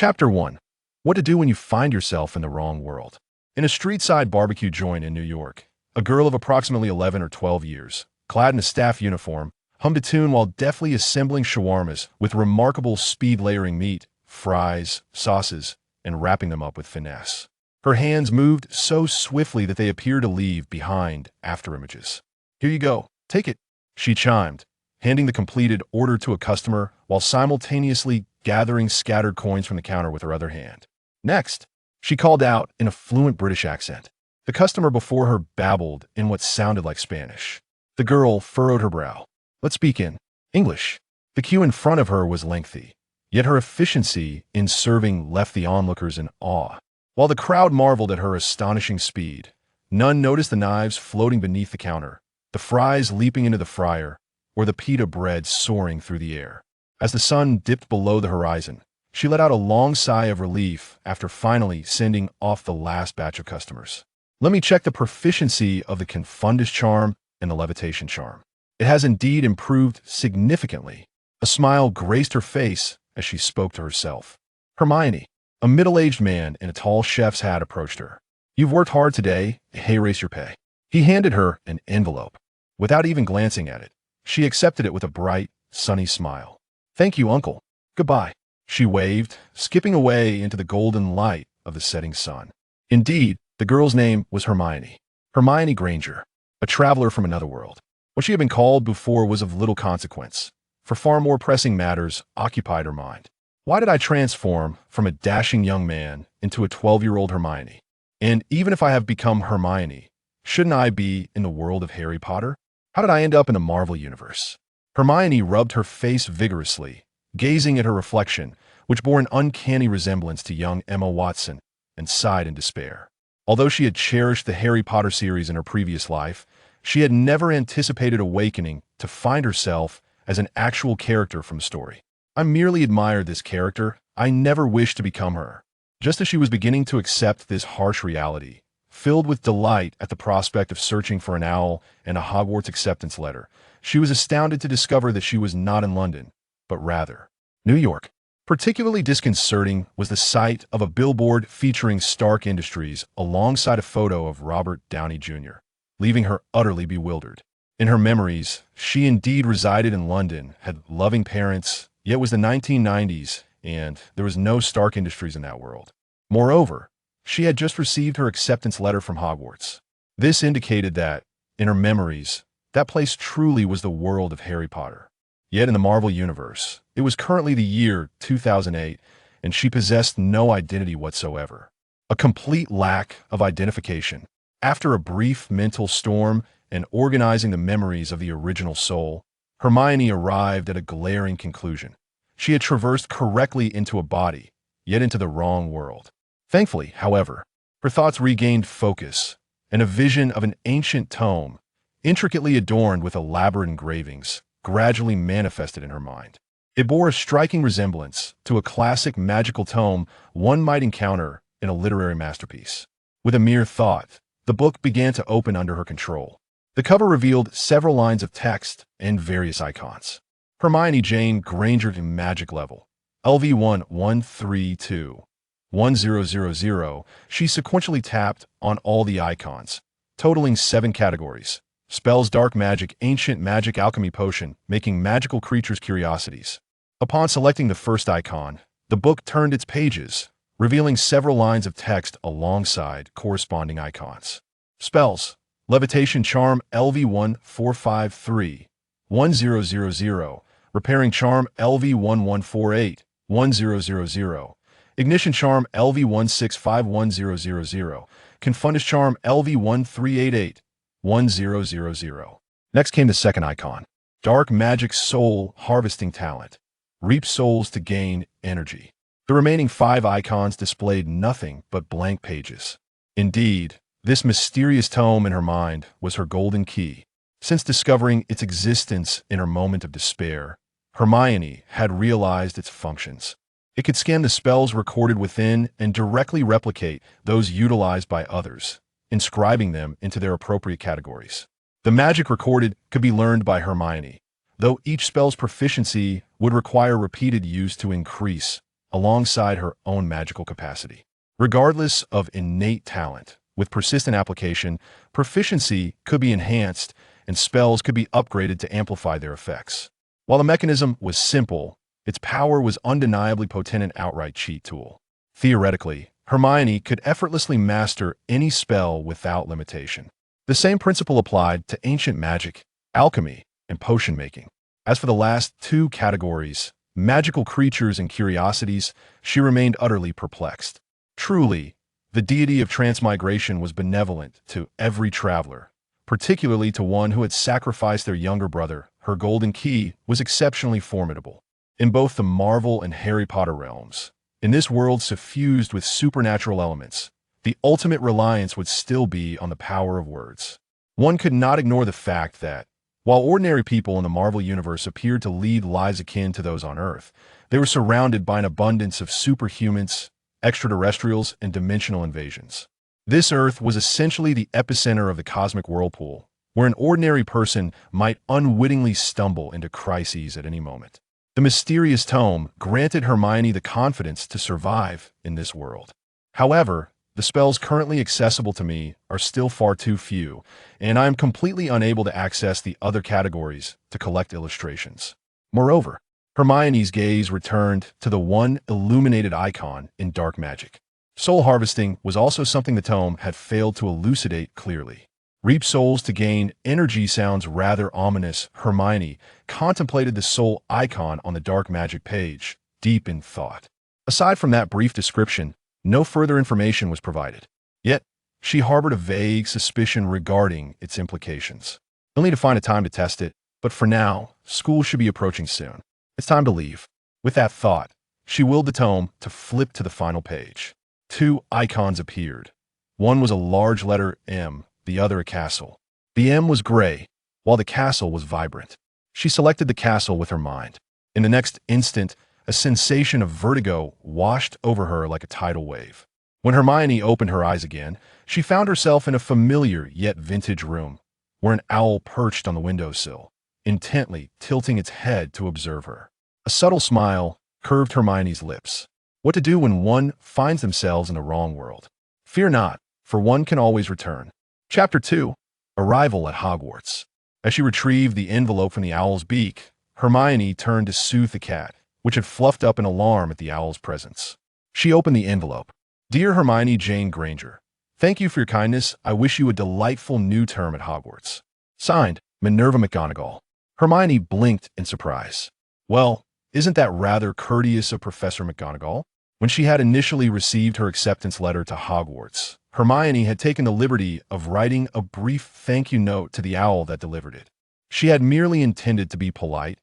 Chapter 1. What to do when you find yourself in the wrong world. In a street-side barbecue joint in New York, a girl of approximately 11 or 12 years, clad in a staff uniform, hummed a tune while deftly assembling shawarmas with remarkable speed, layering meat, fries, sauces, and wrapping them up with finesse. Her hands moved so swiftly that they appeared to leave behind afterimages. "Here you go, take it," she chimed, handing the completed order to a customer while simultaneously gathering scattered coins from the counter with her other hand. "Next," she called out in a fluent British accent. The customer before her babbled in what sounded like Spanish. The girl furrowed her brow. "Let's speak in English." The queue in front of her was lengthy, yet her efficiency in serving left the onlookers in awe. While the crowd marveled at her astonishing speed, none noticed the knives floating beneath the counter, the fries leaping into the fryer, or the pita bread soaring through the air. As the sun dipped below the horizon, she let out a long sigh of relief after finally sending off the last batch of customers. "Let me check the proficiency of the confundus charm and the levitation charm. It has indeed improved significantly." A smile graced her face as she spoke to herself. Hermione, a middle-aged man in a tall chef's hat, approached her. "You've worked hard today. Hey, raise your pay." He handed her an envelope. Without even glancing at it, she accepted it with a bright, sunny smile. "Thank you, Uncle. Goodbye." She waved, skipping away into the golden light of the setting sun. Indeed, the girl's name was Hermione. Hermione Granger, a traveler from another world. What she had been called before was of little consequence, for far more pressing matters occupied her mind. Why did I transform from a dashing young man into a 12-year-old Hermione? And even if I have become Hermione, shouldn't I be in the world of Harry Potter? How did I end up in the Marvel Universe? Hermione rubbed her face vigorously, gazing at her reflection, which bore an uncanny resemblance to young Emma Watson, and sighed in despair. Although she had cherished the Harry Potter series in her previous life, she had never anticipated awakening to find herself as an actual character from a story. "I merely admired this character. I never wished to become her." Just as she was beginning to accept this harsh reality, filled with delight at the prospect of searching for an owl and a Hogwarts acceptance letter, she was astounded to discover that she was not in London, but rather New York. Particularly disconcerting was the sight of a billboard featuring Stark Industries alongside a photo of Robert Downey Jr., leaving her utterly bewildered. In her memories, she indeed resided in London, had loving parents, yet it was the 1990s, and there was no Stark Industries in that world. Moreover, she had just received her acceptance letter from Hogwarts. This indicated that, in her memories, that place truly was the world of Harry Potter. Yet in the Marvel Universe, it was currently the year 2008, and she possessed no identity whatsoever. A complete lack of identification. After a brief mental storm and organizing the memories of the original soul, Hermione arrived at a glaring conclusion. She had traversed correctly into a body, yet into the wrong world. Thankfully, however, her thoughts regained focus, and a vision of an ancient tome, intricately adorned with elaborate engravings, gradually manifested in her mind. It bore a striking resemblance to a classic magical tome one might encounter in a literary masterpiece. With a mere thought, the book began to open under her control. The cover revealed several lines of text and various icons. Hermione Jane Granger to magic level. LV1-132. 1000. She sequentially tapped on all the icons, totaling 7 categories. Spells, dark magic, ancient magic, alchemy, potion, making magical creatures curiosities. Upon selecting the first icon, the book turned its pages, revealing several lines of text alongside corresponding icons. Spells, levitation charm, LV1453, 1000. Repairing charm, LV1148, 1000. Ignition charm, LV165100. Confundus charm, LV1388, 1000. Next came the second icon. Dark magic soul harvesting talent. Reap souls to gain energy. The remaining 5 icons displayed nothing but blank pages. Indeed, this mysterious tome in her mind was her golden key. Since discovering its existence in her moment of despair, Hermione had realized its functions. It could scan the spells recorded within and directly replicate those utilized by others, inscribing them into their appropriate categories. The magic recorded could be learned by Hermione, though each spell's proficiency would require repeated use to increase, alongside her own magical capacity. Regardless of innate talent, with persistent application, proficiency could be enhanced and spells could be upgraded to amplify their effects. While the mechanism was simple, its power was undeniably potent and outright cheat tool. Theoretically, Hermione could effortlessly master any spell without limitation. The same principle applied to ancient magic, alchemy, and potion making. As for the last two categories, magical creatures and curiosities, she remained utterly perplexed. Truly, the deity of transmigration was benevolent to every traveler, particularly to one who had sacrificed their younger brother. Her golden key was exceptionally formidable. In both the Marvel and Harry Potter realms, in this world suffused with supernatural elements, the ultimate reliance would still be on the power of words. One could not ignore the fact that, while ordinary people in the Marvel Universe appeared to lead lives akin to those on Earth, they were surrounded by an abundance of superhumans, extraterrestrials, and dimensional invasions. This Earth was essentially the epicenter of the cosmic whirlpool, where an ordinary person might unwittingly stumble into crises at any moment. The mysterious tome granted Hermione the confidence to survive in this world. However, the spells currently accessible to me are still far too few, and I am completely unable to access the other categories to collect illustrations. Moreover, Hermione's gaze returned to the one illuminated icon in dark magic. Soul harvesting was also something the tome had failed to elucidate clearly. Reap souls to gain energy sounds rather ominous. Hermione contemplated the soul icon on the dark magic page, deep in thought. Aside from that brief description, no further information was provided. Yet, she harbored a vague suspicion regarding its implications. You'll need to find a time to test it, but for now, school should be approaching soon. It's time to leave. With that thought, she willed the tome to flip to the final page. Two icons appeared. One was a large letter M, the other a castle. The M was gray, while the castle was vibrant. She selected the castle with her mind. In the next instant, a sensation of vertigo washed over her like a tidal wave. When Hermione opened her eyes again, she found herself in a familiar yet vintage room, where an owl perched on the windowsill, intently tilting its head to observe her. A subtle smile curved Hermione's lips. What to do when one finds themselves in the wrong world? Fear not, for one can always return. Chapter 2. Arrival at Hogwarts. As she retrieved the envelope from the owl's beak, Hermione turned to soothe the cat, which had fluffed up in alarm at the owl's presence. She opened the envelope. Dear Hermione Jane Granger, thank you for your kindness. I wish you a delightful new term at Hogwarts. Signed, Minerva McGonagall. Hermione blinked in surprise. Well, isn't that rather courteous of Professor McGonagall? When she had initially received her acceptance letter to Hogwarts, Hermione had taken the liberty of writing a brief thank you note to the owl that delivered it. She had merely intended to be polite,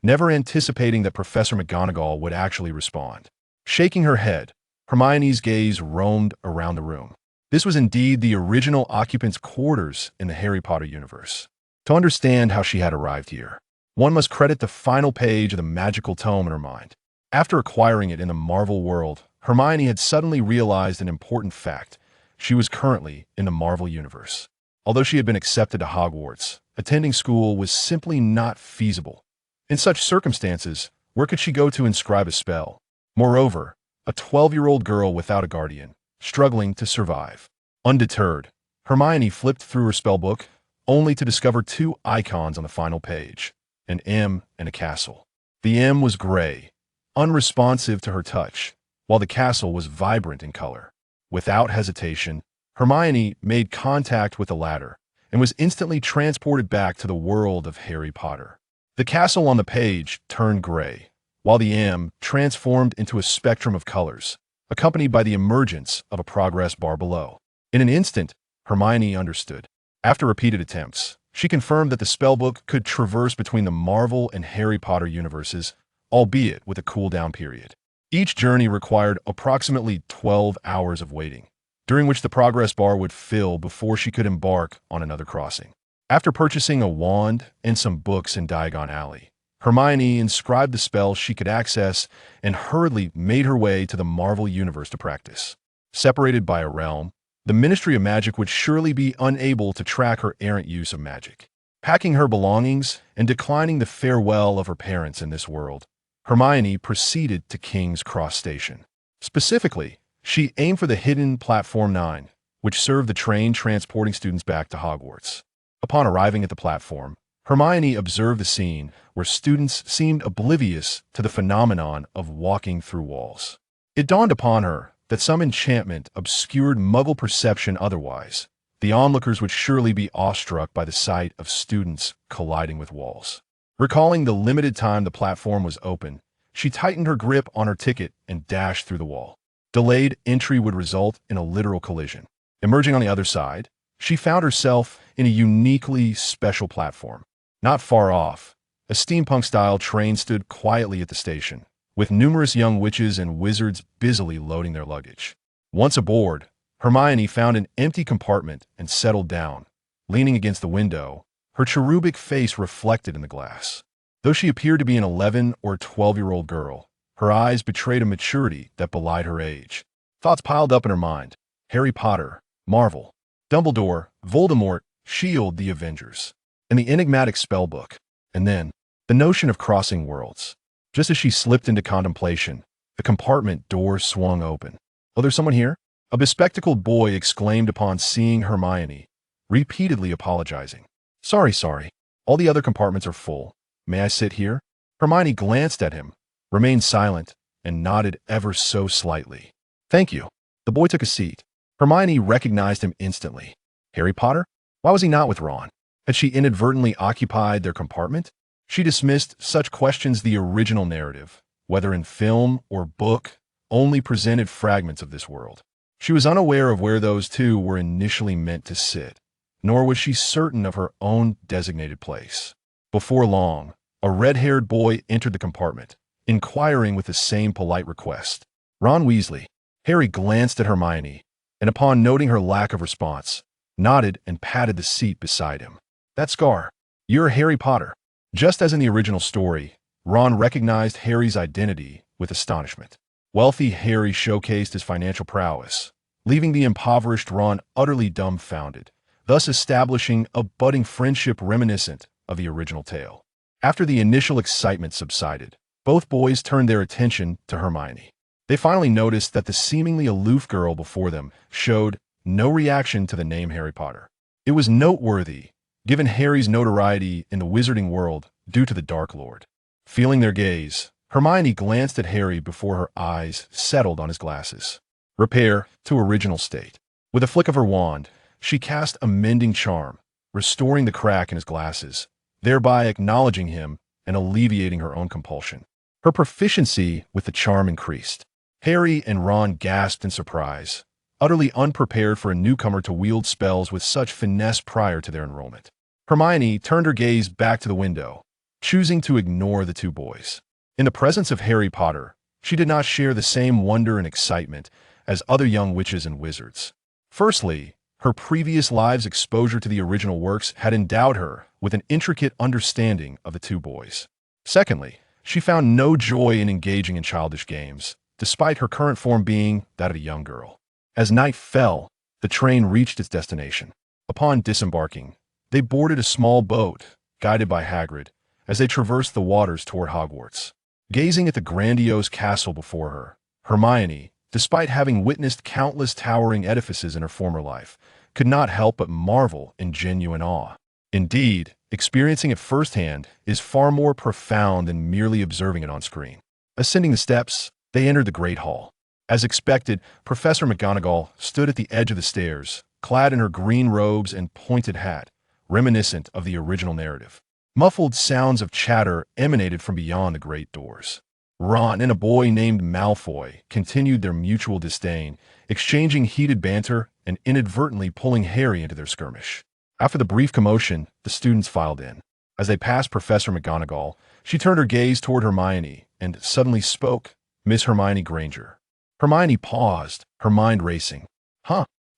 never anticipating that Professor McGonagall would actually respond. Shaking her head, Hermione's gaze roamed around the room. This was indeed the original occupant's quarters in the Harry Potter universe. To understand how she had arrived here, one must credit the final page of the magical tome in her mind. After acquiring it in the Marvel world, Hermione had suddenly realized an important fact. She was currently in the Marvel universe. Although she had been accepted to Hogwarts, attending school was simply not feasible. In such circumstances, where could she go to inscribe a spell? Moreover, a 12-year-old girl without a guardian, struggling to survive. Undeterred, Hermione flipped through her spellbook, only to discover two icons on the final page, an M and a castle. The M was gray, unresponsive to her touch, while the castle was vibrant in color. Without hesitation, Hermione made contact with the latter and was instantly transported back to the world of Harry Potter. The castle on the page turned gray, while the M transformed into a spectrum of colors, accompanied by the emergence of a progress bar below. In an instant, Hermione understood. After repeated attempts, she confirmed that the spellbook could traverse between the Marvel and Harry Potter universes, albeit with a cooldown period. Each journey required approximately 12 hours of waiting, during which the progress bar would fill before she could embark on another crossing. After purchasing a wand and some books in Diagon Alley, Hermione inscribed the spells she could access and hurriedly made her way to the Marvel universe to practice. Separated by a realm, the Ministry of Magic would surely be unable to track her errant use of magic. Packing her belongings and declining the farewell of her parents in this world, Hermione proceeded to King's Cross Station. Specifically, she aimed for the hidden Platform 9, which served the train transporting students back to Hogwarts. Upon arriving at the platform, Hermione observed the scene where students seemed oblivious to the phenomenon of walking through walls. It dawned upon her that some enchantment obscured Muggle perception otherwise. The onlookers would surely be awestruck by the sight of students colliding with walls. Recalling the limited time the platform was open, she tightened her grip on her ticket and dashed through the wall. Delayed entry would result in a literal collision. Emerging on the other side, she found herself in a uniquely special platform. Not far off, a steampunk-style train stood quietly at the station, with numerous young witches and wizards busily loading their luggage. Once aboard, Hermione found an empty compartment and settled down, leaning against the window, her cherubic face reflected in the glass. Though she appeared to be an 11 or 12-year-old girl, her eyes betrayed a maturity that belied her age. Thoughts piled up in her mind. Harry Potter, Marvel, Dumbledore, Voldemort, S.H.I.E.L.D., the Avengers, and the enigmatic spellbook. And then, the notion of crossing worlds. Just as she slipped into contemplation, the compartment door swung open. "Oh, there's someone here?" A bespectacled boy exclaimed upon seeing Hermione, repeatedly apologizing. Sorry. All the other compartments are full. May I sit here?" Hermione glanced at him, remained silent, and nodded ever so slightly. "Thank you." The boy took a seat. Hermione recognized him instantly. Harry Potter? Why was he not with Ron? Had she inadvertently occupied their compartment? She dismissed such questions. The original narrative, whether in film or book, only presented fragments of this world. She was unaware of where those two were initially meant to sit, nor was she certain of her own designated place. Before long, a red-haired boy entered the compartment, inquiring with the same polite request. "Ron Weasley." Harry glanced at Hermione, and upon noting her lack of response, nodded and patted the seat beside him. "That scar. You're Harry Potter." Just as in the original story, Ron recognized Harry's identity with astonishment. Wealthy Harry showcased his financial prowess, leaving the impoverished Ron utterly dumbfounded, thus establishing a budding friendship reminiscent of the original tale. After the initial excitement subsided, both boys turned their attention to Hermione. They finally noticed that the seemingly aloof girl before them showed no reaction to the name Harry Potter. It was noteworthy, given Harry's notoriety in the wizarding world due to the Dark Lord. Feeling their gaze, Hermione glanced at Harry before her eyes settled on his glasses. Repair to original state. With a flick of her wand, she cast a mending charm, restoring the crack in his glasses, thereby acknowledging him and alleviating her own compulsion. Her proficiency with the charm increased. Harry and Ron gasped in surprise, utterly unprepared for a newcomer to wield spells with such finesse prior to their enrollment. Hermione turned her gaze back to the window, choosing to ignore the two boys. In the presence of Harry Potter, she did not share the same wonder and excitement as other young witches and wizards. Firstly, her previous lives' exposure to the original works had endowed her with an intricate understanding of the two boys. Secondly, she found no joy in engaging in childish games, despite her current form being that of a young girl. As night fell, the train reached its destination. Upon disembarking, they boarded a small boat, guided by Hagrid, as they traversed the waters toward Hogwarts. Gazing at the grandiose castle before her, Hermione, despite having witnessed countless towering edifices in her former life, could not help but marvel in genuine awe. Indeed, experiencing it firsthand is far more profound than merely observing it on screen. Ascending the steps, they entered the Great Hall. As expected, Professor McGonagall stood at the edge of the stairs, clad in her green robes and pointed hat, reminiscent of the original narrative. Muffled sounds of chatter emanated from beyond the great doors. Ron and a boy named Malfoy continued their mutual disdain, exchanging heated banter and inadvertently pulling Harry into their skirmish. After the brief commotion, the students filed in. As they passed Professor McGonagall, she turned her gaze toward Hermione and suddenly spoke, "Miss Hermione Granger." Hermione paused, her mind racing.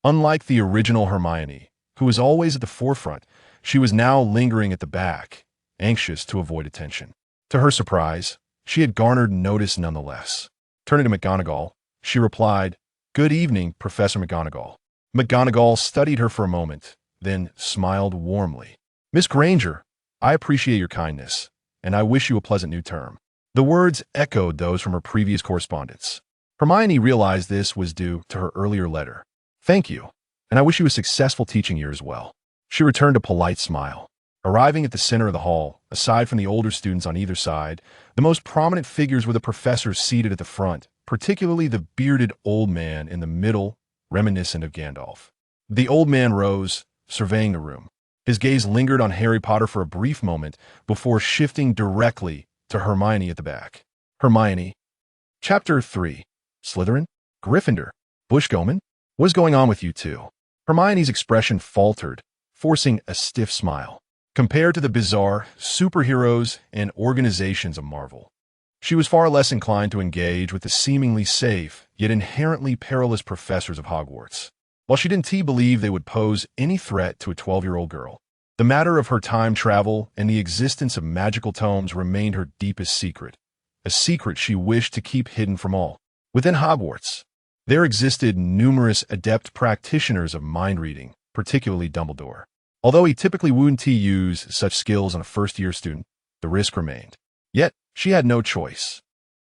Unlike the original Hermione, who was always at the forefront, she was now lingering at the back, anxious to avoid attention. To her surprise, she had garnered notice nonetheless. Turning to McGonagall, she replied, "Good evening, Professor McGonagall." McGonagall studied her for a moment, then smiled warmly. "Miss Granger, I appreciate your kindness, and I wish you a pleasant new term." The words echoed those from her previous correspondence. Hermione realized this was due to her earlier letter. "Thank you, and I wish you a successful teaching year as well." She returned a polite smile. Arriving at the center of the hall, aside from the older students on either side, the most prominent figures were the professors seated at the front, particularly the bearded old man in the middle, reminiscent of Gandalf. The old man rose, surveying the room. His gaze lingered on Harry Potter for a brief moment before shifting directly to Hermione at the back. "Hermione." Chapter 3. Slytherin? Gryffindor? Bushgoman? What is going on with you two? Hermione's expression faltered, forcing a stiff smile. Compared to the bizarre superheroes and organizations of Marvel, she was far less inclined to engage with the seemingly safe, yet inherently perilous professors of Hogwarts. While she didn't believe they would pose any threat to a 12-year-old girl, the matter of her time travel and the existence of magical tomes remained her deepest secret, a secret she wished to keep hidden from all. Within Hogwarts, there existed numerous adept practitioners of mind-reading, particularly Dumbledore. Although he typically wouldn't use such skills on a first-year student, the risk remained. Yet, she had no choice.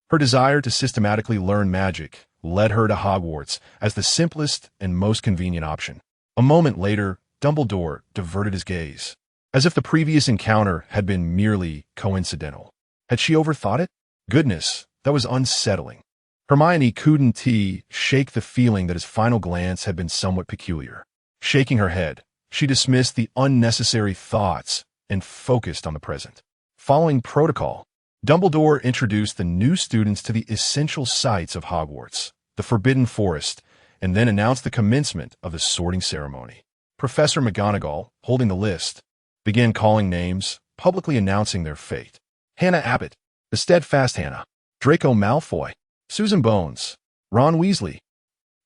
Her desire to systematically learn magic led her to Hogwarts as the simplest and most convenient option. A moment later, Dumbledore diverted his gaze, as if the previous encounter had been merely coincidental. Had she overthought it? Goodness, that was unsettling. Hermione couldn't shake the feeling that his final glance had been somewhat peculiar. Shaking her head, she dismissed the unnecessary thoughts and focused on the present. Following protocol, Dumbledore introduced the new students to the essential sights of Hogwarts, the Forbidden Forest, and then announced the commencement of the sorting ceremony. Professor McGonagall, holding the list, began calling names, publicly announcing their fate. Hannah Abbott, the steadfast Hannah, Draco Malfoy, Susan Bones, Ron Weasley,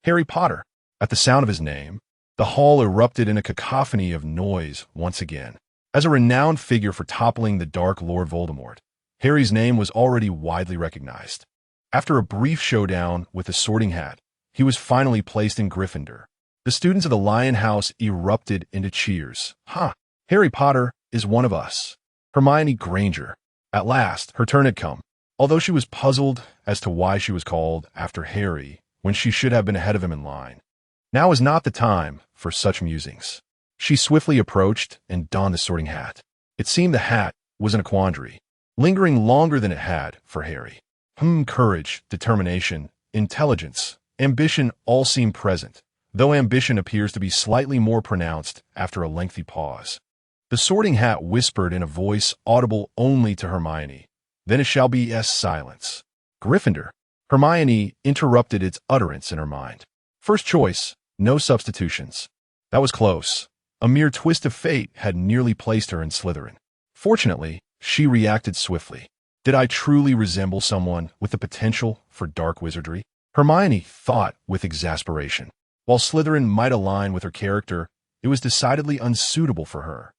Harry Potter. At the sound of his name, the hall erupted in a cacophony of noise once again. As a renowned figure for toppling the Dark Lord Voldemort, Harry's name was already widely recognized. After a brief showdown with the Sorting Hat, he was finally placed in Gryffindor. The students of the Lion House erupted into cheers. "Ha! Harry Potter is one of us." Hermione Granger. At last, her turn had come. Although she was puzzled as to why she was called after Harry when she should have been ahead of him in line. Now is not the time for such musings. She swiftly approached and donned the Sorting Hat. It seemed the hat was in a quandary, lingering longer than it had for Harry. Courage, determination, intelligence, ambition all seem present, though ambition appears to be slightly more pronounced after a lengthy pause. The Sorting Hat whispered in a voice audible only to Hermione, "Then it shall be silence." Gryffindor. Hermione interrupted its utterance in her mind. First choice, no substitutions. That was close. A mere twist of fate had nearly placed her in Slytherin. Fortunately, she reacted swiftly. Did I truly resemble someone with the potential for dark wizardry? Hermione thought with exasperation. While Slytherin might align with her character, it was decidedly unsuitable for her.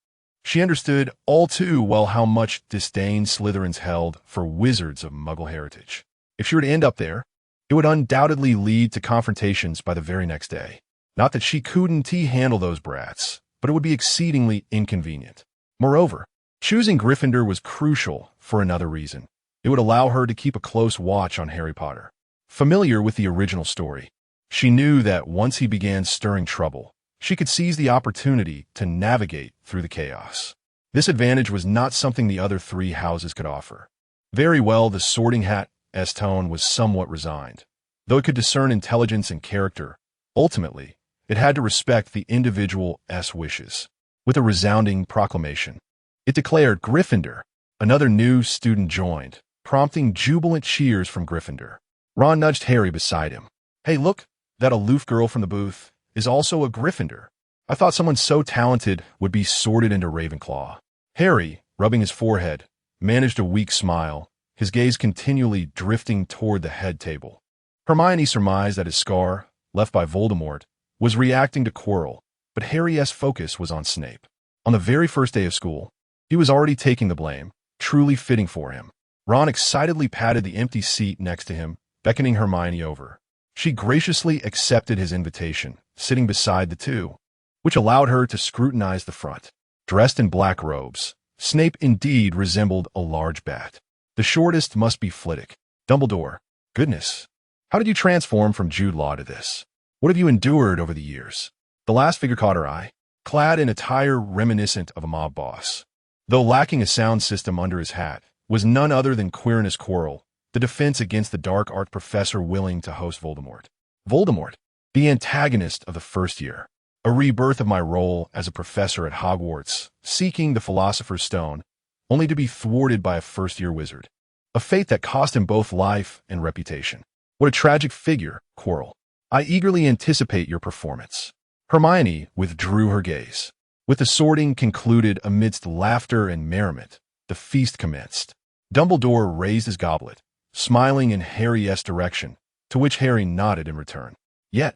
She understood all too well how much disdain Slytherins held for wizards of Muggle heritage. If she were to end up there, it would undoubtedly lead to confrontations by the very next day. Not that she couldn't handle those brats, but it would be exceedingly inconvenient. Moreover, choosing Gryffindor was crucial for another reason. It would allow her to keep a close watch on Harry Potter. Familiar with the original story, she knew that once he began stirring trouble, she could seize the opportunity to navigate through the chaos. This advantage was not something the other three houses could offer. Very well, the Sorting Hat's tone was somewhat resigned. Though it could discern intelligence and character, ultimately, it had to respect the individual's wishes. With a resounding proclamation, it declared Gryffindor. Another new student joined, prompting jubilant cheers from Gryffindor. Ron nudged Harry beside him. "Hey, look, that aloof girl from the booth is also a Gryffindor. I thought someone so talented would be sorted into Ravenclaw." Harry, rubbing his forehead, managed a weak smile, his gaze continually drifting toward the head table. Hermione surmised that his scar, left by Voldemort, was reacting to Quirrell, but Harry's focus was on Snape. On the very first day of school, he was already taking the blame, truly fitting for him. Ron excitedly patted the empty seat next to him, beckoning Hermione over. She graciously accepted his invitation, sitting beside the two, which allowed her to scrutinize the front. Dressed in black robes, Snape indeed resembled a large bat. The shortest must be Flitwick. Dumbledore. Goodness. How did you transform from Jude Law to this? What have you endured over the years? The last figure caught her eye, clad in attire reminiscent of a mob boss. Though lacking a sound system under his hat, was none other than Quirinus Quirrell, the defense against the dark art professor willing to host Voldemort. Voldemort, the antagonist of the first year. A rebirth of my role as a professor at Hogwarts, seeking the Philosopher's Stone, only to be thwarted by a first-year wizard. A fate that cost him both life and reputation. What a tragic figure, Quirrell. I eagerly anticipate your performance. Hermione withdrew her gaze. With the sorting concluded amidst laughter and merriment, the feast commenced. Dumbledore raised his goblet, smiling in Harry's direction, to which Harry nodded in return. Yet,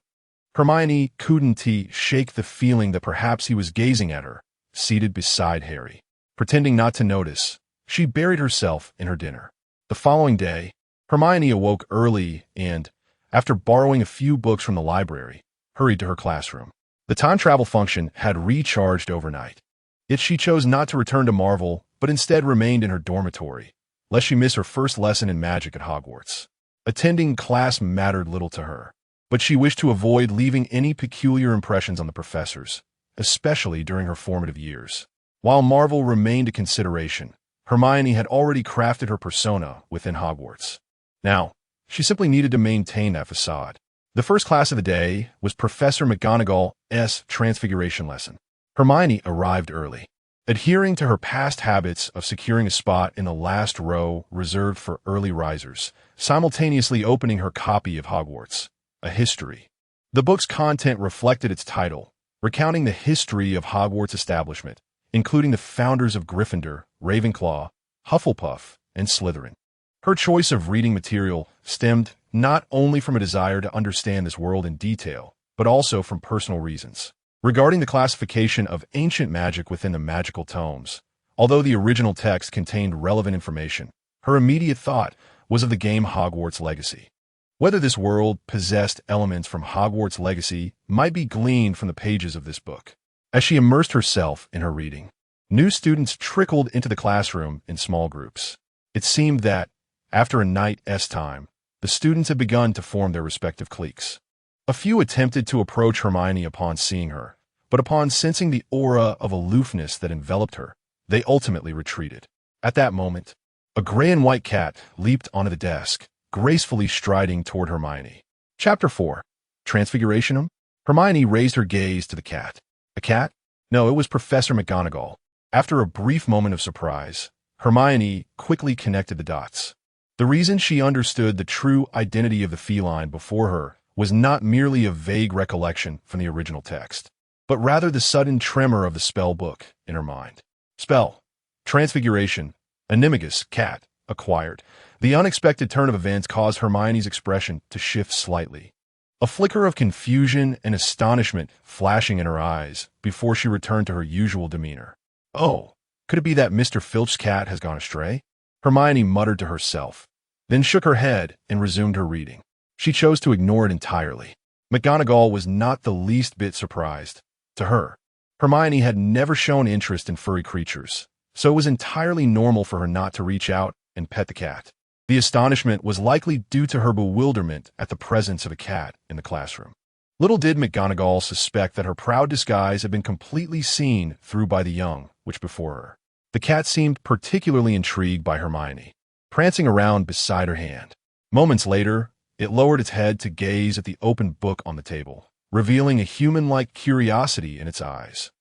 Hermione couldn't shake the feeling that perhaps he was gazing at her, seated beside Harry. Pretending not to notice, she buried herself in her dinner. The following day, Hermione awoke early and, after borrowing a few books from the library, hurried to her classroom. The time travel function had recharged overnight. Yet she chose not to return to Marvel, but instead remained in her dormitory, lest she miss her first lesson in magic at Hogwarts. Attending class mattered little to her, but she wished to avoid leaving any peculiar impressions on the professors, especially during her formative years. While Marvel remained a consideration, Hermione had already crafted her persona within Hogwarts. Now, she simply needed to maintain that facade. The first class of the day was Professor McGonagall's Transfiguration lesson. Hermione arrived early, adhering to her past habits of securing a spot in the last row reserved for early risers, simultaneously opening her copy of Hogwarts, a history. The book's content reflected its title, recounting the history of Hogwarts' establishment, including the founders of Gryffindor, Ravenclaw, Hufflepuff, and Slytherin. Her choice of reading material stemmed not only from a desire to understand this world in detail, but also from personal reasons. Regarding the classification of ancient magic within the magical tomes, although the original text contained relevant information, her immediate thought was of the game Hogwarts Legacy. Whether this world possessed elements from Hogwarts Legacy might be gleaned from the pages of this book. As she immersed herself in her reading, new students trickled into the classroom in small groups. It seemed that, after a night's time, the students had begun to form their respective cliques. A few attempted to approach Hermione upon seeing her, but upon sensing the aura of aloofness that enveloped her, they ultimately retreated. At that moment, a gray and white cat leaped onto the desk, gracefully striding toward Hermione. Chapter 4. Transfiguration. Hermione raised her gaze to the cat. A cat? No, it was Professor McGonagall. After a brief moment of surprise, Hermione quickly connected the dots. The reason she understood the true identity of the feline before her was not merely a vague recollection from the original text, but rather the sudden tremor of the spell book in her mind. Spell. Transfiguration. Animagus, cat, acquired. The unexpected turn of events caused Hermione's expression to shift slightly. A flicker of confusion and astonishment flashing in her eyes before she returned to her usual demeanor. Oh, could it be that Mr. Filch's cat has gone astray? Hermione muttered to herself, then shook her head and resumed her reading. She chose to ignore it entirely. McGonagall was not the least bit surprised. To her, Hermione had never shown interest in furry creatures, so it was entirely normal for her not to reach out and pet the cat. The astonishment was likely due to her bewilderment at the presence of a cat in the classroom. Little did McGonagall suspect that her proud disguise had been completely seen through by the young, which before her. The cat seemed particularly intrigued by Hermione, prancing around beside her hand. Moments later, it lowered its head to gaze at the open book on the table, revealing a human-like curiosity in its eyes.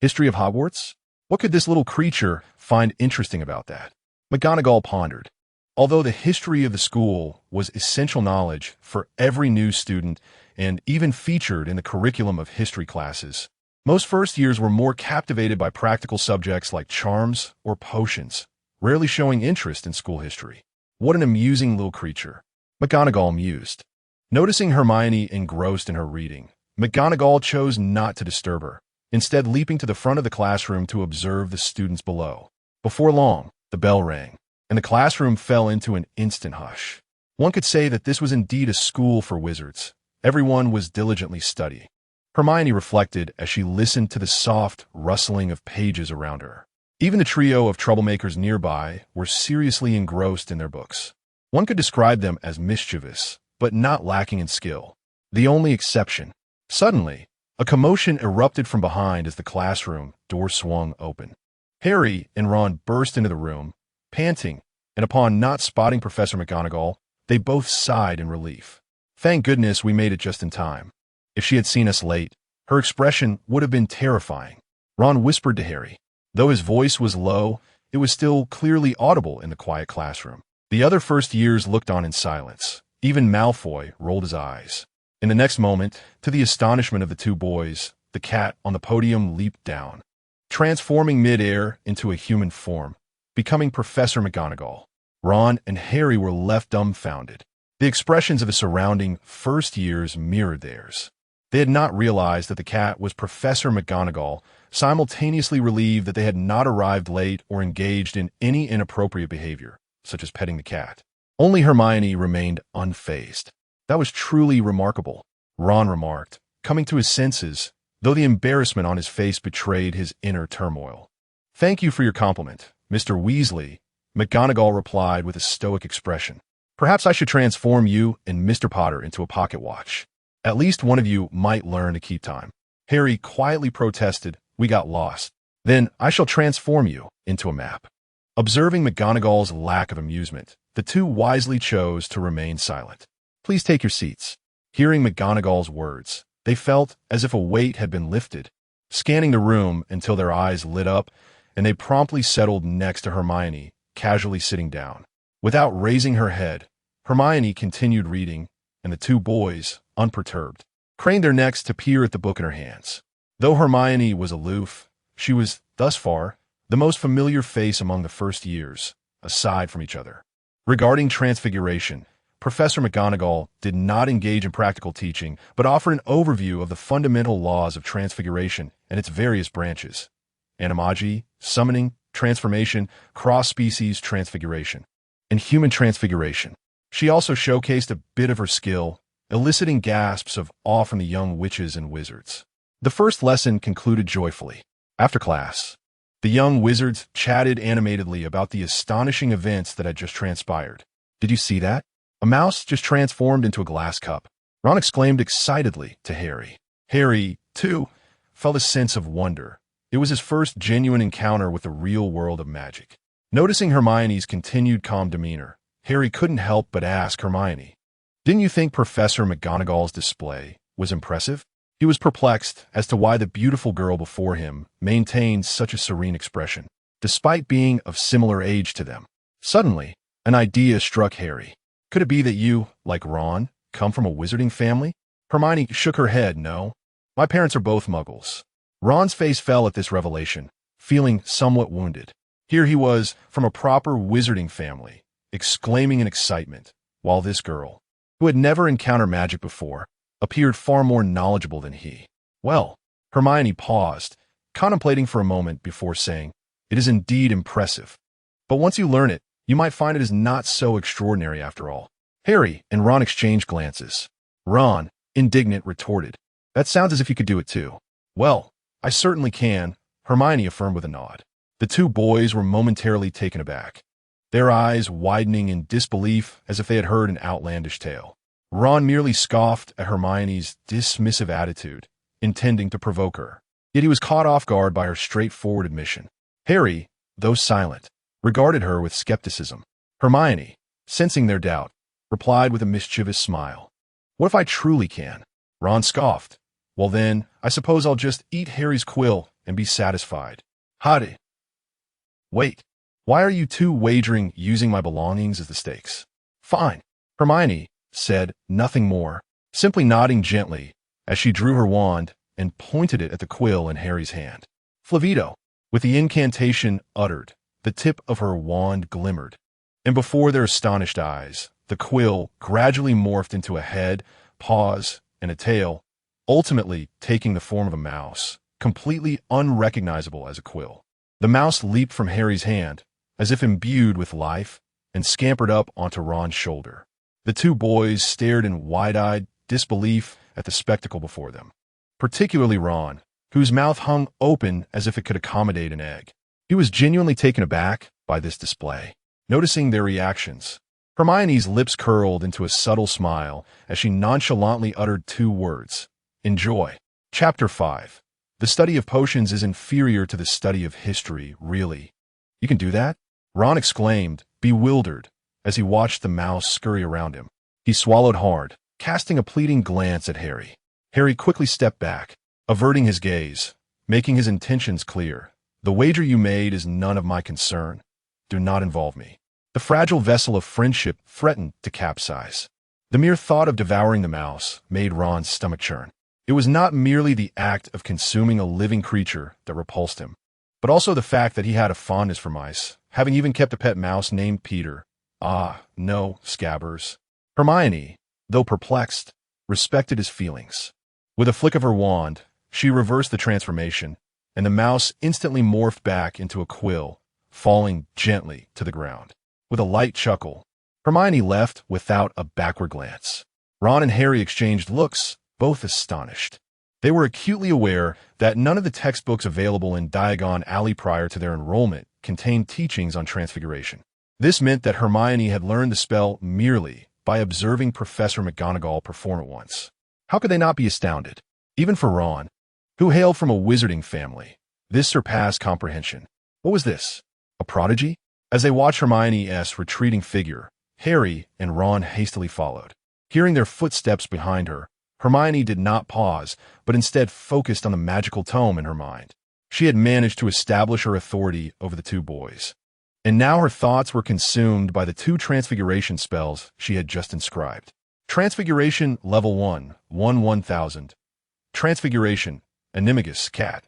History of Hogwarts? What could this little creature find interesting about that? McGonagall pondered. Although the history of the school was essential knowledge for every new student and even featured in the curriculum of history classes, most first years were more captivated by practical subjects like charms or potions, rarely showing interest in school history. What an amusing little creature, McGonagall mused. Noticing Hermione engrossed in her reading, McGonagall chose not to disturb her, instead leaping to the front of the classroom to observe the students below. Before long, the bell rang, and the classroom fell into an instant hush. One could say that this was indeed a school for wizards. Everyone was diligently studying. Hermione reflected as she listened to the soft rustling of pages around her. Even the trio of troublemakers nearby were seriously engrossed in their books. One could describe them as mischievous, but not lacking in skill. The only exception. Suddenly, a commotion erupted from behind as the classroom door swung open. Harry and Ron burst into the room, panting, and upon not spotting Professor McGonagall, they both sighed in relief. Thank goodness we made it just in time. If she had seen us late, her expression would have been terrifying. Ron whispered to Harry. Though his voice was low, it was still clearly audible in the quiet classroom. The other first years looked on in silence. Even Malfoy rolled his eyes. In the next moment, to the astonishment of the two boys, the cat on the podium leaped down, transforming mid-air into a human form, becoming Professor McGonagall. Ron and Harry were left dumbfounded. The expressions of the surrounding first years mirrored theirs. They had not realized that the cat was Professor McGonagall, simultaneously relieved that they had not arrived late or engaged in any inappropriate behavior, such as petting the cat. Only Hermione remained unfazed. That was truly remarkable, Ron remarked, coming to his senses, though the embarrassment on his face betrayed his inner turmoil. Thank you for your compliment, Mr. Weasley, McGonagall replied with a stoic expression. Perhaps I should transform you and Mr. Potter into a pocket watch. At least one of you might learn to keep time. Harry quietly protested, we got lost. Then I shall transform you into a map. Observing McGonagall's lack of amusement, the two wisely chose to remain silent. Please take your seats. Hearing McGonagall's words, they felt as if a weight had been lifted, scanning the room until their eyes lit up, and they promptly settled next to Hermione, casually sitting down. Without raising her head, Hermione continued reading, and the two boys, unperturbed, craned their necks to peer at the book in her hands. Though Hermione was aloof, she was, thus far, the most familiar face among the first years, aside from each other. Regarding transfiguration, Professor McGonagall did not engage in practical teaching, but offered an overview of the fundamental laws of transfiguration and its various branches: animagi, summoning, transformation, cross-species transfiguration, and human transfiguration. She also showcased a bit of her skill, eliciting gasps of awe from the young witches and wizards. The first lesson concluded joyfully. After class, the young wizards chatted animatedly about the astonishing events that had just transpired. Did you see that? A mouse just transformed into a glass cup. Ron exclaimed excitedly to Harry. Harry, too, felt a sense of wonder. It was his first genuine encounter with the real world of magic. Noticing Hermione's continued calm demeanor, Harry couldn't help but ask Hermione, didn't you think Professor McGonagall's display was impressive? He was perplexed as to why the beautiful girl before him maintained such a serene expression, despite being of similar age to them. Suddenly, an idea struck Harry. Could it be that you, like Ron, come from a wizarding family? Hermione shook her head. No. My parents are both muggles. Ron's face fell at this revelation, feeling somewhat wounded. Here he was, from a proper wizarding family, exclaiming in excitement, while this girl, who had never encountered magic before, appeared far more knowledgeable than he. Well, Hermione paused, contemplating for a moment before saying, it is indeed impressive. But once you learn it, you might find it is not so extraordinary after all. Harry and Ron exchanged glances. Ron, indignant, retorted, that sounds as if you could do it too. Well, I certainly can, Hermione affirmed with a nod. The two boys were momentarily taken aback, their eyes widening in disbelief as if they had heard an outlandish tale. Ron merely scoffed at Hermione's dismissive attitude, intending to provoke her. Yet he was caught off guard by her straightforward admission. Harry, though silent, regarded her with skepticism. Hermione, sensing their doubt, replied with a mischievous smile. What if I truly can? Ron scoffed. Well then, I suppose I'll just eat Harry's quill and be satisfied. Howdy. Wait, why are you two wagering using my belongings as the stakes? Fine. Hermione said nothing more, simply nodding gently as she drew her wand and pointed it at the quill in Harry's hand. Flavito, with the incantation uttered, the tip of her wand glimmered, and before their astonished eyes, the quill gradually morphed into a head, paws, and a tail, ultimately taking the form of a mouse, completely unrecognizable as a quill. The mouse leaped from Harry's hand, as if imbued with life, and scampered up onto Ron's shoulder. The two boys stared in wide-eyed disbelief at the spectacle before them, particularly Ron, whose mouth hung open as if it could accommodate an egg. He was genuinely taken aback by this display. Noticing their reactions, Hermione's lips curled into a subtle smile as she nonchalantly uttered two words: enjoy. Chapter 5. The study of potions is inferior to the study of history, really. You can do that? Ron exclaimed, bewildered, as he watched the mouse scurry around him. He swallowed hard, casting a pleading glance at Harry. Harry quickly stepped back, averting his gaze, making his intentions clear. The wager you made is none of my concern. Do not involve me. The fragile vessel of friendship threatened to capsize. The mere thought of devouring the mouse made Ron's stomach churn. It was not merely the act of consuming a living creature that repulsed him, but also the fact that he had a fondness for mice, having even kept a pet mouse named Peter. Ah, no, Scabbers. Hermione, though perplexed, respected his feelings. With a flick of her wand, she reversed the transformation, and the mouse instantly morphed back into a quill, falling gently to the ground. With a light chuckle, Hermione left without a backward glance. Ron and Harry exchanged looks, both astonished. They were acutely aware that none of the textbooks available in Diagon Alley prior to their enrollment contained teachings on transfiguration. This meant that Hermione had learned the spell merely by observing Professor McGonagall perform it once. How could they not be astounded? Even for Ron, who hailed from a wizarding family, this surpassed comprehension. What was this? A prodigy? As they watched Hermione's retreating figure, Harry and Ron hastily followed. Hearing their footsteps behind her, Hermione did not pause, but instead focused on the magical tome in her mind. She had managed to establish her authority over the two boys, and now her thoughts were consumed by the two transfiguration spells she had just inscribed. Transfiguration Level 1, 1000. Transfiguration, Animagus Cat,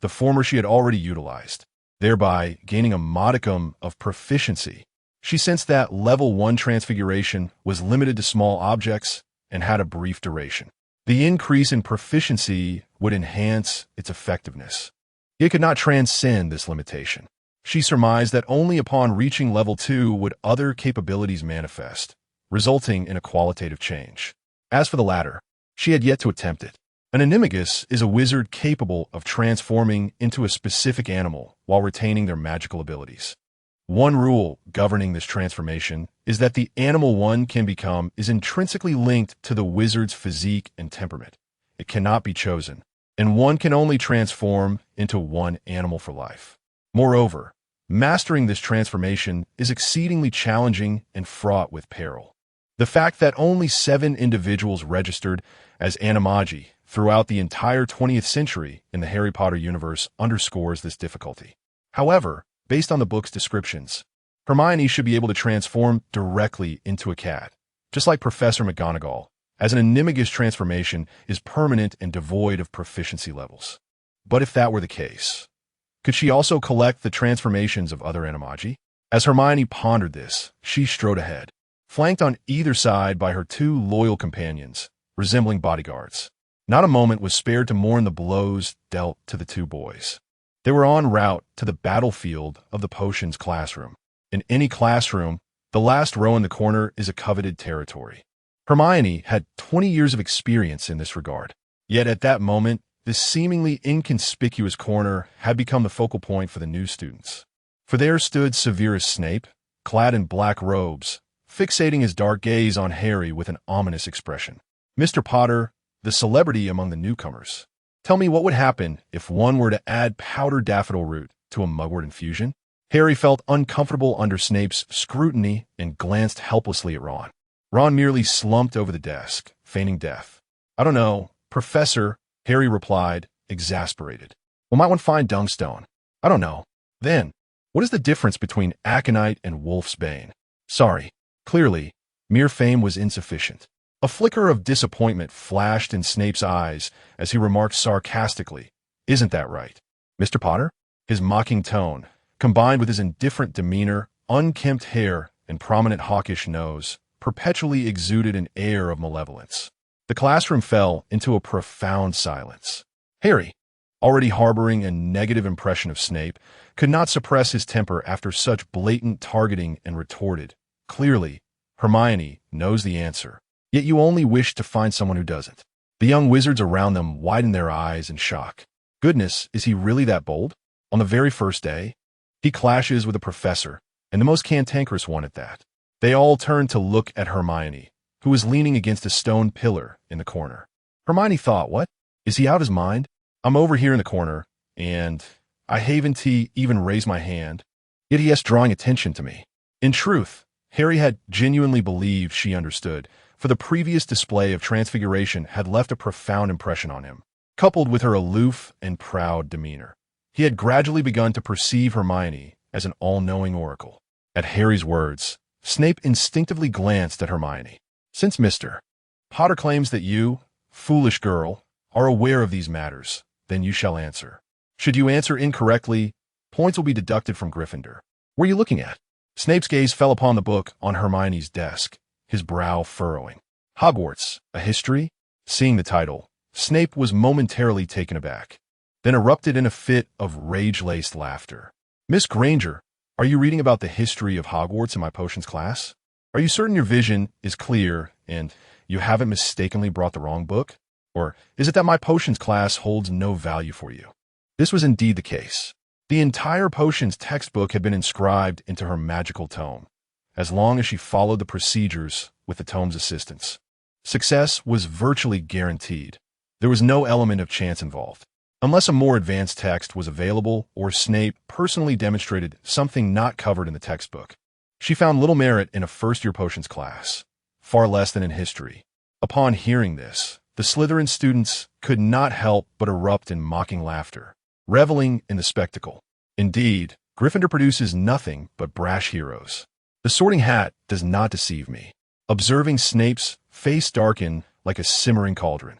the former she had already utilized, thereby gaining a modicum of proficiency. She sensed that Level 1 Transfiguration was limited to small objects and had a brief duration. The increase in proficiency would enhance its effectiveness. It could not transcend this limitation. She surmised that only upon reaching Level 2 would other capabilities manifest, resulting in a qualitative change. As for the latter, she had yet to attempt it. An animagus is a wizard capable of transforming into a specific animal while retaining their magical abilities. One rule governing this transformation is that the animal one can become is intrinsically linked to the wizard's physique and temperament. It cannot be chosen, and one can only transform into one animal for life. Moreover, mastering this transformation is exceedingly challenging and fraught with peril. The fact that only 7 individuals registered as animagi throughout the entire 20th century in the Harry Potter universe underscores this difficulty. However, based on the book's descriptions, Hermione should be able to transform directly into a cat, just like Professor McGonagall, as an animagus transformation is permanent and devoid of proficiency levels. But if that were the case, could she also collect the transformations of other animagi? As Hermione pondered this, she strode ahead, flanked on either side by her 2 loyal companions, resembling bodyguards. Not a moment was spared to mourn the blows dealt to the 2 boys. They were en route to the battlefield of the potions classroom. In any classroom, the last row in the corner is a coveted territory. Hermione had 20 years of experience in this regard. Yet at that moment, this seemingly inconspicuous corner had become the focal point for the new students. For there stood Severus Snape, clad in black robes, fixating his dark gaze on Harry with an ominous expression. Mr. Potter, the celebrity among the newcomers. Tell me what would happen if one were to add powdered daffodil root to a mugwort infusion? Harry felt uncomfortable under Snape's scrutiny and glanced helplessly at Ron. Ron merely slumped over the desk, feigning death. I don't know, Professor, Harry replied, exasperated. Well, might one find Dungstone? I don't know. Then, what is the difference between aconite and wolf's bane? Sorry. Clearly, mere fame was insufficient. A flicker of disappointment flashed in Snape's eyes as he remarked sarcastically, "Isn't that right, Mr. Potter?" His mocking tone, combined with his indifferent demeanor, unkempt hair, and prominent hawkish nose, perpetually exuded an air of malevolence. The classroom fell into a profound silence. Harry, already harboring a negative impression of Snape, could not suppress his temper after such blatant targeting and retorted, "Clearly, Hermione knows the answer. Yet you only wish to find someone who doesn't." The young wizards around them widened their eyes in shock. Goodness, is he really that bold? On the very first day? He clashes with a professor, and the most cantankerous one at that. They all turn to look at Hermione, who was leaning against a stone pillar in the corner. Hermione thought, what? Is he out of his mind? I'm over here in the corner, and I haven't even raised my hand, yet he is drawing attention to me. In truth, Harry had genuinely believed she understood, for the previous display of transfiguration had left a profound impression on him. Coupled with her aloof and proud demeanor, he had gradually begun to perceive Hermione as an all-knowing oracle. At Harry's words, Snape instinctively glanced at Hermione. Since Mr. Potter claims that you, foolish girl, are aware of these matters, then you shall answer. Should you answer incorrectly, points will be deducted from Gryffindor. What are you looking at? Snape's gaze fell upon the book on Hermione's desk, his brow furrowing. Hogwarts, a history? Seeing the title, Snape was momentarily taken aback, then erupted in a fit of rage-laced laughter. Miss Granger, are you reading about the history of Hogwarts in my potions class? Are you certain your vision is clear and you haven't mistakenly brought the wrong book? Or is it that my potions class holds no value for you? This was indeed the case. The entire potions textbook had been inscribed into her magical tome, as long as she followed the procedures with the tome's assistance. Success was virtually guaranteed. There was no element of chance involved. Unless a more advanced text was available or Snape personally demonstrated something not covered in the textbook, she found little merit in a first-year potions class, far less than in history. Upon hearing this, the Slytherin students could not help but erupt in mocking laughter, reveling in the spectacle. Indeed, Gryffindor produces nothing but brash heroes. The Sorting Hat does not deceive me. Observing Snape's face darken like a simmering cauldron,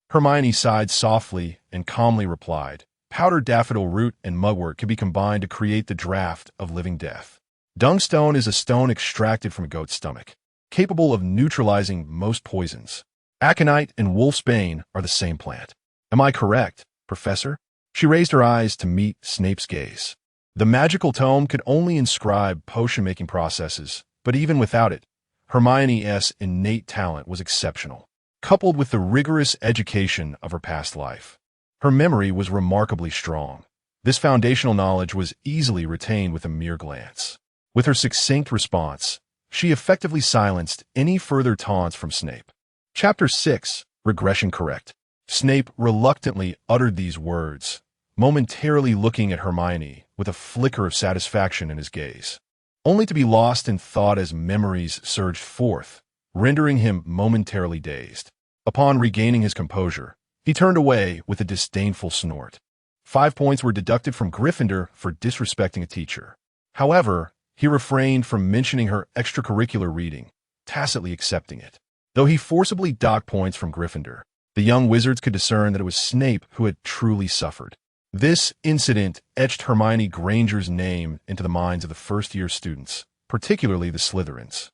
Hermione sighed softly and calmly replied, powdered daffodil root and mugwort can be combined to create the draught of living death. Dungstone is a stone extracted from a goat's stomach, capable of neutralizing most poisons. Aconite and wolfsbane are the same plant. Am I correct, Professor? She raised her eyes to meet Snape's gaze. The magical tome could only inscribe potion-making processes, but even without it, Hermione's innate talent was exceptional. Coupled with the rigorous education of her past life, her memory was remarkably strong. This foundational knowledge was easily retained with a mere glance. With her succinct response, she effectively silenced any further taunts from Snape. Chapter 6, Regression Correct. Snape reluctantly uttered these words, momentarily looking at Hermione with a flicker of satisfaction in his gaze, only to be lost in thought as memories surged forth, rendering him momentarily dazed. Upon regaining his composure, he turned away with a disdainful snort. 5 points were deducted from Gryffindor for disrespecting a teacher. However, he refrained from mentioning her extracurricular reading, tacitly accepting it. Though he forcibly docked points from Gryffindor, the young wizards could discern that it was Snape who had truly suffered. This incident etched Hermione Granger's name into the minds of the first-year students, particularly the Slytherins,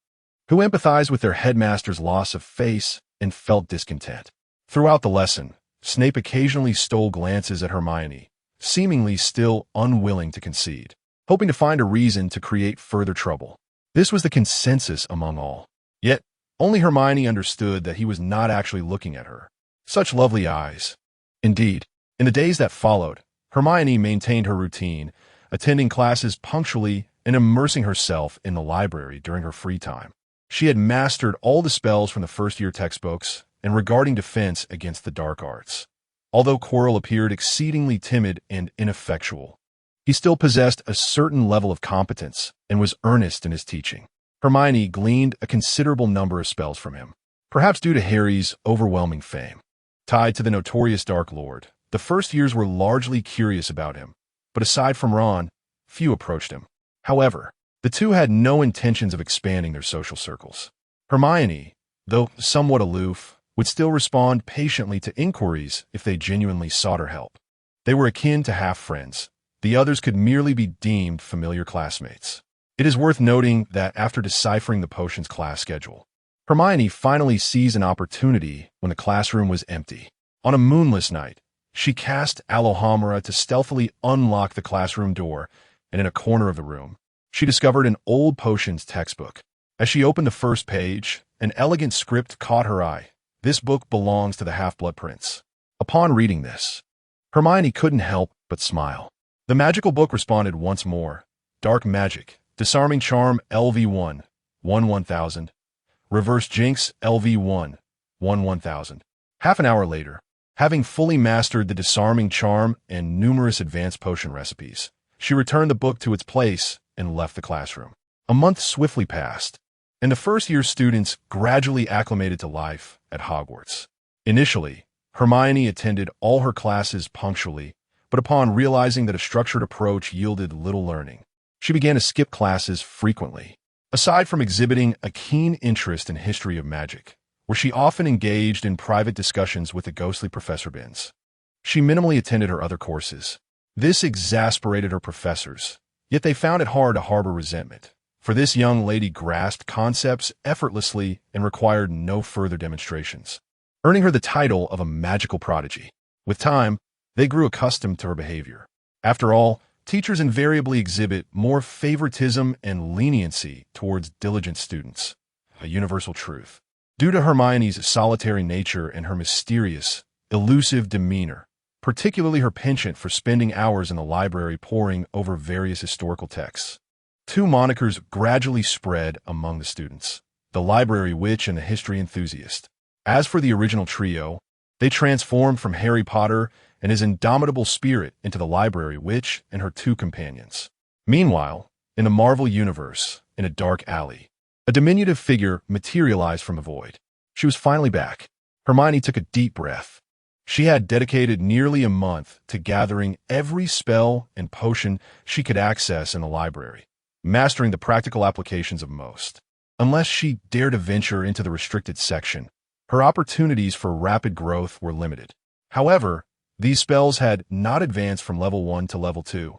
who empathized with their headmaster's loss of face and felt discontent. Throughout the lesson, Snape occasionally stole glances at Hermione, seemingly still unwilling to concede, hoping to find a reason to create further trouble. This was the consensus among all. Yet, only Hermione understood that he was not actually looking at her. Such lovely eyes. Indeed, in the days that followed, Hermione maintained her routine, attending classes punctually and immersing herself in the library during her free time. She had mastered all the spells from the first-year textbooks and regarding defense against the dark arts. Although Quirrell appeared exceedingly timid and ineffectual, he still possessed a certain level of competence and was earnest in his teaching. Hermione gleaned a considerable number of spells from him, perhaps due to Harry's overwhelming fame. Tied to the notorious Dark Lord, the first years were largely curious about him, but aside from Ron, few approached him. However, the two had no intentions of expanding their social circles. Hermione, though somewhat aloof, would still respond patiently to inquiries if they genuinely sought her help. They were akin to half-friends. The others could merely be deemed familiar classmates. It is worth noting that after deciphering the potions class schedule, Hermione finally seized an opportunity when the classroom was empty. On a moonless night, she cast Alohomora to stealthily unlock the classroom door, and in a corner of the room, she discovered an old potions textbook. As she opened the first page, an elegant script caught her eye. This book belongs to the Half-Blood Prince. Upon reading this, Hermione couldn't help but smile. The magical book responded once more, Dark Magic, Disarming Charm LV1, 1-1000, Reverse Jinx LV1, 1-1000. Half an hour later, having fully mastered the disarming charm and numerous advanced potion recipes, she returned the book to its place and left the classroom. A month swiftly passed, and the first-year students gradually acclimated to life at Hogwarts. Initially, Hermione attended all her classes punctually, but upon realizing that a structured approach yielded little learning, she began to skip classes frequently. Aside from exhibiting a keen interest in history of magic, where she often engaged in private discussions with the ghostly Professor Binns, she minimally attended her other courses. This exasperated her professors, yet they found it hard to harbor resentment, for this young lady grasped concepts effortlessly and required no further demonstrations, earning her the title of a magical prodigy. With time, they grew accustomed to her behavior. After all, teachers invariably exhibit more favoritism and leniency towards diligent students, a universal truth. Due to Hermione's solitary nature and her mysterious, elusive demeanor, particularly her penchant for spending hours in the library poring over various historical texts, two monikers gradually spread among the students: the library witch and the history enthusiast. As for the original trio, they transformed from Harry Potter and his indomitable spirit into the library witch and her two companions. Meanwhile, in the Marvel Universe, in a dark alley, a diminutive figure materialized from the void. She was finally back. Hermione took a deep breath. She had dedicated nearly a month to gathering every spell and potion she could access in the library, mastering the practical applications of most. Unless she dared to venture into the restricted section, her opportunities for rapid growth were limited. However, these spells had not advanced from level 1 to level 2,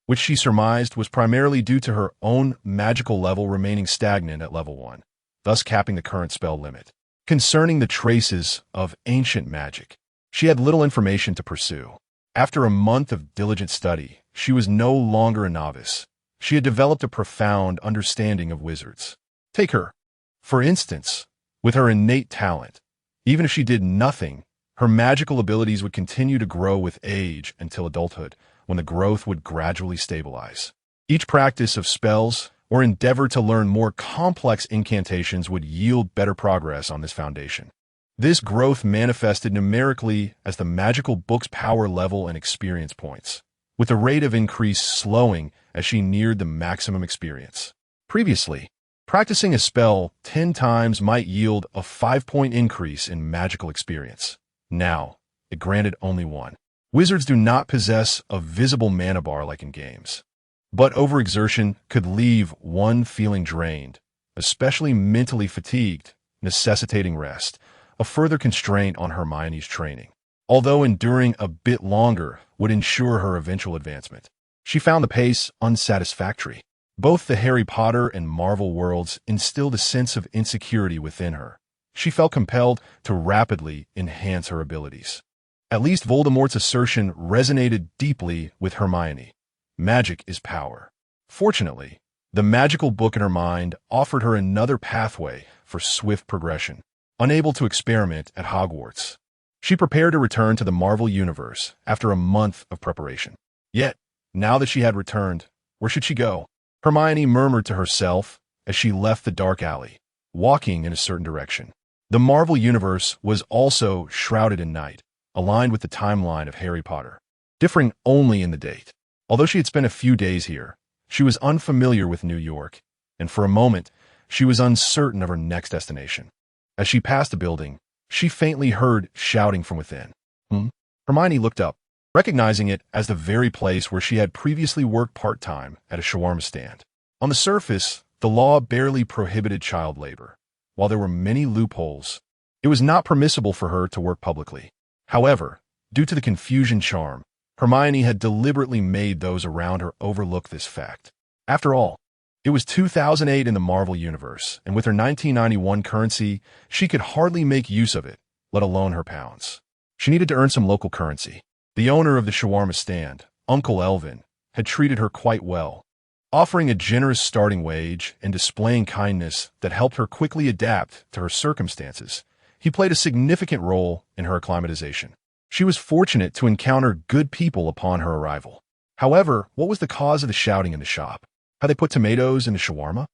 which she surmised was primarily due to her own magical level remaining stagnant at level 1, thus capping the current spell limit. Concerning the traces of ancient magic, she had little information to pursue. After a month of diligent study, she was no longer a novice. She had developed a profound understanding of wizards. Take her, for instance, with her innate talent. Even if she did nothing, her magical abilities would continue to grow with age until adulthood, when the growth would gradually stabilize. Each practice of spells or endeavor to learn more complex incantations would yield better progress on this foundation. This growth manifested numerically as the magical book's power level and experience points, with the rate of increase slowing as she neared the maximum experience. Previously, practicing a spell 10 times might yield a 5-point increase in magical experience. Now, it granted only 1. Wizards do not possess a visible mana bar like in games, but overexertion could leave one feeling drained, especially mentally fatigued, necessitating rest, a further constraint on Hermione's training. Although enduring a bit longer would ensure her eventual advancement, she found the pace unsatisfactory. Both the Harry Potter and Marvel worlds instilled a sense of insecurity within her. She felt compelled to rapidly enhance her abilities. At least Voldemort's assertion resonated deeply with Hermione. Magic is power. Fortunately, the magical book in her mind offered her another pathway for swift progression. Unable to experiment at Hogwarts, she prepared to return to the Marvel Universe after a month of preparation. Yet, now that she had returned, where should she go? Hermione murmured to herself as she left the dark alley, walking in a certain direction. The Marvel Universe was also shrouded in night, aligned with the timeline of Harry Potter, differing only in the date. Although she had spent a few days here, she was unfamiliar with New York, and for a moment, she was uncertain of her next destination. As she passed a building, she faintly heard shouting from within. Hermione looked up, recognizing it as the very place where she had previously worked part-time at a shawarma stand. On the surface, the law barely prohibited child labor. While there were many loopholes, it was not permissible for her to work publicly. However, due to the confusion charm, Hermione had deliberately made those around her overlook this fact. After all, it was 2008 in the Marvel Universe, and with her 1991 currency, she could hardly make use of it, let alone her pounds. She needed to earn some local currency. The owner of the shawarma stand, Uncle Elvin, had treated her quite well, offering a generous starting wage and displaying kindness that helped her quickly adapt to her circumstances. He played a significant role in her acclimatization. She was fortunate to encounter good people upon her arrival. However, what was the cause of the shouting in the shop? How they put tomatoes into shawarma?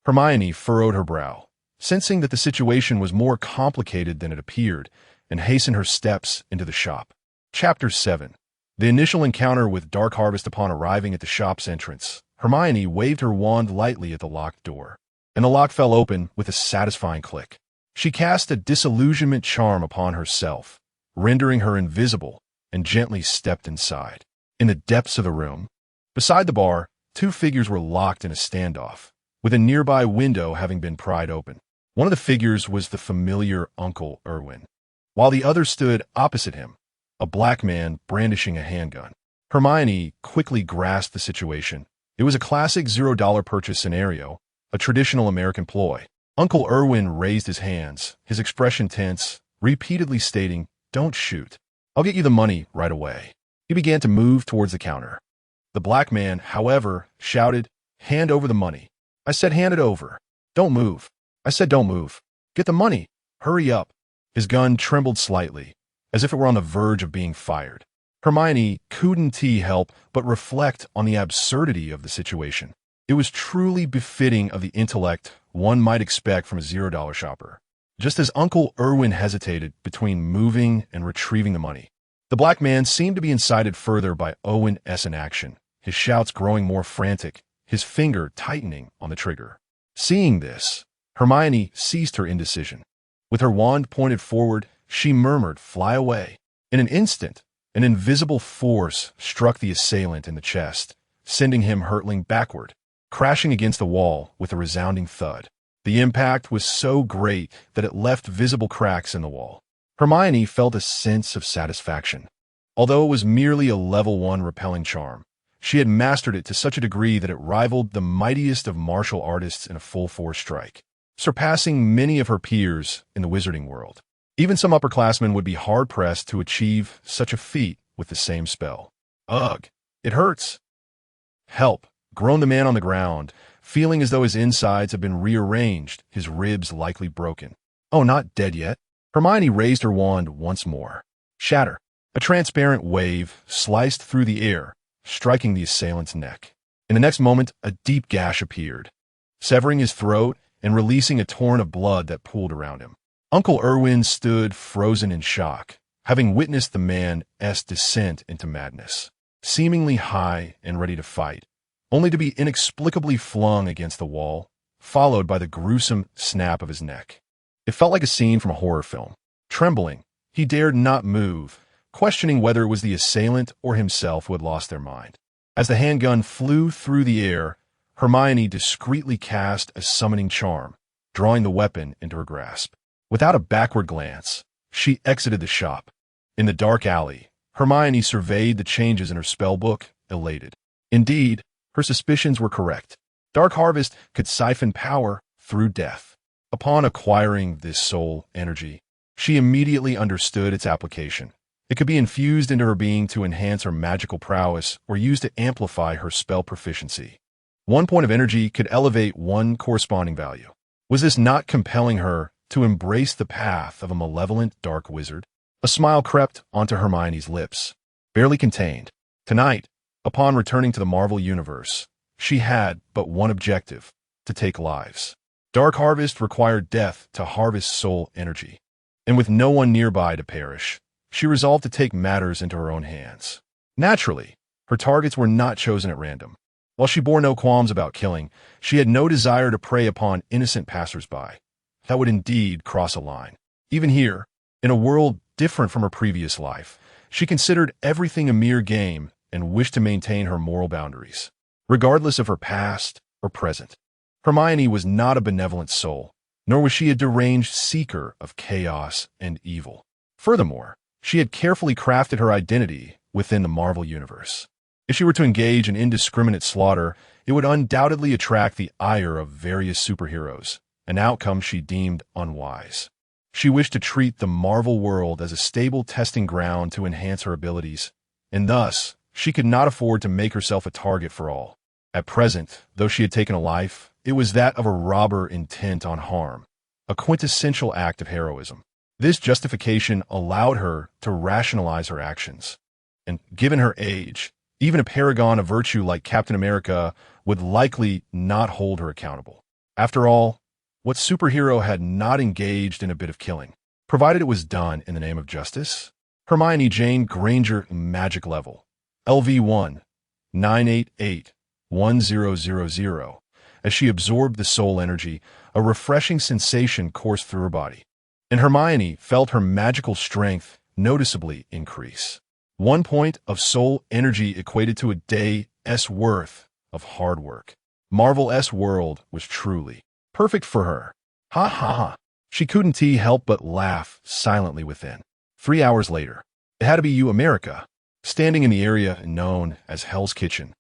Hermione furrowed her brow, sensing that the situation was more complicated than it appeared, and hastened her steps into the shop. Chapter 7. The initial encounter with Dark Harvest. Upon arriving at the shop's entrance, Hermione waved her wand lightly at the locked door, and the lock fell open with a satisfying click. She cast a disillusionment charm upon herself, rendering her invisible, and gently stepped inside. In the depths of the room, beside the bar, two figures were locked in a standoff, with a nearby window having been pried open. One of the figures was the familiar Uncle Irwin, while the other stood opposite him, a black man brandishing a handgun. Hermione quickly grasped the situation. It was a classic $0 purchase scenario, a traditional American ploy. Uncle Irwin raised his hands, his expression tense, repeatedly stating, "Don't shoot. I'll get you the money right away." He began to move towards the counter. The black man, however, shouted, "Hand over the money." "I said hand it over." "Don't move." "I said don't move." "Get the money. Hurry up." His gun trembled slightly, as if it were on the verge of being fired. Hermione couldn't help but reflect on the absurdity of the situation. It was truly befitting of the intellect one might expect from a $0 shopper. Just as Uncle Irwin hesitated between moving and retrieving the money, the black man seemed to be incited further by Owen's inaction, his shouts growing more frantic, his finger tightening on the trigger. Seeing this, Hermione ceased her indecision. With her wand pointed forward, she murmured, "Fly away." In an instant, an invisible force struck the assailant in the chest, sending him hurtling backward, crashing against the wall with a resounding thud. The impact was so great that it left visible cracks in the wall. Hermione felt a sense of satisfaction. Although it was merely a level 1 repelling charm, she had mastered it to such a degree that it rivaled the mightiest of martial artists in a full-force strike, surpassing many of her peers in the wizarding world. Even some upperclassmen would be hard-pressed to achieve such a feat with the same spell. "Ugh, it hurts." "Help," groaned the man on the ground, feeling as though his insides had been rearranged, his ribs likely broken. "Oh, not dead yet." Hermione raised her wand once more. Shatter. A transparent wave sliced through the air, striking the assailant's neck. In the next moment, a deep gash appeared, severing his throat and releasing a torrent of blood that pooled around him. Uncle Irwin stood frozen in shock, having witnessed the man's descent into madness, seemingly high and ready to fight, only to be inexplicably flung against the wall, followed by the gruesome snap of his neck. It felt like a scene from a horror film. Trembling, he dared not move, questioning whether it was the assailant or himself who had lost their mind. As the handgun flew through the air, Hermione discreetly cast a summoning charm, drawing the weapon into her grasp. Without a backward glance, she exited the shop. In the dark alley, Hermione surveyed the changes in her spellbook, elated. Indeed, her suspicions were correct. Dark Harvest could siphon power through death. Upon acquiring this soul energy, she immediately understood its application. It could be infused into her being to enhance her magical prowess or used to amplify her spell proficiency. One point of energy could elevate one corresponding value. Was this not compelling her to embrace the path of a malevolent dark wizard? A smile crept onto Hermione's lips, barely contained. Tonight, upon returning to the Marvel Universe, she had but one objective: to take lives. Dark Harvest required death to harvest soul energy, and with no one nearby to perish, she resolved to take matters into her own hands. Naturally, her targets were not chosen at random. While she bore no qualms about killing, she had no desire to prey upon innocent passers-by. That would indeed cross a line. Even here, in a world different from her previous life, she considered everything a mere game and wished to maintain her moral boundaries, regardless of her past or present. Hermione was not a benevolent soul, nor was she a deranged seeker of chaos and evil. Furthermore, she had carefully crafted her identity within the Marvel Universe. If she were to engage in indiscriminate slaughter, it would undoubtedly attract the ire of various superheroes, an outcome she deemed unwise. She wished to treat the Marvel world as a stable testing ground to enhance her abilities, and thus, she could not afford to make herself a target for all. At present, though she had taken a life, it was that of a robber intent on harm, a quintessential act of heroism. This justification allowed her to rationalize her actions, and given her age, Even a paragon of virtue like Captain America would likely not hold her accountable. After all, what superhero had not engaged in a bit of killing, provided it was done in the name of justice? Hermione Jane Granger magic level, LV1, 988-1000. As she absorbed the soul energy, a refreshing sensation coursed through her body, and Hermione felt her magical strength noticeably increase. 1 point of soul energy equated to a day's worth of hard work. Marvel's world was truly perfect for her. Ha ha ha. She couldn't help but laugh silently within. 3 hours later, it had to be you, America. Standing in the area known as Hell's Kitchen,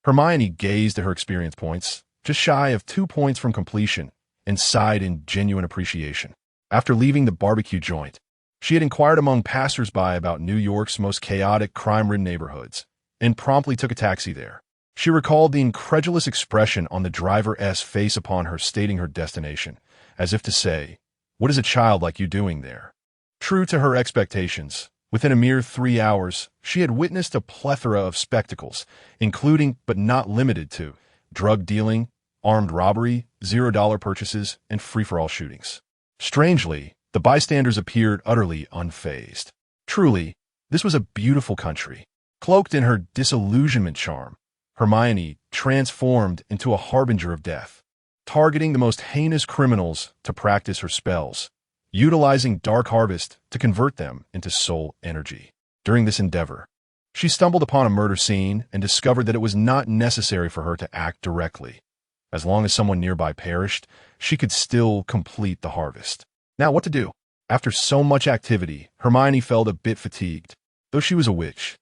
Hermione gazed at her experience points, just shy of 2 points from completion, and sighed in genuine appreciation. After leaving the barbecue joint, she had inquired among passers-by about New York's most chaotic, crime-ridden neighborhoods, and promptly took a taxi there. She recalled the incredulous expression on the driver's face upon her stating her destination, as if to say, "What is a child like you doing there?" True to her expectations, within a mere 3 hours, she had witnessed a plethora of spectacles, including, but not limited to, drug dealing, armed robbery, $0 purchases, and free-for-all shootings. Strangely, the bystanders appeared utterly unfazed. Truly, this was a beautiful country. Cloaked in her disillusionment charm, Hermione transformed into a harbinger of death, targeting the most heinous criminals to practice her spells, utilizing Dark Harvest to convert them into soul energy. During this endeavor, she stumbled upon a murder scene and discovered that it was not necessary for her to act directly. As long as someone nearby perished, she could still complete the harvest. Now, what to do? After so much activity, Hermione felt a bit fatigued. Though she was a witch,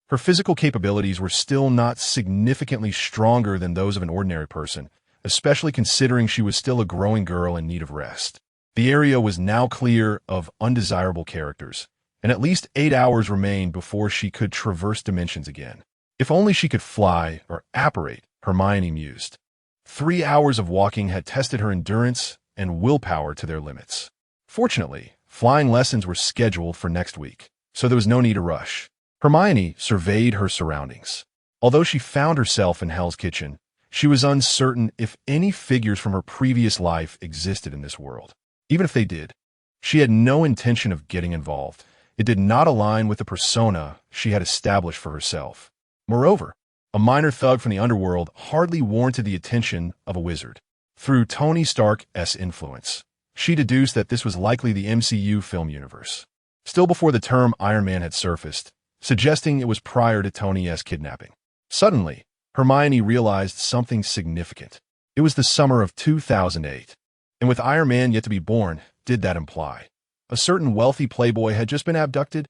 her physical capabilities were still not significantly stronger than those of an ordinary person, especially considering she was still a growing girl in need of rest. The area was now clear of undesirable characters, and at least 8 hours remained before she could traverse dimensions again. If only she could fly or apparate, Hermione mused. 3 hours of walking had tested her endurance and willpower to their limits. Fortunately, flying lessons were scheduled for next week, so there was no need to rush. Hermione surveyed her surroundings. Although she found herself in Hell's Kitchen, she was uncertain if any figures from her previous life existed in this world. Even if they did, she had no intention of getting involved. It did not align with the persona she had established for herself. Moreover, a minor thug from the underworld hardly warranted the attention of a wizard. Through Tony Stark's influence, she deduced that this was likely the MCU film universe. Still before the term Iron Man had surfaced, suggesting it was prior to Tony's kidnapping. Suddenly, Hermione realized something significant. It was the summer of 2008. And with Iron Man yet to be born, did that imply a certain wealthy playboy had just been abducted?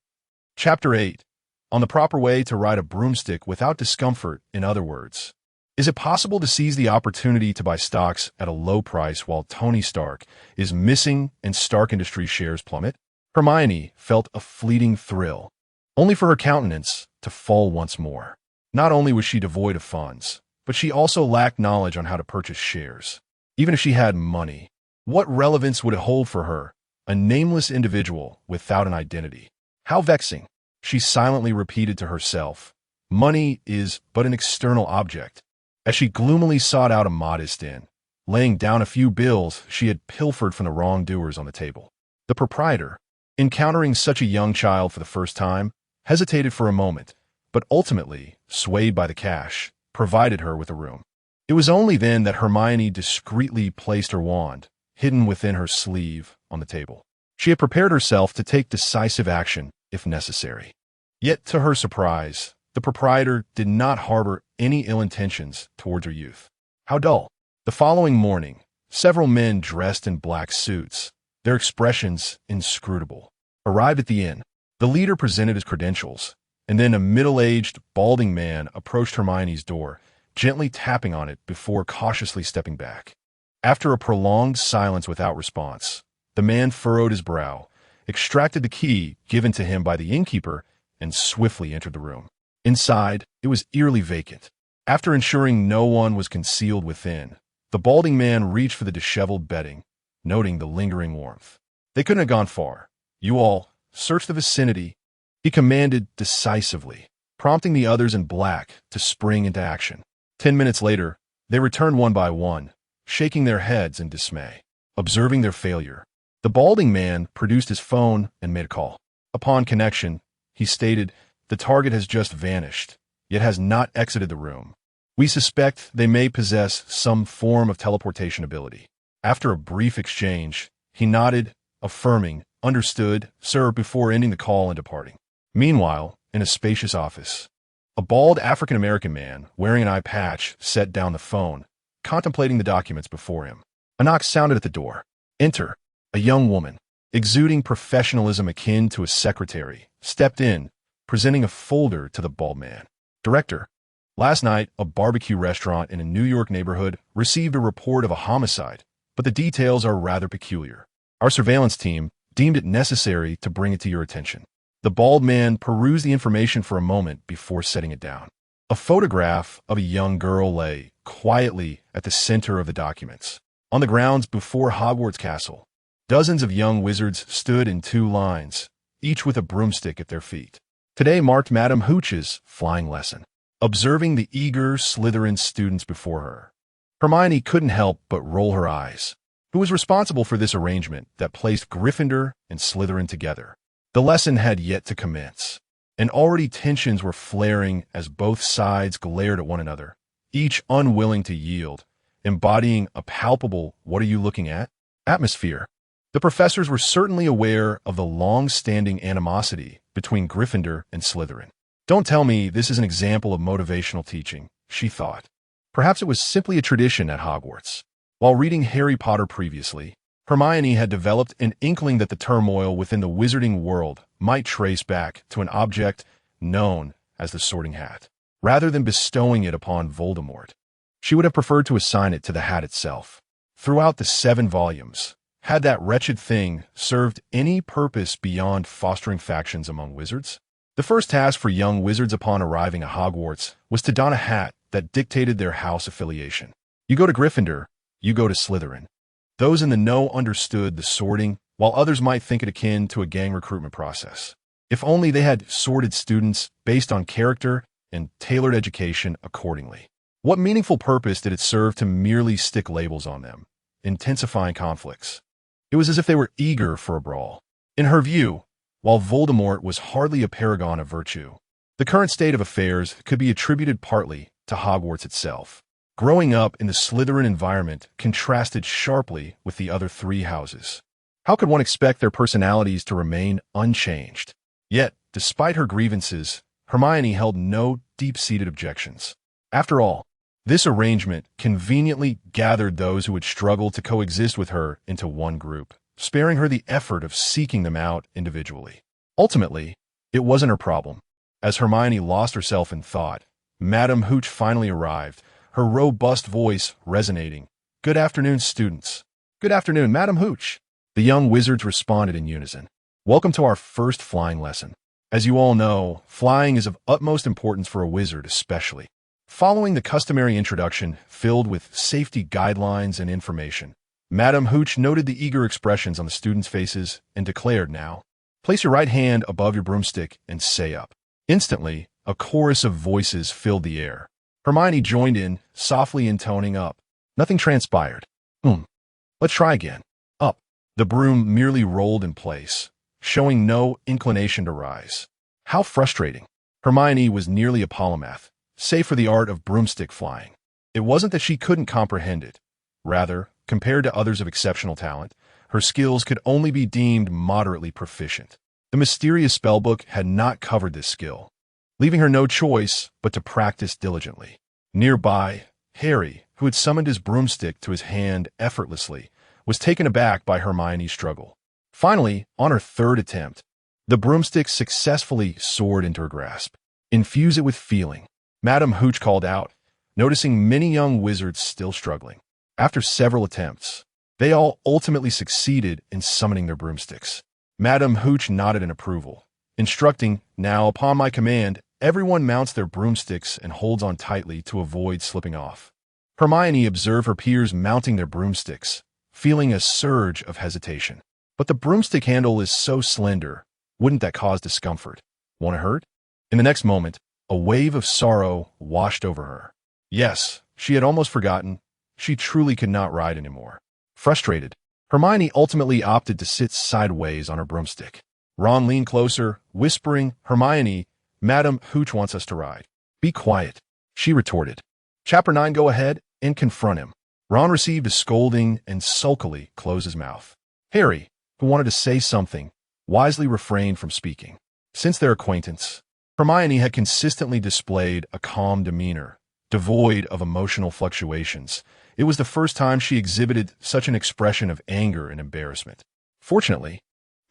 Chapter 8. On the proper way to ride a broomstick without discomfort, in other words. Is it possible to seize the opportunity to buy stocks at a low price while Tony Stark is missing and Stark Industries shares plummet? Hermione felt a fleeting thrill, only for her countenance to fall once more. Not only was she devoid of funds, but she also lacked knowledge on how to purchase shares. Even if she had money, what relevance would it hold for her, a nameless individual without an identity? How vexing, she silently repeated to herself. Money is but an external object. As she gloomily sought out a modest inn, laying down a few bills she had pilfered from the wrongdoers on the table. The proprietor, encountering such a young child for the first time, hesitated for a moment, but ultimately, swayed by the cash, provided her with a room. It was only then that Hermione discreetly placed her wand, hidden within her sleeve, on the table. She had prepared herself to take decisive action, if necessary. Yet, to her surprise, the proprietor did not harbor any ill intentions towards her youth. How dull. The following morning, several men dressed in black suits, their expressions inscrutable, arrived at the inn. The leader presented his credentials, and then a middle-aged, balding man approached Hermione's door, gently tapping on it before cautiously stepping back. After a prolonged silence without response, the man furrowed his brow, extracted the key given to him by the innkeeper, and swiftly entered the room. Inside, it was eerily vacant. After ensuring no one was concealed within, the balding man reached for the disheveled bedding, noting the lingering warmth. They couldn't have gone far. You all, search the vicinity, he commanded decisively. prompting the others in black to spring into action. 10 minutes later, they returned one by one, shaking their heads in dismay. Observing their failure, the balding man produced his phone and made a call. Upon connection, he stated, "The target has just vanished, yet has not exited the room. We suspect they may possess some form of teleportation ability." After a brief exchange, he nodded, affirming, "Understood, sir," before ending the call and departing. Meanwhile, in a spacious office, a bald African-American man wearing an eye patch set down the phone, contemplating the documents before him. A knock sounded at the door. "Enter." A young woman, exuding professionalism akin to a secretary, stepped in, presenting a folder to the bald man. "Director, last night, a barbecue restaurant in a New York neighborhood received a report of a homicide, but the details are rather peculiar. Our surveillance team deemed it necessary to bring it to your attention." The bald man perused the information for a moment before setting it down. A photograph of a young girl lay quietly at the center of the documents. On the grounds before Hogwarts Castle, dozens of young wizards stood in 2 lines, each with a broomstick at their feet. Today marked Madame Hooch's flying lesson. Observing the eager Slytherin students before her, Hermione couldn't help but roll her eyes. Who was responsible for this arrangement that placed Gryffindor and Slytherin together? The lesson had yet to commence, and already tensions were flaring as both sides glared at one another, each unwilling to yield, embodying a palpable "what are you looking at?" atmosphere. The professors were certainly aware of the long-standing animosity between Gryffindor and Slytherin. "Don't tell me this is an example of motivational teaching," she thought. Perhaps it was simply a tradition at Hogwarts. While reading Harry Potter previously, Hermione had developed an inkling that the turmoil within the wizarding world might trace back to an object known as the Sorting Hat. Rather than bestowing it upon Voldemort, she would have preferred to assign it to the hat itself. Throughout the 7 volumes, had that wretched thing served any purpose beyond fostering factions among wizards? The first task for young wizards upon arriving at Hogwarts was to don a hat that dictated their house affiliation. You go to Gryffindor, you go to Slytherin. Those in the know understood the sorting, while others might think it akin to a gang recruitment process. If only they had sorted students based on character and tailored education accordingly. What meaningful purpose did it serve to merely stick labels on them, intensifying conflicts? It was as if they were eager for a brawl. In her view, while Voldemort was hardly a paragon of virtue, the current state of affairs could be attributed partly to Hogwarts itself. Growing up in the Slytherin environment contrasted sharply with the other 3 houses. How could one expect their personalities to remain unchanged? Yet, despite her grievances, Hermione held no deep-seated objections. After all, this arrangement conveniently gathered those who would struggle to coexist with her into one group, sparing her the effort of seeking them out individually. Ultimately, it wasn't her problem. As Hermione lost herself in thought, Madame Hooch finally arrived, her robust voice resonating. "Good afternoon, students." "Good afternoon, Madame Hooch." The young wizards responded in unison. "Welcome to our first flying lesson. As you all know, flying is of utmost importance for a wizard especially." Following the customary introduction filled with safety guidelines and information, Madame Hooch noted the eager expressions on the students' faces and declared, "Now, place your right hand above your broomstick and say up." Instantly, a chorus of voices filled the air. Hermione joined in, softly intoning up. Nothing transpired. Let's try again. Up." The broom merely rolled in place, showing no inclination to rise. How frustrating. Hermione was nearly a polymath, save for the art of broomstick flying. It wasn't that she couldn't comprehend it. Rather, compared to others of exceptional talent, her skills could only be deemed moderately proficient. The mysterious spellbook had not covered this skill, leaving her no choice but to practice diligently. Nearby, Harry, who had summoned his broomstick to his hand effortlessly, was taken aback by Hermione's struggle. Finally, on her 3rd attempt, the broomstick successfully soared into her grasp. "Infuse it with feeling," Madame Hooch called out, noticing many young wizards still struggling. After several attempts, they all ultimately succeeded in summoning their broomsticks. Madame Hooch nodded in approval, instructing, "Now, upon my command, everyone mounts their broomsticks and holds on tightly to avoid slipping off." Hermione observed her peers mounting their broomsticks, feeling a surge of hesitation. But the broomstick handle is so slender, wouldn't that cause discomfort? Want to hurt? In the next moment, A wave of sorrow washed over her. Yes, she had almost forgotten. She truly could not ride anymore. Frustrated, Hermione ultimately opted to sit sideways on her broomstick. Ron leaned closer, whispering, "Hermione, Madam Hooch wants us to ride." "Be quiet," she retorted. Chapter 9, go ahead and confront him. Ron received a scolding and sulkily closed his mouth. Harry, who wanted to say something, wisely refrained from speaking. Since their acquaintance, Hermione had consistently displayed a calm demeanor, devoid of emotional fluctuations. It was the first time she exhibited such an expression of anger and embarrassment. Fortunately,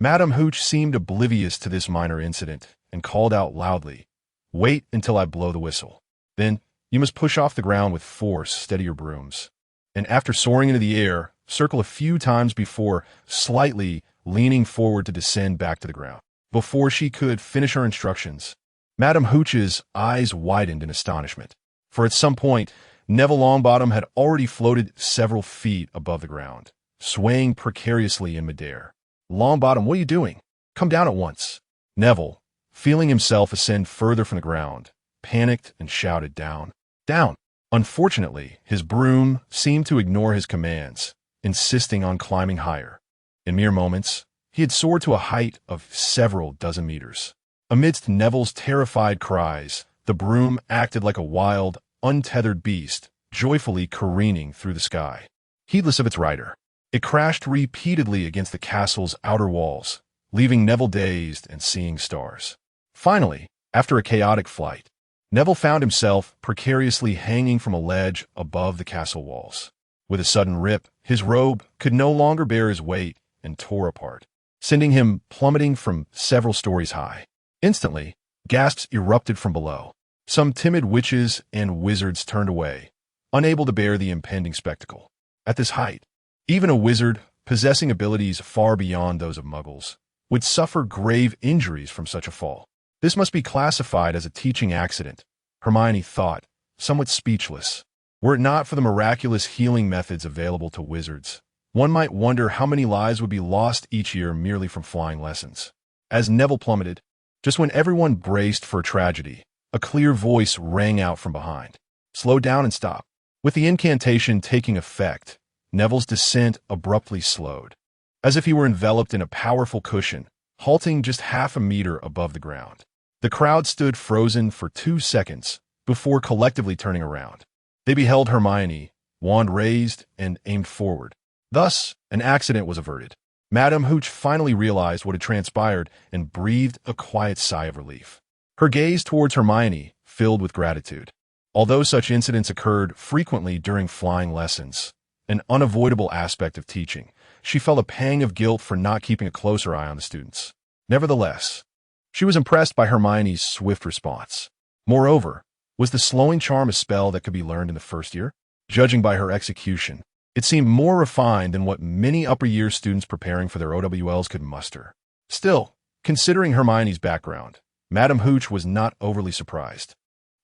Madam Hooch seemed oblivious to this minor incident and called out loudly, "Wait until I blow the whistle. Then you must push off the ground with force, steady your brooms." And after soaring into the air, circle a few times before slightly leaning forward to descend back to the ground. Before she could finish her instructions, Madam Hooch's eyes widened in astonishment, for at some point, Neville Longbottom had already floated several feet above the ground, swaying precariously in midair. "Longbottom, what are you doing? Come down at once." Neville, feeling himself ascend further from the ground, panicked and shouted, "Down, down." Unfortunately, his broom seemed to ignore his commands, insisting on climbing higher. In mere moments, he had soared to a height of several dozen meters. Amidst Neville's terrified cries, the broom acted like a wild, untethered beast, joyfully careening through the sky. Heedless of its rider, it crashed repeatedly against the castle's outer walls, leaving Neville dazed and seeing stars. Finally, after a chaotic flight, Neville found himself precariously hanging from a ledge above the castle walls. With a sudden rip, his robe could no longer bear his weight and tore apart, sending him plummeting from several stories high. Instantly, gasps erupted from below. Some timid witches and wizards turned away, unable to bear the impending spectacle. At this height, even a wizard, possessing abilities far beyond those of muggles, would suffer grave injuries from such a fall. This must be classified as a teaching accident, Hermione thought, somewhat speechless. Were it not for the miraculous healing methods available to wizards, one might wonder how many lives would be lost each year merely from flying lessons. As Neville plummeted, just when everyone braced for a tragedy, a clear voice rang out from behind. "Slow down and stop." With the incantation taking effect, Neville's descent abruptly slowed, as if he were enveloped in a powerful cushion, halting just half a meter above the ground. The crowd stood frozen for 2 seconds before collectively turning around. They beheld Hermione, wand raised and aimed forward. Thus, an accident was averted. Madam Hooch finally realized what had transpired and breathed a quiet sigh of relief. Her gaze towards Hermione filled with gratitude. Although such incidents occurred frequently during flying lessons, an unavoidable aspect of teaching, she felt a pang of guilt for not keeping a closer eye on the students. Nevertheless, she was impressed by Hermione's swift response. Moreover, was the slowing charm a spell that could be learned in the first year? Judging by her execution, it seemed more refined than what many upper-year students preparing for their OWLs could muster. Still, considering Hermione's background, Madam Hooch was not overly surprised.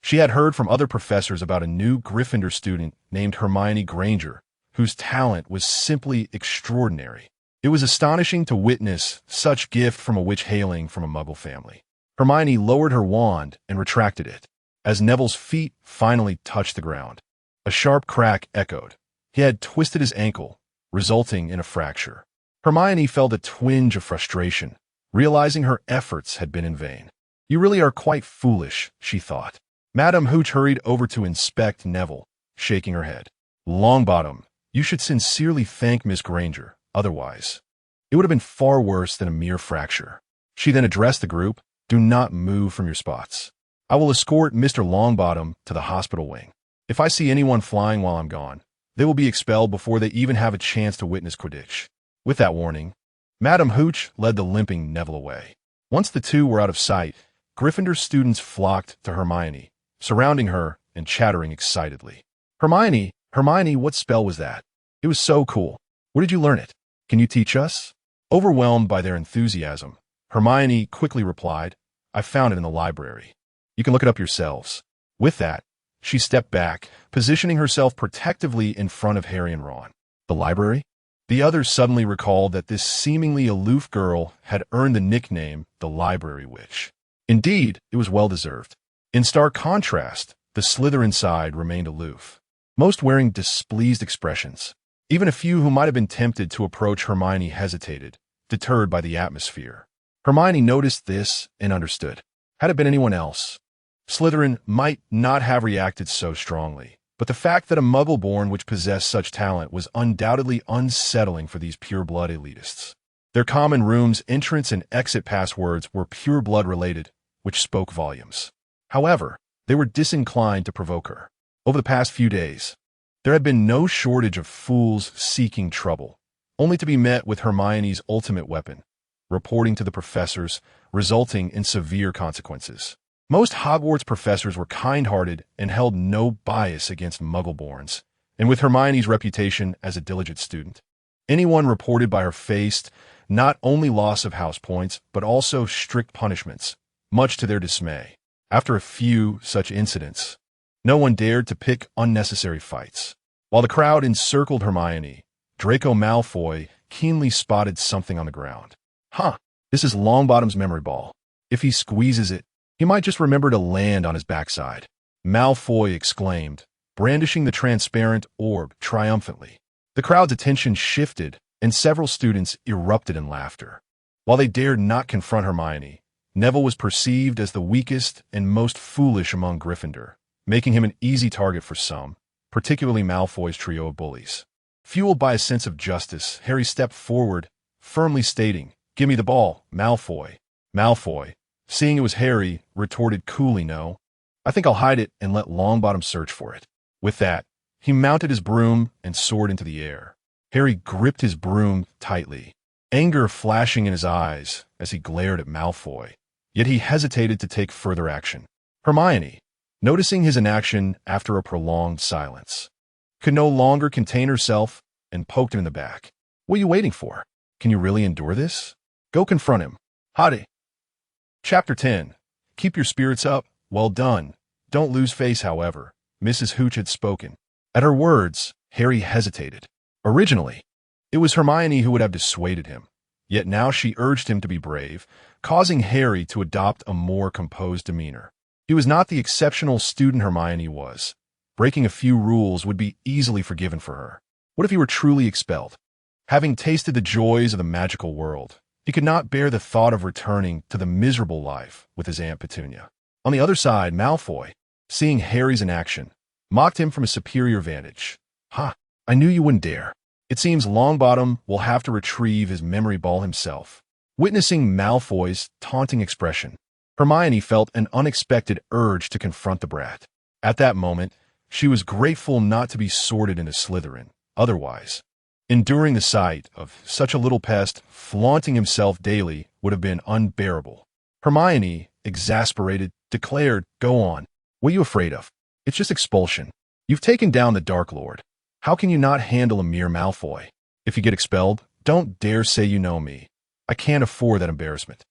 She had heard from other professors about a new Gryffindor student named Hermione Granger, whose talent was simply extraordinary. It was astonishing to witness such gift from a witch hailing from a Muggle family. Hermione lowered her wand and retracted it, as Neville's feet finally touched the ground. A sharp crack echoed. He had twisted his ankle, resulting in a fracture. Hermione felt a twinge of frustration, realizing her efforts had been in vain. "You really are quite foolish," she thought. Madam Hooch hurried over to inspect Neville, shaking her head. "Longbottom, you should sincerely thank Miss Granger. Otherwise, it would have been far worse than a mere fracture." She then addressed the group, "Do not move from your spots. I will escort Mr. Longbottom to the hospital wing. If I see anyone flying while I'm gone, they will be expelled before they even have a chance to witness Quidditch." With that warning, Madam Hooch led the limping Neville away. Once the two were out of sight, Gryffindor students flocked to Hermione, surrounding her and chattering excitedly. Hermione, what spell was that? It was so cool. Where did you learn it? Can you teach us?" Overwhelmed by their enthusiasm, Hermione quickly replied, "I found it in the library. You can look it up yourselves." With that, she stepped back, positioning herself protectively in front of Harry and Ron. The library? The others suddenly recalled that this seemingly aloof girl had earned the nickname the Library Witch. Indeed, it was well-deserved. In stark contrast, the Slytherin side remained aloof, most wearing displeased expressions. Even a few who might have been tempted to approach Hermione hesitated, deterred by the atmosphere. Hermione noticed this and understood. Had it been anyone else, Slytherin might not have reacted so strongly. But the fact that a Muggle-born which possessed such talent was undoubtedly unsettling for these pure-blood elitists. Their common room's entrance and exit passwords were pure-blood related, which spoke volumes. However, they were disinclined to provoke her. Over the past few days, there had been no shortage of fools seeking trouble, only to be met with Hermione's ultimate weapon, reporting to the professors, resulting in severe consequences. Most Hogwarts professors were kind-hearted and held no bias against Muggle-borns, and with Hermione's reputation as a diligent student, anyone reported by her faced not only loss of house points, but also strict punishments, much to their dismay. After a few such incidents, no one dared to pick unnecessary fights. While the crowd encircled Hermione, Draco Malfoy keenly spotted something on the ground. This is Longbottom's memory ball. If he squeezes it, he might just remember to land on his backside. Malfoy exclaimed, brandishing the transparent orb triumphantly. The crowd's attention shifted, and several students erupted in laughter. While they dared not confront Hermione, Neville was perceived as the weakest and most foolish among Gryffindor, making him an easy target for some, particularly Malfoy's trio of bullies. Fueled by a sense of justice, Harry stepped forward, firmly stating, "Give me the ball, Malfoy." Malfoy, seeing it was Harry, retorted coolly, "No, I think I'll hide it and let Longbottom search for it." With that, he mounted his broom and soared into the air. Harry gripped his broom tightly, anger flashing in his eyes as he glared at Malfoy. Yet he hesitated to take further action. Hermione, noticing his inaction after a prolonged silence, could no longer contain herself and poked him in the back. "What are you waiting for? Can you really endure this? Go confront him." Hade. Chapter 10. Keep your spirits up. Well done. Don't lose face, however. Mrs. Hooch had spoken. At her words, Harry hesitated. Originally, it was Hermione who would have dissuaded him. Yet now she urged him to be brave, causing Harry to adopt a more composed demeanor. He was not the exceptional student Hermione was. Breaking a few rules would be easily forgiven for her. What if he were truly expelled? Having tasted the joys of the magical world, he could not bear the thought of returning to the miserable life with his Aunt Petunia. On the other side, Malfoy, seeing Harry's inaction, mocked him from a superior vantage. I knew you wouldn't dare. It seems Longbottom will have to retrieve his memory ball himself." Witnessing Malfoy's taunting expression, Hermione felt an unexpected urge to confront the brat. At that moment, she was grateful not to be sorted into Slytherin. Otherwise, enduring the sight of such a little pest flaunting himself daily would have been unbearable. Hermione, exasperated, declared, "Go on. What are you afraid of? It's just expulsion. You've taken down the Dark Lord. How can you not handle a mere Malfoy? If you get expelled, don't dare say you know me. I can't afford that embarrassment."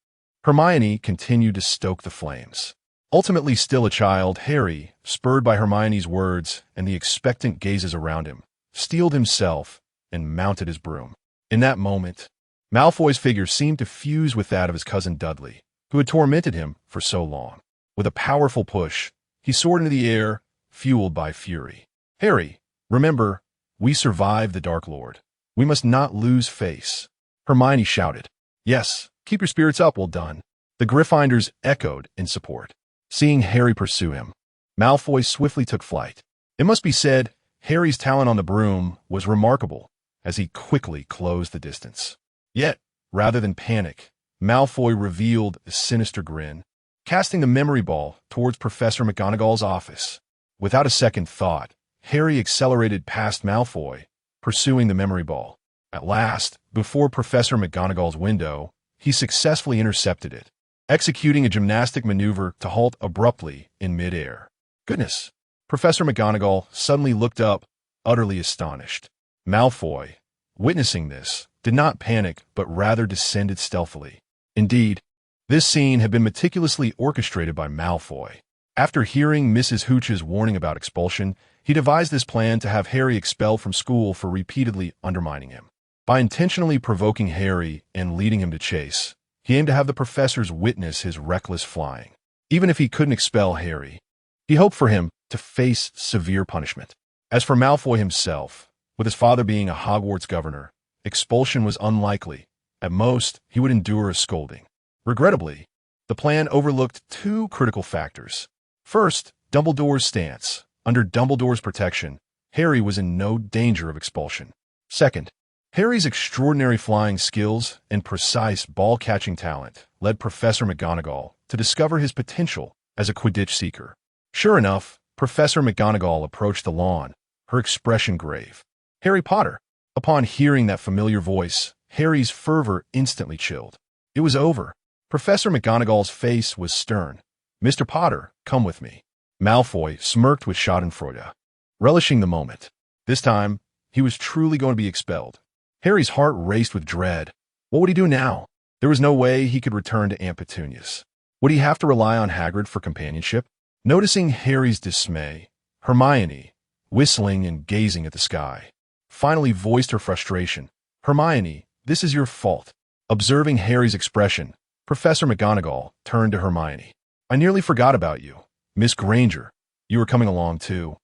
Hermione continued to stoke the flames. Ultimately still a child, Harry, spurred by Hermione's words and the expectant gazes around him, steeled himself and mounted his broom. In that moment, Malfoy's figure seemed to fuse with that of his cousin Dudley, who had tormented him for so long. With a powerful push, he soared into the air, fueled by fury. "Harry, remember, we survived the Dark Lord. We must not lose face." Hermione shouted. "Yes, keep your spirits up, well done." The Gryffindors echoed in support. Seeing Harry pursue him, Malfoy swiftly took flight. It must be said, Harry's talent on the broom was remarkable as he quickly closed the distance. Yet, rather than panic, Malfoy revealed a sinister grin, casting the memory ball towards Professor McGonagall's office. Without a second thought, Harry accelerated past Malfoy, pursuing the memory ball. At last, before Professor McGonagall's window, he successfully intercepted it, executing a gymnastic maneuver to halt abruptly in midair. "Goodness!" Professor McGonagall suddenly looked up, utterly astonished. Malfoy, witnessing this, did not panic but rather descended stealthily. Indeed, this scene had been meticulously orchestrated by Malfoy. After hearing Mrs. Hooch's warning about expulsion, he devised this plan to have Harry expelled from school for repeatedly undermining him. By intentionally provoking Harry and leading him to chase, he aimed to have the professors witness his reckless flying. even if he couldn't expel Harry. He hoped for him to face severe punishment. As for Malfoy himself, with his father being a Hogwarts governor, expulsion was unlikely. At most, he would endure a scolding. Regrettably, the plan overlooked two critical factors. First, Dumbledore's stance. Under Dumbledore's protection, Harry was in no danger of expulsion. Second, Harry's extraordinary flying skills and precise ball-catching talent led Professor McGonagall to discover his potential as a Quidditch seeker. Sure enough, Professor McGonagall approached the lawn, her expression grave. "Harry Potter." Upon hearing that familiar voice, Harry's fervor instantly chilled. It was over. Professor McGonagall's face was stern. "Mr. Potter, come with me." Malfoy smirked with schadenfreude, relishing the moment. This time, he was truly going to be expelled. Harry's heart raced with dread. What would he do now? There was no way he could return to Aunt Petunia's. Would he have to rely on Hagrid for companionship? Noticing Harry's dismay, Hermione, whistling and gazing at the sky, finally voiced her frustration. "Hermione, this is your fault." Observing Harry's expression, Professor McGonagall turned to Hermione. "I nearly forgot about you. Miss Granger, you were coming along too."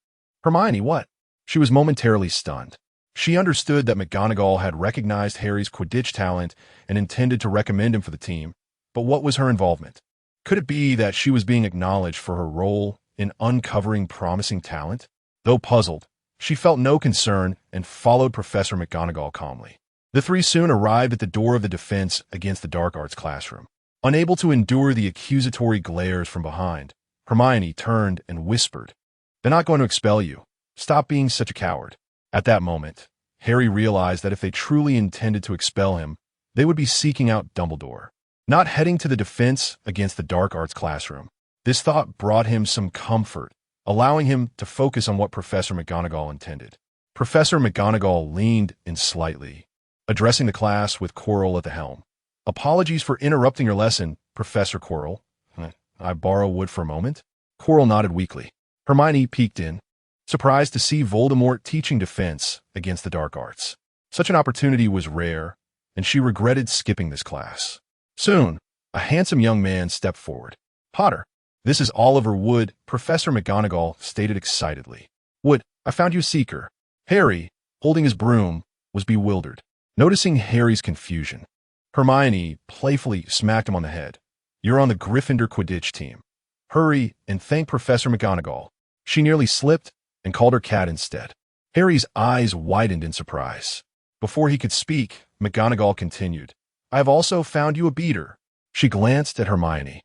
"Hermione, what?" She was momentarily stunned. She understood that McGonagall had recognized Harry's Quidditch talent and intended to recommend him for the team, but what was her involvement? Could it be that she was being acknowledged for her role in uncovering promising talent? Though puzzled, she felt no concern and followed Professor McGonagall calmly. The three soon arrived at the door of the defense against the dark arts classroom. Unable to endure the accusatory glares from behind, Hermione turned and whispered, "They're not going to expel you. Stop being such a coward." At that moment, Harry realized that if they truly intended to expel him, they would be seeking out Dumbledore, not heading to the defense against the dark arts classroom. This thought brought him some comfort, allowing him to focus on what Professor McGonagall intended. Professor McGonagall leaned in slightly, addressing the class with Quirrell at the helm. "Apologies for interrupting your lesson, Professor Quirrell. I borrow wood for a moment?" Quirrell nodded weakly. Hermione peeked in, surprised to see Voldemort teaching defense against the dark arts. Such an opportunity was rare, and she regretted skipping this class. Soon, a handsome young man stepped forward. "Potter, this is Oliver Wood," Professor McGonagall stated excitedly. "Wood, I found you a seeker." Harry, holding his broom, was bewildered. Noticing Harry's confusion, Hermione playfully smacked him on the head. "You're on the Gryffindor Quidditch team. Hurry and thank Professor McGonagall." She nearly slipped and called her cat instead. Harry's eyes widened in surprise. Before he could speak, McGonagall continued, "I have also found you a beater." She glanced at Hermione.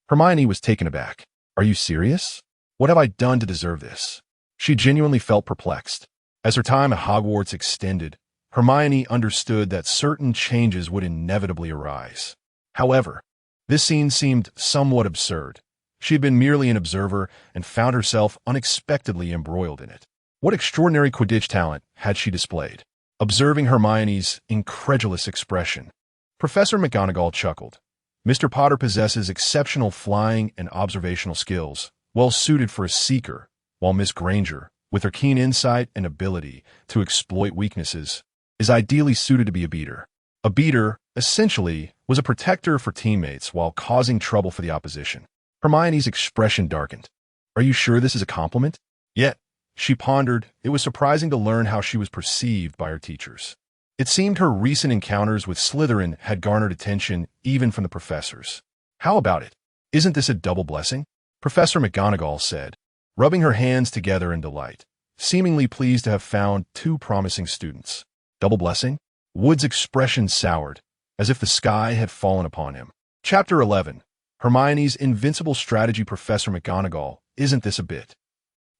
Hermione was taken aback. "Are you serious? What have I done to deserve this?" She genuinely felt perplexed. As her time at Hogwarts extended, Hermione understood that certain changes would inevitably arise. However, this scene seemed somewhat absurd. She had been merely an observer and found herself unexpectedly embroiled in it. What extraordinary Quidditch talent had she displayed? Observing Hermione's incredulous expression, Professor McGonagall chuckled. "Mr. Potter possesses exceptional flying and observational skills, well suited for a seeker, while Miss Granger, with her keen insight and ability to exploit weaknesses, is ideally suited to be a beater." A beater, essentially, was a protector for teammates while causing trouble for the opposition. Hermione's expression darkened. "Are you sure this is a compliment?" Yet, she pondered, it was surprising to learn how she was perceived by her teachers. It seemed her recent encounters with Slytherin had garnered attention even from the professors. "How about it? Isn't this a double blessing?" Professor McGonagall said, rubbing her hands together in delight, seemingly pleased to have found two promising students. "Double blessing?" Wood's expression soured, as if the sky had fallen upon him. Chapter 11. Hermione's invincible strategy. Professor McGonagall, isn't this a bit?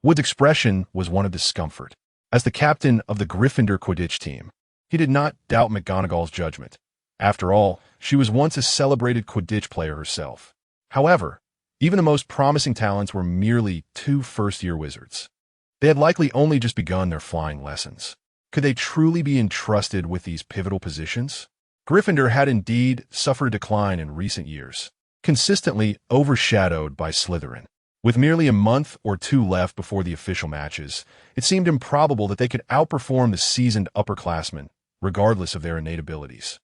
Wood's expression was one of discomfort. As the captain of the Gryffindor Quidditch team, he did not doubt McGonagall's judgment. After all, she was once a celebrated Quidditch player herself. However, even the most promising talents were merely two first-year wizards. They had likely only just begun their flying lessons. Could they truly be entrusted with these pivotal positions? Gryffindor had indeed suffered a decline in recent years, consistently overshadowed by Slytherin. With merely a month or two left before the official matches, it seemed improbable that they could outperform the seasoned upperclassmen, regardless of their innate abilities.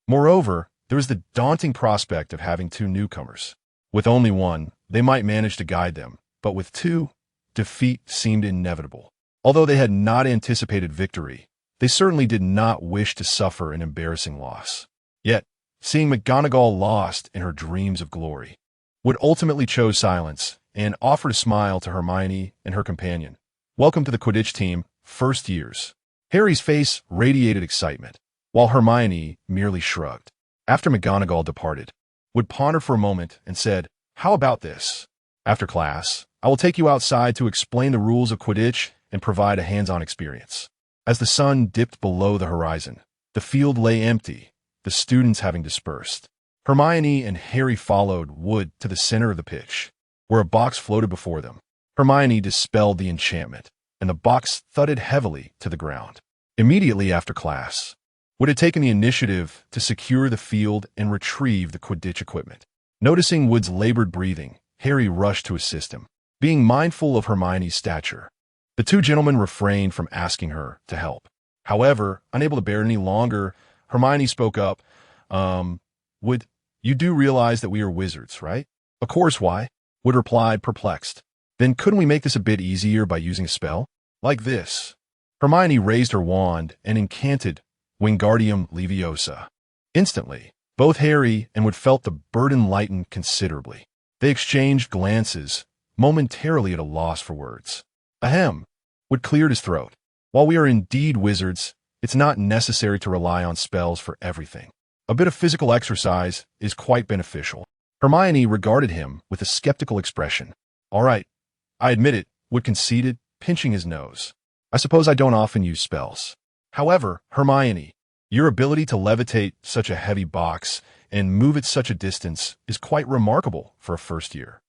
Moreover, there was the daunting prospect of having two newcomers. With only one, they might manage to guide them, but with two, defeat seemed inevitable. Although they had not anticipated victory, they certainly did not wish to suffer an embarrassing loss. Yet, seeing McGonagall lost in her dreams of glory, Wood ultimately chose silence and offered a smile to Hermione and her companion. "Welcome to the Quidditch team, first years." Harry's face radiated excitement, while Hermione merely shrugged. After McGonagall departed, Wood pondered for a moment and said, "How about this? After class, I will take you outside to explain the rules of Quidditch and provide a hands-on experience." As the sun dipped below the horizon, the field lay empty, the students having dispersed. Hermione and Harry followed Wood to the center of the pitch, where a box floated before them. Hermione dispelled the enchantment, and the box thudded heavily to the ground. Immediately after class, Wood had taken the initiative to secure the field and retrieve the Quidditch equipment. Noticing Wood's labored breathing, Harry rushed to assist him. Being mindful of Hermione's stature, the two gentlemen refrained from asking her to help. However, unable to bear it any longer, Hermione spoke up. Wood, you do realize that we are wizards, right?" "Of course, why?" Wood replied, perplexed. "Then couldn't we make this a bit easier by using a spell? Like this." Hermione raised her wand and incanted Wingardium Leviosa. Instantly, both Harry and Wood felt the burden lighten considerably. They exchanged glances, momentarily at a loss for words. "Ahem." Wood cleared his throat. "While we are indeed wizards, it's not necessary to rely on spells for everything. A bit of physical exercise is quite beneficial." Hermione regarded him with a skeptical expression. "All right, I admit it," Wood conceded, pinching his nose. "I suppose I don't often use spells. However, Hermione, your ability to levitate such a heavy box and move it such a distance is quite remarkable for a first year."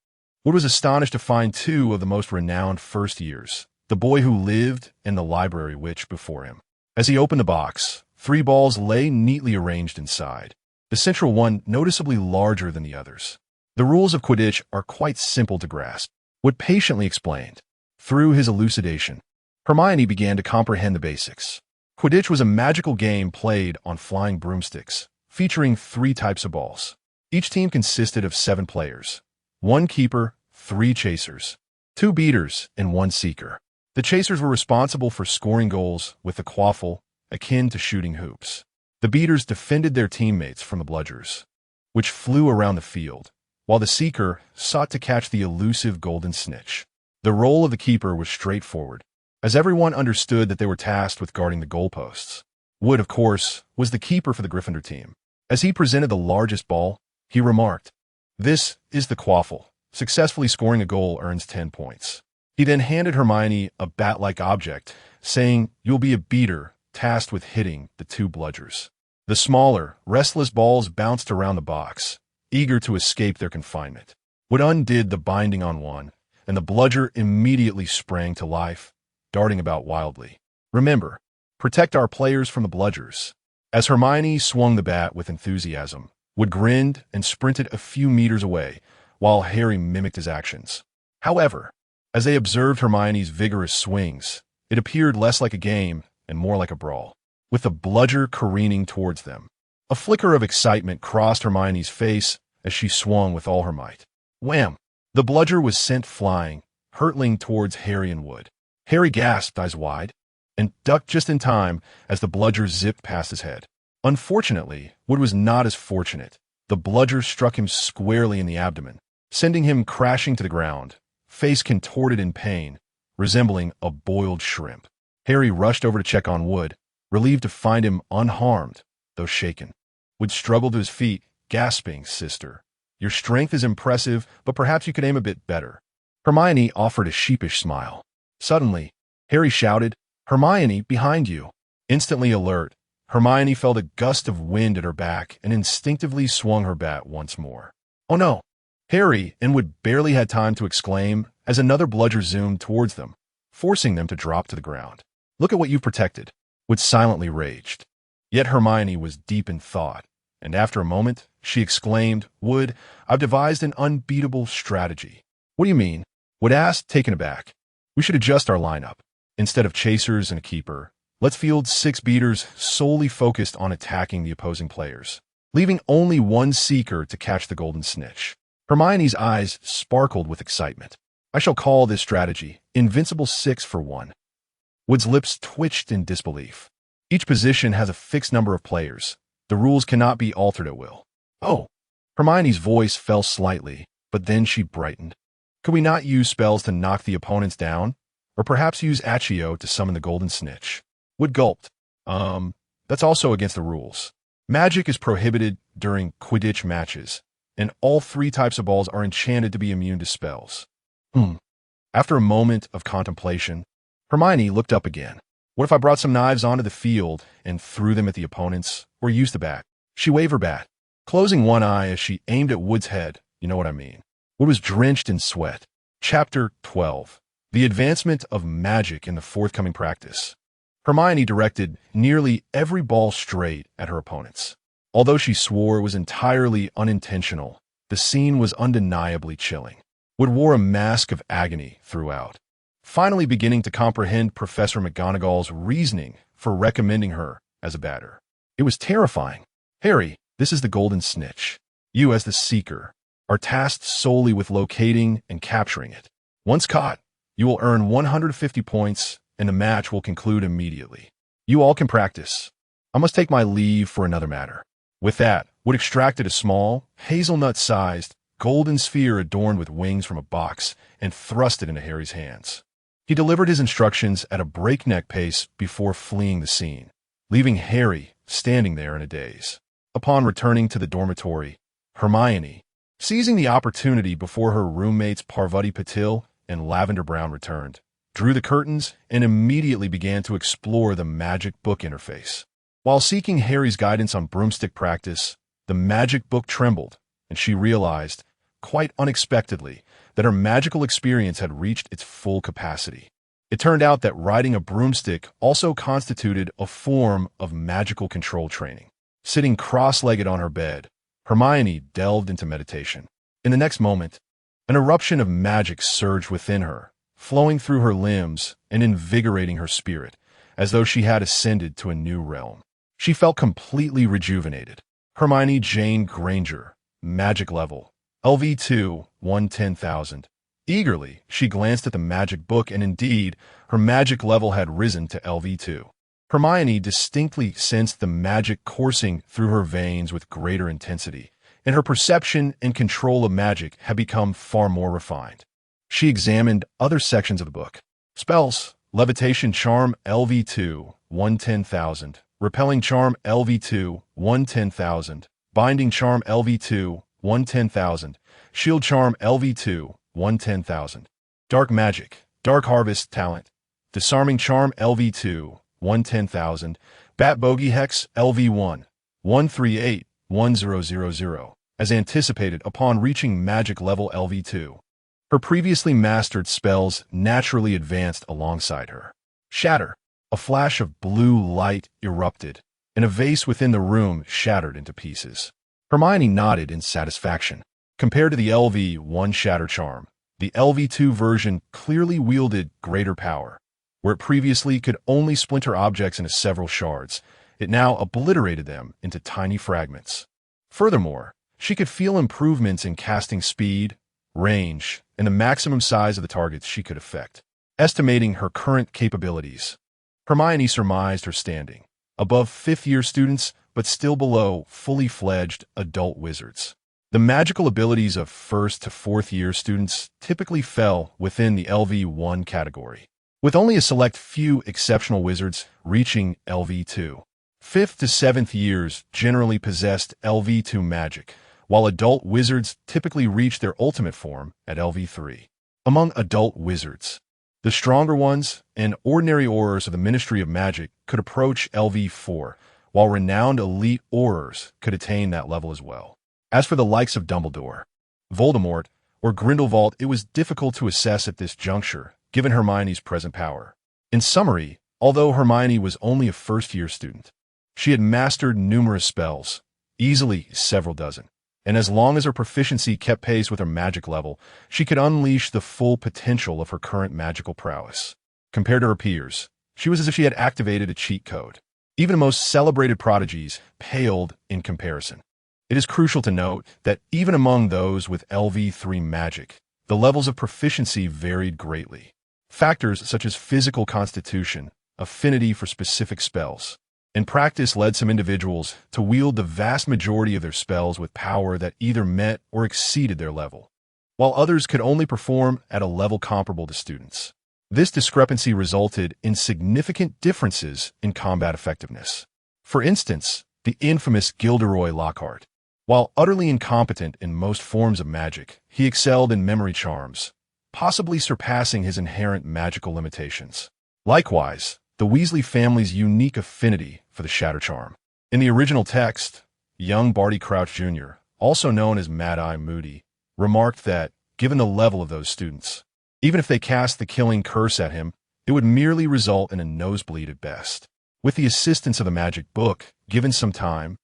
Wood was astonished to find two of the most renowned first years, the boy who lived and the library witch before him. As he opened the box, 3 balls lay neatly arranged inside, the central one noticeably larger than the others. "The rules of Quidditch are quite simple to grasp," Wood patiently explained. Through his elucidation, Hermione began to comprehend the basics. Quidditch was a magical game played on flying broomsticks, featuring 3 types of balls. Each team consisted of 7 players, 1 keeper, 3 chasers, 2 beaters, and 1 seeker. The chasers were responsible for scoring goals with the quaffle, akin to shooting hoops. The beaters defended their teammates from the bludgers, which flew around the field, while the seeker sought to catch the elusive golden snitch. The role of the keeper was straightforward, as everyone understood that they were tasked with guarding the goalposts. Wood, of course, was the keeper for the Gryffindor team. As he presented the largest ball, he remarked, "This is the quaffle. Successfully scoring a goal earns 10 points. He then handed Hermione a bat-like object, saying, "You'll be a beater, tasked with hitting the 2 bludgers." The smaller, restless balls bounced around the box, eager to escape their confinement. Wood undid the binding on one, and the bludger immediately sprang to life, darting about wildly. "Remember, protect our players from the bludgers." As Hermione swung the bat with enthusiasm, Wood grinned and sprinted a few meters away, while Harry mimicked his actions. However, as they observed Hermione's vigorous swings, it appeared less like a game and more like a brawl, with the bludger careening towards them. A flicker of excitement crossed Hermione's face as she swung with all her might. Wham! The bludger was sent flying, hurtling towards Harry and Wood. Harry gasped, eyes wide, and ducked just in time as the bludger zipped past his head. Unfortunately, Wood was not as fortunate. The bludger struck him squarely in the abdomen, sending him crashing to the ground, face contorted in pain, resembling a boiled shrimp. Harry rushed over to check on Wood, relieved to find him unharmed, though shaken. Wood struggled to his feet, gasping, "Sister, your strength is impressive, but perhaps you could aim a bit better." Hermione offered a sheepish smile. Suddenly, Harry shouted, "Hermione, behind you!" Instantly alert, Hermione felt a gust of wind at her back and instinctively swung her bat once more. "Oh no!" Harry and Wood barely had time to exclaim as another bludger zoomed towards them, forcing them to drop to the ground. "Look at what you've protected," Wood silently raged. Yet Hermione was deep in thought, and after a moment, she exclaimed, "Wood, I've devised an unbeatable strategy." "What do you mean?" Wood asked, taken aback. "We should adjust our lineup. Instead of chasers and a keeper, let's field 6 beaters solely focused on attacking the opposing players, leaving only 1 seeker to catch the golden snitch." Hermione's eyes sparkled with excitement. I shall call this strategy Invincible 6 for 1. Wood's lips twitched in disbelief. Each position has a fixed number of players. The rules cannot be altered at will. Oh. Hermione's voice fell slightly, but then she brightened. Could we not use spells to knock the opponents down? Or perhaps use Accio to summon the golden snitch? Wood gulped. That's also against the rules. Magic is prohibited during Quidditch matches, and all 3 types of balls are enchanted to be immune to spells. After a moment of contemplation, Hermione looked up again. What if I brought some knives onto the field and threw them at the opponents, or used the bat? She waved her bat, closing one eye as she aimed at Wood's head. You know what I mean. Wood was drenched in sweat. Chapter 12. The Advancement of Magic in the Forthcoming Practice. Hermione directed nearly every ball straight at her opponents. Although she swore it was entirely unintentional, the scene was undeniably chilling. Wood wore a mask of agony throughout, finally beginning to comprehend Professor McGonagall's reasoning for recommending her as a batter. It was terrifying. Harry, this is the golden snitch. You, as the Seeker, are tasked solely with locating and capturing it. Once caught, you will earn 150 points, and the match will conclude immediately. You all can practice. I must take my leave for another matter. With that, Wood extracted a small, hazelnut-sized, golden sphere adorned with wings from a box and thrust it into Harry's hands. He delivered his instructions at a breakneck pace before fleeing the scene, leaving Harry standing there in a daze. Upon returning to the dormitory, Hermione, seizing the opportunity before her roommates Parvati Patil and Lavender Brown returned, drew the curtains and immediately began to explore the magic book interface. While seeking Harry's guidance on broomstick practice, the magic book trembled, and she realized, quite unexpectedly, that her magical experience had reached its full capacity. It turned out that riding a broomstick also constituted a form of magical control training. Sitting cross-legged on her bed, Hermione delved into meditation. In the next moment, an eruption of magic surged within her, flowing through her limbs and invigorating her spirit, as though she had ascended to a new realm. She felt completely rejuvenated. Hermione Jane Granger, magic level, LV2, 110,000. Eagerly, she glanced at the magic book, and indeed, her magic level had risen to LV2. Hermione distinctly sensed the magic coursing through her veins with greater intensity, and her perception and control of magic had become far more refined. She examined other sections of the book. Spells, levitation charm LV2, 110,000. Repelling charm LV2, 110,000. Binding charm LV2, 110,000. Shield charm LV2, 110,000. Dark magic, dark harvest talent. Disarming charm LV2, 110,000. Bat bogey hex LV1, 138,1000. As anticipated upon reaching magic level LV2. Her previously mastered spells naturally advanced alongside her. Shatter. A flash of blue light erupted, and a vase within the room shattered into pieces. Hermione nodded in satisfaction. Compared to the LV1 Shatter Charm, the LV2 version clearly wielded greater power. Where it previously could only splinter objects into several shards, it now obliterated them into tiny fragments. Furthermore, she could feel improvements in casting speed, range, and the maximum size of the targets she could affect. Estimating her current capabilities, Hermione surmised her standing, above fifth-year students, but still below fully-fledged adult wizards. The magical abilities of first to fourth-year students typically fell within the LV1 category, with only a select few exceptional wizards reaching LV2. Fifth to seventh years generally possessed LV2 magic, while adult wizards typically reach their ultimate form at LV3. Among adult wizards, the stronger ones and ordinary aurors of the Ministry of Magic could approach LV4, while renowned elite aurors could attain that level as well. As for the likes of Dumbledore, Voldemort, or Grindelwald, it was difficult to assess at this juncture, given Hermione's present power. In summary, although Hermione was only a first-year student, she had mastered numerous spells, easily several dozen, and as long as her proficiency kept pace with her magic level, she could unleash the full potential of her current magical prowess. Compared to her peers, she was as if she had activated a cheat code. Even the most celebrated prodigies paled in comparison. It is crucial to note that even among those with LV3 magic, the levels of proficiency varied greatly. Factors such as physical constitution, affinity for specific spells, and practice led some individuals to wield the vast majority of their spells with power that either met or exceeded their level, while others could only perform at a level comparable to students. This discrepancy resulted in significant differences in combat effectiveness. For instance, the infamous Gilderoy Lockhart. While utterly incompetent in most forms of magic, he excelled in memory charms, possibly surpassing his inherent magical limitations. Likewise, the Weasley family's unique affinity for the Shatter Charm. In the original text, young Barty Crouch Jr., also known as Mad-Eye Moody, remarked that, given the level of those students, even if they cast the killing curse at him, it would merely result in a nosebleed at best. With the assistance of the magic book, given some time,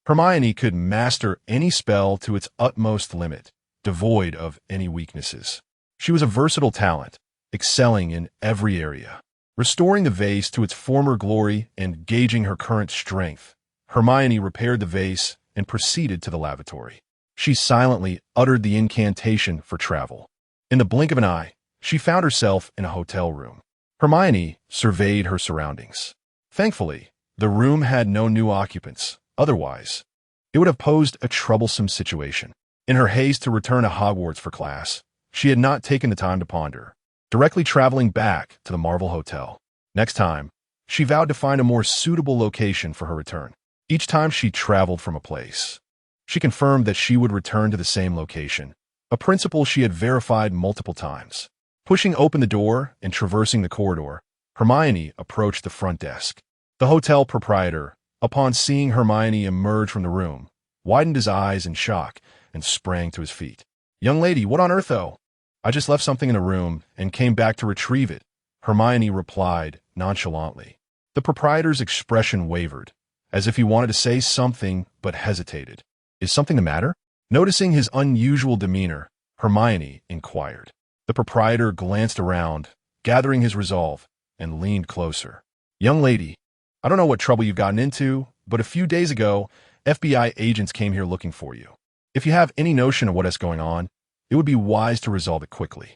Hermione could master any spell to its utmost limit, devoid of any weaknesses. She was a versatile talent, excelling in every area. Restoring the vase to its former glory and gauging her current strength, Hermione repaired the vase and proceeded to the lavatory. She silently uttered the incantation for travel. In the blink of an eye, she found herself in a hotel room. Hermione surveyed her surroundings. Thankfully, the room had no new occupants. Otherwise, it would have posed a troublesome situation. In her haste to return to Hogwarts for class, she had not taken the time to ponder, directly traveling back to the Marvel Hotel. Next time, she vowed to find a more suitable location for her return. Each time she traveled from a place, she confirmed that she would return to the same location, a principle she had verified multiple times. Pushing open the door and traversing the corridor, Hermione approached the front desk. The hotel proprietor, upon seeing Hermione emerge from the room, widened his eyes in shock and sprang to his feet. "Young lady, what on earth, though?" "I just left something in the room and came back to retrieve it," Hermione replied nonchalantly. The proprietor's expression wavered, as if he wanted to say something but hesitated. "Is something the matter?" Noticing his unusual demeanor, Hermione inquired. The proprietor glanced around, gathering his resolve, and leaned closer. "Young lady, I don't know what trouble you've gotten into, but a few days ago, FBI agents came here looking for you. If you have any notion of what is going on, it would be wise to resolve it quickly."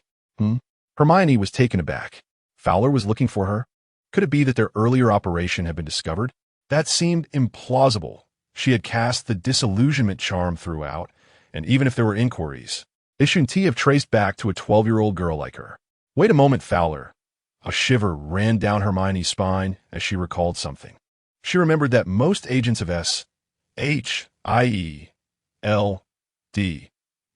Hermione was taken aback. Fowler was looking for her? Could it be that their earlier operation had been discovered? That seemed implausible. She had cast the disillusionment charm throughout, and even if there were inquiries, they shouldn't have traced back to a 12-year-old girl like her. "Wait a moment, Fowler." A shiver ran down Hermione's spine as she recalled something. She remembered that most agents of S.H.I.E.L.D.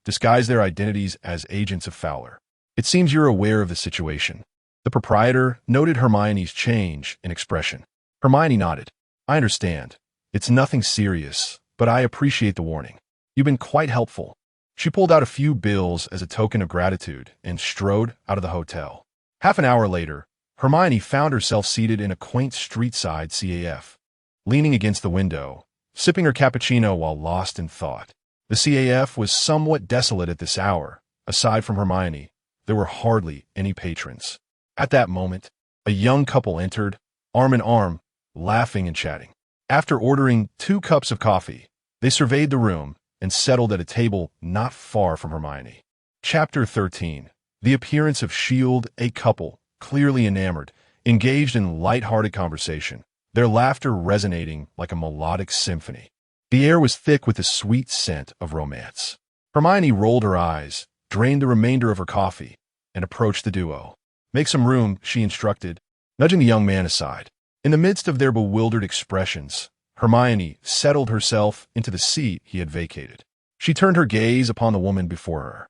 disguise their identities as agents of Fowler. "It seems you're aware of the situation." The proprietor noted Hermione's change in expression. Hermione nodded. "I understand. It's nothing serious, but I appreciate the warning. You've been quite helpful." She pulled out a few bills as a token of gratitude and strode out of the hotel. Half an hour later, Hermione found herself seated in a quaint street-side CAF, leaning against the window, sipping her cappuccino while lost in thought. The CAF was somewhat desolate at this hour. Aside from Hermione, there were hardly any patrons. At that moment, a young couple entered, arm in arm, laughing and chatting. After ordering 2 cups of coffee, they surveyed the room and settled at a table not far from Hermione. Chapter 13. The appearance of S.H.I.E.L.D., a couple, clearly enamored, engaged in light-hearted conversation, their laughter resonating like a melodic symphony. The air was thick with the sweet scent of romance. Hermione rolled her eyes, drained the remainder of her coffee, and approached the duo. "Make some room," she instructed, nudging the young man aside. In the midst of their bewildered expressions, Hermione settled herself into the seat he had vacated. She turned her gaze upon the woman before her.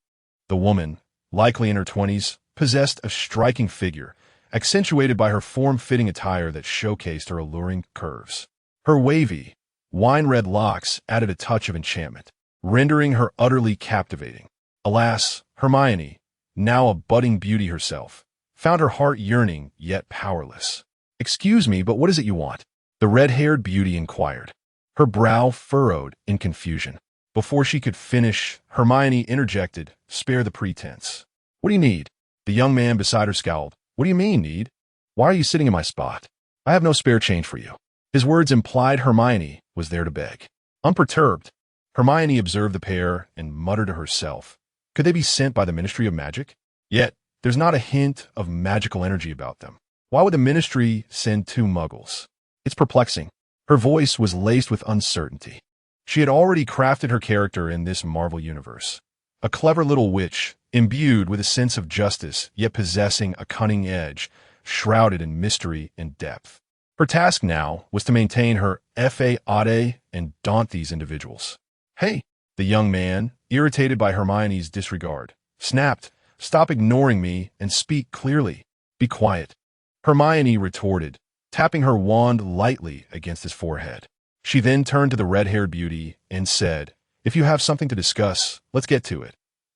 The woman, likely in her 20s, possessed a striking figure, accentuated by her form-fitting attire that showcased her alluring curves. Her wavy, wine-red locks added a touch of enchantment, rendering her utterly captivating. Alas, Hermione, now a budding beauty herself, found her heart yearning yet powerless. "Excuse me, but what is it you want?" the red-haired beauty inquired, her brow furrowed in confusion. Before she could finish, Hermione interjected, "Spare the pretense. What do you need?" The young man beside her scowled. "What do you mean, need? Why are you sitting in my spot? I have no spare change for you." His words implied Hermione was there to beg. Unperturbed, Hermione observed the pair and muttered to herself, could they be sent by the Ministry of Magic? Yet, there's not a hint of magical energy about them. Why would the Ministry send two muggles? It's perplexing. Her voice was laced with uncertainty. She had already crafted her character in this Marvel universe. A clever little witch, imbued with a sense of justice, yet possessing a cunning edge, shrouded in mystery and depth. Her task now was to maintain her fade and daunt these individuals. Hey, the young man, irritated by Hermione's disregard, snapped, stop ignoring me and speak clearly. Be quiet. Hermione retorted, tapping her wand lightly against his forehead. She then turned to the red-haired beauty and said, if you have something to discuss, let's get to it.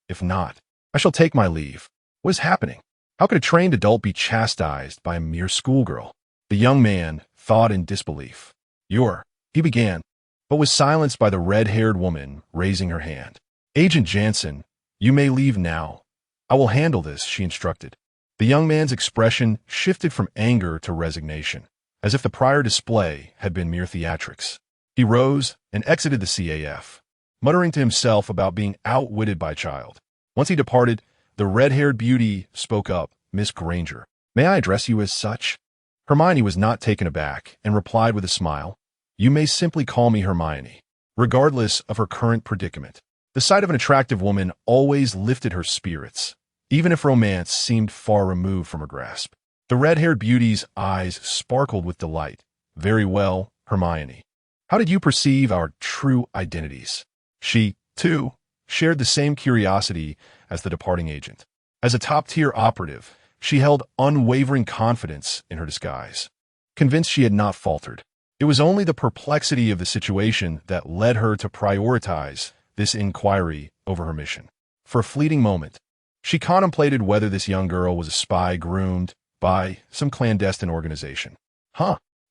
If not, I shall take my leave. What is happening? How could a trained adult be chastised by a mere schoolgirl? The young man thought in disbelief. He began, but was silenced by the red-haired woman raising her hand. Agent Jansen, you may leave now. I will handle this, she instructed. The young man's expression shifted from anger to resignation, as if the prior display had been mere theatrics. He rose and exited the CAF, muttering to himself about being outwitted by a child. Once he departed, the red-haired beauty spoke up, Miss Granger, may I address you as such? Hermione was not taken aback and replied with a smile, you may simply call me Hermione, regardless of her current predicament. The sight of an attractive woman always lifted her spirits, even if romance seemed far removed from her grasp. The red-haired beauty's eyes sparkled with delight. Very well, Hermione. How did you perceive our true identities? She, too, shared the same curiosity as the departing agent. As a top-tier operative, she held unwavering confidence in her disguise. Convinced she had not faltered, it was only the perplexity of the situation that led her to prioritize this inquiry over her mission. For a fleeting moment, she contemplated whether this young girl was a spy groomed by some clandestine organization.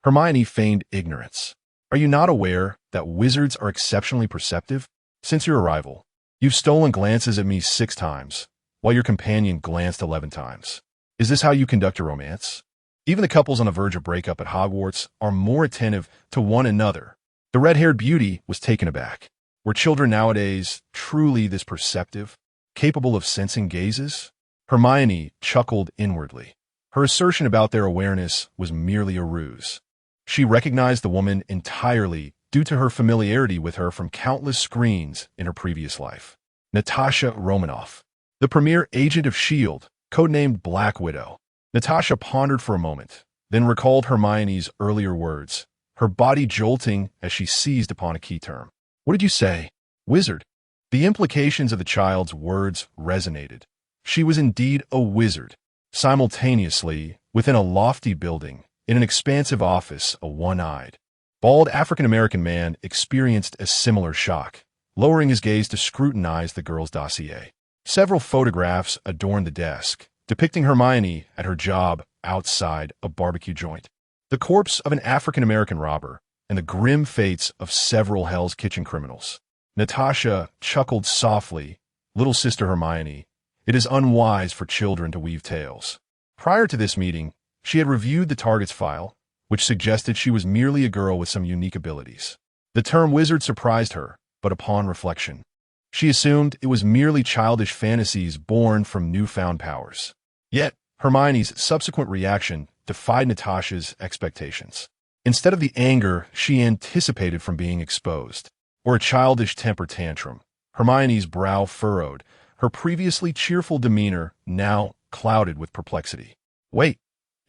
Hermione feigned ignorance. Are you not aware that wizards are exceptionally perceptive? Since your arrival, you've stolen glances at me 6 times, while your companion glanced 11 times. Is this how you conduct your romance? Even the couples on the verge of breakup at Hogwarts are more attentive to one another. The red-haired beauty was taken aback. Were children nowadays truly this perceptive, capable of sensing gazes? Hermione chuckled inwardly. Her assertion about their awareness was merely a ruse. She recognized the woman entirely due to her familiarity with her from countless screens in her previous life. Natasha Romanoff, the premier agent of S.H.I.E.L.D., codenamed Black Widow. Natasha pondered for a moment, then recalled Hermione's earlier words, her body jolting as she seized upon a key term. What did you say? Wizard. The implications of the child's words resonated. She was indeed a wizard. Simultaneously, within a lofty building, in an expansive office, a one-eyed, bald African-American man experienced a similar shock, lowering his gaze to scrutinize the girl's dossier. Several photographs adorned the desk, depicting Hermione at her job outside a barbecue joint. The corpse of an African-American robber and the grim fates of several Hell's Kitchen criminals. Natasha chuckled softly. Little sister Hermione, it is unwise for children to weave tales. Prior to this meeting, she had reviewed the target's file, which suggested she was merely a girl with some unique abilities. The term wizard surprised her, but upon reflection, she assumed it was merely childish fantasies born from newfound powers. Yet, Hermione's subsequent reaction defied Natasha's expectations. Instead of the anger she anticipated from being exposed, or a childish temper tantrum, Hermione's brow furrowed, her previously cheerful demeanor now clouded with perplexity. Wait,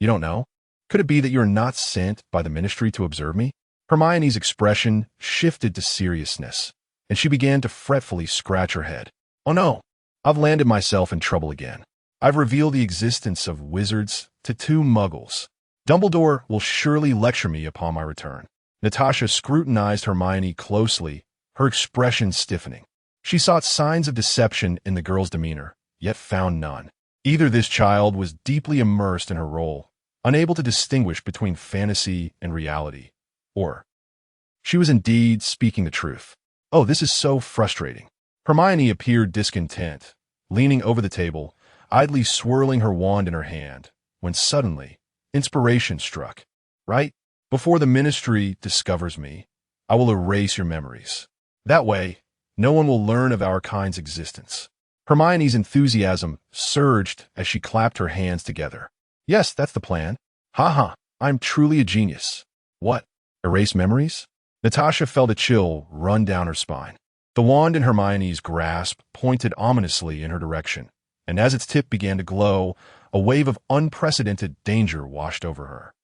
you don't know? Could it be that you're not sent by the Ministry to observe me? Hermione's expression shifted to seriousness, and she began to fretfully scratch her head. Oh no, I've landed myself in trouble again. I've revealed the existence of wizards to 2 muggles. Dumbledore will surely lecture me upon my return. Natasha scrutinized Hermione closely, her expression stiffening. She sought signs of deception in the girl's demeanor, yet found none. Either this child was deeply immersed in her role, unable to distinguish between fantasy and reality, or she was indeed speaking the truth. Oh, this is so frustrating. Hermione appeared discontent, leaning over the table, idly swirling her wand in her hand, when suddenly, inspiration struck. Right before the Ministry discovers me, I will erase your memories. That way, No one will learn of our kind's existence. Hermione's enthusiasm surged as she clapped her hands together. Yes, that's the plan. Ha ha, I'm truly a genius. What? Erase memories? Natasha felt a chill run down her spine. The wand in Hermione's grasp pointed ominously in her direction, and as its tip began to glow, a wave of unprecedented danger washed over her.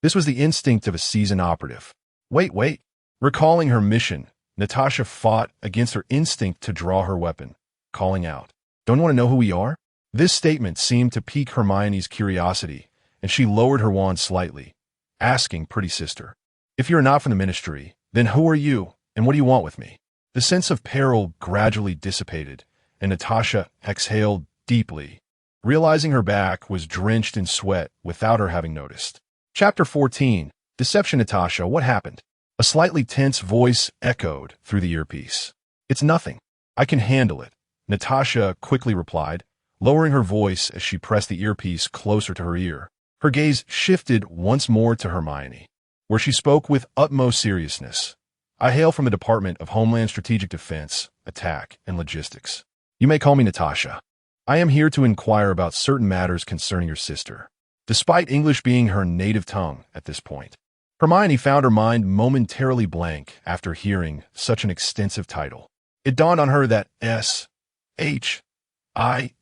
This was the instinct of a seasoned operative. Wait. Recalling her mission, Natasha fought against her instinct to draw her weapon, calling out, "Don't you want to know who we are?" This statement seemed to pique Hermione's curiosity, and she lowered her wand slightly, asking, "Pretty sister, if you're not from the Ministry, then who are you, and what do you want with me?" The sense of peril gradually dissipated, and Natasha exhaled deeply, realizing her back was drenched in sweat without her having noticed. Chapter 14. Deception. Natasha, what happened? A slightly tense voice echoed through the earpiece. It's nothing. I can handle it, Natasha quickly replied, lowering her voice as she pressed the earpiece closer to her ear. Her gaze shifted once more to Hermione, where she spoke with utmost seriousness. I hail from the Department of Homeland Strategic Defense, Attack, and Logistics. You may call me Natasha. I am here to inquire about certain matters concerning your sister. Despite English being her native tongue at this point, Hermione found her mind momentarily blank after hearing such an extensive title. It dawned on her that SHIELD had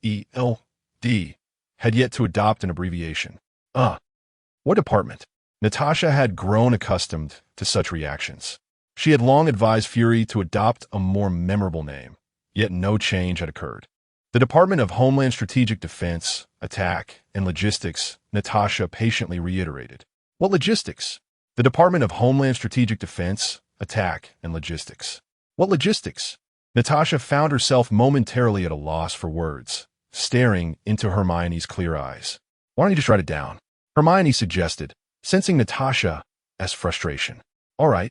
yet to adopt an abbreviation. What department? Natasha had grown accustomed to such reactions. She had long advised Fury to adopt a more memorable name, yet no change had occurred. The Department of Homeland Strategic Defense, Attack, and Logistics, Natasha patiently reiterated. What logistics? The Department of Homeland Strategic Defense, Attack, and Logistics. What logistics? Natasha found herself momentarily at a loss for words, staring into Hermione's clear eyes. Why don't you just write it down? Hermione suggested, sensing Natasha's frustration. All right,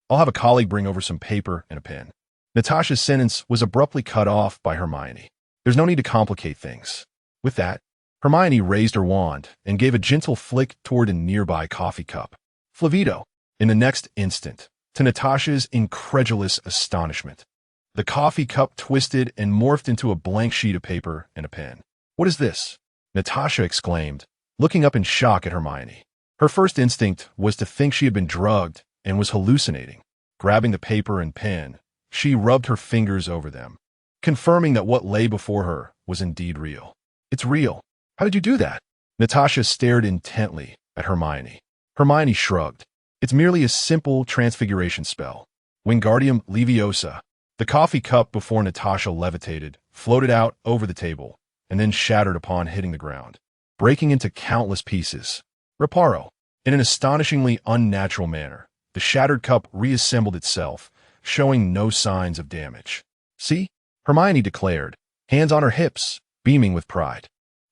I'll have a colleague bring over some paper and a pen. Natasha's sentence was abruptly cut off by Hermione. There's no need to complicate things. With that, Hermione raised her wand and gave a gentle flick toward a nearby coffee cup. Flavito, in the next instant, to Natasha's incredulous astonishment. The coffee cup twisted and morphed into a blank sheet of paper and a pen. What is this? Natasha exclaimed, looking up in shock at Hermione. Her first instinct was to think she had been drugged and was hallucinating. Grabbing the paper and pen, she rubbed her fingers over them, confirming that what lay before her was indeed real. It's real. How did you do that? Natasha stared intently at Hermione. Hermione shrugged. It's merely a simple transfiguration spell. Wingardium Leviosa. The coffee cup before Natasha levitated, floated out over the table, and then shattered upon hitting the ground, breaking into countless pieces. Reparo. In an astonishingly unnatural manner, the shattered cup reassembled itself, showing no signs of damage. See? Hermione declared, hands on her hips, beaming with pride.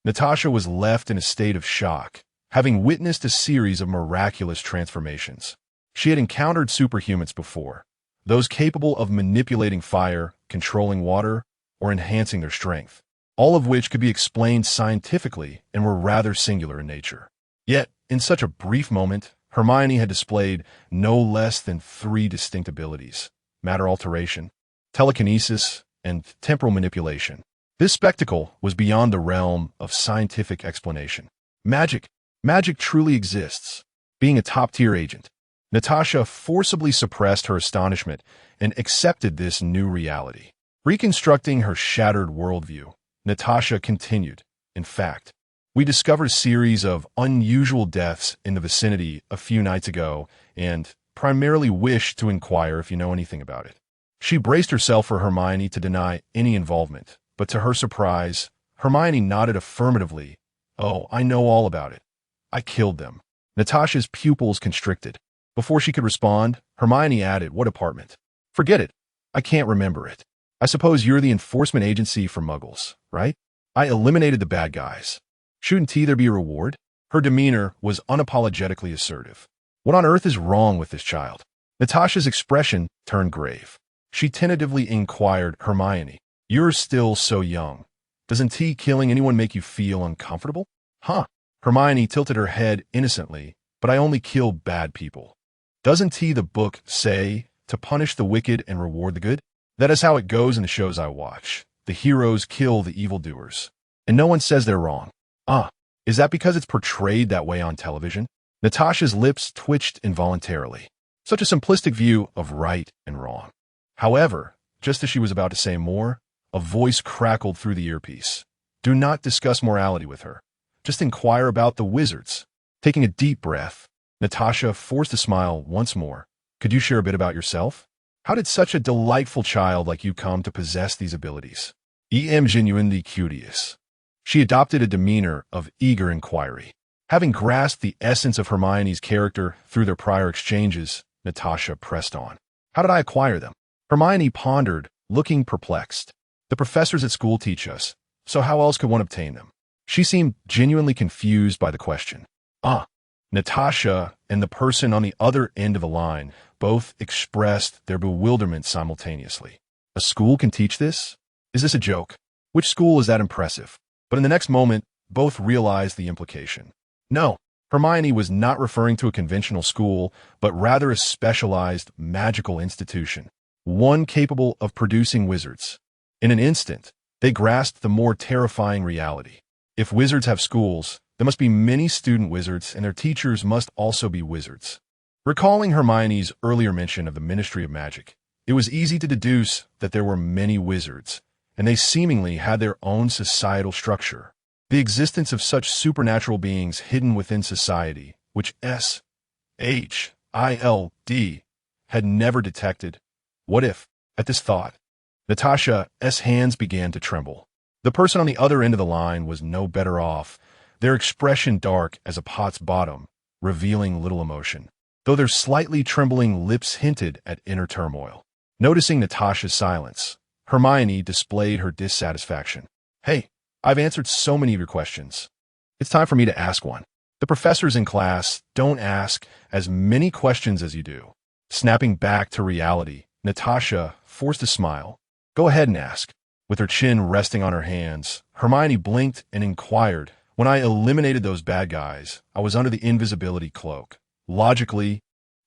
Natasha was left in a state of shock, having witnessed a series of miraculous transformations. She had encountered superhumans before, those capable of manipulating fire, controlling water, or enhancing their strength, all of which could be explained scientifically and were rather singular in nature. Yet, in such a brief moment, Hermione had displayed no less than 3 distinct abilities: matter alteration, telekinesis, and temporal manipulation. This spectacle was beyond the realm of scientific explanation. Magic truly exists. Being a top-tier agent, Natasha forcibly suppressed her astonishment and accepted this new reality. Reconstructing her shattered worldview, Natasha continued, in fact, we discovered a series of unusual deaths in the vicinity a few nights ago and primarily wish to inquire if you know anything about it. She braced herself for Hermione to deny any involvement, but to her surprise, Hermione nodded affirmatively. Oh, I know all about it. I killed them. Natasha's pupils constricted. Before she could respond, Hermione added, what department? Forget it. I can't remember it. I suppose you're the enforcement agency for Muggles, right? I eliminated the bad guys. Shouldn't there be a reward? Her demeanor was unapologetically assertive. What on earth is wrong with this child? Natasha's expression turned grave. She tentatively inquired, Hermione, you're still so young. Doesn't killing anyone make you feel uncomfortable? Huh? Hermione tilted her head innocently, but I only kill bad people. Doesn't the book say to punish the wicked and reward the good? That is how it goes in the shows I watch. The heroes kill the evildoers. And no one says they're wrong. Is that because it's portrayed that way on television? Natasha's lips twitched involuntarily. Such a simplistic view of right and wrong. However, just as she was about to say more, a voice crackled through the earpiece. Do not discuss morality with her. Just inquire about the wizards. Taking a deep breath, Natasha forced a smile once more. Could you share a bit about yourself? How did such a delightful child like you come to possess these abilities? I'm genuinely curious. She adopted a demeanor of eager inquiry. Having grasped the essence of Hermione's character through their prior exchanges, Natasha pressed on. How did I acquire them? Hermione pondered, looking perplexed. The professors at school teach us, so how else could one obtain them? She seemed genuinely confused by the question. Natasha and the person on the other end of the line both expressed their bewilderment simultaneously. A school can teach this? Is this a joke? Which school is that impressive? But in the next moment, both realized the implication. No, Hermione was not referring to a conventional school, but rather a specialized magical institution, one capable of producing wizards. In an instant, they grasped the more terrifying reality. If wizards have schools, there must be many student wizards, and their teachers must also be wizards. Recalling Hermione's earlier mention of the Ministry of Magic, it was easy to deduce that there were many wizards, and they seemingly had their own societal structure. The existence of such supernatural beings hidden within society, which SHILD had never detected. What if, at this thought, Natasha's hands began to tremble. The person on the other end of the line was no better off, their expression dark as a pot's bottom, revealing little emotion, though their slightly trembling lips hinted at inner turmoil. Noticing Natasha's silence, Hermione displayed her dissatisfaction. Hey, I've answered so many of your questions. It's time for me to ask one. The professors in class don't ask as many questions as you do. Snapping back to reality, Natasha forced a smile. Go ahead and ask. With her chin resting on her hands, Hermione blinked and inquired, when I eliminated those bad guys, I was under the invisibility cloak. Logically,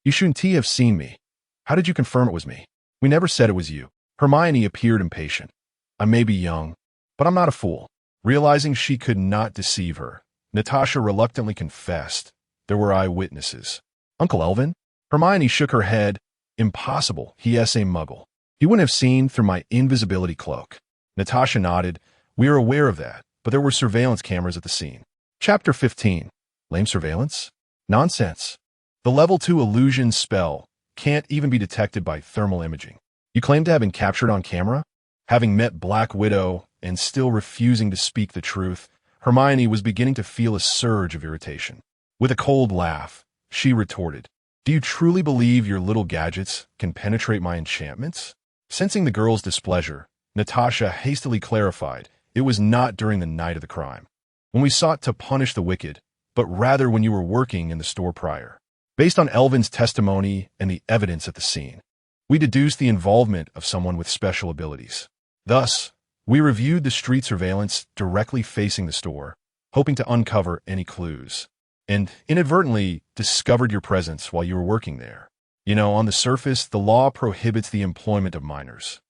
you shouldn't have seen me. How did you confirm it was me? We never said it was you. Hermione appeared impatient. I may be young, but I'm not a fool. Realizing she could not deceive her, Natasha reluctantly confessed. There were eyewitnesses. Uncle Elvin? Hermione shook her head. Impossible, he is a muggle. He wouldn't have seen through my invisibility cloak. Natasha nodded. We are aware of that, but there were surveillance cameras at the scene. Chapter 15. Lame surveillance? Nonsense. The level 2 illusion spell can't even be detected by thermal imaging. You claim to have been captured on camera? Having met Black Widow and still refusing to speak the truth, Hermione was beginning to feel a surge of irritation. With a cold laugh, she retorted, Do you truly believe your little gadgets can penetrate my enchantments? Sensing the girl's displeasure, Natasha hastily clarified, it was not during the night of the crime, when we sought to punish the wicked, but rather when you were working in the store prior. Based on Elvin's testimony and the evidence at the scene, we deduced the involvement of someone with special abilities. Thus, we reviewed the street surveillance directly facing the store, hoping to uncover any clues, and inadvertently discovered your presence while you were working there. You know, on the surface, the law prohibits the employment of minors.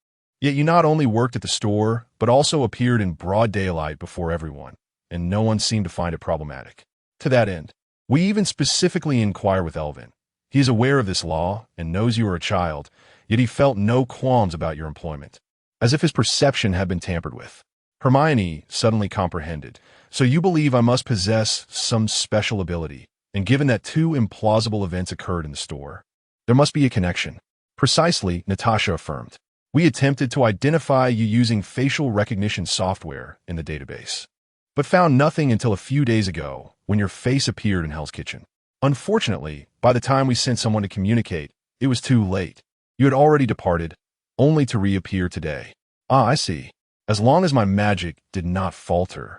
Yet you not only worked at the store, but also appeared in broad daylight before everyone, and no one seemed to find it problematic. To that end, we even specifically inquire with Elvin. He is aware of this law and knows you are a child, yet he felt no qualms about your employment, as if his perception had been tampered with. Hermione suddenly comprehended. So you believe I must possess some special ability, and given that two implausible events occurred in the store, there must be a connection. Precisely, Natasha affirmed. We attempted to identify you using facial recognition software in the database, but found nothing until a few days ago when your face appeared in Hell's Kitchen. Unfortunately, by the time we sent someone to communicate, it was too late. You had already departed, only to reappear today. Ah, I see. As long as my magic did not falter,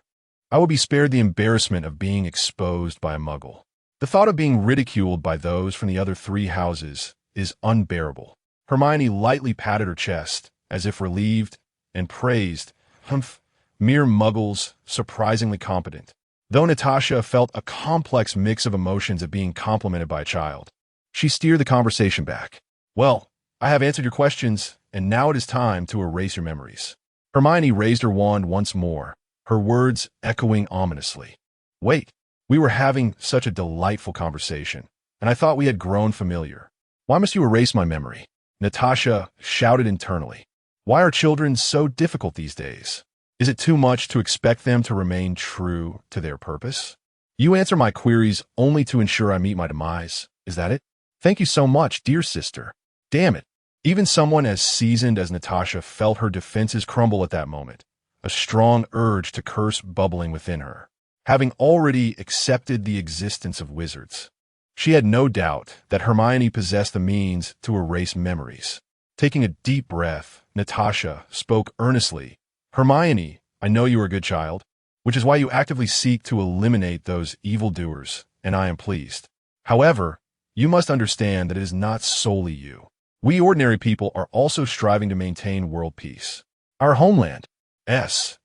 I would be spared the embarrassment of being exposed by a muggle. The thought of being ridiculed by those from the other three houses is unbearable. Hermione lightly patted her chest, as if relieved, and praised, Humph, mere muggles, surprisingly competent. Though Natasha felt a complex mix of emotions at being complimented by a child, she steered the conversation back. Well, I have answered your questions, and now it is time to erase your memories. Hermione raised her wand once more, her words echoing ominously. Wait, we were having such a delightful conversation, and I thought we had grown familiar. Why must you erase my memory? Natasha shouted internally. Why are children so difficult these days? Is it too much to expect them to remain true to their purpose? You answer my queries only to ensure I meet my demise. Is that it? Thank you so much, dear sister. Damn it. Even someone as seasoned as Natasha felt her defenses crumble at that moment, a strong urge to curse bubbling within her. Having already accepted the existence of wizards, she had no doubt that Hermione possessed the means to erase memories. Taking a deep breath, Natasha spoke earnestly. Hermione, I know you are a good child, which is why you actively seek to eliminate those evildoers, and I am pleased. However, you must understand that it is not solely you. We ordinary people are also striving to maintain world peace. Our homeland, SHIELD,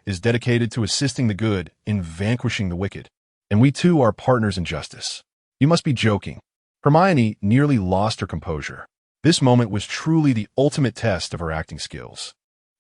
is dedicated to assisting the good in vanquishing the wicked, and we too are partners in justice. You must be joking. Hermione nearly lost her composure. This moment was truly the ultimate test of her acting skills.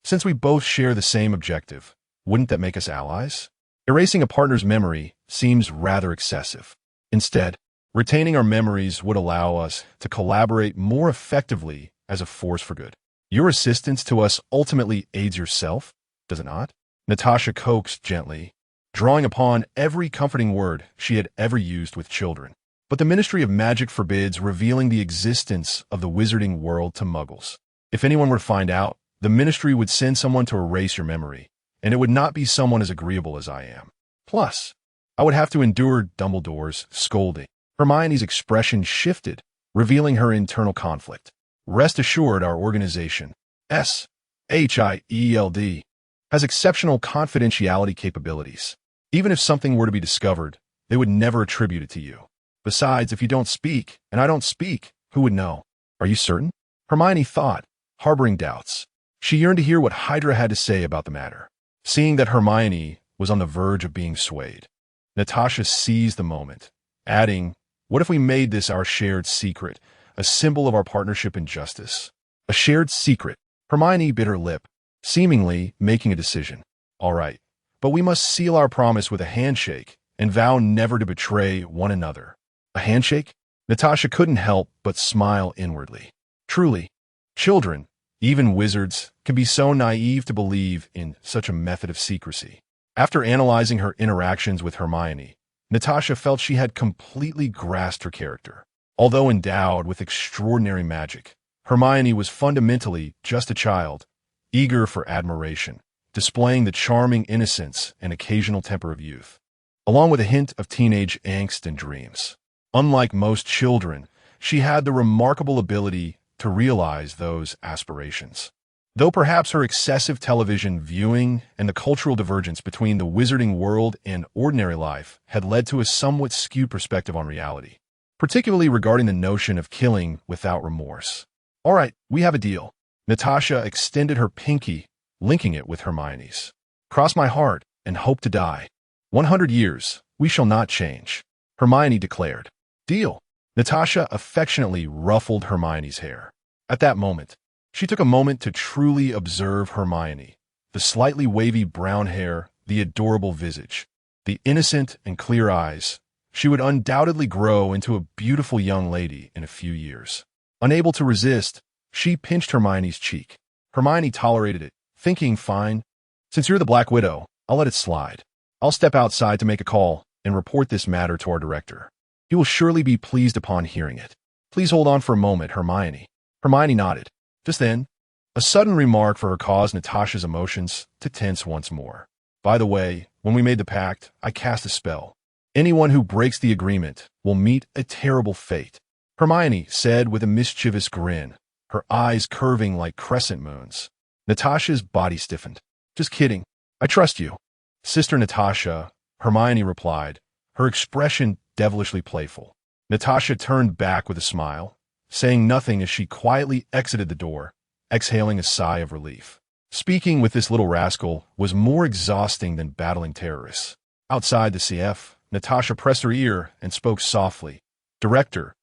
Since we both share the same objective, wouldn't that make us allies? Erasing a partner's memory seems rather excessive. Instead, retaining our memories would allow us to collaborate more effectively as a force for good. Your assistance to us ultimately aids yourself, does it not? Natasha coaxed gently, drawing upon every comforting word she had ever used with children. But the Ministry of Magic forbids revealing the existence of the wizarding world to muggles. If anyone were to find out, the Ministry would send someone to erase your memory, and it would not be someone as agreeable as I am. Plus, I would have to endure Dumbledore's scolding. Hermione's expression shifted, revealing her internal conflict. Rest assured, our organization, SHIELD, has exceptional confidentiality capabilities. Even if something were to be discovered, they would never attribute it to you. Besides, if you don't speak, and I don't speak, who would know? Are you certain? Hermione thought, harboring doubts. She yearned to hear what Hydra had to say about the matter. Seeing that Hermione was on the verge of being swayed, Natasha seized the moment, adding, what if we made this our shared secret, a symbol of our partnership in justice? A shared secret. Hermione bit her lip, seemingly making a decision. All right, but we must seal our promise with a handshake and vow never to betray one another. A handshake? Natasha couldn't help but smile inwardly. Truly, children, even wizards, can be so naive to believe in such a method of secrecy. After analyzing her interactions with Hermione, Natasha felt she had completely grasped her character. Although endowed with extraordinary magic, Hermione was fundamentally just a child, eager for admiration, displaying the charming innocence and occasional temper of youth, along with a hint of teenage angst and dreams. Unlike most children, she had the remarkable ability to realize those aspirations. Though perhaps her excessive television viewing and the cultural divergence between the wizarding world and ordinary life had led to a somewhat skewed perspective on reality, particularly regarding the notion of killing without remorse. All right, we have a deal. Natasha extended her pinky, linking it with Hermione's. Cross my heart and hope to die. 100 years, we shall not change, Hermione declared. Deal. Natasha affectionately ruffled Hermione's hair. At that moment, she took a moment to truly observe Hermione, the slightly wavy brown hair, the adorable visage, the innocent and clear eyes. She would undoubtedly grow into a beautiful young lady in a few years. Unable to resist, she pinched Hermione's cheek. Hermione tolerated it, thinking, fine. Since you're the Black Widow, I'll let it slide. I'll step outside to make a call and report this matter to our director. He will surely be pleased upon hearing it. Please hold on for a moment, Hermione. Hermione nodded. Just then, a sudden remark for her caused Natasha's emotions to tense once more. By the way, when we made the pact, I cast a spell. Anyone who breaks the agreement will meet a terrible fate, Hermione said with a mischievous grin, her eyes curving like crescent moons. Natasha's body stiffened. Just kidding. I trust you. Sister Natasha, Hermione replied, her expression devilishly playful. Natasha turned back with a smile, saying nothing as she quietly exited the door, exhaling a sigh of relief. Speaking with this little rascal was more exhausting than battling terrorists. Outside the CF, Natasha pressed her ear and spoke softly. Director,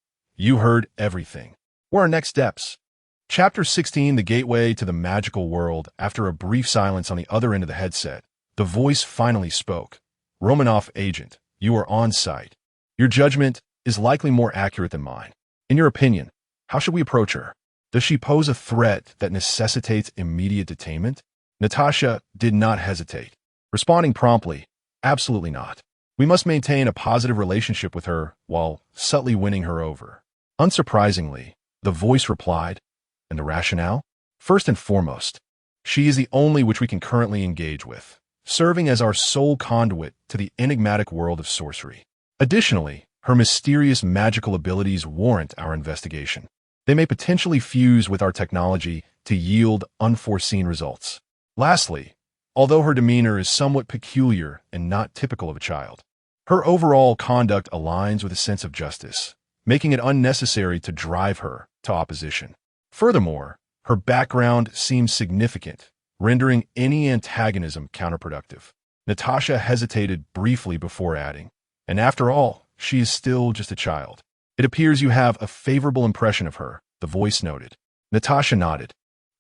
You heard everything. What are our next steps? Chapter 16, The Gateway to the Magical World. After a brief silence on the other end of the headset, the voice finally spoke. Romanoff agent, you are on site. Your judgment is likely more accurate than mine. In your opinion, how should we approach her? Does she pose a threat that necessitates immediate detainment? Natasha did not hesitate, responding promptly, absolutely not. We must maintain a positive relationship with her while subtly winning her over. Unsurprisingly, the voice replied, and the rationale? First and foremost, she is the only which we can currently engage with, serving as our sole conduit to the enigmatic world of sorcery. Additionally, her mysterious magical abilities warrant our investigation. They may potentially fuse with our technology to yield unforeseen results. Lastly, although her demeanor is somewhat peculiar and not typical of a child, her overall conduct aligns with a sense of justice, making it unnecessary to drive her to opposition. Furthermore, her background seems significant, rendering any antagonism counterproductive. Natasha hesitated briefly before adding, and after all, she is still just a child. It appears you have a favorable impression of her, the voice noted. Natasha nodded,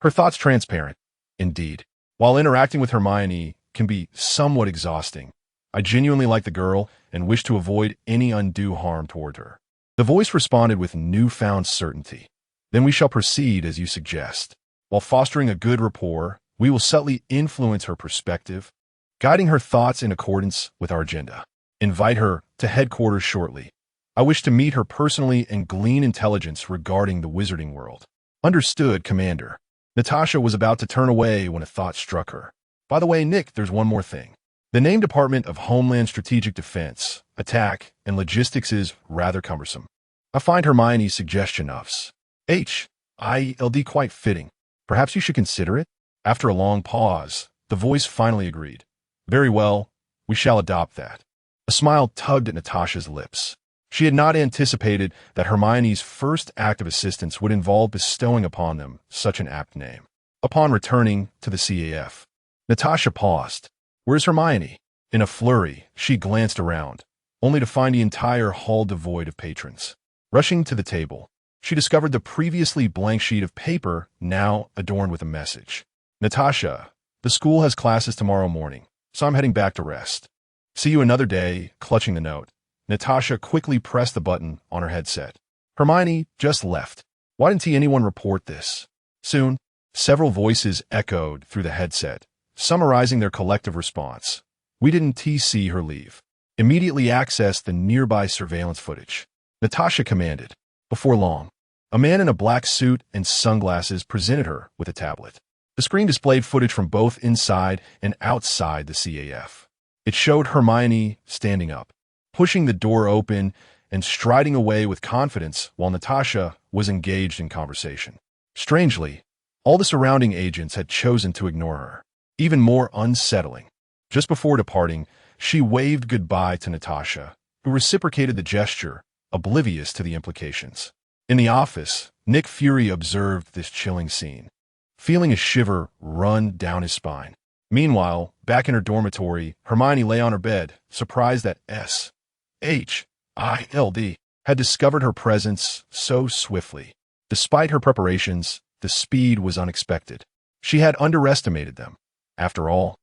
her thoughts transparent. Indeed, while interacting with Hermione can be somewhat exhausting, I genuinely like the girl and wish to avoid any undue harm toward her. The voice responded with newfound certainty. Then we shall proceed as you suggest. While fostering a good rapport, we will subtly influence her perspective, guiding her thoughts in accordance with our agenda. Invite her to headquarters shortly. I wish to meet her personally and glean intelligence regarding the wizarding world. Understood, Commander. Natasha was about to turn away when a thought struck her. By the way, Nick, there's one more thing. The name Department of Homeland Strategic Defense, Attack, and Logistics is rather cumbersome. I find Hermione's suggestion of HILD quite fitting. Perhaps you should consider it? After a long pause, the voice finally agreed. Very well, we shall adopt that. A smile tugged at Natasha's lips. She had not anticipated that Hermione's first act of assistance would involve bestowing upon them such an apt name. Upon returning to the CAF, Natasha paused. Where's Hermione? In a flurry, she glanced around, only to find the entire hall devoid of patrons. Rushing to the table, she discovered the previously blank sheet of paper now adorned with a message. Natasha, the school has classes tomorrow morning, so I'm heading back to rest. See you another day. Clutching the note, Natasha quickly pressed the button on her headset. Hermione just left. Why didn't anyone report this? Soon, several voices echoed through the headset, summarizing their collective response. We didn't see her leave. Immediately access the nearby surveillance footage. Natasha commanded. Before long, a man in a black suit and sunglasses presented her with a tablet. The screen displayed footage from both inside and outside the CAF. It showed Hermione standing up, pushing the door open and striding away with confidence while Natasha was engaged in conversation. Strangely, all the surrounding agents had chosen to ignore her. Even more unsettling, just before departing, she waved goodbye to Natasha, who reciprocated the gesture, oblivious to the implications. In the office, Nick Fury observed this chilling scene, feeling a shiver run down his spine. Meanwhile, back in her dormitory, Hermione lay on her bed, surprised that SHILD had discovered her presence so swiftly. Despite her preparations, the speed was unexpected. She had underestimated them. After all,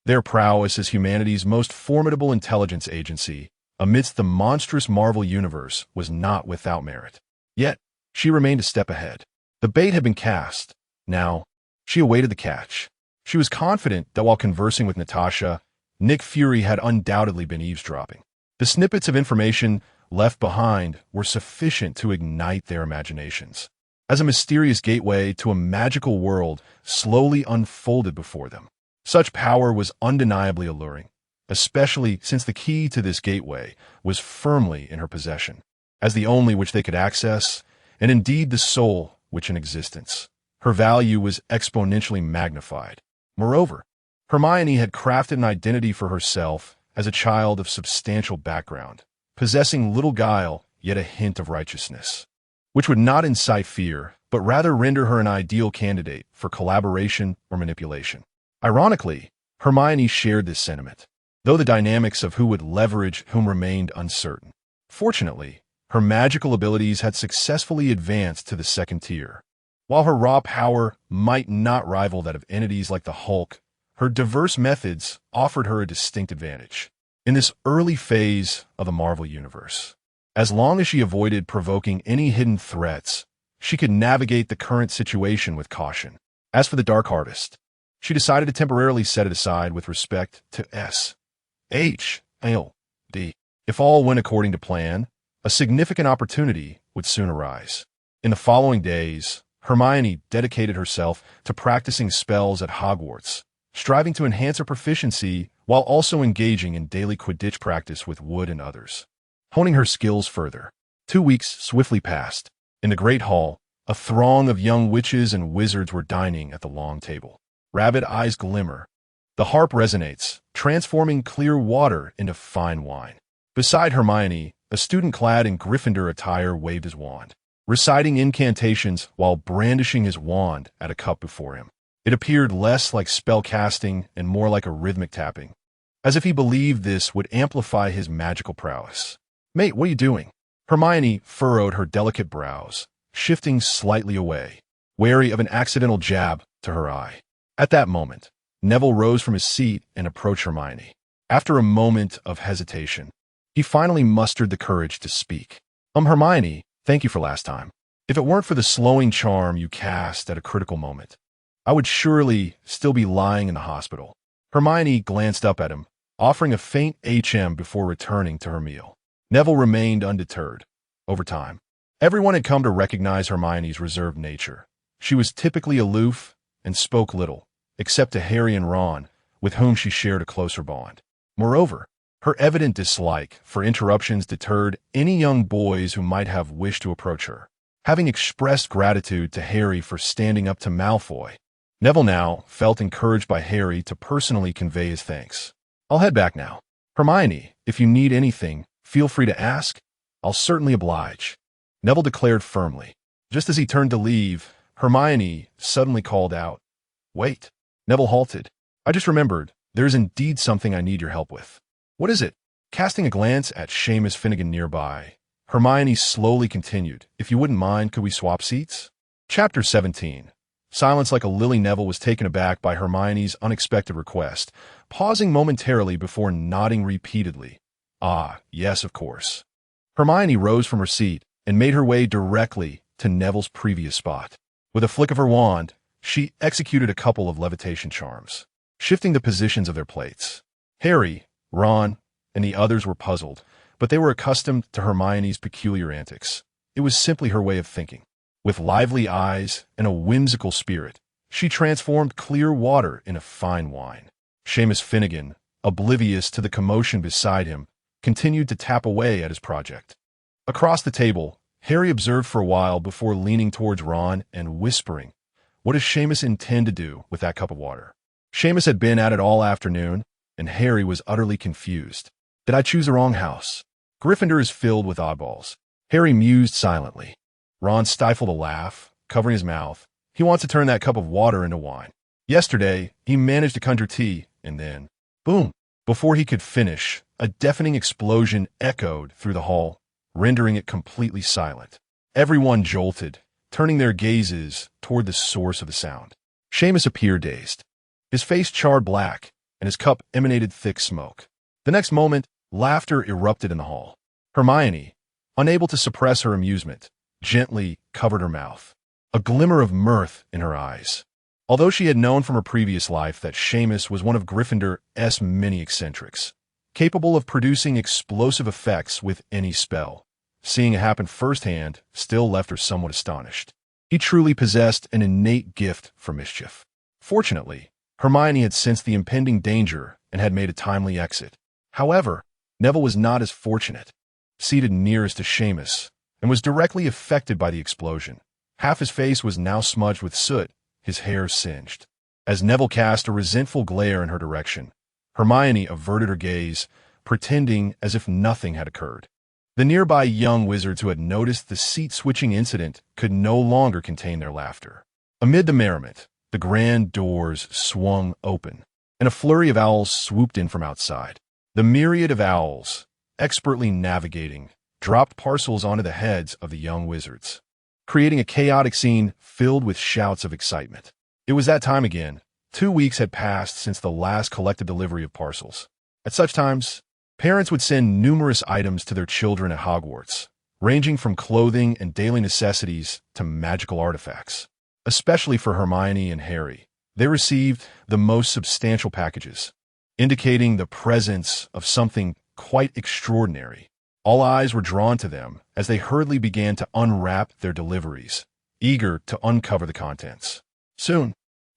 their prowess as humanity's most formidable intelligence agency amidst the monstrous Marvel universe was not without merit. Yet, she remained a step ahead. The bait had been cast. Now, she awaited the catch. She was confident that while conversing with Natasha, Nick Fury had undoubtedly been eavesdropping. The snippets of information left behind were sufficient to ignite their imaginations, as a mysterious gateway to a magical world slowly unfolded before them. Such power was undeniably alluring, especially since the key to this gateway was firmly in her possession, as the only which they could access, and indeed the sole which in existence. Her value was exponentially magnified. Moreover, Hermione had crafted an identity for herself as a child of substantial background, possessing little guile yet a hint of righteousness, which would not incite fear, but rather render her an ideal candidate for collaboration or manipulation. Ironically, Hermione shared this sentiment, though the dynamics of who would leverage whom remained uncertain. Fortunately, Her magical abilities had successfully advanced to the second tier. While her raw power might not rival that of entities like the Hulk, her diverse methods offered her a distinct advantage in this early phase of the Marvel Universe. As long as she avoided provoking any hidden threats, she could navigate the current situation with caution. As for the Dark Artist, she decided to temporarily set it aside with respect to S.H.L.D. If all went according to plan, a significant opportunity would soon arise. In the following days, Hermione dedicated herself to practicing spells at Hogwarts, striving to enhance her proficiency while also engaging in daily Quidditch practice with Wood and others. Honing her skills further, 2 weeks swiftly passed. In the Great Hall, a throng of young witches and wizards were dining at the long table. Rabbit eyes glimmer. The harp resonates, transforming clear water into fine wine. Beside Hermione, a student clad in Gryffindor attire waved his wand, reciting incantations while brandishing his wand at a cup before him. It appeared less like spell casting and more like a rhythmic tapping, as if he believed this would amplify his magical prowess. "Mate, what are you doing?" Hermione furrowed her delicate brows, shifting slightly away, wary of an accidental jab to her eye. At that moment, Neville rose from his seat and approached Hermione. After a moment of hesitation, he finally mustered the courage to speak. Hermione, thank you for last time. If it weren't for the slowing charm you cast at a critical moment, I would surely still be lying in the hospital." Hermione glanced up at him, offering a faint HM before returning to her meal. Neville remained undeterred. Over time, everyone had come to recognize Hermione's reserved nature. She was typically aloof and spoke little, except to Harry and Ron, with whom she shared a closer bond. Moreover, her evident dislike for interruptions deterred any young boys who might have wished to approach her. Having expressed gratitude to Harry for standing up to Malfoy, Neville now felt encouraged by Harry to personally convey his thanks. "I'll head back now. Hermione, if you need anything, feel free to ask. I'll certainly oblige," Neville declared firmly. Just as he turned to leave, Hermione suddenly called out, "Wait." Neville halted. "I just remembered, there is indeed something I need your help with." "What is it?" Casting a glance at Seamus Finnegan nearby, Hermione slowly continued, "If you wouldn't mind, could we swap seats?" Chapter 17. Silence like a lily. Neville was taken aback by Hermione's unexpected request, pausing momentarily before nodding repeatedly. "Ah, yes, of course." Hermione rose from her seat and made her way directly to Neville's previous spot. With a flick of her wand, she executed a couple of levitation charms, shifting the positions of their plates. Harry, Ron, and the others were puzzled, but they were accustomed to Hermione's peculiar antics. It was simply her way of thinking. With lively eyes and a whimsical spirit, she transformed clear water into fine wine. Seamus Finnegan, oblivious to the commotion beside him, continued to tap away at his project. Across the table, Harry observed for a while before leaning towards Ron and whispering, "What does Seamus intend to do with that cup of water?" Seamus had been at it all afternoon, and Harry was utterly confused. "Did I choose the wrong house? Gryffindor is filled with oddballs." Harry mused silently. Ron stifled a laugh, covering his mouth. "He wants to turn that cup of water into wine. Yesterday, he managed to conjure tea, and then, boom!" Before he could finish, a deafening explosion echoed through the hall, rendering it completely silent. Everyone jolted, turning their gazes toward the source of the sound. Seamus appeared dazed. His face charred black, and his cup emanated thick smoke. The next moment, laughter erupted in the hall. Hermione, unable to suppress her amusement, gently covered her mouth, a glimmer of mirth in her eyes. Although she had known from her previous life that Seamus was one of Gryffindor's many eccentrics, capable of producing explosive effects with any spell, seeing it happen firsthand still left her somewhat astonished. He truly possessed an innate gift for mischief. Fortunately, Hermione had sensed the impending danger and had made a timely exit. However, Neville was not as fortunate. Seated nearest to Seamus, and was directly affected by the explosion. Half his face was now smudged with soot, his hair singed. As Neville cast a resentful glare in her direction, Hermione averted her gaze, pretending as if nothing had occurred. The nearby young wizards who had noticed the seat-switching incident could no longer contain their laughter. Amid the merriment, the grand doors swung open, and a flurry of owls swooped in from outside. The myriad of owls, expertly navigating dropped parcels onto the heads of the young wizards, creating a chaotic scene filled with shouts of excitement. It was that time again. 2 weeks had passed since the last collective delivery of parcels. At such times, parents would send numerous items to their children at Hogwarts, ranging from clothing and daily necessities to magical artifacts. Especially for Hermione and Harry, they received the most substantial packages, indicating the presence of something quite extraordinary. All eyes were drawn to them as they hurriedly began to unwrap their deliveries, eager to uncover the contents. Soon,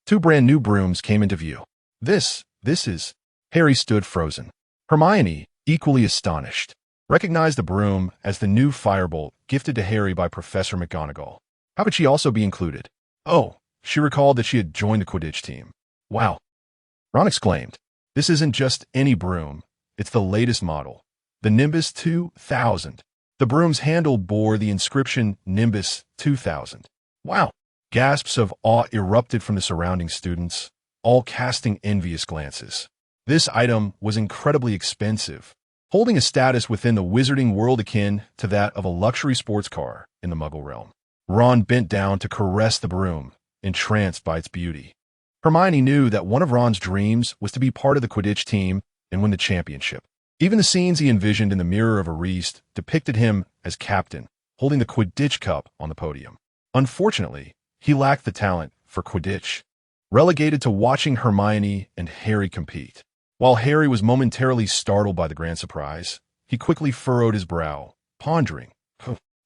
2 brand new brooms came into view. This is... Harry stood frozen. Hermione, equally astonished, recognized the broom as the new firebolt gifted to Harry by Professor McGonagall. How could she also be included? Oh, she recalled that she had joined the Quidditch team. Wow! Ron exclaimed. This isn't just any broom. It's the latest model, the Nimbus 2000. The broom's handle bore the inscription Nimbus 2000. Wow! Gasps of awe erupted from the surrounding students, all casting envious glances. This item was incredibly expensive, holding a status within the wizarding world akin to that of a luxury sports car in the Muggle realm. Ron bent down to caress the broom, entranced by its beauty. Hermione knew that one of Ron's dreams was to be part of the Quidditch team and win the championship. Even the scenes he envisioned in the Mirror of Ariste depicted him as captain, holding the Quidditch Cup on the podium. Unfortunately, he lacked the talent for Quidditch, relegated to watching Hermione and Harry compete. While Harry was momentarily startled by the grand surprise, he quickly furrowed his brow, pondering.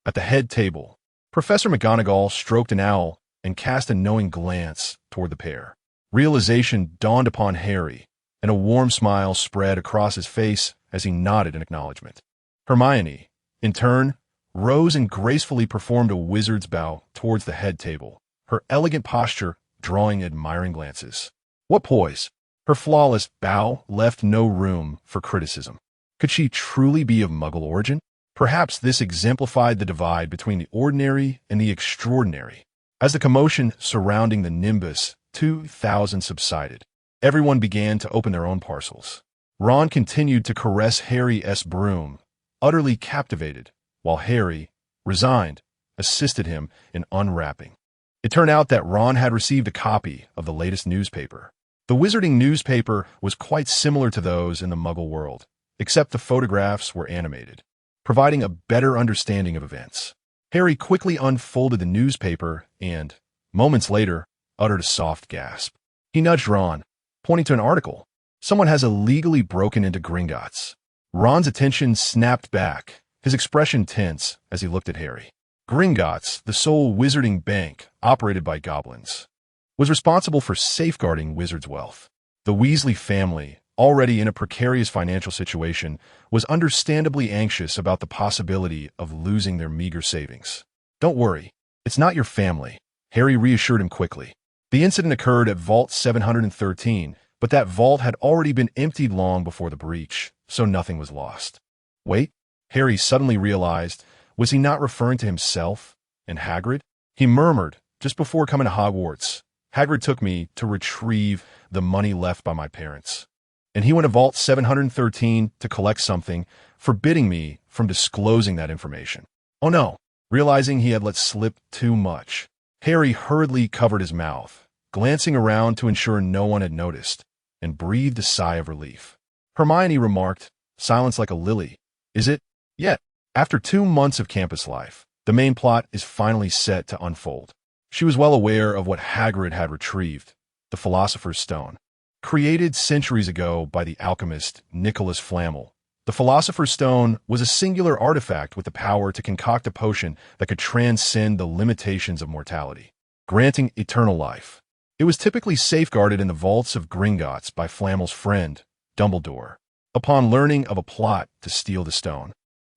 At the head table, Professor McGonagall stroked an owl and cast a knowing glance toward the pair. Realization dawned upon Harry, and a warm smile spread across his face as he nodded in acknowledgement. Hermione, in turn, rose and gracefully performed a wizard's bow towards the head table, her elegant posture drawing admiring glances. What poise! Her flawless bow left no room for criticism. Could she truly be of Muggle origin? Perhaps this exemplified the divide between the ordinary and the extraordinary. As the commotion surrounding the Nimbus 2000 subsided, everyone began to open their own parcels. Ron continued to caress Harry's broom, utterly captivated, while Harry, resigned, assisted him in unwrapping. It turned out that Ron had received a copy of the latest newspaper. The wizarding newspaper was quite similar to those in the Muggle world, except the photographs were animated, providing a better understanding of events. Harry quickly unfolded the newspaper and, moments later, uttered a soft gasp. He nudged Ron, pointing to an article. Someone has illegally broken into Gringotts. Ron's attention snapped back, his expression tense as he looked at Harry. Gringotts, the sole wizarding bank operated by goblins, was responsible for safeguarding wizards' wealth. The Weasley family, already in a precarious financial situation, was understandably anxious about the possibility of losing their meager savings. Don't worry, it's not your family, Harry reassured him quickly. The incident occurred at Vault 713, but that vault had already been emptied long before the breach, so nothing was lost. Wait, Harry suddenly realized, was he not referring to himself and Hagrid? He murmured, just before coming to Hogwarts, Hagrid took me to retrieve the money left by my parents. And he went to Vault 713 to collect something, forbidding me from disclosing that information. Oh no, realizing he had let slip too much, Harry hurriedly covered his mouth, glancing around to ensure no one had noticed, and breathed a sigh of relief. Hermione remarked, silence like a lily. Is it? Yet. After 2 months of campus life, the main plot is finally set to unfold. She was well aware of what Hagrid had retrieved, the Philosopher's Stone. Created centuries ago by the alchemist Nicholas Flamel, the Philosopher's Stone was a singular artifact with the power to concoct a potion that could transcend the limitations of mortality, granting eternal life. It was typically safeguarded in the vaults of Gringotts by Flamel's friend, Dumbledore. Upon learning of a plot to steal the stone,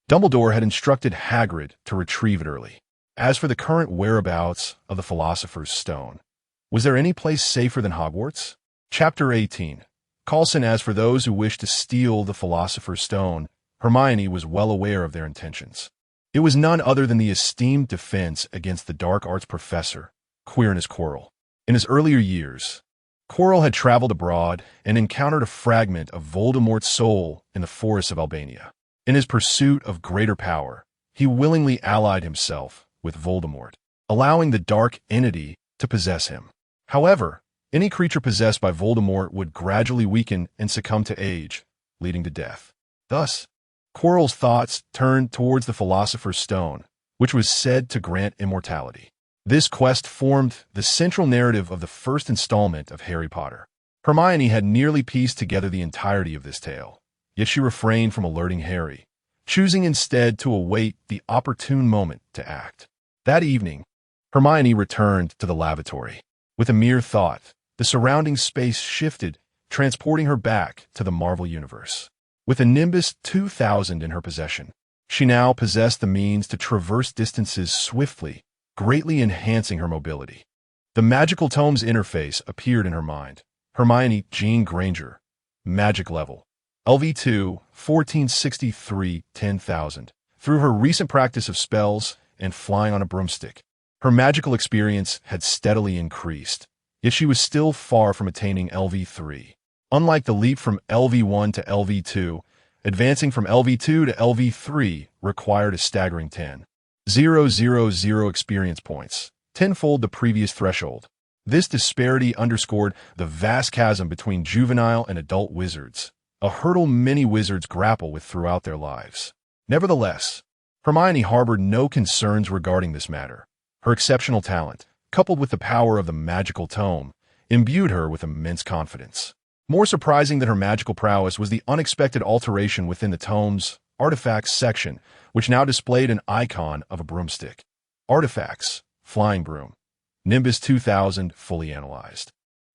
Dumbledore had instructed Hagrid to retrieve it early. As for the current whereabouts of the Philosopher's Stone, was there any place safer than Hogwarts? Chapter 18. Coulson. As for those who wished to steal the Philosopher's Stone, Hermione was well aware of their intentions. It was none other than the esteemed defense against the dark arts professor, Quirinus Quirrell. In his earlier years, Quirrell had traveled abroad and encountered a fragment of Voldemort's soul in the forests of Albania. In his pursuit of greater power, he willingly allied himself with Voldemort, allowing the dark entity to possess him. However, any creature possessed by Voldemort would gradually weaken and succumb to age, leading to death. Thus, Quirrell's thoughts turned towards the Philosopher's Stone, which was said to grant immortality. This quest formed the central narrative of the first installment of Harry Potter. Hermione had nearly pieced together the entirety of this tale, yet she refrained from alerting Harry, choosing instead to await the opportune moment to act. That evening, Hermione returned to the lavatory. With a mere thought, the surrounding space shifted, transporting her back to the Marvel Universe. With a Nimbus 2000 in her possession, she now possessed the means to traverse distances swiftly, greatly enhancing her mobility. The magical tome's interface appeared in her mind. Hermione Jean Granger, magic level, LV2, 1463, 10,000. Through her recent practice of spells and flying on a broomstick, her magical experience had steadily increased, yet she was still far from attaining LV3. Unlike the leap from LV1 to LV2, advancing from LV2 to LV3 required a staggering 10,000 experience points, tenfold the previous threshold. This disparity underscored the vast chasm between juvenile and adult wizards, a hurdle many wizards grapple with throughout their lives. Nevertheless, Hermione harbored no concerns regarding this matter. Her exceptional talent, coupled with the power of the magical tome, imbued her with immense confidence. More surprising than her magical prowess was the unexpected alteration within the tome's artifacts section, which now displayed an icon of a broomstick. Artifacts, flying broom, Nimbus 2000 fully analyzed.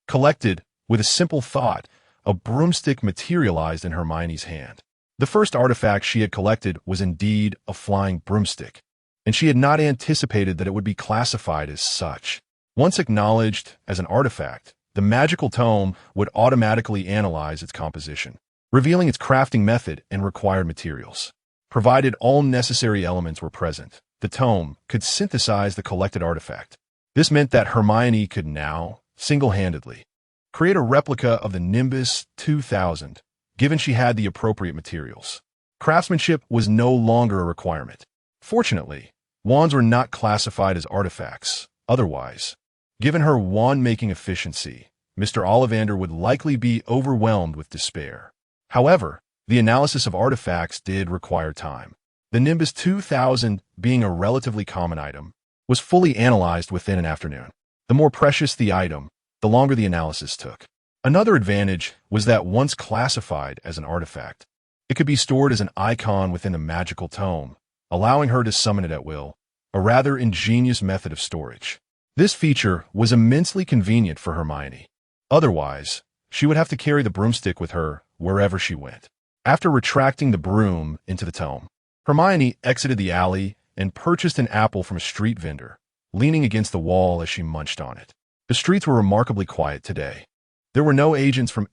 Collected, with a simple thought, a broomstick materialized in Hermione's hand. The first artifact she had collected was indeed a flying broomstick, and she had not anticipated that it would be classified as such. Once acknowledged as an artifact, the magical tome would automatically analyze its composition, revealing its crafting method and required materials. Provided all necessary elements were present, the tome could synthesize the collected artifact. This meant that Hermione could now, single-handedly, create a replica of the Nimbus 2000, given she had the appropriate materials. Craftsmanship was no longer a requirement. Fortunately, wands were not classified as artifacts. Otherwise, given her wand-making efficiency, Mr. Ollivander would likely be overwhelmed with despair. However, the analysis of artifacts did require time. The Nimbus 2000, being a relatively common item, was fully analyzed within an afternoon. The more precious the item, the longer the analysis took. Another advantage was that once classified as an artifact, it could be stored as an icon within the magical tome, allowing her to summon it at will, a rather ingenious method of storage. This feature was immensely convenient for Hermione. Otherwise, she would have to carry the broomstick with her wherever she went. After retracting the broom into the tome, Hermione exited the alley and purchased an apple from a street vendor, leaning against the wall as she munched on it. The streets were remarkably quiet today. There were no agents from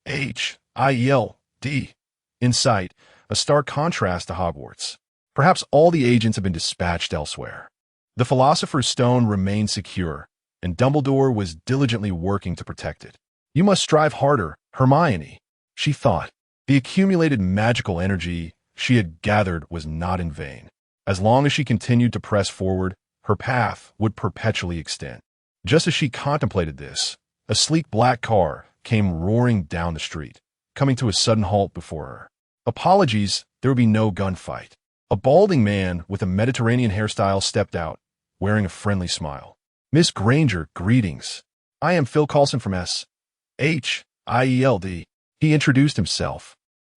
SHIELD in sight, a stark contrast to Hogwarts. Perhaps all the agents had been dispatched elsewhere. The Philosopher's Stone remained secure, and Dumbledore was diligently working to protect it. "You must strive harder, Hermione," she thought. The accumulated magical energy she had gathered was not in vain. As long as she continued to press forward, her path would perpetually extend. Just as she contemplated this, a sleek black car came roaring down the street, coming to a sudden halt before her. Apologies, there would be no gunfight. A balding man with a Mediterranean hairstyle stepped out, wearing a friendly smile. "Miss Granger, greetings. I am Phil Coulson from SHIELD. He introduced himself.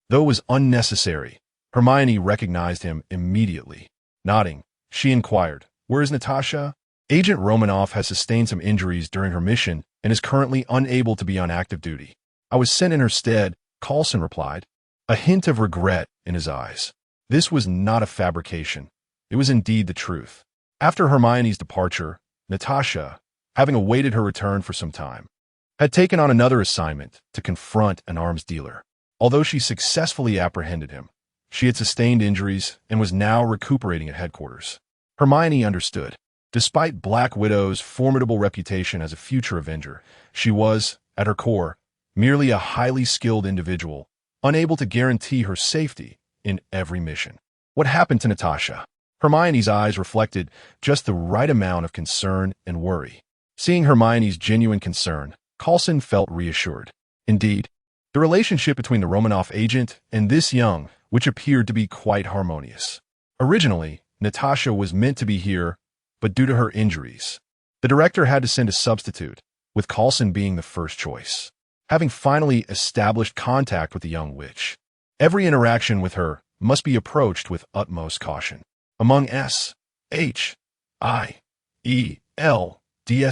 Though it was unnecessary, Hermione recognized him immediately. Nodding, she inquired, "Where is Natasha?" "Agent Romanoff has sustained some injuries during her mission and is currently unable to be on active duty. I was sent in her stead," Coulson replied, a hint of regret in his eyes. This was not a fabrication. It was indeed the truth. After Hermione's departure, Natasha, having awaited her return for some time, had taken on another assignment to confront an arms dealer. Although she successfully apprehended him, she had sustained injuries and was now recuperating at headquarters. Hermione understood. Despite Black Widow's formidable reputation as a future Avenger, she was, at her core, merely a highly skilled individual, unable to guarantee her safety in every mission. What happened to Natasha? Hermione's eyes reflected just the right amount of concern and worry. Seeing Hermione's genuine concern, Coulson felt reassured. Indeed, the relationship between the Romanoff agent and this young, which appeared to be quite harmonious. Originally, Natasha was meant to be here, but due to her injuries, the director had to send a substitute, with Coulson being the first choice. Having finally established contact with the young witch, every interaction with her must be approached with utmost caution. Among S.H.I.E.L.D.S.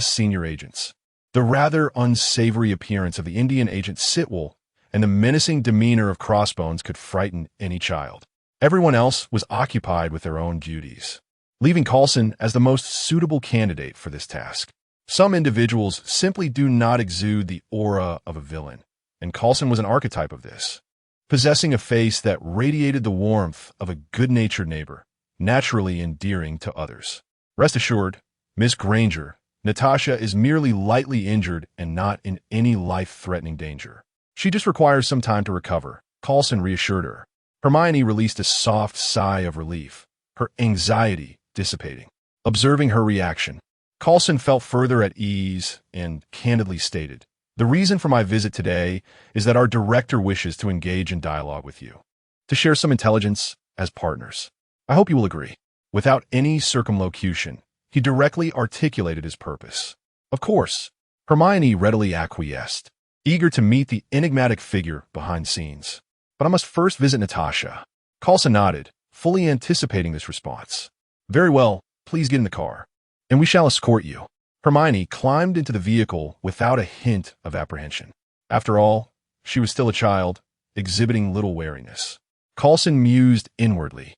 senior agents, the rather unsavory appearance of the Indian agent Sitwell and the menacing demeanor of Crossbones could frighten any child. Everyone else was occupied with their own duties, leaving Coulson as the most suitable candidate for this task. Some individuals simply do not exude the aura of a villain, and Coulson was an archetype of this, possessing a face that radiated the warmth of a good-natured neighbor, naturally endearing to others. Rest assured, Miss Granger, Natasha is merely lightly injured and not in any life-threatening danger. She just requires some time to recover, Coulson reassured her. Hermione released a soft sigh of relief, her anxiety dissipating. Observing her reaction, Coulson felt further at ease and candidly stated, "The reason for my visit today is that our director wishes to engage in dialogue with you, to share some intelligence as partners. I hope you will agree." Without any circumlocution, he directly articulated his purpose. Of course, Hermione readily acquiesced, eager to meet the enigmatic figure behind scenes. "But I must first visit Natasha." Coulson nodded, fully anticipating this response. "Very well, please get in the car, and we shall escort you." Hermione climbed into the vehicle without a hint of apprehension. After all, she was still a child, exhibiting little wariness. Coulson mused inwardly,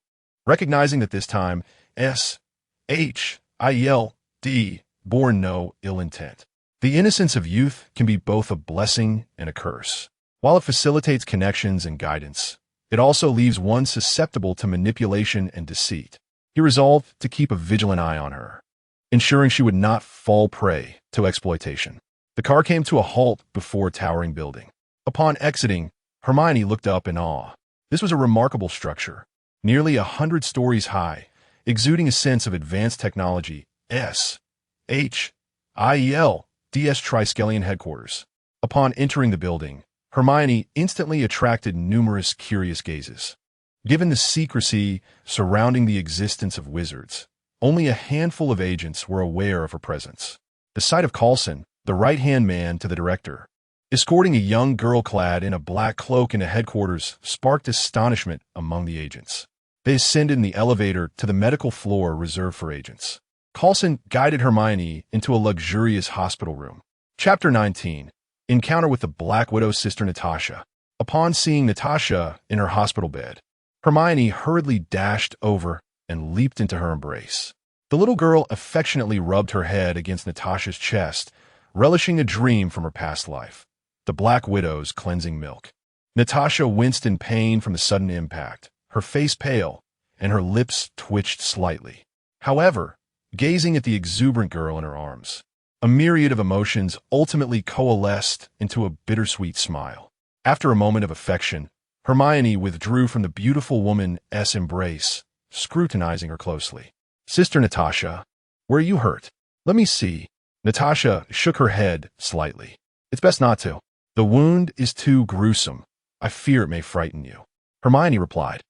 recognizing that this time S.H.I.E.L.D. bore no ill intent. The innocence of youth can be both a blessing and a curse. While it facilitates connections and guidance, it also leaves one susceptible to manipulation and deceit. He resolved to keep a vigilant eye on her, ensuring she would not fall prey to exploitation. The car came to a halt before a towering building. Upon exiting, Hermione looked up in awe. This was a remarkable structure, nearly 100 stories high, exuding a sense of advanced technology. S.H.I.E.L.D.S. Triskelion headquarters. Upon entering the building, Hermione instantly attracted numerous curious gazes. Given the secrecy surrounding the existence of wizards, only a handful of agents were aware of her presence. The sight of Coulson, the right-hand man to the director, escorting a young girl clad in a black cloak into headquarters, sparked astonishment among the agents. They ascended in the elevator to the medical floor reserved for agents. Coulson guided Hermione into a luxurious hospital room. Chapter 19. Encounter with the Black Widow's sister Natasha. Upon seeing Natasha in her hospital bed, Hermione hurriedly dashed over and leaped into her embrace. The little girl affectionately rubbed her head against Natasha's chest, relishing a dream from her past life, the Black Widow's cleansing milk. Natasha winced in pain from the sudden impact, her face pale, and her lips twitched slightly. However, gazing at the exuberant girl in her arms, a myriad of emotions ultimately coalesced into a bittersweet smile. After a moment of affection, Hermione withdrew from the beautiful woman's embrace, scrutinizing her closely. "Sister Natasha, where are you hurt? Let me see." Natasha shook her head slightly. "It's best not to. The wound is too gruesome. I fear it may frighten you." Hermione replied,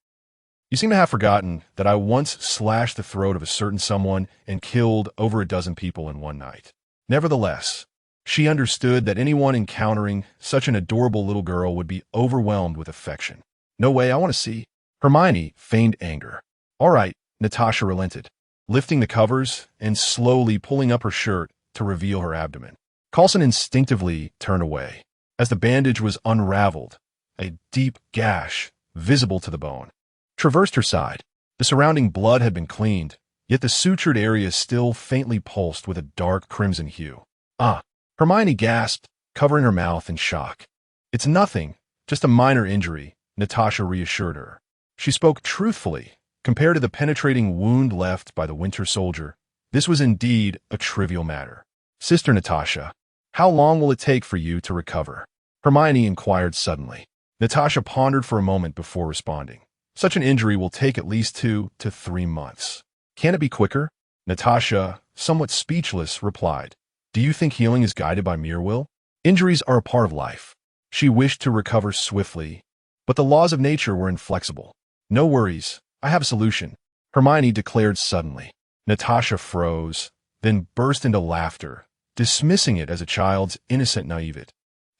"You seem to have forgotten that I once slashed the throat of a certain someone and killed over a dozen people in one night." Nevertheless, she understood that anyone encountering such an adorable little girl would be overwhelmed with affection. "No way, I want to see." Hermione feigned anger. "All right," Natasha relented, lifting the covers and slowly pulling up her shirt to reveal her abdomen. Coulson instinctively turned away. As the bandage was unraveled, a deep gash, visible to the bone, traversed her side. The surrounding blood had been cleaned, yet the sutured area still faintly pulsed with a dark crimson hue. "Ah!" Hermione gasped, covering her mouth in shock. "It's nothing, just a minor injury," Natasha reassured her. She spoke truthfully. Compared to the penetrating wound left by the Winter Soldier, this was indeed a trivial matter. "Sister Natasha, how long will it take for you to recover?" Hermione inquired suddenly. Natasha pondered for a moment before responding. Such an injury will take at least 2 to 3 months. Can it be quicker? Natasha, somewhat speechless, replied. Do you think healing is guided by mere will? Injuries are a part of life. She wished to recover swiftly, but the laws of nature were inflexible. No worries, I have a solution, Hermione declared suddenly. Natasha froze, then burst into laughter, dismissing it as a child's innocent naivete,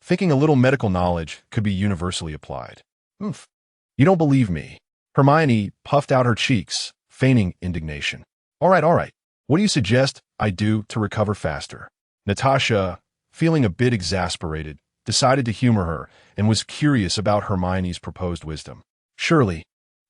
thinking a little medical knowledge could be universally applied. Oof. You don't believe me. Hermione puffed out her cheeks, feigning indignation. All right. What do you suggest I do to recover faster? Natasha, feeling a bit exasperated, decided to humor her and was curious about Hermione's proposed wisdom. Surely,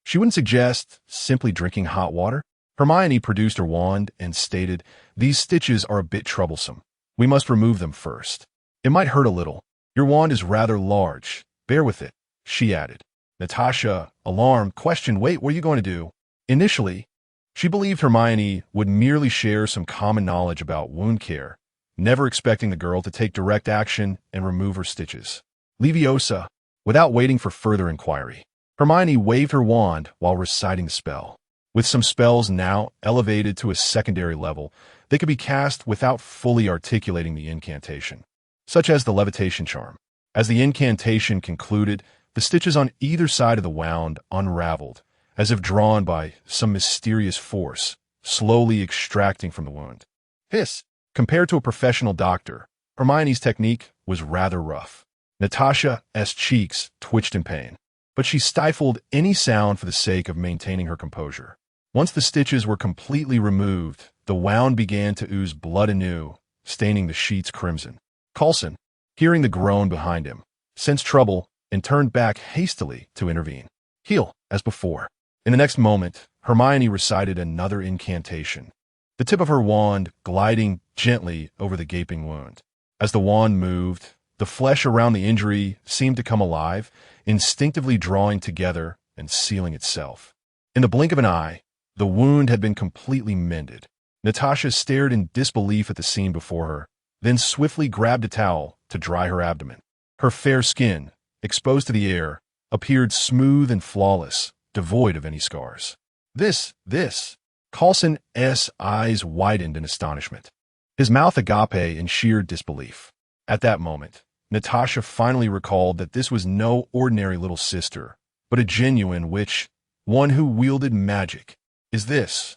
she wouldn't suggest simply drinking hot water? Hermione produced her wand and stated, These stitches are a bit troublesome. We must remove them first. It might hurt a little. Your wand is rather large. Bear with it, she added. Natasha, alarmed, questioned, Wait, what are you going to do? Initially, she believed Hermione would merely share some common knowledge about wound care, never expecting the girl to take direct action and remove her stitches. Leviosa, without waiting for further inquiry. Hermione waved her wand while reciting the spell. With some spells now elevated to a secondary level, they could be cast without fully articulating the incantation, such as the levitation charm. As the incantation concluded, the stitches on either side of the wand unraveled, as if drawn by some mysterious force, slowly extracting from the wound. Hiss! Compared to a professional doctor, Hermione's technique was rather rough. Natasha's cheeks twitched in pain, but she stifled any sound for the sake of maintaining her composure. Once the stitches were completely removed, the wound began to ooze blood anew, staining the sheets crimson. Coulson, hearing the groan behind him, sensed trouble and turned back hastily to intervene. Heal, as before. In the next moment, Hermione recited another incantation, the tip of her wand gliding gently over the gaping wound. As the wand moved, the flesh around the injury seemed to come alive, instinctively drawing together and sealing itself. In the blink of an eye, the wound had been completely mended. Natasha stared in disbelief at the scene before her, then swiftly grabbed a towel to dry her abdomen. Her fair skin, exposed to the air, appeared smooth and flawless, devoid of any scars. This. Coulson's eyes widened in astonishment, his mouth agape in sheer disbelief. At that moment, Natasha finally recalled that this was no ordinary little sister, but a genuine witch, one who wielded magic. Is this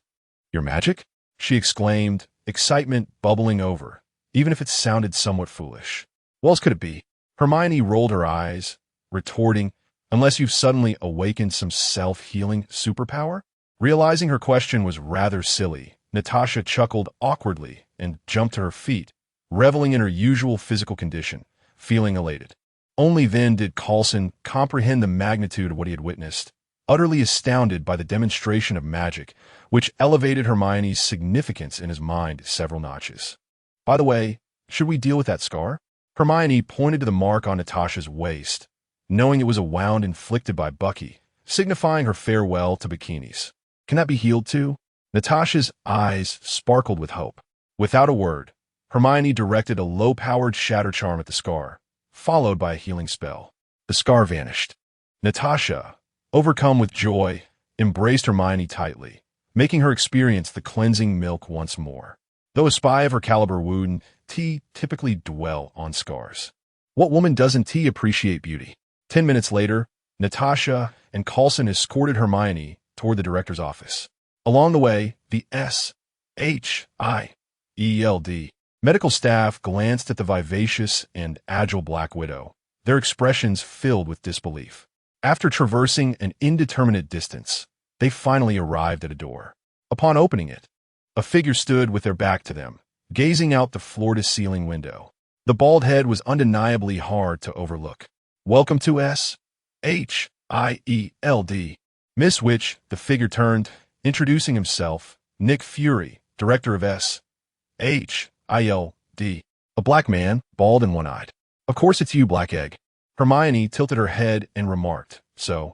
your magic? She exclaimed, excitement bubbling over, even if it sounded somewhat foolish. What else could it be? Hermione rolled her eyes, retorting, Unless you've suddenly awakened some self-healing superpower? Realizing her question was rather silly, Natasha chuckled awkwardly and jumped to her feet, reveling in her usual physical condition, feeling elated. Only then did Coulson comprehend the magnitude of what he had witnessed, utterly astounded by the demonstration of magic, which elevated Hermione's significance in his mind several notches. By the way, should we deal with that scar? Hermione pointed to the mark on Natasha's waist, knowing it was a wound inflicted by Bucky, signifying her farewell to bikinis. Can that be healed too? Natasha's eyes sparkled with hope. Without a word, Hermione directed a low-powered shatter charm at the scar, followed by a healing spell. The scar vanished. Natasha, overcome with joy, embraced Hermione tightly, making her experience the cleansing milk once more. Though a spy of her caliber wouldn't typically dwell on scars. What woman doesn't appreciate beauty? 10 minutes later, Natasha and Coulson escorted Hermione toward the director's office. Along the way, the SHIELD medical staff glanced at the vivacious and agile Black Widow, their expressions filled with disbelief. After traversing an indeterminate distance, they finally arrived at a door. Upon opening it, a figure stood with their back to them, gazing out the floor-to-ceiling window. The bald head was undeniably hard to overlook. Welcome to SHIELD. Miss Witch, the figure turned, introducing himself, Nick Fury, director of SHIELD. A black man, bald and one-eyed. Of course it's you, Black Egg. Hermione tilted her head and remarked, So,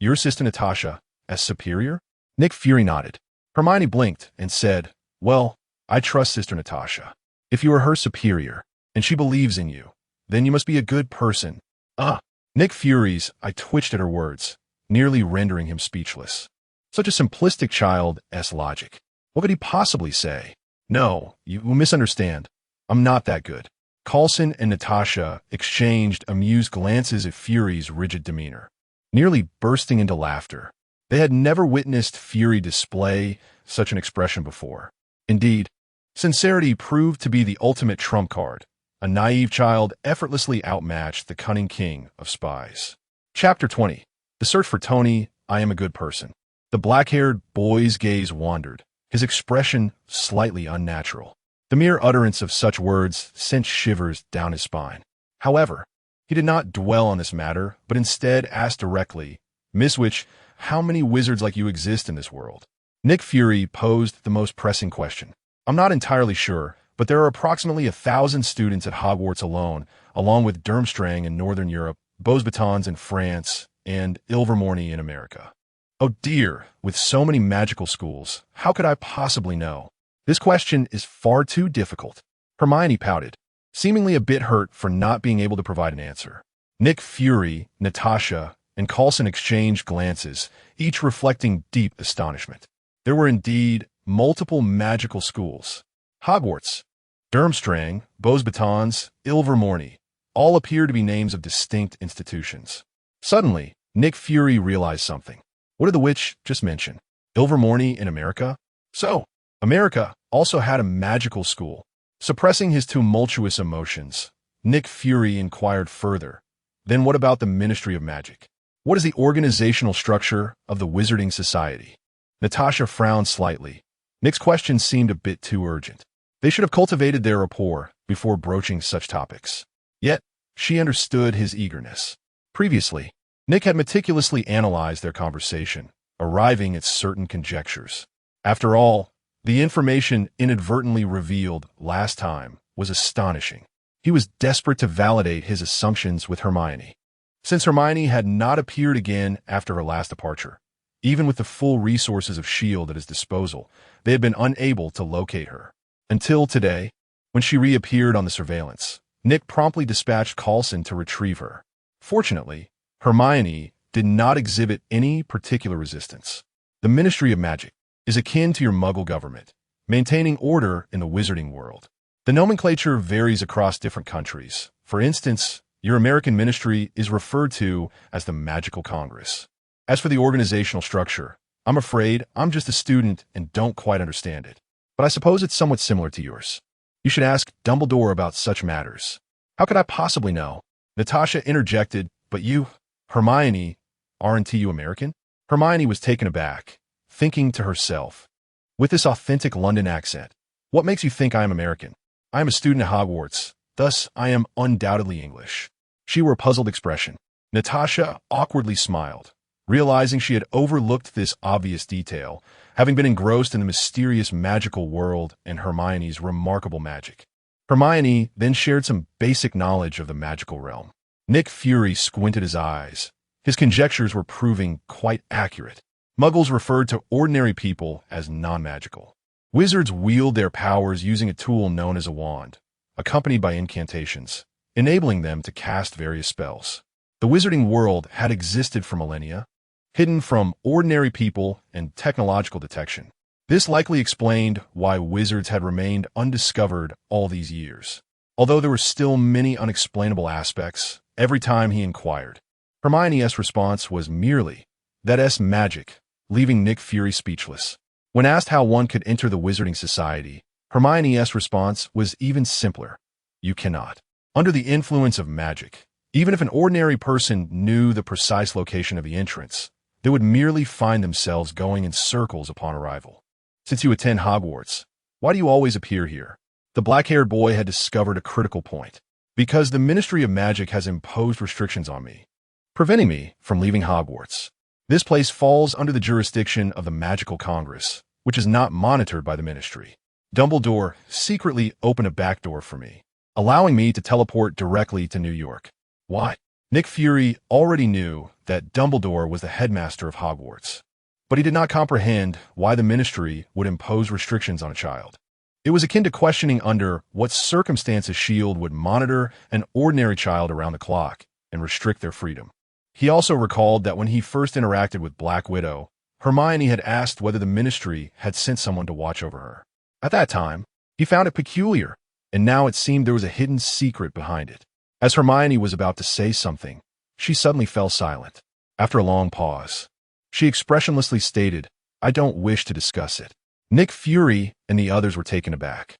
your assistant Natasha, as superior? Nick Fury nodded. Hermione blinked and said, Well, I trust Sister Natasha. If you are her superior, and she believes in you, then you must be a good person. Nick Fury's, I twitched at her words, nearly rendering him speechless. Such a simplistic child's logic. What could he possibly say? No, you misunderstand. I'm not that good. Coulson and Natasha exchanged amused glances at Fury's rigid demeanor, nearly bursting into laughter. They had never witnessed Fury display such an expression before. Indeed, sincerity proved to be the ultimate trump card. A naive child effortlessly outmatched the cunning king of spies. Chapter 20. The Search for Tony, I Am a Good Person. The black-haired boy's gaze wandered, his expression slightly unnatural. The mere utterance of such words sent shivers down his spine. However, he did not dwell on this matter, but instead asked directly, Miss Witch, how many wizards like you exist in this world? Nick Fury posed the most pressing question. I'm not entirely sure, but there are approximately 1,000 students at Hogwarts alone, along with Durmstrang in Northern Europe, Beauxbatons in France, and Ilvermorny in America. Oh dear, with so many magical schools, how could I possibly know? This question is far too difficult. Hermione pouted, seemingly a bit hurt for not being able to provide an answer. Nick Fury, Natasha, and Coulson exchanged glances, each reflecting deep astonishment. There were indeed multiple magical schools. Hogwarts, Durmstrang, Beauxbatons, Ilvermorny, all appear to be names of distinct institutions. Suddenly, Nick Fury realized something. What did the witch just mention? Ilvermorny in America? So, America also had a magical school. Suppressing his tumultuous emotions, Nick Fury inquired further. Then what about the Ministry of Magic? What is the organizational structure of the Wizarding Society? Natasha frowned slightly. Nick's question seemed a bit too urgent. They should have cultivated their rapport before broaching such topics. Yet, she understood his eagerness. Previously, Nick had meticulously analyzed their conversation, arriving at certain conjectures. After all, the information inadvertently revealed last time was astonishing. He was desperate to validate his assumptions with Hermione. Since Hermione had not appeared again after her last departure, even with the full resources of S.H.I.E.L.D. at his disposal, they had been unable to locate her. Until today, when she reappeared on the surveillance, Nick promptly dispatched Coulson to retrieve her. Fortunately, Hermione did not exhibit any particular resistance. The Ministry of Magic is akin to your Muggle government, maintaining order in the wizarding world. The nomenclature varies across different countries. For instance, your American ministry is referred to as the Magical Congress. As for the organizational structure, I'm afraid I'm just a student and don't quite understand it. But I suppose it's somewhat similar to yours. You should ask Dumbledore about such matters. How could I possibly know? Natasha interjected, but you, Hermione, aren't you American? Hermione was taken aback, thinking to herself, with this authentic London accent, what makes you think I am American? I am a student at Hogwarts, thus I am undoubtedly English. She wore a puzzled expression. Natasha awkwardly smiled, realizing she had overlooked this obvious detail, having been engrossed in the mysterious magical world and Hermione's remarkable magic. Hermione then shared some basic knowledge of the magical realm. Nick Fury squinted his eyes. His conjectures were proving quite accurate. Muggles referred to ordinary people as non-magical. Wizards wield their powers using a tool known as a wand, accompanied by incantations, enabling them to cast various spells. The wizarding world had existed for millennia, hidden from ordinary people and technological detection. This likely explained why wizards had remained undiscovered all these years. Although there were still many unexplainable aspects, every time he inquired, Hermione's response was merely, "That's magic," leaving Nick Fury speechless. When asked how one could enter the Wizarding Society, Hermione's response was even simpler. You cannot. Under the influence of magic, even if an ordinary person knew the precise location of the entrance, they would merely find themselves going in circles upon arrival. Since you attend Hogwarts, why do you always appear here? The black-haired boy had discovered a critical point. Because the Ministry of Magic has imposed restrictions on me, preventing me from leaving Hogwarts. This place falls under the jurisdiction of the Magical Congress, which is not monitored by the Ministry. Dumbledore secretly opened a back door for me, allowing me to teleport directly to New York. Why? Nick Fury already knew that Dumbledore was the headmaster of Hogwarts, but he did not comprehend why the Ministry would impose restrictions on a child. It was akin to questioning under what circumstances S.H.I.E.L.D. would monitor an ordinary child around the clock and restrict their freedom. He also recalled that when he first interacted with Black Widow, Hermione had asked whether the Ministry had sent someone to watch over her. At that time, he found it peculiar, and now it seemed there was a hidden secret behind it. As Hermione was about to say something, she suddenly fell silent. After a long pause, she expressionlessly stated, "I don't wish to discuss it." Nick Fury and the others were taken aback.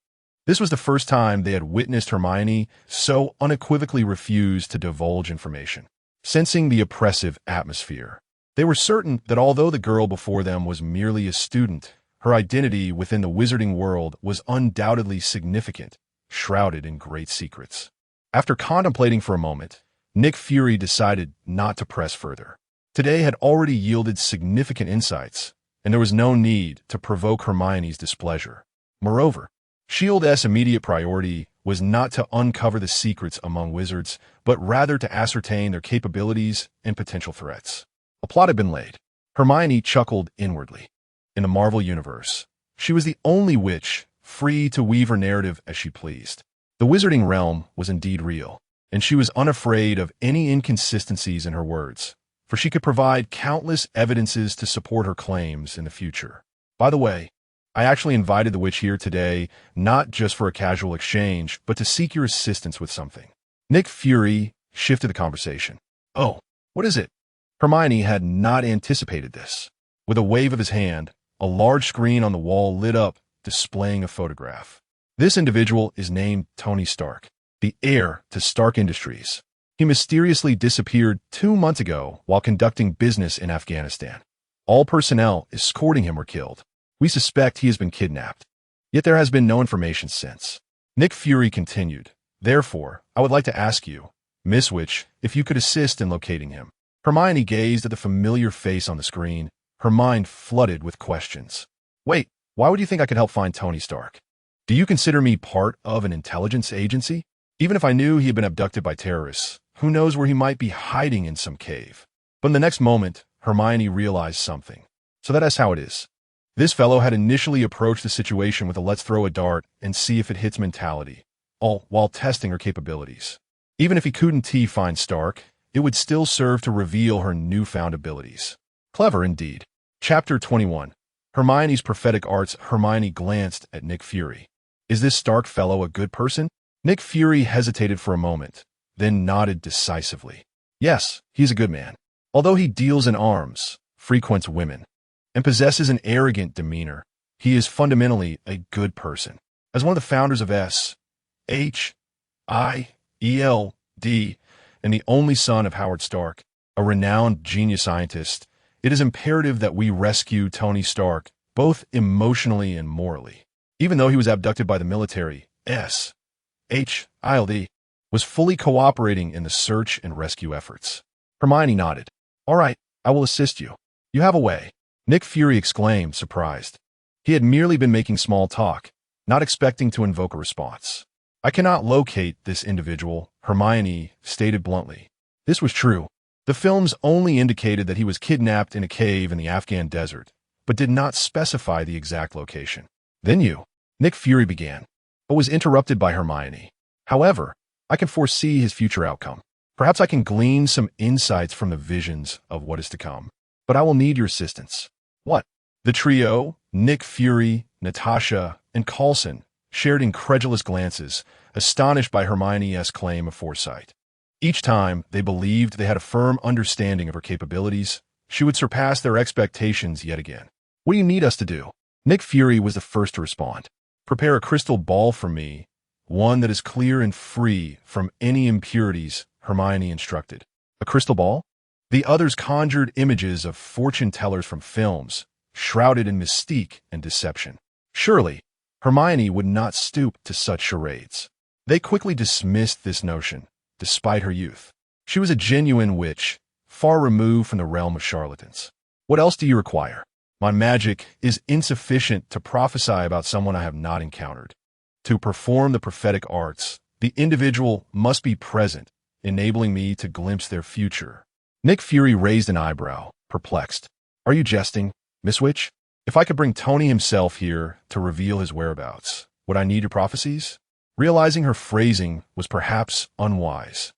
This was the first time they had witnessed Hermione so unequivocally refuse to divulge information. Sensing the oppressive atmosphere, they were certain that although the girl before them was merely a student, her identity within the wizarding world was undoubtedly significant, shrouded in great secrets. After contemplating for a moment, Nick Fury decided not to press further. Today had already yielded significant insights, and there was no need to provoke Hermione's displeasure. Moreover, S.H.I.E.L.D.'s immediate priority was not to uncover the secrets among wizards, but rather to ascertain their capabilities and potential threats. A plot had been laid. Hermione chuckled inwardly. In the Marvel Universe, she was the only witch free to weave her narrative as she pleased. The wizarding realm was indeed real, and she was unafraid of any inconsistencies in her words, for she could provide countless evidences to support her claims in the future. By the way, I actually invited the witch here today, not just for a casual exchange, but to seek your assistance with something. Nick Fury shifted the conversation. "Oh, what is it?" Hermione had not anticipated this. With a wave of his hand, a large screen on the wall lit up, displaying a photograph. This individual is named Tony Stark, the heir to Stark Industries. He mysteriously disappeared 2 months ago while conducting business in Afghanistan. All personnel escorting him were killed. We suspect he has been kidnapped. Yet there has been no information since. Nick Fury continued. "Therefore, I would like to ask you, Miss Witch, if you could assist in locating him." Hermione gazed at the familiar face on the screen, her mind flooded with questions. "Wait, why would you think I could help find Tony Stark? Do you consider me part of an intelligence agency? Even if I knew he had been abducted by terrorists, who knows where he might be hiding in some cave?" But in the next moment, Hermione realized something. So that is how it is. This fellow had initially approached the situation with a "let's throw a dart and see if it hits" mentality, all while testing her capabilities. Even if he couldn't find Stark, it would still serve to reveal her newfound abilities. Clever indeed. Chapter 21. Hermione's Prophetic Arts. Hermione glanced at Nick Fury. "Is this Stark fellow a good person?" Nick Fury hesitated for a moment, then nodded decisively. "Yes, he's a good man. Although he deals in arms, frequents women, and possesses an arrogant demeanor, he is fundamentally a good person. As one of the founders of S.H.I.E.L.D. and the only son of Howard Stark, a renowned genius scientist, it is imperative that we rescue Tony Stark, both emotionally and morally." Even though he was abducted by the military, S.H.I.E.L.D. was fully cooperating in the search and rescue efforts. Hermione nodded. "All right, I will assist you. You have a way." Nick Fury exclaimed, surprised. He had merely been making small talk, not expecting to invoke a response. "I cannot locate this individual," Hermione stated bluntly. This was true. The films only indicated that he was kidnapped in a cave in the Afghan desert, but did not specify the exact location. "Then you," Nick Fury began, but was interrupted by Hermione. "However, I can foresee his future outcome. Perhaps I can glean some insights from the visions of what is to come. But I will need your assistance." "What?" The trio, Nick Fury, Natasha, and Coulson, shared incredulous glances, astonished by Hermione's claim of foresight. Each time they believed they had a firm understanding of her capabilities, she would surpass their expectations yet again. "What do you need us to do?" Nick Fury was the first to respond. "Prepare a crystal ball for me, one that is clear and free from any impurities," Hermione instructed. "A crystal ball?" The others conjured images of fortune-tellers from films, shrouded in mystique and deception. Surely, Hermione would not stoop to such charades. They quickly dismissed this notion, despite her youth. She was a genuine witch, far removed from the realm of charlatans. "What else do you require?" "My magic is insufficient to prophesy about someone I have not encountered. To perform the prophetic arts, the individual must be present, enabling me to glimpse their future." Nick Fury raised an eyebrow, perplexed. "Are you jesting, Miss Witch? If I could bring Tony himself here to reveal his whereabouts, would I need your prophecies?" Realizing her phrasing was perhaps unwise,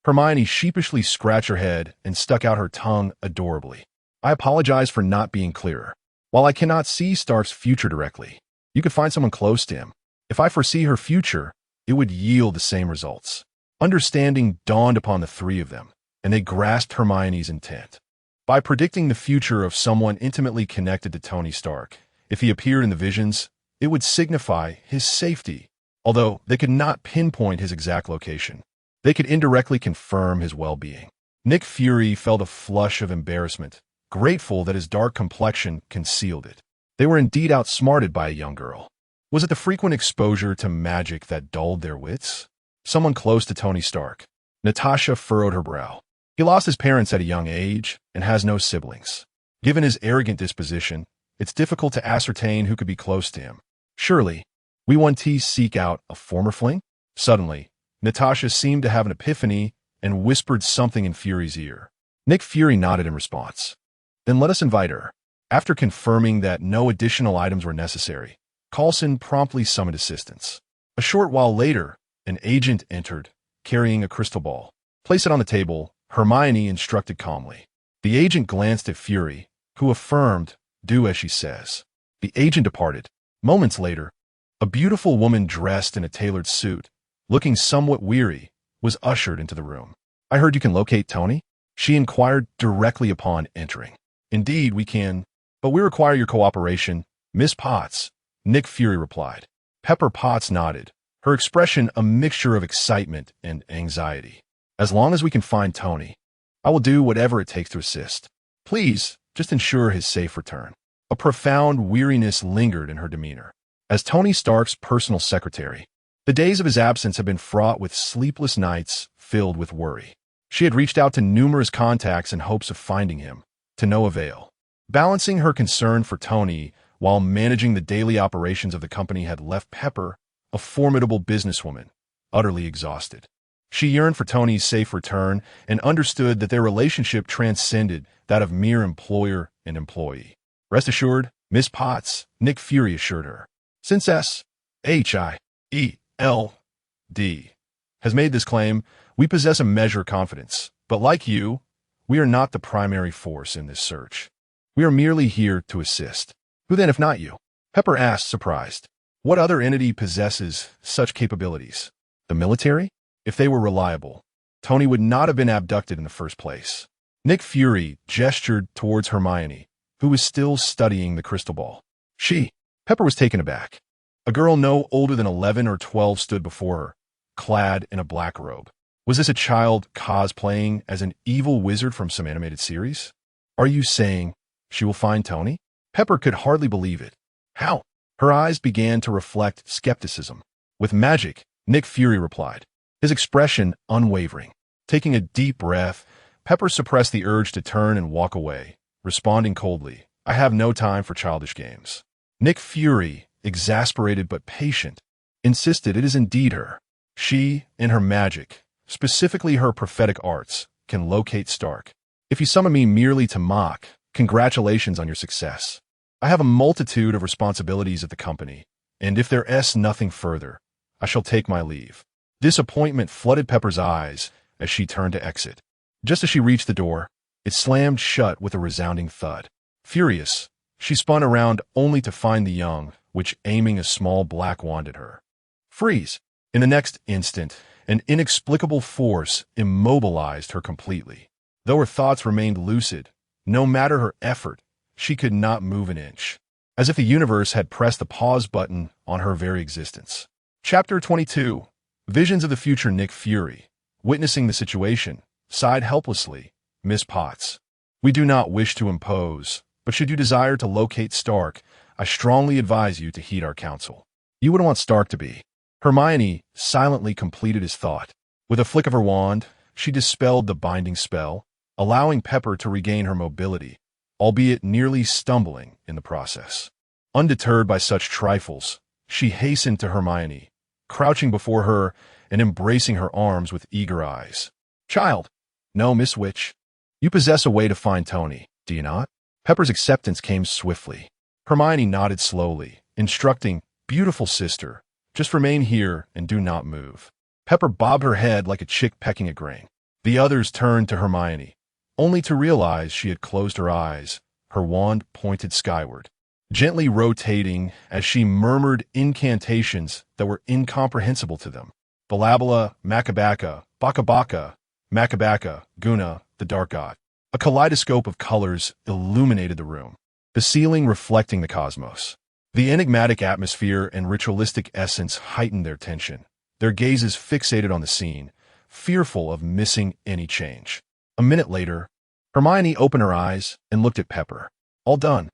Hermione sheepishly scratched her head and stuck out her tongue adorably. I apologize for not being clearer. While I cannot see Stark's future directly, you could find someone close to him. If I foresee her future, it would yield the same results. Understanding dawned upon the three of them, and they grasped Hermione's intent. By predicting the future of someone intimately connected to Tony Stark, if he appeared in the visions, it would signify his safety. Although they could not pinpoint his exact location, they could indirectly confirm his well-being. Nick Fury felt a flush of embarrassment, grateful that his dark complexion concealed it. They were indeed outsmarted by a young girl. Was it the frequent exposure to magic that dulled their wits? Someone close to Tony Stark. Natasha furrowed her brow. He lost his parents at a young age and has no siblings. Given his arrogant disposition, it's difficult to ascertain who could be close to him. Surely, we want to seek out a former fling? Suddenly, Natasha seemed to have an epiphany and whispered something in Fury's ear. Nick Fury nodded in response. Then let us invite her. After confirming that no additional items were necessary, Coulson promptly summoned assistance. A short while later, an agent entered, carrying a crystal ball. Place it on the table, Hermione instructed calmly. The agent glanced at Fury, who affirmed, do as she says. The agent departed. Moments later, a beautiful woman dressed in a tailored suit, looking somewhat weary, was ushered into the room. I heard you can locate Tony? She inquired directly upon entering. Indeed, we can, but we require your cooperation, Miss Potts, Nick Fury replied. Pepper Potts nodded, her expression a mixture of excitement and anxiety. As long as we can find Tony, I will do whatever it takes to assist. Please, just ensure his safe return. A profound weariness lingered in her demeanor. As Tony Stark's personal secretary, the days of his absence had been fraught with sleepless nights filled with worry. She had reached out to numerous contacts in hopes of finding him, to no avail. Balancing her concern for Tony while managing the daily operations of the company had left Pepper, a formidable businesswoman, utterly exhausted. She yearned for Tony's safe return and understood that their relationship transcended that of mere employer and employee. Rest assured, Miss Potts, Nick Fury assured her, since S.H.I.E.L.D. has made this claim, we possess a measure of confidence. But like you, we are not the primary force in this search. We are merely here to assist. Who then if not you? Pepper asked, surprised. What other entity possesses such capabilities? The military? If they were reliable, Tony would not have been abducted in the first place. Nick Fury gestured towards Hermione, who was still studying the crystal ball. Pepper was taken aback. A girl no older than 11 or 12 stood before her, clad in a black robe. Was this a child cosplaying as an evil wizard from some animated series? Are you saying she will find Tony? Pepper could hardly believe it. How? Her eyes began to reflect skepticism. With magic, Nick Fury replied, his expression unwavering. Taking a deep breath, Pepper suppressed the urge to turn and walk away, responding coldly, I have no time for childish games. Nick Fury, exasperated but patient, insisted it is indeed her. She, in her magic, specifically her prophetic arts, can locate Stark. If you summon me merely to mock, congratulations on your success. I have a multitude of responsibilities at the company, and if there is nothing further, I shall take my leave. Disappointment flooded Pepper's eyes as she turned to exit. Just as she reached the door, it slammed shut with a resounding thud. Furious, she spun around only to find the young witch aiming a small black wand at her. Freeze! In the next instant, an inexplicable force immobilized her completely. Though her thoughts remained lucid, no matter her effort, she could not move an inch, as if the universe had pressed the pause button on her very existence. Chapter 22. Visions of the future. Nick Fury, witnessing the situation, sighed helplessly. Miss Potts, we do not wish to impose, but should you desire to locate Stark, I strongly advise you to heed our counsel. You would want Stark to be. Hermione silently completed his thought. With a flick of her wand, she dispelled the binding spell, allowing Pepper to regain her mobility, albeit nearly stumbling in the process. Undeterred by such trifles, she hastened to Hermione, crouching before her and embracing her arms with eager eyes. Child, no, Miss Witch, you possess a way to find Tony, do you not? Pepper's acceptance came swiftly. Hermione nodded slowly, instructing, beautiful sister, just remain here and do not move. Pepper bobbed her head like a chick pecking at grain. The others turned to Hermione, only to realize she had closed her eyes, her wand pointed skyward, gently rotating as she murmured incantations that were incomprehensible to them. Balabala, Makabaka, Baka Baka, Makabaka, Guna, the dark god. A kaleidoscope of colors illuminated the room, the ceiling reflecting the cosmos. The enigmatic atmosphere and ritualistic essence heightened their tension, their gazes fixated on the scene, fearful of missing any change. A minute later, Hermione opened her eyes and looked at Pepper. All done.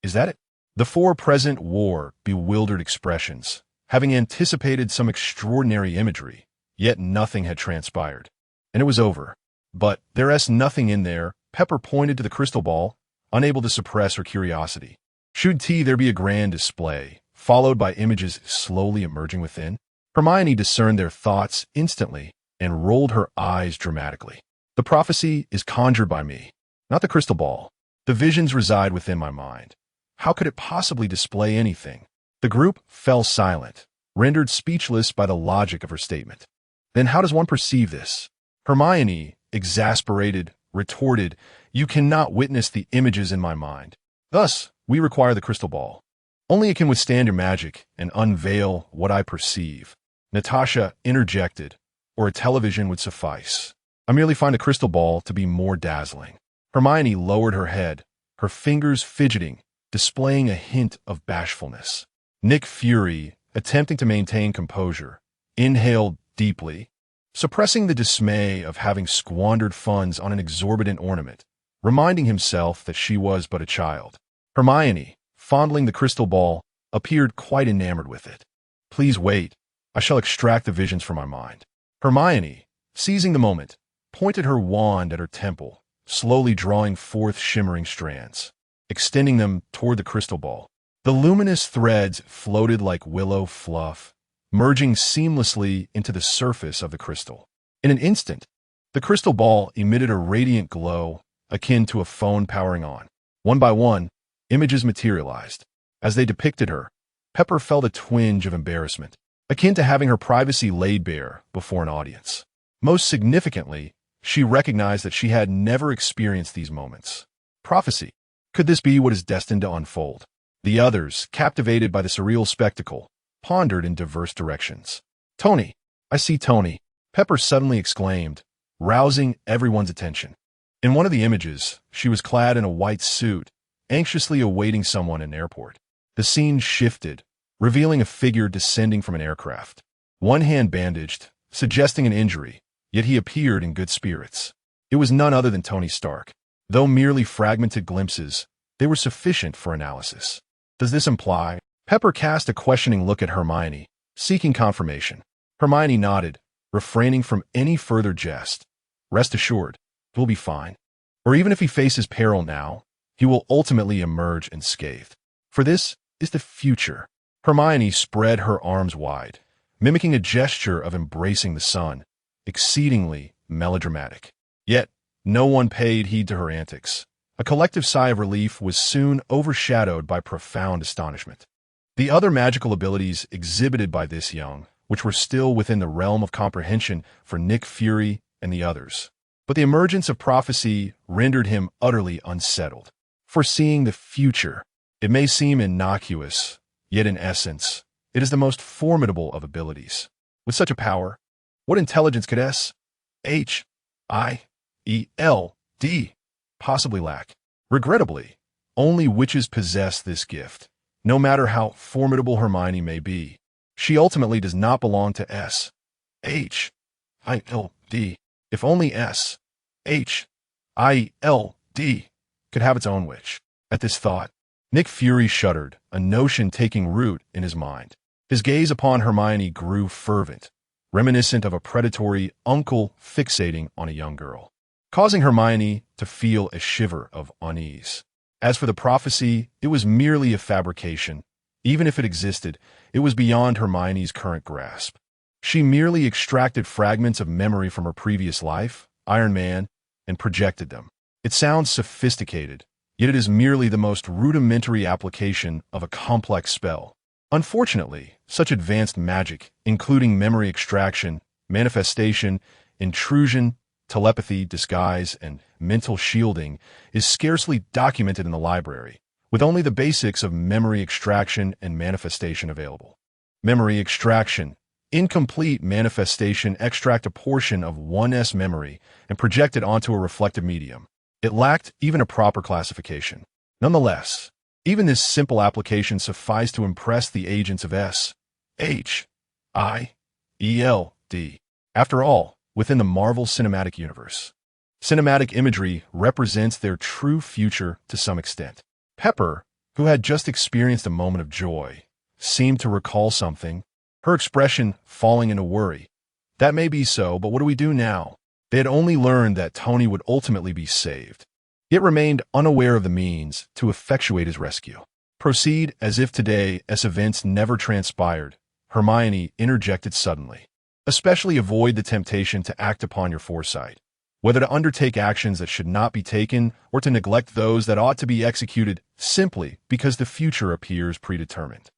Is that it? The four present wore bewildered expressions, having anticipated some extraordinary imagery, yet nothing had transpired. And it was over. But there's nothing in there. Pepper pointed to the crystal ball, unable to suppress her curiosity. Should there be a grand display, followed by images slowly emerging within? Hermione discerned their thoughts instantly and rolled her eyes dramatically. The prophecy is conjured by me, not the crystal ball. The visions reside within my mind. How could it possibly display anything? The group fell silent, rendered speechless by the logic of her statement. Then how does one perceive this? Hermione, exasperated, retorted, "You cannot witness the images in my mind. Thus, we require the crystal ball. Only it can withstand your magic and unveil what I perceive." Natasha interjected, "Or a television would suffice. I merely find a crystal ball to be more dazzling." Hermione lowered her head, her fingers fidgeting, displaying a hint of bashfulness. Nick Fury, attempting to maintain composure, inhaled deeply, suppressing the dismay of having squandered funds on an exorbitant ornament, reminding himself that she was but a child. Hermione, fondling the crystal ball, appeared quite enamored with it. "Please wait. I shall extract the visions from my mind." Hermione, seizing the moment, pointed her wand at her temple, slowly drawing forth shimmering strands, extending them toward the crystal ball. The luminous threads floated like willow fluff, merging seamlessly into the surface of the crystal. In an instant, the crystal ball emitted a radiant glow akin to a phone powering on. One by one, images materialized. As they depicted her, Pepper felt a twinge of embarrassment, akin to having her privacy laid bare before an audience. Most significantly, she recognized that she had never experienced these moments. Prophecy. Could this be what is destined to unfold? The others, captivated by the surreal spectacle, pondered in diverse directions. "Tony! I see Tony!" Pepper suddenly exclaimed, rousing everyone's attention. In one of the images, she was clad in a white suit, anxiously awaiting someone in an airport. The scene shifted, revealing a figure descending from an aircraft. One hand bandaged, suggesting an injury, yet he appeared in good spirits. It was none other than Tony Stark. Though merely fragmented glimpses, they were sufficient for analysis. Does this imply? Pepper cast a questioning look at Hermione, seeking confirmation. Hermione nodded, refraining from any further jest. "Rest assured, we'll be fine. Or even if he faces peril now, he will ultimately emerge unscathed. For this is the future." Hermione spread her arms wide, mimicking a gesture of embracing the sun, exceedingly melodramatic. Yet, no one paid heed to her antics. A collective sigh of relief was soon overshadowed by profound astonishment. The other magical abilities exhibited by this young, which were still within the realm of comprehension for Nick Fury and the others. But the emergence of prophecy rendered him utterly unsettled. Foreseeing the future, it may seem innocuous, yet in essence, it is the most formidable of abilities. With such a power, what intelligence could S-H-I-E-L-D possibly lack? Regrettably, only witches possess this gift. No matter how formidable Hermione may be, she ultimately does not belong to S-H-I-L-D. If only S-H-I-L-D could have its own witch. At this thought, Nick Fury shuddered, a notion taking root in his mind. His gaze upon Hermione grew fervent, reminiscent of a predatory uncle fixating on a young girl, causing Hermione to feel a shiver of unease. As for the prophecy, it was merely a fabrication. Even if it existed, it was beyond Hermione's current grasp. She merely extracted fragments of memory from her previous life, Iron Man, and projected them. It sounds sophisticated, yet it is merely the most rudimentary application of a complex spell. Unfortunately, such advanced magic, including memory extraction, manifestation, intrusion, telepathy, disguise, and mental shielding is scarcely documented in the library, with only the basics of memory extraction and manifestation available. Memory extraction. Incomplete manifestation extract a portion of one's memory and project it onto a reflective medium. It lacked even a proper classification. Nonetheless, even this simple application sufficed to impress the agents of S.H.I.E.L.D. After all, within the Marvel Cinematic Universe, cinematic imagery represents their true future to some extent. Pepper, who had just experienced a moment of joy, seemed to recall something, her expression falling into worry. That may be so, but what do we do now? They had only learned that Tony would ultimately be saved, yet remained unaware of the means to effectuate his rescue. Proceed as if today's events never transpired, Hermione interjected suddenly. Especially avoid the temptation to act upon your foresight, whether to undertake actions that should not be taken or to neglect those that ought to be executed simply because the future appears predetermined.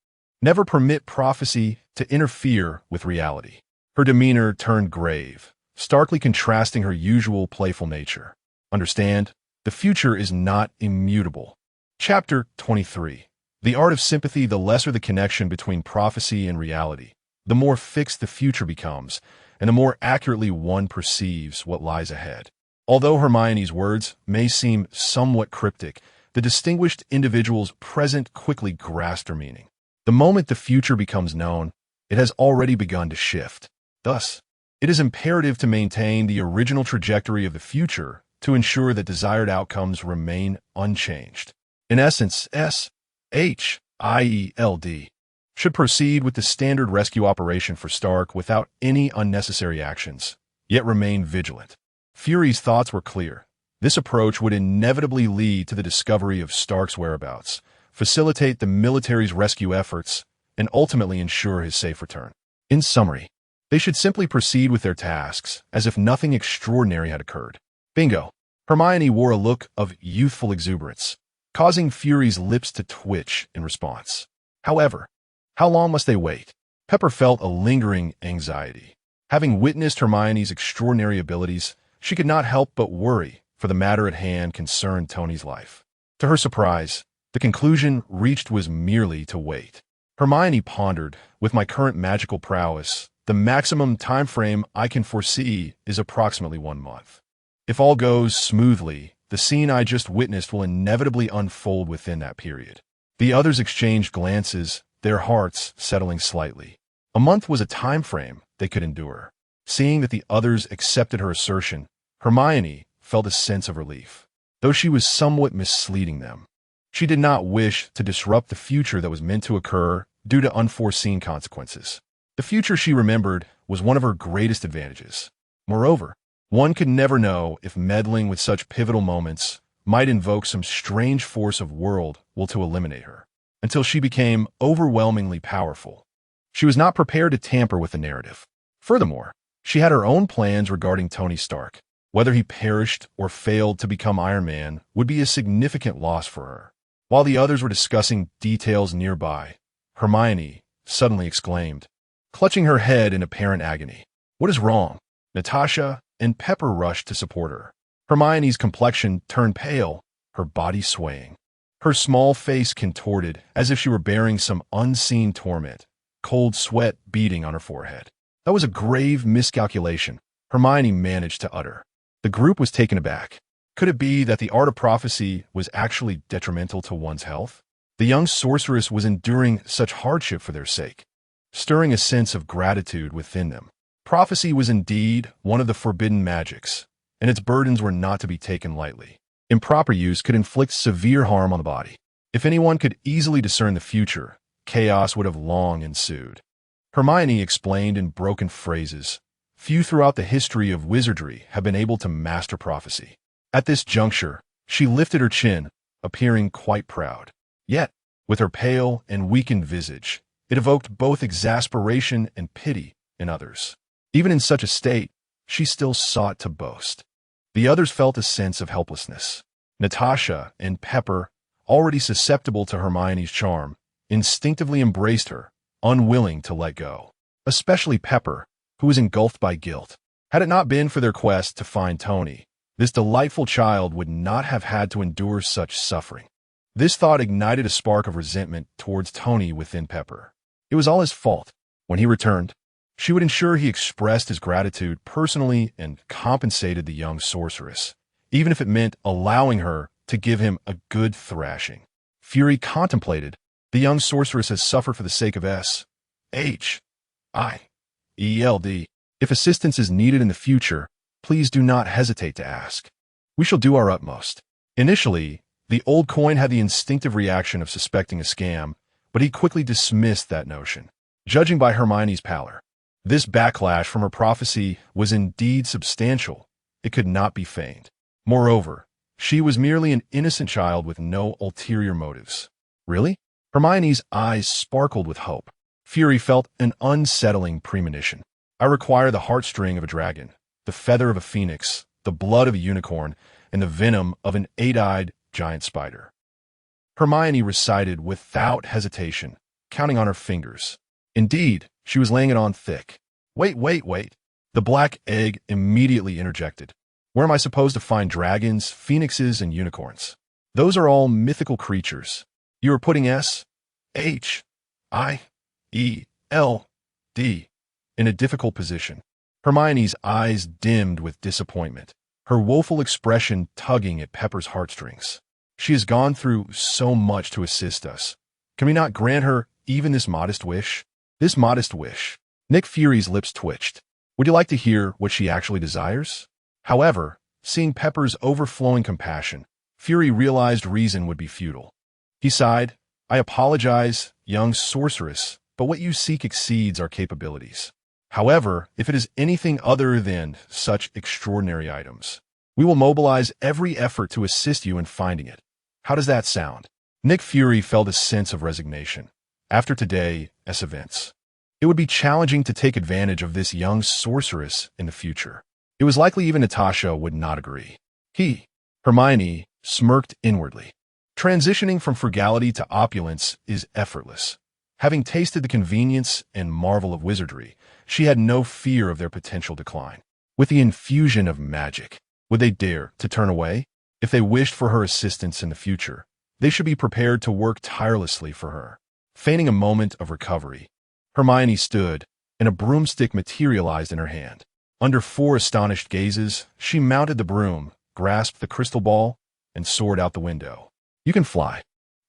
Never permit prophecy to interfere with reality. Her demeanor turned grave, starkly contrasting her usual playful nature. Understand, the future is not immutable. Chapter 23. The art of sympathy. The lesser the connection between prophecy and reality, the more fixed the future becomes, and the more accurately one perceives what lies ahead. Although Hermione's words may seem somewhat cryptic, the distinguished individuals present quickly grasped her meaning. The moment the future becomes known, it has already begun to shift. Thus, it is imperative to maintain the original trajectory of the future to ensure that desired outcomes remain unchanged. In essence, S.H.I.E.L.D. should proceed with the standard rescue operation for Stark without any unnecessary actions, yet remain vigilant. Fury's thoughts were clear. This approach would inevitably lead to the discovery of Stark's whereabouts, facilitate the military's rescue efforts, and ultimately ensure his safe return. In summary, they should simply proceed with their tasks as if nothing extraordinary had occurred. Bingo! Hermione wore a look of youthful exuberance, causing Fury's lips to twitch in response. However, how long must they wait? Pepper felt a lingering anxiety. Having witnessed Hermione's extraordinary abilities, she could not help but worry, for the matter at hand concerned Tony's life. To her surprise, the conclusion reached was merely to wait. Hermione pondered, with my current magical prowess, the maximum time frame I can foresee is approximately 1 month. If all goes smoothly, the scene I just witnessed will inevitably unfold within that period. The others exchanged glances, their hearts settling slightly. A month was a time frame they could endure. Seeing that the others accepted her assertion, Hermione felt a sense of relief, though she was somewhat misleading them. She did not wish to disrupt the future that was meant to occur due to unforeseen consequences. The future, she remembered, was one of her greatest advantages. Moreover, one could never know if meddling with such pivotal moments might invoke some strange force of world will to eliminate her, until she became overwhelmingly powerful. She was not prepared to tamper with the narrative. Furthermore, she had her own plans regarding Tony Stark. Whether he perished or failed to become Iron Man would be a significant loss for her. While the others were discussing details nearby, Hermione suddenly exclaimed, clutching her head in apparent agony. "What is wrong?" Natasha and Pepper rushed to support her. Hermione's complexion turned pale, her body swaying. Her small face contorted as if she were bearing some unseen torment, cold sweat beading on her forehead. That was a grave miscalculation, Hermione managed to utter. The group was taken aback. Could it be that the art of prophecy was actually detrimental to one's health? The young sorceress was enduring such hardship for their sake, stirring a sense of gratitude within them. Prophecy was indeed one of the forbidden magics, and its burdens were not to be taken lightly. Improper use could inflict severe harm on the body. If anyone could easily discern the future, chaos would have long ensued. Hermione explained in broken phrases. Few throughout the history of wizardry have been able to master prophecy. At this juncture, she lifted her chin, appearing quite proud. Yet, with her pale and weakened visage, it evoked both exasperation and pity in others. Even in such a state, she still sought to boast. The others felt a sense of helplessness. Natasha and Pepper, already susceptible to Hermione's charm, instinctively embraced her, unwilling to let go. Especially Pepper, who was engulfed by guilt. Had it not been for their quest to find Tony, this delightful child would not have had to endure such suffering. This thought ignited a spark of resentment towards Tony within Pepper. It was all his fault. When he returned, she would ensure he expressed his gratitude personally and compensated the young sorceress, even if it meant allowing her to give him a good thrashing. Fury contemplated. The young sorceress has suffered for the sake of S.H.I.E.L.D. If assistance is needed in the future, please do not hesitate to ask. We shall do our utmost. Initially, the old coin had the instinctive reaction of suspecting a scam, but he quickly dismissed that notion. Judging by Hermione's pallor, this backlash from her prophecy was indeed substantial. It could not be feigned. Moreover, she was merely an innocent child with no ulterior motives. Really? Hermione's eyes sparkled with hope. Fury felt an unsettling premonition. I require the heartstring of a dragon, the feather of a phoenix, the blood of a unicorn, and the venom of an eight-eyed giant spider. Hermione recited without hesitation, counting on her fingers. Indeed, she was laying it on thick. Wait. The black egg immediately interjected. Where am I supposed to find dragons, phoenixes, and unicorns? Those are all mythical creatures. You are putting S.H.I.E.L.D. in a difficult position. Hermione's eyes dimmed with disappointment, her woeful expression tugging at Pepper's heartstrings. She has gone through so much to assist us. Can we not grant her even this modest wish? This modest wish. Nick Fury's lips twitched. Would you like to hear what she actually desires? However, seeing Pepper's overflowing compassion, Fury realized reason would be futile. He sighed. I apologize, young sorceress, but what you seek exceeds our capabilities. However, if it is anything other than such extraordinary items, we will mobilize every effort to assist you in finding it. How does that sound? Nick Fury felt a sense of resignation. After today's events, it would be challenging to take advantage of this young sorceress in the future. It was likely even Natasha would not agree. Hermione, smirked inwardly. Transitioning from frugality to opulence is effortless. Having tasted the convenience and marvel of wizardry, she had no fear of their potential decline. With the infusion of magic, would they dare to turn away? If they wished for her assistance in the future, they should be prepared to work tirelessly for her. Feigning a moment of recovery, Hermione stood, and a broomstick materialized in her hand. Under 4 astonished gazes, she mounted the broom, grasped the crystal ball, and soared out the window. You can fly.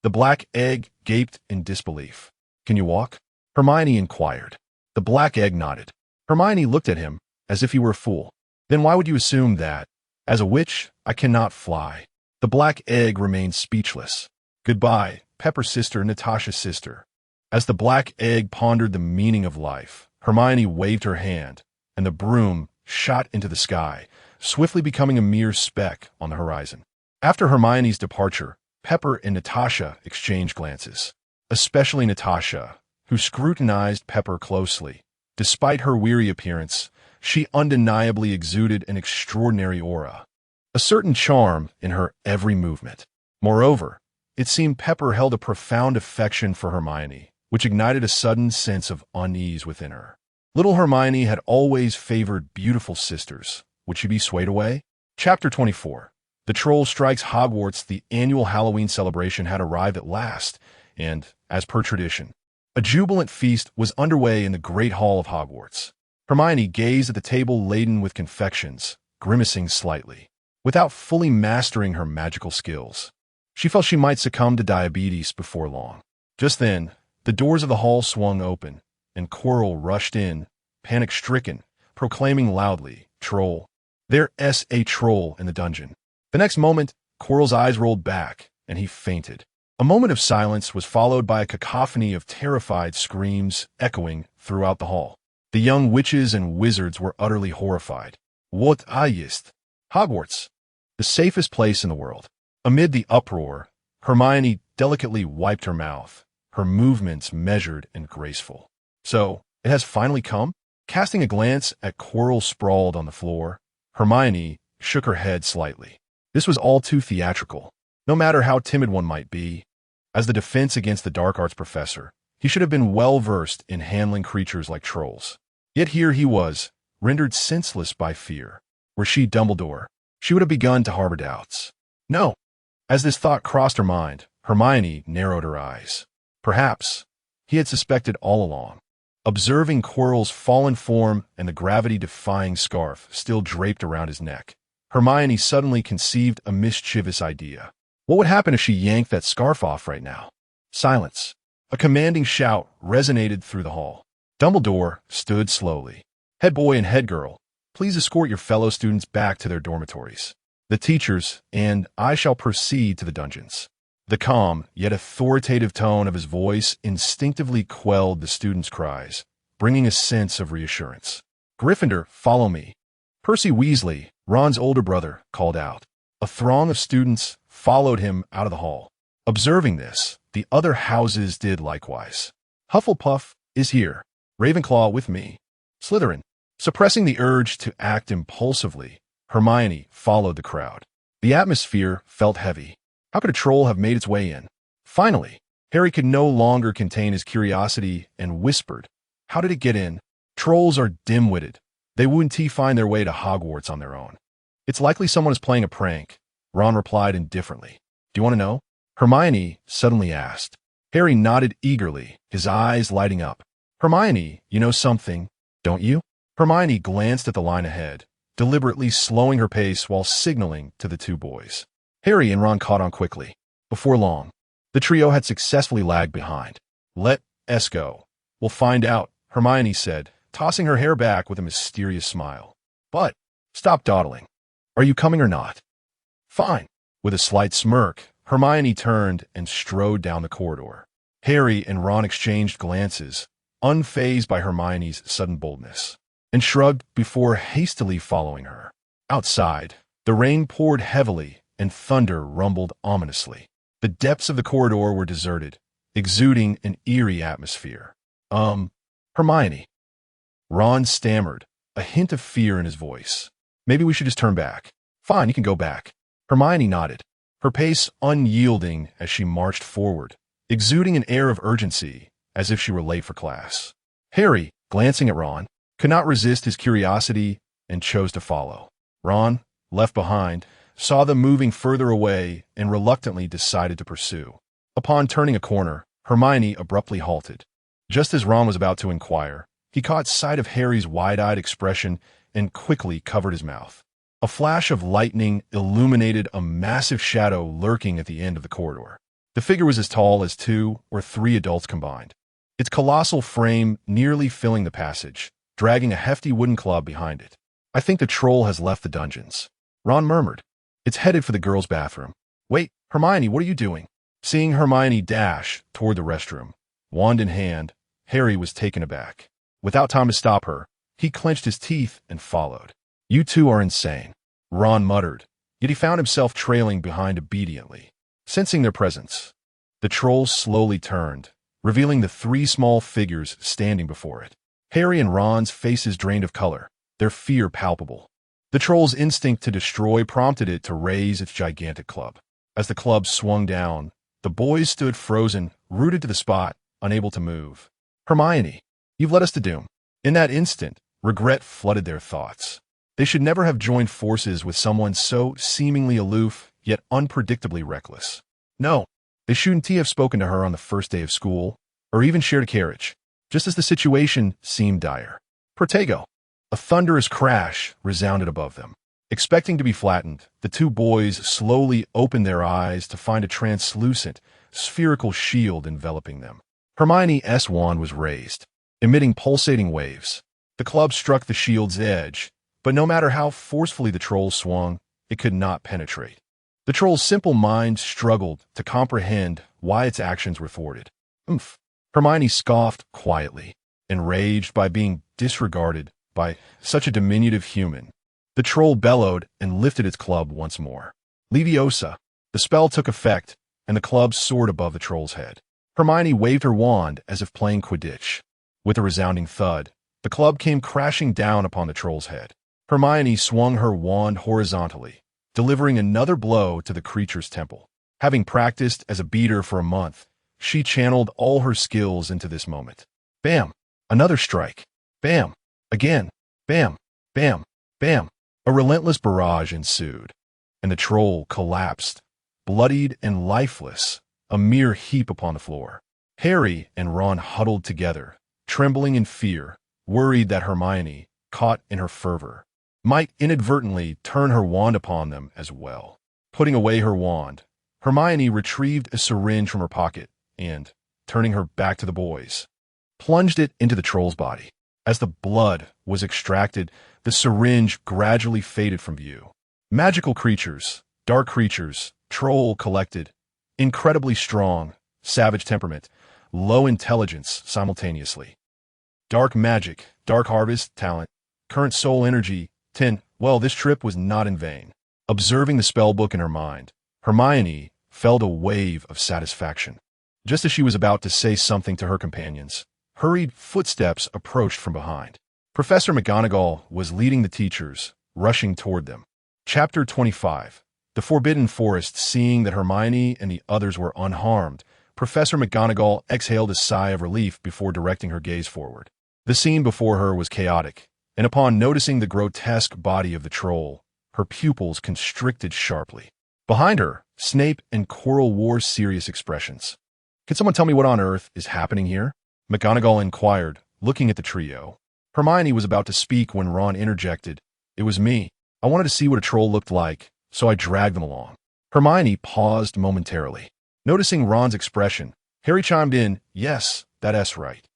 The black egg gaped in disbelief. Can you walk? Hermione inquired. The black egg nodded. Hermione looked at him, as if he were a fool. Then why would you assume that? As a witch, I cannot fly. The black egg remained speechless. Goodbye, Pepper's sister, Natasha's sister. As the black egg pondered the meaning of life, Hermione waved her hand, and the broom shot into the sky, swiftly becoming a mere speck on the horizon. After Hermione's departure, Pepper and Natasha exchanged glances, especially Natasha, who scrutinized Pepper closely. Despite her weary appearance, she undeniably exuded an extraordinary aura, a certain charm in her every movement. Moreover, it seemed Pepper held a profound affection for Hermione, which ignited a sudden sense of unease within her. Little Hermione had always favored beautiful sisters. Would she be swayed away? Chapter 24. The Troll Strikes Hogwarts. The annual Halloween celebration had arrived at last, and, as per tradition, a jubilant feast was underway in the Great Hall of Hogwarts. Hermione gazed at the table laden with confections, grimacing slightly. Without fully mastering her magical skills, she felt she might succumb to diabetes before long. Just then, the doors of the hall swung open, and Quirrell rushed in, panic-stricken, proclaiming loudly, "Troll! There's a troll in the dungeon." The next moment, Quirrell's eyes rolled back, and he fainted. A moment of silence was followed by a cacophony of terrified screams echoing throughout the hall. The young witches and wizards were utterly horrified. What is Hogwarts? The safest place in the world. Amid the uproar, Hermione delicately wiped her mouth, her movements measured and graceful. So, it has finally come? Casting a glance at Quirrell sprawled on the floor, Hermione shook her head slightly. This was all too theatrical. No matter how timid one might be, as the defense against the dark arts professor, he should have been well versed in handling creatures like trolls. Yet here he was, rendered senseless by fear. Were she Dumbledore, she would have begun to harbor doubts. No. As this thought crossed her mind, Hermione narrowed her eyes. Perhaps he had suspected all along. Observing Quirrell's fallen form and the gravity-defying scarf still draped around his neck, Hermione suddenly conceived a mischievous idea. What would happen if she yanked that scarf off right now? Silence. A commanding shout resonated through the hall. Dumbledore stood slowly. Head boy and head girl, please escort your fellow students back to their dormitories. The teachers and I shall proceed to the dungeons. The calm, yet authoritative tone of his voice instinctively quelled the students' cries, bringing a sense of reassurance. Gryffindor, follow me. Percy Weasley, Ron's older brother, called out. A throng of students followed him out of the hall. Observing this, the other houses did likewise. Hufflepuff is here. Ravenclaw with me. Slytherin. Suppressing the urge to act impulsively, Hermione followed the crowd. The atmosphere felt heavy. How could a troll have made its way in? Finally, Harry could no longer contain his curiosity and whispered, "How did it get in?" Trolls are dim-witted. They wouldn't find their way to Hogwarts on their own. It's likely someone is playing a prank, Ron replied indifferently. Do you want to know? Hermione suddenly asked. Harry nodded eagerly, his eyes lighting up. Hermione, you know something, don't you? Hermione glanced at the line ahead, deliberately slowing her pace while signaling to the two boys. Harry and Ron caught on quickly. Before long, the trio had successfully lagged behind. Let us go. We'll find out, Hermione said, tossing her hair back with a mysterious smile. But, stop dawdling. Are you coming or not? Fine. With a slight smirk, Hermione turned and strode down the corridor. Harry and Ron exchanged glances, unfazed by Hermione's sudden boldness, and shrugged before hastily following her. Outside, the rain poured heavily and thunder rumbled ominously. The depths of the corridor were deserted, exuding an eerie atmosphere. Hermione. Ron stammered, a hint of fear in his voice. Maybe we should just turn back. Fine, you can go back. Hermione nodded, her pace unyielding as she marched forward, exuding an air of urgency, as if she were late for class. Harry, glancing at Ron, could not resist his curiosity and chose to follow. Ron, left behind, saw them moving further away and reluctantly decided to pursue. Upon turning a corner, Hermione abruptly halted. Just as Ron was about to inquire, he caught sight of Harry's wide-eyed expression and quickly covered his mouth. A flash of lightning illuminated a massive shadow lurking at the end of the corridor. The figure was as tall as 2 or 3 adults combined, its colossal frame nearly filling the passage, dragging a hefty wooden club behind it. I think the troll has left the dungeons, Ron murmured. It's headed for the girls' bathroom. Wait, Hermione, what are you doing? Seeing Hermione dash toward the restroom, wand in hand, Harry was taken aback. Without time to stop her, he clenched his teeth and followed. You two are insane, Ron muttered, yet he found himself trailing behind obediently. Sensing their presence, the troll slowly turned, revealing the 3 small figures standing before it. Harry and Ron's faces drained of color, their fear palpable. The troll's instinct to destroy prompted it to raise its gigantic club. As the club swung down, the boys stood frozen, rooted to the spot, unable to move. Hermione, you've led us to doom. In that instant, regret flooded their thoughts. They should never have joined forces with someone so seemingly aloof, yet unpredictably reckless. No, they shouldn't have spoken to her on the first day of school, or even shared a carriage, just as the situation seemed dire. Protego. A thunderous crash resounded above them. Expecting to be flattened, the two boys slowly opened their eyes to find a translucent, spherical shield enveloping them. Hermione's wand was raised, emitting pulsating waves. The club struck the shield's edge, but no matter how forcefully the troll swung, it could not penetrate. The troll's simple mind struggled to comprehend why its actions were thwarted. Oomph! Hermione scoffed quietly, enraged by being disregarded by such a diminutive human. The troll bellowed and lifted its club once more. Leviosa. The spell took effect, and the club soared above the troll's head. Hermione waved her wand as if playing Quidditch. With a resounding thud, the club came crashing down upon the troll's head. Hermione swung her wand horizontally, delivering another blow to the creature's temple. Having practiced as a beater for a month, she channeled all her skills into this moment. Bam! Another strike. Bam! Again. Bam! Bam! Bam! A relentless barrage ensued, and the troll collapsed, bloodied and lifeless, a mere heap upon the floor. Harry and Ron huddled together, trembling in fear, worried that Hermione, caught in her fervor, might inadvertently turn her wand upon them as well. Putting away her wand, Hermione retrieved a syringe from her pocket and, turning her back to the boys, plunged it into the troll's body. As the blood was extracted, the syringe gradually faded from view. Magical creatures, dark creatures, troll collected, incredibly strong, savage temperament, low intelligence simultaneously. Dark magic, dark harvest, talent, current soul energy, 10. Well, this trip was not in vain. Observing the spellbook in her mind, Hermione felt a wave of satisfaction. Just as she was about to say something to her companions, hurried footsteps approached from behind. Professor McGonagall was leading the teachers, rushing toward them. Chapter 25. The Forbidden Forest. Seeing that Hermione and the others were unharmed, Professor McGonagall exhaled a sigh of relief before directing her gaze forward. The scene before her was chaotic, and upon noticing the grotesque body of the troll, her pupils constricted sharply. Behind her, Snape and Quirrell wore serious expressions. "Can someone tell me what on earth is happening here?" McGonagall inquired, looking at the trio. Hermione was about to speak when Ron interjected. "It was me. I wanted to see what a troll looked like, so I dragged them along." Hermione paused momentarily. Noticing Ron's expression, Harry chimed in, "Yes, that's right."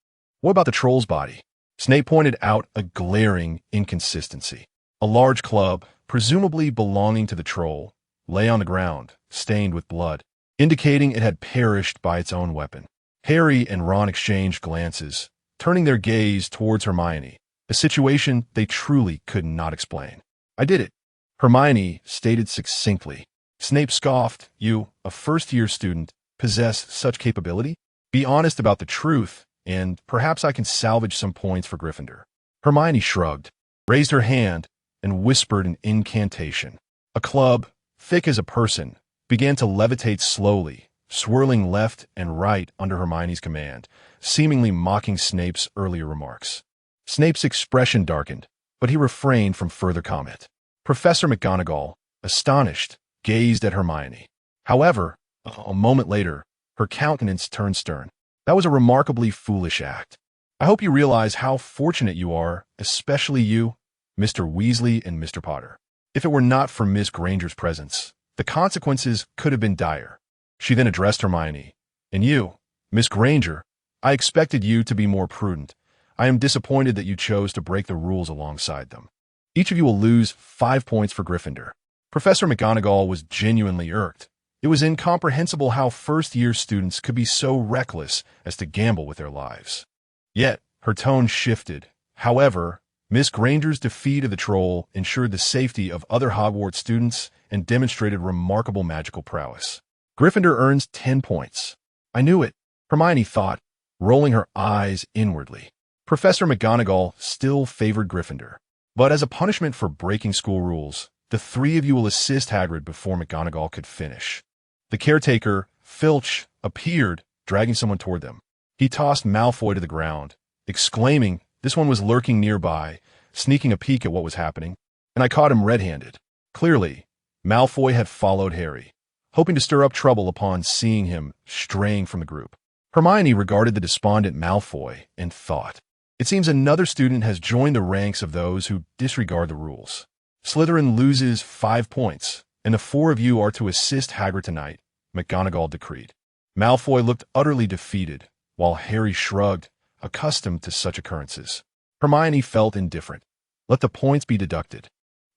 "What about the troll's body?" Snape pointed out a glaring inconsistency. A large club, presumably belonging to the troll, lay on the ground, stained with blood, indicating it had perished by its own weapon. Harry and Ron exchanged glances, turning their gaze towards Hermione, a situation they truly could not explain. "I did it," Hermione stated succinctly. Snape scoffed. "You, a first-year student, possess such capability? Be honest about the truth, and perhaps I can salvage some points for Gryffindor." Hermione shrugged, raised her hand, and whispered an incantation. A club, thick as a person, began to levitate slowly, swirling left and right under Hermione's command, seemingly mocking Snape's earlier remarks. Snape's expression darkened, but he refrained from further comment. Professor McGonagall, astonished, gazed at Hermione. However, a moment later, her countenance turned stern. "That was a remarkably foolish act. I hope you realize how fortunate you are, especially you, Mr. Weasley and Mr. Potter. If it were not for Miss Granger's presence, the consequences could have been dire." She then addressed Hermione. "And you, Miss Granger, I expected you to be more prudent. I am disappointed that you chose to break the rules alongside them. Each of you will lose 5 points for Gryffindor." Professor McGonagall was genuinely irked. It was incomprehensible how first-year students could be so reckless as to gamble with their lives. Yet, her tone shifted. "However, Miss Granger's defeat of the troll ensured the safety of other Hogwarts students and demonstrated remarkable magical prowess. Gryffindor earns 10 points. "I knew it," Hermione thought, rolling her eyes inwardly. Professor McGonagall still favored Gryffindor. But as a punishment for breaking school rules, the 3 of you will assist Hagrid before McGonagall could finish. The caretaker, Filch, appeared, dragging someone toward them. He tossed Malfoy to the ground, exclaiming this one was lurking nearby, sneaking a peek at what was happening, and I caught him red-handed. Clearly, Malfoy had followed Harry, hoping to stir up trouble upon seeing him straying from the group. Hermione regarded the despondent Malfoy and thought, "It seems another student has joined the ranks of those who disregard the rules. Slytherin loses 5 points, and the 4 of you are to assist Hagrid tonight," McGonagall decreed. Malfoy looked utterly defeated, while Harry shrugged, accustomed to such occurrences. Hermione felt indifferent. Let the points be deducted,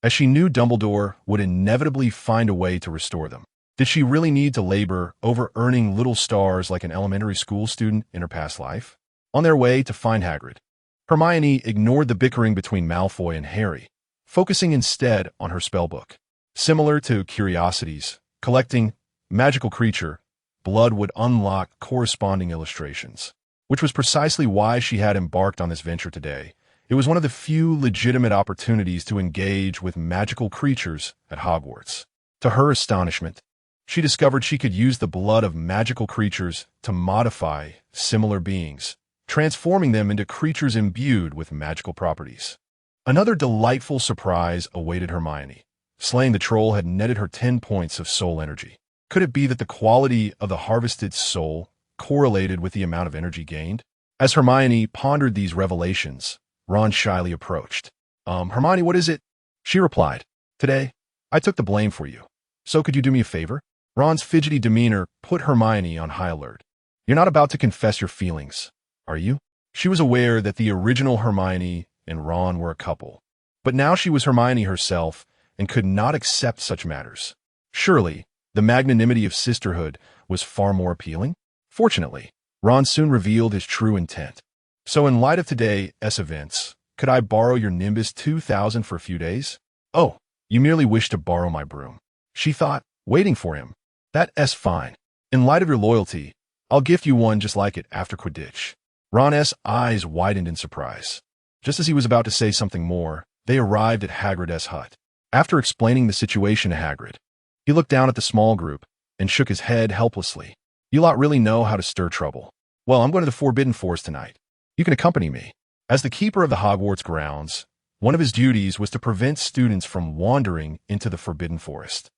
as she knew Dumbledore would inevitably find a way to restore them. Did she really need to labor over earning little stars like an elementary school student in her past life? On their way to find Hagrid, Hermione ignored the bickering between Malfoy and Harry, focusing instead on her spellbook. Similar to Curiosity's, collecting magical creature, blood would unlock corresponding illustrations, which was precisely why she had embarked on this venture today. It was one of the few legitimate opportunities to engage with magical creatures at Hogwarts. To her astonishment, she discovered she could use the blood of magical creatures to modify similar beings, transforming them into creatures imbued with magical properties. Another delightful surprise awaited Hermione. Slaying the troll had netted her 10 points of soul energy. Could it be that the quality of the harvested soul correlated with the amount of energy gained? As Hermione pondered these revelations, Ron shyly approached. Hermione, what is it? She replied, "Today, I took the blame for you. So could you do me a favor?" Ron's fidgety demeanor put Hermione on high alert. "You're not about to confess your feelings, are you?" She was aware that the original Hermione and Ron were a couple, but now she was Hermione herself and could not accept such matters. Surely, the magnanimity of sisterhood was far more appealing? Fortunately, Ron soon revealed his true intent. "So in light of today's events, could I borrow your Nimbus 2000 for a few days?" "Oh, you merely wish to borrow my broom," she thought, waiting for him. "That's fine. In light of your loyalty, I'll gift you one just like it after Quidditch." Ron's eyes widened in surprise. Just as he was about to say something more, they arrived at Hagrid's hut. After explaining the situation to Hagrid, he looked down at the small group and shook his head helplessly. "You lot really know how to stir trouble. Well, I'm going to the Forbidden Forest tonight. You can accompany me." As the keeper of the Hogwarts grounds, one of his duties was to prevent students from wandering into the Forbidden Forest.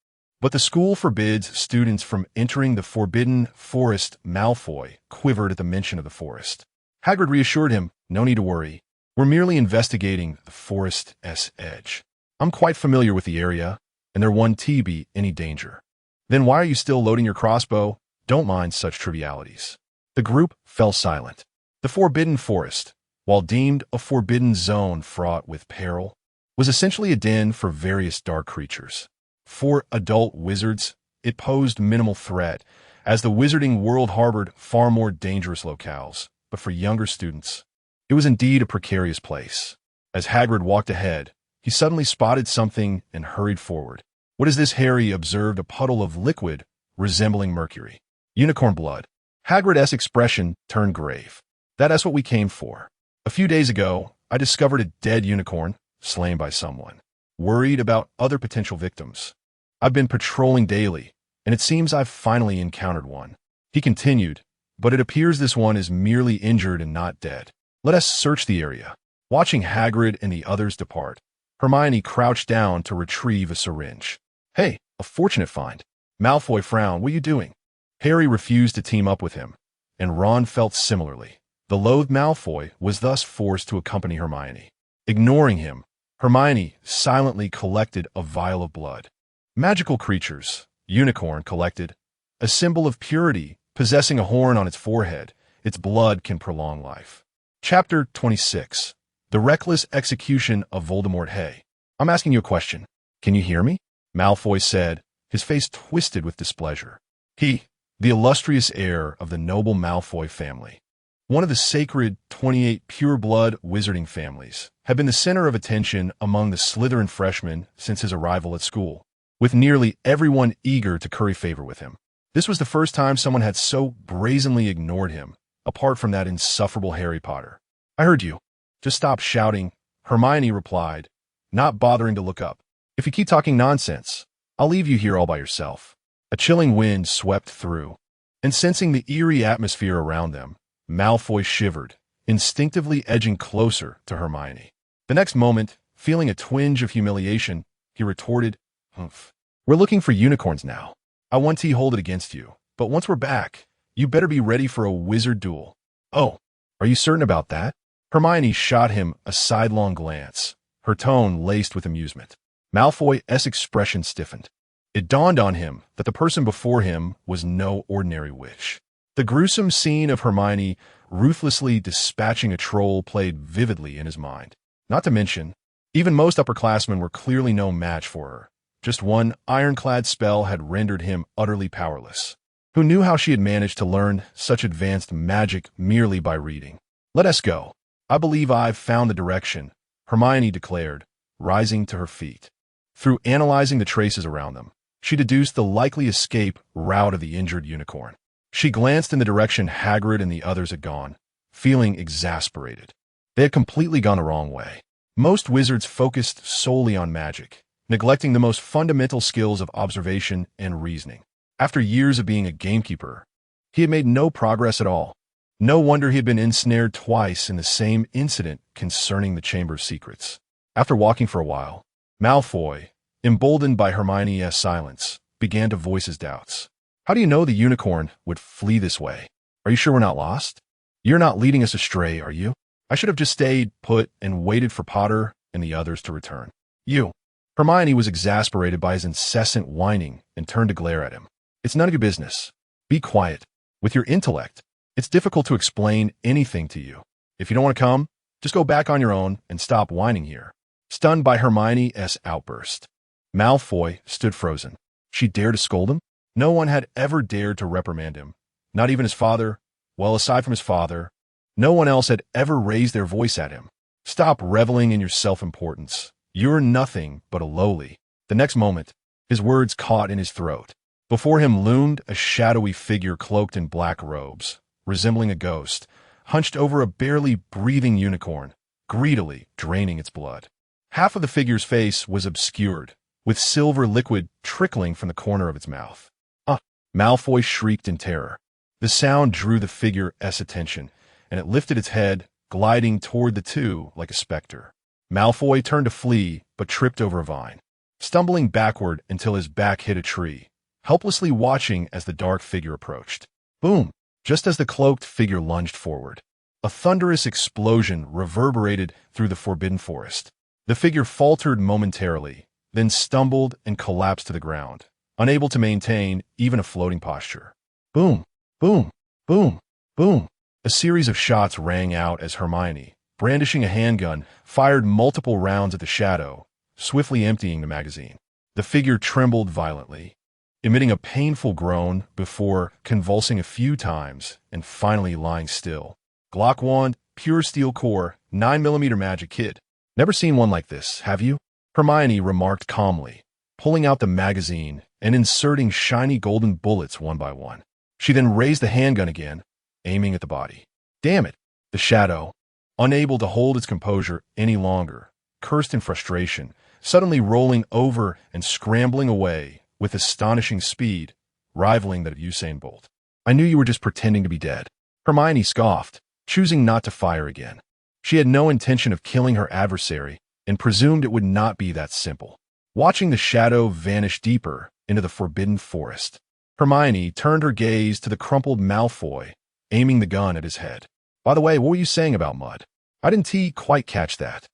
But the school forbids students from entering the Forbidden Forest. Malfoy quivered at the mention of the forest. Hagrid reassured him, "No need to worry. We're merely investigating the forest's edge. I'm quite familiar with the area, and there won't be any danger." "Then why are you still loading your crossbow? Don't mind such trivialities." The group fell silent. The Forbidden Forest, while deemed a forbidden zone fraught with peril, was essentially a den for various dark creatures. For adult wizards, it posed minimal threat, as the wizarding world harbored far more dangerous locales. But for younger students, it was indeed a precarious place. As Hagrid walked ahead, he suddenly spotted something and hurried forward. "What is this?" Harry observed a puddle of liquid resembling mercury. "Unicorn blood." Hagrid's expression turned grave. "That's what we came for. A few days ago, I discovered a dead unicorn, slain by someone. Worried about other potential victims, I've been patrolling daily, and it seems I've finally encountered one." He continued, "But it appears this one is merely injured and not dead. Let us search the area." Watching Hagrid and the others depart, Hermione crouched down to retrieve a syringe. "Hey, a fortunate find." Malfoy frowned. "What are you doing?" Harry refused to team up with him, and Ron felt similarly. The loathed Malfoy was thus forced to accompany Hermione. Ignoring him, Hermione silently collected a vial of blood. Magical creatures, unicorn collected, a symbol of purity, possessing a horn on its forehead. Its blood can prolong life. Chapter 26. The Reckless Execution of Voldemort. "Hey, I'm asking you a question. Can you hear me?" Malfoy said, his face twisted with displeasure. He, the illustrious heir of the noble Malfoy family, one of the sacred 28 pure-blood wizarding families, had been the center of attention among the Slytherin freshmen since his arrival at school, with nearly everyone eager to curry favor with him. This was the first time someone had so brazenly ignored him, apart from that insufferable Harry Potter. "I heard you. Just stop shouting," Hermione replied, not bothering to look up. "If you keep talking nonsense, I'll leave you here all by yourself." A chilling wind swept through, and sensing the eerie atmosphere around them, Malfoy shivered, instinctively edging closer to Hermione. The next moment, feeling a twinge of humiliation, he retorted, "Humph. We're looking for unicorns now. I want to hold it against you, but once we're back, you better be ready for a wizard duel." "Oh, are you certain about that?" Hermione shot him a sidelong glance, her tone laced with amusement. Malfoy's expression stiffened. It dawned on him that the person before him was no ordinary witch. The gruesome scene of Hermione ruthlessly dispatching a troll played vividly in his mind. Not to mention, even most upperclassmen were clearly no match for her. Just one ironclad spell had rendered him utterly powerless. Who knew how she had managed to learn such advanced magic merely by reading? "Let us go. I believe I've found the direction," Hermione declared, rising to her feet. Through analyzing the traces around them, she deduced the likely escape route of the injured unicorn. She glanced in the direction Hagrid and the others had gone, feeling exasperated. They had completely gone the wrong way. Most wizards focused solely on magic, neglecting the most fundamental skills of observation and reasoning. After years of being a gamekeeper, he had made no progress at all. No wonder he had been ensnared twice in the same incident concerning the Chamber's secrets. After walking for a while, Malfoy, emboldened by Hermione's silence, began to voice his doubts. How do you know the unicorn would flee this way? Are you sure we're not lost? You're not leading us astray, are you? I should have just stayed put and waited for Potter and the others to return. You. Hermione was exasperated by his incessant whining and turned to glare at him. It's none of your business. Be quiet. With your intellect, it's difficult to explain anything to you. If you don't want to come, just go back on your own and stop whining here. Stunned by Hermione's outburst, Malfoy stood frozen. She dared to scold him? No one had ever dared to reprimand him. Not even his father. Well, aside from his father, no one else had ever raised their voice at him. Stop reveling in your self-importance. You're nothing but a lowly. The next moment, his words caught in his throat. Before him loomed a shadowy figure cloaked in black robes, resembling a ghost, hunched over a barely breathing unicorn, greedily draining its blood. Half of the figure's face was obscured, with silver liquid trickling from the corner of its mouth. Malfoy shrieked in terror. The sound drew the figure's attention, and it lifted its head, gliding toward the two like a specter. Malfoy turned to flee, but tripped over a vine, stumbling backward until his back hit a tree, helplessly watching as the dark figure approached. Boom! Just as the cloaked figure lunged forward, a thunderous explosion reverberated through the forbidden forest. The figure faltered momentarily, then stumbled and collapsed to the ground, unable to maintain even a floating posture. Boom! Boom! Boom! Boom! A series of shots rang out as Hermione, brandishing a handgun, fired multiple rounds at the shadow, swiftly emptying the magazine. The figure trembled violently, emitting a painful groan before convulsing a few times and finally lying still. Glock wand, pure steel core, 9mm magic kid. Never seen one like this, have you? Hermione remarked calmly, pulling out the magazine and inserting shiny golden bullets one by one. She then raised the handgun again, aiming at the body. Damn it! The shadow, unable to hold its composure any longer, cursed in frustration, suddenly rolling over and scrambling away with astonishing speed, rivaling that of Usain Bolt. I knew you were just pretending to be dead. Hermione scoffed, choosing not to fire again. She had no intention of killing her adversary and presumed it would not be that simple. Watching the shadow vanish deeper into the forbidden forest, Hermione turned her gaze to the crumpled Malfoy, aiming the gun at his head. By the way, what were you saying about mud? I didn't quite catch that.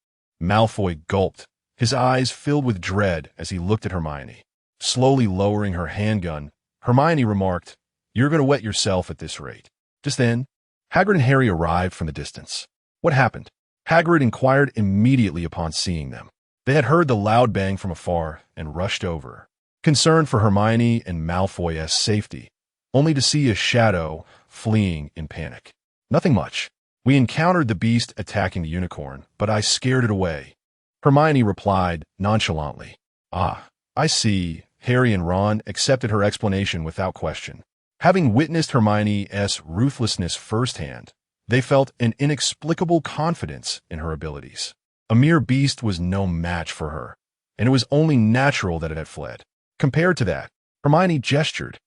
Malfoy gulped, his eyes filled with dread as he looked at Hermione. Slowly lowering her handgun, Hermione remarked, You're going to wet yourself at this rate. Just then, Hagrid and Harry arrived from the distance. What happened? Hagrid inquired immediately upon seeing them. They had heard the loud bang from afar and rushed over, concerned for Hermione and Malfoy's safety, only to see a shadow fleeing in panic. Nothing much. We encountered the beast attacking the unicorn, but I scared it away. Hermione replied nonchalantly. Ah, I see. Harry and Ron accepted her explanation without question. Having witnessed Hermione's ruthlessness firsthand, they felt an inexplicable confidence in her abilities. A mere beast was no match for her, and it was only natural that it had fled. Compared to that, Hermione gestured,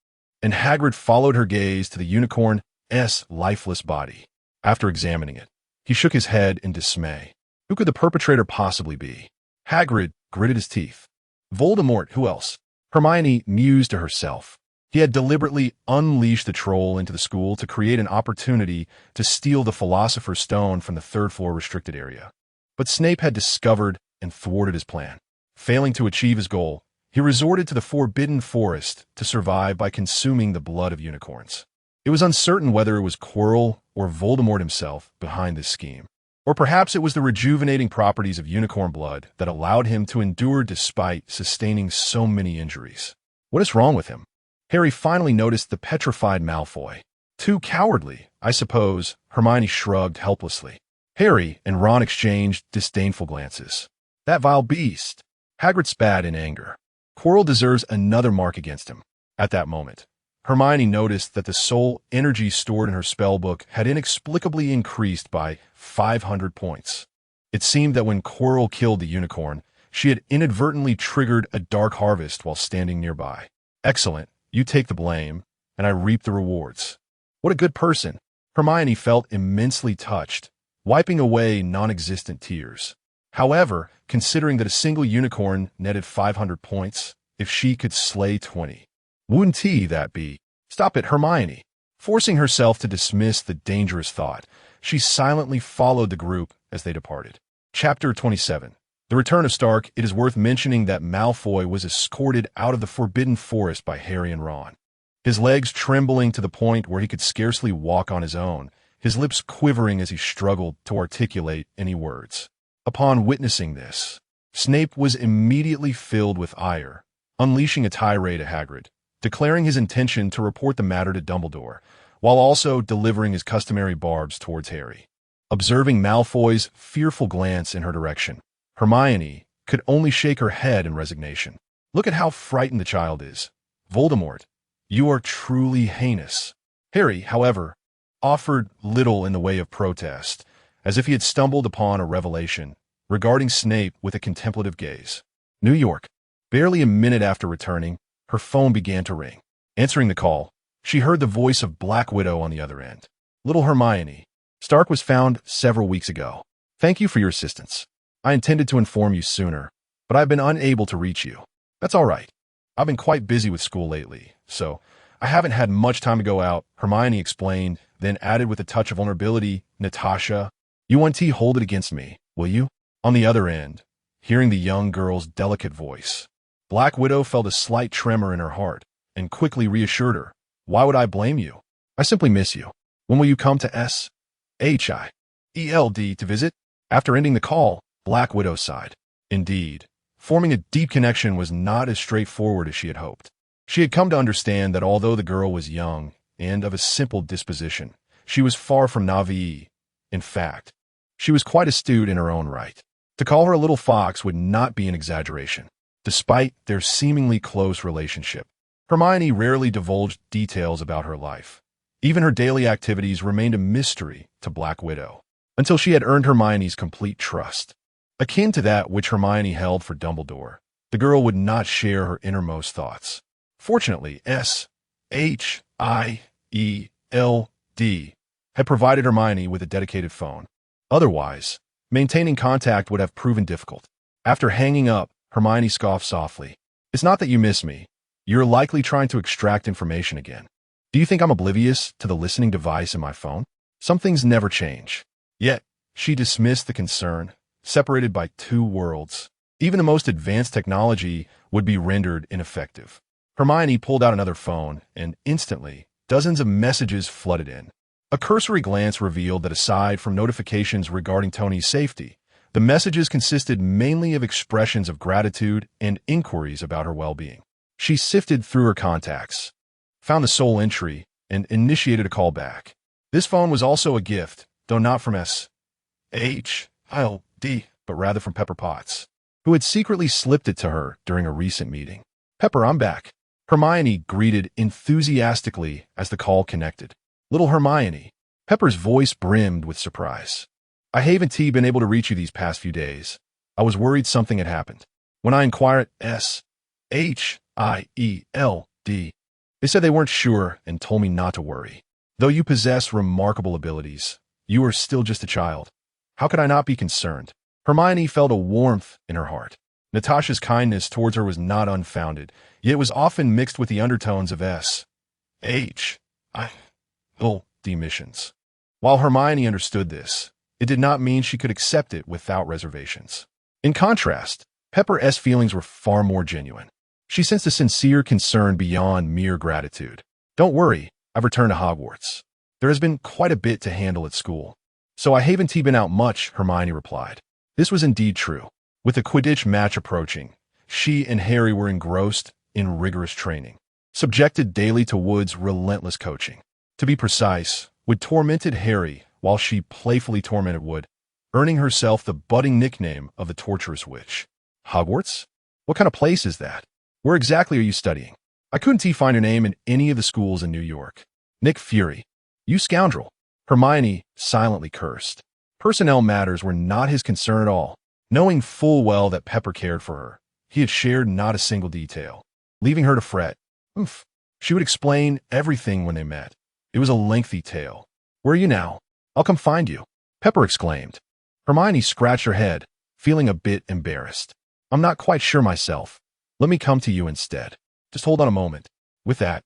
and Hagrid followed her gaze to the unicorn's lifeless body. After examining it, he shook his head in dismay. Who could the perpetrator possibly be? Hagrid gritted his teeth. Voldemort, who else? Hermione mused to herself. He had deliberately unleashed the troll into the school to create an opportunity to steal the Philosopher's Stone from the third-floor restricted area. But Snape had discovered and thwarted his plan. Failing to achieve his goal, he resorted to the Forbidden Forest to survive by consuming the blood of unicorns. It was uncertain whether it was Quirrell or Voldemort himself behind this scheme. Or perhaps it was the rejuvenating properties of unicorn blood that allowed him to endure despite sustaining so many injuries. What is wrong with him? Harry finally noticed the petrified Malfoy. Too cowardly, I suppose, Hermione shrugged helplessly. Harry and Ron exchanged disdainful glances. That vile beast! Hagrid spat in anger. Quirrell deserves another mark against him. At that moment, Hermione noticed that the soul energy stored in her spellbook had inexplicably increased by 500 points. It seemed that when Quirrell killed the unicorn, she had inadvertently triggered a dark harvest while standing nearby. Excellent. You take the blame, and I reap the rewards. What a good person. Hermione felt immensely touched, wiping away non-existent tears. However, considering that a single unicorn netted 500 points, if she could slay 20, wouldn't that be? Stop it, Hermione. Forcing herself to dismiss the dangerous thought, she silently followed the group as they departed. Chapter 27. The Return of Stark. It is worth mentioning that Malfoy was escorted out of the Forbidden Forest by Harry and Ron, his legs trembling to the point where he could scarcely walk on his own, his lips quivering as he struggled to articulate any words. Upon witnessing this, Snape was immediately filled with ire, unleashing a tirade at Hagrid, declaring his intention to report the matter to Dumbledore, while also delivering his customary barbs towards Harry. Observing Malfoy's fearful glance in her direction, Hermione could only shake her head in resignation. Look at how frightened the child is. Voldemort, you are truly heinous. Harry, however, offered little in the way of protest, as if he had stumbled upon a revelation, regarding Snape with a contemplative gaze. New York. Barely a minute after returning, her phone began to ring. Answering the call, she heard the voice of Black Widow on the other end. Little Hermione, Stark was found several weeks ago. Thank you for your assistance. I intended to inform you sooner, but I've been unable to reach you. That's all right. I've been quite busy with school lately, so I haven't had much time to go out, Hermione explained, then added with a touch of vulnerability, Natasha, you won't hold it against me, will you? On the other end, hearing the young girl's delicate voice, Black Widow felt a slight tremor in her heart and quickly reassured her. Why would I blame you? I simply miss you. When will you come to S.H.I.E.L.D. to visit? After ending the call, Black Widow sighed. Indeed, forming a deep connection was not as straightforward as she had hoped. She had come to understand that although the girl was young and of a simple disposition, she was far from naive. In fact, she was quite astute in her own right. To call her a little fox would not be an exaggeration. Despite their seemingly close relationship, Hermione rarely divulged details about her life. Even her daily activities remained a mystery to Black Widow, until she had earned Hermione's complete trust. Akin to that which Hermione held for Dumbledore, the girl would not share her innermost thoughts. Fortunately, S.H.I.E.L.D. had provided Hermione with a dedicated phone. Otherwise, maintaining contact would have proven difficult. After hanging up, Hermione scoffed softly. It's not that you miss me. You're likely trying to extract information again. Do you think I'm oblivious to the listening device in my phone? Some things never change. Yet, she dismissed the concern, separated by two worlds. Even the most advanced technology would be rendered ineffective. Hermione pulled out another phone, and instantly, dozens of messages flooded in. A cursory glance revealed that aside from notifications regarding Tony's safety, the messages consisted mainly of expressions of gratitude and inquiries about her well-being. She sifted through her contacts, found the sole entry, and initiated a call back. This phone was also a gift, though not from S.H.I.L.D., but rather from Pepper Potts, who had secretly slipped it to her during a recent meeting. Pepper, I'm back. Hermione greeted enthusiastically as the call connected. Little Hermione. Pepper's voice brimmed with surprise. I haven't been able to reach you these past few days. I was worried something had happened. When I inquired at S.H.I.E.L.D., they said they weren't sure and told me not to worry. Though you possess remarkable abilities, you are still just a child. How could I not be concerned? Hermione felt a warmth in her heart. Natasha's kindness towards her was not unfounded, yet it was often mixed with the undertones of S.H.I.L.D. missions. While Hermione understood this, it did not mean she could accept it without reservations. In contrast, Pepper's feelings were far more genuine. She sensed a sincere concern beyond mere gratitude. Don't worry, I've returned to Hogwarts. There has been quite a bit to handle at school. So I haven't been out much, Hermione replied. This was indeed true. With the Quidditch match approaching, she and Harry were engrossed in rigorous training, subjected daily to Wood's relentless coaching. To be precise, Wood tormented Harry while she playfully tormented Wood, earning herself the budding nickname of the Torturous Witch. Hogwarts? What kind of place is that? Where exactly are you studying? I couldn't find your name in any of the schools in New York. Nick Fury. You scoundrel. Hermione silently cursed. Personnel matters were not his concern at all. Knowing full well that Pepper cared for her, he had shared not a single detail, leaving her to fret. She would explain everything when they met. It was a lengthy tale. Where are you now? I'll come find you, Pepper exclaimed. Hermione scratched her head, feeling a bit embarrassed. I'm not quite sure myself. Let me come to you instead. Just hold on a moment. With that,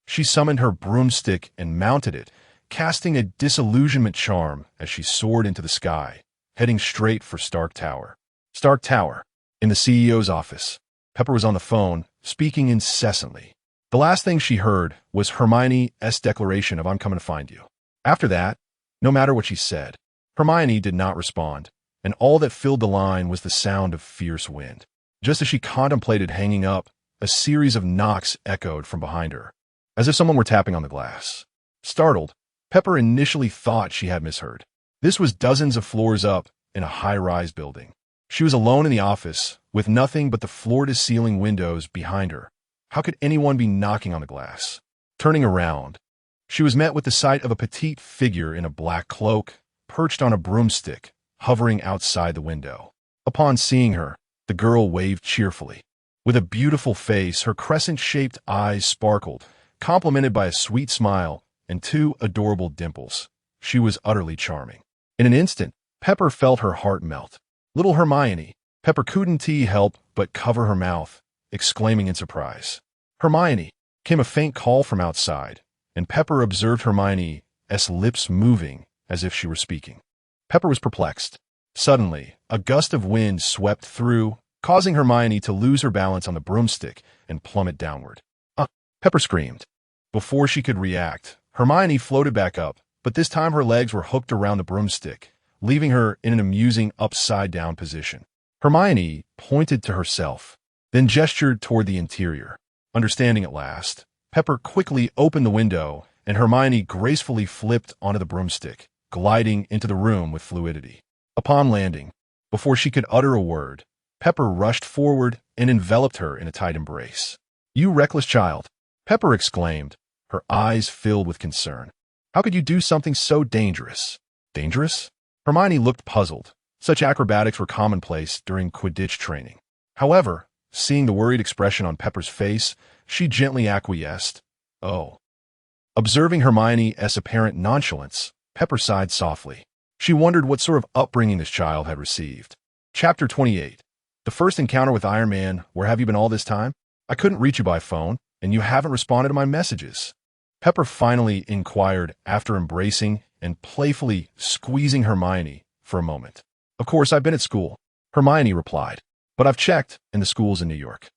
she summoned her broomstick and mounted it, casting a disillusionment charm as she soared into the sky, heading straight for Stark Tower. Stark Tower. In the CEO's office, Pepper was on the phone, speaking incessantly. The last thing she heard was Hermione's declaration of "I'm coming to find you." After that, no matter what she said, Hermione did not respond, and all that filled the line was the sound of fierce wind. Just as she contemplated hanging up, a series of knocks echoed from behind her, as if someone were tapping on the glass. Startled, Pepper initially thought she had misheard. This was dozens of floors up in a high-rise building. She was alone in the office, with nothing but the floor-to-ceiling windows behind her. How could anyone be knocking on the glass? Turning around, she was met with the sight of a petite figure in a black cloak, perched on a broomstick, hovering outside the window. Upon seeing her, the girl waved cheerfully. With a beautiful face, her crescent-shaped eyes sparkled, complemented by a sweet smile and two adorable dimples. She was utterly charming. In an instant, Pepper felt her heart melt. Little Hermione. Pepper couldn't help but cover her mouth, exclaiming in surprise. "Hermione!" Came a faint call from outside, and Pepper observed Hermione's lips moving as if she were speaking. Pepper was perplexed. Suddenly, a gust of wind swept through, causing Hermione to lose her balance on the broomstick and plummet downward. Pepper screamed. Before she could react, Hermione floated back up, but this time her legs were hooked around the broomstick, leaving her in an amusing upside-down position. Hermione pointed to herself, then gestured toward the interior. Understanding at last, Pepper quickly opened the window, and Hermione gracefully flipped onto the broomstick, gliding into the room with fluidity. Upon landing, before she could utter a word, Pepper rushed forward and enveloped her in a tight embrace. "You reckless child!" Pepper exclaimed, her eyes filled with concern. "How could you do something so dangerous?" "Dangerous?" Hermione looked puzzled. Such acrobatics were commonplace during Quidditch training. However, seeing the worried expression on Pepper's face, she gently acquiesced. "Oh." Observing Hermione's apparent nonchalance, Pepper sighed softly. She wondered what sort of upbringing this child had received. Chapter 28. The first encounter with Iron Man. Where have you been all this time? I couldn't reach you by phone, and you haven't responded to my messages. Pepper finally inquired after embracing and playfully squeezing Hermione for a moment. "Of course, I've been at school," Hermione replied, "but I've checked, and the school's in New York."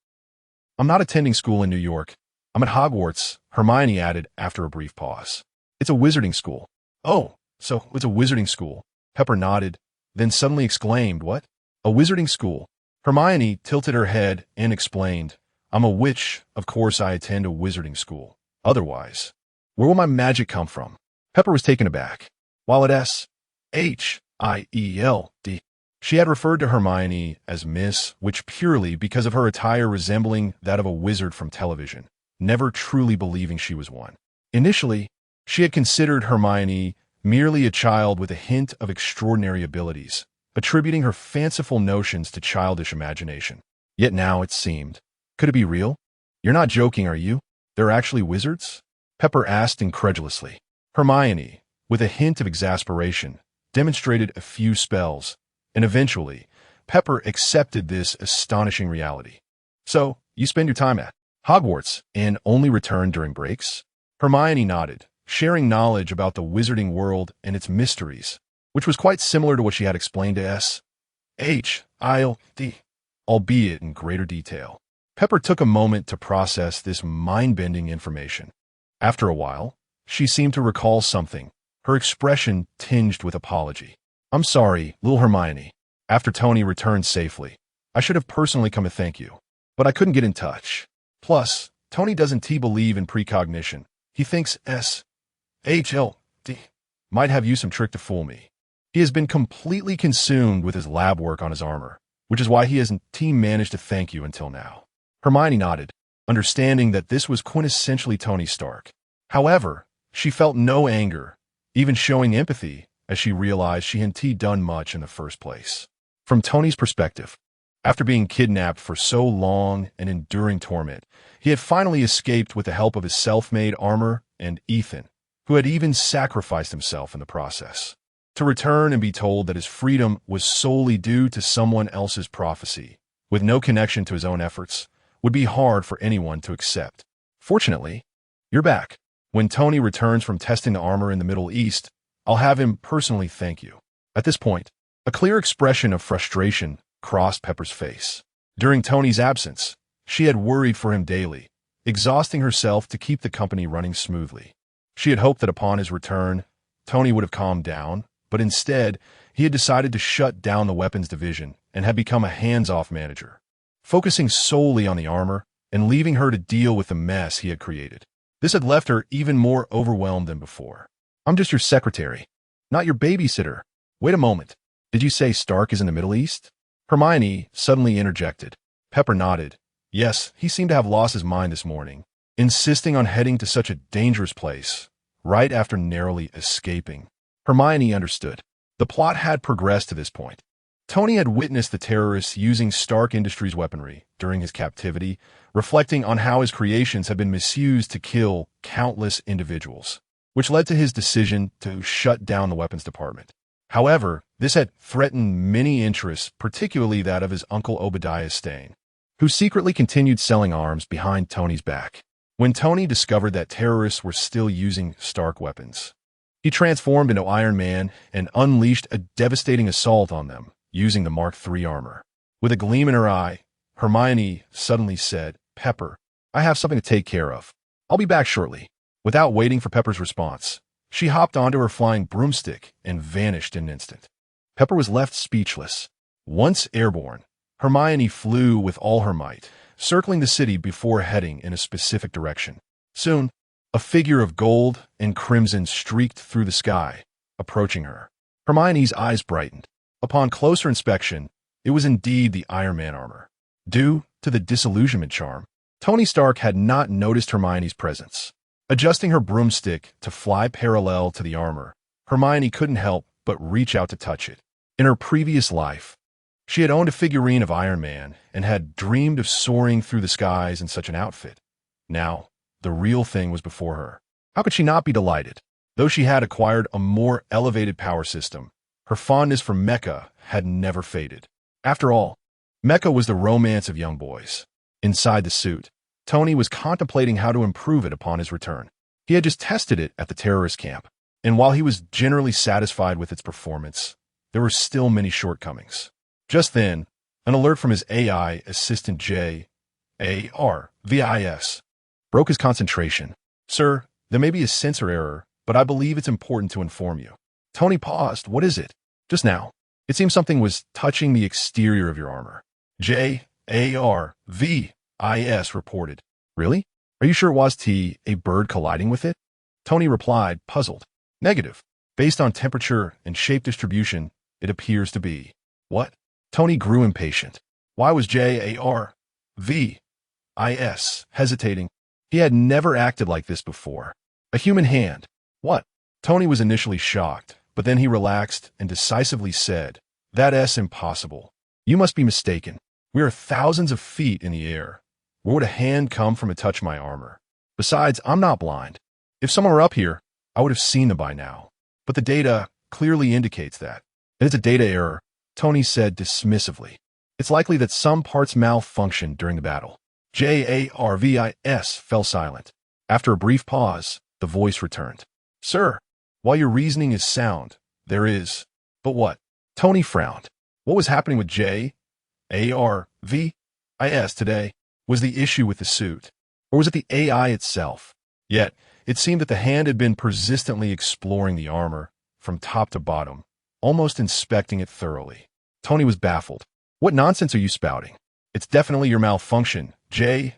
"I'm not attending school in New York. I'm at Hogwarts," Hermione added after a brief pause. "It's a wizarding school." "Oh, so it's a wizarding school." Pepper nodded, then suddenly exclaimed, "What? A wizarding school?" Hermione tilted her head and explained, "I'm a witch. Of course I attend a wizarding school. Otherwise, where will my magic come from?" Pepper was taken aback. While at S.H.I.E.L.D., she had referred to Hermione as Miss, which purely because of her attire resembling that of a wizard from television, never truly believing she was one. Initially, she had considered Hermione merely a child with a hint of extraordinary abilities, attributing her fanciful notions to childish imagination. Yet now it seemed, could it be real? "You're not joking, are you? There are actually wizards?" Pepper asked incredulously. Hermione, with a hint of exasperation, demonstrated a few spells, and eventually, Pepper accepted this astonishing reality. "So, you spend your time at Hogwarts and only return during breaks?" Hermione nodded, sharing knowledge about the wizarding world and its mysteries, which was quite similar to what she had explained to S.H.I.L.D., albeit in greater detail. Pepper took a moment to process this mind-bending information. After a while, she seemed to recall something, her expression tinged with apology. "I'm sorry, little Hermione. After Tony returned safely, I should have personally come to thank you, but I couldn't get in touch. Plus, Tony doesn't believe in precognition. He thinks S.H.L.D. might have used some trick to fool me. He has been completely consumed with his lab work on his armor, which is why he hasn't managed to thank you until now." Hermione nodded, understanding that this was quintessentially Tony Stark. However, she felt no anger, even showing empathy, as she realized she hadn't done much in the first place. From Tony's perspective, after being kidnapped for so long and enduring torment, he had finally escaped with the help of his self-made armor and Ethan, who had even sacrificed himself in the process. To return and be told that his freedom was solely due to someone else's prophecy, with no connection to his own efforts, would be hard for anyone to accept. Fortunately, you're back. When Tony returns from testing the armor in the Middle East, I'll have him personally thank you. At this point, a clear expression of frustration crossed Pepper's face. During Tony's absence, she had worried for him daily, exhausting herself to keep the company running smoothly. She had hoped that upon his return, Tony would have calmed down, but instead, he had decided to shut down the weapons division and had become a hands-off manager, focusing solely on the armor and leaving her to deal with the mess he had created. This had left her even more overwhelmed than before. I'm just your secretary, not your babysitter. Wait a moment. Did you say Stark is in the Middle East? Hermione suddenly interjected. Pepper nodded. Yes, he seemed to have lost his mind this morning, insisting on heading to such a dangerous place, right after narrowly escaping. Hermione understood. The plot had progressed to this point. Tony had witnessed the terrorists using Stark Industries weaponry during his captivity, reflecting on how his creations had been misused to kill countless individuals, which led to his decision to shut down the weapons department. However, this had threatened many interests, particularly that of his uncle Obadiah Stane, who secretly continued selling arms behind Tony's back. When Tony discovered that terrorists were still using Stark weapons, he transformed into Iron Man and unleashed a devastating assault on them, using the Mark III armor. With a gleam in her eye, Hermione suddenly said, Pepper, I have something to take care of. I'll be back shortly. Without waiting for Pepper's response, she hopped onto her flying broomstick and vanished in an instant. Pepper was left speechless. Once airborne, Hermione flew with all her might, circling the city before heading in a specific direction. Soon, a figure of gold and crimson streaked through the sky, approaching her. Hermione's eyes brightened. Upon closer inspection, it was indeed the Iron Man armor. Due to the disillusionment charm, Tony Stark had not noticed Hermione's presence. Adjusting her broomstick to fly parallel to the armor, Hermione couldn't help but reach out to touch it. In her previous life, she had owned a figurine of Iron Man and had dreamed of soaring through the skies in such an outfit. Now, the real thing was before her. How could she not be delighted? Though she had acquired a more elevated power system, her fondness for mecha had never faded. After all, mecha was the romance of young boys. Inside the suit, Tony was contemplating how to improve it upon his return. He had just tested it at the terrorist camp, and while he was generally satisfied with its performance, there were still many shortcomings. Just then, an alert from his AI assistant J.A.R.V.I.S. broke his concentration. Sir, there may be a sensor error, but I believe it's important to inform you. Tony paused. What is it? Just now. It seems something was touching the exterior of your armor. J.A.R.V.I.S. reported. Really? Are you sure it was a bird colliding with it? Tony replied, puzzled. Negative. Based on temperature and shape distribution, it appears to be. What? Tony grew impatient. Why was J.A.R.V.I.S. hesitating? He had never acted like this before. A human hand. What? Tony was initially shocked, but then he relaxed and decisively said, That's impossible. You must be mistaken. We are thousands of feet in the air. Where would a hand come from to touch my armor? Besides, I'm not blind. If someone were up here, I would have seen them by now. But the data clearly indicates that. And it's a data error, Tony said dismissively. It's likely that some parts malfunctioned during the battle. J.A.R.V.I.S. fell silent. After a brief pause, the voice returned. Sir, while your reasoning is sound, there is. But what? Tony frowned. What was happening with J.A.R.V.I.S. today? Was the issue with the suit? Or was it the AI itself? Yet, it seemed that the hand had been persistently exploring the armor, from top to bottom, almost inspecting it thoroughly. Tony was baffled. What nonsense are you spouting? It's definitely your malfunction, J.A.R.V.I.S.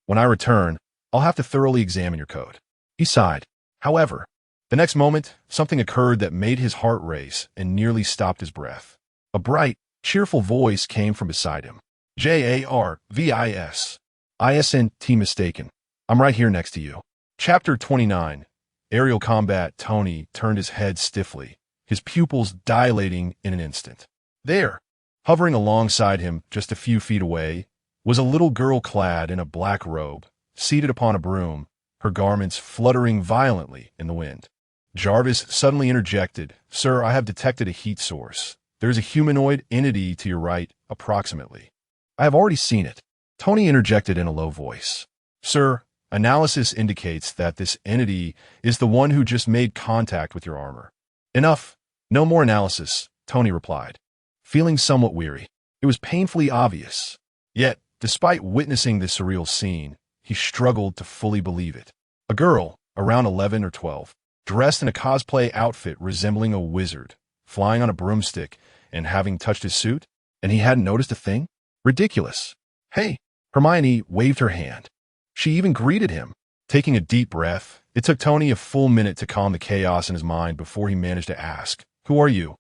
When I return, I'll have to thoroughly examine your code. He sighed. However, the next moment, something occurred that made his heart race and nearly stopped his breath. A bright, cheerful voice came from beside him. J.A.R.V.I.S. ISNT mistaken. I'm right here next to you. Chapter 29. Aerial Combat. Tony turned his head stiffly, his pupils dilating in an instant. There, hovering alongside him just a few feet away, was a little girl clad in a black robe, seated upon a broom, her garments fluttering violently in the wind. Jarvis suddenly interjected, "Sir, I have detected a heat source. There is a humanoid entity to your right, approximately." "I have already seen it," Tony interjected in a low voice. "Sir, analysis indicates that this entity is the one who just made contact with your armor." "Enough. No more analysis," Tony replied, feeling somewhat weary. It was painfully obvious. Yet, despite witnessing this surreal scene, he struggled to fully believe it. A girl, around 11 or 12, dressed in a cosplay outfit resembling a wizard, flying on a broomstick and having touched his suit, and he hadn't noticed a thing? Ridiculous. "Hey!" Hermione waved her hand. She even greeted him. Taking a deep breath, it took Tony a full minute to calm the chaos in his mind before he managed to ask, "Who are you?"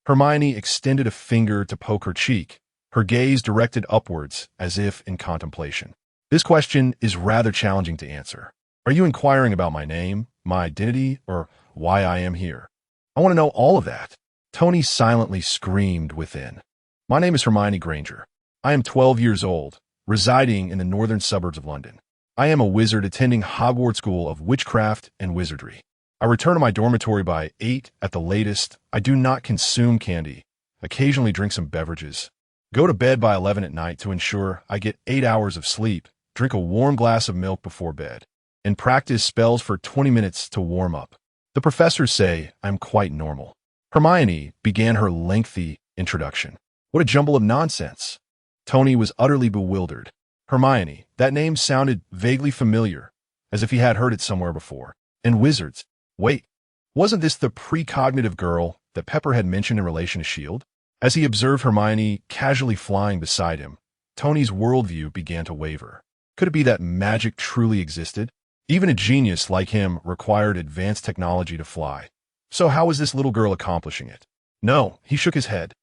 Hermione extended a finger to poke her cheek, her gaze directed upwards as if in contemplation. "This question is rather challenging to answer. Are you inquiring about my name, my identity, or why I am here?" "I want to know all of that." Tony silently screamed within. "My name is Hermione Granger. I am 12 years old, residing in the northern suburbs of London. I am a wizard attending Hogwarts School of Witchcraft and Wizardry. I return to my dormitory by 8 at the latest. I do not consume candy, occasionally drink some beverages, go to bed by 11 at night to ensure I get 8 hours of sleep, drink a warm glass of milk before bed, and practice spells for 20 minutes to warm up. The professors say I'm quite normal." Hermione began her lengthy introduction. What a jumble of nonsense. Tony was utterly bewildered. Hermione, that name sounded vaguely familiar, as if he had heard it somewhere before. And wizards. Wait, wasn't this the precognitive girl that Pepper had mentioned in relation to S.H.I.E.L.D.? As he observed Hermione casually flying beside him, Tony's worldview began to waver. Could it be that magic truly existed? Even a genius like him required advanced technology to fly. So how was this little girl accomplishing it? No, he shook his head.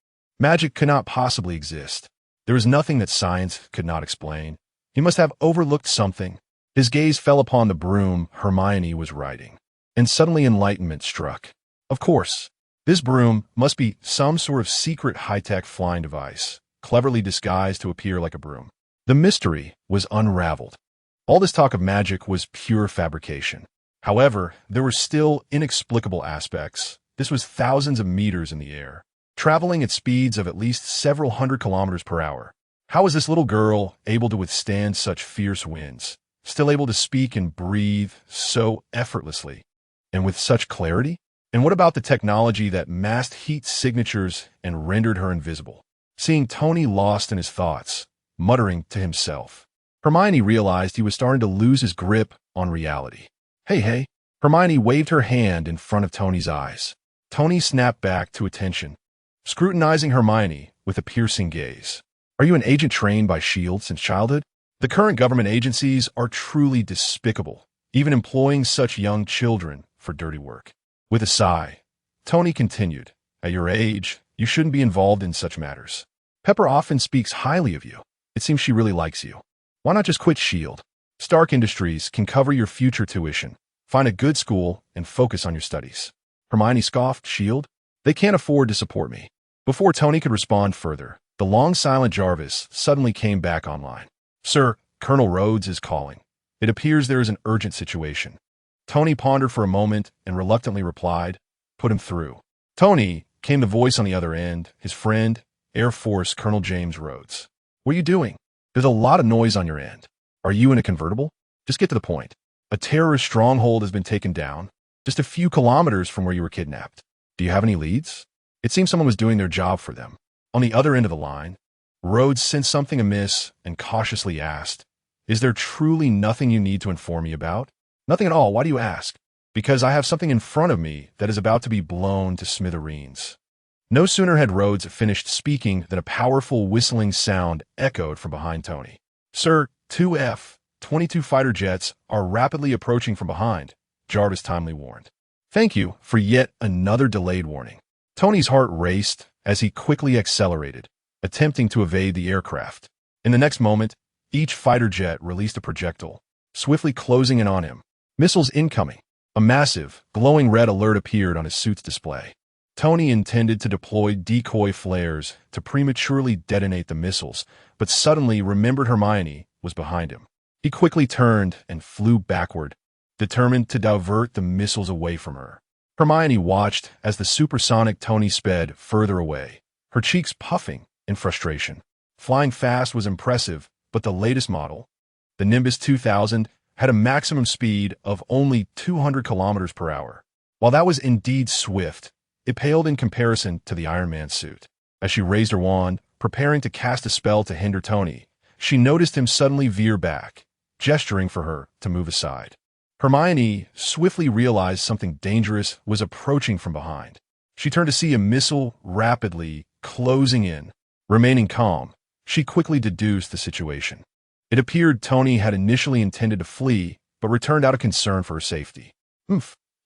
Magic could not possibly exist. There was nothing that science could not explain. He must have overlooked something. His gaze fell upon the broom Hermione was riding, and suddenly enlightenment struck. Of course, this broom must be some sort of secret high-tech flying device, cleverly disguised to appear like a broom. The mystery was unraveled. All this talk of magic was pure fabrication. However, there were still inexplicable aspects. This was thousands of meters in the air, traveling at speeds of at least several hundred kilometers per hour. How was this little girl able to withstand such fierce winds, still able to speak and breathe so effortlessly, and with such clarity? And what about the technology that masked heat signatures and rendered her invisible? Seeing Tony lost in his thoughts, muttering to himself, Hermione realized he was starting to lose his grip on reality. Hey. Hermione waved her hand in front of Tony's eyes. Tony snapped back to attention, scrutinizing Hermione with a piercing gaze. "Are you an agent trained by S.H.I.E.L.D. since childhood? The current government agencies are truly despicable, even employing such young children for dirty work." With a sigh, Tony continued, "At your age, you shouldn't be involved in such matters. Pepper often speaks highly of you. It seems she really likes you. Why not just quit S.H.I.E.L.D.? Stark Industries can cover your future tuition. Find a good school and focus on your studies." Hermione scoffed. "S.H.I.E.L.D.? They can't afford to support me." Before Tony could respond further, the long-silent Jarvis suddenly came back online. "Sir, Colonel Rhodes is calling. It appears there is an urgent situation." Tony pondered for a moment and reluctantly replied, "Put him through." "Tony," came the voice on the other end, his friend, Air Force Colonel James Rhodes. "What are you doing? There's a lot of noise on your end. Are you in a convertible? Just get to the point. A terrorist stronghold has been taken down, just a few kilometers from where you were kidnapped. Do you have any leads?" It seemed someone was doing their job for them. On the other end of the line, Rhodes sensed something amiss and cautiously asked, "Is there truly nothing you need to inform me about?" "Nothing at all. Why do you ask?" "Because I have something in front of me that is about to be blown to smithereens." No sooner had Rhodes finished speaking than a powerful whistling sound echoed from behind Tony. "Sir, 2 F-22 fighter jets are rapidly approaching from behind," Jarvis timely warned. "Thank you for yet another delayed warning." Tony's heart raced as he quickly accelerated, attempting to evade the aircraft. In the next moment, each fighter jet released a projectile, swiftly closing in on him. Missiles incoming. A massive, glowing red alert appeared on his suit's display. Tony intended to deploy decoy flares to prematurely detonate the missiles, but suddenly remembered Hermione was behind him. He quickly turned and flew backward, determined to divert the missiles away from her. Hermione watched as the supersonic Tony sped further away, her cheeks puffing in frustration. Flying fast was impressive, but the latest model, the Nimbus 2000, had a maximum speed of only 200 kilometers per hour. While that was indeed swift, it paled in comparison to the Iron Man suit. As she raised her wand, preparing to cast a spell to hinder Tony, she noticed him suddenly veer back, gesturing for her to move aside. Hermione swiftly realized something dangerous was approaching from behind. She turned to see a missile rapidly closing in. Remaining calm, she quickly deduced the situation. It appeared Tony had initially intended to flee, but returned out of concern for her safety.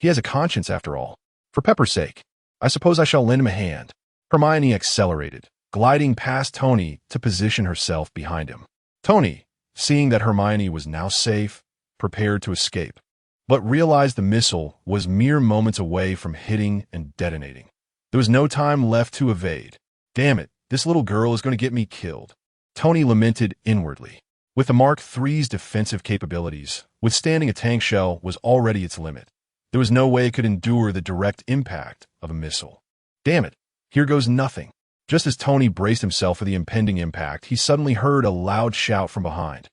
He has a conscience after all. For Pepper's sake, I suppose I shall lend him a hand. Hermione accelerated, gliding past Tony to position herself behind him. Tony, seeing that Hermione was now safe, prepared to escape, but realized the missile was mere moments away from hitting and detonating. There was no time left to evade. Damn it, this little girl is going to get me killed. Tony lamented inwardly. With the Mark III's defensive capabilities, withstanding a tank shell was already its limit. There was no way it could endure the direct impact of a missile. Damn it, here goes nothing. Just as Tony braced himself for the impending impact, he suddenly heard a loud shout from behind.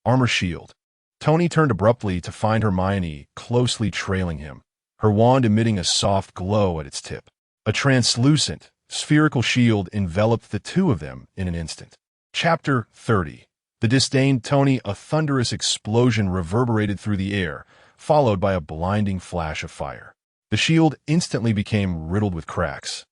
Armor shield. Tony turned abruptly to find Hermione closely trailing him, her wand emitting a soft glow at its tip. A translucent, spherical shield enveloped the two of them in an instant. Chapter 30. The disdained Tony. A thunderous explosion reverberated through the air, followed by a blinding flash of fire. The shield instantly became riddled with cracks,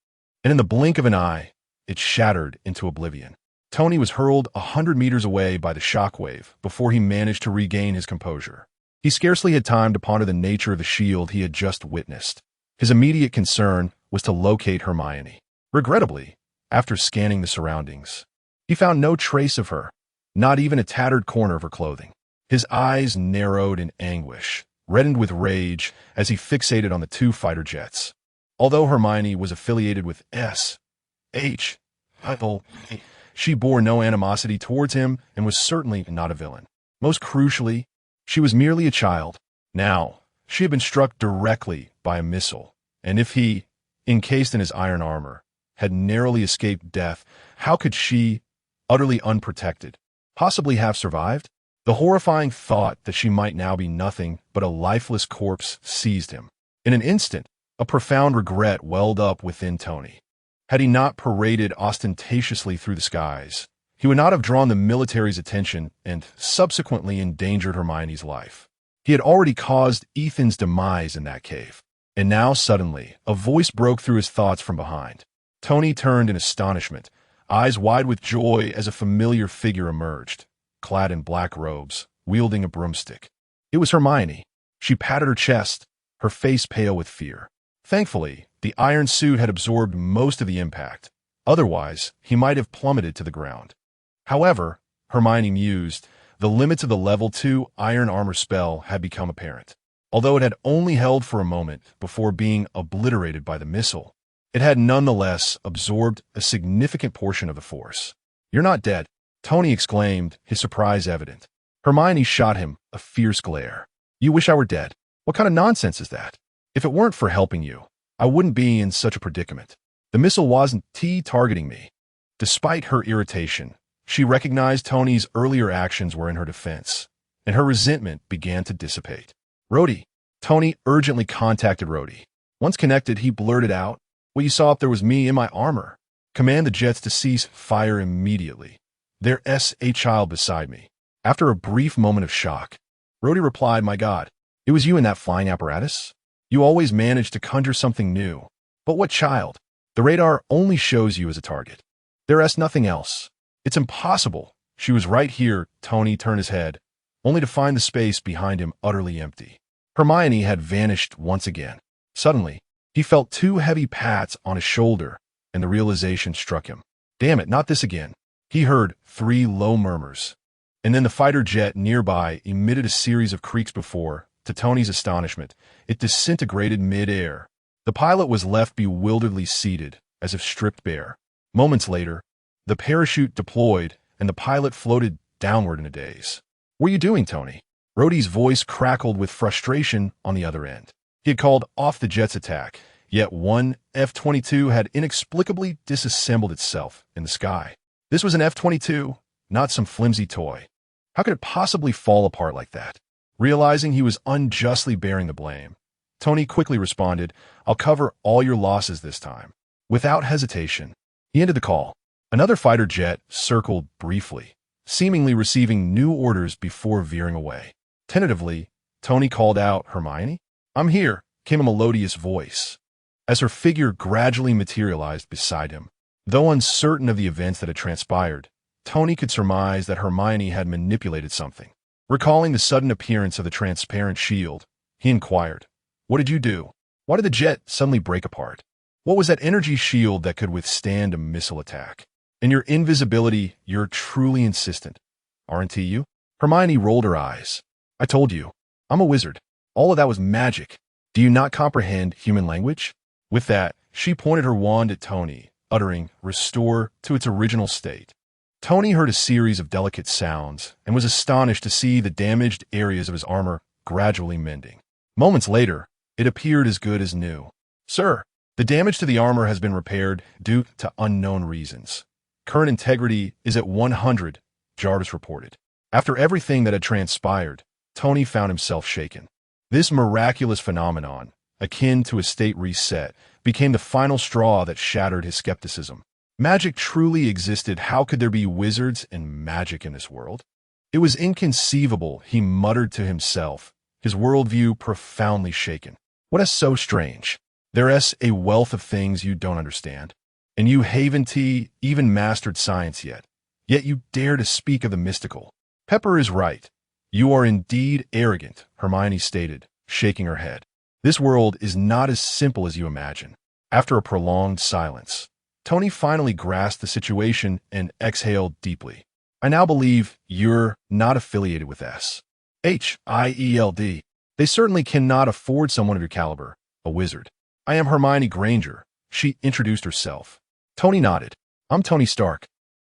and in the blink of an eye, it shattered into oblivion. Tony was hurled 100 meters away by the shockwave before he managed to regain his composure. He scarcely had time to ponder the nature of the shield he had just witnessed. His immediate concern was to locate Hermione. Regrettably, after scanning the surroundings, he found no trace of her, not even a tattered corner of her clothing. His eyes narrowed in anguish, reddened with rage as he fixated on the two fighter jets. Although Hermione was affiliated with S.H., she bore no animosity towards him and was certainly not a villain. Most crucially, she was merely a child. Now, she had been struck directly by a missile, and if he, encased in his iron armor, had narrowly escaped death, how could she, utterly unprotected, possibly have survived? The horrifying thought that she might now be nothing but a lifeless corpse seized him. In an instant, a profound regret welled up within Tony. Had he not paraded ostentatiously through the skies, he would not have drawn the military's attention and subsequently endangered Hermione's life. He had already caused Ethan's demise in that cave. And now, suddenly, a voice broke through his thoughts from behind. Tony turned in astonishment, eyes wide with joy as a familiar figure emerged, clad in black robes, wielding a broomstick. It was Hermione. She patted her chest, her face pale with fear. Thankfully, the iron suit had absorbed most of the impact. Otherwise, he might have plummeted to the ground. However, Hermione mused, the limits of the level 2 iron armor spell had become apparent. Although it had only held for a moment before being obliterated by the missile, it had nonetheless absorbed a significant portion of the force. "You're not dead," Tony exclaimed, his surprise evident. Hermione shot him a fierce glare. "You wish I were dead? What kind of nonsense is that? If it weren't for helping you, I wouldn't be in such a predicament. The missile wasn't targeting me." Despite her irritation, she recognized Tony's earlier actions were in her defense, and her resentment began to dissipate. "Rhodey." Tony urgently contacted Rhodey. Once connected, he blurted out, "What you saw up there was me in my armor. Command the jets to cease fire immediately. There's a child beside me." After a brief moment of shock, Rhodey replied, "My God, it was you in that flying apparatus? You always manage to conjure something new. But what child? The radar only shows you as a target. There's nothing else. It's impossible. She was right here." Tony turned his head, only to find the space behind him utterly empty. Hermione had vanished once again. Suddenly, he felt 2 heavy pats on his shoulder, and the realization struck him. "Damn it, not this again." He heard 3 low murmurs, and then the fighter jet nearby emitted a series of creaks before, to Tony's astonishment, it disintegrated mid-air. The pilot was left bewilderedly seated, as if stripped bare. Moments later, the parachute deployed, and the pilot floated downward in a daze. "What are you doing, Tony?" Rhodey's voice crackled with frustration on the other end. He had called off the jet's attack, yet one F-22 had inexplicably disassembled itself in the sky. This was an F-22, not some flimsy toy. How could it possibly fall apart like that? Realizing he was unjustly bearing the blame, Tony quickly responded, "I'll cover all your losses this time." Without hesitation, he ended the call. Another fighter jet circled briefly, seemingly receiving new orders before veering away. Tentatively, Tony called out, "Hermione?" "I'm here," came a melodious voice, as her figure gradually materialized beside him. Though uncertain of the events that had transpired, Tony could surmise that Hermione had manipulated something. Recalling the sudden appearance of the transparent shield, he inquired, "What did you do? Why did the jet suddenly break apart? What was that energy shield that could withstand a missile attack? In your invisibility, you're truly insistent, aren't you?" Hermione rolled her eyes. "I told you, I'm a wizard. All of that was magic. Do you not comprehend human language?" With that, she pointed her wand at Tony, uttering, "Restore to its original state." Tony heard a series of delicate sounds and was astonished to see the damaged areas of his armor gradually mending. Moments later, it appeared as good as new. "Sir, the damage to the armor has been repaired due to unknown reasons. Current integrity is at 100, Jarvis reported. After everything that had transpired, Tony found himself shaken. This miraculous phenomenon, akin to a state reset, became the final straw that shattered his skepticism. Magic truly existed. How could there be wizards and magic in this world? It was inconceivable, he muttered to himself, his worldview profoundly shaken. What is so strange? There's a wealth of things you don't understand. And you haven't even mastered science yet. Yet you dare to speak of the mystical. Pepper is right. You are indeed arrogant, Hermione stated, shaking her head. This world is not as simple as you imagine. After a prolonged silence, Tony finally grasped the situation and exhaled deeply. I now believe you're not affiliated with SHIELD. They certainly cannot afford someone of your caliber, a wizard. I am Hermione Granger. She introduced herself. Tony nodded. I'm Tony Stark.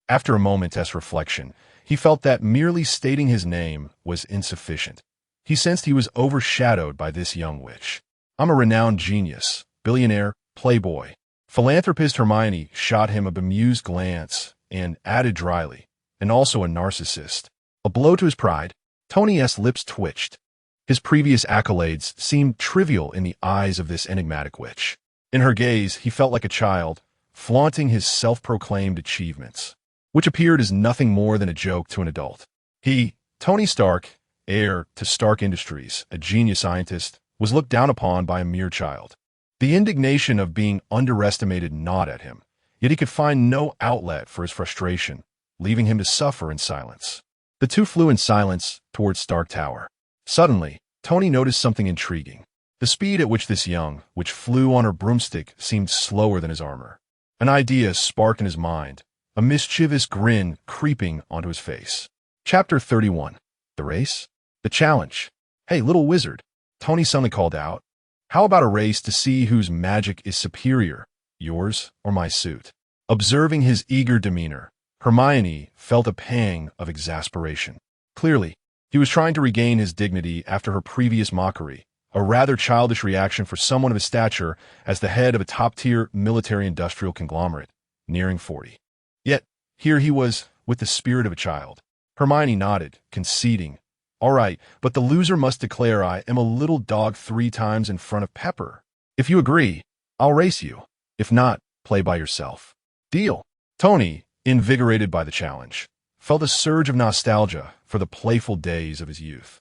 After a moment's reflection, he felt that merely stating his name was insufficient. He sensed he was overshadowed by this young witch. I'm a renowned genius, billionaire, playboy. Philanthropist Hermione shot him a bemused glance and added dryly, and also a narcissist. A blow to his pride. Tony's lips twitched. His previous accolades seemed trivial in the eyes of this enigmatic witch. In her gaze, he felt like a child, flaunting his self-proclaimed achievements, which appeared as nothing more than a joke to an adult. He, Tony Stark, heir to Stark Industries, a genius scientist, was looked down upon by a mere child. The indignation of being underestimated gnawed at him, yet he could find no outlet for his frustration, leaving him to suffer in silence. The two flew in silence towards Stark Tower. Suddenly, Tony noticed something intriguing. The speed at which this young witch flew on her broomstick seemed slower than his armor. An idea sparked in his mind, a mischievous grin creeping onto his face. Chapter 31. The race? The challenge. Hey, little wizard, Tony suddenly called out. How about a race to see whose magic is superior, yours or my suit? Observing his eager demeanor, Hermione felt a pang of exasperation. Clearly, he was trying to regain his dignity after her previous mockery, a rather childish reaction for someone of his stature as the head of a top-tier military-industrial conglomerate, nearing 40. Yet, here he was with the spirit of a child. Hermione nodded, conceding. All right, but the loser must declare I am a little dog 3 times in front of Pepper. If you agree, I'll race you. If not, play by yourself. Deal. Tony, invigorated by the challenge, felt a surge of nostalgia for the playful days of his youth.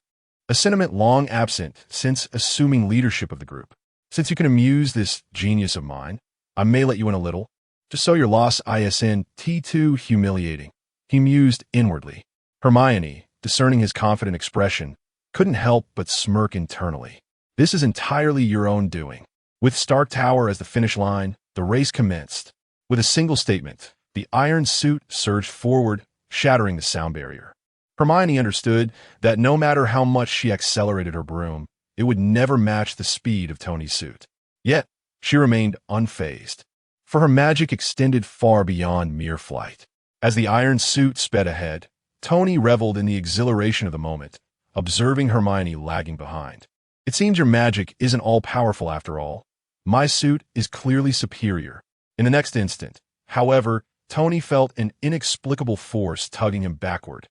A sentiment long absent since assuming leadership of the group. Since you can amuse this genius of mine, I may let you in a little, just so your loss isn't too humiliating. He mused inwardly. Hermione, discerning his confident expression, couldn't help but smirk internally. This is entirely your own doing. With Stark Tower as the finish line, the race commenced. With a single statement, the iron suit surged forward, shattering the sound barrier. Hermione understood that no matter how much she accelerated her broom, it would never match the speed of Tony's suit. Yet, she remained unfazed, for her magic extended far beyond mere flight. As the iron suit sped ahead, Tony reveled in the exhilaration of the moment, observing Hermione lagging behind. "It seems your magic isn't all-powerful after all. My suit is clearly superior." In the next instant, however, Tony felt an inexplicable force tugging him backward,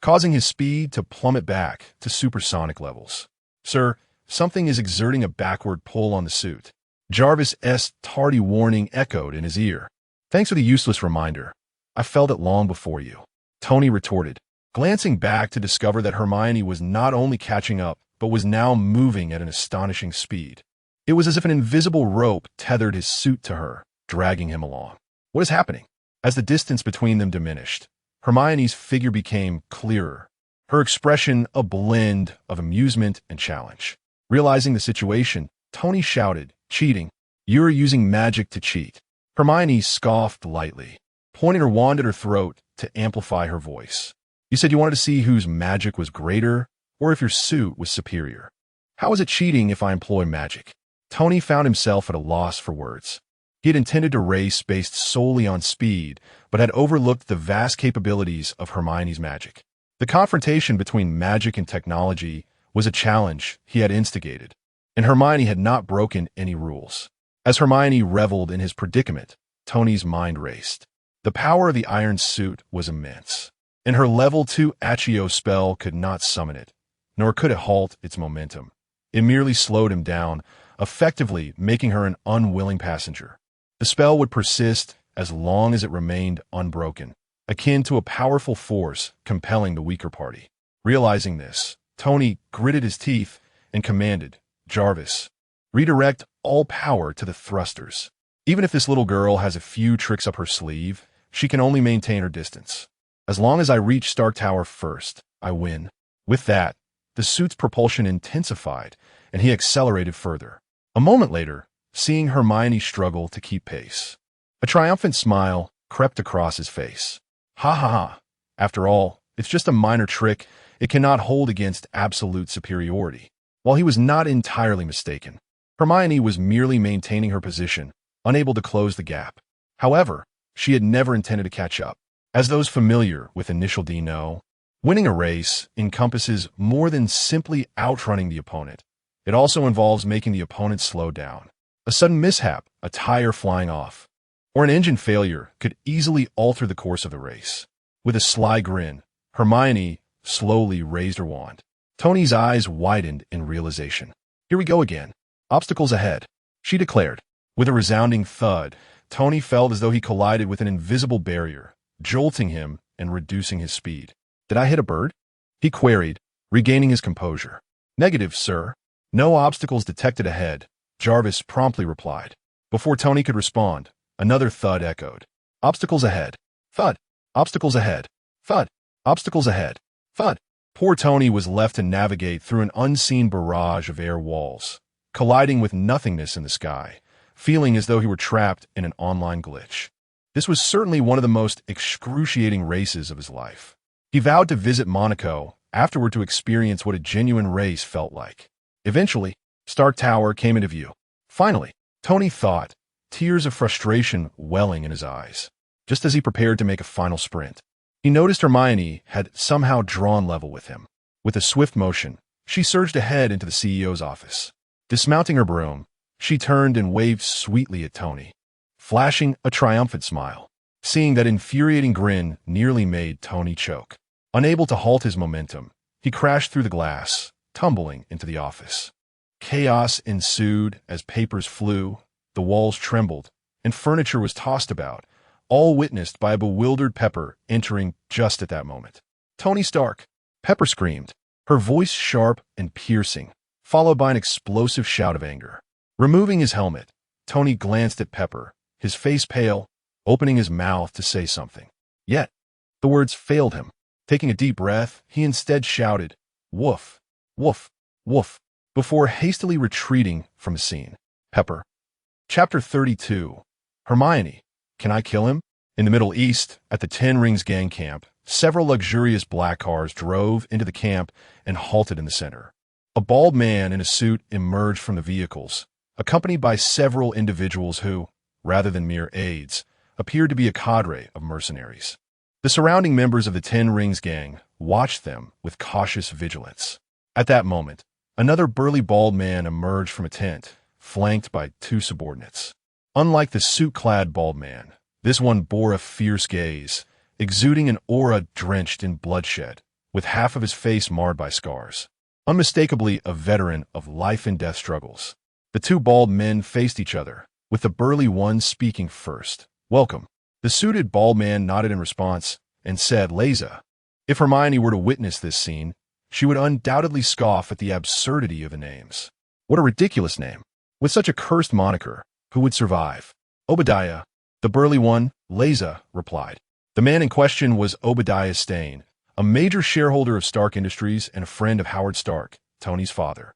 causing his speed to plummet back to supersonic levels. "Sir, something is exerting a backward pull on the suit." Jarvis's tardy warning echoed in his ear. "Thanks for the useless reminder. I felt it long before you," Tony retorted, glancing back to discover that Hermione was not only catching up, but was now moving at an astonishing speed. It was as if an invisible rope tethered his suit to her, dragging him along. "What is happening?" As the distance between them diminished, Hermione's figure became clearer, her expression a blend of amusement and challenge. Realizing the situation, Tony shouted, "Cheating! You're using magic to cheat." Hermione scoffed lightly, pointing her wand at her throat to amplify her voice. "You said you wanted to see whose magic was greater, or if your suit was superior. How is it cheating if I employ magic?" Tony found himself at a loss for words. He had intended to race based solely on speed, but had overlooked the vast capabilities of Hermione's magic. The confrontation between magic and technology was a challenge he had instigated, and Hermione had not broken any rules. As Hermione reveled in his predicament, Tony's mind raced. The power of the iron suit was immense, and her level 2 Accio spell could not summon it, nor could it halt its momentum. It merely slowed him down, effectively making her an unwilling passenger. The spell would persist as long as it remained unbroken, akin to a powerful force compelling the weaker party. Realizing this, Tony gritted his teeth and commanded, "Jarvis, redirect all power to the thrusters. Even if this little girl has a few tricks up her sleeve, she can only maintain her distance. As long as I reach Stark Tower first, I win." With that, the suit's propulsion intensified, and he accelerated further. A moment later, seeing Hermione struggle to keep pace, a triumphant smile crept across his face. "Ha ha ha. After all, it's just a minor trick. It cannot hold against absolute superiority." While he was not entirely mistaken, Hermione was merely maintaining her position, unable to close the gap. However, she had never intended to catch up. As those familiar with Initial D know, winning a race encompasses more than simply outrunning the opponent. It also involves making the opponent slow down. A sudden mishap, a tire flying off, or an engine failure could easily alter the course of the race. With a sly grin, Hermione slowly raised her wand. Tony's eyes widened in realization. "Here we go again. Obstacles ahead," she declared. With a resounding thud, Tony felt as though he collided with an invisible barrier, jolting him and reducing his speed. "Did I hit a bird?" he queried, regaining his composure. "Negative, sir. No obstacles detected ahead," Jarvis promptly replied. Before Tony could respond, another thud echoed. "Obstacles ahead. Thud. Obstacles ahead. Thud. Obstacles ahead. Thud." Poor Tony was left to navigate through an unseen barrage of air walls, colliding with nothingness in the sky, feeling as though he were trapped in an online glitch. This was certainly one of the most excruciating races of his life. He vowed to visit Monaco afterward to experience what a genuine race felt like. Eventually, Stark Tower came into view. Finally, Tony thought, tears of frustration welling in his eyes. Just as he prepared to make a final sprint, he noticed Hermione had somehow drawn level with him. With a swift motion, she surged ahead into the CEO's office. Dismounting her broom, she turned and waved sweetly at Tony, flashing a triumphant smile. Seeing that infuriating grin nearly made Tony choke. Unable to halt his momentum, he crashed through the glass, tumbling into the office. Chaos ensued as papers flew, the walls trembled, and furniture was tossed about, all witnessed by a bewildered Pepper entering just at that moment. "Tony Stark!" Pepper screamed, her voice sharp and piercing, followed by an explosive shout of anger. Removing his helmet, Tony glanced at Pepper, his face pale, opening his mouth to say something. Yet, the words failed him. Taking a deep breath, he instead shouted, "Woof, woof, woof," before hastily retreating from the scene. Pepper. Chapter 32. Hermione. Can I kill him? In the Middle East, at the Ten Rings gang camp, several luxurious black cars drove into the camp and halted in the center. A bald man in a suit emerged from the vehicles, accompanied by several individuals who, rather than mere aides, appeared to be a cadre of mercenaries. The surrounding members of the Ten Rings gang watched them with cautious vigilance. At that moment, another burly bald man emerged from a tent, flanked by two subordinates. Unlike the suit-clad bald man, this one bore a fierce gaze, exuding an aura drenched in bloodshed, with half of his face marred by scars. Unmistakably a veteran of life-and-death struggles. The two bald men faced each other, with the burly one speaking first. "Welcome." The suited bald man nodded in response and said, "Leza." If Hermione were to witness this scene, she would undoubtedly scoff at the absurdity of the names. What a ridiculous name. With such a cursed moniker, who would survive? Obadiah. The burly one, Leza, replied. The man in question was Obadiah Stane, a major shareholder of Stark Industries and a friend of Howard Stark, Tony's father.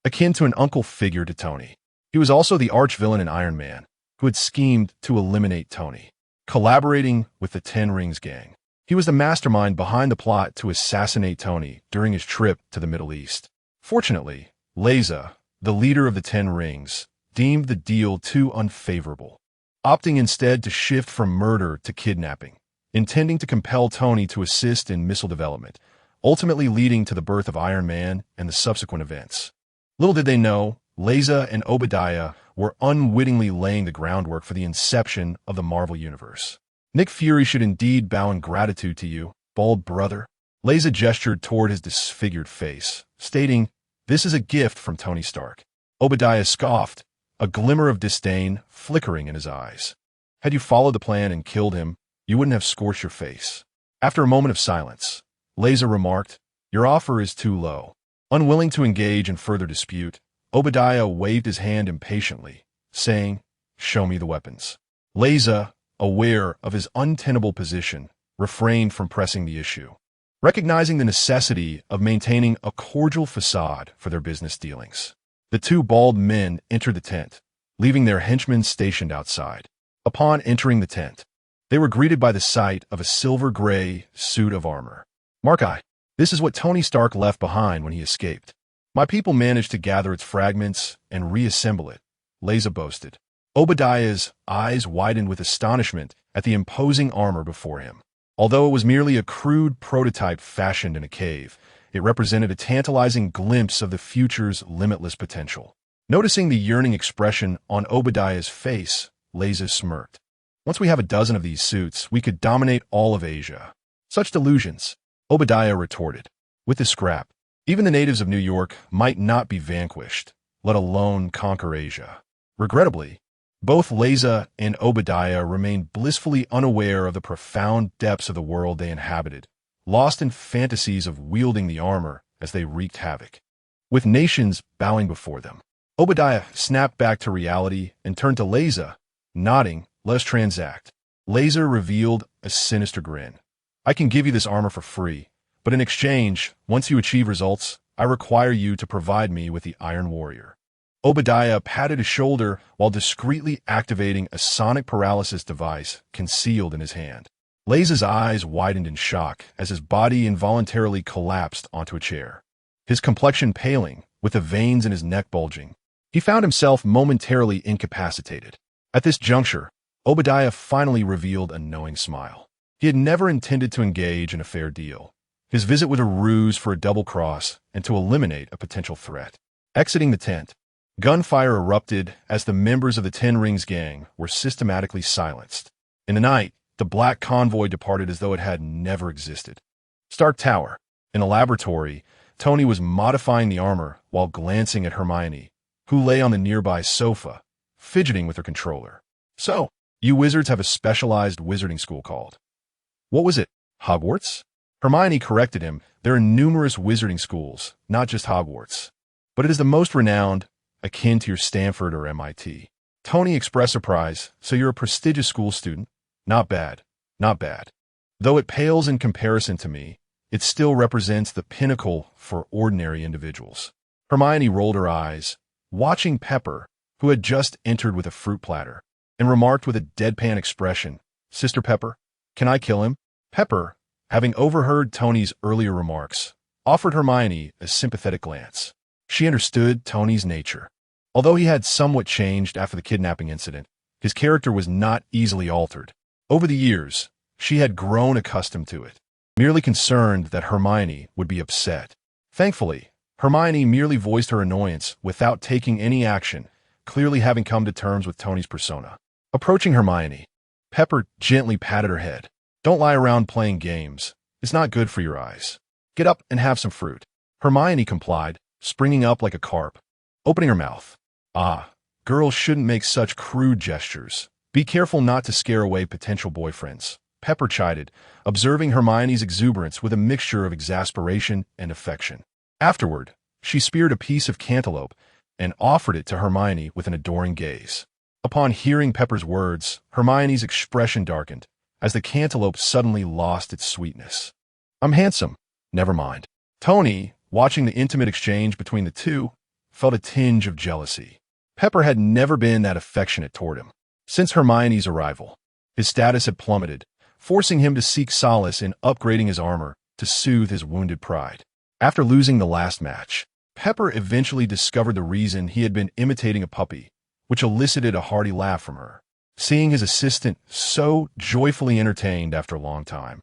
Akin to an uncle figure to Tony. He was also the arch-villain in Iron Man, who had schemed to eliminate Tony, collaborating with the Ten Rings gang. He was the mastermind behind the plot to assassinate Tony during his trip to the Middle East. Fortunately, Leza, the leader of the Ten Rings, deemed the deal too unfavorable, opting instead to shift from murder to kidnapping, intending to compel Tony to assist in missile development, ultimately leading to the birth of Iron Man and the subsequent events. Little did they know, Leza and Obadiah were unwittingly laying the groundwork for the inception of the Marvel Universe. Nick Fury should indeed bow in gratitude to you, bald brother. Leza gestured toward his disfigured face, stating, "This is a gift from Tony Stark." Obadiah scoffed, a glimmer of disdain flickering in his eyes. Had you followed the plan and killed him, you wouldn't have scorched your face. After a moment of silence, Leza remarked, "Your offer is too low." Unwilling to engage in further dispute, Obadiah waved his hand impatiently, saying, "Show me the weapons." Leza, aware of his untenable position, refrained from pressing the issue, recognizing the necessity of maintaining a cordial facade for their business dealings. The two bald men entered the tent, leaving their henchmen stationed outside. Upon entering the tent, they were greeted by the sight of a silver-gray suit of armor. "Markai, this is what Tony Stark left behind when he escaped. My people managed to gather its fragments and reassemble it," Leza boasted. Obadiah's eyes widened with astonishment at the imposing armor before him. Although it was merely a crude prototype fashioned in a cave, it represented a tantalizing glimpse of the future's limitless potential. Noticing the yearning expression on Obadiah's face, Leza smirked. "Once we have a dozen of these suits, we could dominate all of Asia." "Such delusions," Obadiah retorted. "With this scrap, even the natives of New York might not be vanquished, let alone conquer Asia." Regrettably, both Leza and Obadiah remained blissfully unaware of the profound depths of the world they inhabited, lost in fantasies of wielding the armor as they wreaked havoc. With nations bowing before them, Obadiah snapped back to reality and turned to Leza, nodding, "Let's transact." Leza revealed a sinister grin. "I can give you this armor for free, but in exchange, once you achieve results, I require you to provide me with the Iron Warrior." Obadiah patted his shoulder while discreetly activating a sonic paralysis device concealed in his hand. Leza's eyes widened in shock as his body involuntarily collapsed onto a chair. His complexion paling, with the veins in his neck bulging, he found himself momentarily incapacitated. At this juncture, Obadiah finally revealed a knowing smile. He had never intended to engage in a fair deal. His visit was a ruse for a double cross and to eliminate a potential threat. Exiting the tent, gunfire erupted as the members of the Ten Rings gang were systematically silenced. In the night, the black convoy departed as though it had never existed. Stark Tower. In a laboratory, Tony was modifying the armor while glancing at Hermione, who lay on the nearby sofa, fidgeting with her controller. "So, you wizards have a specialized wizarding school called. What was it? Hogwarts?" Hermione corrected him. "There are numerous wizarding schools, not just Hogwarts. But it is the most renowned, akin to your Stanford or MIT. Tony expressed surprise. "So you're a prestigious school student? Not bad, not bad. Though it pales in comparison to me, it still represents the pinnacle for ordinary individuals." Hermione rolled her eyes, watching Pepper, who had just entered with a fruit platter, and remarked with a deadpan expression, "Sister Pepper, can I kill him?" Pepper, having overheard Tony's earlier remarks, offered Hermione a sympathetic glance. She understood Tony's nature. Although he had somewhat changed after the kidnapping incident, his character was not easily altered. Over the years, she had grown accustomed to it, merely concerned that Hermione would be upset. Thankfully, Hermione merely voiced her annoyance without taking any action, clearly having come to terms with Tony's persona. Approaching Hermione, Pepper gently patted her head. Don't lie around playing games. It's not good for your eyes. Get up and have some fruit. Hermione complied, springing up like a carp, opening her mouth. Ah, girls shouldn't make such crude gestures. Be careful not to scare away potential boyfriends. Pepper chided, observing Hermione's exuberance with a mixture of exasperation and affection. Afterward, she speared a piece of cantaloupe and offered it to Hermione with an adoring gaze. Upon hearing Pepper's words, Hermione's expression darkened, as the cantaloupe suddenly lost its sweetness. I'm handsome. Never mind. Tony, watching the intimate exchange between the two, felt a tinge of jealousy. Pepper had never been that affectionate toward him. Since Hermione's arrival, his status had plummeted, forcing him to seek solace in upgrading his armor to soothe his wounded pride. After losing the last match, Pepper eventually discovered the reason he had been imitating a puppy, which elicited a hearty laugh from her. Seeing his assistant so joyfully entertained after a long time,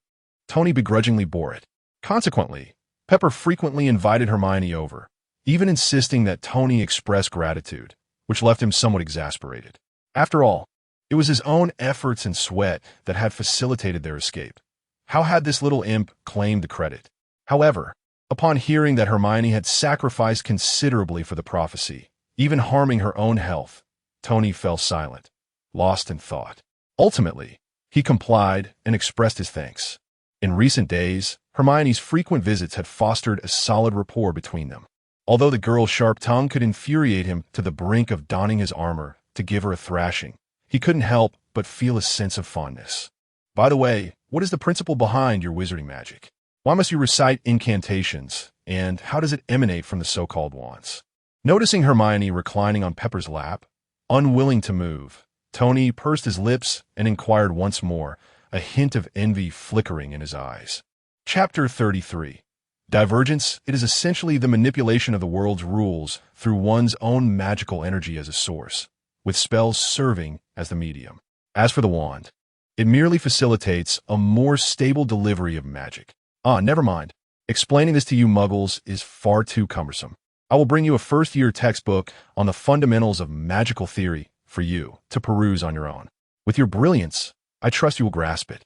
Tony begrudgingly bore it. Consequently, Pepper frequently invited Hermione over, even insisting that Tony express gratitude, which left him somewhat exasperated. After all, it was his own efforts and sweat that had facilitated their escape. How had this little imp claimed the credit? However, upon hearing that Hermione had sacrificed considerably for the prophecy, even harming her own health, Tony fell silent, lost in thought. Ultimately, he complied and expressed his thanks. In recent days, Hermione's frequent visits had fostered a solid rapport between them. Although the girl's sharp tongue could infuriate him to the brink of donning his armor to give her a thrashing, he couldn't help but feel a sense of fondness. By the way, what is the principle behind your wizarding magic? Why must you recite incantations, and how does it emanate from the so-called wands? Noticing Hermione reclining on Pepper's lap, unwilling to move, Tony pursed his lips and inquired once more, a hint of envy flickering in his eyes. Chapter 33. Divergence. It is essentially the manipulation of the world's rules through one's own magical energy as a source, with spells serving as the medium. As for the wand, it merely facilitates a more stable delivery of magic. Never mind. Explaining this to you muggles is far too cumbersome. I will bring you a first-year textbook on the fundamentals of magical theory for you to peruse on your own. With your brilliance, I trust you will grasp it.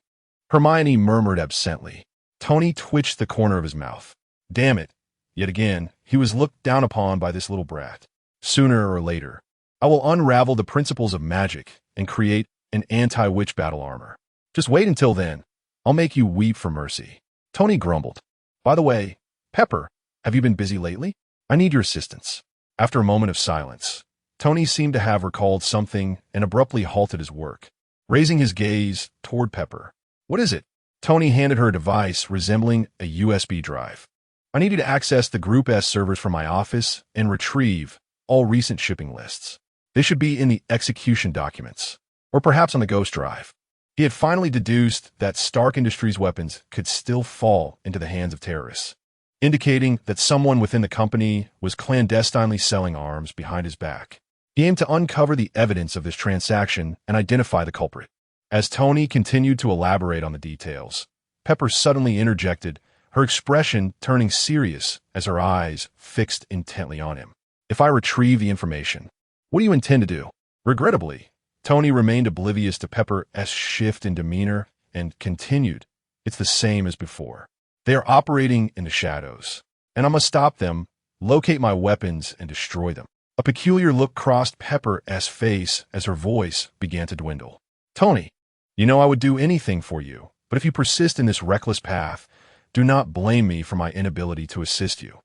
Hermione murmured absently. Tony twitched the corner of his mouth. Damn it. Yet again, he was looked down upon by this little brat. Sooner or later, I will unravel the principles of magic and create an anti-witch battle armor. Just wait until then. I'll make you weep for mercy. Tony grumbled. By the way, Pepper, have you been busy lately? I need your assistance. After a moment of silence, Tony seemed to have recalled something and abruptly halted his work, raising his gaze toward Pepper. What is it? Tony handed her a device resembling a USB drive. I need you to access the Group S servers from my office and retrieve all recent shipping lists. They should be in the execution documents, or perhaps on the Ghost Drive. He had finally deduced that Stark Industries weapons could still fall into the hands of terrorists, indicating that someone within the company was clandestinely selling arms behind his back. He aimed to uncover the evidence of this transaction and identify the culprit. As Tony continued to elaborate on the details, Pepper suddenly interjected, her expression turning serious as her eyes fixed intently on him. If I retrieve the information, what do you intend to do? Regrettably, Tony remained oblivious to Pepper's shift in demeanor and continued, it's the same as before. They are operating in the shadows, and I must stop them, locate my weapons, and destroy them. A peculiar look crossed Pepper's face as her voice began to dwindle. Tony, you know I would do anything for you, but if you persist in this reckless path, do not blame me for my inability to assist you.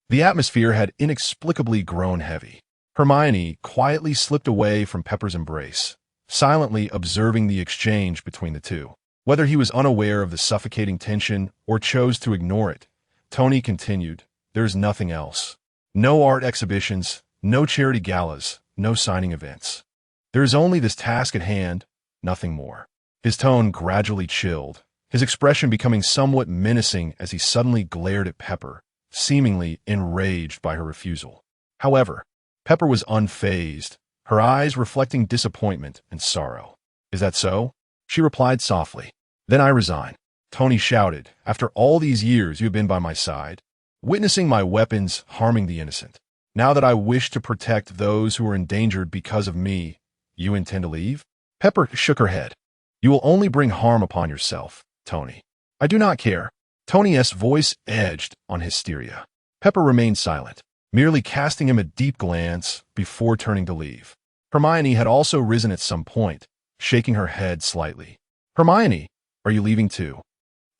The atmosphere had inexplicably grown heavy. Hermione quietly slipped away from Pepper's embrace, silently observing the exchange between the two. Whether he was unaware of the suffocating tension or chose to ignore it, Tony continued, there is nothing else. No art exhibitions, no charity galas, no signing events. There is only this task at hand, nothing more. His tone gradually chilled, his expression becoming somewhat menacing as he suddenly glared at Pepper, seemingly enraged by her refusal. However, Pepper was unfazed, her eyes reflecting disappointment and sorrow. Is that so? She replied softly. Then I resign. Tony shouted, after all these years you have been by my side, witnessing my weapons harming the innocent. Now that I wish to protect those who are endangered because of me, you intend to leave? Pepper shook her head. You will only bring harm upon yourself, Tony. I do not care. Tony's voice edged on hysteria. Pepper remained silent, merely casting him a deep glance before turning to leave. Hermione had also risen at some point, shaking her head slightly. Hermione, are you leaving too?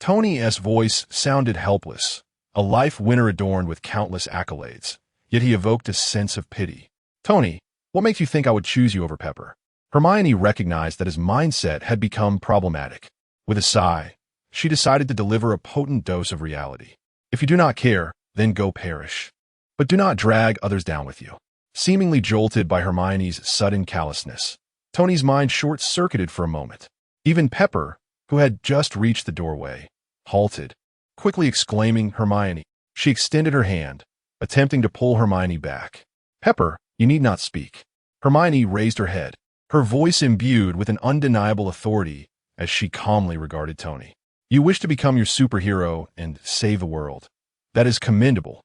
Tony's voice sounded helpless, a life winner adorned with countless accolades, yet he evoked a sense of pity. Tony, what makes you think I would choose you over Pepper? Hermione recognized that his mindset had become problematic. With a sigh, she decided to deliver a potent dose of reality. If you do not care, then go perish. But do not drag others down with you. Seemingly jolted by Hermione's sudden callousness, Tony's mind short-circuited for a moment. Even Pepper, who had just reached the doorway, halted, quickly exclaiming, Hermione. She extended her hand, attempting to pull Hermione back. Pepper, you need not speak. Hermione raised her head, her voice imbued with an undeniable authority as she calmly regarded Tony. You wish to become your superhero and save the world. That is commendable.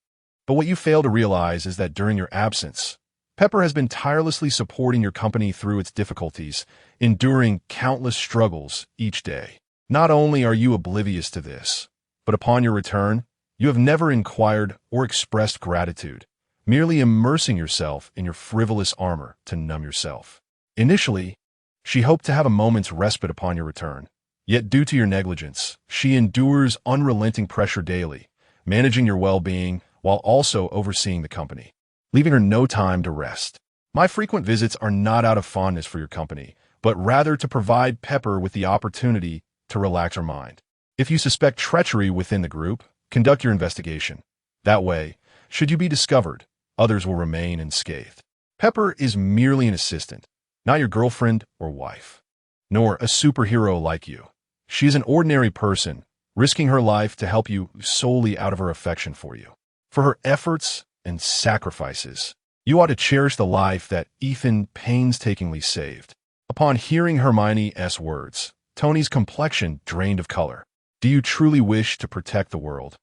But what you fail to realize is that during your absence, Pepper has been tirelessly supporting your company through its difficulties, enduring countless struggles each day. Not only are you oblivious to this, but upon your return, you have never inquired or expressed gratitude, merely immersing yourself in your frivolous armor to numb yourself. Initially, she hoped to have a moment's respite upon your return. Yet due to your negligence, she endures unrelenting pressure daily, managing your well-being while also overseeing the company, leaving her no time to rest. My frequent visits are not out of fondness for your company, but rather to provide Pepper with the opportunity to relax her mind. If you suspect treachery within the group, conduct your investigation. That way, should you be discovered, others will remain unscathed. Pepper is merely an assistant, not your girlfriend or wife, nor a superhero like you. She is an ordinary person, risking her life to help you solely out of her affection for you. For her efforts and sacrifices, you ought to cherish the life that Ethan painstakingly saved. Upon hearing Hermione's words, Tony's complexion drained of color. Do you truly wish to protect the world?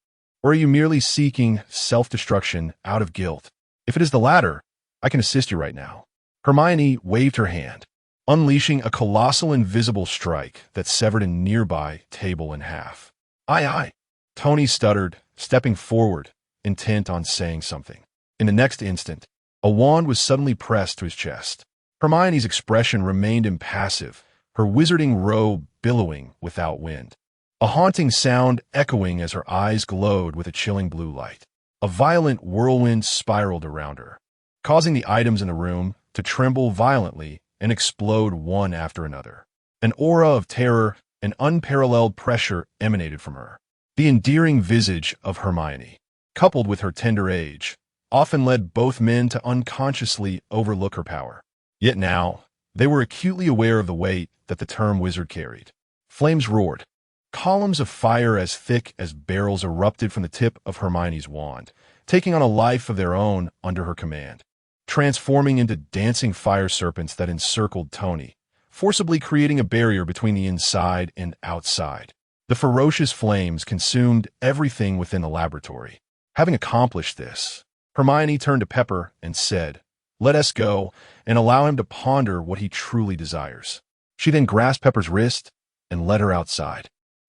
Or are you merely seeking self-destruction out of guilt? If it is the latter, I can assist you right now. Hermione waved her hand, unleashing a colossal invisible strike that severed a nearby table in half. Aye. Tony stuttered, stepping forward, intent on saying something. In the next instant, a wand was suddenly pressed to his chest. Hermione's expression remained impassive, her wizarding robe billowing without wind. A haunting sound echoing as her eyes glowed with a chilling blue light. A violent whirlwind spiraled around her, causing the items in the room to tremble violently and explode one after another. An aura of terror and unparalleled pressure emanated from her. The endearing visage of Hermione, coupled with her tender age, often led both men to unconsciously overlook her power. Yet now, they were acutely aware of the weight that the term wizard carried. Flames roared. Columns of fire as thick as barrels erupted from the tip of Hermione's wand, taking on a life of their own under her command, transforming into dancing fire serpents that encircled Tony, forcibly creating a barrier between the inside and outside. The ferocious flames consumed everything within the laboratory. Having accomplished this, Hermione turned to Pepper and said, "Let us go and allow him to ponder what he truly desires." She then grasped Pepper's wrist and led her outside.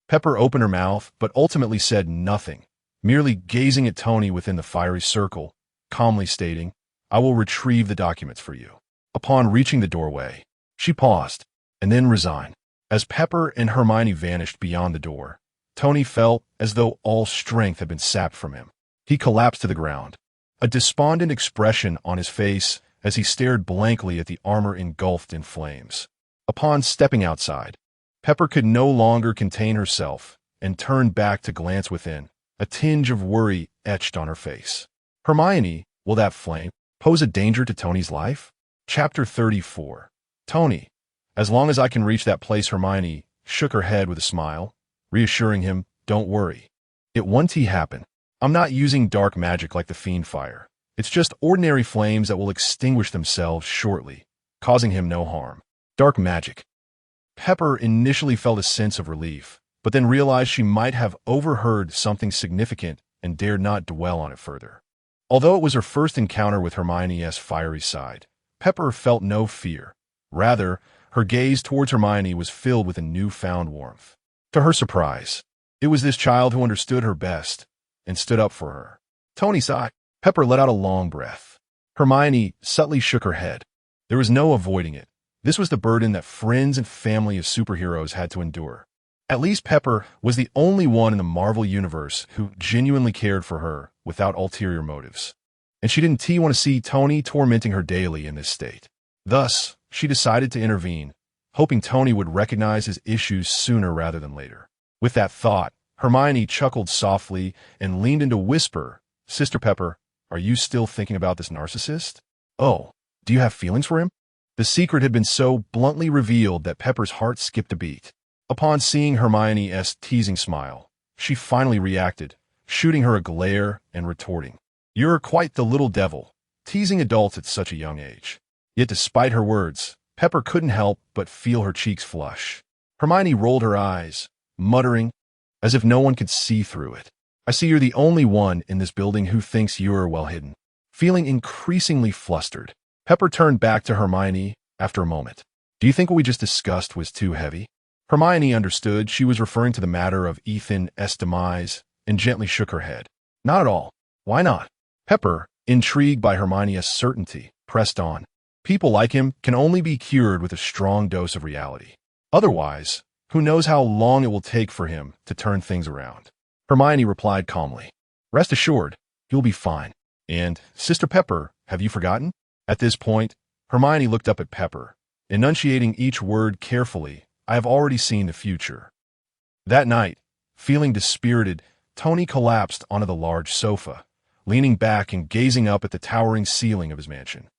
Pepper opened her mouth, but ultimately said nothing, merely gazing at Tony within the fiery circle, calmly stating, "I will retrieve the documents for you." Upon reaching the doorway, she paused, and then resigned. As Pepper and Hermione vanished beyond the door, Tony felt as though all strength had been sapped from him. He collapsed to the ground, a despondent expression on his face as he stared blankly at the armor engulfed in flames. Upon stepping outside, Pepper could no longer contain herself and turned back to glance within, a tinge of worry etched on her face. Hermione, will that flame pose a danger to Tony's life? Chapter 34. Tony. As long as I can reach that place, Hermione shook her head with a smile, reassuring him, "Don't worry. It won't happen. I'm not using dark magic like the fiend fire. It's just ordinary flames that will extinguish themselves shortly, causing him no harm." Dark magic. Pepper initially felt a sense of relief, but then realized she might have overheard something significant and dared not dwell on it further. Although it was her first encounter with Hermione's fiery side, Pepper felt no fear. Rather, her gaze towards Hermione was filled with a newfound warmth. To her surprise, it was this child who understood her best and stood up for her. Tony sighed. Pepper let out a long breath. Hermione subtly shook her head. There was no avoiding it. This was the burden that friends and family of superheroes had to endure. At least Pepper was the only one in the Marvel universe who genuinely cared for her without ulterior motives. And she didn't want to see Tony tormenting her daily in this state. Thus, she decided to intervene, hoping Tony would recognize his issues sooner rather than later. With that thought, Hermione chuckled softly and leaned in to whisper, "Sister Pepper, are you still thinking about this narcissist? Oh, do you have feelings for him?" The secret had been so bluntly revealed that Pepper's heart skipped a beat. Upon seeing Hermione's teasing smile, she finally reacted, shooting her a glare and retorting, "You're quite the little devil, teasing adults at such a young age." Yet despite her words, Pepper couldn't help but feel her cheeks flush. Hermione rolled her eyes, muttering, as if no one could see through it, "I see you're the only one in this building who thinks you're well hidden." Feeling increasingly flustered, Pepper turned back to Hermione after a moment. "Do you think what we just discussed was too heavy?" Hermione understood she was referring to the matter of Ethan's demise and gently shook her head. "Not at all. Why not?" Pepper, intrigued by Hermione's certainty, pressed on. "People like him can only be cured with a strong dose of reality. Otherwise, who knows how long it will take for him to turn things around." Hermione replied calmly, "Rest assured, you'll be fine. And, Sister Pepper, have you forgotten?" At this point, Hermione looked up at Pepper, enunciating each word carefully. "I have already seen the future." That night, feeling dispirited, Tony collapsed onto the large sofa, leaning back and gazing up at the towering ceiling of his mansion.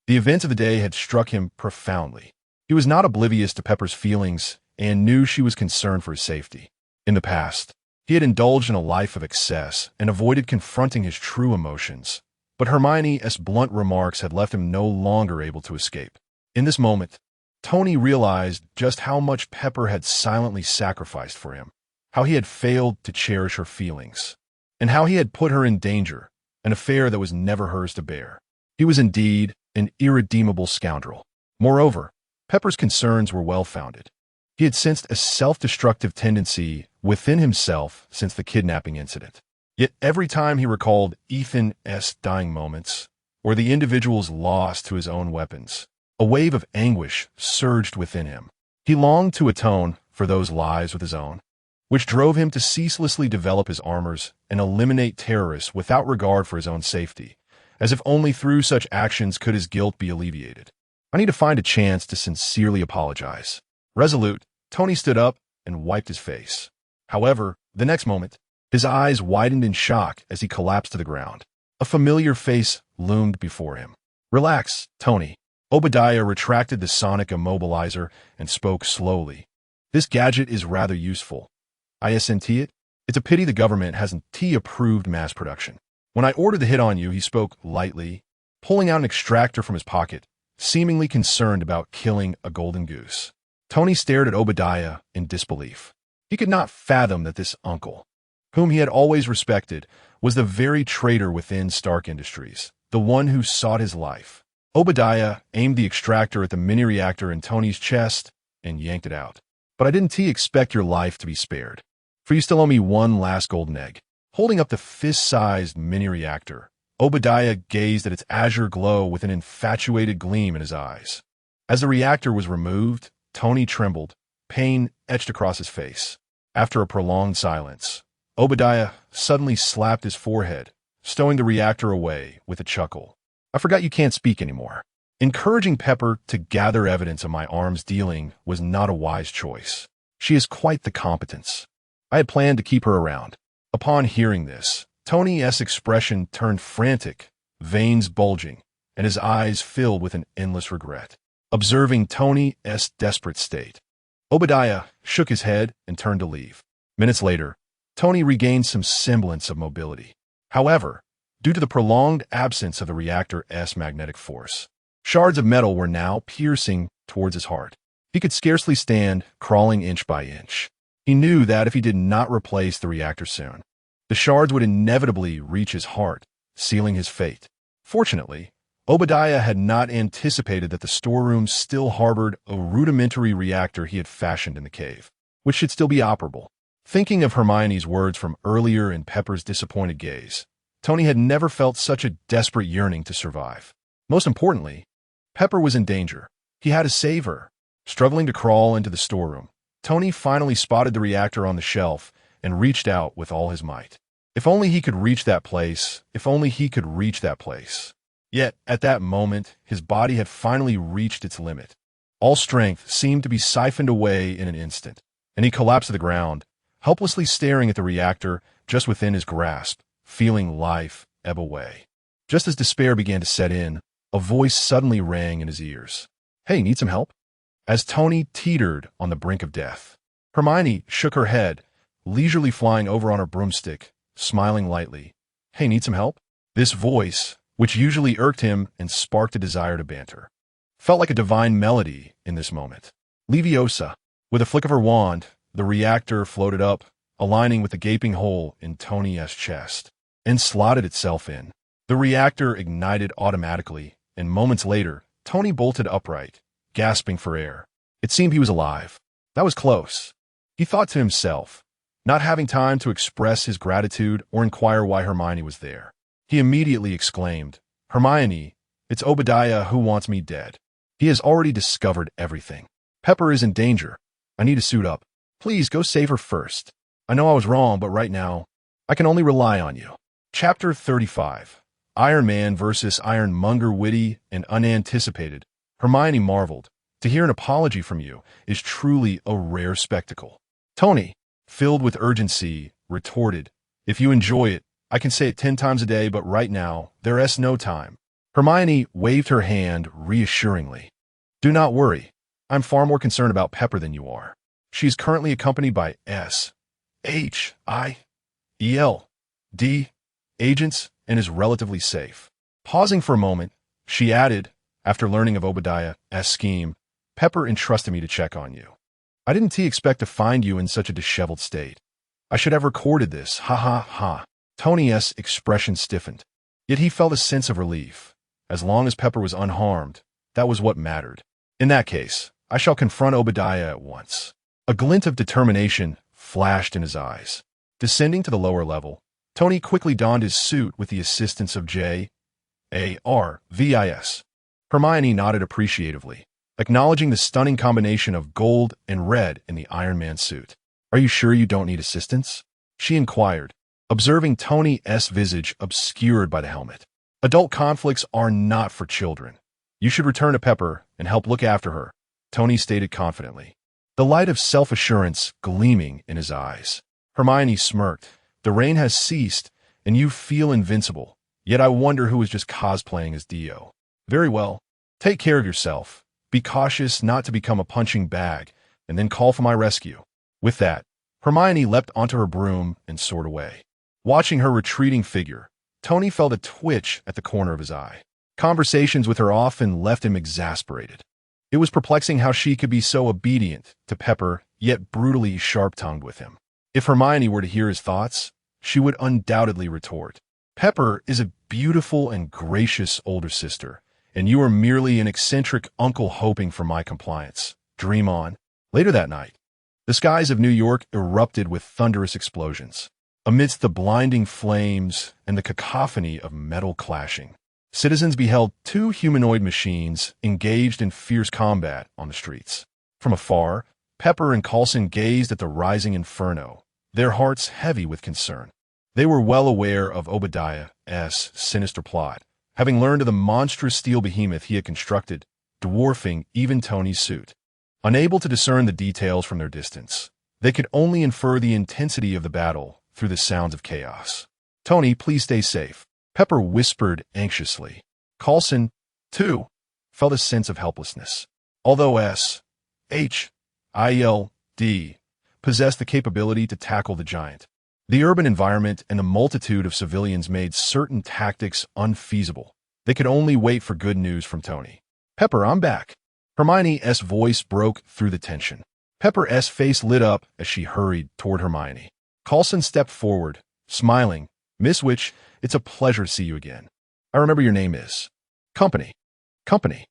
The events of the day had struck him profoundly. He was not oblivious to Pepper's feelings and knew she was concerned for his safety. In the past, he had indulged in a life of excess and avoided confronting his true emotions, but Hermione's blunt remarks had left him no longer able to escape. In this moment, Tony realized just how much Pepper had silently sacrificed for him, how he had failed to cherish her feelings, and how he had put her in danger, an affair that was never hers to bear. He was indeed an irredeemable scoundrel. Moreover, Pepper's concerns were well-founded. He had sensed a self-destructive tendency within himself since the kidnapping incident. Yet every time he recalled Ethan's dying moments, or the individual's loss to his own weapons, a wave of anguish surged within him. He longed to atone for those lives with his own, which drove him to ceaselessly develop his armors and eliminate terrorists without regard for his own safety, as if only through such actions could his guilt be alleviated. "I need to find a chance to sincerely apologize." Resolute, Tony stood up and wiped his face. However, the next moment, his eyes widened in shock as he collapsed to the ground. A familiar face loomed before him. "Relax, Tony." Obadiah retracted the sonic immobilizer and spoke slowly. "This gadget is rather useful. Isn't it? It's a pity the government hasn't approved mass production." "When I ordered the hit on you," he spoke lightly, pulling out an extractor from his pocket, seemingly concerned about killing a golden goose. Tony stared at Obadiah in disbelief. He could not fathom that this uncle, whom he had always respected, was the very traitor within Stark Industries, the one who sought his life. Obadiah aimed the extractor at the mini-reactor in Tony's chest and yanked it out. "But I didn't expect your life to be spared, for you still owe me one last golden egg." Holding up the fist-sized mini-reactor, Obadiah gazed at its azure glow with an infatuated gleam in his eyes. As the reactor was removed, Tony trembled, pain etched across his face. After a prolonged silence, Obadiah suddenly slapped his forehead, stowing the reactor away with a chuckle. "I forgot you can't speak anymore." Encouraging Pepper to gather evidence of my arms dealing was not a wise choice. She is quite the competence. I had planned to keep her around. Upon hearing this, Tony's expression turned frantic, veins bulging, and his eyes filled with an endless regret. Observing Tony's desperate state, Obadiah shook his head and turned to leave. Minutes later, Tony regained some semblance of mobility. However, due to the prolonged absence of the reactor's magnetic force, shards of metal were now piercing towards his heart. He could scarcely stand, crawling inch by inch. He knew that if he did not replace the reactor soon, The shards would inevitably reach his heart, sealing his fate. Fortunately, Obadiah had not anticipated that the storeroom still harbored a rudimentary reactor he had fashioned in the cave, which should still be operable. Thinking of Hermione's words from earlier in Pepper's disappointed gaze, Tony had never felt such a desperate yearning to survive. Most importantly, Pepper was in danger. He had to save her. Struggling to crawl into the storeroom, Tony finally spotted the reactor on the shelf and reached out with all his might. If only he could reach that place. If only he could reach that place. Yet, at that moment, his body had finally reached its limit. All strength seemed to be siphoned away in an instant, and he collapsed to the ground, helplessly staring at the reactor just within his grasp, feeling life ebb away. Just as despair began to set in, a voice suddenly rang in his ears. "Hey, need some help?" As Tony teetered on the brink of death, Hermione shook her head, leisurely flying over on her broomstick, smiling lightly. "Hey, need some help?" This voice, which usually irked him and sparked a desire to banter, felt like a divine melody in this moment. Leviosa. With a flick of her wand, the reactor floated up, aligning with the gaping hole in Tony's chest, and slotted itself in. The reactor ignited automatically, and moments later, Tony bolted upright, gasping for air. It seemed he was alive. That was close. He thought to himself, not having time to express his gratitude or inquire why Hermione was there. He immediately exclaimed, "Hermione, it's Obadiah who wants me dead. He has already discovered everything. Pepper is in danger. I need to suit up. Please go save her first. I know I was wrong, but right now, I can only rely on you." Chapter 35. Iron Man versus Ironmonger. Witty and unanticipated, Hermione marveled. To hear an apology from you is truly a rare spectacle. Tony, filled with urgency, retorted, "If you enjoy it, I can say it 10 times a day, but right now, there's no time." Hermione waved her hand reassuringly. "Do not worry. I'm far more concerned about Pepper than you are. She is currently accompanied by S.H.I.E.L.D. agents and is relatively safe." Pausing for a moment, she added, after learning of Obadiah's scheme, "Pepper entrusted me to check on you. I didn't expect to find you in such a disheveled state. I should have recorded this, ha ha ha." Tony's expression stiffened, yet he felt a sense of relief. As long as Pepper was unharmed, that was what mattered. "In that case, I shall confront Obadiah at once." A glint of determination flashed in his eyes. Descending to the lower level, Tony quickly donned his suit with the assistance of J.A.R.V.I.S. Hermione nodded appreciatively, acknowledging the stunning combination of gold and red in the Iron Man suit. "Are you sure you don't need assistance?" she inquired, observing Tony's visage obscured by the helmet. "Adult conflicts are not for children. You should return to Pepper and help look after her," Tony stated confidently, the light of self-assurance gleaming in his eyes. Hermione smirked. "The rain has ceased, and you feel invincible. Yet I wonder who was just cosplaying as Dio." "Very well. Take care of yourself. Be cautious not to become a punching bag, and then call for my rescue." With that, Hermione leapt onto her broom and soared away. Watching her retreating figure, Tony felt a twitch at the corner of his eye. Conversations with her often left him exasperated. It was perplexing how she could be so obedient to Pepper, yet brutally sharp-tongued with him. If Hermione were to hear his thoughts, she would undoubtedly retort, "Pepper is a beautiful and gracious older sister, and you are merely an eccentric uncle hoping for my compliance. Dream on." Later that night, the skies of New York erupted with thunderous explosions. Amidst the blinding flames and the cacophony of metal clashing, citizens beheld 2 humanoid machines engaged in fierce combat on the streets. From afar, Pepper and Coulson gazed at the rising inferno, their hearts heavy with concern. They were well aware of Obadiah's sinister plot, having learned of the monstrous steel behemoth he had constructed, dwarfing even Tony's suit. Unable to discern the details from their distance, they could only infer the intensity of the battle through the sounds of chaos. "Tony, please stay safe," Pepper whispered anxiously. Coulson, too, felt a sense of helplessness. Although S.H.I.E.L.D. possessed the capability to tackle the giant, the urban environment and the multitude of civilians made certain tactics unfeasible. They could only wait for good news from Tony. "Pepper, I'm back." Hermione's voice broke through the tension. Pepper's face lit up as she hurried toward Hermione. Coulson stepped forward, Smiling, "Miss Witch, it's a pleasure to see you again. I remember your name is Company. Company."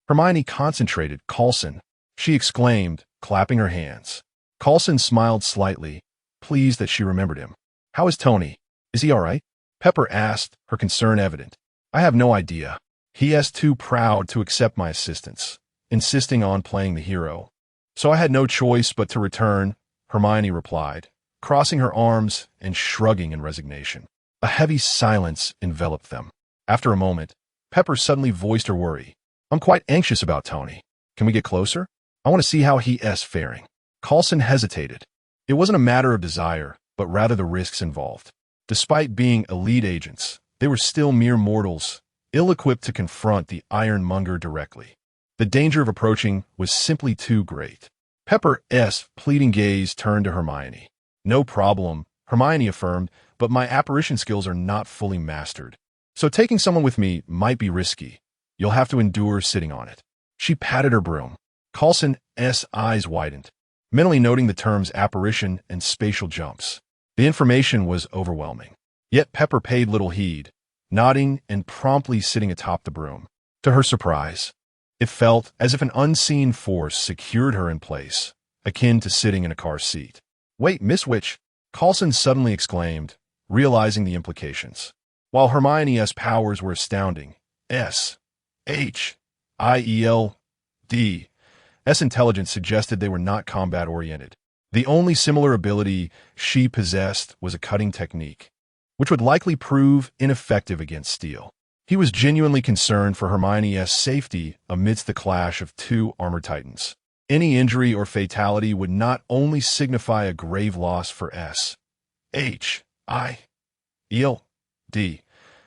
Hermione concentrated. "Coulson," she exclaimed, clapping her hands. Coulson smiled slightly, pleased that she remembered him. "How is Tony? Is he all right?" Pepper asked, her concern evident. "I have no idea. He is too proud to accept my assistance, insisting on playing the hero. So I had no choice but to return," Hermione replied, crossing her arms and shrugging in resignation. A heavy silence enveloped them. After a moment, Pepper suddenly voiced her worry. "I'm quite anxious about Tony. Can we get closer? I want to see how he is faring." Coulson hesitated. It wasn't a matter of desire, but rather the risks involved. Despite being elite agents, they were still mere mortals, ill-equipped to confront the ironmonger directly. The danger of approaching was simply too great. Pepper's pleading gaze turned to Hermione. "No problem," Hermione affirmed, "but my apparition skills are not fully mastered. So taking someone with me might be risky. You'll have to endure sitting on it." She patted her broom. Coulson's eyes widened, mentally noting the terms apparition and spatial jumps. The information was overwhelming. Yet Pepper paid little heed, nodding and promptly sitting atop the broom. To her surprise, it felt as if an unseen force secured her in place, akin to sitting in a car seat. "Wait, Miss Witch," Coulson suddenly exclaimed, realizing the implications. While Hermione's powers were astounding, S.H.I.E.L.D.'s intelligence suggested they were not combat-oriented. The only similar ability she possessed was a cutting technique, which would likely prove ineffective against steel. He was genuinely concerned for Hermione's safety amidst the clash of two armor titans. Any injury or fatality would not only signify a grave loss for S.H.I.E.L.D.,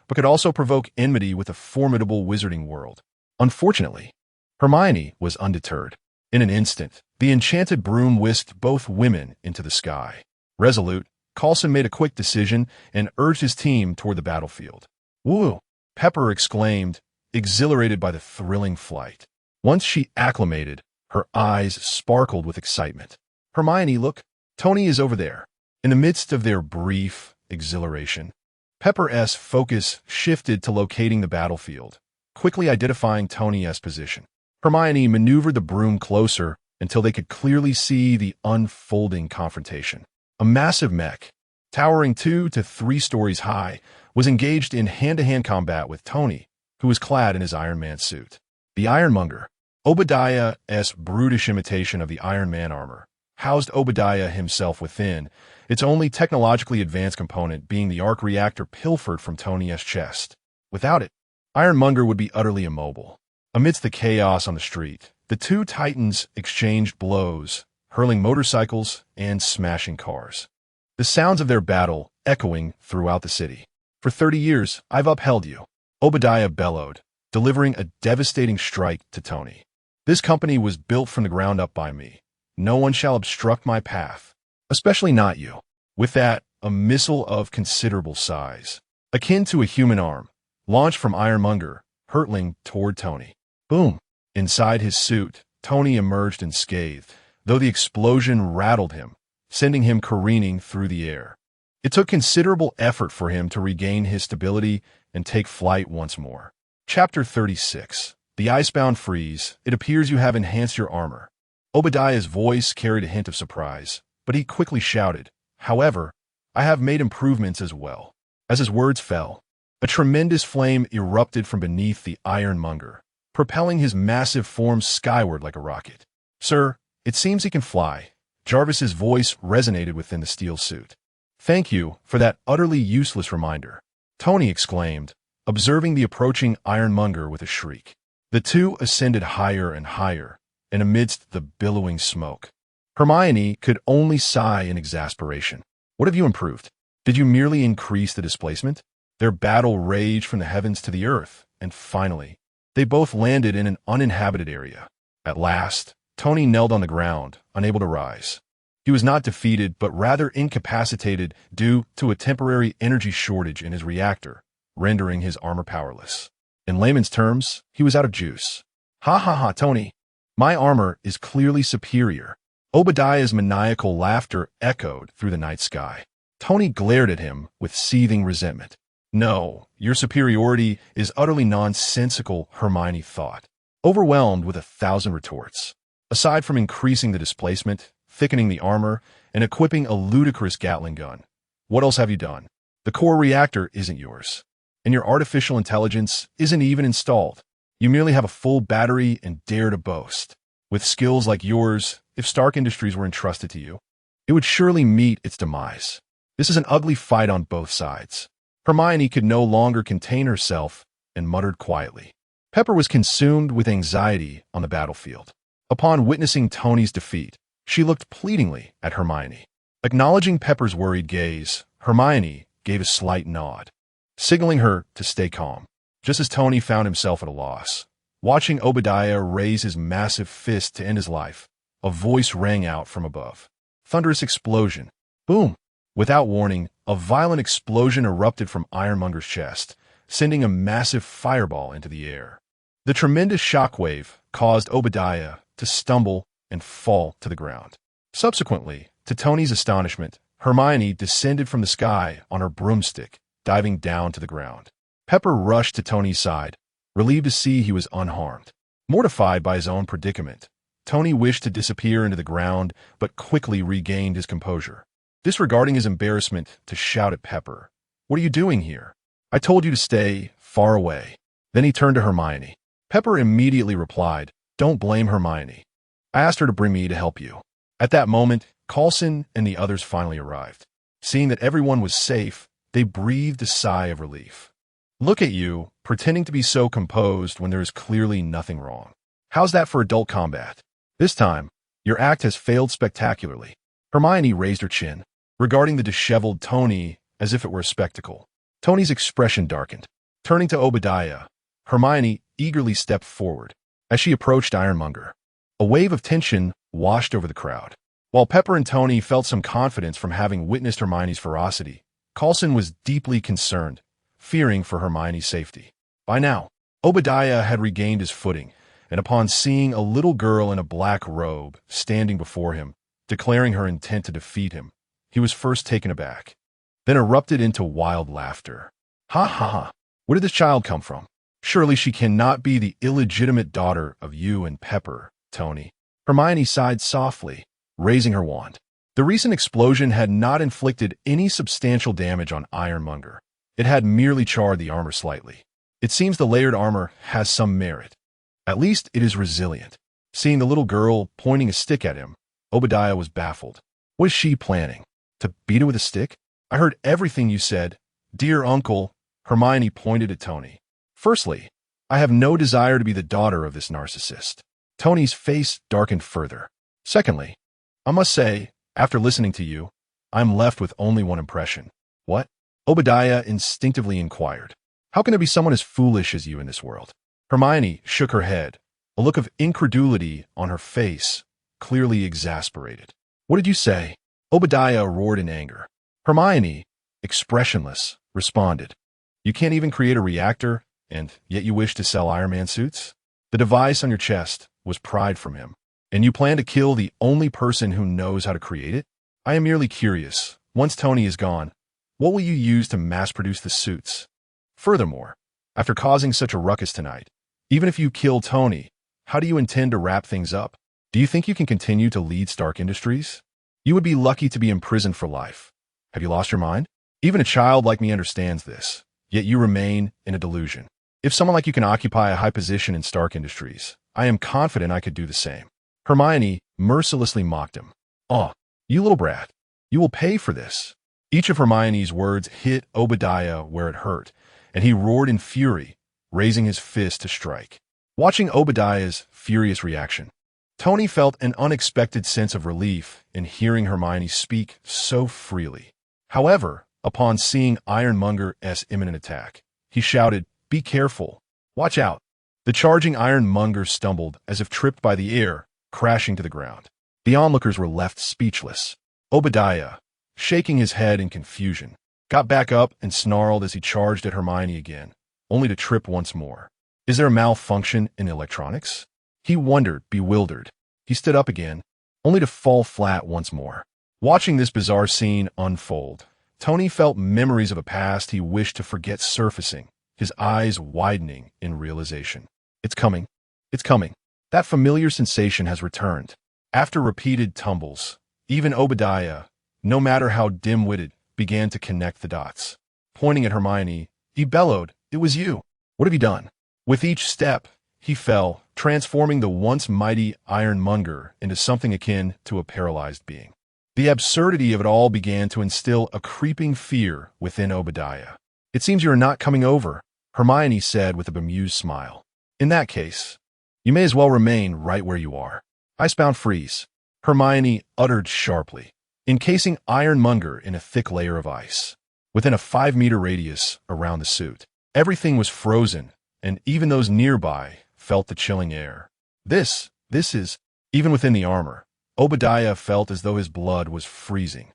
but could also provoke enmity with a formidable wizarding world. Unfortunately, Hermione was undeterred. In an instant, the enchanted broom whisked both women into the sky. Resolute, Coulson made a quick decision and urged his team toward the battlefield. "Woo!" Pepper exclaimed, exhilarated by the thrilling flight. Once she acclimated, her eyes sparkled with excitement. "Hermione, look, Tony is over there." In the midst of their brief exhilaration, Pepper's focus shifted to locating the battlefield, quickly identifying Tony's position. Hermione maneuvered the broom closer until they could clearly see the unfolding confrontation. A massive mech, towering 2 to 3 stories high, was engaged in hand-to-hand combat with Tony, who was clad in his Iron Man suit. The Ironmonger, Obadiah's brutish imitation of the Iron Man armor, housed Obadiah himself within, its only technologically advanced component being the arc reactor pilfered from Tony's chest. Without it, Ironmonger would be utterly immobile. Amidst the chaos on the street, the two titans exchanged blows, hurling motorcycles and smashing cars. The sounds of their battle echoing throughout the city. "For 30 years, I've upheld you," Obadiah bellowed, delivering a devastating strike to Tony. "This company was built from the ground up by me. No one shall obstruct my path, especially not you." With that, a missile of considerable size, akin to a human arm, launched from Ironmonger, hurtling toward Tony. Boom! Inside his suit, Tony emerged unscathed, though the explosion rattled him, sending him careening through the air. It took considerable effort for him to regain his stability and take flight once more. Chapter 36. The Icebound Freeze. "It appears you have enhanced your armor." Obadiah's voice carried a hint of surprise, but he quickly shouted, "However, I have made improvements as well." As his words fell, a tremendous flame erupted from beneath the Ironmonger, propelling his massive form skyward like a rocket. "Sir, it seems he can fly." Jarvis's voice resonated within the steel suit. "Thank you for that utterly useless reminder," Tony exclaimed, observing the approaching Ironmonger with a shriek. The two ascended higher and higher, and amidst the billowing smoke, Hermione could only sigh in exasperation. "What have you improved? Did you merely increase the displacement?" Their battle raged from the heavens to the earth, and finally, they both landed in an uninhabited area. At last, Tony knelt on the ground, unable to rise. He was not defeated, but rather incapacitated due to a temporary energy shortage in his reactor, rendering his armor powerless. In layman's terms, he was out of juice. "Ha ha ha, Tony. My armor is clearly superior." Obadiah's maniacal laughter echoed through the night sky. Tony glared at him with seething resentment. No, your superiority is utterly nonsensical, Hermione thought, overwhelmed with 1,000 retorts. Aside from increasing the displacement, thickening the armor, and equipping a ludicrous Gatling gun, what else have you done? The core reactor isn't yours, and your artificial intelligence isn't even installed. You merely have a full battery and dare to boast. With skills like yours, if Stark Industries were entrusted to you, it would surely meet its demise. This is an ugly fight on both sides. Hermione could no longer contain herself and muttered quietly. Pepper was consumed with anxiety on the battlefield. Upon witnessing Tony's defeat, she looked pleadingly at Hermione. Acknowledging Pepper's worried gaze, Hermione gave a slight nod, signaling her to stay calm. Just as Tony found himself at a loss, watching Obadiah raise his massive fist to end his life, a voice rang out from above. Thunderous explosion. Boom! Without warning, a violent explosion erupted from Ironmonger's chest, sending a massive fireball into the air. The tremendous shockwave caused Obadiah to stumble and fall to the ground. Subsequently, to Tony's astonishment, Hermione descended from the sky on her broomstick, diving down to the ground. Pepper rushed to Tony's side, relieved to see he was unharmed. Mortified by his own predicament, Tony wished to disappear into the ground, but quickly regained his composure. Disregarding his embarrassment to shout at Pepper, "What are you doing here? I told you to stay far away." Then he turned to Hermione. Pepper immediately replied, "Don't blame Hermione. I asked her to bring me to help you." At that moment, Coulson and the others finally arrived. Seeing that everyone was safe, they breathed a sigh of relief. "Look at you, pretending to be so composed when there is clearly nothing wrong. How's that for adult combat? This time, your act has failed spectacularly." Hermione raised her chin, regarding the disheveled Tony as if it were a spectacle. Tony's expression darkened. Turning to Obadiah, Hermione eagerly stepped forward. As she approached Ironmonger, a wave of tension washed over the crowd. While Pepper and Tony felt some confidence from having witnessed Hermione's ferocity, Coulson was deeply concerned, fearing for Hermione's safety. By now, Obadiah had regained his footing, and upon seeing a little girl in a black robe standing before him, declaring her intent to defeat him, he was first taken aback, then erupted into wild laughter. "Ha ha ha! Where did this child come from? Surely she cannot be the illegitimate daughter of you and Pepper, Tony." Hermione sighed softly, raising her wand. The recent explosion had not inflicted any substantial damage on Ironmonger. It had merely charred the armor slightly. It seems the layered armor has some merit. At least it is resilient. Seeing the little girl pointing a stick at him, Obadiah was baffled. What is she planning? To beat it with a stick? I heard everything you said. Dear uncle, Hermione pointed at Tony. Firstly, I have no desire to be the daughter of this narcissist. Tony's face darkened further. Secondly, I must say, after listening to you, I'm left with only one impression. What? Obadiah instinctively inquired. How can there be someone as foolish as you in this world? Hermione shook her head, a look of incredulity on her face, clearly exasperated. What did you say? Obadiah roared in anger. Hermione, expressionless, responded. You can't even create a reactor, and yet you wish to sell Iron Man suits? The device on your chest was pried from him, and you plan to kill the only person who knows how to create it? I am merely curious. Once Tony is gone, what will you use to mass-produce the suits? Furthermore, after causing such a ruckus tonight, even if you kill Tony, how do you intend to wrap things up? Do you think you can continue to lead Stark Industries? You would be lucky to be imprisoned for life. Have you lost your mind? Even a child like me understands this, yet you remain in a delusion. If someone like you can occupy a high position in Stark Industries, I am confident I could do the same. Hermione mercilessly mocked him. Oh, you little brat. You will pay for this. Each of Hermione's words hit Obadiah where it hurt, and he roared in fury, raising his fist to strike. Watching Obadiah's furious reaction, Tony felt an unexpected sense of relief in hearing Hermione speak so freely. However, upon seeing Ironmonger's imminent attack, he shouted, "Be careful! Watch out!" The charging Ironmonger stumbled as if tripped by the air, crashing to the ground. The onlookers were left speechless. Obadiah, shaking his head in confusion, got back up and snarled as he charged at Hermione again, only to trip once more. Is there a malfunction in electronics? He wondered, bewildered. He stood up again, only to fall flat once more. Watching this bizarre scene unfold, Tony felt memories of a past he wished to forget surfacing, his eyes widening in realization. It's coming. It's coming. That familiar sensation has returned. After repeated tumbles, even Obadiah, no matter how dim-witted, began to connect the dots. Pointing at Hermione, he bellowed, "It was you. What have you done?" With each step, he fell, transforming the once mighty ironmonger into something akin to a paralyzed being. The absurdity of it all began to instill a creeping fear within Obadiah. "It seems you are not coming over," Hermione said with a bemused smile. "In that case, you may as well remain right where you are." "Icebound freeze," Hermione uttered sharply, encasing Ironmonger in a thick layer of ice. Within a 5-meter radius around the suit, everything was frozen, and even those nearby felt the chilling air. This is, even within the armor, Obadiah felt as though his blood was freezing.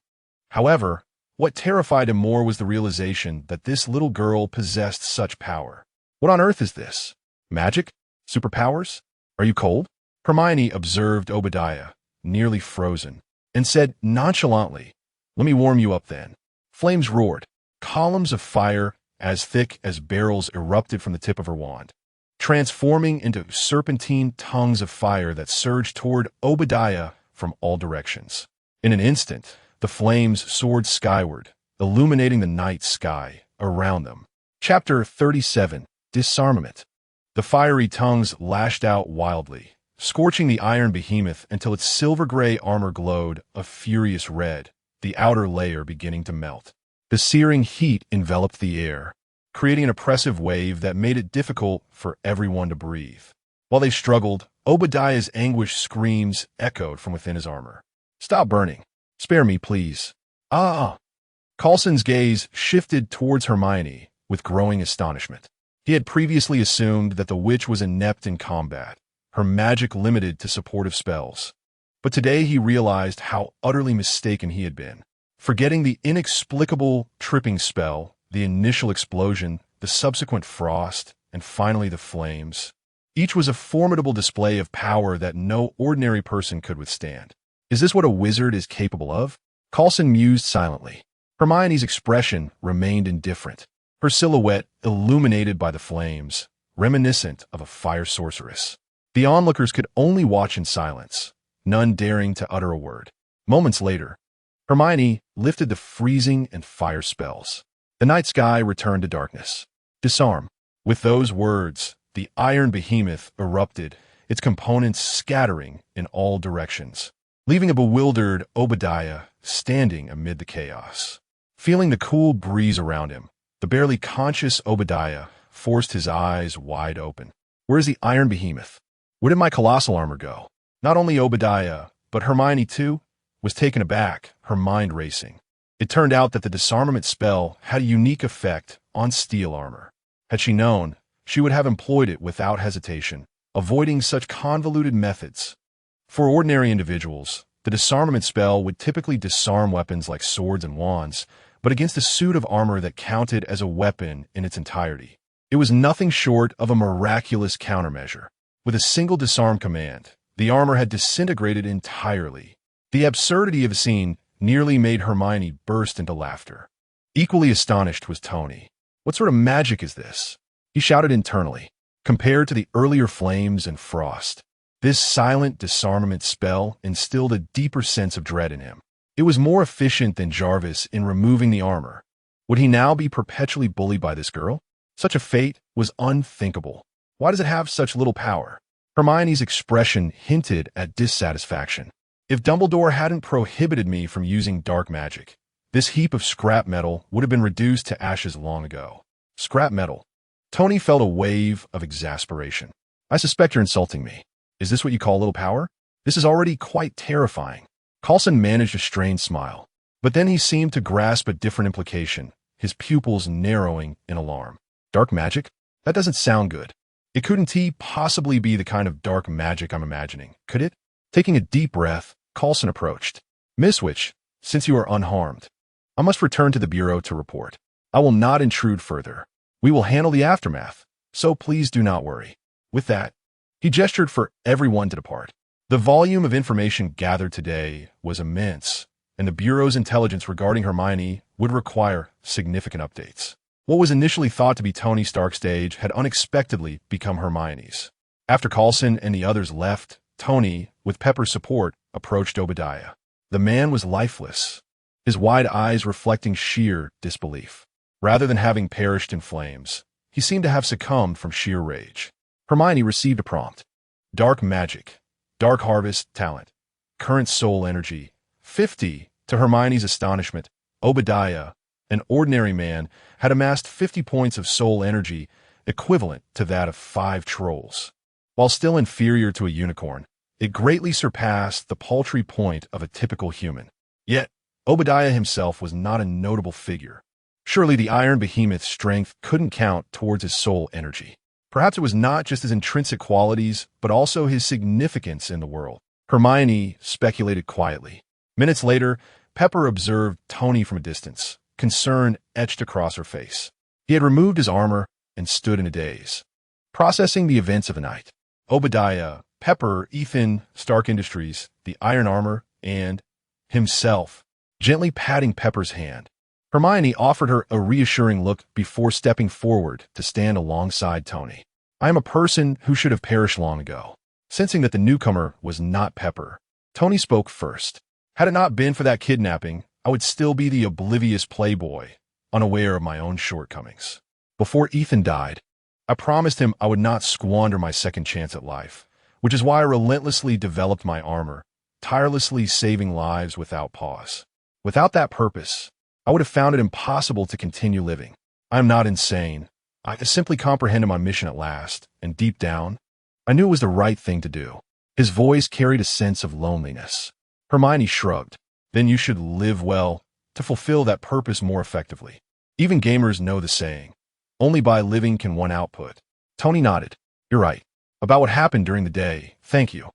However, what terrified him more was the realization that this little girl possessed such power. What on earth is this? Magic? Superpowers? Are you cold? Hermione observed Obadiah, nearly frozen, and said nonchalantly, "Let me warm you up then." Flames roared. Columns of fire, as thick as barrels, erupted from the tip of her wand, transforming into serpentine tongues of fire that surged toward Obadiah from all directions. In an instant, the flames soared skyward, illuminating the night sky around them. Chapter 37. Disarmament. The fiery tongues lashed out wildly, scorching the iron behemoth until its silver-gray armor glowed a furious red, the outer layer beginning to melt. The searing heat enveloped the air, creating an oppressive wave that made it difficult for everyone to breathe. While they struggled, Obadiah's anguished screams echoed from within his armor. "Stop burning. Spare me, please." "Ah!" Coulson's gaze shifted towards Hermione with growing astonishment. He had previously assumed that the witch was inept in combat, her magic limited to supportive spells. But today he realized how utterly mistaken he had been. Forgetting the inexplicable tripping spell, the initial explosion, the subsequent frost, and finally the flames, each was a formidable display of power that no ordinary person could withstand. Is this what a wizard is capable of? Coulson mused silently. Hermione's expression remained indifferent, her silhouette illuminated by the flames, reminiscent of a fire sorceress. The onlookers could only watch in silence, none daring to utter a word. Moments later, Hermione lifted the freezing and fire spells. The night sky returned to darkness. "Disarm." With those words, the iron behemoth erupted, its components scattering in all directions, leaving a bewildered Obadiah standing amid the chaos. Feeling the cool breeze around him, the barely conscious Obadiah forced his eyes wide open. Where's the iron behemoth? Where did my colossal armor go? Not only Obadiah, but Hermione too, was taken aback, her mind racing. It turned out that the disarmament spell had a unique effect on steel armor. Had she known, she would have employed it without hesitation, avoiding such convoluted methods. For ordinary individuals, the disarmament spell would typically disarm weapons like swords and wands, but against a suit of armor that counted as a weapon in its entirety, it was nothing short of a miraculous countermeasure. With a single disarm command, the armor had disintegrated entirely. The absurdity of the scene nearly made Hermione burst into laughter. Equally astonished was Tony. What sort of magic is this? He shouted internally. Compared to the earlier flames and frost, this silent disarmament spell instilled a deeper sense of dread in him. It was more efficient than Jarvis in removing the armor. Would he now be perpetually bullied by this girl? Such a fate was unthinkable. Why does it have such little power? Hermione's expression hinted at dissatisfaction. If Dumbledore hadn't prohibited me from using dark magic, this heap of scrap metal would have been reduced to ashes long ago. Scrap metal. Tony felt a wave of exasperation. I suspect you're insulting me. Is this what you call little power? This is already quite terrifying. Coulson managed a strained smile, but then he seemed to grasp a different implication, his pupils narrowing in alarm. Dark magic? That doesn't sound good. It couldn't possibly be the kind of dark magic I'm imagining, could it? Taking a deep breath, Coulson approached. Miss Witch, since you are unharmed, I must return to the Bureau to report. I will not intrude further. We will handle the aftermath, so please do not worry. With that, he gestured for everyone to depart. The volume of information gathered today was immense, and the Bureau's intelligence regarding Hermione would require significant updates. What was initially thought to be Tony Stark's stage had unexpectedly become Hermione's. After Coulson and the others left, Tony, with Pepper's support, approached Obadiah. The man was lifeless, his wide eyes reflecting sheer disbelief. Rather than having perished in flames, he seemed to have succumbed from sheer rage. Hermione received a prompt. Dark magic, dark harvest talent, current soul energy, 50. To Hermione's astonishment, Obadiah, an ordinary man, had amassed 50 points of soul energy, equivalent to that of 5 trolls. While still inferior to a unicorn, it greatly surpassed the paltry point of a typical human. Yet, Obadiah himself was not a notable figure. Surely the Iron Behemoth's strength couldn't count towards his soul energy. Perhaps it was not just his intrinsic qualities, but also his significance in the world. Hermione speculated quietly. Minutes later, Pepper observed Tony from a distance, concern etched across her face. He had removed his armor and stood in a daze, processing the events of the night. Obadiah, Pepper, Ethan, Stark Industries, the iron armor, and himself, gently patting Pepper's hand. Hermione offered her a reassuring look before stepping forward to stand alongside Tony. I am a person who should have perished long ago. Sensing that the newcomer was not Pepper, Tony spoke first. Had it not been for that kidnapping, I would still be the oblivious playboy, unaware of my own shortcomings. Before Ethan died, I promised him I would not squander my second chance at life, which is why I relentlessly developed my armor, tirelessly saving lives without pause. Without that purpose, I would have found it impossible to continue living. I am not insane. I simply comprehended my mission at last, and deep down, I knew it was the right thing to do. His voice carried a sense of loneliness. Hermione shrugged. Then you should live well to fulfill that purpose more effectively. Even gamers know the saying, only by living can one output. Tony nodded. You're right. About what happened during the day, thank you.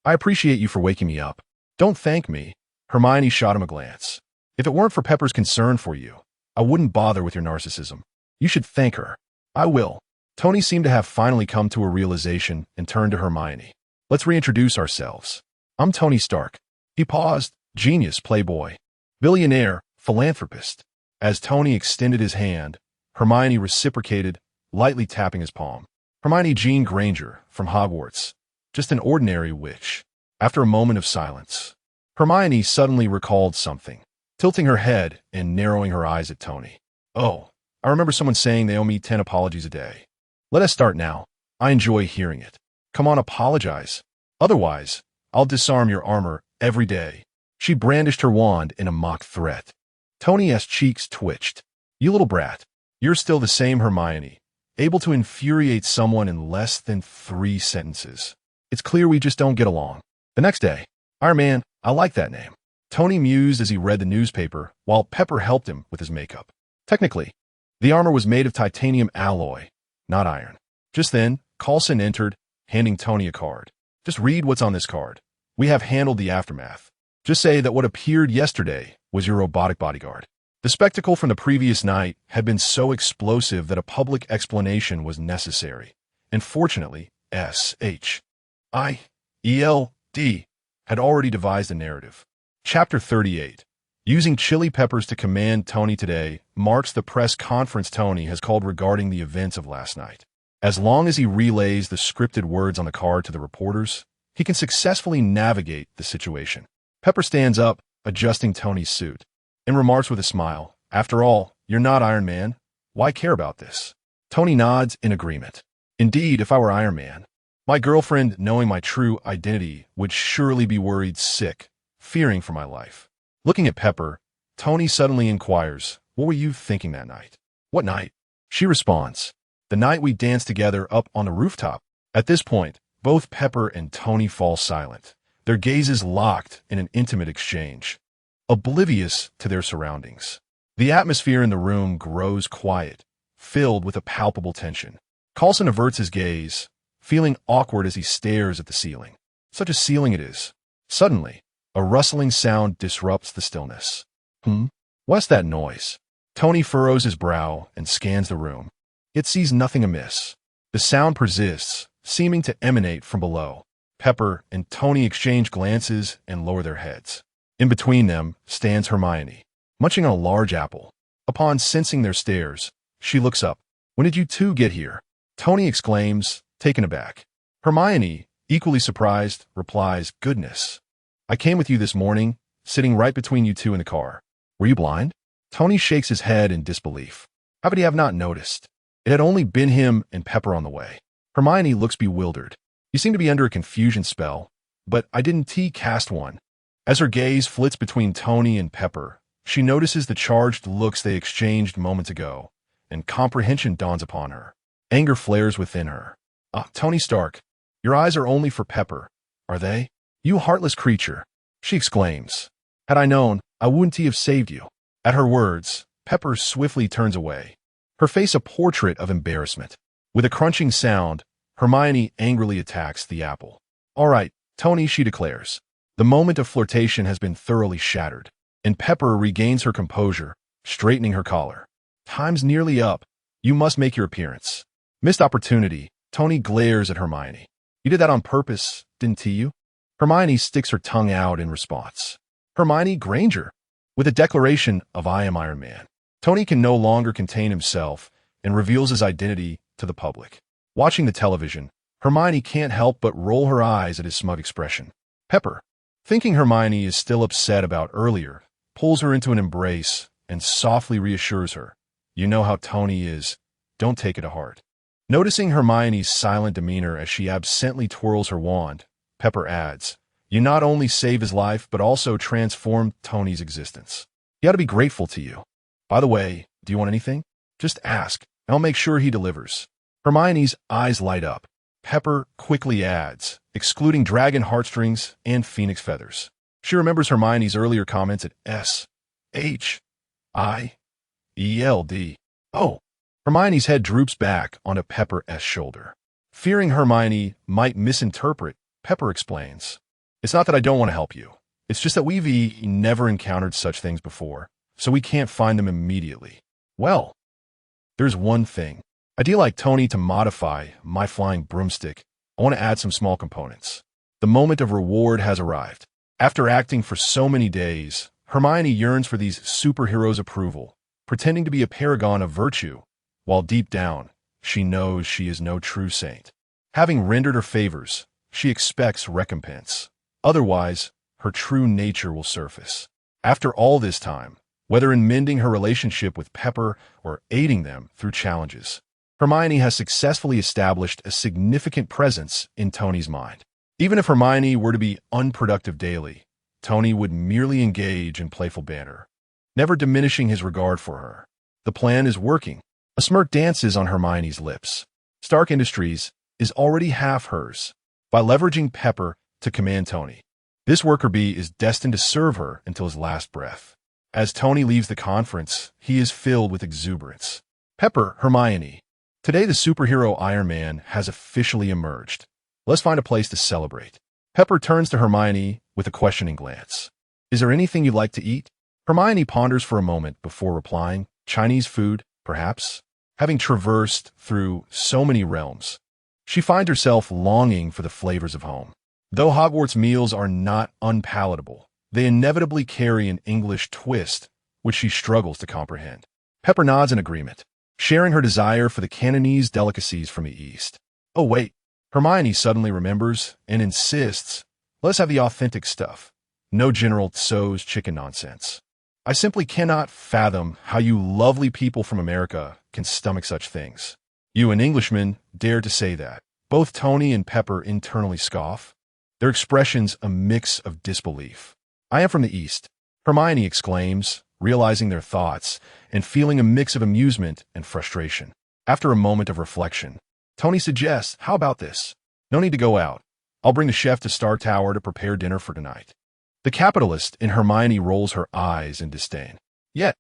I appreciate you for waking me up. Don't thank me. Hermione shot him a glance. If it weren't for Pepper's concern for you, I wouldn't bother with your narcissism. You should thank her. I will. Tony seemed to have finally come to a realization and turned to Hermione. Let's reintroduce ourselves. I'm Tony Stark. He paused. Genius, playboy, billionaire, philanthropist. As Tony extended his hand, Hermione reciprocated, lightly tapping his palm. Hermione Jean Granger, from Hogwarts. Just an ordinary witch. After a moment of silence, Hermione suddenly recalled something, tilting her head and narrowing her eyes at Tony. Oh, I remember someone saying they owe me 10 apologies a day. Let us start now. I enjoy hearing it. Come on, apologize. Otherwise, I'll disarm your armor every day. She brandished her wand in a mock threat. Tony's cheeks twitched. You little brat. You're still the same Hermione, able to infuriate someone in less than 3 sentences. It's clear we just don't get along. The next day, Iron Man, I like that name. Tony mused as he read the newspaper while Pepper helped him with his makeup. Technically, the armor was made of titanium alloy, not iron. Just then, Coulson entered, handing Tony a card. Just read what's on this card. We have handled the aftermath. Just say that what appeared yesterday was your robotic bodyguard. The spectacle from the previous night had been so explosive that a public explanation was necessary. And fortunately, SHIELD had already devised a narrative. Chapter 38. Using chili peppers to command Tony today marks the press conference Tony has called regarding the events of last night. As long as he relays the scripted words on the card to the reporters, he can successfully navigate the situation. Pepper stands up, adjusting Tony's suit, and remarks with a smile, after all, you're not Iron Man. Why care about this? Tony nods in agreement. Indeed, if I were Iron Man, my girlfriend, knowing my true identity, would surely be worried sick, fearing for my life. Looking at Pepper, Tony suddenly inquires, what were you thinking that night? What night? She responds, the night we danced together up on the rooftop. At this point, both Pepper and Tony fall silent, their gazes locked in an intimate exchange, oblivious to their surroundings. The atmosphere in the room grows quiet, filled with a palpable tension. Coulson averts his gaze, feeling awkward as he stares at the ceiling. Such a ceiling it is. Suddenly, a rustling sound disrupts the stillness. What's that noise? Tony furrows his brow and scans the room. It sees nothing amiss. The sound persists, seeming to emanate from below. Pepper and Tony exchange glances and lower their heads. In between them stands Hermione, munching on a large apple. Upon sensing their stares, she looks up. "When did you two get here?" Tony exclaims, taken aback. Hermione, equally surprised, replies, "Goodness. I came with you this morning, sitting right between you two in the car. Were you blind?" Tony shakes his head in disbelief. How could he have not noticed? It had only been him and Pepper on the way. Hermione looks bewildered. "You seem to be under a confusion spell, but I didn't cast one." As her gaze flits between Tony and Pepper, she notices the charged looks they exchanged moments ago, and comprehension dawns upon her. Anger flares within her. Tony Stark, your eyes are only for Pepper, are they? You heartless creature," she exclaims. "Had I known, I wouldn't have saved you." At her words, Pepper swiftly turns away, her face a portrait of embarrassment. With a crunching sound, Hermione angrily attacks the apple. "All right, Tony," she declares. The moment of flirtation has been thoroughly shattered, and Pepper regains her composure, straightening her collar. "Time's nearly up. You must make your appearance." Missed opportunity. Tony glares at Hermione. "You did that on purpose, didn't you?" Hermione sticks her tongue out in response. "Hermione Granger," with a declaration of "I am Iron Man." Tony can no longer contain himself and reveals his identity to the public. Watching the television, Hermione can't help but roll her eyes at his smug expression. Pepper, thinking Hermione is still upset about earlier, pulls her into an embrace and softly reassures her. "You know how Tony is. Don't take it to heart." Noticing Hermione's silent demeanor as she absently twirls her wand, Pepper adds, "You not only save his life, but also transform Tony's existence. He ought to be grateful to you. By the way, do you want anything? Just ask, and I'll make sure he delivers." Hermione's eyes light up. Pepper quickly adds, "excluding dragon heartstrings and phoenix feathers." She remembers Hermione's earlier comments at S-H-I-E-L-D. Oh. Hermione's head droops back onto Pepper's shoulder. Fearing Hermione might misinterpret, Pepper explains, "It's not that I don't want to help you. It's just that we've never encountered such things before, so we can't find them immediately. Well, there's one thing. I'd like Tony to modify my flying broomstick. I want to add some small components." The moment of reward has arrived. After acting for so many days, Hermione yearns for these superheroes' approval, pretending to be a paragon of virtue, while deep down, she knows she is no true saint. Having rendered her favors, she expects recompense. Otherwise, her true nature will surface. After all this time, whether in mending her relationship with Pepper or aiding them through challenges, Hermione has successfully established a significant presence in Tony's mind. Even if Hermione were to be unproductive daily, Tony would merely engage in playful banter, never diminishing his regard for her. The plan is working. A smirk dances on Hermione's lips. Stark Industries is already half hers. By leveraging Pepper to command Tony, this worker bee is destined to serve her until his last breath. As Tony leaves the conference, he is filled with exuberance. Pepper, Hermione. Today the superhero Iron Man has officially emerged. Let's find a place to celebrate. Pepper turns to Hermione with a questioning glance. "Is there anything you'd like to eat?" Hermione ponders for a moment before replying, "Chinese food, perhaps?" Having traversed through so many realms, she finds herself longing for the flavors of home. Though Hogwarts meals are not unpalatable, they inevitably carry an English twist, which she struggles to comprehend. Pepper nods in agreement, sharing her desire for the Cantonese delicacies from the East. "Oh wait," Hermione suddenly remembers and insists, "let's have the authentic stuff. No General Tso's chicken nonsense. I simply cannot fathom how you lovely people from America can stomach such things. You, an Englishman, dare to say that." Both Tony and Pepper internally scoff, their expressions a mix of disbelief. "I am from the East," Hermione exclaims, realizing their thoughts and feeling a mix of amusement and frustration. After a moment of reflection, Tony suggests, "How about this? No need to go out. I'll bring the chef to Star Tower to prepare dinner for tonight." The capitalist in Hermione rolls her eyes in disdain. Yay.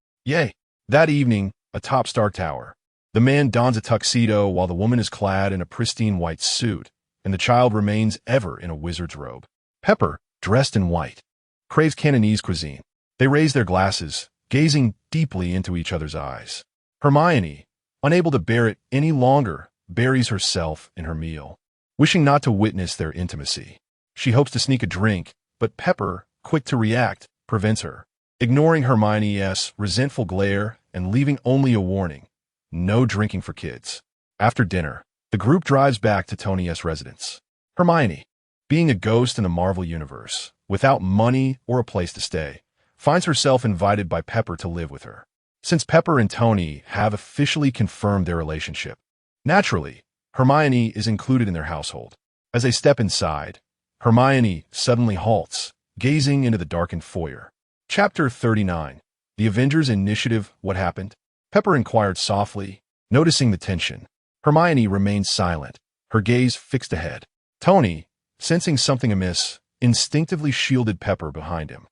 That evening, atop Star Tower, the man dons a tuxedo while the woman is clad in a pristine white suit, and the child remains ever in a wizard's robe. Pepper, dressed in white, craves Cantonese cuisine. They raise their glasses, gazing deeply into each other's eyes. Hermione, unable to bear it any longer, buries herself in her meal, wishing not to witness their intimacy. She hopes to sneak a drink, but Pepper, quick to react, prevents her. ignoring Hermione's resentful glare and leaving only a warning: no drinking for kids. After dinner, the group drives back to Tony's residence. Hermione, being a ghost in the Marvel Universe, without money or a place to stay, finds herself invited by Pepper to live with her. Since Pepper and Tony have officially confirmed their relationship, naturally, Hermione is included in their household. As they step inside, Hermione suddenly halts, gazing into the darkened foyer. Chapter 39. The Avengers Initiative. What happened? Pepper inquired softly, noticing the tension. Hermione remained silent, her gaze fixed ahead. Tony, sensing something amiss, instinctively shielded Pepper behind him.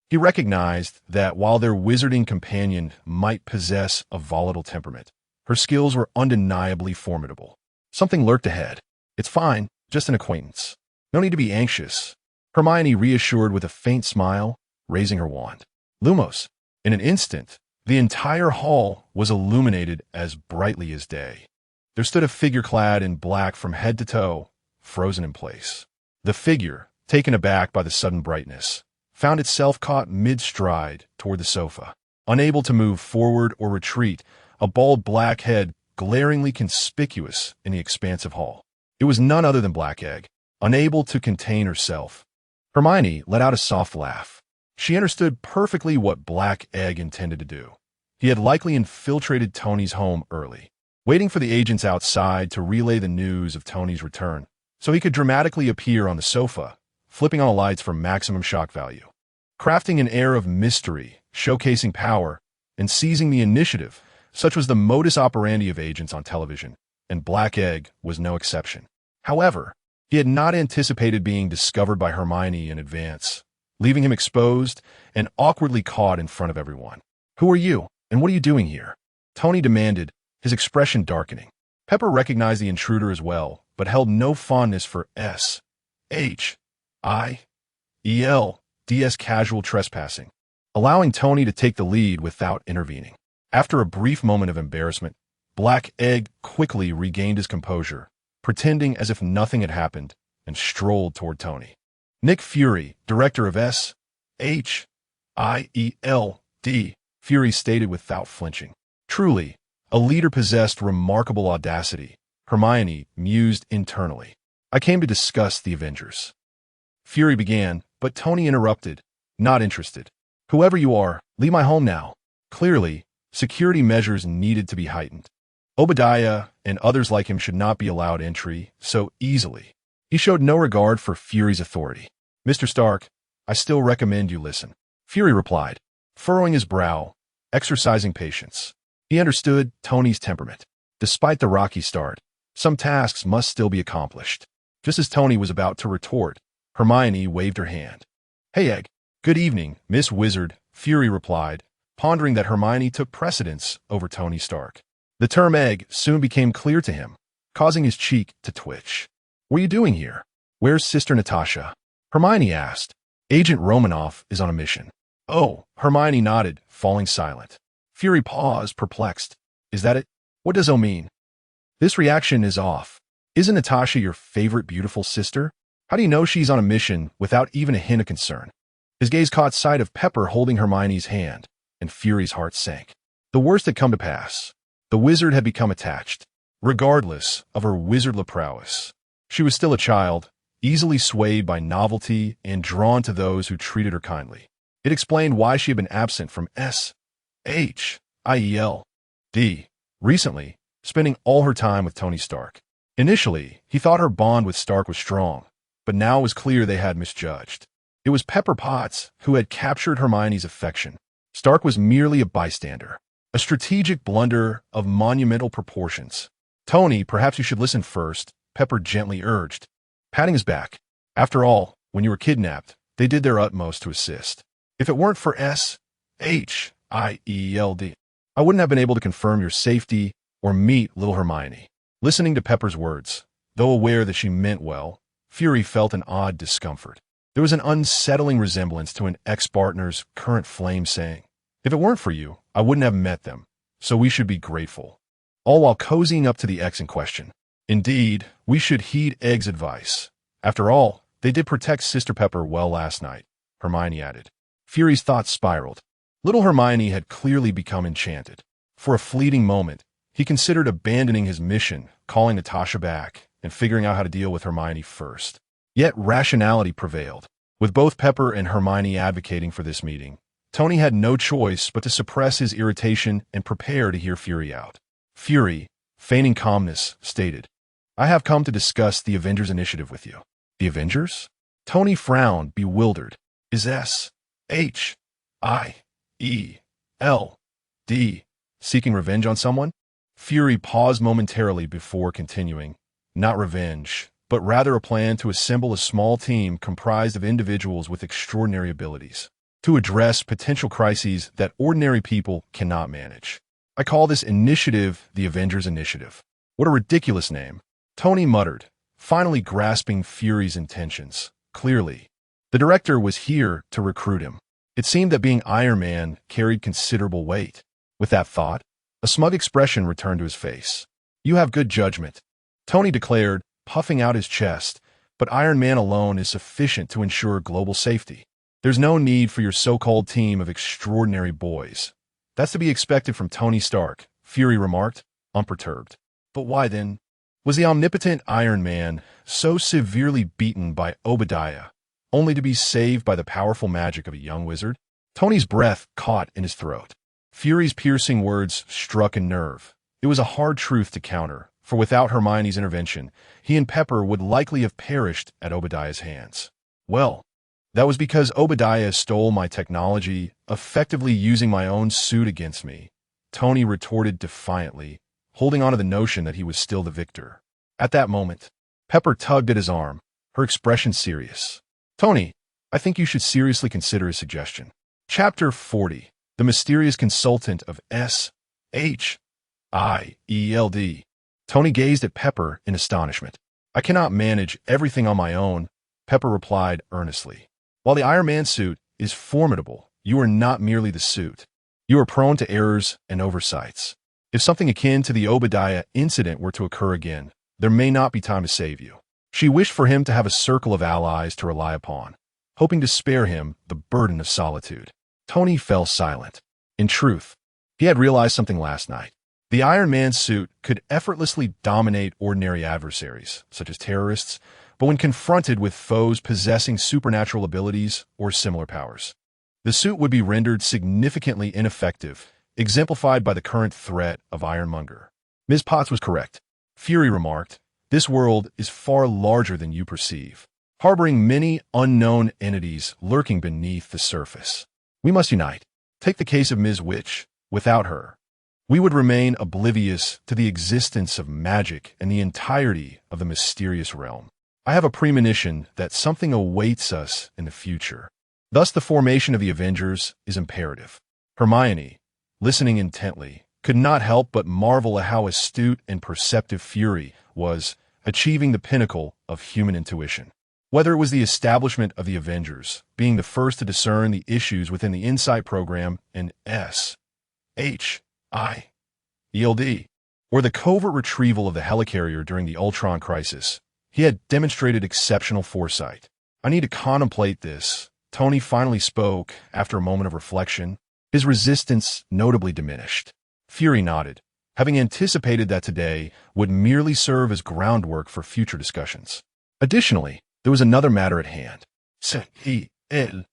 He recognized that while their wizarding companion might possess a volatile temperament, her skills were undeniably formidable. Something lurked ahead. It's fine, just an acquaintance. No need to be anxious. Hermione reassured with a faint smile, raising her wand. Lumos. In an instant, the entire hall was illuminated as brightly as day. There stood a figure clad in black from head to toe, frozen in place. The figure, taken aback by the sudden brightness, found itself caught mid-stride toward the sofa. Unable to move forward or retreat, a bald black head glaringly conspicuous in the expansive hall. It was none other than Black Egg. Unable to contain herself, Hermione let out a soft laugh. She understood perfectly what Black Egg intended to do. He had likely infiltrated Tony's home early, waiting for the agents outside to relay the news of Tony's return, so he could dramatically appear on the sofa, flipping on the lights for maximum shock value. Crafting an air of mystery, showcasing power, and seizing the initiative, such was the modus operandi of agents on television, and Black Egg was no exception. However, he had not anticipated being discovered by Hermione in advance, leaving him exposed and awkwardly caught in front of everyone. "Who are you, and what are you doing here?" Tony demanded, his expression darkening. Pepper recognized the intruder as well, but held no fondness for S.H.I.E.L.D.'s casual trespassing, allowing Tony to take the lead without intervening. After a brief moment of embarrassment, Black Egg quickly regained his composure, pretending as if nothing had happened, and strolled toward Tony. Nick Fury, director of S.H.I.E.L.D., Fury stated without flinching. Truly, a leader possessed remarkable audacity, Hermione mused internally. "I came to discuss the Avengers." Fury began, but Tony interrupted, not interested. "Whoever you are, leave my home now." Clearly, security measures needed to be heightened. Obadiah and others like him should not be allowed entry so easily. He showed no regard for Fury's authority. "Mr. Stark, I still recommend you listen," Fury replied, furrowing his brow, exercising patience. He understood Tony's temperament. Despite the rocky start, some tasks must still be accomplished. Just as Tony was about to retort, Hermione waved her hand. "Hey, Egg." "Good evening, Miss Wizard," Fury replied, pondering that Hermione took precedence over Tony Stark. The term egg soon became clear to him, causing his cheek to twitch. "What are you doing here? Where's Sister Natasha?" Hermione asked. "Agent Romanoff is on a mission." "Oh," Hermione nodded, falling silent. Fury paused, perplexed. "Is that it? What does O mean?" "This reaction is off. Isn't Natasha your favorite beautiful sister? How do you know she's on a mission without even a hint of concern?" His gaze caught sight of Pepper holding Hermione's hand, and Fury's heart sank. The worst had come to pass. The wizard had become attached. Regardless of her wizardly prowess, she was still a child, easily swayed by novelty and drawn to those who treated her kindly. It explained why she had been absent from S.H.I.E.L.D. recently, spending all her time with Tony Stark. Initially, he thought her bond with Stark was strong, but now it was clear they had misjudged. It was Pepper Potts who had captured Hermione's affection. Stark was merely a bystander, a strategic blunder of monumental proportions. "Tony, perhaps you should listen first," Pepper gently urged, patting his back. "After all, when you were kidnapped, they did their utmost to assist. If it weren't for S.H.I.E.L.D., I wouldn't have been able to confirm your safety or meet little Hermione." Listening to Pepper's words, though aware that she meant well, Fury felt an odd discomfort. There was an unsettling resemblance to an ex-partner's current flame saying, "If it weren't for you, I wouldn't have met them, so we should be grateful." All while cozying up to the ex in question. Indeed, we should heed Egg's advice. After all, they did protect Sister Pepper well last night, Hermione added. Fury's thoughts spiraled. Little Hermione had clearly become enchanted. For a fleeting moment, he considered abandoning his mission, calling Natasha back, and figuring out how to deal with Hermione first. Yet rationality prevailed. With both Pepper and Hermione advocating for this meeting, Tony had no choice but to suppress his irritation and prepare to hear Fury out. Fury, feigning calmness, stated, "I have come to discuss the Avengers initiative with you." The Avengers? Tony frowned, bewildered. Is S-H-I-E-L-D seeking revenge on someone? Fury paused momentarily before continuing. Not revenge, but rather a plan to assemble a small team comprised of individuals with extraordinary abilities to address potential crises that ordinary people cannot manage. I call this initiative the Avengers Initiative. What a ridiculous name, Tony muttered, finally grasping Fury's intentions. Clearly, the director was here to recruit him. It seemed that being Iron Man carried considerable weight. With that thought, a smug expression returned to his face. "You have good judgment," Tony declared, puffing out his chest, "but Iron Man alone is sufficient to ensure global safety. There's no need for your so-called team of extraordinary boys." "That's to be expected from Tony Stark," Fury remarked, unperturbed. "But why then was the omnipotent Iron Man so severely beaten by Obadiah, only to be saved by the powerful magic of a young wizard?" Tony's breath caught in his throat. Fury's piercing words struck a nerve. It was a hard truth to counter, for without Hermione's intervention, he and Pepper would likely have perished at Obadiah's hands. "Well, that was because Obadiah stole my technology, effectively using my own suit against me," Tony retorted defiantly, holding on to the notion that he was still the victor. At that moment, Pepper tugged at his arm, her expression serious. "Tony, I think you should seriously consider his suggestion." Chapter 40. The Mysterious Consultant of S-H-I-E-L-D. Tony gazed at Pepper in astonishment. "I cannot manage everything on my own," Pepper replied earnestly. "While the Iron Man suit is formidable, you are not merely the suit. You are prone to errors and oversights. If something akin to the Obadiah incident were to occur again, there may not be time to save you." She wished for him to have a circle of allies to rely upon, hoping to spare him the burden of solitude. Tony fell silent. In truth, he had realized something last night. The Iron Man suit could effortlessly dominate ordinary adversaries, such as terrorists, but when confronted with foes possessing supernatural abilities or similar powers, the suit would be rendered significantly ineffective, exemplified by the current threat of Ironmonger. Ms. Potts was correct, Fury remarked. "This world is far larger than you perceive, harboring many unknown entities lurking beneath the surface. We must unite. Take the case of Ms. Witch. Without her, we would remain oblivious to the existence of magic and the entirety of the mysterious realm. I have a premonition that something awaits us in the future. Thus the formation of the Avengers is imperative." Hermione, listening intently, could not help but marvel at how astute and perceptive Fury was, achieving the pinnacle of human intuition. Whether it was the establishment of the Avengers, being the first to discern the issues within the Insight program in S-H-I-E-L-D, or the covert retrieval of the helicarrier during the Ultron crisis, he had demonstrated exceptional foresight. "I need to contemplate this," Tony finally spoke after a moment of reflection, his resistance notably diminished. Fury nodded, having anticipated that today would merely serve as groundwork for future discussions. Additionally, there was another matter at hand. S-E-L-D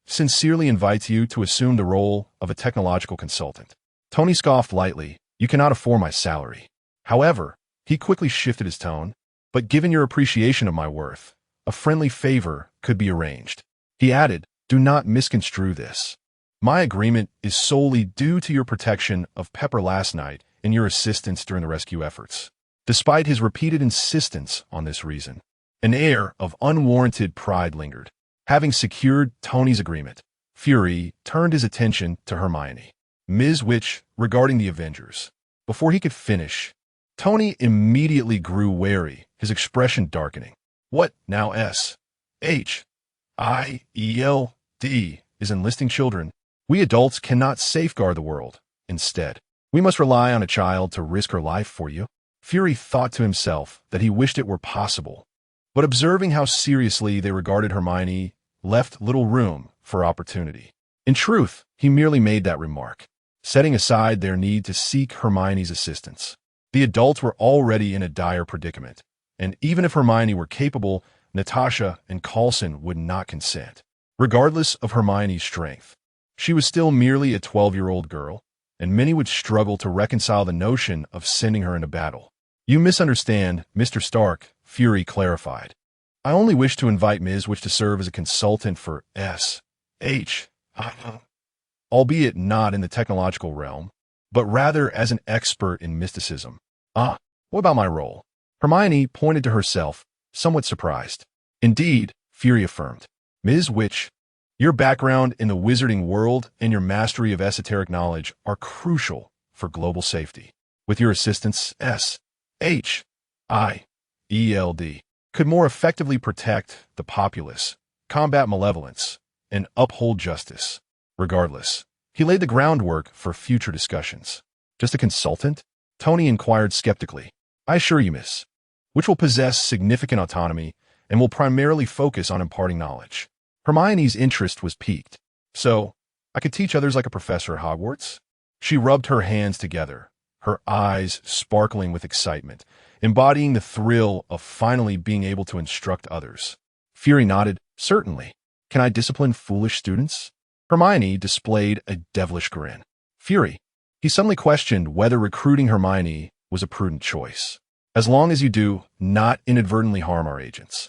sincerely invites you to assume the role of a technological consultant. Tony scoffed lightly. "You cannot afford my salary." However, he quickly shifted his tone. "But given your appreciation of my worth, a friendly favor could be arranged." He added, "Do not misconstrue this. My agreement is solely due to your protection of Pepper last night and your assistance during the rescue efforts." Despite his repeated insistence on this reason, an air of unwarranted pride lingered. Having secured Tony's agreement, Fury turned his attention to Hermione. "Ms. Witch, regarding the Avengers." Before he could finish, Tony immediately grew wary, his expression darkening. "What now S-H-I-E-L-D is enlisting children? We adults cannot safeguard the world. Instead, we must rely on a child to risk her life for you." Fury thought to himself that he wished it were possible, but observing how seriously they regarded Hermione left little room for opportunity. In truth, he merely made that remark, setting aside their need to seek Hermione's assistance. The adults were already in a dire predicament, and even if Hermione were capable, Natasha and Coulson would not consent. Regardless of Hermione's strength, she was still merely a 12-year-old girl, and many would struggle to reconcile the notion of sending her into battle. "You misunderstand, Mr. Stark," Fury clarified. "I only wish to invite Ms. Witch to serve as a consultant for S.H., albeit not in the technological realm, but rather as an expert in mysticism." "Ah, what about my role?" Hermione pointed to herself, somewhat surprised. "Indeed," Fury affirmed. "Ms. Witch, your background in the wizarding world and your mastery of esoteric knowledge are crucial for global safety. With your assistance, S.H.I.E.L.D. could more effectively protect the populace, combat malevolence, and uphold justice. Regardless, he laid the groundwork for future discussions." "Just a consultant?" Tony inquired skeptically. "I assure you, miss, which will possess significant autonomy and will primarily focus on imparting knowledge." Hermione's interest was piqued. "So, I could teach others like a professor at Hogwarts?" She rubbed her hands together, her eyes sparkling with excitement, embodying the thrill of finally being able to instruct others. Fury nodded. "Certainly. Can I discipline foolish students?" Hermione displayed a devilish grin. "Fury," he suddenly questioned whether recruiting Hermione was a prudent choice. "As long as you do not inadvertently harm our agents."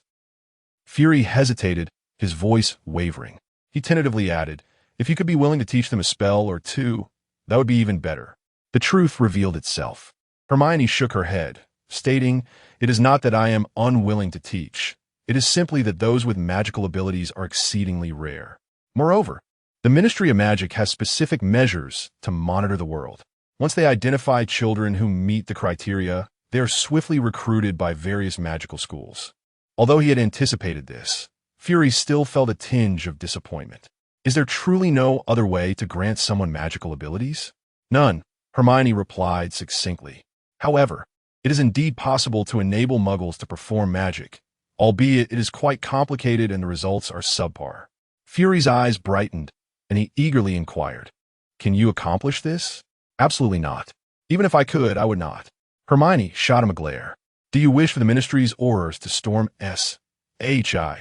Fury hesitated, his voice wavering. He tentatively added, "If you could be willing to teach them a spell or two, that would be even better." The truth revealed itself. Hermione shook her head, stating, "It is not that I am unwilling to teach. It is simply that those with magical abilities are exceedingly rare. Moreover, the Ministry of Magic has specific measures to monitor the world. Once they identify children who meet the criteria, they are swiftly recruited by various magical schools." Although he had anticipated this, Fury still felt a tinge of disappointment. "Is there truly no other way to grant someone magical abilities?" "None," Hermione replied succinctly. "However, it is indeed possible to enable muggles to perform magic, albeit it is quite complicated and the results are subpar." Fury's eyes brightened, and he eagerly inquired, "Can you accomplish this?" "Absolutely not. Even if I could, I would not." Hermione shot him a glare. "Do you wish for the Ministry's orders to storm S.H.I.E.L.D.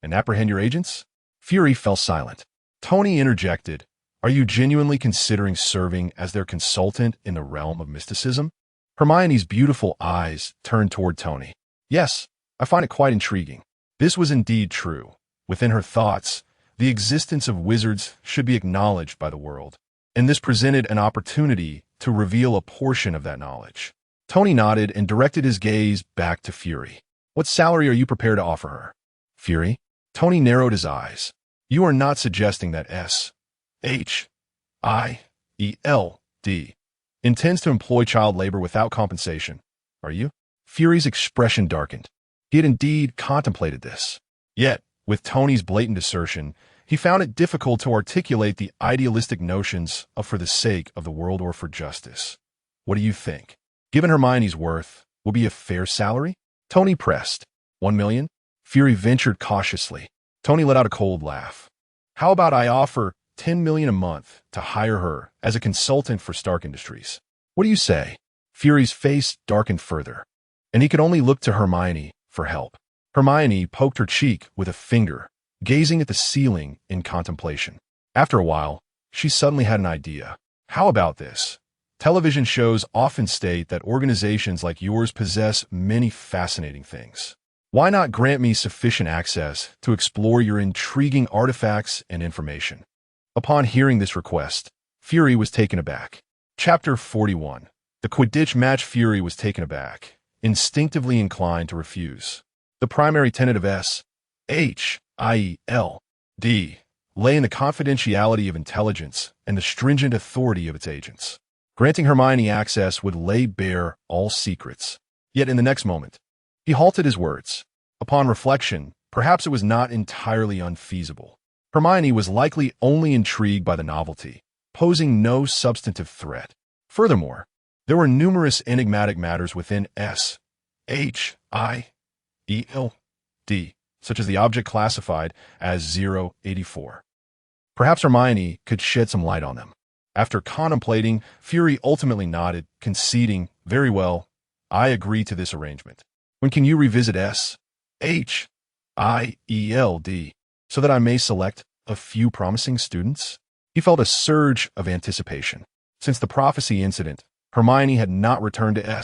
and apprehend your agents?" Fury fell silent. Tony interjected, "Are you genuinely considering serving as their consultant in the realm of mysticism?" Hermione's beautiful eyes turned toward Tony. "Yes, I find it quite intriguing." This was indeed true. Within her thoughts, the existence of wizards should be acknowledged by the world, and this presented an opportunity to reveal a portion of that knowledge. Tony nodded and directed his gaze back to Fury. "What salary are you prepared to offer her?" "Fury?" Tony narrowed his eyes. "You are not suggesting that S.H.I.E.L.D. intends to employ child labor without compensation, are you?" Fury's expression darkened. He had indeed contemplated this. Yet, with Tony's blatant assertion, he found it difficult to articulate the idealistic notions of for the sake of the world or for justice. "What do you think? Given Hermione's worth, will be a fair salary?" Tony pressed. 1 million? Fury ventured cautiously. Tony let out a cold laugh. "How about I offer 10 million a month to hire her as a consultant for Stark Industries? What do you say?" Fury's face darkened further, and he could only look to Hermione for help. Hermione poked her cheek with a finger, gazing at the ceiling in contemplation. After a while, she suddenly had an idea. "How about this? Television shows often state that organizations like yours possess many fascinating things. Why not grant me sufficient access to explore your intriguing artifacts and information?" Upon hearing this request, Fury was taken aback. Chapter 41. The Quidditch match. Fury was taken aback, instinctively inclined to refuse. The primary tenet of S.H.I.E.L.D. lay in the confidentiality of intelligence and the stringent authority of its agents. Granting Hermione access would lay bare all secrets. Yet in the next moment, he halted his words. Upon reflection, perhaps it was not entirely unfeasible. Hermione was likely only intrigued by the novelty, posing no substantive threat. Furthermore, there were numerous enigmatic matters within S.H.I.E.L.D. such as the object classified as 084. Perhaps Hermione could shed some light on them. After contemplating, Fury ultimately nodded, conceding, "Very well, I agree to this arrangement. When can you revisit SHIELD so that I may select a few promising students?" He felt a surge of anticipation. Since the prophecy incident, Hermione had not returned to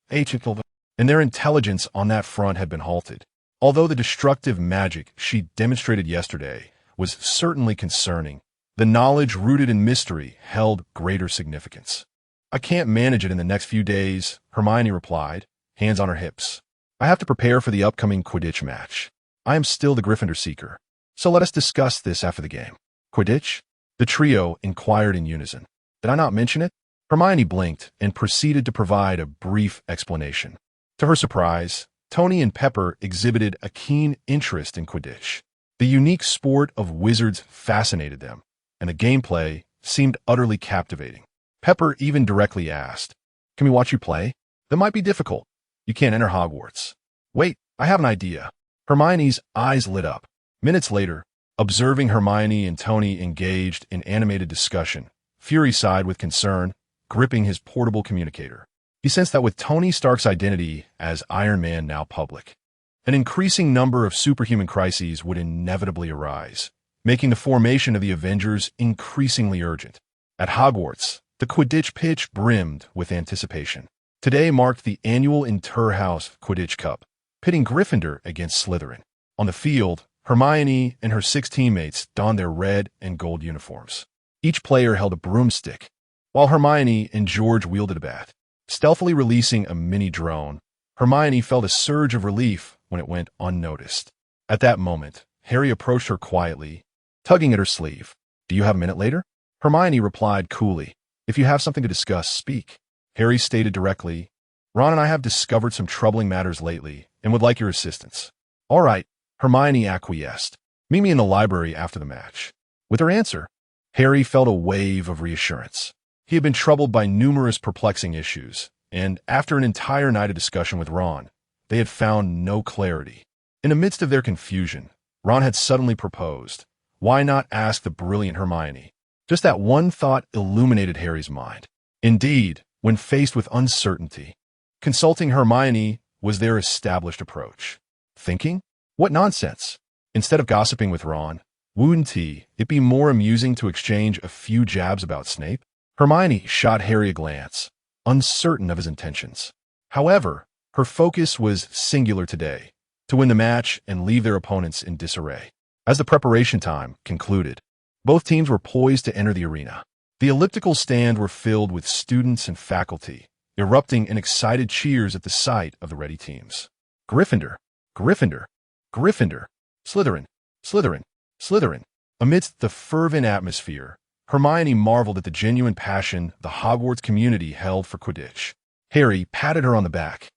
SHIELD, and their intelligence on that front had been halted. Although the destructive magic she demonstrated yesterday was certainly concerning, the knowledge rooted in mystery held greater significance. "I can't manage it in the next few days," Hermione replied, hands on her hips. "I have to prepare for the upcoming Quidditch match. I am still the Gryffindor Seeker, so let us discuss this after the game." "Quidditch?" the trio inquired in unison. "Did I not mention it?" Hermione blinked and proceeded to provide a brief explanation. To her surprise, Tony and Pepper exhibited a keen interest in Quidditch. The unique sport of wizards fascinated them, and the gameplay seemed utterly captivating. Pepper even directly asked, "Can we watch you play? That might be difficult. You can't enter Hogwarts." "Wait, I have an idea." Hermione's eyes lit up. Minutes later, observing Hermione and Tony engaged in animated discussion, Fury sighed with concern, gripping his portable communicator. He sensed that with Tony Stark's identity as Iron Man now public, an increasing number of superhuman crises would inevitably arise, making the formation of the Avengers increasingly urgent. At Hogwarts, the Quidditch pitch brimmed with anticipation. Today marked the annual Inter-House Quidditch Cup, pitting Gryffindor against Slytherin. On the field, Hermione and her 6 teammates donned their red and gold uniforms. Each player held a broomstick, while Hermione and George wielded a bat. Stealthily releasing a mini drone, Hermione felt a surge of relief when it went unnoticed. At that moment, Harry approached her quietly, tugging at her sleeve. "Do you have a minute later?" Hermione replied coolly, "If you have something to discuss, speak." Harry stated directly, "Ron and I have discovered some troubling matters lately and would like your assistance." "All right," Hermione acquiesced. "Meet me in the library after the match." With her answer, Harry felt a wave of reassurance. He had been troubled by numerous perplexing issues, and after an entire night of discussion with Ron, they had found no clarity. In the midst of their confusion, Ron had suddenly proposed, why not ask the brilliant Hermione? Just that one thought illuminated Harry's mind. Indeed, when faced with uncertainty, consulting Hermione was their established approach. Thinking? What nonsense! Instead of gossiping with Ron, wouldn't it be more amusing to exchange a few jabs about Snape? Hermione shot Harry a glance, uncertain of his intentions. However, her focus was singular today, to win the match and leave their opponents in disarray. As the preparation time concluded, both teams were poised to enter the arena. The elliptical stand were filled with students and faculty, erupting in excited cheers at the sight of the ready teams. "Gryffindor! Gryffindor! Gryffindor! Slytherin! Slytherin! Slytherin!" Amidst the fervent atmosphere, Hermione marveled at the genuine passion the Hogwarts community held for Quidditch. Harry patted her on the back,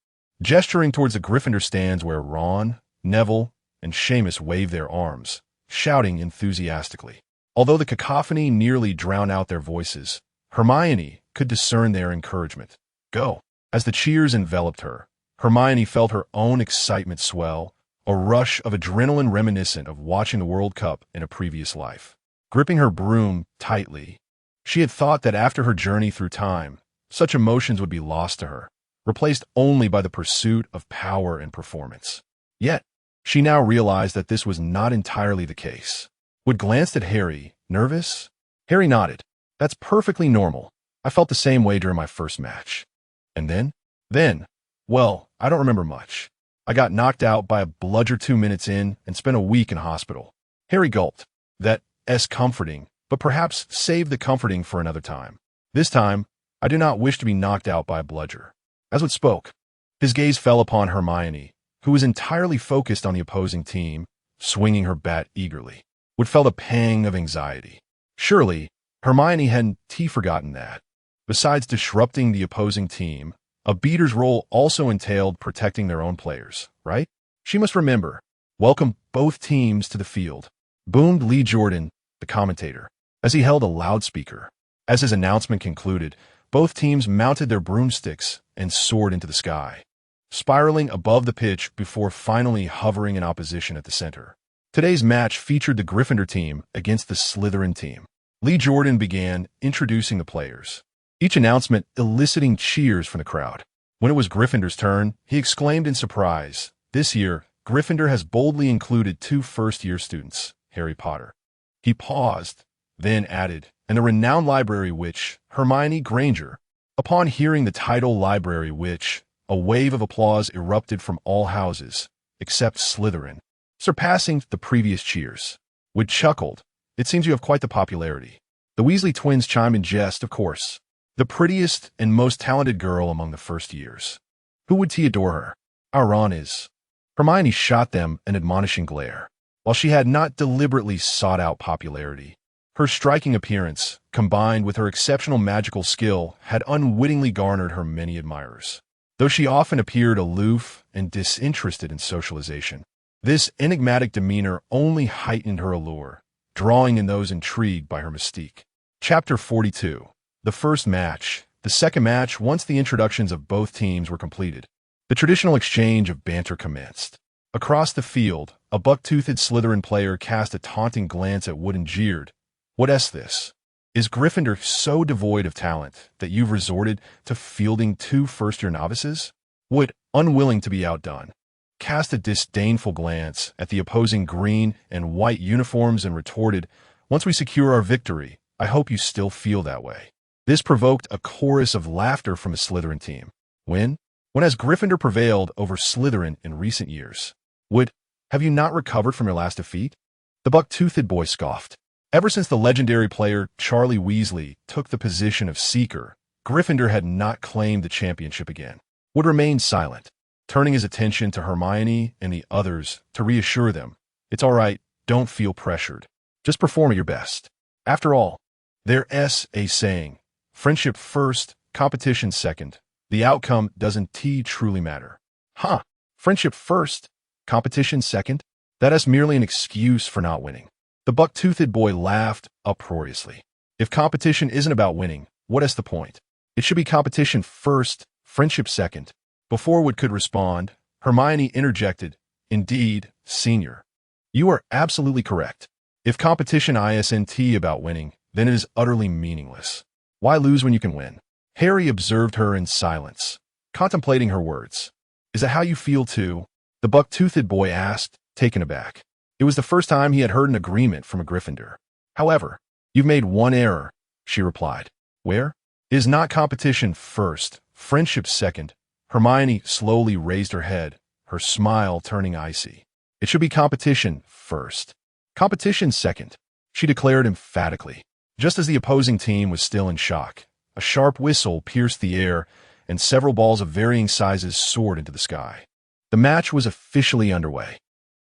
gesturing towards the Gryffindor stands where Ron, Neville, and Seamus waved their arms, shouting enthusiastically. Although the cacophony nearly drowned out their voices, Hermione could discern their encouragement. "Go!" As the cheers enveloped her, Hermione felt her own excitement swell, a rush of adrenaline reminiscent of watching the World Cup in a previous life. Gripping her broom tightly, she had thought that after her journey through time, such emotions would be lost to her, replaced only by the pursuit of power and performance. Yet, she now realized that this was not entirely the case. Wood glanced at Harry, nervous. Harry nodded. "That's perfectly normal. I felt the same way during my first match." "And then, well, I don't remember much. I got knocked out by a bludger 2 minutes in and spent a week in hospital." Harry gulped. That's comforting, but perhaps save the comforting for another time. "This time, I do not wish to be knocked out by a bludger." As Wood spoke, his gaze fell upon Hermione, who was entirely focused on the opposing team, swinging her bat eagerly. Wood felt a pang of anxiety. Surely, Hermione hadn't forgotten that. Besides disrupting the opposing team, a beater's role also entailed protecting their own players, right? She must remember. "Welcome both teams to the field," boomed Lee Jordan, the commentator, as he held a loudspeaker. As his announcement concluded, both teams mounted their broomsticks and soared into the sky. spiraling above the pitch before finally hovering in opposition at the center. Today's match featured the Gryffindor team against the Slytherin team. Lee Jordan began introducing the players, each announcement eliciting cheers from the crowd. When it was Gryffindor's turn, he exclaimed in surprise, "This year, Gryffindor has boldly included 2 first-year students, Harry Potter." He paused, then added, "and the renowned library witch, Hermione Granger." Upon hearing the title library witch, a wave of applause erupted from all houses, except Slytherin, surpassing the previous cheers. Wood chuckled, "It seems you have quite the popularity." The Weasley twins chimed in jest, "Of course. The prettiest and most talented girl among the first years. Who would adore her? Our Ron is." Hermione shot them an admonishing glare. While she had not deliberately sought out popularity, her striking appearance, combined with her exceptional magical skill, had unwittingly garnered her many admirers. Though she often appeared aloof and disinterested in socialization, this enigmatic demeanor only heightened her allure, drawing in those intrigued by her mystique. Chapter 42. The first match. The second match, once the introductions of both teams were completed, the traditional exchange of banter commenced. Across the field, a buck-toothed Slytherin player cast a taunting glance at Wood and jeered, "What's this? Is Gryffindor so devoid of talent that you've resorted to fielding 2 first-year novices?" Wood, unwilling to be outdone, cast a disdainful glance at the opposing green and white uniforms and retorted, "Once we secure our victory, I hope you still feel that way." This provoked a chorus of laughter from the Slytherin team. When has Gryffindor prevailed over Slytherin in recent years? Wood, have you not recovered from your last defeat? The buck-toothed boy scoffed. Ever since the legendary player Charlie Weasley took the position of Seeker, Gryffindor had not claimed the championship again. Wood remained silent, turning his attention to Hermione and the others to reassure them, "It's all right, don't feel pressured. Just perform at your best. After all, there's a saying, friendship first, competition second. The outcome doesn't truly matter." Huh, friendship first, competition second? That is merely an excuse for not winning. The buck-toothed boy laughed uproariously. If competition isn't about winning, what is the point? It should be competition first, friendship second. Before Wood could respond, Hermione interjected, "Indeed, senior. You are absolutely correct. If competition isn't about winning, then it is utterly meaningless. Why lose when you can win?" Harry observed her in silence, contemplating her words. "Is that how you feel too?" the buck-toothed boy asked, taken aback. It was the first time he had heard an agreement from a Gryffindor. "However, you've made one error," she replied. "Where? Is not competition first, friendship second?" Hermione slowly raised her head, her smile turning icy. "It should be competition first, competition second," she declared emphatically. Just as the opposing team was still in shock, a sharp whistle pierced the air, and several balls of varying sizes soared into the sky. The match was officially underway.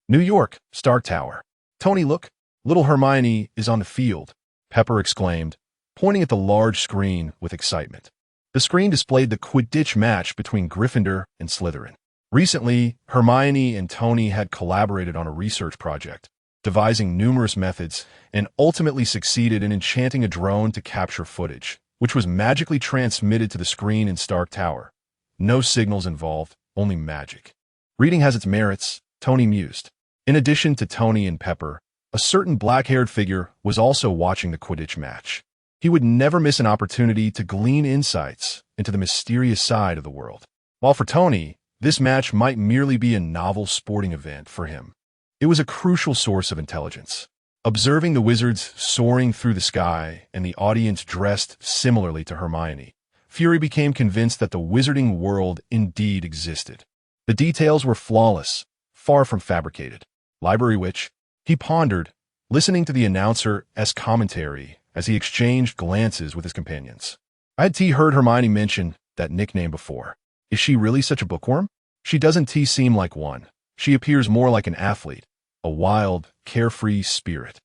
New York, Stark Tower. "Tony, look, little Hermione is on the field," Pepper exclaimed, pointing at the large screen with excitement. The screen displayed the Quidditch match between Gryffindor and Slytherin. Recently, Hermione and Tony had collaborated on a research project, devising numerous methods, and ultimately succeeded in enchanting a drone to capture footage, which was magically transmitted to the screen in Stark Tower. No signals involved, only magic. "Reading has its merits," Tony mused. In addition to Tony and Pepper, a certain black-haired figure was also watching the Quidditch match. He would never miss an opportunity to glean insights into the mysterious side of the world. While for Tony, this match might merely be a novel sporting event, for him, it was a crucial source of intelligence. Observing the wizards soaring through the sky and the audience dressed similarly to Hermione, Fury became convinced that the wizarding world indeed existed. The details were flawless, far from fabricated. "Library witch," he pondered, listening to the announcer's commentary as he exchanged glances with his companions. I had heard Hermione mention that nickname before. Is she really such a bookworm? She doesn't seem like one. She appears more like an athlete, a wild, carefree spirit.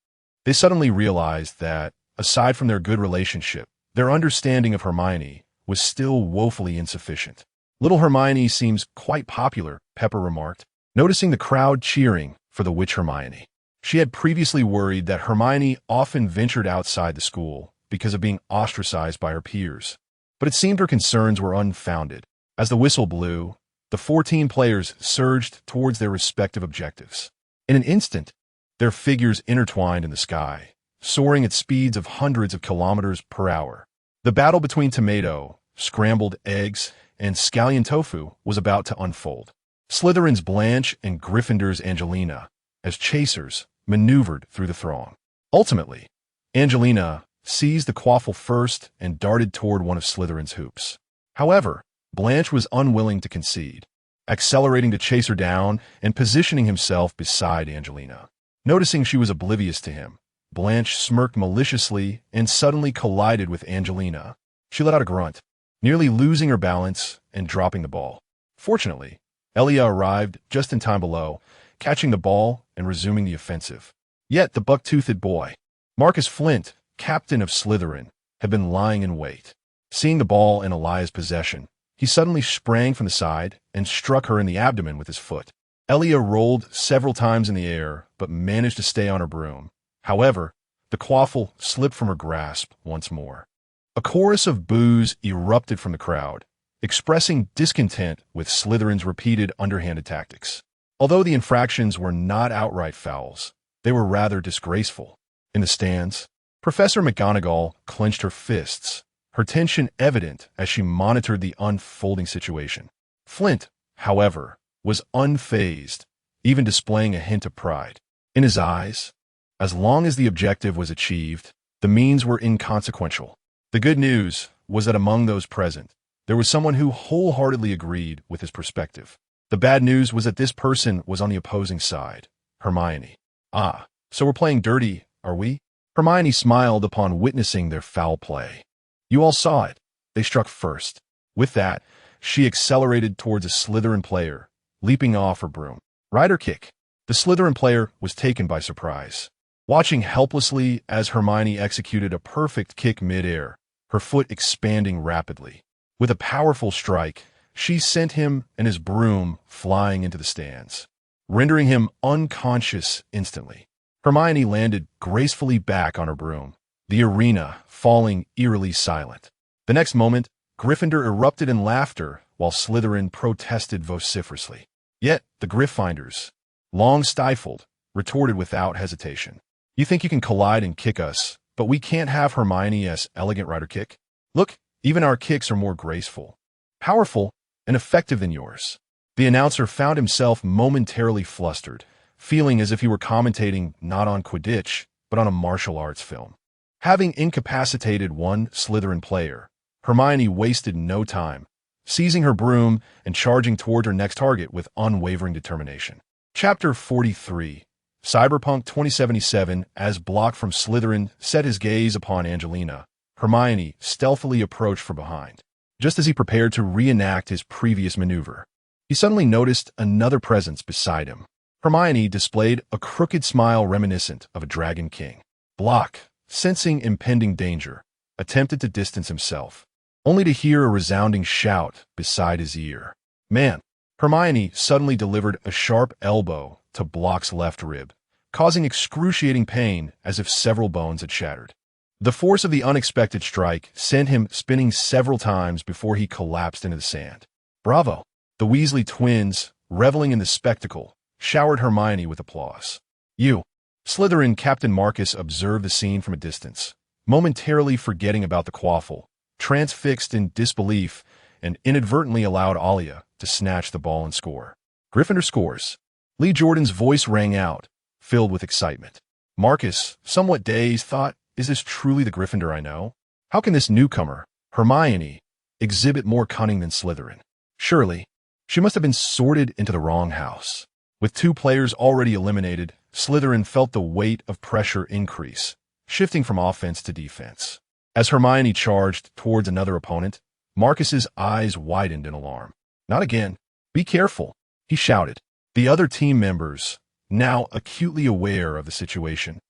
They suddenly realized that, aside from their good relationship, their understanding of Hermione was still woefully insufficient. "Little Hermione seems quite popular," Pepper remarked, noticing the crowd cheering for the witch Hermione. She had previously worried that Hermione often ventured outside the school because of being ostracized by her peers, but it seemed her concerns were unfounded. As the whistle blew, the 14 players surged towards their respective objectives. In an instant, their figures intertwined in the sky, soaring at speeds of hundreds of kilometers per hour. The battle between tomato, scrambled eggs, and scallion tofu was about to unfold. Slytherin's Blanche and Gryffindor's Angelina, as chasers, maneuvered through the throng. Ultimately, Angelina seized the quaffle first and darted toward one of Slytherin's hoops. However, Blanche was unwilling to concede, accelerating to chase her down and positioning himself beside Angelina. Noticing she was oblivious to him, Blanche smirked maliciously and suddenly collided with Angelina. She let out a grunt, nearly losing her balance and dropping the ball. Fortunately, Elia arrived just in time below, catching the ball and resuming the offensive. Yet the buck-toothed boy, Marcus Flint, captain of Slytherin, had been lying in wait. Seeing the ball in Elia's possession, he suddenly sprang from the side and struck her in the abdomen with his foot. Elia rolled several times in the air, but managed to stay on her broom. However, the quaffle slipped from her grasp once more. A chorus of boos erupted from the crowd, expressing discontent with Slytherin's repeated underhanded tactics. Although the infractions were not outright fouls, they were rather disgraceful. In the stands, Professor McGonagall clenched her fists, her tension evident as she monitored the unfolding situation. Flint, however, was unfazed, even displaying a hint of pride. In his eyes, as long as the objective was achieved, the means were inconsequential. The good news was that among those present, there was someone who wholeheartedly agreed with his perspective. The bad news was that this person was on the opposing side, Hermione. Ah, so we're playing dirty, are we? Hermione smiled upon witnessing their foul play. You all saw it. They struck first. With that, she accelerated towards a Slytherin player, leaping off her broom. Rider kick. The Slytherin player was taken by surprise. Watching helplessly as Hermione executed a perfect kick mid-air, her foot expanding rapidly. With a powerful strike, she sent him and his broom flying into the stands, rendering him unconscious instantly. Hermione landed gracefully back on her broom, the arena falling eerily silent. The next moment, Gryffindor erupted in laughter while Slytherin protested vociferously. Yet, the Gryffindors, long stifled, retorted without hesitation. You think you can collide and kick us, but we can't have Hermione's elegant rider kick? Look, even our kicks are more graceful, powerful, and effective than yours. The announcer found himself momentarily flustered, feeling as if he were commentating not on Quidditch, but on a martial arts film. Having incapacitated one Slytherin player, Hermione wasted no time, seizing her broom and charging toward her next target with unwavering determination. Chapter 43. Cyberpunk 2077, as Block from Slytherin set his gaze upon Angelina, Hermione stealthily approached from behind. Just as he prepared to reenact his previous maneuver, he suddenly noticed another presence beside him. Hermione displayed a crooked smile reminiscent of a Dragon King. Block, sensing impending danger, attempted to distance himself, only to hear a resounding shout beside his ear. Man! Hermione suddenly delivered a sharp elbow to Block's left rib, causing excruciating pain as if several bones had shattered. The force of the unexpected strike sent him spinning several times before he collapsed into the sand. Bravo! The Weasley twins, reveling in the spectacle, showered Hermione with applause. You! Slytherin Captain Marcus observed the scene from a distance, momentarily forgetting about the quaffle, transfixed in disbelief, and inadvertently allowed Alia to snatch the ball and score. Gryffindor scores. Lee Jordan's voice rang out, filled with excitement. Marcus, somewhat dazed, thought, is this truly the Gryffindor I know? How can this newcomer, Hermione, exhibit more cunning than Slytherin? Surely, she must have been sorted into the wrong house. With two players already eliminated, Slytherin felt the weight of pressure increase, shifting from offense to defense. As Hermione charged towards another opponent, Marcus's eyes widened in alarm. Not again. Be careful, he shouted. The other team members, now acutely aware of the situation,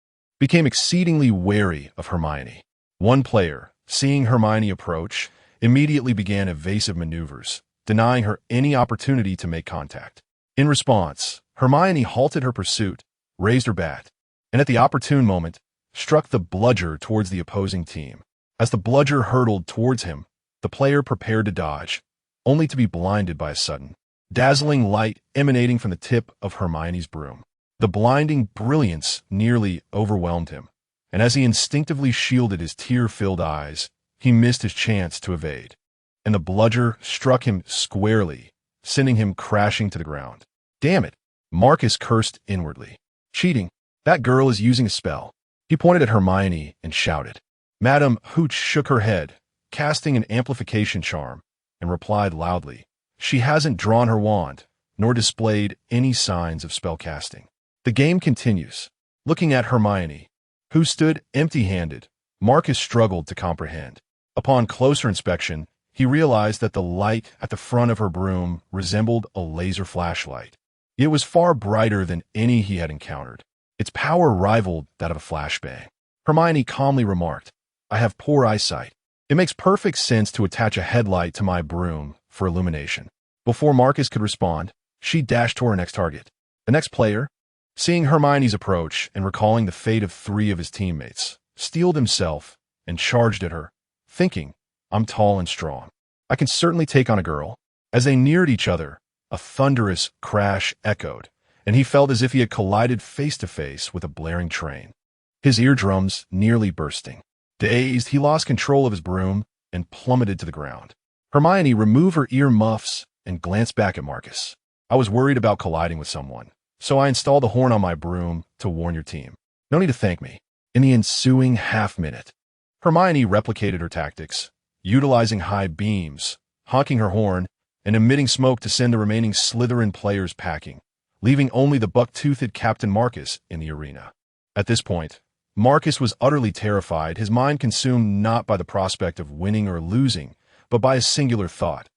became exceedingly wary of Hermione. One player, seeing Hermione approach, immediately began evasive maneuvers, denying her any opportunity to make contact. In response, Hermione halted her pursuit, raised her bat, and at the opportune moment, struck the bludger towards the opposing team. As the bludger hurtled towards him, the player prepared to dodge, only to be blinded by a sudden, dazzling light emanating from the tip of Hermione's broom. The blinding brilliance nearly overwhelmed him, and as he instinctively shielded his tear-filled eyes, he missed his chance to evade, and the bludger struck him squarely, sending him crashing to the ground. Damn it, Marcus cursed inwardly. Cheating. That girl is using a spell. He pointed at Hermione and shouted. Madame Hooch shook her head, casting an amplification charm, and replied loudly. She hasn't drawn her wand, nor displayed any signs of spellcasting. The game continues. Looking at Hermione, who stood empty-handed, Marcus struggled to comprehend. Upon closer inspection, he realized that the light at the front of her broom resembled a laser flashlight. It was far brighter than any he had encountered. Its power rivaled that of a flashbang. Hermione calmly remarked, I have poor eyesight. It makes perfect sense to attach a headlight to my broom for illumination. Before Marcus could respond, she dashed toward her next target. The next player, seeing Hermione's approach and recalling the fate of 3 of his teammates, steeled himself and charged at her, thinking, I'm tall and strong. I can certainly take on a girl. As they neared each other, a thunderous crash echoed, and he felt as if he had collided face-to-face with a blaring train, his eardrums nearly bursting. Dazed, he lost control of his broom and plummeted to the ground. Hermione removed her ear muffs and glanced back at Marcus. I was worried about colliding with someone, so I installed a horn on my broom to warn your team. No need to thank me. In the ensuing half-minute, Hermione replicated her tactics, utilizing high beams, honking her horn, and emitting smoke to send the remaining Slytherin players packing, leaving only the buck-toothed Captain Marcus in the arena. At this point, Marcus was utterly terrified, his mind consumed not by the prospect of winning or losing, but by a singular thought.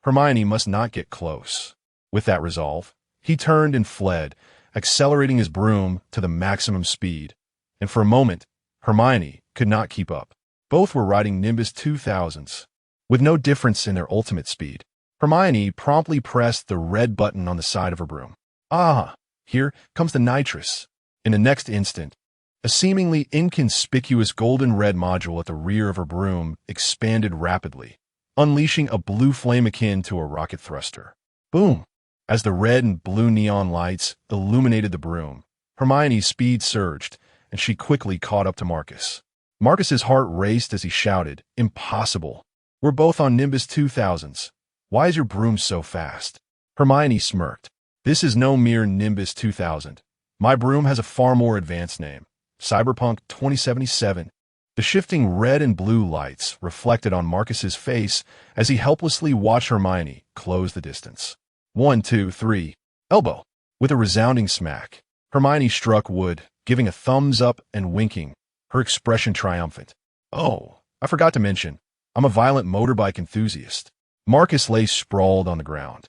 Hermione must not get close. With that resolve, he turned and fled, accelerating his broom to the maximum speed, and for a moment, Hermione could not keep up. Both were riding Nimbus 2000s, with no difference in their ultimate speed. Hermione promptly pressed the red button on the side of her broom. Ah, here comes the nitrous. In the next instant, a seemingly inconspicuous golden-red module at the rear of her broom expanded rapidly, unleashing a blue flame akin to a rocket thruster. Boom! As the red and blue neon lights illuminated the broom, Hermione's speed surged, and she quickly caught up to Marcus. Marcus's heart raced as he shouted, Impossible! We're both on Nimbus 2000s. Why is your broom so fast? Hermione smirked. This is no mere Nimbus 2000. My broom has a far more advanced name, Cyberpunk 2077. The shifting red and blue lights reflected on Marcus's face as he helplessly watched Hermione close the distance. 1, 2, 3. Elbow. With a resounding smack, Hermione struck wood, giving a thumbs up and winking, her expression triumphant. Oh, I forgot to mention, I'm a violent motorbike enthusiast. Marcus lay sprawled on the ground,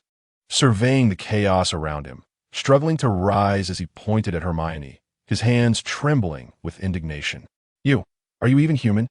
surveying the chaos around him, struggling to rise as he pointed at Hermione, his hands trembling with indignation. Are you even human?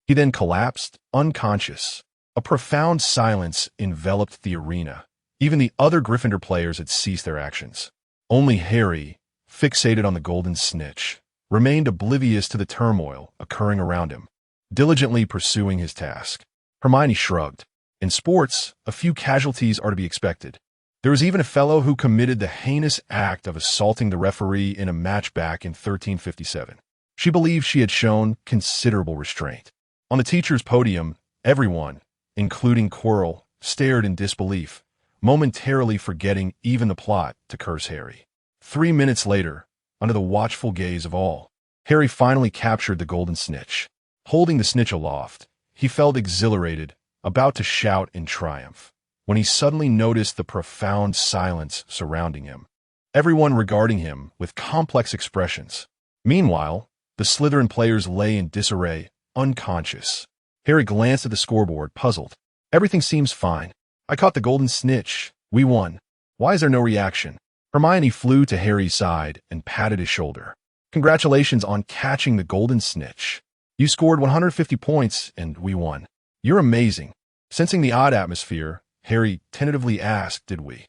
He then collapsed, unconscious. A profound silence enveloped the arena. Even the other Gryffindor players had ceased their actions. Only Harry, fixated on the golden snitch, remained oblivious to the turmoil occurring around him, diligently pursuing his task. Hermione shrugged. In sports, a few casualties are to be expected. There was even a fellow who committed the heinous act of assaulting the referee in a match back in 1357. She believed she had shown considerable restraint. On the teacher's podium, everyone, including Quirrell, stared in disbelief, momentarily forgetting even the plot to curse Harry. 3 minutes later, under the watchful gaze of all, Harry finally captured the golden snitch. Holding the snitch aloft, he felt exhilarated, about to shout in triumph, when he suddenly noticed the profound silence surrounding him, everyone regarding him with complex expressions. Meanwhile, the Slytherin players lay in disarray, unconscious. Harry glanced at the scoreboard, puzzled. Everything seems fine. I caught the golden snitch. We won. Why is there no reaction? Hermione flew to Harry's side and patted his shoulder. Congratulations on catching the golden snitch. You scored 150 points and we won. You're amazing. Sensing the odd atmosphere, Harry tentatively asked, did we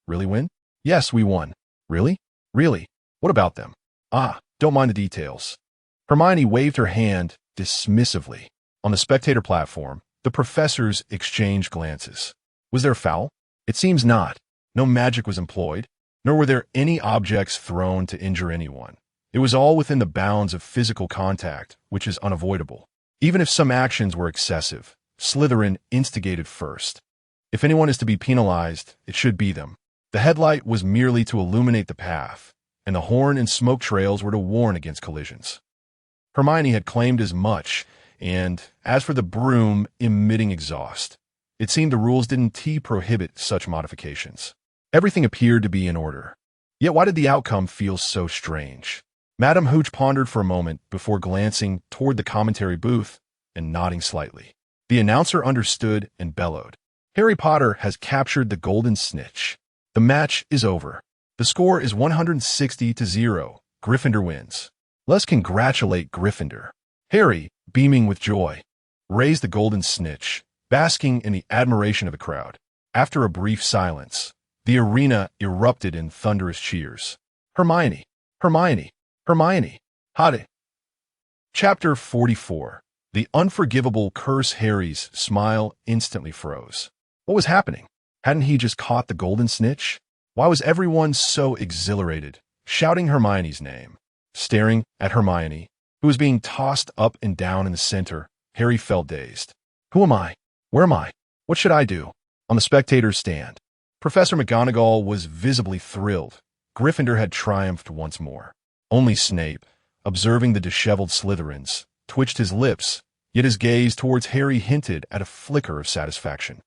really win? Yes, we won. Really? Really? What about them? Don't mind the details. Hermione waved her hand dismissively. On the spectator platform, the professors exchanged glances. Was there a foul? It seems not. No magic was employed, nor were there any objects thrown to injure anyone. It was all within the bounds of physical contact, which is unavoidable. Even if some actions were excessive, Slytherin instigated first. If anyone is to be penalized, it should be them. The headlight was merely to illuminate the path, and the horn and smoke trails were to warn against collisions. Hermione had claimed as much, and as for the broom emitting exhaust, it seemed the rules didn't prohibit such modifications. Everything appeared to be in order. Yet why did the outcome feel so strange? Madame Hooch pondered for a moment before glancing toward the commentary booth and nodding slightly. The announcer understood and bellowed. Harry Potter has captured the golden snitch. The match is over. The score is 160-0. Gryffindor wins. Let's congratulate Gryffindor. Harry, beaming with joy, raised the golden snitch, basking in the admiration of the crowd. After a brief silence, the arena erupted in thunderous cheers. Hermione, Hermione, Hermione, Hade. Chapter 44. The unforgivable curse. Harry's smile instantly froze. What was happening? Hadn't he just caught the golden snitch? Why was everyone so exhilarated, shouting Hermione's name? Staring at Hermione, who was being tossed up and down in the center, Harry felt dazed. Who am I? Where am I? What should I do? On the spectator's stand, Professor McGonagall was visibly thrilled. Gryffindor had triumphed once more. Only Snape, observing the disheveled Slytherins, twitched his lips, yet his gaze towards Harry hinted at a flicker of satisfaction.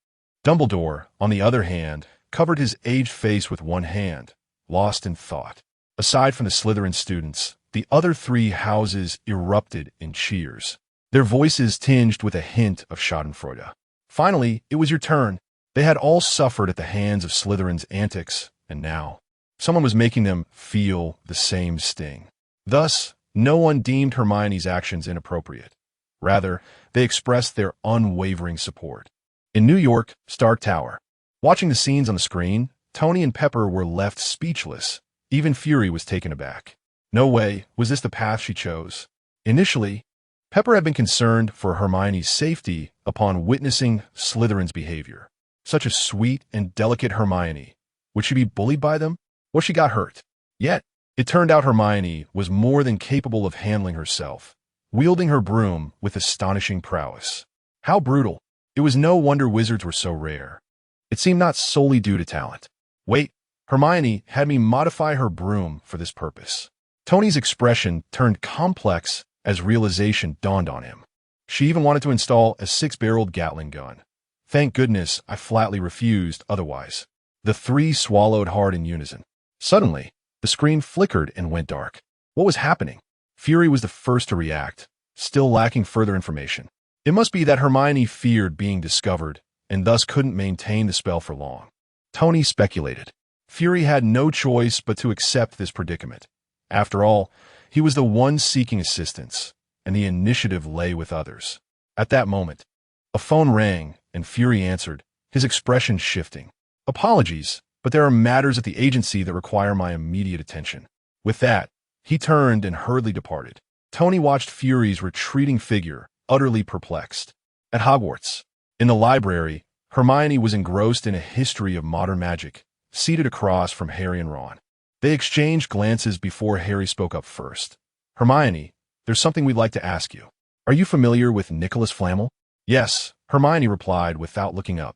Dumbledore, on the other hand, covered his aged face with one hand, lost in thought. Aside from the Slytherin students, the other three houses erupted in cheers, their voices tinged with a hint of schadenfreude. Finally, it was your turn. They had all suffered at the hands of Slytherin's antics, and now someone was making them feel the same sting. Thus, no one deemed Hermione's actions inappropriate. Rather, they expressed their unwavering support. In New York, Stark Tower, watching the scenes on the screen, Tony and Pepper were left speechless. Even Fury was taken aback. No way was this the path she chose. Initially, Pepper had been concerned for Hermione's safety upon witnessing Slytherin's behavior. Such a sweet and delicate Hermione. Would she be bullied by them? What if she got hurt? Yet, it turned out Hermione was more than capable of handling herself, wielding her broom with astonishing prowess. How brutal. It was no wonder wizards were so rare. It seemed not solely due to talent. Wait, Hermione had me modify her broom for this purpose. Tony's expression turned complex as realization dawned on him. She even wanted to install a 6-barreled Gatling gun. Thank goodness I flatly refused otherwise. The three swallowed hard in unison. Suddenly, the screen flickered and went dark. What was happening? Fury was the first to react, still lacking further information. It must be that Hermione feared being discovered and thus couldn't maintain the spell for long. Tony speculated. Fury had no choice but to accept this predicament. After all, he was the one seeking assistance, and the initiative lay with others. At that moment, a phone rang, and Fury answered, his expression shifting. Apologies, but there are matters at the agency that require my immediate attention. With that, he turned and hurriedly departed. Tony watched Fury's retreating figure, utterly perplexed. At Hogwarts, in the library, Hermione was engrossed in a history of modern magic, seated across from Harry and Ron. They exchanged glances before Harry spoke up first. Hermione, there's something we'd like to ask you. Are you familiar with Nicholas Flamel? Yes, Hermione replied without looking up.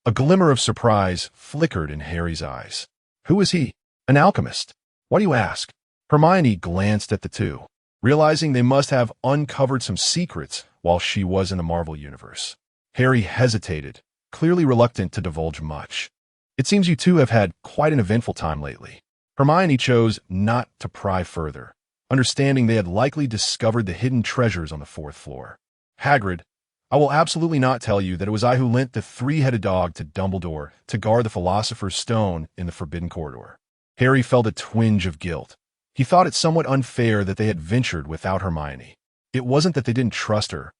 A glimmer of surprise flickered in Harry's eyes. Who is he? An alchemist. Why do you ask? Hermione glanced at the two, realizing they must have uncovered some secrets while she was in the Marvel Universe. Harry hesitated, clearly reluctant to divulge much. It seems you two have had quite an eventful time lately. Hermione chose not to pry further, understanding they had likely discovered the hidden treasures on the 4th floor. Hagrid, I will absolutely not tell you that it was I who lent the 3-headed dog to Dumbledore to guard the Philosopher's Stone in the Forbidden Corridor. Harry felt a twinge of guilt. He thought it somewhat unfair that they had ventured without Hermione. It wasn't that they didn't trust her,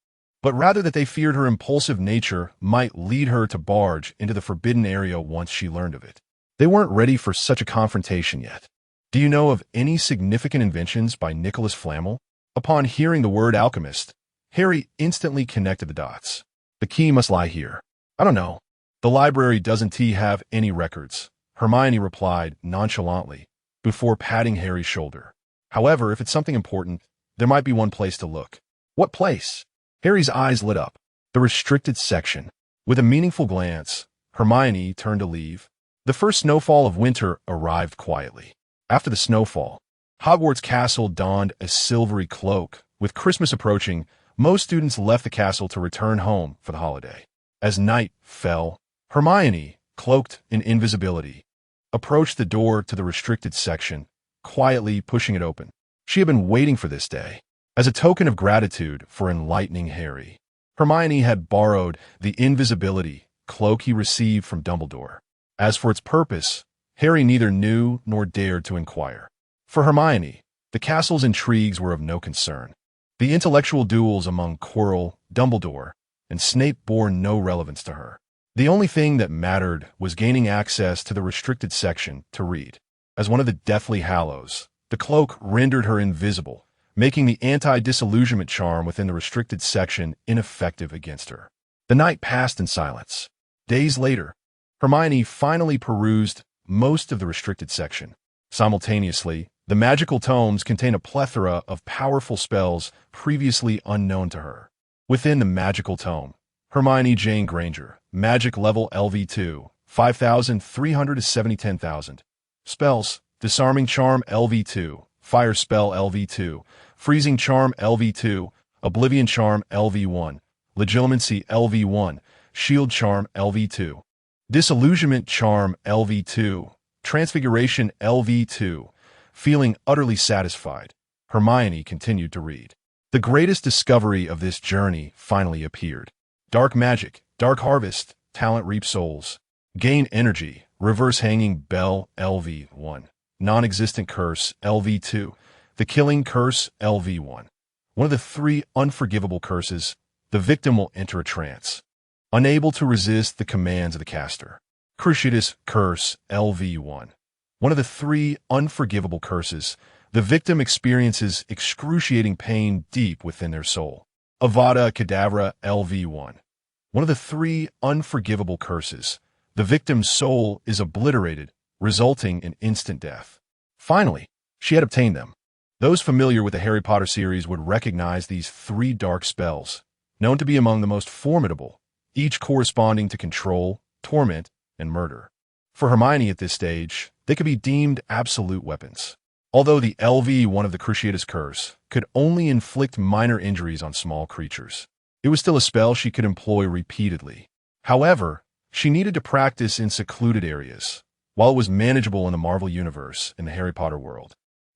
but rather that they feared her impulsive nature might lead her to barge into the forbidden area once she learned of it. They weren't ready for such a confrontation yet. Do you know of any significant inventions by Nicholas Flamel? Upon hearing the word alchemist, Harry instantly connected the dots. The key must lie here. I don't know. The library doesn't have any records, Hermione replied nonchalantly, before patting Harry's shoulder. However, if it's something important, there might be one place to look. What place? Harry's eyes lit up. The restricted section. With a meaningful glance, Hermione turned to leave. The first snowfall of winter arrived quietly. After the snowfall, Hogwarts Castle donned a silvery cloak. With Christmas approaching, most students left the castle to return home for the holiday. As night fell, Hermione, cloaked in invisibility, approached the door to the restricted section, quietly pushing it open. She had been waiting for this day. As a token of gratitude for enlightening Harry, Hermione had borrowed the invisibility cloak he received from Dumbledore. As for its purpose, Harry neither knew nor dared to inquire. For Hermione, the castle's intrigues were of no concern. The intellectual duels among Quirrell, Dumbledore, and Snape bore no relevance to her. The only thing that mattered was gaining access to the restricted section to read. As one of the Deathly Hallows, the cloak rendered her invisible, making the anti-disillusionment charm within the restricted section ineffective against her. The night passed in silence. Days later, Hermione finally perused most of the restricted section. Simultaneously, the magical tomes contain a plethora of powerful spells previously unknown to her. Within the magical tome, Hermione Jane Granger, magic level LV2, 5,300 to 70,000. Spells, disarming charm LV2, fire spell LV2, freezing charm LV2, oblivion charm LV1, legitimacy LV1, shield charm LV2, disillusionment charm LV2, transfiguration LV2. Feeling utterly satisfied, Hermione continued to read. The greatest discovery of this journey finally appeared. Dark magic, dark harvest, talent reap souls. Gain energy, reverse hanging bell LV1. Non-existent curse LV2. The killing curse LV1. One of the 3 unforgivable curses, the victim will enter a trance, unable to resist the commands of the caster. Cruciatus curse LV1. One of the 3 unforgivable curses, the victim experiences excruciating pain deep within their soul. Avada Kedavra LV1. One of the 3 unforgivable curses, the victim's soul is obliterated, resulting in instant death. Finally, she had obtained them. Those familiar with the Harry Potter series would recognize these 3 dark spells, known to be among the most formidable, each corresponding to control, torment, and murder. For Hermione at this stage, they could be deemed absolute weapons. Although the LV1 of the Cruciatus Curse could only inflict minor injuries on small creatures, it was still a spell she could employ repeatedly. However, she needed to practice in secluded areas, while it was manageable in the Marvel Universe in the Harry Potter world.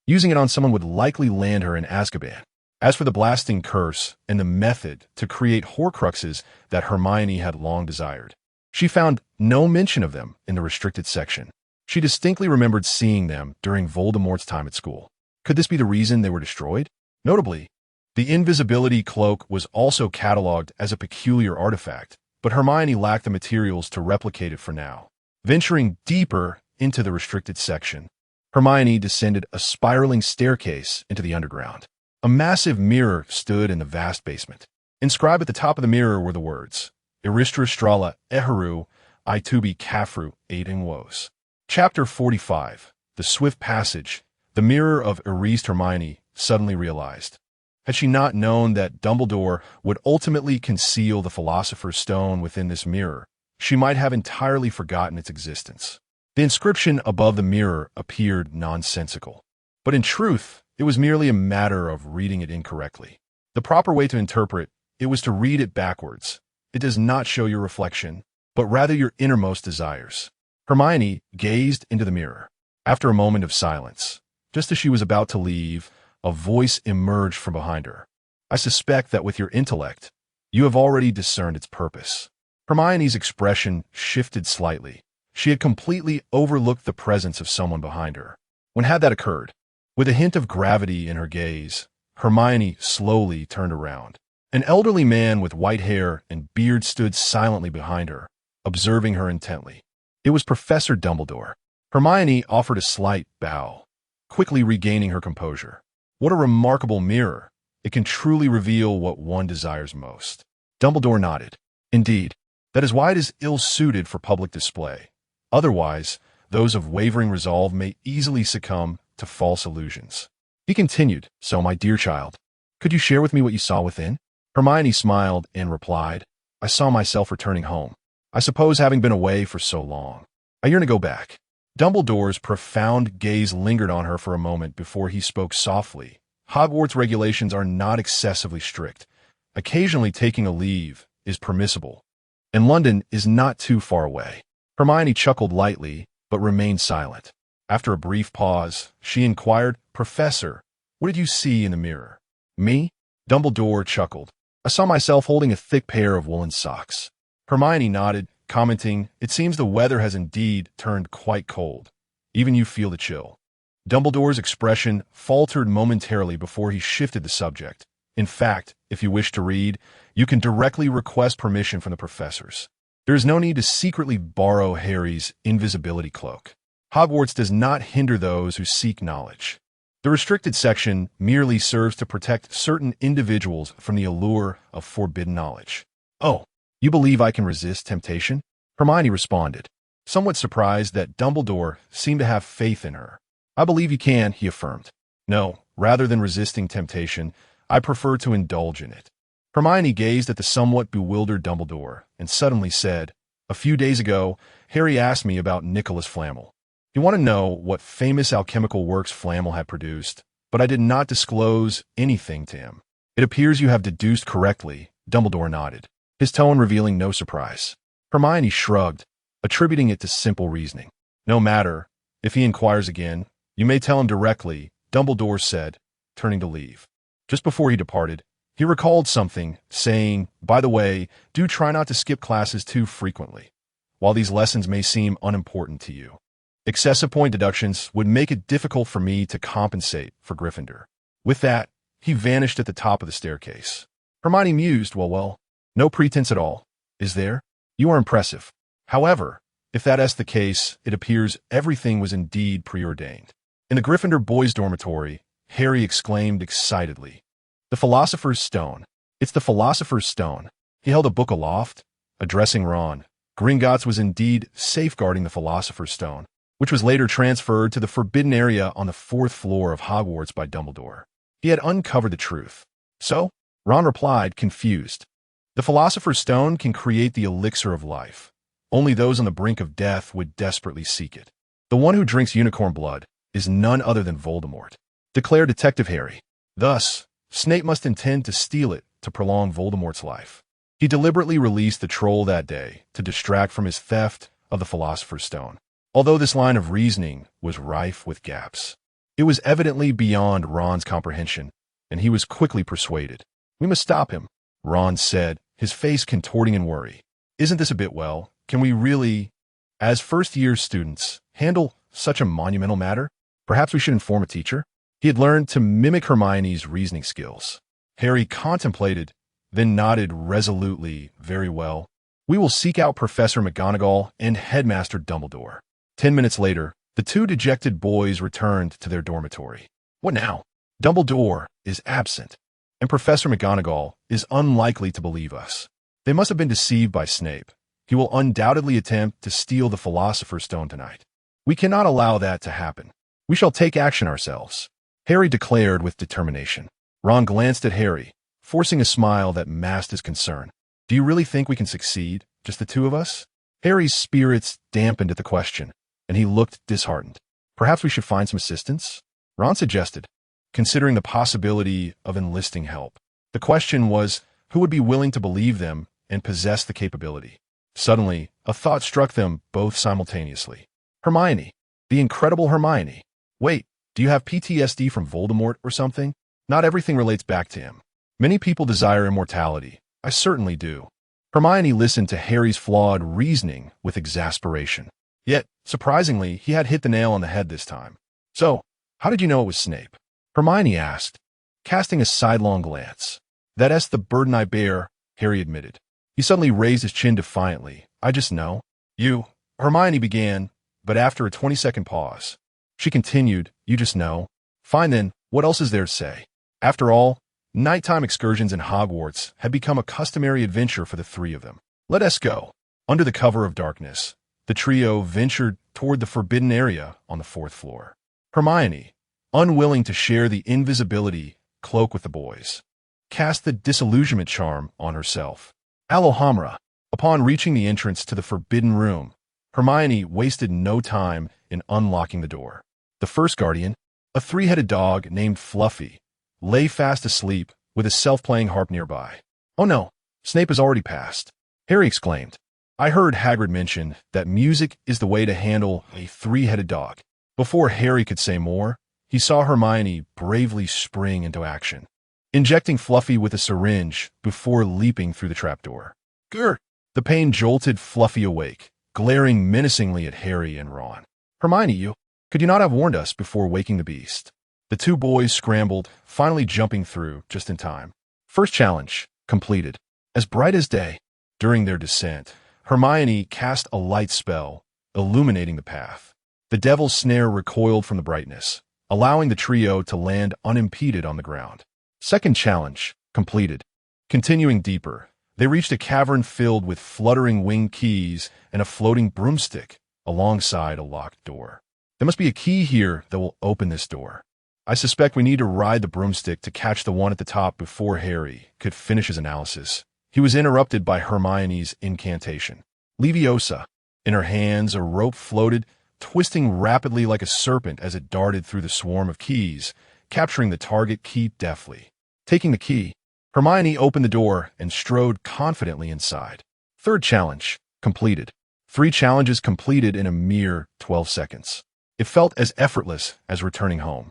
Using it on someone would likely land her in Azkaban. As for the blasting curse and the method to create Horcruxes that Hermione had long desired, she found no mention of them in the restricted section. She distinctly remembered seeing them during Voldemort's time at school. Could this be the reason they were destroyed? Notably, the invisibility cloak was also cataloged as a peculiar artifact, but Hermione lacked the materials to replicate it for now. Venturing deeper into the restricted section, Hermione descended a spiraling staircase into the underground. A massive mirror stood in the vast basement. Inscribed at the top of the mirror were the words, Iristra Strala Eheru, Itubi Kafru, Aiding Woes. Chapter 45. The Swift Passage. The mirror of erased Hermione suddenly realized. Had she not known that Dumbledore would ultimately conceal the Philosopher's Stone within this mirror, she might have entirely forgotten its existence. The inscription above the mirror appeared nonsensical, but in truth, it was merely a matter of reading it incorrectly. The proper way to interpret it was to read it backwards. It does not show your reflection, but rather your innermost desires. Hermione gazed into the mirror. After a moment of silence, just as she was about to leave, a voice emerged from behind her. I suspect that with your intellect, you have already discerned its purpose. Hermione's expression shifted slightly. She had completely overlooked the presence of someone behind her. When had that occurred? With a hint of gravity in her gaze, Hermione slowly turned around. An elderly man with white hair and beard stood silently behind her, observing her intently. It was Professor Dumbledore. Hermione offered a slight bow, quickly regaining her composure. What a remarkable mirror. It can truly reveal what one desires most. Dumbledore nodded. Indeed, that is why it is ill-suited for public display. Otherwise, those of wavering resolve may easily succumb to false illusions. He continued, "So, my dear child, could you share with me what you saw within?" Hermione smiled and replied, "I saw myself returning home. I suppose having been away for so long, I yearn to go back." Dumbledore's profound gaze lingered on her for a moment before he spoke softly. "Hogwarts regulations are not excessively strict. Occasionally taking a leave is permissible, and London is not too far away." Hermione chuckled lightly, but remained silent. After a brief pause, she inquired, "Professor, what did you see in the mirror?" "Me?" Dumbledore chuckled. "I saw myself holding a thick pair of woolen socks." Hermione nodded, commenting, "It seems the weather has indeed turned quite cold. Even you feel the chill." Dumbledore's expression faltered momentarily before he shifted the subject. "In fact, if you wish to read, you can directly request permission from the professors. There is no need to secretly borrow Harry's invisibility cloak. Hogwarts does not hinder those who seek knowledge. The restricted section merely serves to protect certain individuals from the allure of forbidden knowledge." "Oh, you believe I can resist temptation?" Hermione responded, somewhat surprised that Dumbledore seemed to have faith in her. "I believe you can," he affirmed. "No, rather than resisting temptation, I prefer to indulge in it." Hermione gazed at the somewhat bewildered Dumbledore and suddenly said, "A few days ago, Harry asked me about Nicholas Flamel. He wanted to know what famous alchemical works Flamel had produced, but I did not disclose anything to him." "It appears you have deduced correctly," Dumbledore nodded, his tone revealing no surprise. Hermione shrugged, attributing it to simple reasoning. "No matter. If he inquires again, you may tell him directly," Dumbledore said, turning to leave. Just before he departed, he recalled something, saying, "By the way, do try not to skip classes too frequently. While these lessons may seem unimportant to you, excessive point deductions would make it difficult for me to compensate for Gryffindor." With that, he vanished at the top of the staircase. Hermione mused, well, no pretense at all, is there? You are impressive. However, if that is the case, it appears everything was indeed preordained. In the Gryffindor boys' dormitory, Harry exclaimed excitedly, "The Philosopher's Stone. It's the Philosopher's Stone." He held a book aloft, addressing Ron. Gringotts was indeed safeguarding the Philosopher's Stone, which was later transferred to the forbidden area on the 4th floor of Hogwarts by Dumbledore. He had uncovered the truth. "So?" Ron replied, confused. "The Philosopher's Stone can create the elixir of life. Only those on the brink of death would desperately seek it. The one who drinks unicorn blood is none other than Voldemort," declared Detective Harry. "Thus, Snape must intend to steal it to prolong Voldemort's life. He deliberately released the troll that day to distract from his theft of the Philosopher's Stone." Although this line of reasoning was rife with gaps, it was evidently beyond Ron's comprehension, and he was quickly persuaded. "We must stop him," Ron said, his face contorting in worry. "Isn't this a bit well? Can we really, as first-year students, handle such a monumental matter? Perhaps we should inform a teacher?" He had learned to mimic Hermione's reasoning skills. Harry contemplated, then nodded resolutely, "Very well. We will seek out Professor McGonagall and Headmaster Dumbledore." 10 minutes later, the two dejected boys returned to their dormitory. "What now?" "Dumbledore is absent, and Professor McGonagall is unlikely to believe us. They must have been deceived by Snape. He will undoubtedly attempt to steal the Philosopher's Stone tonight. We cannot allow that to happen. We shall take action ourselves," Harry declared with determination. Ron glanced at Harry, forcing a smile that masked his concern. "Do you really think we can succeed, just the two of us?" Harry's spirits dampened at the question, and he looked disheartened. "Perhaps we should find some assistance?" Ron suggested, considering the possibility of enlisting help. The question was, who would be willing to believe them and possess the capability? Suddenly, a thought struck them both simultaneously. Hermione. The incredible Hermione. Wait, do you have PTSD from Voldemort or something? Not everything relates back to him. Many people desire immortality. I certainly do. Hermione listened to Harry's flawed reasoning with exasperation. Yet, surprisingly, he had hit the nail on the head this time. "So, how did you know it was Snape?" Hermione asked, casting a sidelong glance. "That's the burden I bear," Harry admitted. He suddenly raised his chin defiantly. "I just know." "You," Hermione began, but after a 20-second pause, she continued, "You just know. Fine then, what else is there to say?" After all, nighttime excursions in Hogwarts had become a customary adventure for the three of them. "Let us go." Under the cover of darkness, The trio ventured toward the forbidden area on the fourth floor. Hermione, unwilling to share the invisibility cloak with the boys, cast the disillusionment charm on herself. Alhamra. Upon reaching the entrance to the forbidden room, Hermione wasted no time in unlocking the door. The first guardian, a three-headed dog named Fluffy, lay fast asleep with a self-playing harp nearby. "Oh no, Snape has already passed," Harry exclaimed. "I heard Hagrid mention that music is the way to handle a three-headed dog." Before Harry could say more, he saw Hermione bravely spring into action, injecting Fluffy with a syringe before leaping through the trapdoor. "Grr!" The pain jolted Fluffy awake, glaring menacingly at Harry and Ron. "Hermione, could you not have warned us before waking the beast?" The two boys scrambled, finally jumping through just in time. First challenge completed. As bright as day. During their descent, Hermione cast a light spell, illuminating the path. The devil's snare recoiled from the brightness, allowing the trio to land unimpeded on the ground. Second challenge completed. Continuing deeper, they reached a cavern filled with fluttering winged keys and a floating broomstick alongside a locked door. "There must be a key here that will open this door. I suspect we need to ride the broomstick to catch the one at the top." Before Harry could finish his analysis, he was interrupted by Hermione's incantation. Leviosa. In her hands, a rope floated, twisting rapidly like a serpent as it darted through the swarm of keys, capturing the target key deftly. Taking the key, Hermione opened the door and strode confidently inside. Third challenge completed. 3 challenges completed in a mere 12 seconds. It felt as effortless as returning home.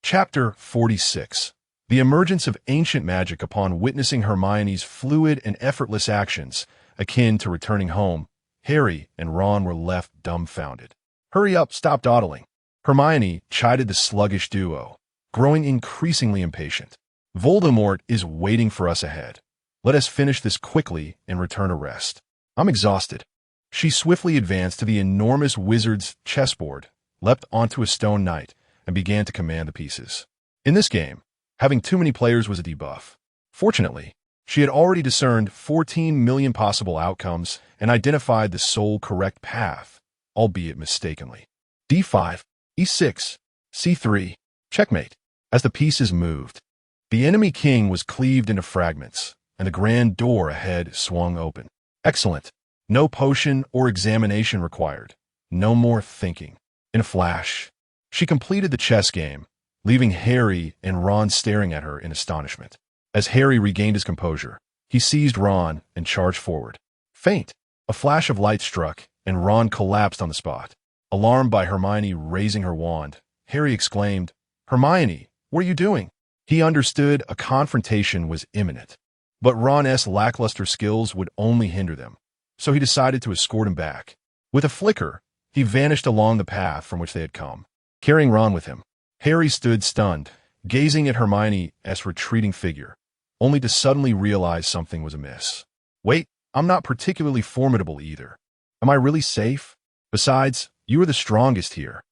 Chapter 46. The emergence of ancient magic. Upon witnessing Hermione's fluid and effortless actions, akin to returning home, Harry and Ron were left dumbfounded. "Hurry up, stop dawdling," Hermione chided the sluggish duo, growing increasingly impatient. "Voldemort is waiting for us ahead. Let us finish this quickly and return to rest. I'm exhausted." She swiftly advanced to the enormous wizard's chessboard, leapt onto a stone knight, and began to command the pieces. In this game, having too many players was a debuff. Fortunately, she had already discerned 14 million possible outcomes and identified the sole correct path, albeit mistakenly. D5, E6, C3, checkmate. As the pieces moved, the enemy king was cleaved into fragments, and the grand door ahead swung open. Excellent. No potion or examination required. No more thinking. In a flash, she completed the chess game, leaving Harry and Ron staring at her in astonishment. As Harry regained his composure, he seized Ron and charged forward. Feint. A flash of light struck, and Ron collapsed on the spot. Alarmed by Hermione raising her wand, Harry exclaimed, "Hermione, what are you doing?" He understood a confrontation was imminent, but Ron's lackluster skills would only hinder them, so he decided to escort him back. With a flicker, he vanished along the path from which they had come, carrying Ron with him. Harry stood stunned, gazing at Hermione's retreating figure, only to suddenly realize something was amiss. "Wait, I'm not particularly formidable either. Am I really safe? Besides, you are the strongest here.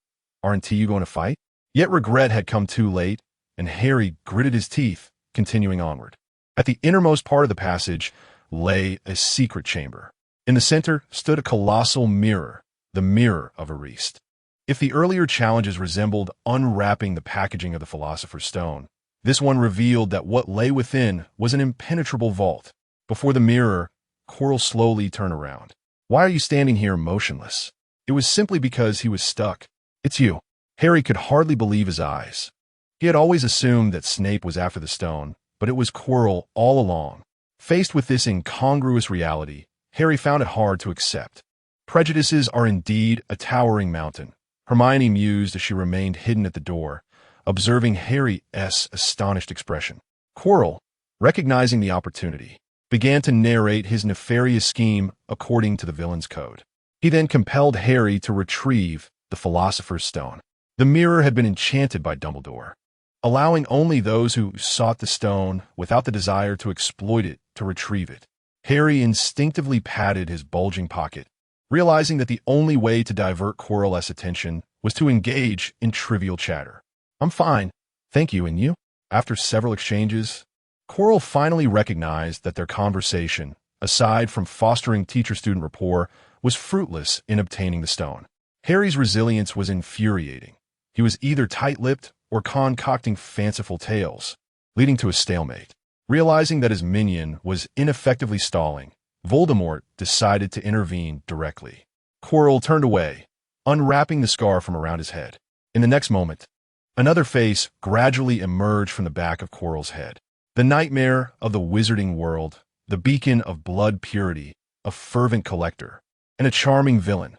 Aren't you going to fight?" Yet regret had come too late, and Harry gritted his teeth, continuing onward. At the innermost part of the passage lay a secret chamber. In the center stood a colossal mirror, the Mirror of Ariste. If the earlier challenges resembled unwrapping the packaging of the Philosopher's Stone, this one revealed that what lay within was an impenetrable vault. Before the mirror, Quirrell slowly turned around. "Why are you standing here motionless?" It was simply because he was stuck. "It's you." Harry could hardly believe his eyes. He had always assumed that Snape was after the stone, but it was Quirrell all along. Faced with this incongruous reality, Harry found it hard to accept. Prejudices are indeed a towering mountain, Hermione mused as she remained hidden at the door, observing Harry's astonished expression. Quirrell, recognizing the opportunity, began to narrate his nefarious scheme according to the villain's code. He then compelled Harry to retrieve the Philosopher's Stone. The mirror had been enchanted by Dumbledore, allowing only those who sought the stone without the desire to exploit it to retrieve it. Harry instinctively patted his bulging pocket, realizing that the only way to divert Quirrell's attention was to engage in trivial chatter. "I'm fine, thank you, and you?" After several exchanges, Quirrell finally recognized that their conversation aside from fostering teacher-student rapport, was fruitless in obtaining the stone. Harry's resilience was infuriating. He was either tight-lipped or concocting fanciful tales, leading to a stalemate. Realizing that his minion was ineffectively stalling, Voldemort decided to intervene directly. Quirrell turned away, unwrapping the scar from around his head. In the next moment, another face gradually emerged from the back of Quirrell's head. The nightmare of the wizarding world, the beacon of blood purity, a fervent collector, and a charming villain,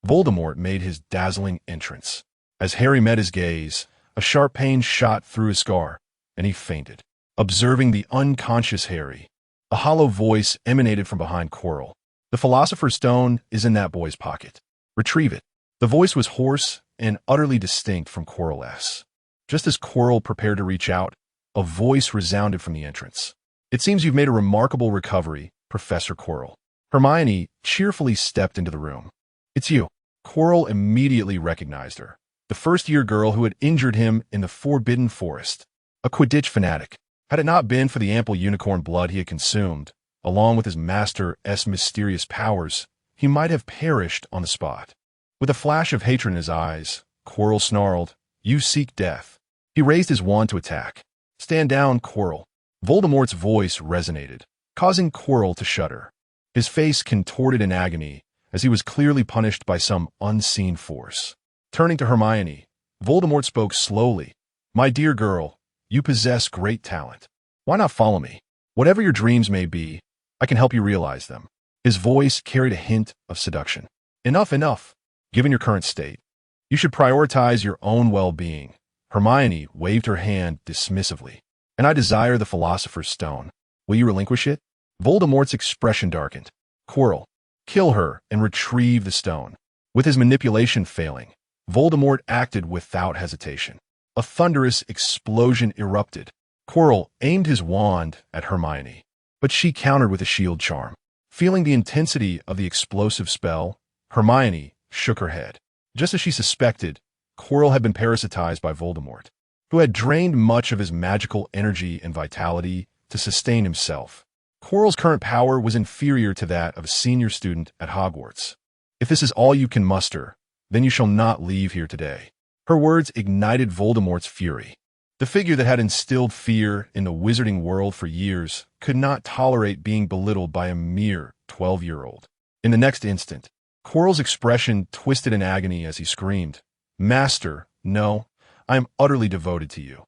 Voldemort made his dazzling entrance. As Harry met his gaze, a sharp pain shot through his scar, and he fainted. Observing the unconscious Harry, a hollow voice emanated from behind Quirrell. "The Philosopher's Stone is in that boy's pocket. Retrieve it." The voice was hoarse and utterly distinct from Quirrell's. Just as Quirrell prepared to reach out, a voice resounded from the entrance. "It seems you've made a remarkable recovery, Professor Quirrell." Hermione cheerfully stepped into the room. "It's you." Quirrell immediately recognized her, the first-year girl who had injured him in the Forbidden Forest. A Quidditch fanatic. Had it not been for the ample unicorn blood he had consumed, along with his master's mysterious powers, he might have perished on the spot. With a flash of hatred in his eyes, Quirrell snarled, "You seek death." He raised his wand to attack. "Stand down, Quirrell." Voldemort's voice resonated, causing Quirrell to shudder. His face contorted in agony, as he was clearly punished by some unseen force. Turning to Hermione, Voldemort spoke slowly. "My dear girl, you possess great talent. Why not follow me? Whatever your dreams may be, I can help you realize them." His voice carried a hint of seduction. Enough. Given your current state, you should prioritize your own well-being." Hermione waved her hand dismissively. "And I desire the Philosopher's Stone. Will you relinquish it?" Voldemort's expression darkened. "Quirrell, kill her and retrieve the stone." With his manipulation failing, Voldemort acted without hesitation. A thunderous explosion erupted. Quirrell aimed his wand at Hermione, but she countered with a shield charm. Feeling the intensity of the explosive spell, Hermione shook her head. Just as she suspected, Quirrell had been parasitized by Voldemort, who had drained much of his magical energy and vitality to sustain himself. Quirrell's current power was inferior to that of a senior student at Hogwarts. "If this is all you can muster, then you shall not leave here today." Her words ignited Voldemort's fury. The figure that had instilled fear in the wizarding world for years could not tolerate being belittled by a mere 12-year-old. In the next instant, Quirrell's expression twisted in agony as he screamed, "Master, no, I am utterly devoted to you."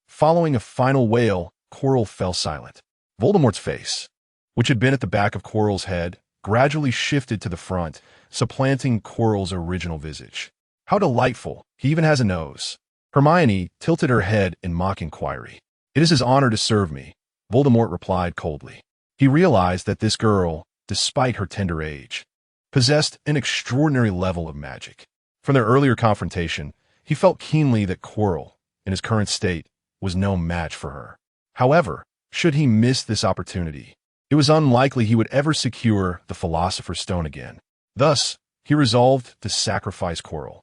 Following a final wail, Quirrell fell silent. Voldemort's face, which had been at the back of Quirrell's head, gradually shifted to the front, supplanting Quirrell's original visage. "How delightful, he even has a nose." Hermione tilted her head in mock inquiry. "It is his honor to serve me," Voldemort replied coldly. He realized that this girl, despite her tender age, possessed an extraordinary level of magic. From their earlier confrontation, he felt keenly that Quirrell, in his current state, was no match for her. However, should he miss this opportunity, it was unlikely he would ever secure the Philosopher's Stone again. Thus, he resolved to sacrifice Quirrell,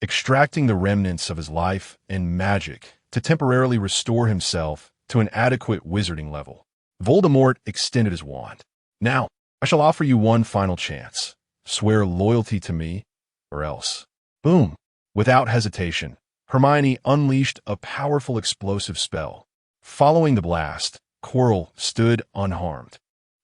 extracting the remnants of his life and magic to temporarily restore himself to an adequate wizarding level. Voldemort extended his wand. "Now, I shall offer you one final chance. Swear loyalty to me, or else." Boom! Without hesitation, Hermione unleashed a powerful explosive spell. Following the blast, Quirrell stood unharmed,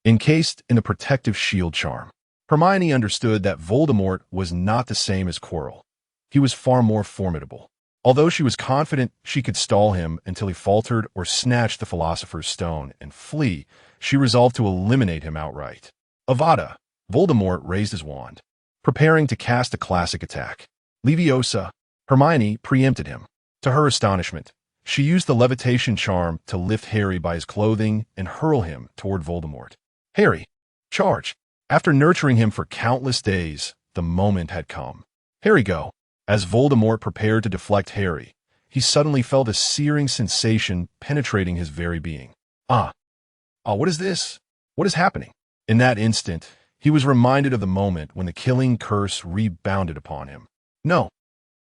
encased in a protective shield charm. Hermione understood that Voldemort was not the same as Quirrell. He was far more formidable. Although she was confident she could stall him until he faltered or snatched the Philosopher's Stone and flee, she resolved to eliminate him outright. Avada! Voldemort raised his wand, preparing to cast a classic attack. Leviosa! Hermione preempted him. To her astonishment, she used the levitation charm to lift Harry by his clothing and hurl him toward Voldemort. "Harry, charge!" After nurturing him for countless days, the moment had come. "Harry, go!" As Voldemort prepared to deflect Harry, he suddenly felt a searing sensation penetrating his very being. What is this? What is happening? In that instant, he was reminded of the moment when the killing curse rebounded upon him. No.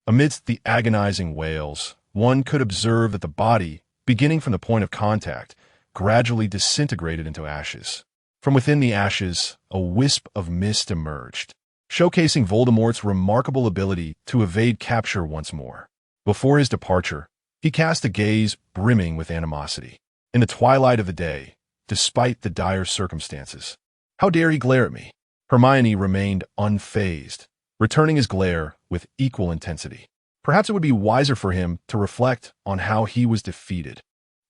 Amidst the agonizing wails, one could observe that the body, beginning from the point of contact, gradually disintegrated into ashes. From within the ashes, a wisp of mist emerged, showcasing Voldemort's remarkable ability to evade capture once more. Before his departure, he cast a gaze brimming with animosity. In the twilight of the day, despite the dire circumstances, how dare he glare at me? Hermione remained unfazed, returning his glare with equal intensity. Perhaps it would be wiser for him to reflect on how he was defeated.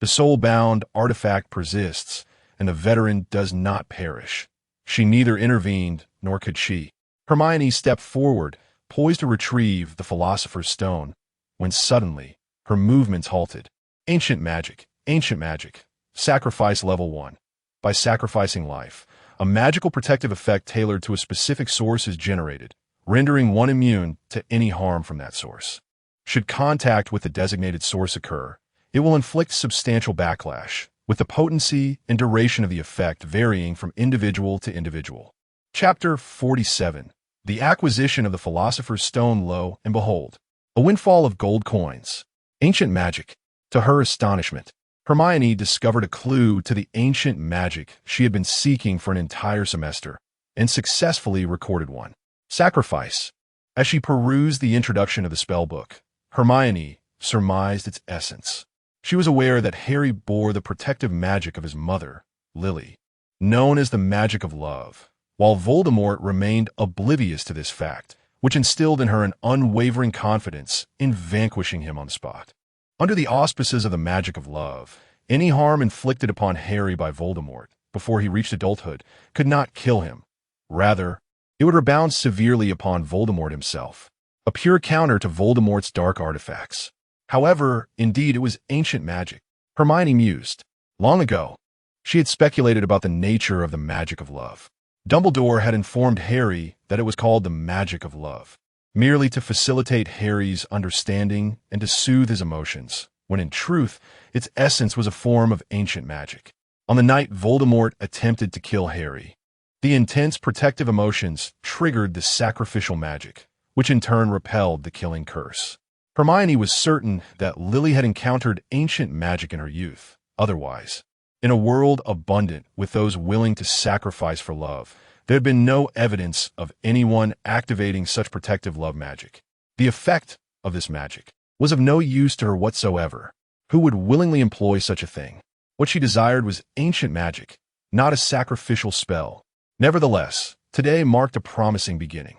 The soul-bound artifact persists, and the veteran does not perish. She neither intervened, nor could she. Hermione stepped forward, poised to retrieve the Philosopher's Stone, when suddenly, her movements halted. Ancient magic, sacrifice level 1. By sacrificing life, a magical protective effect tailored to a specific source is generated, rendering one immune to any harm from that source. Should contact with the designated source occur, it will inflict substantial backlash, with the potency and duration of the effect varying from individual to individual. Chapter 47. The acquisition of the Philosopher's Stone. Lo and behold, a windfall of gold coins. Ancient magic. To her astonishment, Hermione discovered a clue to the ancient magic she had been seeking for an entire semester, and successfully recorded one. Sacrifice. As she perused the introduction of the spellbook, Hermione surmised its essence. She was aware that Harry bore the protective magic of his mother, Lily, known as the magic of love, while Voldemort remained oblivious to this fact, which instilled in her an unwavering confidence in vanquishing him on the spot. Under the auspices of the magic of love, any harm inflicted upon Harry by Voldemort before he reached adulthood could not kill him. Rather, it would rebound severely upon Voldemort himself, a pure counter to Voldemort's dark artifacts. However, indeed, it was ancient magic. Hermione mused. Long ago, she had speculated about the nature of the magic of love. Dumbledore had informed Harry that it was called the magic of love, merely to facilitate Harry's understanding and to soothe his emotions, when in truth, its essence was a form of ancient magic. On the night Voldemort attempted to kill Harry, the intense protective emotions triggered the sacrificial magic, which in turn repelled the killing curse. Hermione was certain that Lily had encountered ancient magic in her youth. Otherwise, in a world abundant with those willing to sacrifice for love, there had been no evidence of anyone activating such protective love magic. The effect of this magic was of no use to her whatsoever. Who would willingly employ such a thing? What she desired was ancient magic, not a sacrificial spell. Nevertheless, today marked a promising beginning.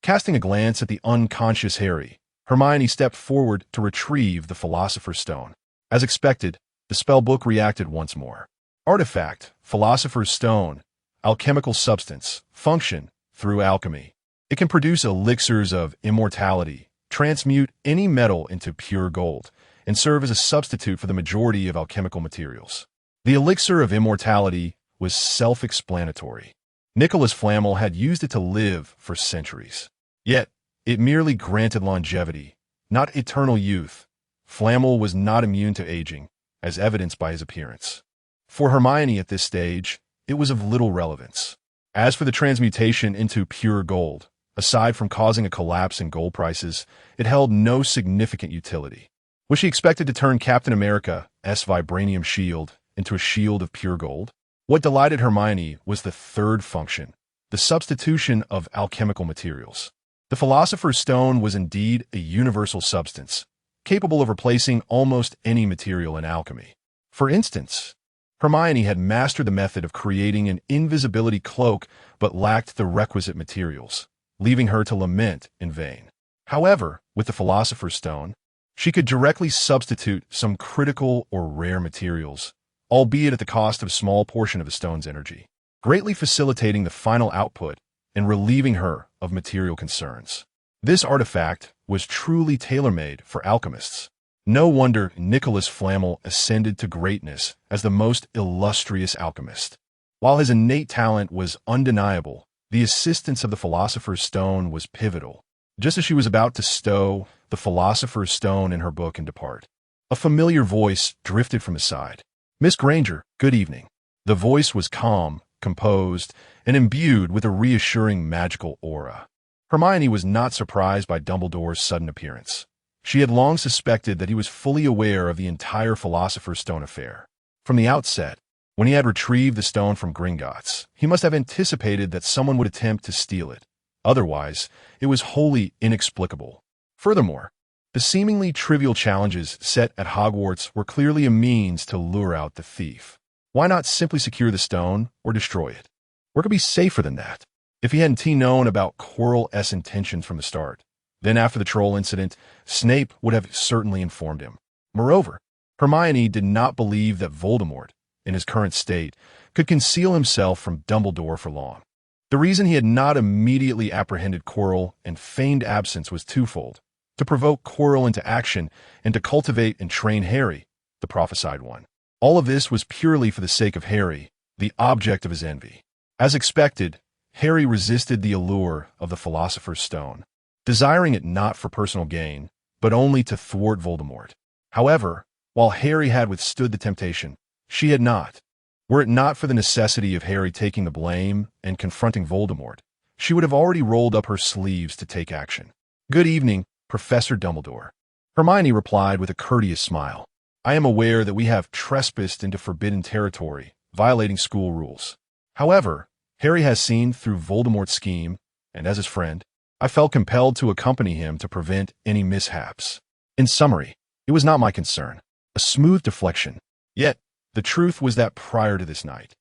Casting a glance at the unconscious Harry, Hermione stepped forward to retrieve the Philosopher's Stone. As expected, the spellbook reacted once more. Artifact, Philosopher's Stone, alchemical substance, function, through alchemy. It can produce elixirs of immortality, transmute any metal into pure gold, and serve as a substitute for the majority of alchemical materials. The elixir of immortality was self-explanatory. Nicholas Flamel had used it to live for centuries. Yet, it merely granted longevity, not eternal youth. Flamel was not immune to aging, as evidenced by his appearance. For Hermione at this stage, it was of little relevance. As for the transmutation into pure gold, aside from causing a collapse in gold prices, it held no significant utility. Was she expected to turn Captain America's vibranium shield into a shield of pure gold? What delighted Hermione was the third function, the substitution of alchemical materials. The Philosopher's Stone was indeed a universal substance, capable of replacing almost any material in alchemy. For instance, Hermione had mastered the method of creating an invisibility cloak but lacked the requisite materials, leaving her to lament in vain. However, with the Philosopher's Stone, she could directly substitute some critical or rare materials, albeit at the cost of a small portion of the stone's energy, greatly facilitating the final output and relieving her of material concerns. This artifact was truly tailor-made for alchemists. No wonder Nicholas Flamel ascended to greatness as the most illustrious alchemist. While his innate talent was undeniable, the assistance of the Philosopher's Stone was pivotal. Just as she was about to stow the Philosopher's Stone in her book and depart, a familiar voice drifted from his side. "Miss Granger, good evening." The voice was calm, composed, and imbued with a reassuring magical aura. Hermione was not surprised by Dumbledore's sudden appearance. She had long suspected that he was fully aware of the entire Philosopher's Stone affair. From the outset, When he had retrieved the stone from Gringotts, he must have anticipated that someone would attempt to steal it. Otherwise, it was wholly inexplicable. Furthermore, the seemingly trivial challenges set at Hogwarts were clearly a means to lure out the thief. Why not simply secure the stone or destroy it? Where could be safer than that? If he hadn't known about Quirrell's intentions from the start, then after the troll incident, Snape would have certainly informed him. Moreover, Hermione did not believe that Voldemort, in his current state, could conceal himself from Dumbledore for long. The reason he had not immediately apprehended Quirrell and feigned absence was twofold: to provoke Quirrell into action and to cultivate and train Harry, the prophesied one. All of this was purely for the sake of Harry, the object of his envy. As expected, Harry resisted the allure of the Philosopher's Stone, desiring it not for personal gain, but only to thwart Voldemort. However, while Harry had withstood the temptation, she had not. Were it not for the necessity of Harry taking the blame and confronting Voldemort, she would have already rolled up her sleeves to take action. "Good evening, Professor Dumbledore." Hermione replied with a courteous smile. "I am aware that we have trespassed into forbidden territory, violating school rules. However, Harry has seen through Voldemort's scheme, and as his friend, I felt compelled to accompany him to prevent any mishaps. In summary, it was not my concern. A smooth deflection. Yet, the truth was that prior to this night,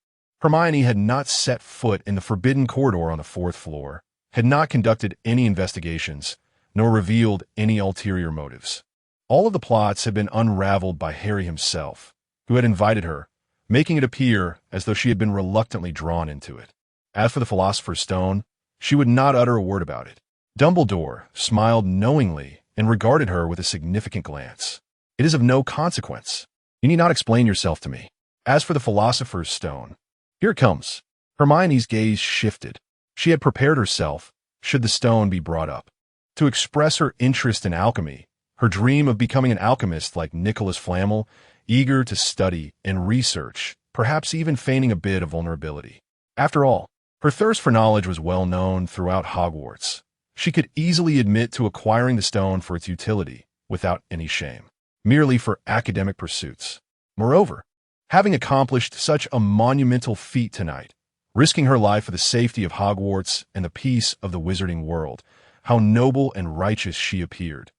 Hermione had not set foot in the forbidden corridor on the 4th floor, had not conducted any investigations, nor revealed any ulterior motives. All of the plots had been unraveled by Harry himself, who had invited her, making it appear as though she had been reluctantly drawn into it. As for the Philosopher's Stone, she would not utter a word about it. Dumbledore smiled knowingly and regarded her with a significant glance. "It is of no consequence. You need not explain yourself to me. As for the Philosopher's Stone, here it comes." Hermione's gaze shifted. She had prepared herself, should the stone be brought up, to express her interest in alchemy, her dream of becoming an alchemist like Nicholas Flamel, eager to study and research, perhaps even feigning a bit of vulnerability. After all, her thirst for knowledge was well known throughout Hogwarts. She could easily admit to acquiring the stone for its utility, without any shame, merely for academic pursuits. Moreover, having accomplished such a monumental feat tonight, risking her life for the safety of Hogwarts and the peace of the wizarding world, how noble and righteous she appeared.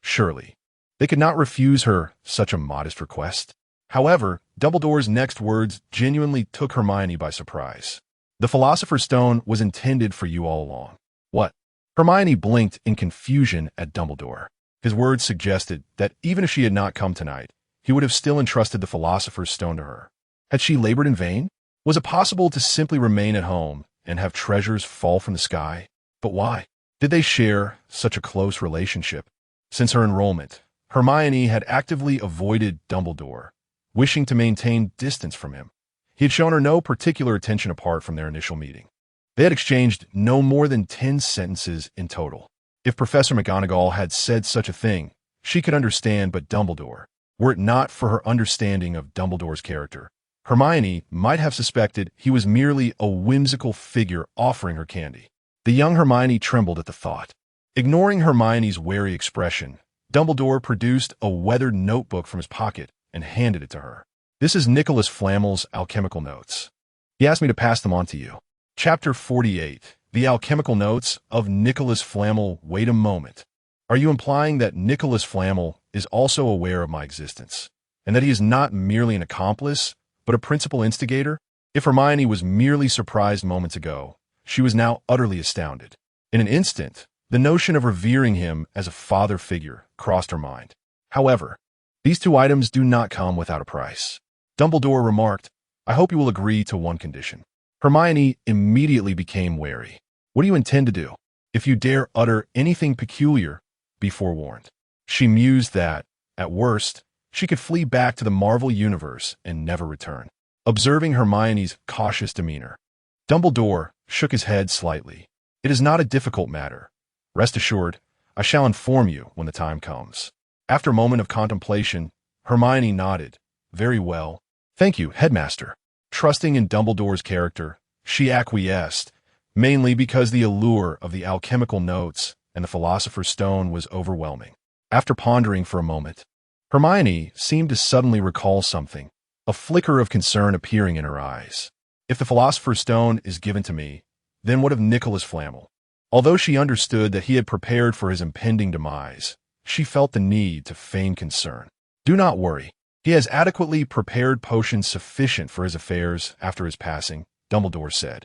Surely, they could not refuse her such a modest request. However, Dumbledore's next words genuinely took Hermione by surprise. "The Philosopher's Stone was intended for you all along." "What?" Hermione blinked in confusion at Dumbledore. His words suggested that even if she had not come tonight, he would have still entrusted the Philosopher's Stone to her. Had she labored in vain? Was it possible to simply remain at home and have treasures fall from the sky? But why? Did they share such a close relationship? Since her enrollment, Hermione had actively avoided Dumbledore, wishing to maintain distance from him. He had shown her no particular attention apart from their initial meeting. They had exchanged no more than 10 sentences in total. If Professor McGonagall had said such a thing, she could understand, but Dumbledore, were it not for her understanding of Dumbledore's character, Hermione might have suspected he was merely a whimsical figure offering her candy. The young Hermione trembled at the thought. Ignoring Hermione's wary expression, Dumbledore produced a weathered notebook from his pocket and handed it to her. "This is Nicholas Flamel's alchemical notes. He asked me to pass them on to you." Chapter 48. The Alchemical Notes of Nicholas Flamel. Wait a moment. Are you implying that Nicholas Flamel is also aware of my existence, and that he is not merely an accomplice, but a principal instigator? If Hermione was merely surprised moments ago, she was now utterly astounded. In an instant, the notion of revering him as a father figure crossed her mind. However, these two items do not come without a price. Dumbledore remarked, "I hope you will agree to one condition." Hermione immediately became wary. "What do you intend to do? If you dare utter anything peculiar, be forewarned." She mused that, at worst, she could flee back to the Marvel Universe and never return. Observing Hermione's cautious demeanor, Dumbledore shook his head slightly. "It is not a difficult matter. Rest assured, I shall inform you when the time comes." After a moment of contemplation, Hermione nodded. "Very well. Thank you, Headmaster." Trusting in Dumbledore's character, she acquiesced, mainly because the allure of the alchemical notes and the Philosopher's Stone was overwhelming. After pondering for a moment, Hermione seemed to suddenly recall something, a flicker of concern appearing in her eyes. If the Philosopher's Stone is given to me, then what of Nicholas Flamel? Although she understood that he had prepared for his impending demise, she felt the need to feign concern. Do not worry. He has adequately prepared potions sufficient for his affairs after his passing, Dumbledore said,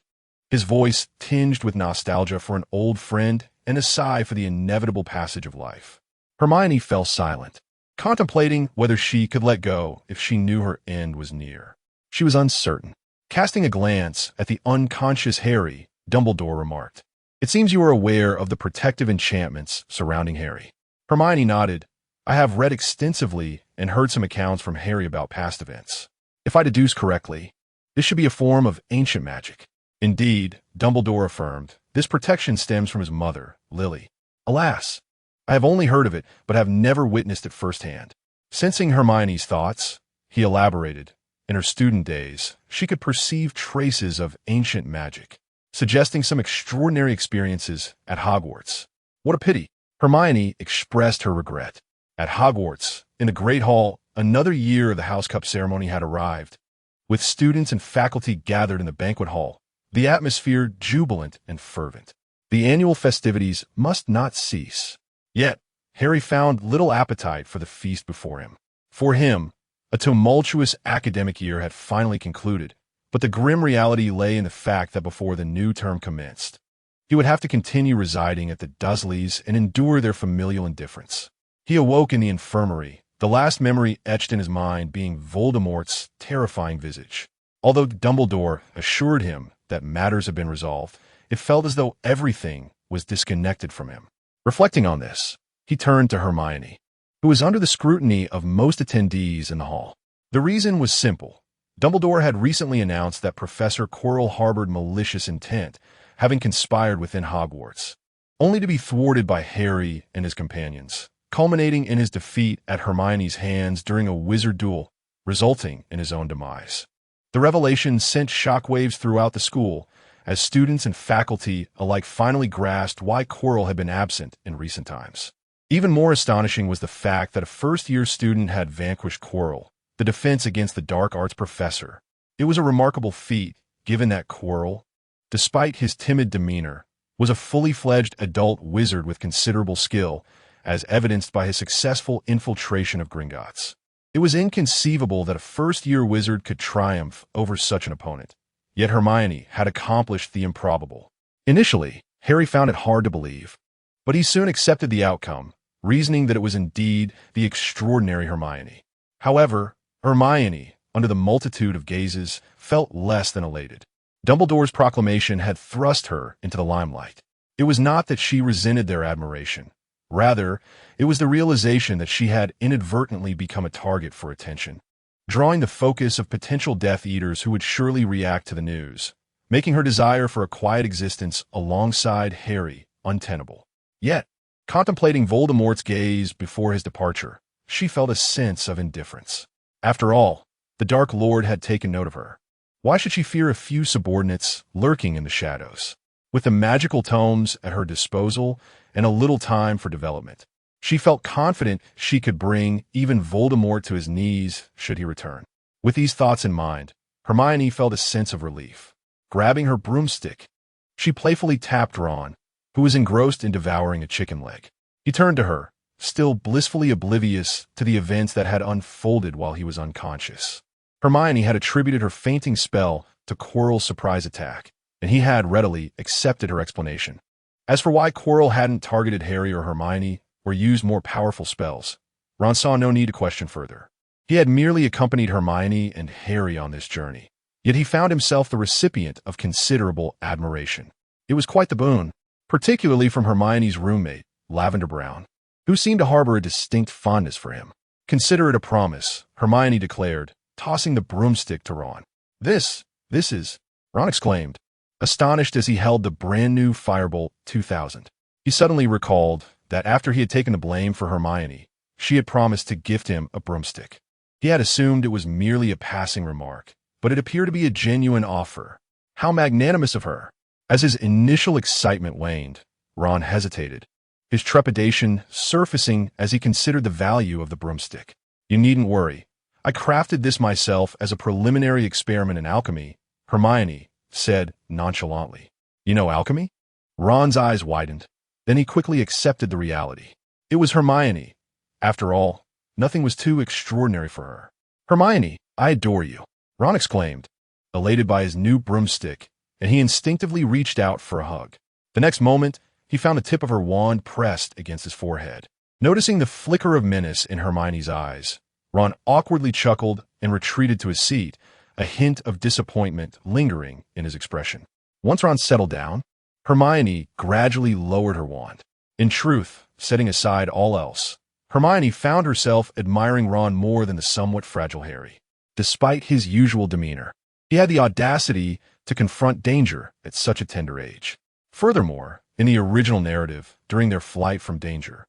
his voice tinged with nostalgia for an old friend and a sigh for the inevitable passage of life. Hermione fell silent, contemplating whether she could let go if she knew her end was near. She was uncertain. Casting a glance at the unconscious Harry, Dumbledore remarked, "It seems you are aware of the protective enchantments surrounding Harry." Hermione nodded. "I have read extensively and heard some accounts from Harry about past events. If I deduce correctly, this should be a form of ancient magic." "Indeed," Dumbledore affirmed, "this protection stems from his mother, Lily. Alas, I have only heard of it, but have never witnessed it firsthand." Sensing Hermione's thoughts, he elaborated. In her student days, she could perceive traces of ancient magic, suggesting some extraordinary experiences at Hogwarts. What a pity! Hermione expressed her regret. At Hogwarts, in the Great Hall, another year of the House Cup ceremony had arrived. With students and faculty gathered in the banquet hall, the atmosphere jubilant and fervent. The annual festivities must not cease. Yet, Harry found little appetite for the feast before him. For him, a tumultuous academic year had finally concluded, but the grim reality lay in the fact that before the new term commenced, he would have to continue residing at the Dursleys and endure their familial indifference. He awoke in the infirmary, the last memory etched in his mind being Voldemort's terrifying visage. Although Dumbledore assured him that matters had been resolved, it felt as though everything was disconnected from him. Reflecting on this, he turned to Hermione, who was under the scrutiny of most attendees in the hall. The reason was simple. Dumbledore had recently announced that Professor Quirrell harbored malicious intent, having conspired within Hogwarts, only to be thwarted by Harry and his companions, culminating in his defeat at Hermione's hands during a wizard duel, resulting in his own demise. The revelation sent shockwaves throughout the school, as students and faculty alike finally grasped why Quirrell had been absent in recent times. Even more astonishing was the fact that a first-year student had vanquished Quirrell, the defense against the dark arts professor. It was a remarkable feat, given that Quirrell, despite his timid demeanor, was a fully-fledged adult wizard with considerable skill, as evidenced by his successful infiltration of Gringotts. It was inconceivable that a first-year wizard could triumph over such an opponent. Yet Hermione had accomplished the improbable. Initially, Harry found it hard to believe, but he soon accepted the outcome, reasoning that it was indeed the extraordinary Hermione. However, Hermione, under the multitude of gazes, felt less than elated. Dumbledore's proclamation had thrust her into the limelight. It was not that she resented their admiration. Rather, it was the realization that she had inadvertently become a target for attention, drawing the focus of potential Death Eaters who would surely react to the news, making her desire for a quiet existence alongside Harry untenable. Yet, contemplating Voldemort's gaze before his departure, she felt a sense of indifference. After all, the Dark Lord had taken note of her. Why should she fear a few subordinates lurking in the shadows? With the magical tomes at her disposal and a little time for development, she felt confident she could bring even Voldemort to his knees should he return. With these thoughts in mind, Hermione felt a sense of relief. Grabbing her broomstick, she playfully tapped Ron, who was engrossed in devouring a chicken leg. He turned to her, still blissfully oblivious to the events that had unfolded while he was unconscious. Hermione had attributed her fainting spell to Quirrell's surprise attack, and he had readily accepted her explanation. As for why Quirrell hadn't targeted Harry or Hermione, or used more powerful spells, Ron saw no need to question further. He had merely accompanied Hermione and Harry on this journey, yet he found himself the recipient of considerable admiration. It was quite the boon, particularly from Hermione's roommate, Lavender Brown, who seemed to harbor a distinct fondness for him. "Consider it a promise," Hermione declared, tossing the broomstick to Ron. This is," Ron exclaimed, astonished as he held the brand-new Firebolt 2000. He suddenly recalled that after he had taken the blame for Hermione, she had promised to gift him a broomstick. He had assumed it was merely a passing remark, but it appeared to be a genuine offer. How magnanimous of her! As his initial excitement waned, Ron hesitated, his trepidation surfacing as he considered the value of the broomstick. "You needn't worry. I crafted this myself as a preliminary experiment in alchemy, Hermione said nonchalantly. You know alchemy? Ron's eyes widened. Then he quickly accepted the reality. It was Hermione. After all, nothing was too extraordinary for her. Hermione, I adore you, Ron exclaimed, elated by his new broomstick, and he instinctively reached out for a hug. The next moment, he found the tip of her wand pressed against his forehead. Noticing the flicker of menace in Hermione's eyes, Ron awkwardly chuckled and retreated to his seat, a hint of disappointment lingering in his expression. Once Ron settled down, Hermione gradually lowered her wand. In truth, setting aside all else, Hermione found herself admiring Ron more than the somewhat fragile Harry. Despite his usual demeanor, he had the audacity to confront danger at such a tender age. Furthermore, in the original narrative, during their flight from danger,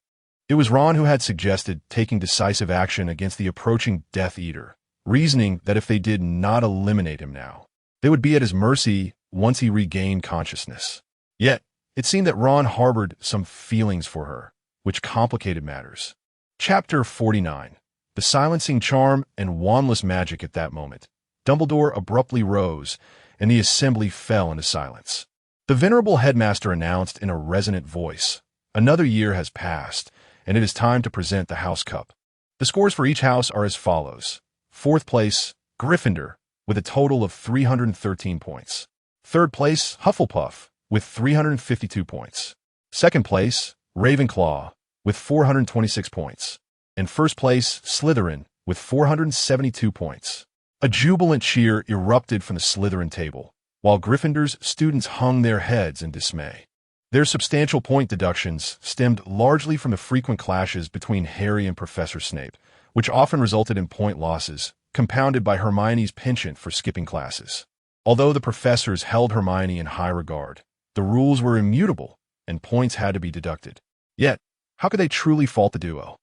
it was Ron who had suggested taking decisive action against the approaching Death Eater, reasoning that if they did not eliminate him now, they would be at his mercy once he regained consciousness. Yet, it seemed that Ron harbored some feelings for her, which complicated matters. Chapter 49. The Silencing Charm and Wandless Magic. At that moment, Dumbledore abruptly rose, and the assembly fell into silence. The venerable headmaster announced in a resonant voice, "Another year has passed, and it is time to present the House Cup. The scores for each house are as follows. 4th place, Gryffindor, with a total of 313 points. 3rd place, Hufflepuff, with 352 points. 2nd place, Ravenclaw, with 426 points. And 1st place, Slytherin, with 472 points." A jubilant cheer erupted from the Slytherin table, while Gryffindor's students hung their heads in dismay. Their substantial point deductions stemmed largely from the frequent clashes between Harry and Professor Snape, which often resulted in point losses, compounded by Hermione's penchant for skipping classes. Although the professors held Hermione in high regard, the rules were immutable, and points had to be deducted. Yet, how could they truly fault the duo?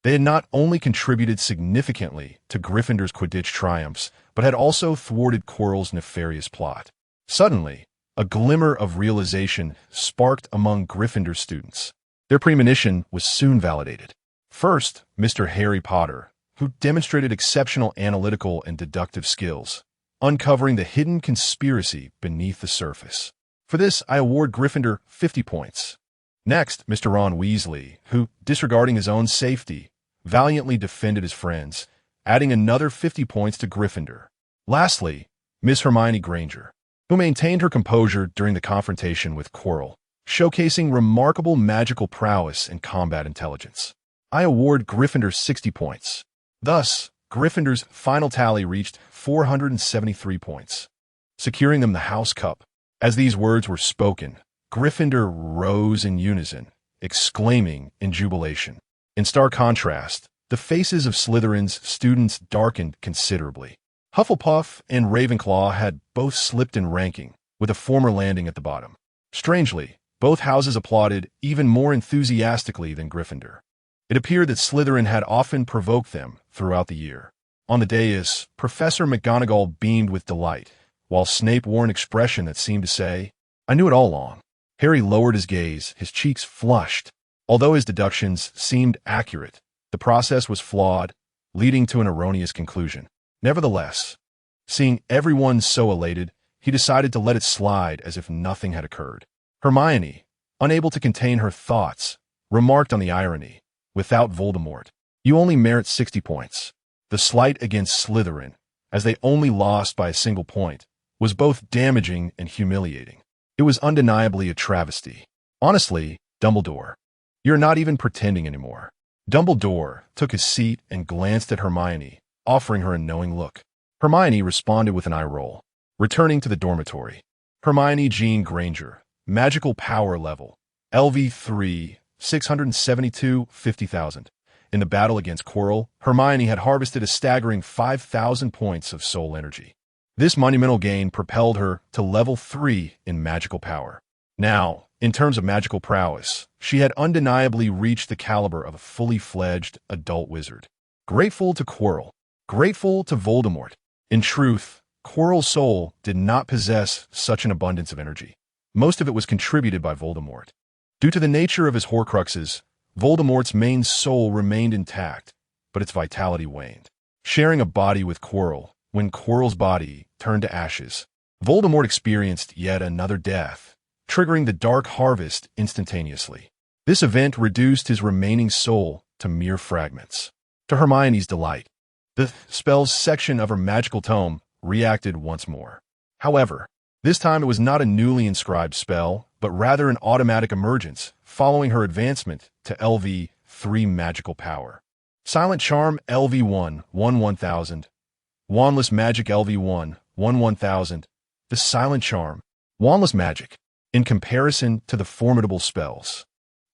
They had not only contributed significantly to Gryffindor's Quidditch triumphs, but had also thwarted Quirrell's nefarious plot. Suddenly, a glimmer of realization sparked among Gryffindor students. Their premonition was soon validated. First, Mr. Harry Potter, who demonstrated exceptional analytical and deductive skills, uncovering the hidden conspiracy beneath the surface. For this, I award Gryffindor 50 points. Next, Mr. Ron Weasley, who, disregarding his own safety, valiantly defended his friends, adding another 50 points to Gryffindor. Lastly, Miss Hermione Granger, who maintained her composure during the confrontation with Quirrell, showcasing remarkable magical prowess and combat intelligence. I award Gryffindor 60 points. Thus, Gryffindor's final tally reached 473 points, securing them the House Cup. As these words were spoken, Gryffindor rose in unison, exclaiming in jubilation. In stark contrast, the faces of Slytherin's students darkened considerably. Hufflepuff and Ravenclaw had both slipped in ranking, with the former landing at the bottom. Strangely, both houses applauded even more enthusiastically than Gryffindor. It appeared that Slytherin had often provoked them throughout the year. On the dais, Professor McGonagall beamed with delight, while Snape wore an expression that seemed to say, "I knew it all along." Harry lowered his gaze, his cheeks flushed. Although his deductions seemed accurate, the process was flawed, leading to an erroneous conclusion. Nevertheless, seeing everyone so elated, he decided to let it slide as if nothing had occurred. Hermione, unable to contain her thoughts, remarked on the irony. Without Voldemort, you only merit 60 points. The slight against Slytherin, as they only lost by a single point, was both damaging and humiliating. It was undeniably a travesty. Honestly, Dumbledore, you're not even pretending anymore. Dumbledore took his seat and glanced at Hermione, offering her a knowing look. Hermione responded with an eye roll. Returning to the dormitory, Hermione Jean Granger, magical power level, LV3, 672, 50,000. In the battle against Quirrell, Hermione had harvested a staggering 5,000 points of soul energy. This monumental gain propelled her to level 3 in magical power. Now, in terms of magical prowess, she had undeniably reached the caliber of a fully fledged adult wizard. Grateful to Quirrell, grateful to Voldemort. In truth, Quirrell's soul did not possess such an abundance of energy. Most of it was contributed by Voldemort. Due to the nature of his Horcruxes, Voldemort's main soul remained intact, but its vitality waned. sharing a body with Quirrell when Quirrell's body turned to ashes. Voldemort experienced yet another death, triggering the Dark Harvest instantaneously. This event reduced his remaining soul to mere fragments. To Hermione's delight, the spells section of her magical tome reacted once more. However, this time it was not a newly inscribed spell, but rather an automatic emergence following her advancement to LV3 magical power. Silent Charm LV1 1-1000, Wandless Magic LV1 1-1000. The Silent Charm, Wandless Magic, in comparison to the formidable spells.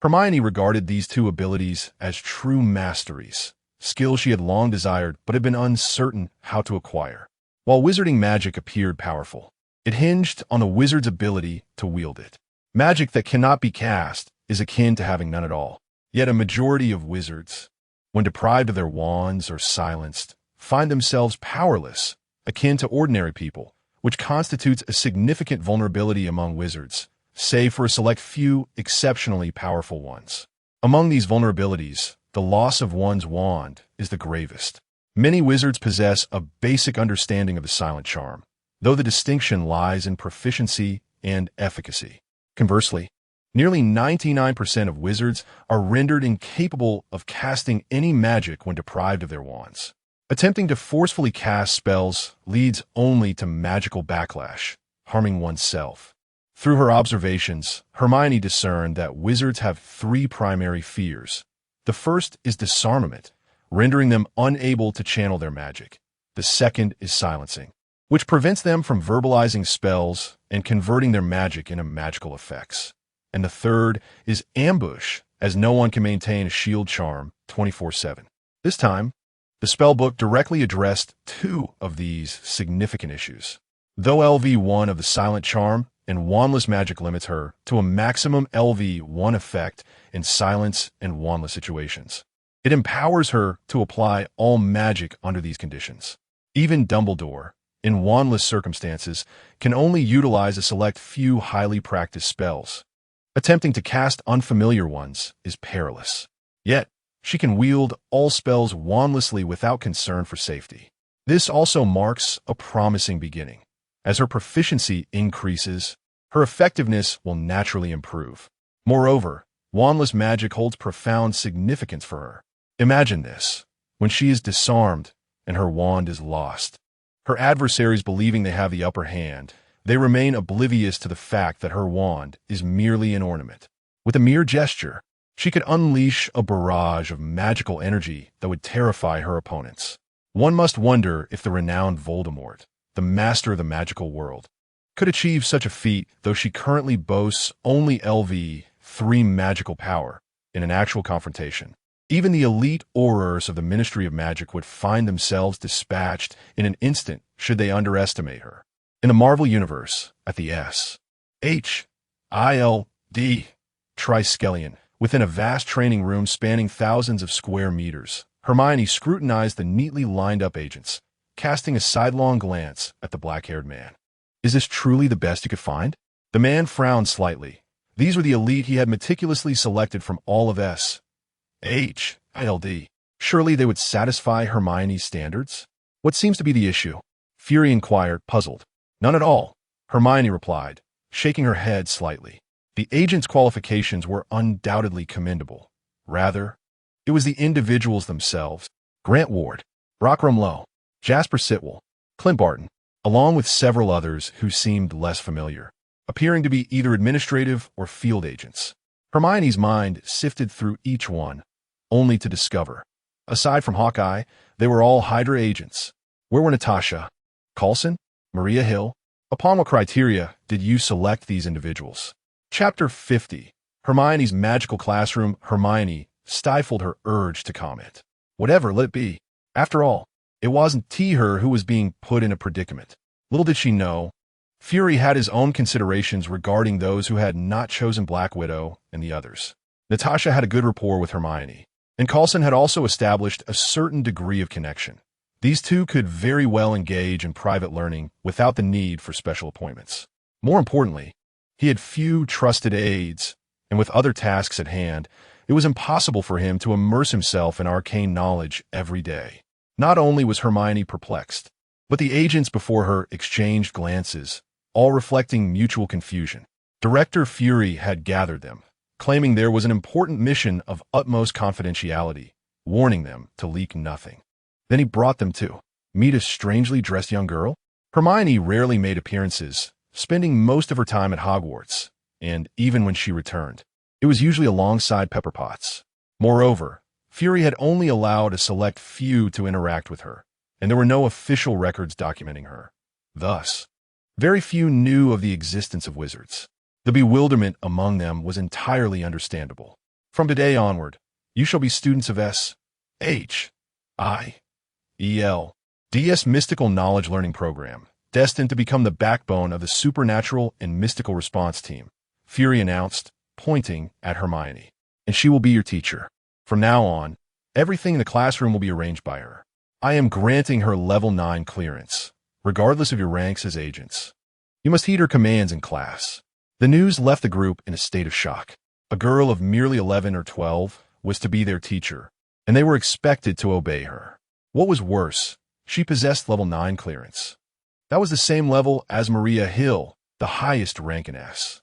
Hermione regarded these two abilities as true masteries, skills she had long desired but had been uncertain how to acquire. While wizarding magic appeared powerful, it hinged on the wizard's ability to wield it. Magic that cannot be cast is akin to having none at all. Yet a majority of wizards, when deprived of their wands or silenced, find themselves powerless, akin to ordinary people, which constitutes a significant vulnerability among wizards, save for a select few exceptionally powerful ones. Among these vulnerabilities, the loss of one's wand is the gravest. Many wizards possess a basic understanding of the Silent Charm, though the distinction lies in proficiency and efficacy. Conversely, nearly 99% of wizards are rendered incapable of casting any magic when deprived of their wands. Attempting to forcefully cast spells leads only to magical backlash, harming oneself. Through her observations, Hermione discerned that wizards have three primary fears. The first is disarmament, rendering them unable to channel their magic. The second is silencing, which prevents them from verbalizing spells and converting their magic into magical effects. And the third is ambush, as no one can maintain a shield charm 24/7. This time, the spellbook directly addressed two of these significant issues. Though LV1 of the Silent Charm and Wandless Magic limits her to a maximum LV1 effect in silence and wandless situations, it empowers her to apply all magic under these conditions. Even Dumbledore, in wandless circumstances, can only utilize a select few highly practiced spells. Attempting to cast unfamiliar ones is perilous. Yet, she can wield all spells wandlessly without concern for safety. This also marks a promising beginning. As her proficiency increases, her effectiveness will naturally improve. Moreover, wandless magic holds profound significance for her. Imagine this, when she is disarmed and her wand is lost. Her adversaries believing they have the upper hand, they remain oblivious to the fact that her wand is merely an ornament. With a mere gesture, she could unleash a barrage of magical energy that would terrify her opponents. One must wonder if the renowned Voldemort, the master of the magical world, could achieve such a feat, though she currently boasts only LV3 magical power in an actual confrontation. Even the elite aurors of the Ministry of Magic would find themselves dispatched in an instant should they underestimate her. In the Marvel Universe, at the S.H.I.L.D. Triskelion, within a vast training room spanning thousands of square meters, Hermione scrutinized the neatly lined-up agents, casting a sidelong glance at the black-haired man. Is this truly the best you could find? The man frowned slightly. These were the elite he had meticulously selected from all of S.H.I.L.D. Surely they would satisfy Hermione's standards? What seems to be the issue? Fury inquired, puzzled. None at all, Hermione replied, shaking her head slightly. The agent's qualifications were undoubtedly commendable. Rather, it was the individuals themselves. Grant Ward, Brock Rumlow, Jasper Sitwell, Clint Barton, along with several others who seemed less familiar, appearing to be either administrative or field agents. Hermione's mind sifted through each one, only to discover, aside from Hawkeye, they were all Hydra agents. Where were Natasha, Coulson, Maria Hill? Upon what criteria did you select these individuals? Chapter 50. Hermione's Magical Classroom. Hermione stifled her urge to comment. Whatever, let it be. After all, it wasn't her who was being put in a predicament. Little did she know, Fury had his own considerations regarding those who had not chosen Black Widow and the others. Natasha had a good rapport with Hermione, and Coulson had also established a certain degree of connection. These two could very well engage in private learning without the need for special appointments. More importantly, he had few trusted aides, and with other tasks at hand, it was impossible for him to immerse himself in arcane knowledge every day. Not only was Hermione perplexed, but the agents before her exchanged glances, all reflecting mutual confusion. Director Fury had gathered them, claiming there was an important mission of utmost confidentiality, warning them to leak nothing. Then he brought them to meet a strangely dressed young girl. Hermione rarely made appearances, spending most of her time at Hogwarts, and even when she returned, it was usually alongside Pepper Potts. Moreover, Fury had only allowed a select few to interact with her, and there were no official records documenting her. Thus, very few knew of the existence of wizards. The bewilderment among them was entirely understandable. From today onward, you shall be students of S.H.I.E.L.D.'s Mystical Knowledge Learning Program, destined to become the backbone of the Supernatural and Mystical Response Team, Fury announced, pointing at Hermione. And she will be your teacher. From now on, everything in the classroom will be arranged by her. I am granting her level 9 clearance, regardless of your ranks as agents. You must heed her commands in class. The news left the group in a state of shock. A girl of merely 11 or 12 was to be their teacher, and they were expected to obey her. What was worse, she possessed level 9 clearance. That was the same level as Maria Hill, the highest rank in S.H.I.L.D.,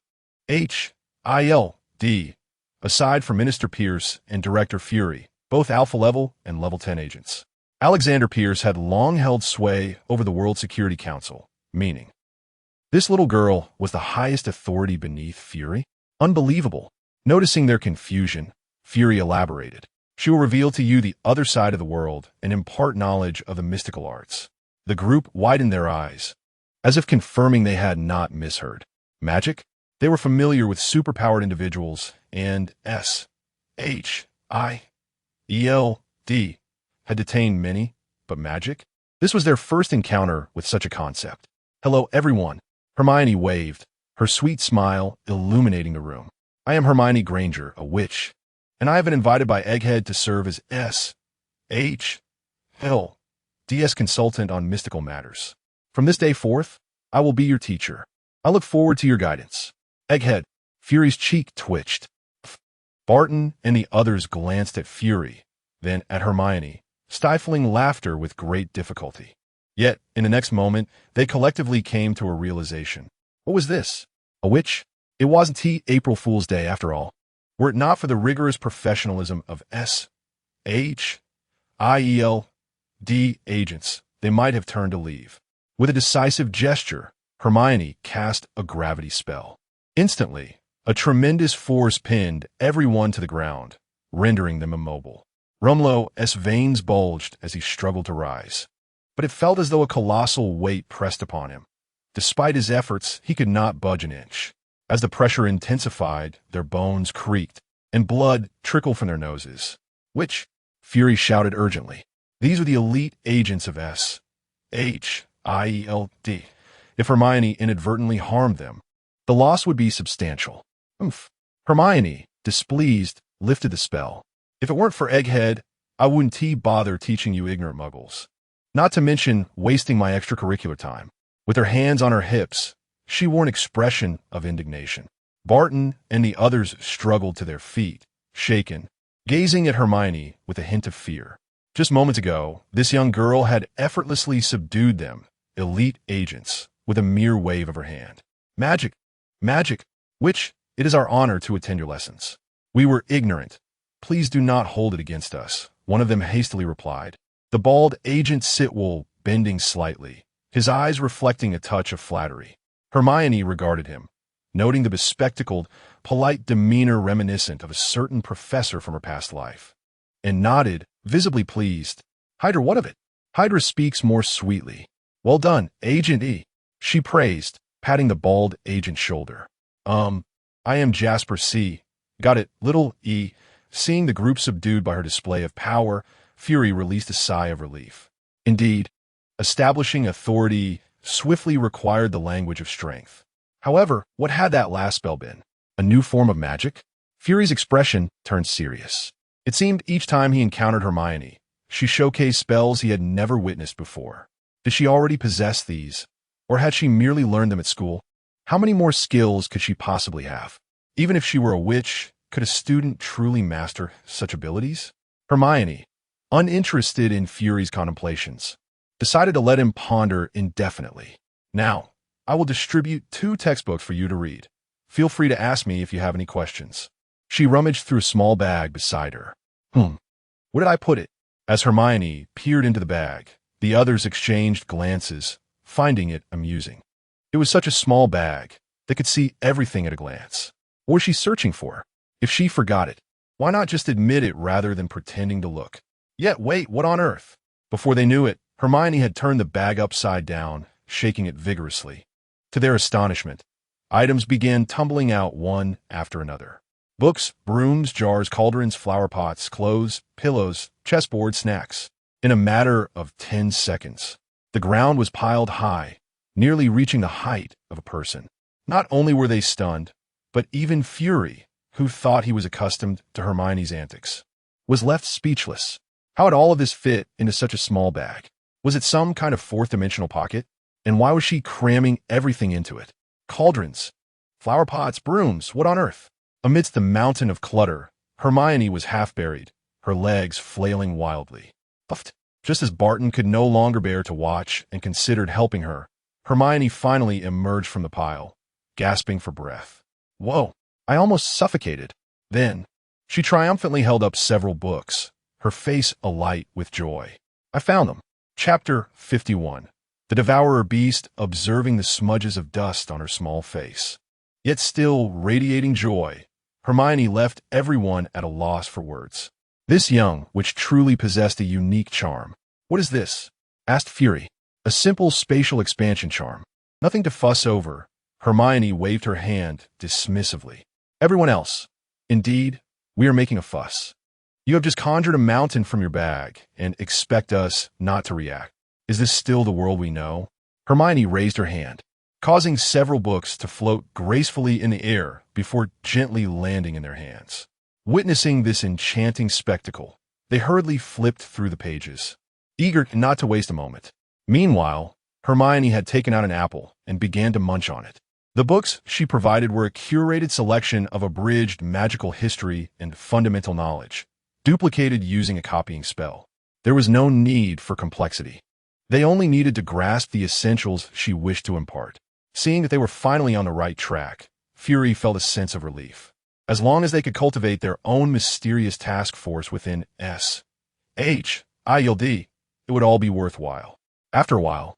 aside from Minister Pierce and Director Fury, both Alpha level and level 10 agents. Alexander Pierce had long held sway over the World Security Council, meaning this little girl was the highest authority beneath Fury? Unbelievable. Noticing their confusion, Fury elaborated. She will reveal to you the other side of the world and impart knowledge of the mystical arts. The group widened their eyes, as if confirming they had not misheard. Magic? They were familiar with superpowered individuals, and S.H.I.E.L.D. had detained many, but magic? This was their first encounter with such a concept. Hello, everyone. Hermione waved, her sweet smile illuminating the room. I am Hermione Granger, a witch, and I have been invited by Egghead to serve as S.H.I.L.D.'s consultant on mystical matters. From this day forth, I will be your teacher. I look forward to your guidance. Egghead, Fury's cheek twitched. Barton and the others glanced at Fury, then at Hermione, stifling laughter with great difficulty. Yet, in the next moment, they collectively came to a realization. What was this? A witch? It wasn't April Fool's Day, after all. Were it not for the rigorous professionalism of S.H.I.E.L.D. agents, they might have turned to leave. With a decisive gesture, Hermione cast a gravity spell. Instantly, a tremendous force pinned everyone to the ground, rendering them immobile. Rumlow's veins bulged as he struggled to rise, but it felt as though a colossal weight pressed upon him. Despite his efforts, he could not budge an inch. As the pressure intensified, their bones creaked, and blood trickled from their noses. Which? Fury shouted urgently. These were the elite agents of S.H.I.E.L.D. If Hermione inadvertently harmed them, the loss would be substantial. Oomph. Hermione, displeased, lifted the spell. If it weren't for Egghead, I wouldn't bother teaching you ignorant muggles. Not to mention wasting my extracurricular time. With her hands on her hips, she wore an expression of indignation. Barton and the others struggled to their feet, shaken, gazing at Hermione with a hint of fear. Just moments ago, this young girl had effortlessly subdued them, elite agents, with a mere wave of her hand. Magic, magic, which it is our honor to attend your lessons. We were ignorant. Please do not hold it against us, one of them hastily replied. The bald agent Sitwell bending slightly, his eyes reflecting a touch of flattery. Hermione regarded him, noting the bespectacled, polite demeanor reminiscent of a certain professor from her past life, and nodded, visibly pleased. Hydra, what of it? Hydra speaks more sweetly. Well done, Agent E, she praised, patting the bald agent's shoulder. I am Jasper C. Got it, little E. Seeing the group subdued by her display of power, Fury released a sigh of relief. Indeed, establishing authority swiftly required the language of strength. However, what had that last spell been? A new form of magic? Fury's expression turned serious. It seemed each time he encountered Hermione, she showcased spells he had never witnessed before. Did she already possess these, or had she merely learned them at school? How many more skills could she possibly have? Even if she were a witch, could a student truly master such abilities? Hermione, uninterested in Fury's contemplations, decided to let him ponder indefinitely. Now, I will distribute 2 textbooks for you to read. Feel free to ask me if you have any questions. She rummaged through a small bag beside her. Where did I put it? As Hermione peered into the bag, the others exchanged glances, finding it amusing. It was such a small bag, they could see everything at a glance. What was she searching for? If she forgot it, why not just admit it rather than pretending to look? Yet wait, what on earth? Before they knew it, Hermione had turned the bag upside down, shaking it vigorously. To their astonishment, items began tumbling out one after another. Books, brooms, jars, cauldrons, flower pots, clothes, pillows, chessboard, snacks. In a matter of 10 seconds, the ground was piled high, nearly reaching the height of a person. Not only were they stunned, but even Fury, who thought he was accustomed to Hermione's antics, was left speechless. How had all of this fit into such a small bag? Was it some kind of fourth-dimensional pocket? And why was she cramming everything into it? Cauldrons, flower pots, brooms, what on earth? Amidst the mountain of clutter, Hermione was half-buried, her legs flailing wildly. Puffed. Just as Barton could no longer bear to watch and considered helping her, Hermione finally emerged from the pile, gasping for breath. Whoa, I almost suffocated. Then, she triumphantly held up several books, her face alight with joy. I found them. Chapter 51. The Devourer Beast observing the smudges of dust on her small face. Yet still radiating joy, Hermione left everyone at a loss for words. This young witch truly possessed a unique charm. What is this? Asked Fury. A simple spatial expansion charm. Nothing to fuss over. Hermione waved her hand dismissively. Everyone else. Indeed, we are making a fuss. You have just conjured a mountain from your bag and expect us not to react. Is this still the world we know? Hermione raised her hand, causing several books to float gracefully in the air before gently landing in their hands. Witnessing this enchanting spectacle, they hurriedly flipped through the pages, eager not to waste a moment. Meanwhile, Hermione had taken out an apple and began to munch on it. The books she provided were a curated selection of abridged magical history and fundamental knowledge, duplicated using a copying spell. There was no need for complexity. They only needed to grasp the essentials she wished to impart. Seeing that they were finally on the right track, Fury felt a sense of relief. As long as they could cultivate their own mysterious task force within SHIELD, it would all be worthwhile. After a while,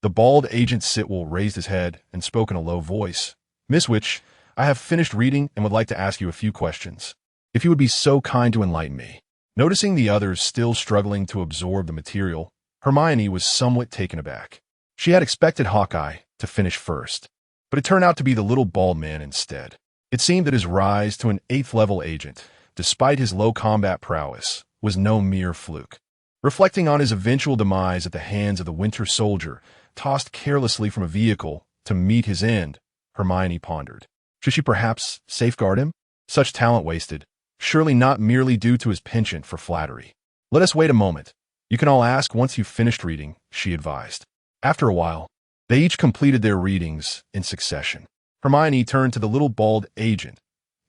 the bald agent Sitwell raised his head and spoke in a low voice. Miss Witch, I have finished reading and would like to ask you a few questions. If you would be so kind to enlighten me. Noticing the others still struggling to absorb the material, Hermione was somewhat taken aback. She had expected Hawkeye to finish first, but it turned out to be the little bald man instead. It seemed that his rise to an 8th-level agent, despite his low combat prowess, was no mere fluke. Reflecting on his eventual demise at the hands of the Winter Soldier, tossed carelessly from a vehicle to meet his end, Hermione pondered. Should she perhaps safeguard him? Such talent wasted, surely not merely due to his penchant for flattery. Let us wait a moment. You can all ask once you've finished reading, she advised. After a while, they each completed their readings in succession. Hermione turned to the little bald agent.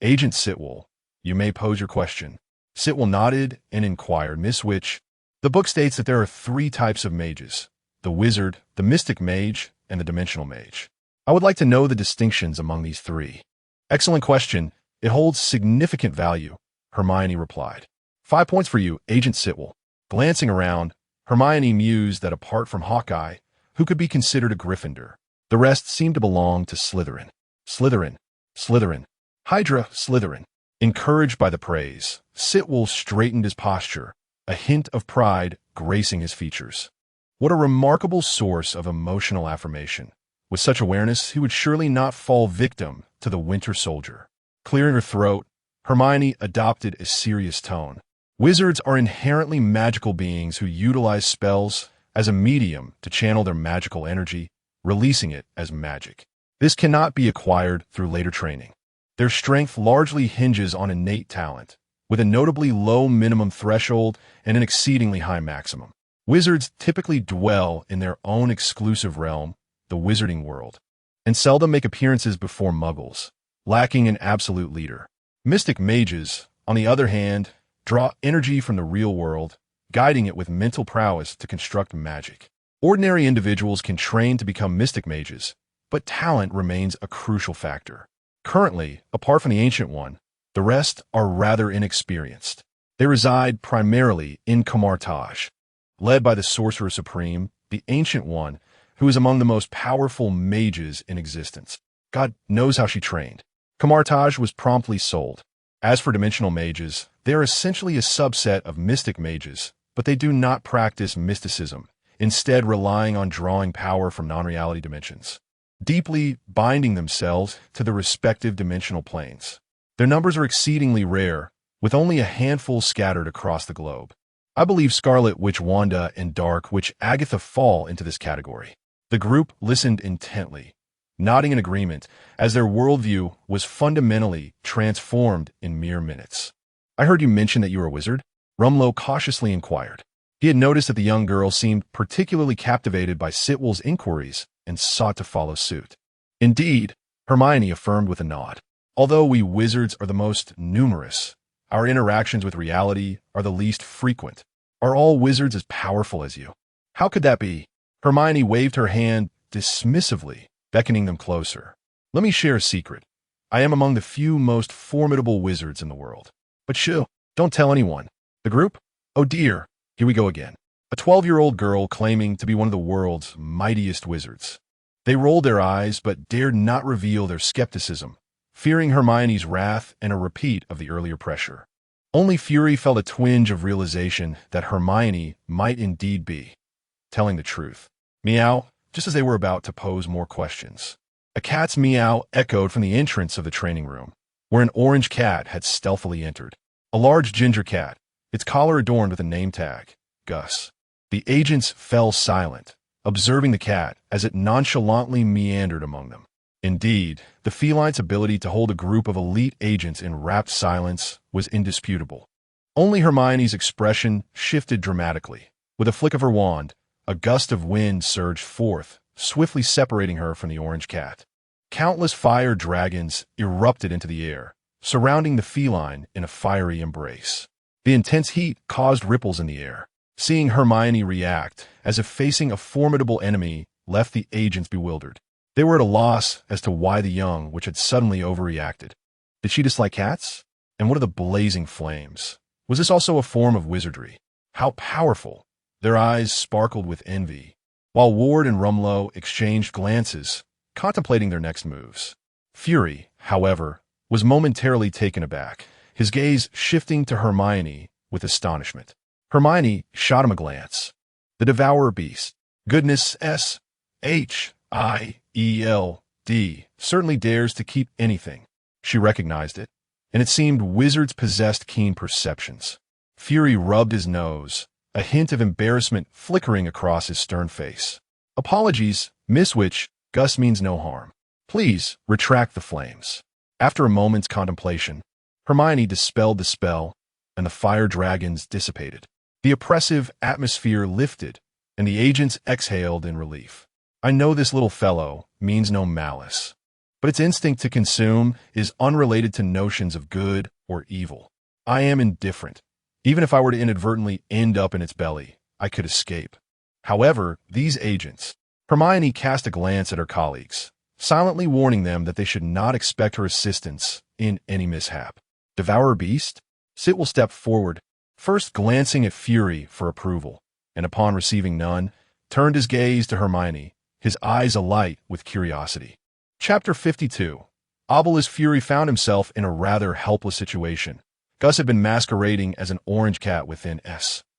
Agent Sitwell, you may pose your question. Sitwell nodded and inquired, Miss Witch, the book states that there are 3 types of mages, the wizard, the mystic mage, and the dimensional mage. I would like to know the distinctions among these 3. Excellent question. It holds significant value, Hermione replied. 5 points for you, Agent Sitwell. Glancing around, Hermione mused that apart from Hawkeye, who could be considered a Gryffindor, the rest seemed to belong to Slytherin. Slytherin. Hydra, Slytherin. Encouraged by the praise, Sitwell straightened his posture, a hint of pride gracing his features. What a remarkable source of emotional affirmation. With such awareness, he would surely not fall victim to the Winter Soldier. Clearing her throat, Hermione adopted a serious tone. Wizards are inherently magical beings who utilize spells as a medium to channel their magical energy, releasing it as magic. This cannot be acquired through later training. Their strength largely hinges on innate talent, with a notably low minimum threshold and an exceedingly high maximum. Wizards typically dwell in their own exclusive realm, the wizarding world, and seldom make appearances before muggles, lacking an absolute leader. Mystic mages, on the other hand, draw energy from the real world guiding it with mental prowess to construct magic. Ordinary individuals can train to become mystic mages, but talent remains a crucial factor. Currently, apart from the Ancient One, the rest are rather inexperienced. They reside primarily in Camartage, led by the Sorcerer Supreme, the Ancient One, who is among the most powerful mages in existence. God knows how she trained. Camartage was promptly sold. As for dimensional mages, they are essentially a subset of mystic mages, but they do not practice mysticism, instead relying on drawing power from non-reality dimensions, deeply binding themselves to the respective dimensional planes. Their numbers are exceedingly rare, with only a handful scattered across the globe. I believe Scarlet Witch Wanda and Dark Witch Agatha fall into this category. The group listened intently, nodding in agreement, as their worldview was fundamentally transformed in mere minutes. "I heard you mention that you were a wizard?" Rumlow cautiously inquired. He had noticed that the young girl seemed particularly captivated by Sitwell's inquiries and sought to follow suit. "Indeed," Hermione affirmed with a nod. "Although we wizards are the most numerous, our interactions with reality are the least frequent. Are all wizards as powerful as you?" "How could that be?" Hermione waved her hand dismissively, beckoning them closer. "Let me share a secret. I am among the few most formidable wizards in the world. But shoo, don't tell anyone." The group? Oh dear, here we go again. A 12-year-old girl claiming to be one of the world's mightiest wizards. They rolled their eyes but dared not reveal their skepticism, fearing Hermione's wrath and a repeat of the earlier pressure. Only Fury felt a twinge of realization that Hermione might indeed be telling the truth. Meow, just as they were about to pose more questions. A cat's meow echoed from the entrance of the training room, where an orange cat had stealthily entered. A large ginger cat, its collar adorned with a name tag, Gus. The agents fell silent, observing the cat as it nonchalantly meandered among them. Indeed, the feline's ability to hold a group of elite agents in rapt silence was indisputable. Only Hermione's expression shifted dramatically. With a flick of her wand, a gust of wind surged forth, swiftly separating her from the orange cat. Countless fire dragons erupted into the air, surrounding the feline in a fiery embrace. The intense heat caused ripples in the air. Seeing Hermione react, as if facing a formidable enemy, left the agents bewildered. They were at a loss as to why the young witch had suddenly overreacted. Did she dislike cats? And what of the blazing flames? Was this also a form of wizardry? How powerful! Their eyes sparkled with envy, while Ward and Rumlow exchanged glances, contemplating their next moves. Fury, however, was momentarily taken aback, his gaze shifting to Hermione with astonishment. Hermione shot him a glance. The Devourer Beast, goodness S-H-I-E-L-D, certainly dares to keep anything. She recognized it, and it seemed wizards possessed keen perceptions. Fury rubbed his nose, a hint of embarrassment flickering across his stern face. "Apologies, Miss Witch, Gus means no harm. Please retract the flames." After a moment's contemplation, Hermione dispelled the spell, and the fire dragons dissipated. The oppressive atmosphere lifted, and the agents exhaled in relief. "I know this little fellow means no malice, but its instinct to consume is unrelated to notions of good or evil. I am indifferent. Even if I were to inadvertently end up in its belly, I could escape. However, these agents..." Hermione cast a glance at her colleagues, silently warning them that they should not expect her assistance in any mishap. "Devourer Beast?" Sitwell stepped forward, first glancing at Fury for approval, and upon receiving none, turned his gaze to Hermione, his eyes alight with curiosity. Chapter 52. Obelisk Fury found himself in a rather helpless situation. Gus had been masquerading as an orange cat within S-H-I-L-D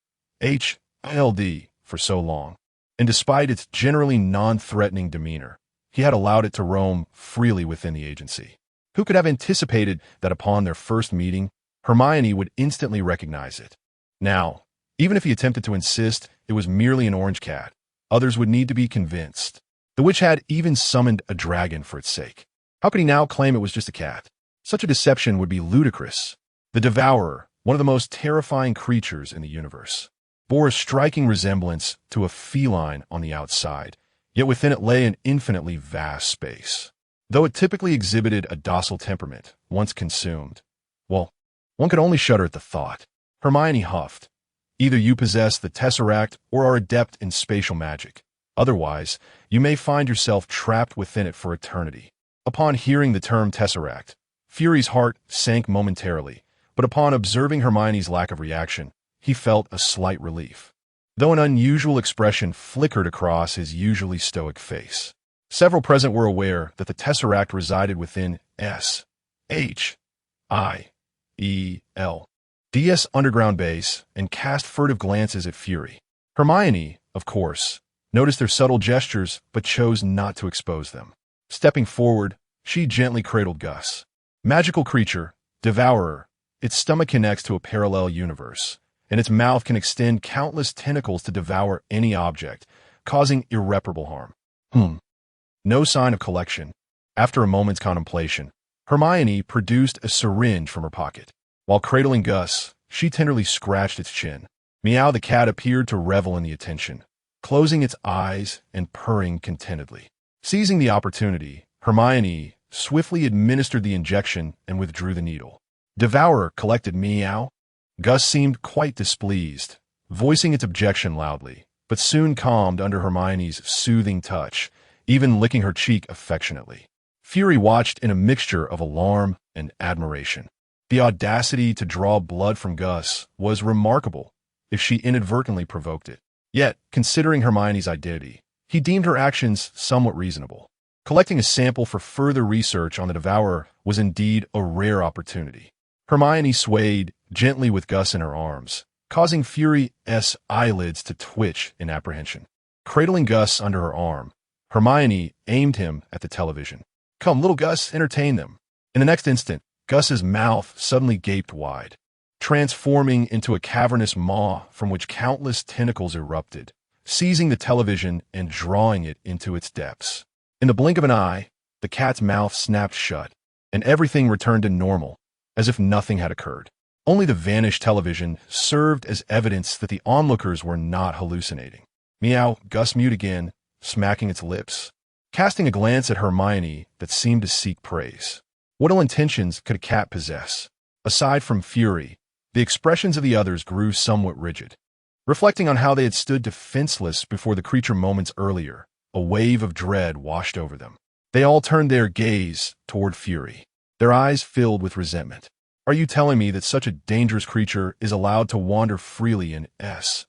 for so long, and despite its generally non-threatening demeanor, he had allowed it to roam freely within the agency. Who could have anticipated that upon their first meeting, Hermione would instantly recognize it? Now, even if he attempted to insist it was merely an orange cat, others would need to be convinced. The witch had even summoned a dragon for its sake. How could he now claim it was just a cat? Such a deception would be ludicrous. The Devourer, one of the most terrifying creatures in the universe, bore a striking resemblance to a feline on the outside, yet within it lay an infinitely vast space. Though it typically exhibited a docile temperament, once consumed, well, one could only shudder at the thought. Hermione huffed. Either you possess the Tesseract or are adept in spatial magic. Otherwise, you may find yourself trapped within it for eternity. Upon hearing the term Tesseract, Fury's heart sank momentarily, but upon observing Hermione's lack of reaction, he felt a slight relief, though an unusual expression flickered across his usually stoic face. Several present were aware that the Tesseract resided within S.H.I.E.L.D.'s underground base and cast furtive glances at Fury. Hermione, of course, noticed their subtle gestures but chose not to expose them. Stepping forward, she gently cradled Gus. Magical creature, devourer, its stomach connects to a parallel universe, and its mouth can extend countless tentacles to devour any object, causing irreparable harm. No sign of collection. After a moment's contemplation, Hermione produced a syringe from her pocket. While cradling Gus, she tenderly scratched its chin. Meow the cat appeared to revel in the attention, closing its eyes and purring contentedly. Seizing the opportunity, Hermione swiftly administered the injection and withdrew the needle. Devourer collected meow. Gus seemed quite displeased, voicing its objection loudly, but soon calmed under Hermione's soothing touch, even licking her cheek affectionately. Fury watched in a mixture of alarm and admiration. The audacity to draw blood from Gus was remarkable if she inadvertently provoked it. Yet, considering Hermione's identity, he deemed her actions somewhat reasonable. Collecting a sample for further research on the Devourer was indeed a rare opportunity. Hermione swayed gently with Gus in her arms, causing Fury's eyelids to twitch in apprehension. Cradling Gus under her arm, Hermione aimed him at the television. "Come, little Gus, entertain them." In the next instant, Gus's mouth suddenly gaped wide, transforming into a cavernous maw from which countless tentacles erupted, seizing the television and drawing it into its depths. In the blink of an eye, the cat's mouth snapped shut, and everything returned to normal, as if nothing had occurred. Only the vanished television served as evidence that the onlookers were not hallucinating. Meow, Gus mewed again, smacking its lips, casting a glance at Hermione that seemed to seek praise. What ill intentions could a cat possess? Aside from fury, the expressions of the others grew somewhat rigid. Reflecting on how they had stood defenseless before the creature moments earlier, a wave of dread washed over them. They all turned their gaze toward Fury, their eyes filled with resentment. "Are you telling me that such a dangerous creature is allowed to wander freely in S.H.I.L.D.?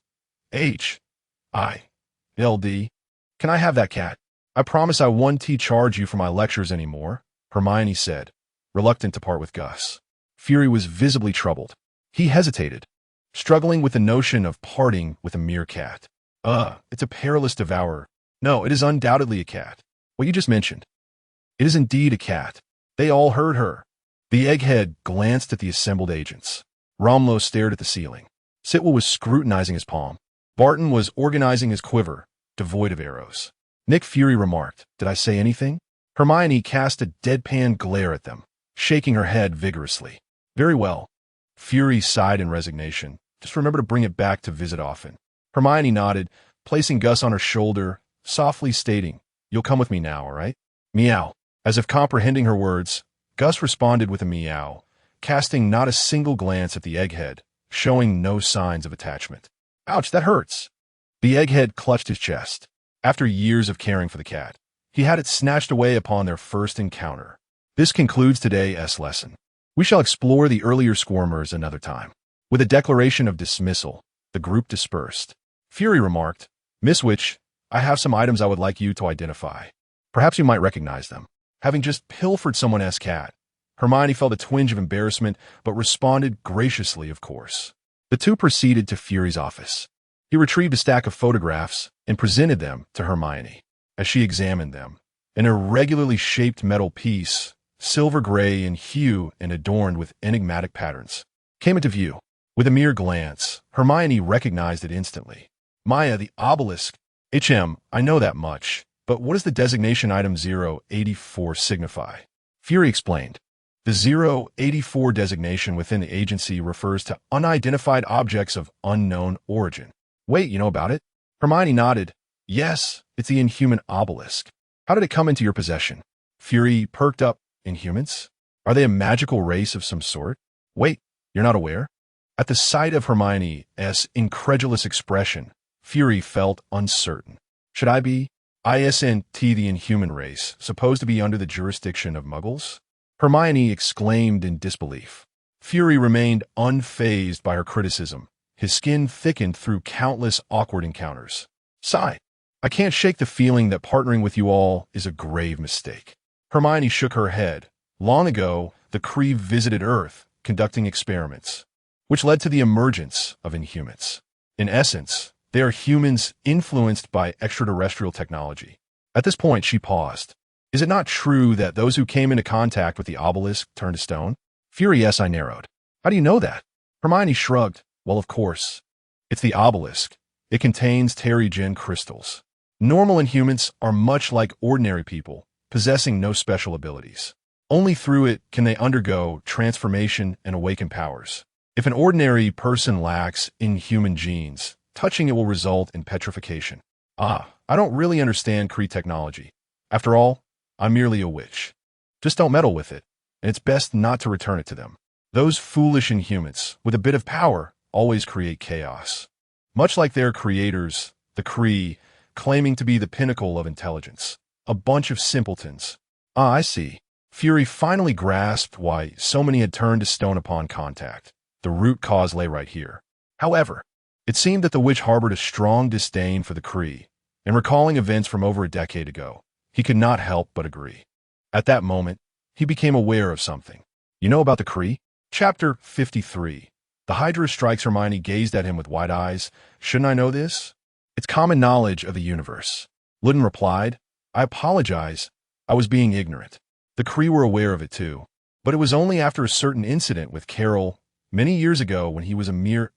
Can I have that cat? I promise I won't charge you for my lectures anymore," Hermione said, reluctant to part with Gus. Fury was visibly troubled. He hesitated, struggling with the notion of parting with a mere cat. It's a perilous devourer. No, it is undoubtedly a cat. What you just mentioned. It is indeed a cat. They all heard her. The egghead glanced at the assembled agents. Romlo stared at the ceiling. Sitwell was scrutinizing his palm. Barton was organizing his quiver, devoid of arrows. Nick Fury remarked, "Did I say anything?" Hermione cast a deadpan glare at them, shaking her head vigorously. "Very well." Fury sighed in resignation. "Just remember to bring it back to visit often." Hermione nodded, placing Gus on her shoulder, softly stating, "You'll come with me now, all right?" Meow. As if comprehending her words, Gus responded with a meow, casting not a single glance at the egghead, showing no signs of attachment. "Ouch, that hurts." The egghead clutched his chest. After years of caring for the cat, he had it snatched away upon their first encounter. This concludes today's lesson. We shall explore the earlier squirmers another time. With a declaration of dismissal, the group dispersed. Fury remarked, "Miss Witch, I have some items I would like you to identify. Perhaps you might recognize them." Having just pilfered someone's cat, Hermione felt a twinge of embarrassment, but responded graciously, of course. The two proceeded to Fury's office. He retrieved a stack of photographs and presented them to Hermione. As she examined them, an irregularly shaped metal piece, silver gray in hue and adorned with enigmatic patterns, came into view. With a mere glance, Hermione recognized it instantly. "Maya, the obelisk. I know that much, but what does the designation item 084 signify?" Fury explained. The 084 designation within the agency refers to unidentified objects of unknown origin. "Wait, you know about it?" Hermione nodded. "Yes, it's the inhuman obelisk. How did it come into your possession?" Fury perked up. "Inhumans? Are they a magical race of some sort?" "Wait, you're not aware?" At the sight of Hermione's incredulous expression, Fury felt uncertain. Should I be isn't the inhuman race supposed to be under the jurisdiction of Muggles? Hermione exclaimed in disbelief. Fury remained unfazed by her criticism. His skin thickened through countless awkward encounters. Sigh. I can't shake the feeling that partnering with you all is a grave mistake. Hermione shook her head. Long ago, the Kree visited Earth, conducting experiments, which led to the emergence of Inhumans. In essence, they are humans influenced by extraterrestrial technology. At this point, she paused. Is it not true that those who came into contact with the obelisk turned to stone? Fury's eye narrowed. How do you know that? Hermione shrugged. Well, of course. It's the obelisk. It contains Terrigen crystals. Normal Inhumans are much like ordinary people, possessing no special abilities. Only through it can they undergo transformation and awaken powers. If an ordinary person lacks Inhuman genes, touching it will result in petrification. I don't really understand Kree technology. After all, I'm merely a witch. Just don't meddle with it, and it's best not to return it to them. Those foolish Inhumans, with a bit of power, always create chaos. Much like their creators, the Kree, claiming to be the pinnacle of intelligence. A bunch of simpletons. I see. Fury finally grasped why so many had turned to stone upon contact. The root cause lay right here. However, it seemed that the witch harbored a strong disdain for the Kree, and recalling events from over a decade ago, he could not help but agree. At that moment, he became aware of something. You know about the Kree? Chapter 53. The Hydra strikes. Hermione gazed at him with wide eyes. Shouldn't I know this? It's common knowledge of the universe. Ludden replied, I apologize. I was being ignorant. The Kree were aware of it too. But it was only after a certain incident with Carol many years ago when he was a mere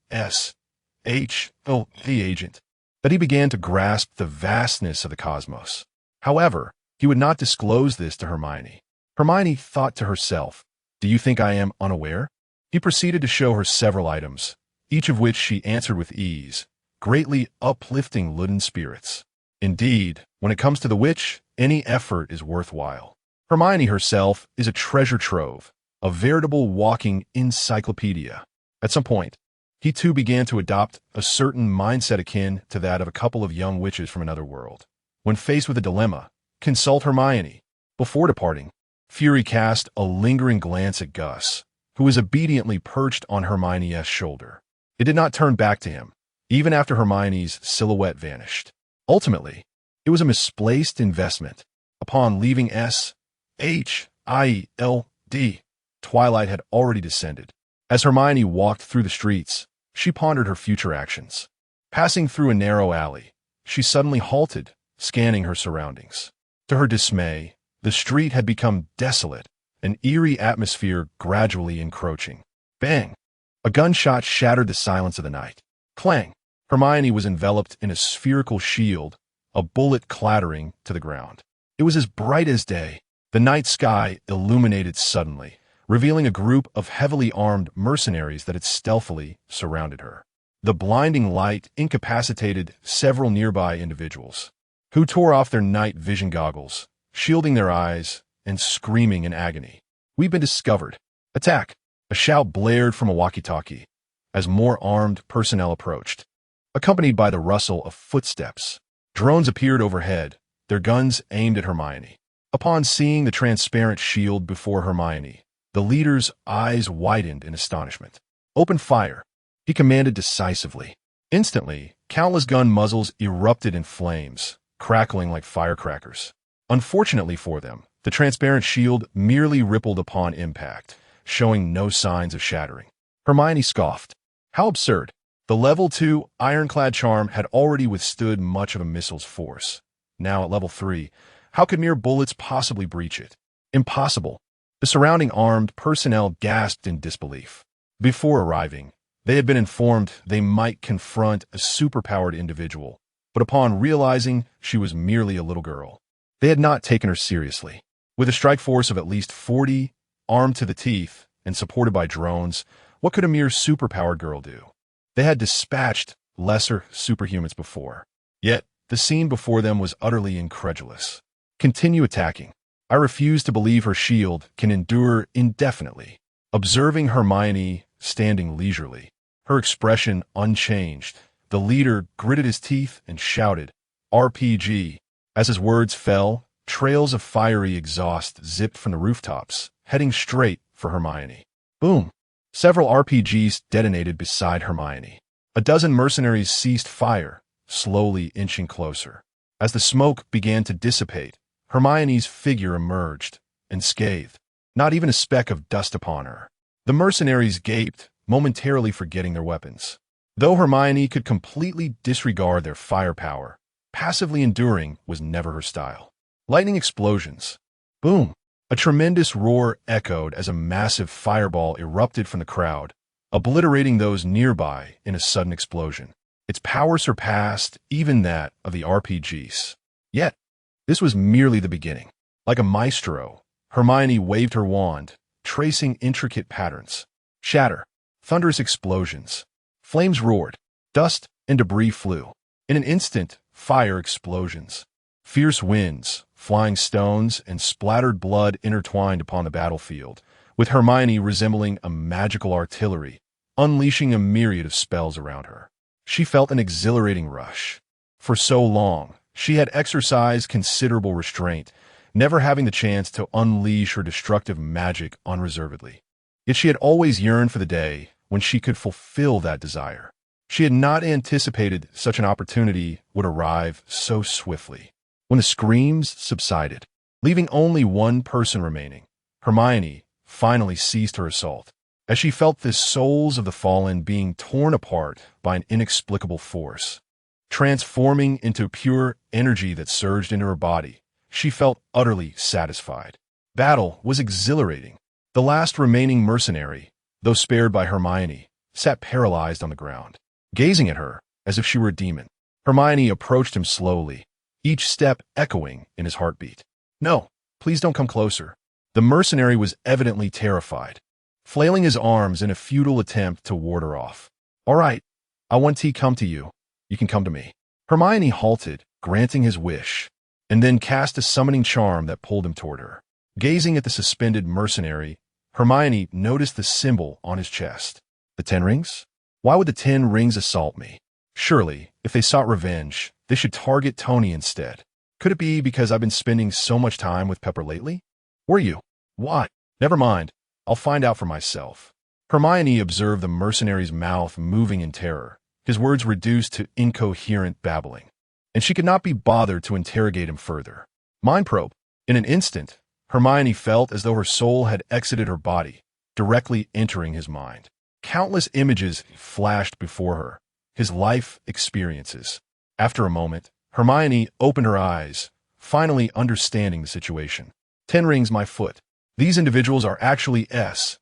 the agent, that he began to grasp the vastness of the cosmos. However, he would not disclose this to Hermione. Hermione thought to herself, do you think I am unaware? He proceeded to show her several items, each of which she answered with ease, greatly uplifting Ludden's spirits. Indeed, when it comes to the witch, any effort is worthwhile. Hermione herself is a treasure trove, a veritable walking encyclopedia. At some point, he too began to adopt a certain mindset akin to that of a couple of young witches from another world. When faced with a dilemma, consult Hermione. Before departing, Fury cast a lingering glance at Gus, who was obediently perched on Hermione's shoulder. It did not turn back to him, even after Hermione's silhouette vanished. Ultimately, it was a misplaced investment. Upon leaving twilight had already descended. As Hermione walked through the streets, she pondered her future actions. Passing through a narrow alley, she suddenly halted, scanning her surroundings. To her dismay, the street had become desolate, an eerie atmosphere gradually encroaching. Bang! A gunshot shattered the silence of the night. Clang! Hermione was enveloped in a spherical shield, a bullet clattering to the ground. It was as bright as day. The night sky illuminated suddenly, revealing a group of heavily armed mercenaries that had stealthily surrounded her. The blinding light incapacitated several nearby individuals, who tore off their night vision goggles, shielding their eyes and screaming in agony. We've been discovered. Attack! A shout blared from a walkie-talkie as more armed personnel approached. Accompanied by the rustle of footsteps, drones appeared overhead, their guns aimed at Hermione. Upon seeing the transparent shield before Hermione, the leader's eyes widened in astonishment. Open fire, he commanded decisively. Instantly, countless gun muzzles erupted in flames, crackling like firecrackers. Unfortunately for them, the transparent shield merely rippled upon impact, showing no signs of shattering. Hermione scoffed. How absurd! The level 2 ironclad charm had already withstood much of a missile's force. Now at level 3, how could mere bullets possibly breach it? Impossible. The surrounding armed personnel gasped in disbelief. Before arriving, they had been informed they might confront a superpowered individual, but upon realizing she was merely a little girl, they had not taken her seriously. With a strike force of at least 40, armed to the teeth, and supported by drones, what could a mere superpowered girl do? They had dispatched lesser superhumans before. Yet, the scene before them was utterly incredulous. Continue attacking. I refuse to believe her shield can endure indefinitely. Observing Hermione standing leisurely, her expression unchanged. The leader gritted his teeth and shouted, "RPG!" As his words fell, trails of fiery exhaust zipped from the rooftops, heading straight for Hermione. Boom! Several RPGs detonated beside Hermione. A dozen mercenaries ceased fire, slowly inching closer. As the smoke began to dissipate, Hermione's figure emerged, unscathed, not even a speck of dust upon her. The mercenaries gaped, momentarily forgetting their weapons. Though Hermione could completely disregard their firepower, passively enduring was never her style. Lightning explosions. Boom! A tremendous roar echoed as a massive fireball erupted from the crowd, obliterating those nearby in a sudden explosion. Its power surpassed even that of the RPGs. Yet, this was merely the beginning. Like a maestro, Hermione waved her wand, tracing intricate patterns. Shatter. Thunderous explosions. Flames roared. Dust and debris flew. In an instant, fire explosions. Fierce winds, flying stones, and splattered blood intertwined upon the battlefield, with Hermione resembling a magical artillery, unleashing a myriad of spells around her. She felt an exhilarating rush. For so long, she had exercised considerable restraint, never having the chance to unleash her destructive magic unreservedly. Yet she had always yearned for the day when she could fulfill that desire. She had not anticipated such an opportunity would arrive so swiftly. When the screams subsided, leaving only one person remaining, Hermione finally ceased her assault, as she felt the souls of the fallen being torn apart by an inexplicable force. Transforming into pure energy that surged into her body, she felt utterly satisfied. Battle was exhilarating. The last remaining mercenary, though spared by Hermione, sat paralyzed on the ground, gazing at her as if she were a demon. Hermione approached him slowly, each step echoing in his heartbeat. "No, please don't come closer." The mercenary was evidently terrified, flailing his arms in a futile attempt to ward her off. "All right, I want to come to you. You can come to me." Hermione halted, granting his wish, and then cast a summoning charm that pulled him toward her. Gazing at the suspended mercenary, Hermione noticed the symbol on his chest. The 10 rings? Why would the 10 rings assault me? Surely, if they sought revenge, they should target Tony instead. Could it be because I've been spending so much time with Pepper lately? Were you? What? Never mind. I'll find out for myself. Hermione observed the mercenary's mouth moving in terror, his words reduced to incoherent babbling, and she could not be bothered to interrogate him further. Mind probe. In an instant, Hermione felt as though her soul had exited her body, directly entering his mind. Countless images flashed before her, his life experiences. After a moment, Hermione opened her eyes, finally understanding the situation. 10 rings my foot. These individuals are actually S.H.I.E.L.D.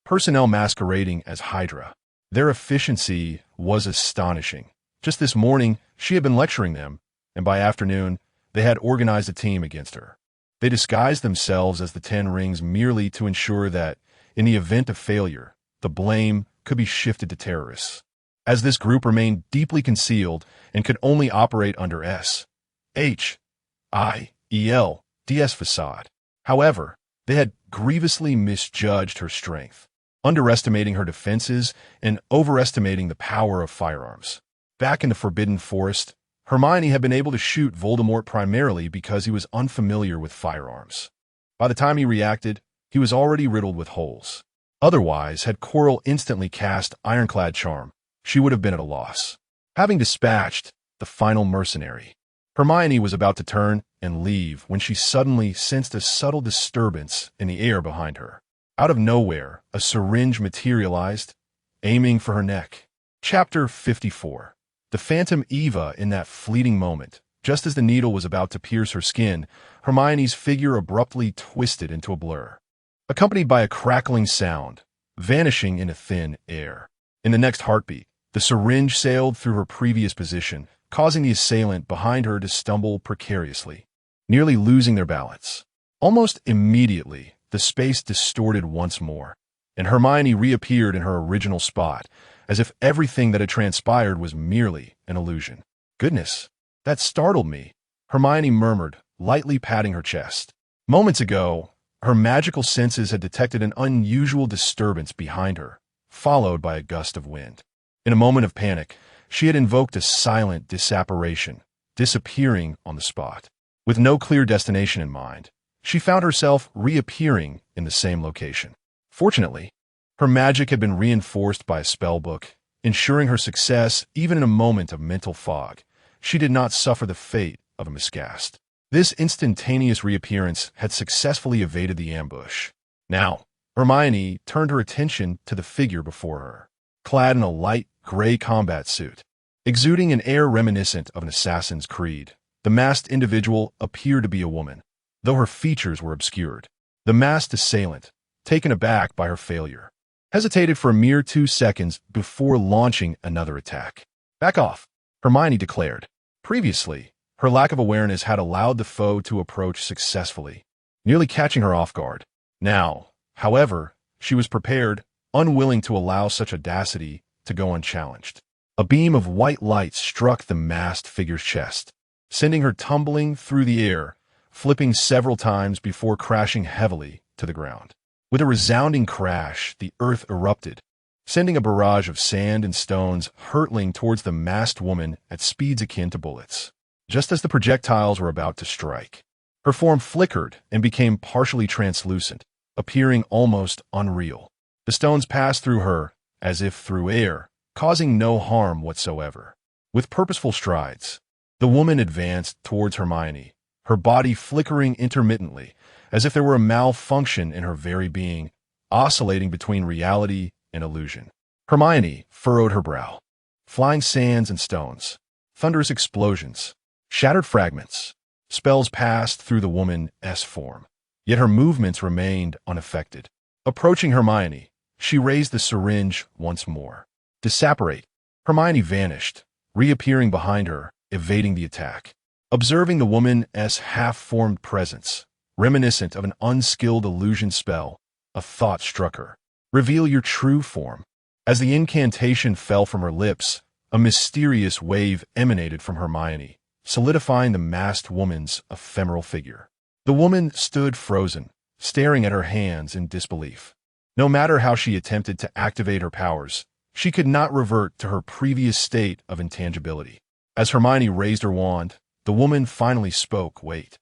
personnel masquerading as Hydra. Their efficiency was astonishing. Just this morning, she had been lecturing them, and by afternoon, they had organized a team against her. They disguised themselves as the 10 rings merely to ensure that, in the event of failure, the blame could be shifted to terrorists. As this group remained deeply concealed and could only operate under S.H.I.E.L.D.'s facade. However, they had grievously misjudged her strength, underestimating her defenses and overestimating the power of firearms. Back in the Forbidden Forest, Hermione had been able to shoot Voldemort primarily because he was unfamiliar with firearms. By the time he reacted, he was already riddled with holes. Otherwise, had Quirrell instantly cast Ironclad Charm, she would have been at a loss. Having dispatched the final mercenary, Hermione was about to turn and leave when she suddenly sensed a subtle disturbance in the air behind her. Out of nowhere, a syringe materialized, aiming for her neck. Chapter 54. The Phantom Eva. In that fleeting moment, just as the needle was about to pierce her skin, Hermione's figure abruptly twisted into a blur, accompanied by a crackling sound, vanishing into thin air. In the next heartbeat, the syringe sailed through her previous position, causing the assailant behind her to stumble precariously, nearly losing their balance. Almost immediately, the space distorted once more, and Hermione reappeared in her original spot, as if everything that had transpired was merely an illusion. "Goodness, that startled me," Hermione murmured, lightly patting her chest. "Moments ago, Her magical senses had detected an unusual disturbance behind her, followed by a gust of wind. In a moment of panic, she had invoked a silent disapparition, disappearing on the spot. With no clear destination in mind, she found herself reappearing in the same location. Fortunately, her magic had been reinforced by a spellbook, ensuring her success even in a moment of mental fog. She did not suffer the fate of a miscast. This instantaneous reappearance had successfully evaded the ambush. Now, Hermione turned her attention to the figure before her, clad in a light gray combat suit. Exuding an air reminiscent of an assassin's creed, the masked individual appeared to be a woman, though her features were obscured. The masked assailant, taken aback by her failure, hesitated for a mere 2 seconds before launching another attack. "Back off," Hermione declared. Previously, her lack of awareness had allowed the foe to approach successfully, nearly catching her off guard. Now, however, she was prepared, unwilling to allow such audacity to go unchallenged. A beam of white light struck the masked figure's chest, sending her tumbling through the air, flipping several times before crashing heavily to the ground. With a resounding crash, the earth erupted, sending a barrage of sand and stones hurtling towards the masked woman at speeds akin to bullets. Just as the projectiles were about to strike, her form flickered and became partially translucent, appearing almost unreal. The stones passed through her, as if through air, causing no harm whatsoever. With purposeful strides, the woman advanced towards Hermione, her body flickering intermittently, as if there were a malfunction in her very being, oscillating between reality and illusion. Hermione furrowed her brow. Flying sands and stones, thunderous explosions, shattered fragments, spells passed through the woman's form, yet her movements remained unaffected. Approaching Hermione, she raised the syringe once more. Disapparate. Hermione vanished, reappearing behind her, evading the attack. Observing the woman's half-formed presence, reminiscent of an unskilled illusion spell, a thought struck her. Reveal your true form. As the incantation fell from her lips, a mysterious wave emanated from Hermione, solidifying the masked woman's ephemeral figure. The woman stood frozen, staring at her hands in disbelief. No matter how she attempted to activate her powers, she could not revert to her previous state of intangibility. As Hermione raised her wand, the woman finally spoke. "Wait."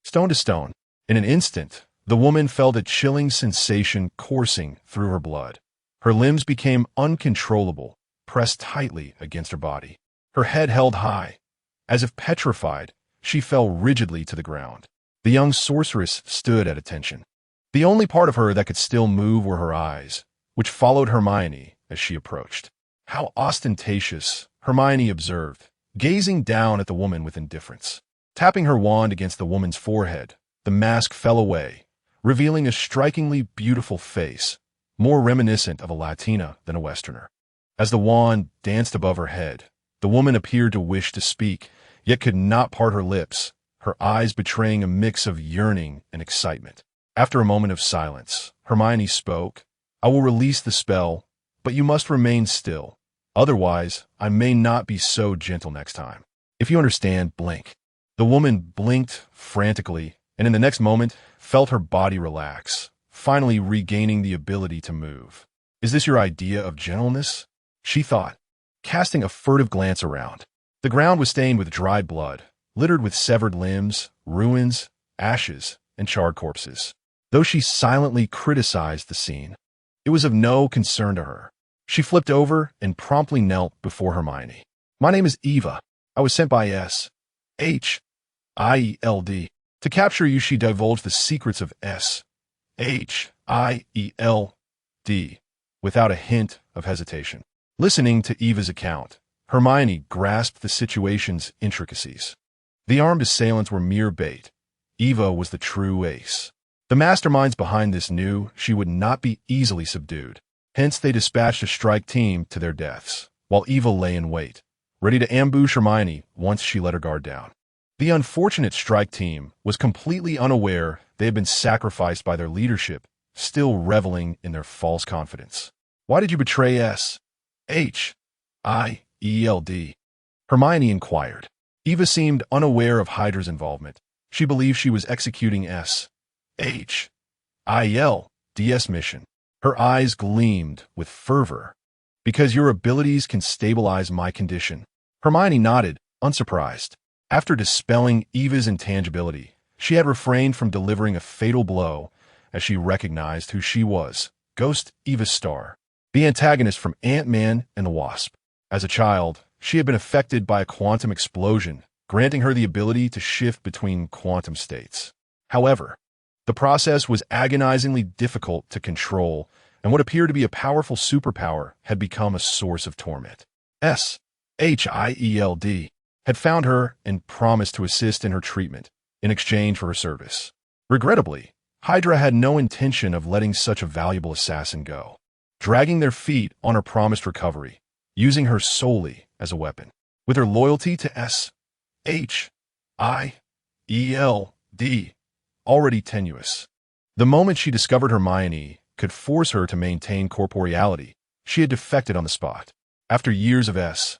Stone to stone. In an instant, the woman felt a chilling sensation coursing through her blood. Her limbs became uncontrollable, pressed tightly against her body. Her head held high. As if petrified, she fell rigidly to the ground. The young sorceress stood at attention. The only part of her that could still move were her eyes, which followed Hermione as she approached. "How ostentatious," Hermione observed, gazing down at the woman with indifference. Tapping her wand against the woman's forehead, the mask fell away, revealing a strikingly beautiful face, more reminiscent of a Latina than a Westerner. As the wand danced above her head, the woman appeared to wish to speak, yet could not part her lips, her eyes betraying a mix of yearning and excitement. After a moment of silence, Hermione spoke. "I will release the spell, but you must remain still. Otherwise, I may not be so gentle next time. If you understand, blink." The woman blinked frantically, and in the next moment, felt her body relax, finally regaining the ability to move. "Is this your idea of gentleness?" she thought, casting a furtive glance around. The ground was stained with dried blood, littered with severed limbs, ruins, ashes, and charred corpses. Though she silently criticized the scene, it was of no concern to her. She flipped over and promptly knelt before Hermione. "My name is Eva. I was sent by S.H.I.E.L.D. To capture you, she divulged the secrets of S.H.I.E.L.D. without a hint of hesitation. Listening to Eva's account, Hermione grasped the situation's intricacies. The armed assailants were mere bait. Eva was the true ace. The masterminds behind this knew she would not be easily subdued. Hence they dispatched a strike team to their deaths, while Eva lay in wait, ready to ambush Hermione once she let her guard down. The unfortunate strike team was completely unaware they had been sacrificed by their leadership, still reveling in their false confidence. "Why did you betray S.H.I.E.L.D.? Hermione inquired. Eva seemed unaware of Hydra's involvement. She believed she was executing S. S-H-I-L-D-S mission. Her eyes gleamed with fervor. Because your abilities can stabilize my condition. Hermione nodded, unsurprised. After dispelling Eva's intangibility, she had refrained from delivering a fatal blow as she recognized who she was, Ghost Eva Starr, the antagonist from Ant-Man and the Wasp. As a child, she had been affected by a quantum explosion, granting her the ability to shift between quantum states. However, the process was agonizingly difficult to control, and what appeared to be a powerful superpower had become a source of torment. S-H-I-E-L-D had found her and promised to assist in her treatment in exchange for her service. Regrettably, Hydra had no intention of letting such a valuable assassin go, dragging their feet on her promised recovery, using her solely as a weapon. With her loyalty to S-H-I-E-L-D already tenuous, the moment she discovered Hermione could force her to maintain corporeality, she had defected on the spot. After years of S-H-I-E-L-D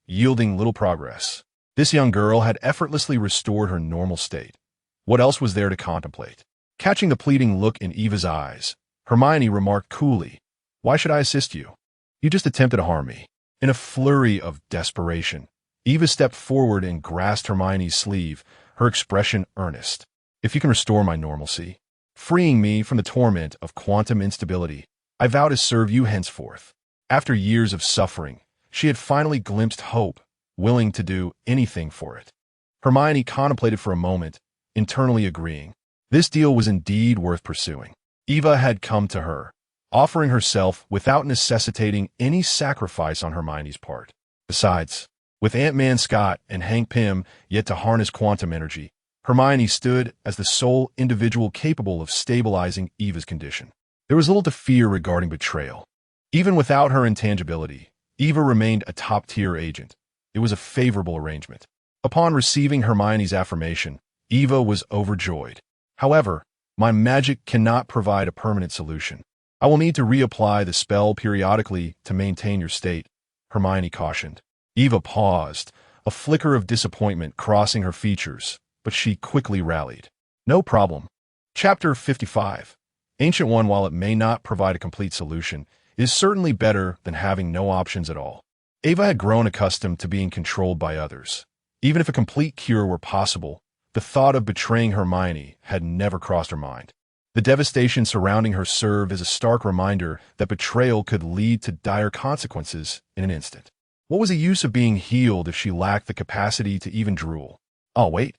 yielding little progress, this young girl had effortlessly restored her normal state. What else was there to contemplate? Catching the pleading look in Eva's eyes, Hermione remarked coolly, "Why should I assist you? You just attempted to harm me." In a flurry of desperation, Eva stepped forward and grasped Hermione's sleeve, her expression earnest. "If you can restore my normalcy, freeing me from the torment of quantum instability, I vow to serve you henceforth." After years of suffering, she had finally glimpsed hope, willing to do anything for it. Hermione contemplated for a moment, internally agreeing. This deal was indeed worth pursuing. Eva had come to her, offering herself without necessitating any sacrifice on Hermione's part. Besides, with Ant-Man Scott and Hank Pym yet to harness quantum energy, Hermione stood as the sole individual capable of stabilizing Eva's condition. There was little to fear regarding betrayal. Even without her intangibility, Eva remained a top-tier agent. It was a favorable arrangement. Upon receiving Hermione's affirmation, Eva was overjoyed. "However, my magic cannot provide a permanent solution. I will need to reapply the spell periodically to maintain your state," Hermione cautioned. Eva paused, a flicker of disappointment crossing her features, but she quickly rallied. "No problem." Chapter 55. Ancient One, while it may not provide a complete solution, is certainly better than having no options at all. Eva had grown accustomed to being controlled by others. Even if a complete cure were possible, the thought of betraying Hermione had never crossed her mind. The devastation surrounding her served as a stark reminder that betrayal could lead to dire consequences in an instant. What was the use of being healed if she lacked the capacity to even drool? Oh, wait.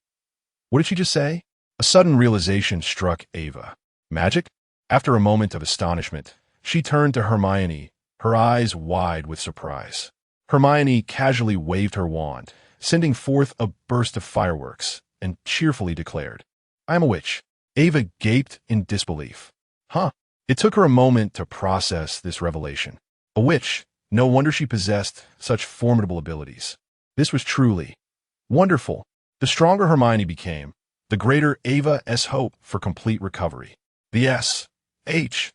What did she just say? A sudden realization struck Eva. Magic? After a moment of astonishment, she turned to Hermione, her eyes wide with surprise. Hermione casually waved her wand, sending forth a burst of fireworks, and cheerfully declared, "I am a witch." Eva gaped in disbelief. Huh. It took her a moment to process this revelation. A witch. No wonder she possessed such formidable abilities. This was truly wonderful. The stronger Hermione became, the greater Eva's hope for complete recovery. The S-H-I-E-L-D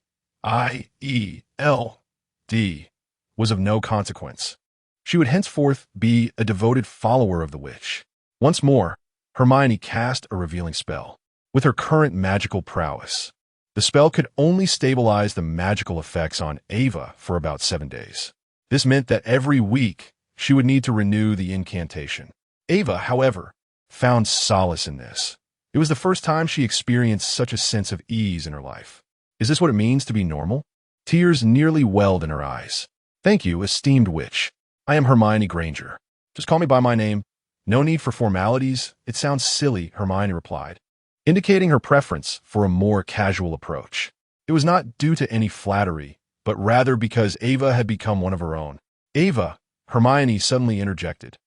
was of no consequence. She would henceforth be a devoted follower of the witch. Once more, Hermione cast a revealing spell. With her current magical prowess, the spell could only stabilize the magical effects on Eva for about 7 days. This meant that every week she would need to renew the incantation. Eva, however, found solace in this. It was the first time she experienced such a sense of ease in her life. Is this what it means to be normal? Tears nearly welled in her eyes. "Thank you, esteemed witch. I am Hermione Granger. Just call me by my name. No need for formalities. It sounds silly," Hermione replied, indicating her preference for a more casual approach. It was not due to any flattery, but rather because Eva had become one of her own. "Eva," Hermione suddenly interjected.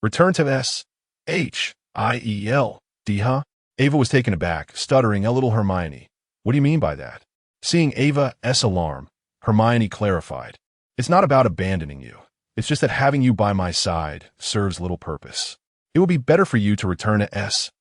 Return to S-H-I-E-L-D, huh? Eva was taken aback, stuttering a little. "Hermione, what do you mean by that?" Seeing Eva's alarm, Hermione clarified, "It's not about abandoning you. It's just that having you by my side serves little purpose. It will be better for you to return to S-H-I-E-L-D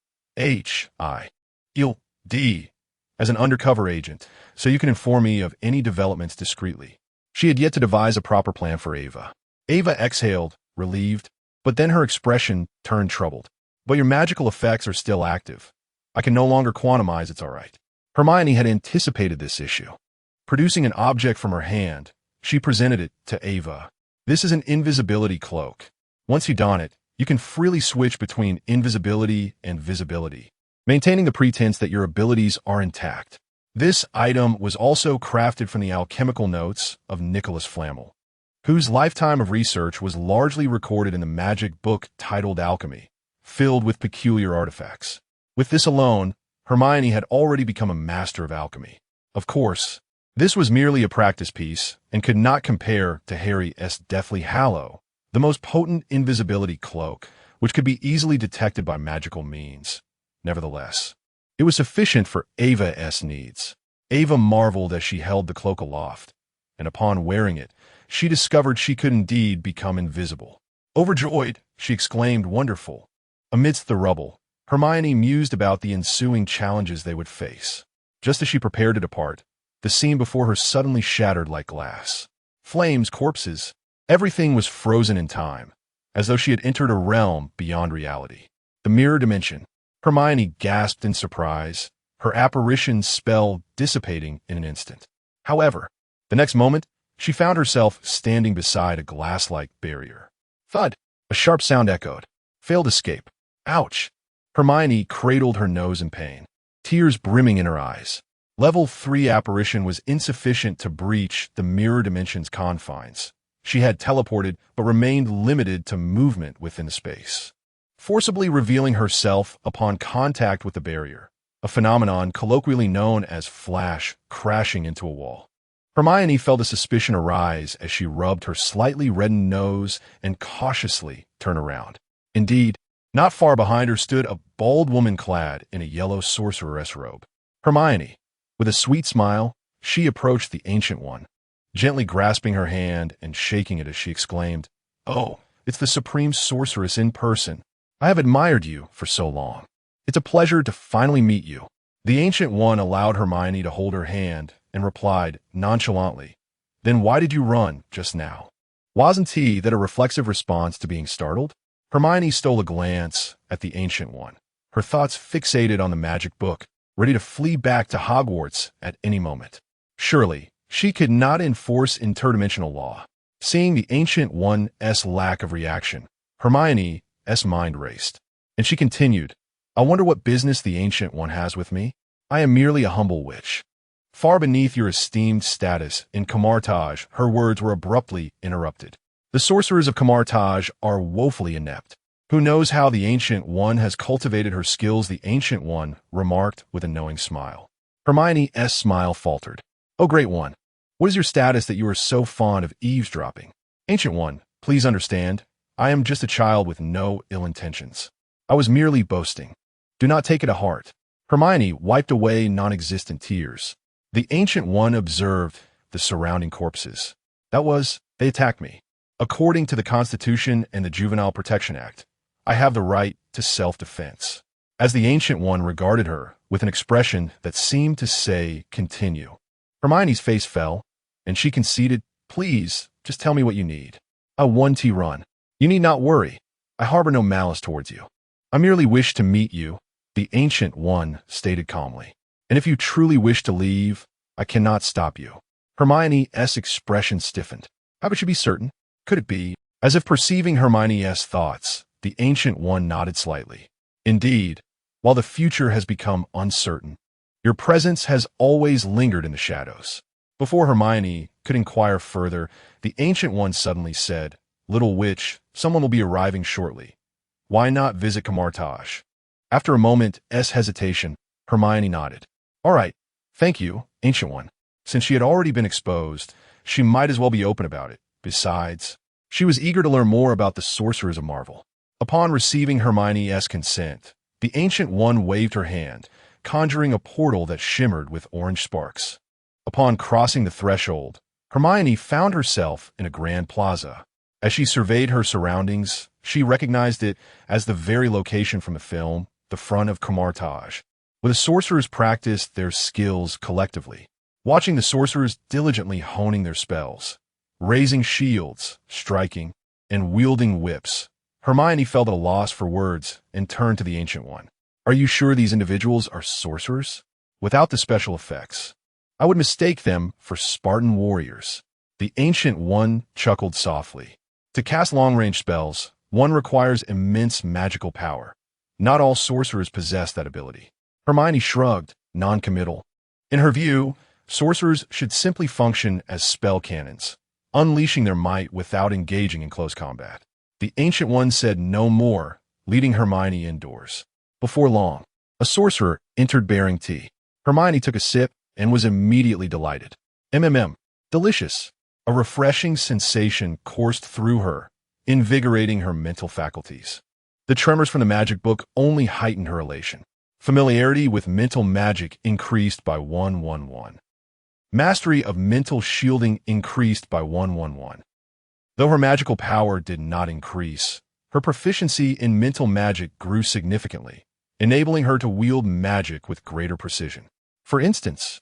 as an undercover agent, so you can inform me of any developments discreetly." She had yet to devise a proper plan for Eva. Eva exhaled, relieved, but then her expression turned troubled. But your magical effects are still active. I can no longer quantize, it's all right. Hermione had anticipated this issue. Producing an object from her hand, she presented it to Ava. This is an invisibility cloak. Once you don it, you can freely switch between invisibility and visibility, maintaining the pretense that your abilities are intact. This item was also crafted from the alchemical notes of Nicholas Flamel, whose lifetime of research was largely recorded in the magic book titled Alchemy, filled with peculiar artifacts. With this alone, Hermione had already become a master of alchemy. Of course, this was merely a practice piece and could not compare to Harry's Deathly Hallow, the most potent invisibility cloak, which could be easily detected by magical means. Nevertheless, it was sufficient for Ava's needs. Ava marveled as she held the cloak aloft, and upon wearing it, she discovered she could indeed become invisible. Overjoyed, she exclaimed, "Wonderful!" Amidst the rubble, Hermione mused about the ensuing challenges they would face. Just as she prepared to depart, the scene before her suddenly shattered like glass. Flames, corpses, everything was frozen in time, as though she had entered a realm beyond reality. The mirror dimension. Hermione gasped in surprise, her apparition's spell dissipating in an instant. However, the next moment, she found herself standing beside a glass-like barrier. Thud! A sharp sound echoed. Failed escape. Ouch! Hermione cradled her nose in pain, tears brimming in her eyes. Level 3 apparition was insufficient to breach the mirror dimension's confines. She had teleported, but remained limited to movement within space, forcibly revealing herself upon contact with the barrier, a phenomenon colloquially known as flash crashing into a wall. Hermione felt a suspicion arise as she rubbed her slightly reddened nose and cautiously turned around. Indeed, not far behind her stood a bald woman clad in a yellow sorceress robe. Hermione, with a sweet smile, she approached the Ancient One, gently grasping her hand and shaking it as she exclaimed, "Oh, it's the Supreme Sorceress in person. I have admired you for so long. It's a pleasure to finally meet you." The Ancient One allowed Hermione to hold her hand and replied nonchalantly, "Then why did you run just now?" Wasn't that a reflexive response to being startled? Hermione stole a glance at the Ancient One, her thoughts fixated on the magic book, ready to flee back to Hogwarts at any moment. Surely, she could not enforce interdimensional law. Seeing the Ancient One's lack of reaction, Hermione's mind raced, and she continued, "I wonder what business the Ancient One has with me? I am merely a humble witch. Far beneath your esteemed status in Camartage," her words were abruptly interrupted. "The sorcerers of Camartage are woefully inept. Who knows how the Ancient One has cultivated her skills?" The Ancient One remarked with a knowing smile. Hermione's smile faltered. "Oh, Great One, what is your status that you are so fond of eavesdropping?" "Ancient One, please understand, I am just a child with no ill intentions. I was merely boasting. Do not take it to heart." Hermione wiped away non-existent tears. The Ancient One observed the surrounding corpses. They attacked me. According to the Constitution and the Juvenile Protection Act, I have the right to self-defense. As the Ancient One regarded her with an expression that seemed to say, "Continue," Hermione's face fell, and she conceded, "Please, just tell me what you need. I want to run. You need not worry. I harbor no malice towards you. I merely wish to meet you," the Ancient One stated calmly. "And if you truly wish to leave, I cannot stop you." Hermione's expression stiffened. How could she be certain? Could it be? As if perceiving Hermione's thoughts, the Ancient One nodded slightly. "Indeed, while the future has become uncertain, your presence has always lingered in the shadows." Before Hermione could inquire further, the Ancient One suddenly said, "Little witch, someone will be arriving shortly. Why not visit Camartage?" After a moment's hesitation, Hermione nodded. "All right, thank you, Ancient One." Since she had already been exposed, she might as well be open about it. Besides, she was eager to learn more about the sorcerers of Marvel. Upon receiving Hermione's consent, the Ancient One waved her hand, conjuring a portal that shimmered with orange sparks. Upon crossing the threshold, Hermione found herself in a grand plaza. As she surveyed her surroundings, she recognized it as the very location from the film, the front of Camartage, where the sorcerers practiced their skills collectively. Watching the sorcerers diligently honing their spells, raising shields, striking, and wielding whips, Hermione felt at a loss for words and turned to the Ancient One. Are you sure these individuals are sorcerers? Without the special effects, I would mistake them for Spartan warriors. The Ancient One chuckled softly. To cast long-range spells, one requires immense magical power. Not all sorcerers possess that ability. Hermione shrugged, non-committal. In her view, sorcerers should simply function as spell cannons, unleashing their might without engaging in close combat. The Ancient One said no more, leading Hermione indoors. Before long, a sorcerer entered bearing tea. Hermione took a sip and was immediately delighted. Delicious. A refreshing sensation coursed through her, invigorating her mental faculties. The tremors from the magic book only heightened her elation. Familiarity with mental magic increased by 111. Mastery of mental shielding increased by 111. Though her magical power did not increase, her proficiency in mental magic grew significantly, enabling her to wield magic with greater precision. For instance,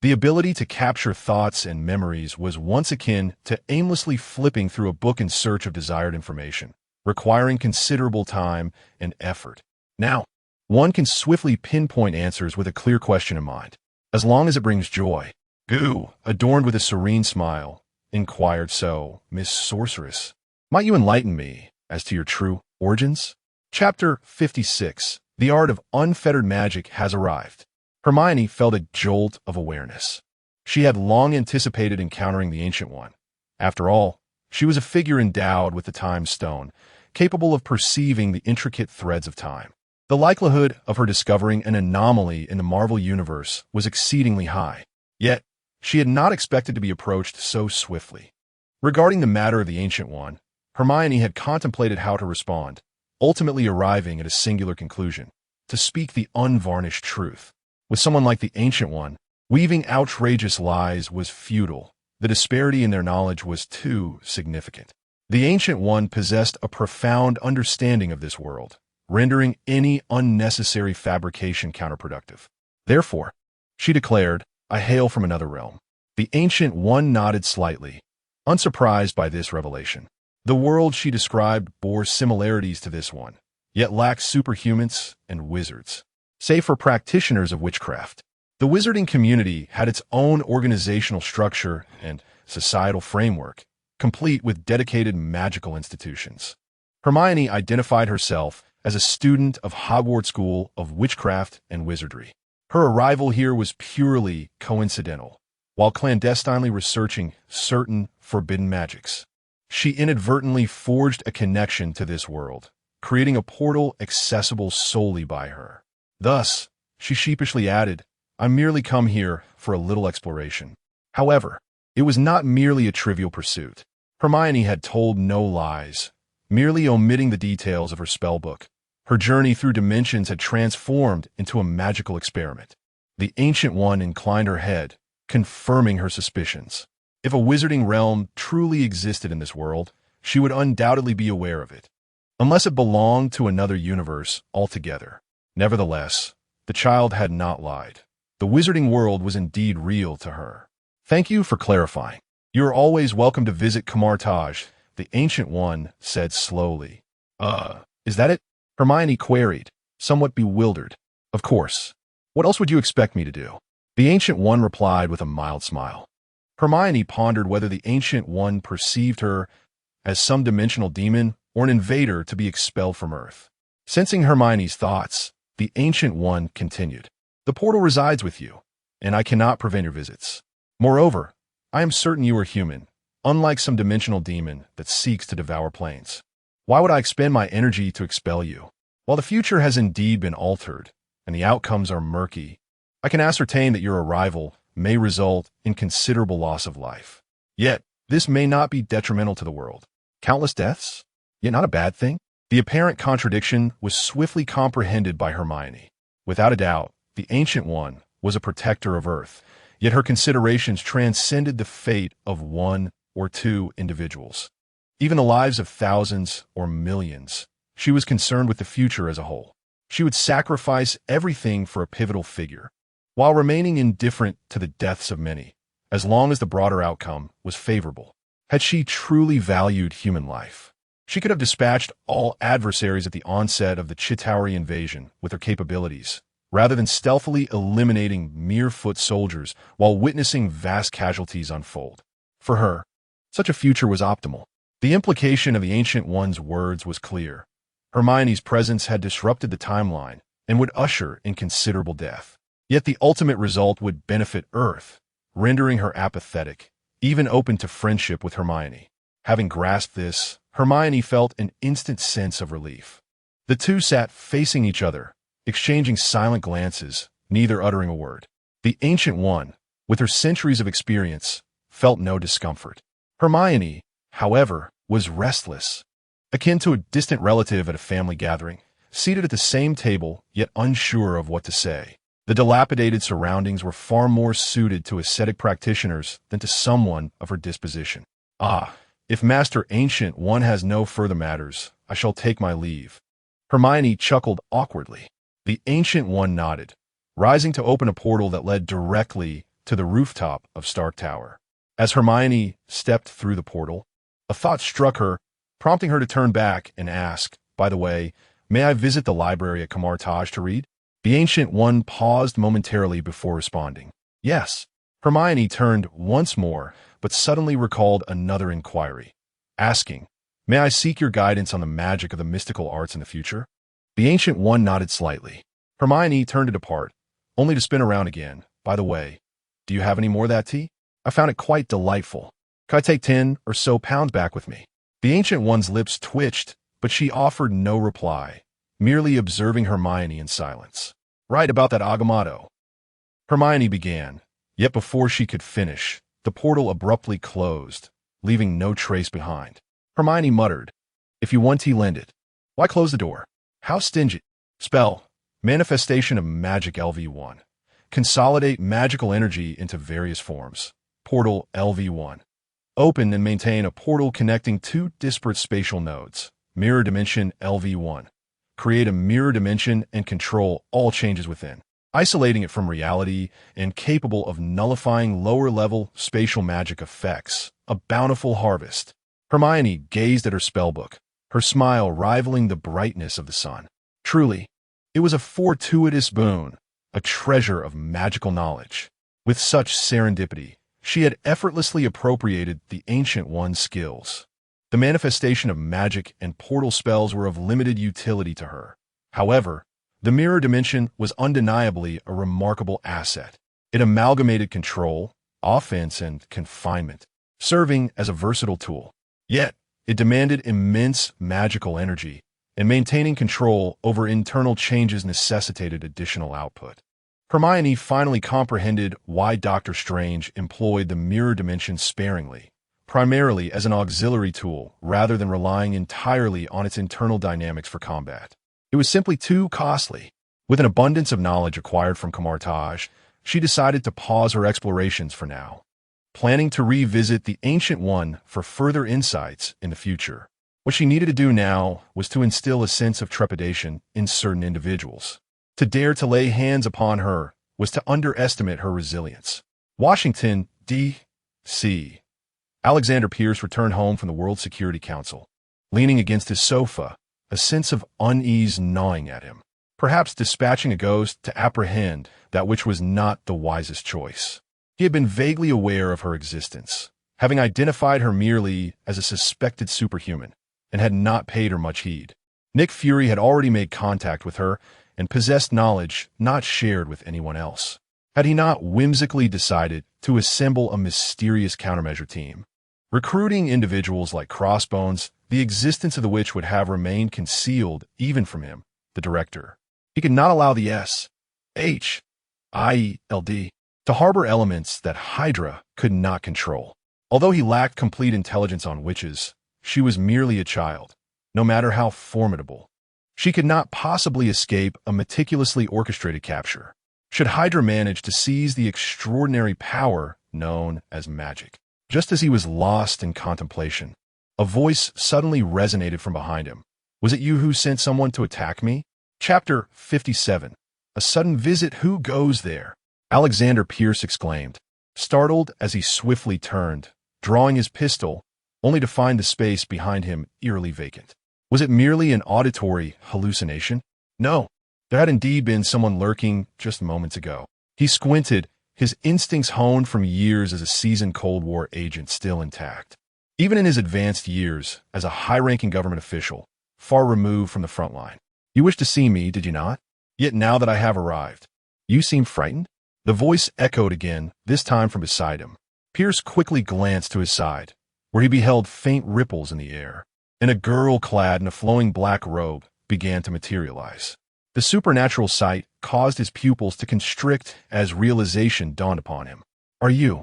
the ability to capture thoughts and memories was once akin to aimlessly flipping through a book in search of desired information, requiring considerable time and effort. Now, one can swiftly pinpoint answers with a clear question in mind, as long as it brings joy. Goo, adorned with a serene smile, inquired, so, Miss Sorceress, might you enlighten me as to your true origins? Chapter 56. The Art of Unfettered Magic has arrived. Hermione felt a jolt of awareness. She had long anticipated encountering the Ancient One. After all, she was a figure endowed with the Time Stone, capable of perceiving the intricate threads of time. The likelihood of her discovering an anomaly in the Marvel Universe was exceedingly high. Yet, she had not expected to be approached so swiftly. Regarding the matter of the Ancient One, Hermione had contemplated how to respond, ultimately arriving at a singular conclusion: to speak the unvarnished truth. With someone like the Ancient One, weaving outrageous lies was futile. The disparity in their knowledge was too significant. The Ancient One possessed a profound understanding of this world, rendering any unnecessary fabrication counterproductive. Therefore, she declared, I hail from another realm. The Ancient One nodded slightly, unsurprised by this revelation. The world she described bore similarities to this one, yet lacked superhumans and wizards. Save for practitioners of witchcraft, the wizarding community had its own organizational structure and societal framework, complete with dedicated magical institutions. Hermione identified herself as a student of Hogwarts School of Witchcraft and Wizardry. Her arrival here was purely coincidental. While clandestinely researching certain forbidden magics, she inadvertently forged a connection to this world, creating a portal accessible solely by her. Thus, she sheepishly added, I merely come here for a little exploration. However, it was not merely a trivial pursuit. Hermione had told no lies, merely omitting the details of her spellbook. Her journey through dimensions had transformed into a magical experiment. The Ancient One inclined her head, confirming her suspicions. If a wizarding realm truly existed in this world, she would undoubtedly be aware of it, unless it belonged to another universe altogether. Nevertheless, the child had not lied. The wizarding world was indeed real to her. Thank you for clarifying. You are always welcome to visit Camartage, the Ancient One said slowly. Is that it? Hermione queried, somewhat bewildered. Of course. What else would you expect me to do? The Ancient One replied with a mild smile. Hermione pondered whether the Ancient One perceived her as some dimensional demon or an invader to be expelled from Earth. Sensing Hermione's thoughts, the Ancient One continued. The portal resides with you, and I cannot prevent your visits. Moreover, I am certain you are human, unlike some dimensional demon that seeks to devour planes. Why would I expend my energy to expel you? While the future has indeed been altered, and the outcomes are murky, I can ascertain that your arrival may result in considerable loss of life. Yet, this may not be detrimental to the world. Countless deaths? Yet not a bad thing? The apparent contradiction was swiftly comprehended by Hermione. Without a doubt, the Ancient One was a protector of Earth, yet her considerations transcended the fate of one or two individuals. Even the lives of thousands or millions. She was concerned with the future as a whole. She would sacrifice everything for a pivotal figure, while remaining indifferent to the deaths of many, as long as the broader outcome was favorable. Had she truly valued human life, She could have dispatched all adversaries at the onset of the Chitauri invasion with her capabilities, rather than stealthily eliminating mere foot soldiers while witnessing vast casualties unfold. For her, such a future was optimal. The implication of the Ancient One's words was clear. Hermione's presence had disrupted the timeline and would usher in considerable death. Yet the ultimate result would benefit Earth, rendering her apathetic, even open to friendship with Hermione. Having grasped this, Hermione felt an instant sense of relief. The two sat facing each other, exchanging silent glances, neither uttering a word. The Ancient One, with her centuries of experience, felt no discomfort. Hermione, however, was restless, akin to a distant relative at a family gathering, seated at the same table, yet unsure of what to say. The dilapidated surroundings were far more suited to ascetic practitioners than to someone of her disposition. Ah, if Master Ancient One has no further matters, I shall take my leave. Hermione chuckled awkwardly. The Ancient One nodded, rising to open a portal that led directly to the rooftop of Stark Tower. As Hermione stepped through the portal, a thought struck her, prompting her to turn back and ask, "By the way, may I visit the library at Hogwarts to read?" The Ancient One paused momentarily before responding. "Yes." Hermione turned once more, but suddenly recalled another inquiry, asking, "May I seek your guidance on the magic of the mystical arts in the future?" The Ancient One nodded slightly. Hermione turned to depart, only to spin around again. "By the way, do you have any more of that tea? I found it quite delightful. Could I take 10 or so pounds back with me?" The Ancient One's lips twitched, but she offered no reply, merely observing Hermione in silence. "Right about that Agamotto," Hermione began, yet before she could finish, the portal abruptly closed, leaving no trace behind. Hermione muttered, "If you want tea, lend it. Why close the door? How stingy." Spell. Manifestation of magic LV1. Consolidate magical energy into various forms. Portal LV1. Open and maintain a portal connecting two disparate spatial nodes. Mirror dimension LV1. Create a mirror dimension and control all changes within, isolating it from reality and capable of nullifying lower-level spatial magic effects. A bountiful harvest. Hermione gazed at her spellbook, her smile rivaling the brightness of the sun. Truly, it was a fortuitous boon, a treasure of magical knowledge. With such serendipity, she had effortlessly appropriated the Ancient One's skills. The manifestation of magic and portal spells were of limited utility to her. However, the mirror dimension was undeniably a remarkable asset. It amalgamated control, offense, and confinement, serving as a versatile tool. Yet, it demanded immense magical energy, and maintaining control over internal changes necessitated additional output. Hermione finally comprehended why Dr. Strange employed the mirror dimension sparingly, primarily as an auxiliary tool rather than relying entirely on its internal dynamics for combat. It was simply too costly. With an abundance of knowledge acquired from Hogwarts, she decided to pause her explorations for now, planning to revisit the Ancient One for further insights in the future. What she needed to do now was to instill a sense of trepidation in certain individuals. To dare to lay hands upon her was to underestimate her resilience. Washington, D.C. Alexander Pierce returned home from the World Security Council. Leaning against his sofa, a sense of unease gnawing at him. Perhaps dispatching a ghost to apprehend that which was not the wisest choice. He had been vaguely aware of her existence, having identified her merely as a suspected superhuman, and had not paid her much heed. Nick Fury had already made contact with her and possessed knowledge not shared with anyone else. Had he not whimsically decided to assemble a mysterious countermeasure team, recruiting individuals like Crossbones, the existence of which would have remained concealed even from him, the director? He could not allow the S.H.I.E.L.D. to harbor elements that Hydra could not control. Although he lacked complete intelligence on witches, she was merely a child, no matter how formidable. She could not possibly escape a meticulously orchestrated capture, should Hydra manage to seize the extraordinary power known as magic. Just as he was lost in contemplation, a voice suddenly resonated from behind him. "Was it you who sent someone to attack me?" Chapter 57. A sudden visit. Who goes there? Alexander Pierce exclaimed, startled as he swiftly turned, drawing his pistol, only to find the space behind him eerily vacant. Was it merely an auditory hallucination? No, there had indeed been someone lurking just moments ago. He squinted, his instincts honed from years as a seasoned Cold War agent still intact. Even in his advanced years as a high-ranking government official, far removed from the front line. You wished to see me, did you not? Yet now that I have arrived, you seem frightened? The voice echoed again, this time from beside him. Pierce quickly glanced to his side, where he beheld faint ripples in the air, and a girl clad in a flowing black robe began to materialize. The supernatural sight caused his pupils to constrict as realization dawned upon him. Are you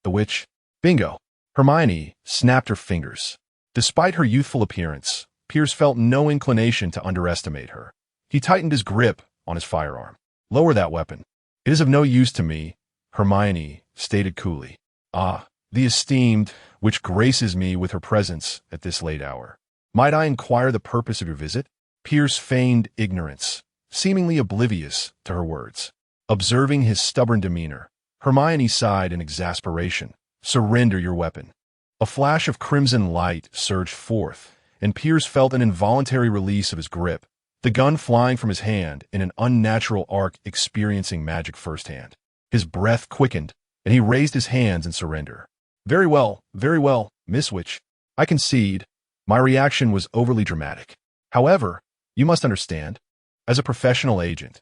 the witch? Bingo! Hermione snapped her fingers. Despite her youthful appearance, Pierce felt no inclination to underestimate her. He tightened his grip on his firearm. Lower that weapon. It is of no use to me, Hermione stated coolly. Ah, the esteemed, which graces me with her presence at this late hour. Might I inquire the purpose of your visit? Pierce feigned ignorance, seemingly oblivious to her words. Observing his stubborn demeanor, Hermione sighed in exasperation. Surrender your weapon. A flash of crimson light surged forth, and Pierce felt an involuntary release of his grip, the gun flying from his hand in an unnatural arc experiencing magic firsthand. His breath quickened, and he raised his hands in surrender. Very well, Miss Witch. I concede. My reaction was overly dramatic. However, you must understand, as a professional agent,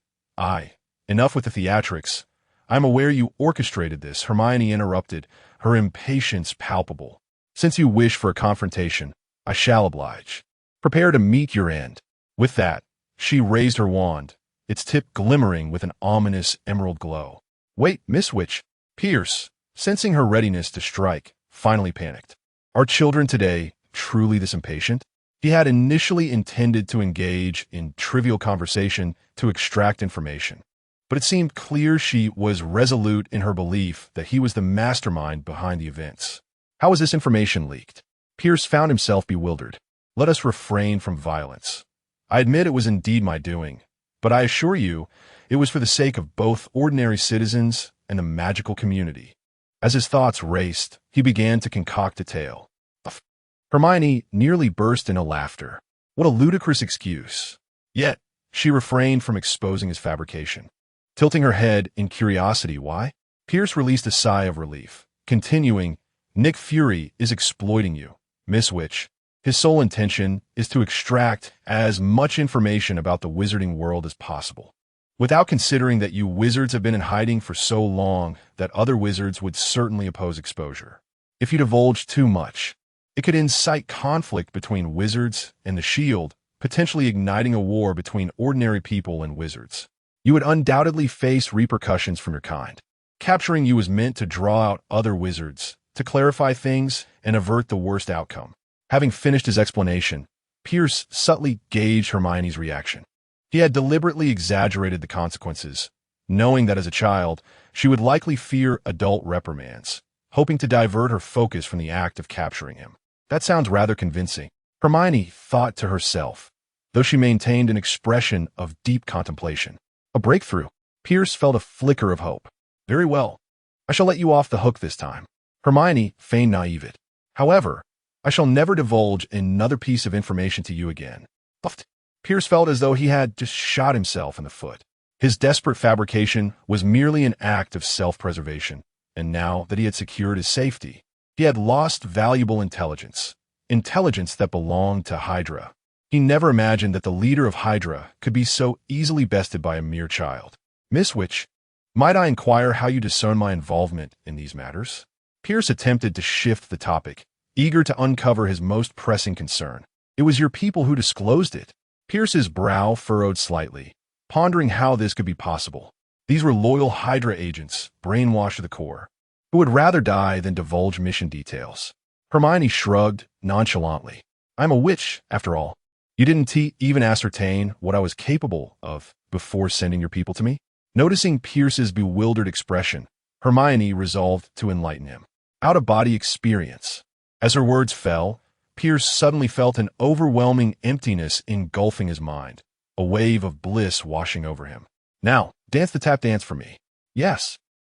enough with the theatrics. I'm aware you orchestrated this, Hermione interrupted, her impatience palpable. Since you wish for a confrontation, I shall oblige. Prepare to meet your end. With that, she raised her wand, its tip glimmering with an ominous emerald glow. Wait, Miss Witch. Pierce, sensing her readiness to strike, finally panicked. Are children today truly this impatient? He had initially intended to engage in trivial conversation to extract information, but it seemed clear she was resolute in her belief that he was the mastermind behind the events. How was this information leaked? Pierce found himself bewildered. Let us refrain from violence. I admit it was indeed my doing, but I assure you it was for the sake of both ordinary citizens and the magical community. As his thoughts raced, he began to concoct a tale. Hermione nearly burst into laughter. What a ludicrous excuse. Yet, she refrained from exposing his fabrication. Tilting her head in curiosity, why? Pierce released a sigh of relief, continuing, Nick Fury is exploiting you, Miss Witch. His sole intention is to extract as much information about the wizarding world as possible, without considering that you wizards have been in hiding for so long that other wizards would certainly oppose exposure. If you divulge too much, it could incite conflict between wizards and the Shield, potentially igniting a war between ordinary people and wizards. You would undoubtedly face repercussions from your kind. Capturing you was meant to draw out other wizards, to clarify things and avert the worst outcome. Having finished his explanation, Pierce subtly gauged Hermione's reaction. He had deliberately exaggerated the consequences, knowing that as a child, she would likely fear adult reprimands, hoping to divert her focus from the act of capturing him. That sounds rather convincing, Hermione thought to herself, though she maintained an expression of deep contemplation. A breakthrough. Pierce felt a flicker of hope. Very well. I shall let you off the hook this time. Hermione feigned naivete. However, I shall never divulge another piece of information to you again. Pierce felt as though he had just shot himself in the foot. His desperate fabrication was merely an act of self-preservation, and now that he had secured his safety, he had lost valuable intelligence that belonged to Hydra. He never imagined that the leader of Hydra could be so easily bested by a mere child. Miss Witch, might I inquire how you discern my involvement in these matters? Pierce attempted to shift the topic, eager to uncover his most pressing concern. It was your people who disclosed it. Pierce's brow furrowed slightly, pondering how this could be possible. These were loyal Hydra agents, brainwashed to the core, who would rather die than divulge mission details. Hermione shrugged nonchalantly. I'm a witch, after all. You didn't even ascertain what I was capable of before sending your people to me? Noticing Pierce's bewildered expression, Hermione resolved to enlighten him. Out-of-body experience. As her words fell, Pierce suddenly felt an overwhelming emptiness engulfing his mind, a wave of bliss washing over him. Now, dance the tap dance for me. Yes.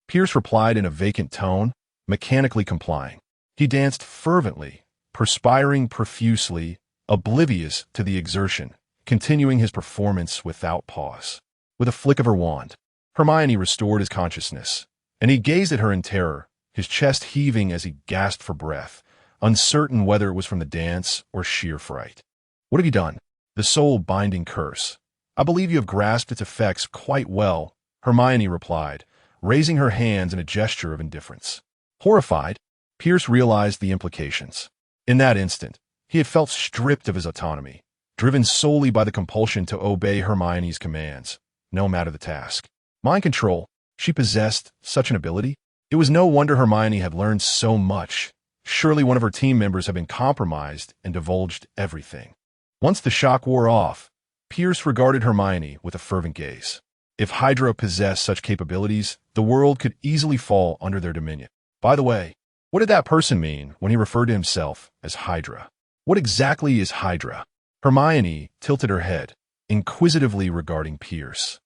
Pierce replied in a vacant tone, mechanically complying. He danced fervently, perspiring profusely, oblivious to the exertion, continuing his performance without pause. With a flick of her wand, Hermione restored his consciousness, and he gazed at her in terror, his chest heaving as he gasped for breath, uncertain whether it was from the dance or sheer fright. "What have you done?" "The soul-binding curse. I believe you have grasped its effects quite well," Hermione replied, raising her hands in a gesture of indifference. Horrified, Pierce realized the implications. In that instant, he had felt stripped of his autonomy, driven solely by the compulsion to obey Hermione's commands, no matter the task. Mind control. She possessed such an ability? It was no wonder Hermione had learned so much. Surely one of her team members had been compromised and divulged everything. Once the shock wore off, Pierce regarded Hermione with a fervent gaze. If Hydra possessed such capabilities, the world could easily fall under their dominion. By the way, what did that person mean when he referred to himself as Hydra? What exactly is Hydra? Hermione tilted her head, inquisitively regarding Pierce.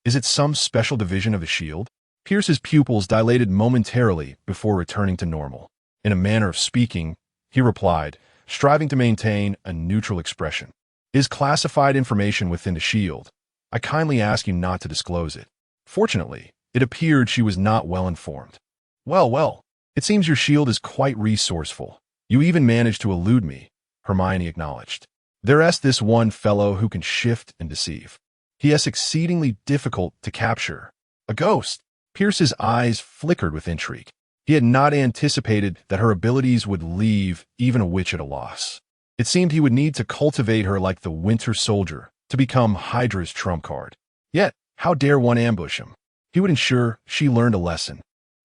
Is it some special division of the shield? Pierce's pupils dilated momentarily before returning to normal. In a manner of speaking, he replied, striving to maintain a neutral expression. Is classified information within the shield. I kindly ask you not to disclose it. Fortunately, it appeared she was not well informed. Well, it seems your shield is quite resourceful. You even managed to elude me, Hermione acknowledged. There's this one fellow who can shift and deceive. He is exceedingly difficult to capture. A ghost. Pierce's eyes flickered with intrigue. He had not anticipated that her abilities would leave even a witch at a loss. It seemed he would need to cultivate her like the Winter Soldier to become Hydra's trump card. Yet, how dare one ambush him? He would ensure she learned a lesson.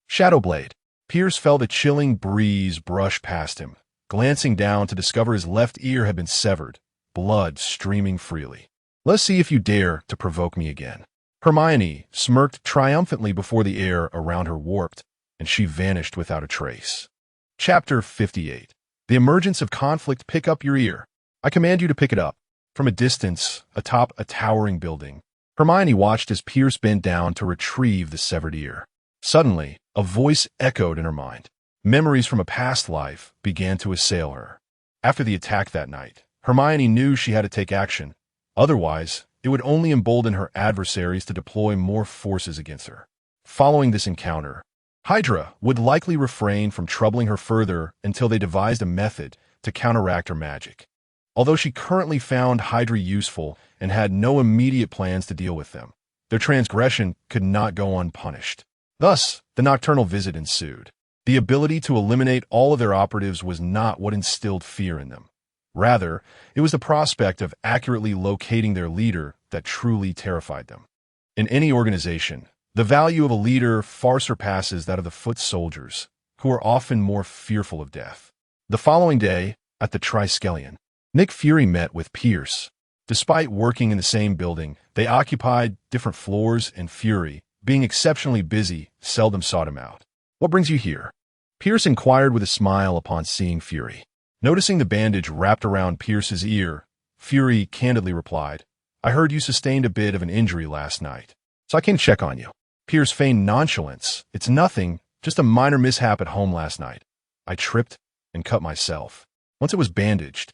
Shadowblade. Pierce felt a chilling breeze brush past him, glancing down to discover his left ear had been severed, blood streaming freely. Let's see if you dare to provoke me again. Hermione smirked triumphantly before the air around her warped, and she vanished without a trace. Chapter 58. The emergence of conflict. Pick up your ear. I command you to pick it up. From a distance, atop a towering building, Hermione watched as Pierce bent down to retrieve the severed ear. Suddenly, a voice echoed in her mind. Memories from a past life began to assail her. After the attack that night, Hermione knew she had to take action. Otherwise, it would only embolden her adversaries to deploy more forces against her. Following this encounter, Hydra would likely refrain from troubling her further until they devised a method to counteract her magic. Although she currently found Hydra useful and had no immediate plans to deal with them, their transgression could not go unpunished. Thus, the nocturnal visit ensued. The ability to eliminate all of their operatives was not what instilled fear in them. Rather, it was the prospect of accurately locating their leader that truly terrified them. In any organization, the value of a leader far surpasses that of the foot soldiers, who are often more fearful of death. The following day, at the Triskelion, Nick Fury met with Pierce. Despite working in the same building, they occupied different floors, and Fury, being exceptionally busy, seldom sought him out. What brings you here? Pierce inquired with a smile upon seeing Fury. Noticing the bandage wrapped around Pierce's ear, Fury candidly replied, I heard you sustained a bit of an injury last night, so I came to check on you. Pierce feigned nonchalance. It's nothing, just a minor mishap at home last night. I tripped and cut myself. Once it was bandaged,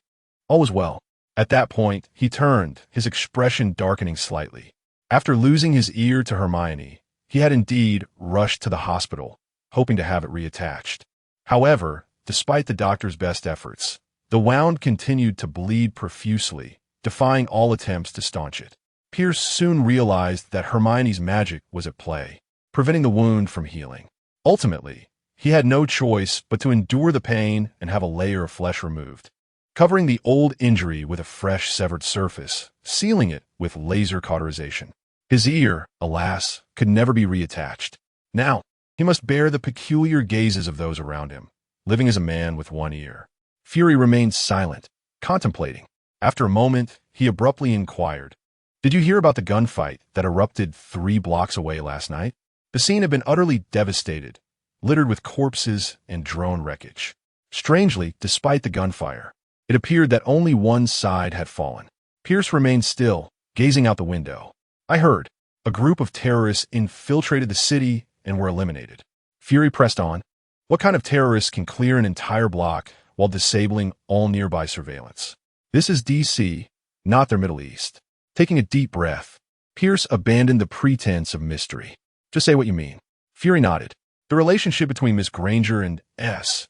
all was well. At that point, he turned, his expression darkening slightly. After losing his ear to Hermione, he had indeed rushed to the hospital, hoping to have it reattached. However, despite the doctor's best efforts, the wound continued to bleed profusely, defying all attempts to staunch it. Pierce soon realized that Hermione's magic was at play, preventing the wound from healing. Ultimately, he had no choice but to endure the pain and have a layer of flesh removed, covering the old injury with a fresh severed surface, sealing it with laser cauterization. His ear, alas, could never be reattached. Now, he must bear the peculiar gazes of those around him, living as a man with one ear. Fury remained silent, contemplating. After a moment, he abruptly inquired, Did you hear about the gunfight that erupted 3 blocks away last night? The scene had been utterly devastated, littered with corpses and drone wreckage. Strangely, despite the gunfire, it appeared that only one side had fallen. Pierce remained still, gazing out the window. I heard. A group of terrorists infiltrated the city and were eliminated. Fury pressed on. What kind of terrorists can clear an entire block while disabling all nearby surveillance. This is DC, not their Middle East. Taking a deep breath, Pierce abandoned the pretense of mystery. Just say what you mean. Fury nodded. The relationship between Miss Granger and S.H.I.E.L.D.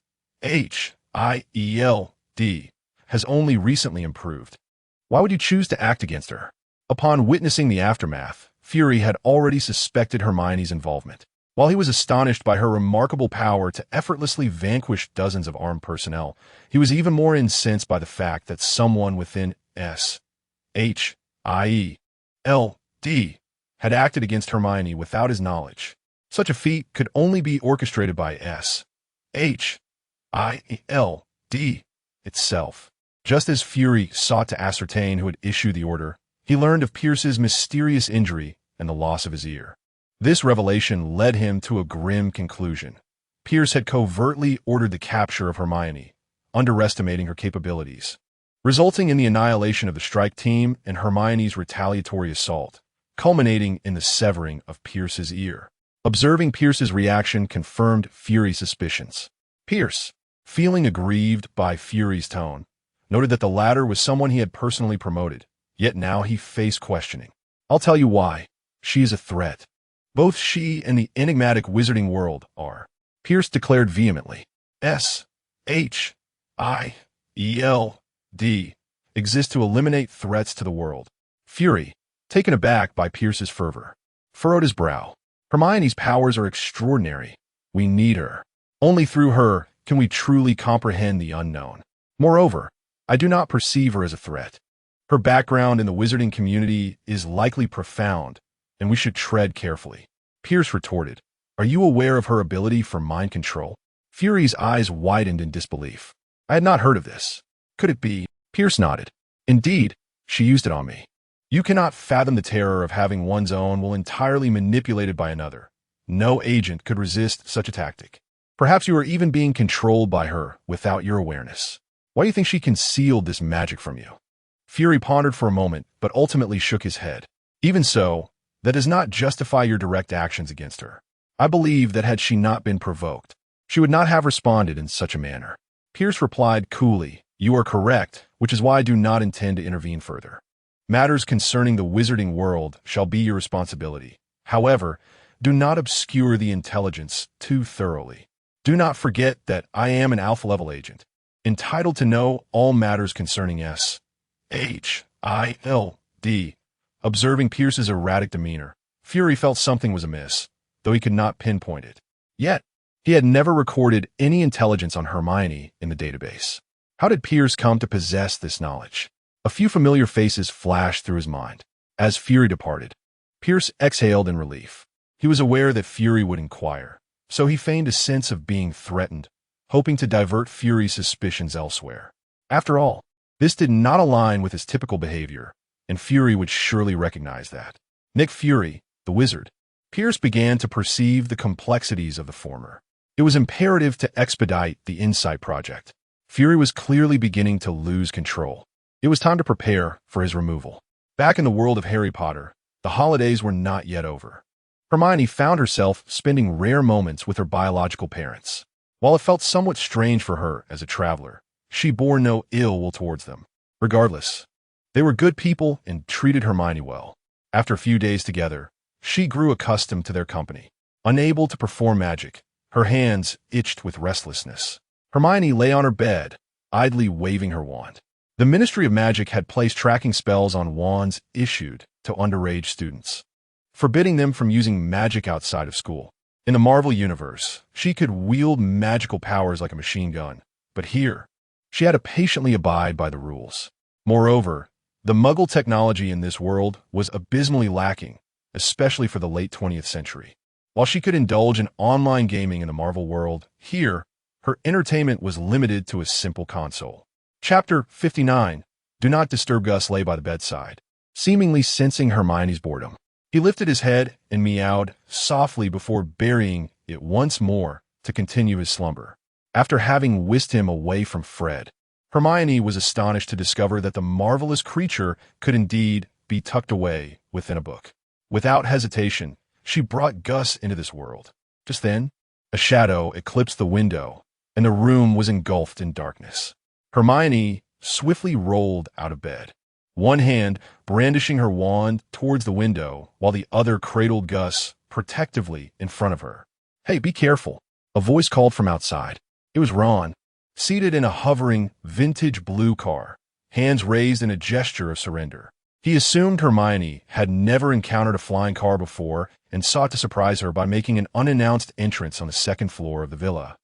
has only recently improved. Why would you choose to act against her? Upon witnessing the aftermath, Fury had already suspected Hermione's involvement. While he was astonished by her remarkable power to effortlessly vanquish dozens of armed personnel, he was even more incensed by the fact that someone within S.H.I.E.L.D. had acted against Hermione without his knowledge. Such a feat could only be orchestrated by S.H.I.E.L.D. itself. Just as Fury sought to ascertain who had issued the order, he learned of Pierce's mysterious injury and the loss of his ear. This revelation led him to a grim conclusion. Pierce had covertly ordered the capture of Hermione, underestimating her capabilities, resulting in the annihilation of the strike team and Hermione's retaliatory assault, culminating in the severing of Pierce's ear. Observing Pierce's reaction confirmed Fury's suspicions. Pierce, feeling aggrieved by Fury's tone, noted that the latter was someone he had personally promoted, yet now he faced questioning. I'll tell you why. She is a threat. Both she and the enigmatic wizarding world are, Pierce declared vehemently. S.H.I.E.L.D. exists to eliminate threats to the world. Fury, taken aback by Pierce's fervor, furrowed his brow. Hermione's powers are extraordinary. We need her. Only through her can we truly comprehend the unknown. Moreover, I do not perceive her as a threat. Her background in the wizarding community is likely profound, and we should tread carefully. Pierce retorted, Are you aware of her ability for mind control? Fury's eyes widened in disbelief. I had not heard of this. Could it be? Pierce nodded. Indeed, she used it on me. You cannot fathom the terror of having one's own will entirely manipulated by another. No agent could resist such a tactic. Perhaps you are even being controlled by her without your awareness. Why do you think she concealed this magic from you? Fury pondered for a moment, but ultimately shook his head. Even so, that does not justify your direct actions against her. I believe that had she not been provoked, she would not have responded in such a manner. Pierce replied coolly, You are correct, which is why I do not intend to intervene further. Matters concerning the wizarding world shall be your responsibility. However, do not obscure the intelligence too thoroughly. Do not forget that I am an alpha-level agent, entitled to know all matters concerning S.H.I.L.D. Observing Pierce's erratic demeanor, Fury felt something was amiss, though he could not pinpoint it. Yet, he had never recorded any intelligence on Hermione in the database. How did Pierce come to possess this knowledge? A few familiar faces flashed through his mind. As Fury departed, Pierce exhaled in relief. He was aware that Fury would inquire, so he feigned a sense of being threatened, hoping to divert Fury's suspicions elsewhere. After all, this did not align with his typical behavior, and Fury would surely recognize that. Nick Fury, the wizard. Pierce began to perceive the complexities of the former. It was imperative to expedite the Insight project. Fury was clearly beginning to lose control. It was time to prepare for his removal. Back in the world of Harry Potter, the holidays were not yet over. Hermione found herself spending rare moments with her biological parents. While it felt somewhat strange for her as a traveler, she bore no ill will towards them. Regardless, they were good people and treated Hermione well. After a few days together, she grew accustomed to their company. Unable to perform magic, her hands itched with restlessness. Hermione lay on her bed, idly waving her wand. The Ministry of Magic had placed tracking spells on wands issued to underage students, forbidding them from using magic outside of school. In the Marvel Universe, she could wield magical powers like a machine gun, but here, she had to patiently abide by the rules. Moreover, the Muggle technology in this world was abysmally lacking, especially for the late 20th century. While she could indulge in online gaming in the Marvel world, here, her entertainment was limited to a simple console. Chapter 59. Do not disturb Gus lay by the bedside, seemingly sensing Hermione's boredom. He lifted his head and meowed softly before burying it once more to continue his slumber. After having whisked him away from Fred, Hermione was astonished to discover that the marvelous creature could indeed be tucked away within a book. Without hesitation, she brought Gus into this world. Just then, a shadow eclipsed the window, and the room was engulfed in darkness. Hermione swiftly rolled out of bed, one hand brandishing her wand towards the window while the other cradled Gus protectively in front of her. "Hey, be careful," a voice called from outside. It was Ron, seated in a hovering, vintage blue car, hands raised in a gesture of surrender. He assumed Hermione had never encountered a flying car before and sought to surprise her by making an unannounced entrance on the second floor of the villa.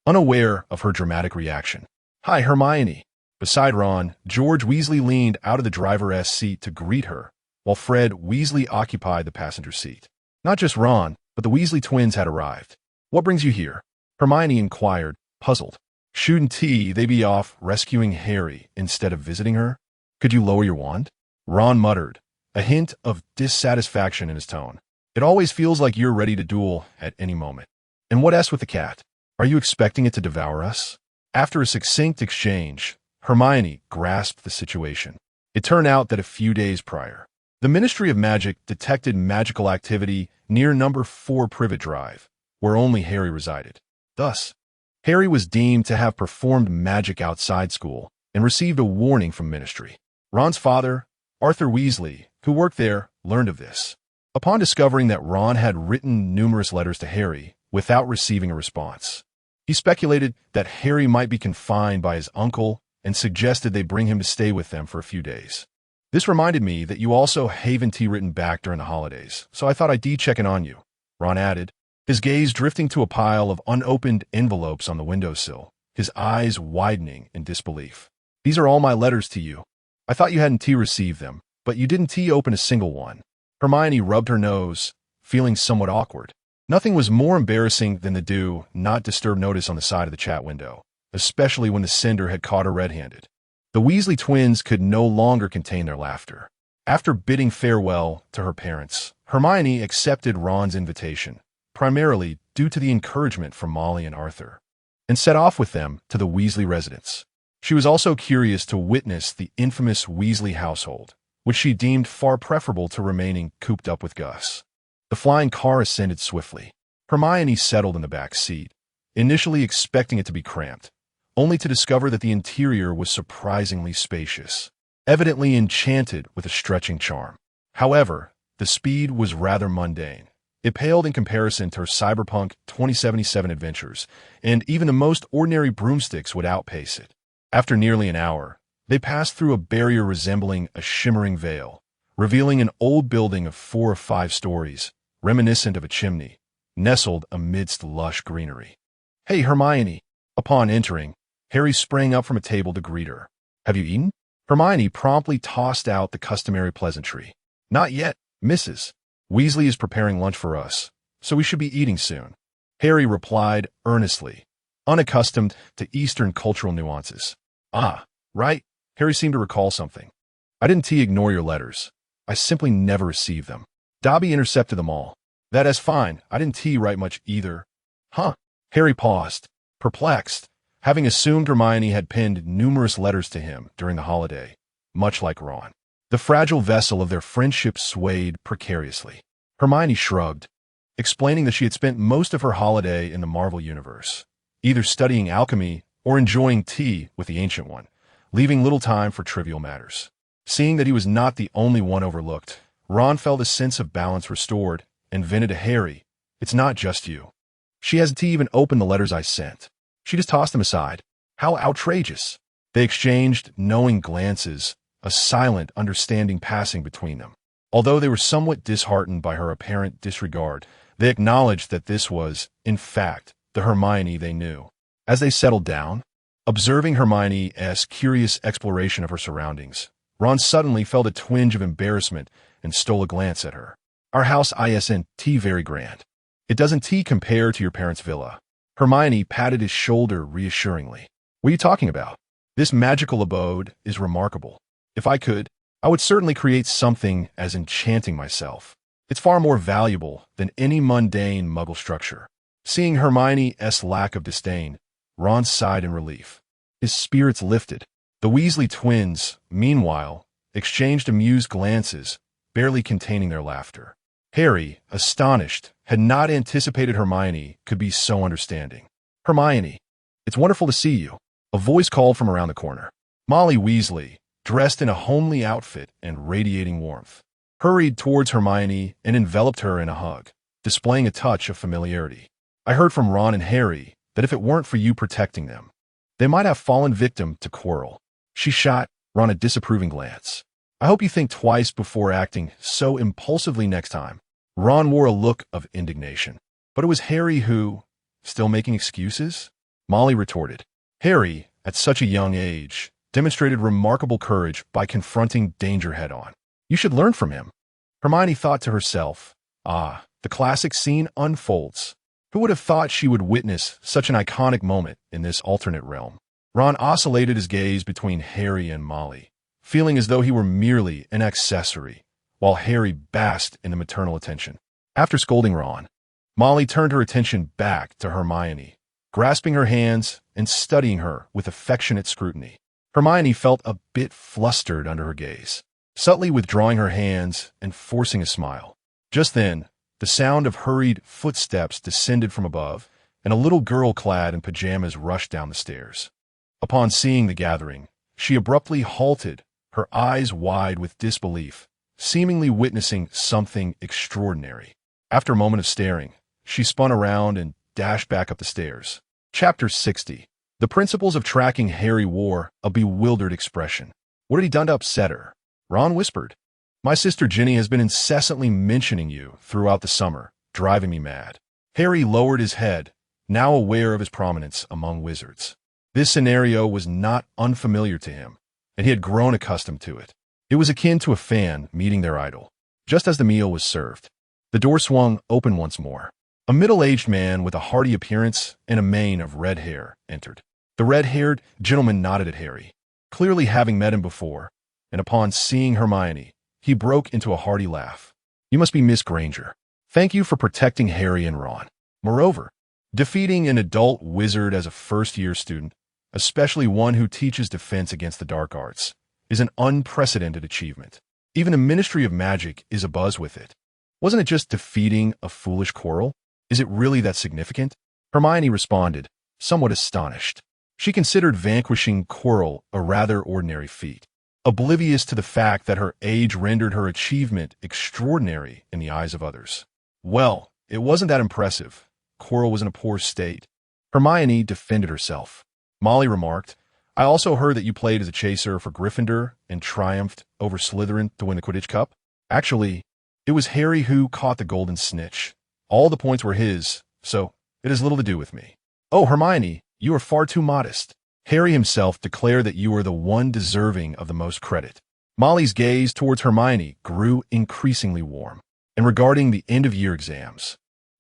Unaware of her dramatic reaction. "Hi, Hermione." Beside Ron, George Weasley leaned out of the driver's seat to greet her, while Fred Weasley occupied the passenger seat. Not just Ron, but the Weasley twins had arrived. "What brings you here?" Hermione inquired, puzzled. "Shouldn't they be off rescuing Harry instead of visiting her? Could you lower your wand?" Ron muttered, a hint of dissatisfaction in his tone. "It always feels like you're ready to duel at any moment. And what with the cat? Are you expecting it to devour us?" After a succinct exchange, Hermione grasped the situation. It turned out that a few days prior, the Ministry of Magic detected magical activity near number 4 Privet Drive, where only Harry resided. Thus, Harry was deemed to have performed magic outside school and received a warning from Ministry. Ron's father, Arthur Weasley, who worked there, learned of this. Upon discovering that Ron had written numerous letters to Harry without receiving a response, he speculated that Harry might be confined by his uncle and suggested they bring him to stay with them for a few days. "This reminded me that you also haven't written back during the holidays, so I thought I'd check in on you," Ron added, his gaze drifting to a pile of unopened envelopes on the windowsill, his eyes widening in disbelief. "These are all my letters to you. I thought you hadn't received them, but you didn't open a single one." Hermione rubbed her nose, feeling somewhat awkward. Nothing was more embarrassing than the do not disturb notice on the side of the chat window, especially when the sender had caught her red-handed. The Weasley twins could no longer contain their laughter. After bidding farewell to her parents, Hermione accepted Ron's invitation, primarily due to the encouragement from Molly and Arthur, and set off with them to the Weasley residence. She was also curious to witness the infamous Weasley household, which she deemed far preferable to remaining cooped up with Gus. The flying car ascended swiftly. Hermione settled in the back seat, initially expecting it to be cramped, only to discover that the interior was surprisingly spacious, evidently enchanted with a stretching charm. However, the speed was rather mundane. It paled in comparison to her cyberpunk 2077 adventures, and even the most ordinary broomsticks would outpace it. After nearly an hour, they passed through a barrier resembling a shimmering veil, revealing an old building of 4 or 5 stories, reminiscent of a chimney, nestled amidst lush greenery. "Hey, Hermione!" Upon entering, Harry sprang up from a table to greet her. "Have you eaten?" Hermione promptly tossed out the customary pleasantry. "Not yet, Mrs. Weasley is preparing lunch for us, so we should be eating soon," Harry replied earnestly, unaccustomed to Eastern cultural nuances. "Ah, right." Harry seemed to recall something. "I didn't ignore your letters. I simply never received them." Dobby intercepted them all. "That is fine. I didn't write much either." "Huh?" Harry paused, perplexed, having assumed Hermione had penned numerous letters to him during the holiday, much like Ron. The fragile vessel of their friendship swayed precariously. Hermione shrugged, explaining that she had spent most of her holiday in the Marvel Universe, either studying alchemy or enjoying tea with the Ancient One, leaving little time for trivial matters. Seeing that he was not the only one overlooked, Ron felt a sense of balance restored and vented to Harry, "It's not just you. She hasn't even opened the letters I sent. She just tossed them aside. How outrageous." They exchanged knowing glances, a silent understanding passing between them. Although they were somewhat disheartened by her apparent disregard, they acknowledged that this was, in fact, the Hermione they knew. As they settled down, observing Hermione's curious exploration of her surroundings, Ron suddenly felt a twinge of embarrassment and stole a glance at her. "Our house isn't very grand. It doesn't compare to your parents' villa." Hermione patted his shoulder reassuringly. "What are you talking about? This magical abode is remarkable. If I could, I would certainly create something as enchanting myself. It's far more valuable than any mundane muggle structure." Seeing Hermione's lack of disdain, Ron sighed in relief. His spirits lifted. The Weasley twins, meanwhile, exchanged amused glances, barely containing their laughter. Harry, astonished, had not anticipated Hermione could be so understanding. "Hermione, It's wonderful to see you. A voice called from around the corner. Molly Weasley, dressed in a homely outfit and radiating warmth, hurried towards Hermione and enveloped her in a hug, displaying a touch of familiarity. I heard from Ron and Harry that if it weren't for you protecting them, they might have fallen victim to Quirrell. She shot Ron a disapproving glance. I hope you think twice before acting so impulsively next time. Ron wore a look of indignation. But it was Harry who, still making excuses? Molly retorted. Harry, at such a young age, demonstrated remarkable courage by confronting danger head-on. You should learn from him. Hermione thought to herself. Ah, the classic scene unfolds. Who would have thought she would witness such an iconic moment in this alternate realm? Ron oscillated his gaze between Harry and Molly, feeling as though he were merely an accessory, while Harry basked in the maternal attention. After scolding Ron, Molly turned her attention back to Hermione, grasping her hands and studying her with affectionate scrutiny. Hermione felt a bit flustered under her gaze, subtly withdrawing her hands and forcing a smile. Just then, the sound of hurried footsteps descended from above, and a little girl clad in pajamas rushed down the stairs. Upon seeing the gathering, she abruptly halted, her eyes wide with disbelief, seemingly witnessing something extraordinary. After a moment of staring, she spun around and dashed back up the stairs. Chapter 60. The principles of tracking Harry wore a bewildered expression. What had he done to upset her? Ron whispered. My sister Ginny has been incessantly mentioning you throughout the summer, driving me mad. Harry lowered his head, now aware of his prominence among wizards. This scenario was not unfamiliar to him, and he had grown accustomed to it. It was akin to a fan meeting their idol. Just as the meal was served, the door swung open once more. A middle-aged man with a hearty appearance and a mane of red hair entered. The red-haired gentleman nodded at Harry, clearly having met him before, and upon seeing Hermione, he broke into a hearty laugh. You must be Miss Granger. Thank you for protecting Harry and Ron. Moreover, defeating an adult wizard as a first-year student, especially one who teaches defense against the dark arts, is an unprecedented achievement. Even the Ministry of Magic is abuzz with it. Wasn't it just defeating a foolish Quirrell? Is it really that significant? Hermione responded, somewhat astonished. She considered vanquishing Quirrell a rather ordinary feat, oblivious to the fact that her age rendered her achievement extraordinary in the eyes of others. Well, it wasn't that impressive. Quirrell was in a poor state. Hermione defended herself. Molly remarked, I also heard that you played as a chaser for Gryffindor and triumphed over Slytherin to win the Quidditch Cup. Actually, it was Harry who caught the golden snitch. All the points were his, so it has little to do with me. Oh, Hermione, you are far too modest. Harry himself declared that you are the one deserving of the most credit. Molly's gaze towards Hermione grew increasingly warm. And regarding the end-of-year exams,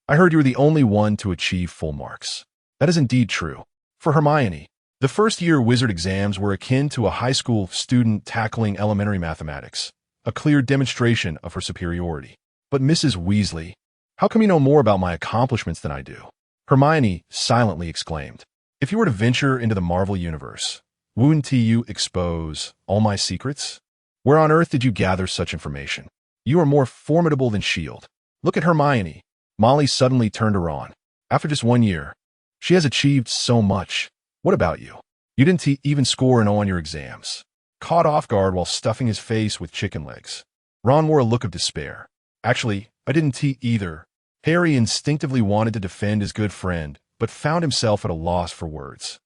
I heard you were the only one to achieve full marks. That is indeed true. For Hermione, the first-year wizard exams were akin to a high school student tackling elementary mathematics, a clear demonstration of her superiority. But Mrs. Weasley, how come you know more about my accomplishments than I do? Hermione silently exclaimed. If you were to venture into the Marvel Universe, wouldn't you expose all my secrets? Where on earth did you gather such information? You are more formidable than S.H.I.E.L.D. Look at Hermione. Molly suddenly turned to Ron. After just 1 year, she has achieved so much. What about you? You didn't even score an O on your exams. Caught off guard while stuffing his face with chicken legs, Ron wore a look of despair. Actually, I didn't either. Harry instinctively wanted to defend his good friend, but found himself at a loss for words.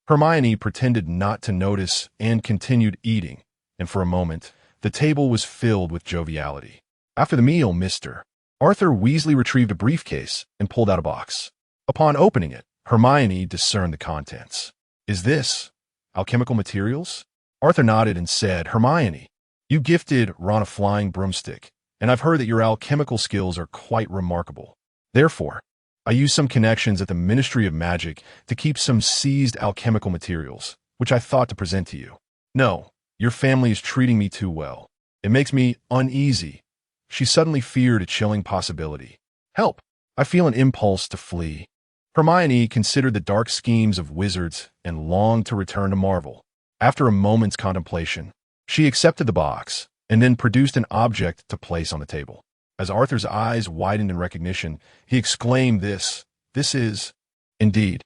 Hermione pretended not to notice and continued eating, and for a moment, the table was filled with joviality. After the meal, Mr. Arthur Weasley retrieved a briefcase and pulled out a box. Upon opening it, Hermione discerned the contents. Is this alchemical materials? Arthur nodded and said, Hermione, you gifted Ron a flying broomstick, and I've heard that your alchemical skills are quite remarkable. Therefore, I used some connections at the Ministry of Magic to keep some seized alchemical materials, which I thought to present to you. No, your family is treating me too well. It makes me uneasy. She suddenly feared a chilling possibility. Help! I feel an impulse to flee. Hermione considered the dark schemes of wizards and longed to return to Marvel. After a moment's contemplation, she accepted the box and then produced an object to place on the table. As Arthur's eyes widened in recognition, he exclaimed, This is, indeed,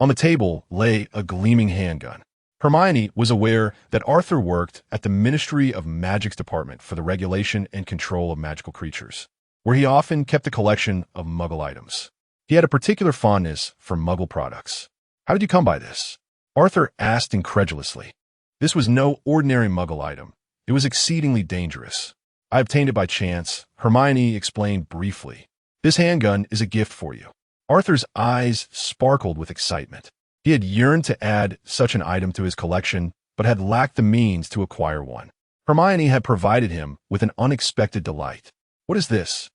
On the table lay a gleaming handgun. Hermione was aware that Arthur worked at the Ministry of Magic's Department for the Regulation and Control of Magical Creatures, where he often kept a collection of Muggle items. He had a particular fondness for Muggle products. How did you come by this? Arthur asked incredulously. This was no ordinary Muggle item. It was exceedingly dangerous. I obtained it by chance, Hermione explained briefly. This handgun is a gift for you. Arthur's eyes sparkled with excitement. He had yearned to add such an item to his collection, but had lacked the means to acquire one. Hermione had provided him with an unexpected delight. What is this?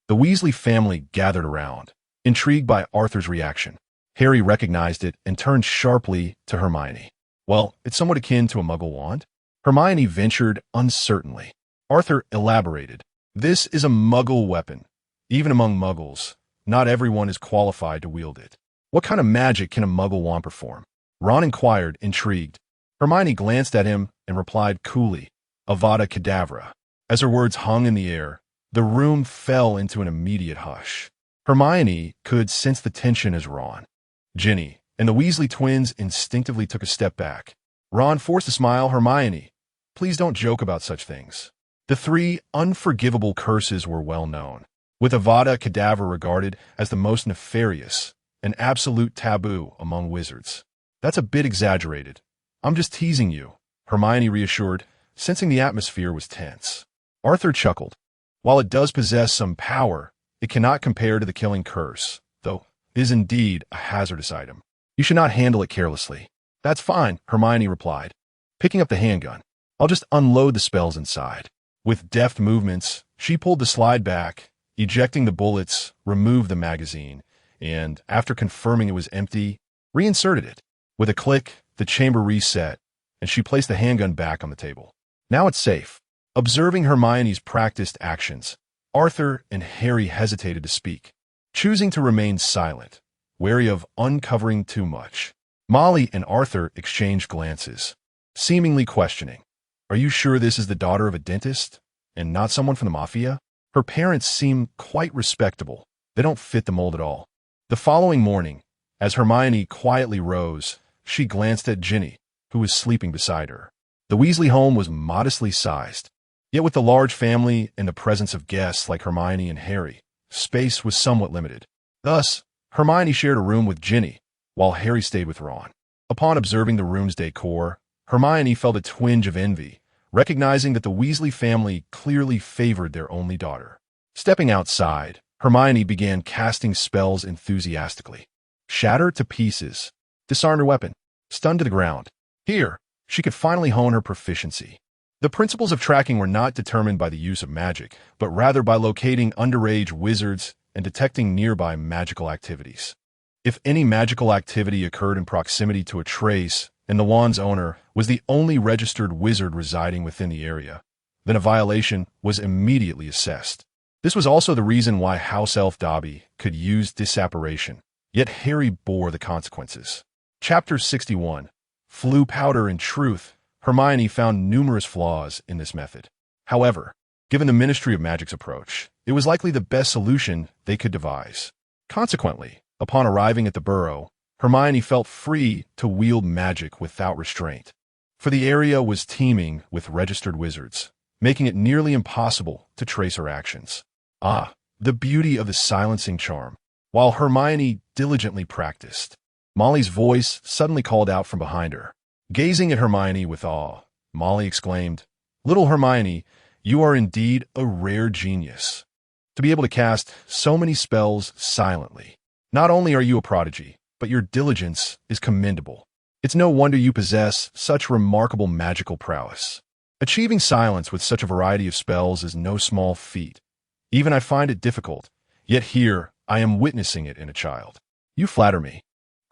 The Weasley family gathered around, intrigued by Arthur's reaction. Harry recognized it and turned sharply to Hermione. Well, it's somewhat akin to a Muggle wand. Hermione ventured uncertainly. Arthur elaborated. This is a Muggle weapon. Even among Muggles, not everyone is qualified to wield it. What kind of magic can a Muggle wand perform? Ron inquired, intrigued. Hermione glanced at him and replied coolly, Avada Kedavra. As her words hung in the air, the room fell into an immediate hush. Hermione could sense the tension as Ron, Ginny, and the Weasley twins instinctively took a step back. Ron forced a smile. Hermione, please don't joke about such things. The three unforgivable curses were well known, with Avada Kedavra regarded as the most nefarious, an absolute taboo among wizards. That's a bit exaggerated. I'm just teasing you, Hermione reassured, sensing the atmosphere was tense. Arthur chuckled. While it does possess some power, it cannot compare to the killing curse, though it is indeed a hazardous item. You should not handle it carelessly. That's fine, Hermione replied, picking up the handgun. I'll just unload the spells inside. With deft movements, she pulled the slide back, ejecting the bullets, removed the magazine, and, after confirming it was empty, reinserted it. With a click, the chamber reset, and she placed the handgun back on the table. Now it's safe. Observing Hermione's practiced actions, Arthur and Harry hesitated to speak, choosing to remain silent, wary of uncovering too much. Molly and Arthur exchanged glances, seemingly questioning. Are you sure this is the daughter of a dentist, and not someone from the Mafia? Her parents seem quite respectable. They don't fit the mold at all. The following morning, as Hermione quietly rose, she glanced at Ginny, who was sleeping beside her. The Weasley home was modestly sized, yet with the large family and the presence of guests like Hermione and Harry, space was somewhat limited. Thus, Hermione shared a room with Ginny, while Harry stayed with Ron. Upon observing the room's decor, Hermione felt a twinge of envy, recognizing that the Weasley family clearly favored their only daughter. Stepping outside, Hermione began casting spells enthusiastically. Shatter to pieces. Disarm your weapon. Stun to the ground. Here, she could finally hone her proficiency. The principles of tracking were not determined by the use of magic, but rather by locating underage wizards and detecting nearby magical activities. If any magical activity occurred in proximity to a trace, and the wand's owner was the only registered wizard residing within the area, then a violation was immediately assessed. This was also the reason why House Elf Dobby could use disapparation, yet Harry bore the consequences. Chapter 61. Floo Powder. In truth, Hermione found numerous flaws in this method. However, given the Ministry of Magic's approach, it was likely the best solution they could devise. Consequently, upon arriving at the burrow, Hermione felt free to wield magic without restraint, for the area was teeming with registered wizards, making it nearly impossible to trace her actions. Ah, the beauty of the silencing charm. While Hermione diligently practiced, Molly's voice suddenly called out from behind her. Gazing at Hermione with awe, Molly exclaimed, "Little Hermione, you are indeed a rare genius. To be able to cast so many spells silently. Not only are you a prodigy, but your diligence is commendable. It's no wonder you possess such remarkable magical prowess. Achieving silence with such a variety of spells is no small feat. Even I find it difficult, yet here I am witnessing it in a child. You flatter me."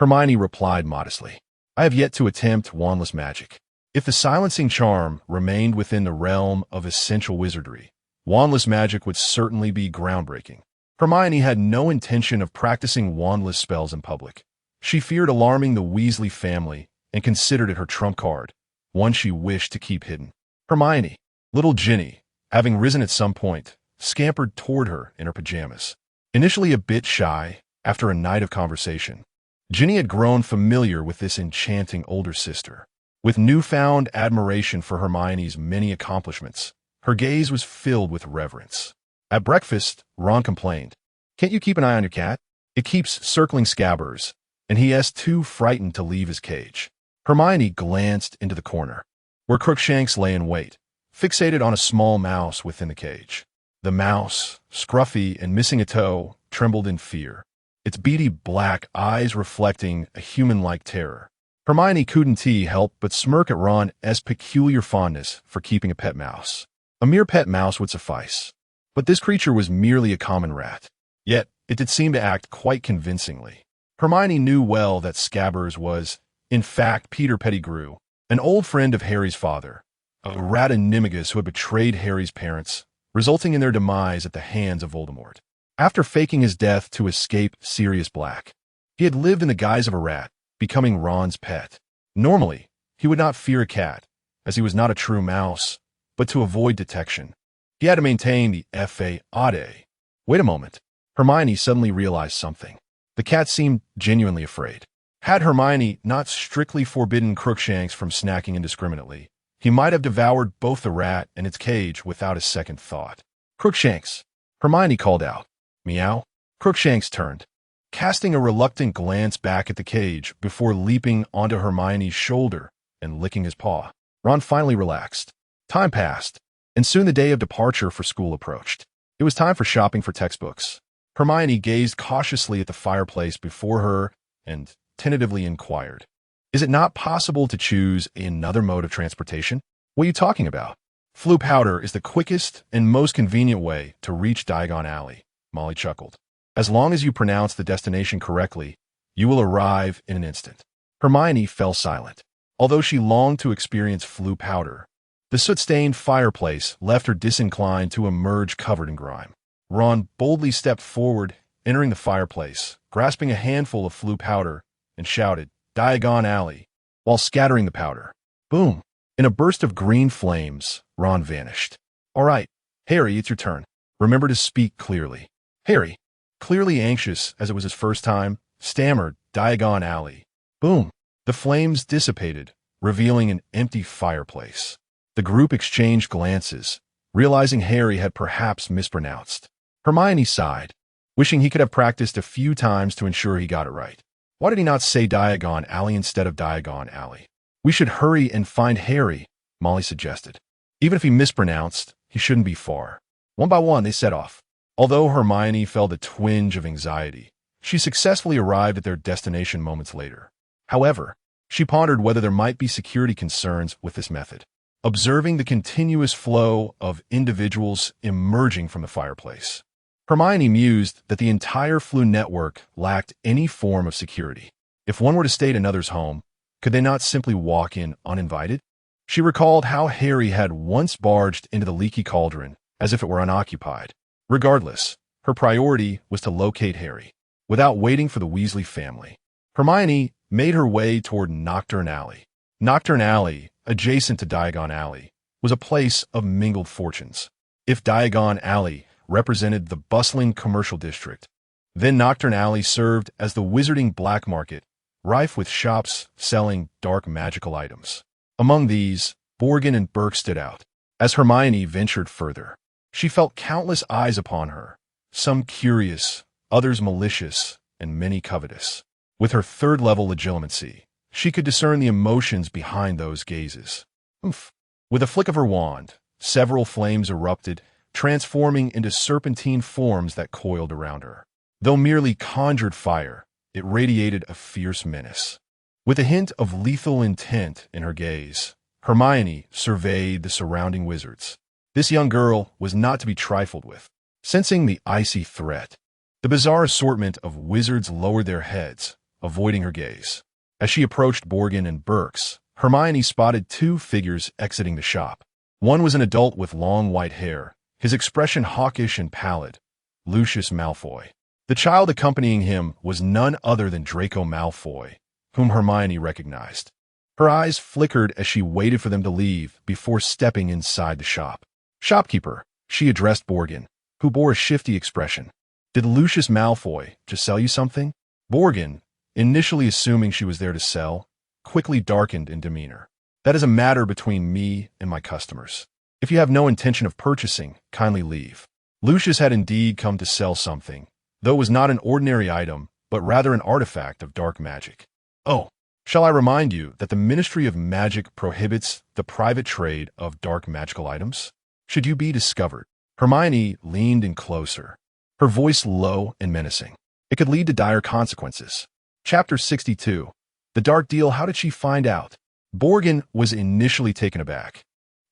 Hermione replied modestly. "I have yet to attempt wandless magic. If the silencing charm remained within the realm of essential wizardry, wandless magic would certainly be groundbreaking." Hermione had no intention of practicing wandless spells in public. She feared alarming the Weasley family and considered it her trump card, one she wished to keep hidden. Hermione, little Ginny, having risen at some point, scampered toward her in her pajamas. Initially a bit shy, after a night of conversation, Ginny had grown familiar with this enchanting older sister. With newfound admiration for Hermione's many accomplishments, her gaze was filled with reverence. At breakfast, Ron complained, "Can't you keep an eye on your cat? It keeps circling Scabbers," and he is too frightened to leave his cage. Hermione glanced into the corner, where Crookshanks lay in wait, fixated on a small mouse within the cage. The mouse, scruffy and missing a toe, trembled in fear, its beady black eyes reflecting a human-like terror. Hermione couldn't help but smirk at Ron's peculiar fondness for keeping a pet mouse. A mere pet mouse would suffice. But this creature was merely a common rat. Yet, it did seem to act quite convincingly. Hermione knew well that Scabbers was, in fact, Peter Pettigrew, an old friend of Harry's father, a rat animagus who had betrayed Harry's parents, resulting in their demise at the hands of Voldemort. After faking his death to escape Sirius Black, he had lived in the guise of a rat, becoming Ron's pet. Normally, he would not fear a cat, as he was not a true mouse, but to avoid detection, he had to maintain the fa-ade. Wait a moment. Hermione suddenly realized something. The cat seemed genuinely afraid. Had Hermione not strictly forbidden Crookshanks from snacking indiscriminately, he might have devoured both the rat and its cage without a second thought. "Crookshanks!" Hermione called out. "Meow." Crookshanks turned, casting a reluctant glance back at the cage before leaping onto Hermione's shoulder and licking his paw. Ron finally relaxed. Time passed, and soon the day of departure for school approached. It was time for shopping for textbooks. Hermione gazed cautiously at the fireplace before her and tentatively inquired, "Is it not possible to choose another mode of transportation?" "What are you talking about?" "Floo powder is the quickest and most convenient way to reach Diagon Alley," Molly chuckled. "As long as you pronounce the destination correctly, you will arrive in an instant." Hermione fell silent. Although she longed to experience Floo powder, the soot-stained fireplace left her disinclined to emerge covered in grime. Ron boldly stepped forward, entering the fireplace, grasping a handful of Floo powder, and shouted, "Diagon Alley," while scattering the powder. Boom! In a burst of green flames, Ron vanished. "All right, Harry, it's your turn. Remember to speak clearly." Harry, clearly anxious as it was his first time, stammered, "Diagon Alley." Boom! The flames dissipated, revealing an empty fireplace. The group exchanged glances, realizing Harry had perhaps mispronounced. Hermione sighed, wishing he could have practiced a few times to ensure he got it right. Why did he not say Diagon Alley instead of Diagon Alley? "We should hurry and find Harry," Molly suggested. Even if he mispronounced, he shouldn't be far. One by one, they set off. Although Hermione felt a twinge of anxiety, she successfully arrived at their destination moments later. However, she pondered whether there might be security concerns with this method. Observing the continuous flow of individuals emerging from the fireplace, Hermione mused that the entire Floo network lacked any form of security. If one were to stay at another's home, could they not simply walk in uninvited? She recalled how Harry had once barged into the leaky cauldron as if it were unoccupied. Regardless, her priority was to locate Harry, without waiting for the Weasley family. Hermione made her way toward Knockturn Alley. Knockturn Alley, adjacent to Diagon Alley, was a place of mingled fortunes. If Diagon Alley represented the bustling commercial district, then Knockturn Alley served as the wizarding black market, rife with shops selling dark magical items. Among these, Borgin and Burke stood out. As Hermione ventured further, she felt countless eyes upon her, some curious, others malicious, and many covetous. With her third-level legitimacy, she could discern the emotions behind those gazes. Oof. With a flick of her wand, several flames erupted, transforming into serpentine forms that coiled around her. Though merely conjured fire, it radiated a fierce menace. With a hint of lethal intent in her gaze, Hermione surveyed the surrounding wizards. This young girl was not to be trifled with. Sensing the icy threat, the bizarre assortment of wizards lowered their heads, avoiding her gaze. As she approached Borgin and Burke's, Hermione spotted two figures exiting the shop. One was an adult with long white hair, his expression hawkish and pallid, Lucius Malfoy. The child accompanying him was none other than Draco Malfoy, whom Hermione recognized. Her eyes flickered as she waited for them to leave before stepping inside the shop. "Shopkeeper," she addressed Borgin, who bore a shifty expression. "Did Lucius Malfoy just sell you something?" Borgin, initially assuming she was there to sell, quickly darkened in demeanor. That is a matter between me and my customers. If you have no intention of purchasing, kindly leave. Lucius had indeed come to sell something, though it was not an ordinary item, but rather an artifact of dark magic. Oh, shall I remind you that the Ministry of Magic prohibits the private trade of dark magical items? Should you be discovered? Hermione leaned in closer, her voice low and menacing. It could lead to dire consequences. Chapter 62. The Dark Deal. How did she find out? Borgin was initially taken aback,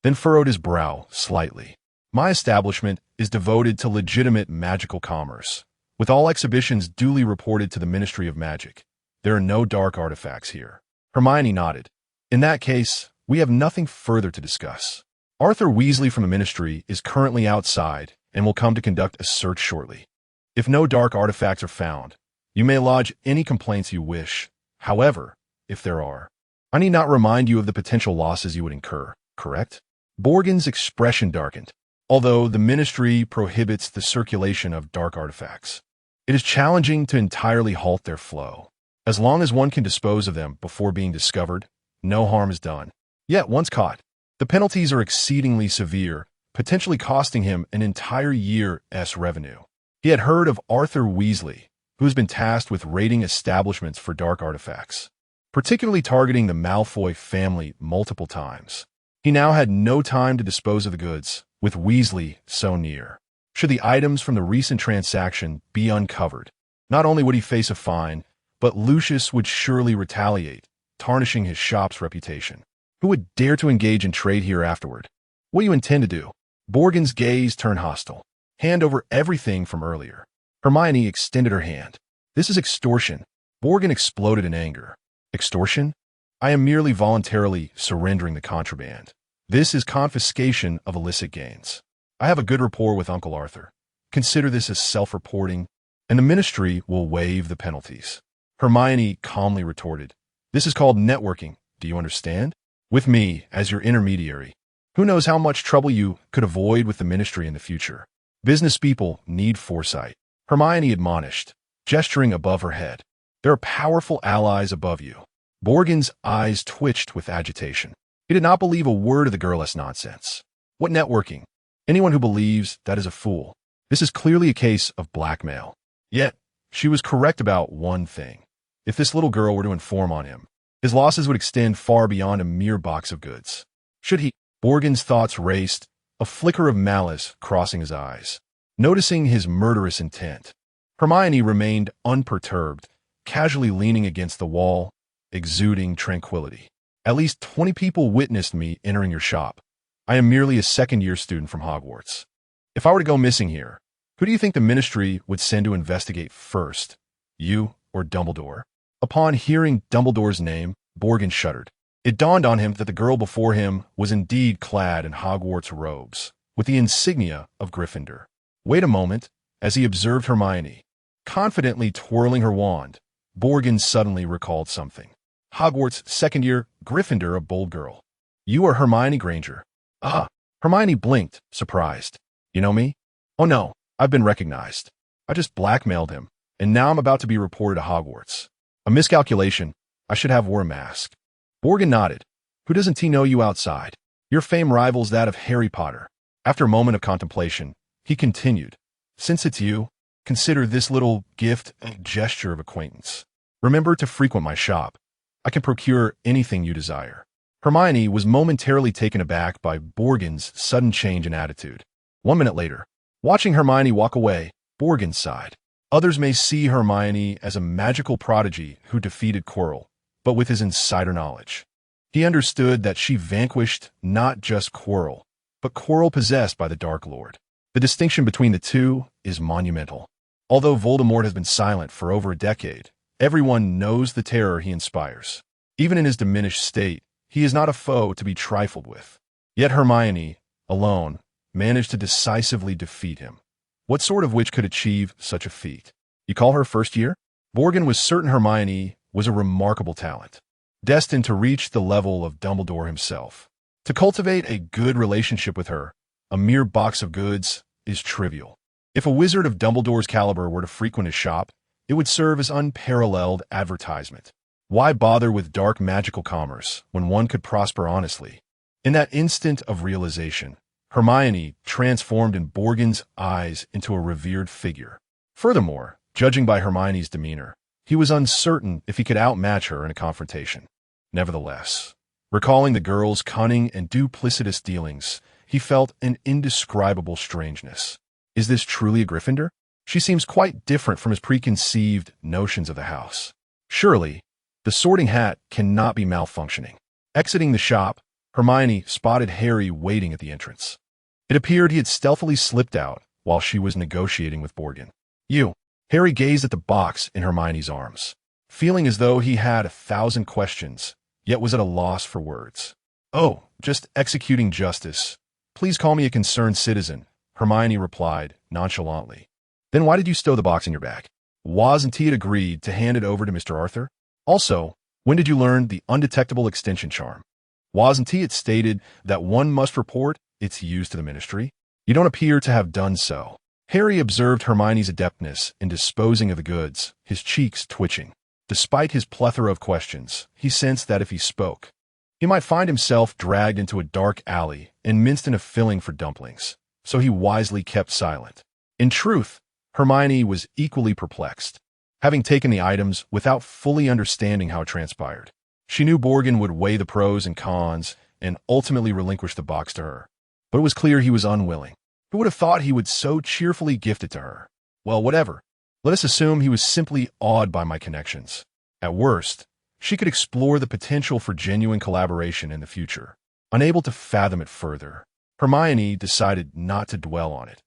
then furrowed his brow slightly. My establishment is devoted to legitimate magical commerce, with all exhibitions duly reported to the Ministry of Magic. There are no dark artifacts here. Hermione nodded. In that case, we have nothing further to discuss. Arthur Weasley from the Ministry is currently outside and will come to conduct a search shortly. If no dark artifacts are found, you may lodge any complaints you wish. However, if there are, I need not remind you of the potential losses you would incur, correct? Borgin's expression darkened. Although the Ministry prohibits the circulation of dark artifacts, it is challenging to entirely halt their flow. As long as one can dispose of them before being discovered, no harm is done. Yet, once caught, the penalties are exceedingly severe, potentially costing him an entire year's revenue. He had heard of Arthur Weasley, who has been tasked with raiding establishments for dark artifacts, particularly targeting the Malfoy family multiple times. He now had no time to dispose of the goods, with Weasley so near. Should the items from the recent transaction be uncovered, not only would he face a fine, but Lucius would surely retaliate, tarnishing his shop's reputation. Who would dare to engage in trade here afterward? What do you intend to do? Borgin's gaze turned hostile. Hand over everything from earlier. Hermione extended her hand. This is extortion. Borgin exploded in anger. Extortion? I am merely voluntarily surrendering the contraband. This is confiscation of illicit gains. I have a good rapport with Uncle Arthur. Consider this as self-reporting, and the Ministry will waive the penalties. Hermione calmly retorted. This is called networking. Do you understand? With me as your intermediary. Who knows how much trouble you could avoid with the Ministry in the future. Business people need foresight. Hermione admonished, gesturing above her head. There are powerful allies above you. Borgin's eyes twitched with agitation. He did not believe a word of the girl's nonsense. What networking? Anyone who believes that is a fool. This is clearly a case of blackmail. Yet, she was correct about one thing. If this little girl were to inform on him, his losses would extend far beyond a mere box of goods. Should he? Borgin's thoughts raced, a flicker of malice crossing his eyes. Noticing his murderous intent, Hermione remained unperturbed, casually leaning against the wall, exuding tranquility. At least 20 people witnessed me entering your shop. I am merely a second-year student from Hogwarts. If I were to go missing here, who do you think the Ministry would send to investigate first? You or Dumbledore? Upon hearing Dumbledore's name, Borgin shuddered. It dawned on him that the girl before him was indeed clad in Hogwarts robes, with the insignia of Gryffindor. Wait a moment, as he observed Hermione, confidently twirling her wand, Borgin suddenly recalled something. Hogwarts, second-year, Gryffindor, a bold girl. You are Hermione Granger. Ah, Hermione blinked, surprised. You know me? Oh no, I've been recognized. I just blackmailed him, and now I'm about to be reported to Hogwarts. A miscalculation. I should have wore a mask. Borgin nodded. Who doesn't he know you outside? Your fame rivals that of Harry Potter. After a moment of contemplation, he continued. Since it's you, consider this little gift a gesture of acquaintance. Remember to frequent my shop. I can procure anything you desire. Hermione was momentarily taken aback by Borgin's sudden change in attitude. 1 minute later, watching Hermione walk away, Borgin sighed. Others may see Hermione as a magical prodigy who defeated Quirrell, but with his insider knowledge. He understood that she vanquished not just Quirrell, but Quirrell possessed by the Dark Lord. The distinction between the two is monumental. Although Voldemort has been silent for over a decade, everyone knows the terror he inspires. Even in his diminished state, he is not a foe to be trifled with. Yet Hermione, alone, managed to decisively defeat him. What sort of witch could achieve such a feat? You call her first year? Borgin was certain Hermione was a remarkable talent, destined to reach the level of Dumbledore himself. To cultivate a good relationship with her, a mere box of goods, is trivial. If a wizard of Dumbledore's caliber were to frequent his shop, It would serve as unparalleled advertisement. Why bother with dark magical commerce when one could prosper honestly? In that instant of realization, Hermione transformed in Borgin's eyes into a revered figure. Furthermore, judging by Hermione's demeanor, he was uncertain if he could outmatch her in a confrontation. Nevertheless, recalling the girl's cunning and duplicitous dealings, he felt an indescribable strangeness. Is this truly a Gryffindor? She seems quite different from his preconceived notions of the house. Surely, the Sorting Hat cannot be malfunctioning. Exiting the shop, Hermione spotted Harry waiting at the entrance. It appeared he had stealthily slipped out while she was negotiating with Borgin. You. Harry gazed at the box in Hermione's arms, feeling as though he had 1,000 questions, yet was at a loss for words. Oh, just executing justice. Please call me a concerned citizen, Hermione replied nonchalantly. Then why did you stow the box in your bag? Wasn't he had agreed to hand it over to Mr. Arthur? Also, when did you learn the undetectable extension charm? Wasn't he had stated that one must report its use to the ministry? You don't appear to have done so. Harry observed Hermione's adeptness in disposing of the goods, his cheeks twitching. Despite his plethora of questions, he sensed that if he spoke, he might find himself dragged into a dark alley and minced in a filling for dumplings, so he wisely kept silent. In truth, Hermione was equally perplexed, having taken the items without fully understanding how it transpired. She knew Borgin would weigh the pros and cons and ultimately relinquish the box to her, but it was clear he was unwilling. Who would have thought he would so cheerfully gift it to her? Well, whatever. Let us assume he was simply awed by my connections. At worst, she could explore the potential for genuine collaboration in the future. Unable to fathom it further, Hermione decided not to dwell on it.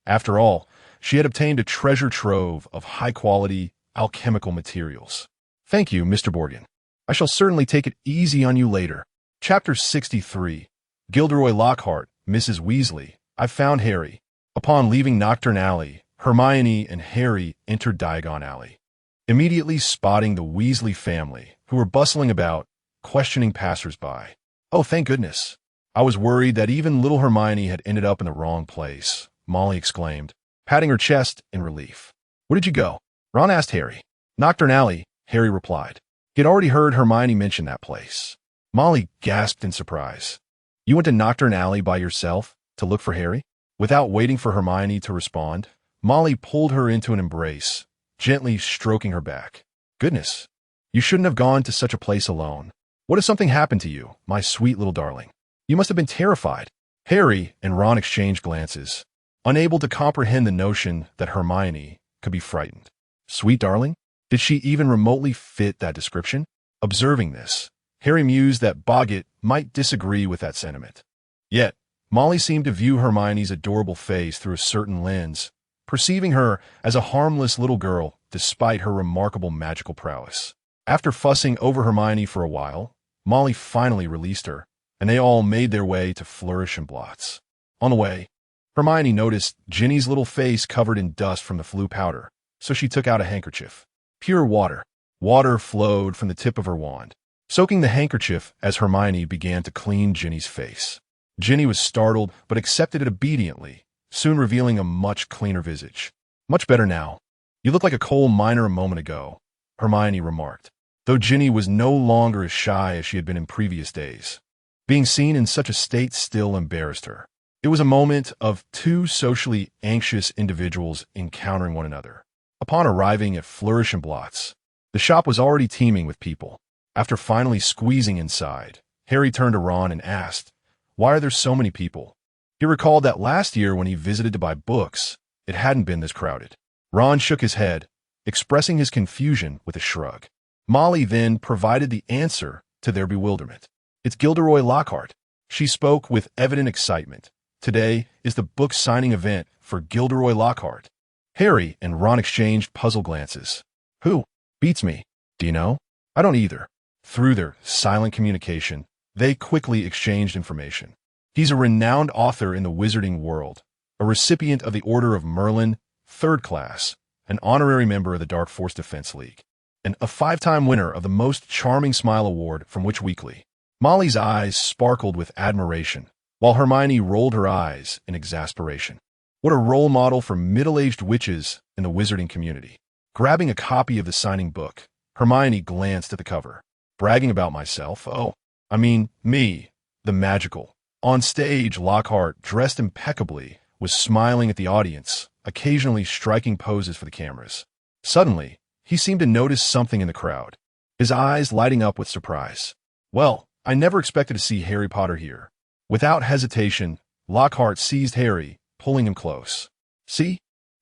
After all, she had obtained a treasure trove of high-quality alchemical materials. Thank you, Mr. Borgin. I shall certainly take it easy on you later. Chapter 63. Gilderoy Lockhart, Mrs. Weasley. I found Harry. Upon leaving Knockturn Alley, Hermione and Harry entered Diagon Alley, immediately spotting the Weasley family, who were bustling about, questioning passers-by. Oh, thank goodness. I was worried that even little Hermione had ended up in the wrong place, Molly exclaimed, patting her chest in relief. Where did you go? Ron asked Harry. Knockturn Alley, Harry replied. He had already heard Hermione mention that place. Molly gasped in surprise. You went to Knockturn Alley by yourself to look for Harry? Without waiting for Hermione to respond, Molly pulled her into an embrace, gently stroking her back. Goodness, you shouldn't have gone to such a place alone. What if something happened to you, my sweet little darling? You must have been terrified. Harry and Ron exchanged glances, unable to comprehend the notion that Hermione could be frightened. Sweet darling? Did she even remotely fit that description? Observing this, Harry mused that Boggett might disagree with that sentiment. Yet, Molly seemed to view Hermione's adorable face through a certain lens, perceiving her as a harmless little girl despite her remarkable magical prowess. After fussing over Hermione for a while, Molly finally released her, and they all made their way to Flourish and Blots. On the way, Hermione noticed Ginny's little face covered in dust from the Floo powder, so she took out a handkerchief. Pure water. Water flowed from the tip of her wand, soaking the handkerchief as Hermione began to clean Ginny's face. Ginny was startled but accepted it obediently, soon revealing a much cleaner visage. Much better now. You look like a coal miner a moment ago, Hermione remarked, though Ginny was no longer as shy as she had been in previous days. Being seen in such a state still embarrassed her. It was a moment of two socially anxious individuals encountering one another. Upon arriving at Flourish and Blots, the shop was already teeming with people. After finally squeezing inside, Harry turned to Ron and asked, "Why are there so many people?" He recalled that last year when he visited to buy books, it hadn't been this crowded. Ron shook his head, expressing his confusion with a shrug. Molly then provided the answer to their bewilderment. It's Gilderoy Lockhart. She spoke with evident excitement. Today is the book signing event for Gilderoy Lockhart. Harry and Ron exchanged puzzled glances. Who? Beats me. Do you know? I don't either. Through their silent communication, they quickly exchanged information. He's a renowned author in the wizarding world, a recipient of the Order of Merlin, 3rd class, an honorary member of the Dark Force Defense League, and a 5-time winner of the Most Charming Smile Award from Witch Weekly. Molly's eyes sparkled with admiration, while Hermione rolled her eyes in exasperation. What a role model for middle-aged witches in the wizarding community. Grabbing a copy of the signing book, Hermione glanced at the cover. Bragging about myself? Oh, I mean, me, the magical. On stage, Lockhart, dressed impeccably, was smiling at the audience, occasionally striking poses for the cameras. Suddenly, he seemed to notice something in the crowd, his eyes lighting up with surprise. Well, I never expected to see Harry Potter here. Without hesitation, Lockhart seized Harry, pulling him close. See?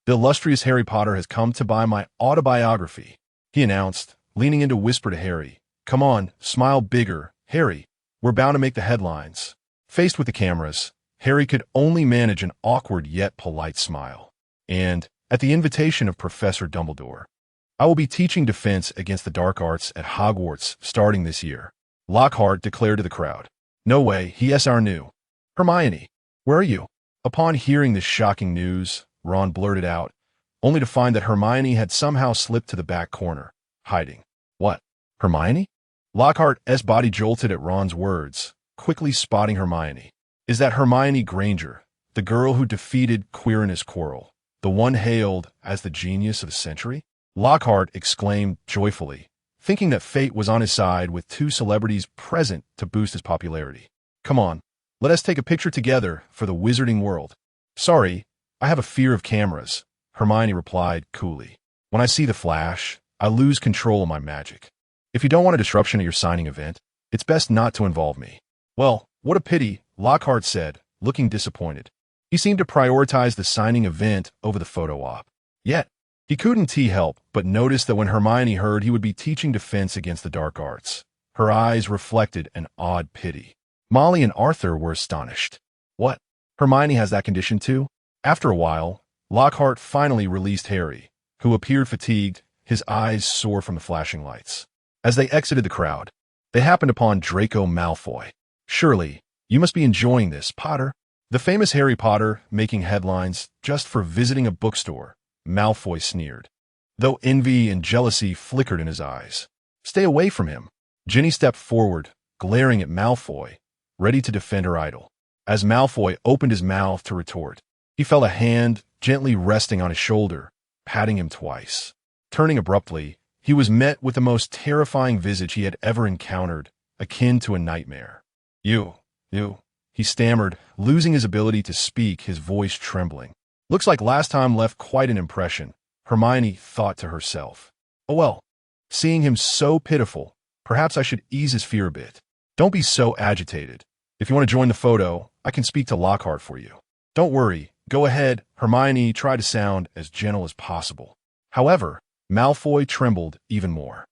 The illustrious Harry Potter has come to buy my autobiography, he announced, leaning in to whisper to Harry. Come on, smile bigger, Harry. We're bound to make the headlines. Faced with the cameras, Harry could only manage an awkward yet polite smile. And, at the invitation of Professor Dumbledore, I will be teaching defense against the dark arts at Hogwarts starting this year, Lockhart declared to the crowd. No way, he our new. Hermione, where are you? Upon hearing this shocking news, Ron blurted out, only to find that Hermione had somehow slipped to the back corner, hiding. What? Hermione? Lockhart's body jolted at Ron's words, quickly spotting Hermione. Is that Hermione Granger, the girl who defeated Quirinus Quirrell, the one hailed as the genius of the century? Lockhart exclaimed joyfully, thinking that fate was on his side with two celebrities present to boost his popularity. Come on, let us take a picture together for the wizarding world. Sorry, I have a fear of cameras, Hermione replied coolly. When I see the flash, I lose control of my magic. If you don't want a disruption at your signing event, it's best not to involve me. Well, what a pity, Lockhart said, looking disappointed. He seemed to prioritize the signing event over the photo op. Yet, he couldn't help but notice that when Hermione heard he would be teaching defense against the dark arts, her eyes reflected an odd pity. Molly and Arthur were astonished. What? Hermione has that condition too? After a while, Lockhart finally released Harry, who appeared fatigued, his eyes sore from the flashing lights. As they exited the crowd, they happened upon Draco Malfoy. Surely, you must be enjoying this, Potter. The famous Harry Potter making headlines just for visiting a bookstore, Malfoy sneered, though envy and jealousy flickered in his eyes. Stay away from him. Ginny stepped forward, glaring at Malfoy, ready to defend her idol. As Malfoy opened his mouth to retort, he felt a hand gently resting on his shoulder, patting him twice. Turning abruptly, he was met with the most terrifying visage he had ever encountered, akin to a nightmare. You, he stammered, losing his ability to speak, his voice trembling. Looks like last time left quite an impression, Hermione thought to herself. Oh well, seeing him so pitiful, perhaps I should ease his fear a bit. Don't be so agitated. If you want to join the photo, I can speak to Lockhart for you. Don't worry, go ahead, Hermione tried to sound as gentle as possible. However, Malfoy trembled even more.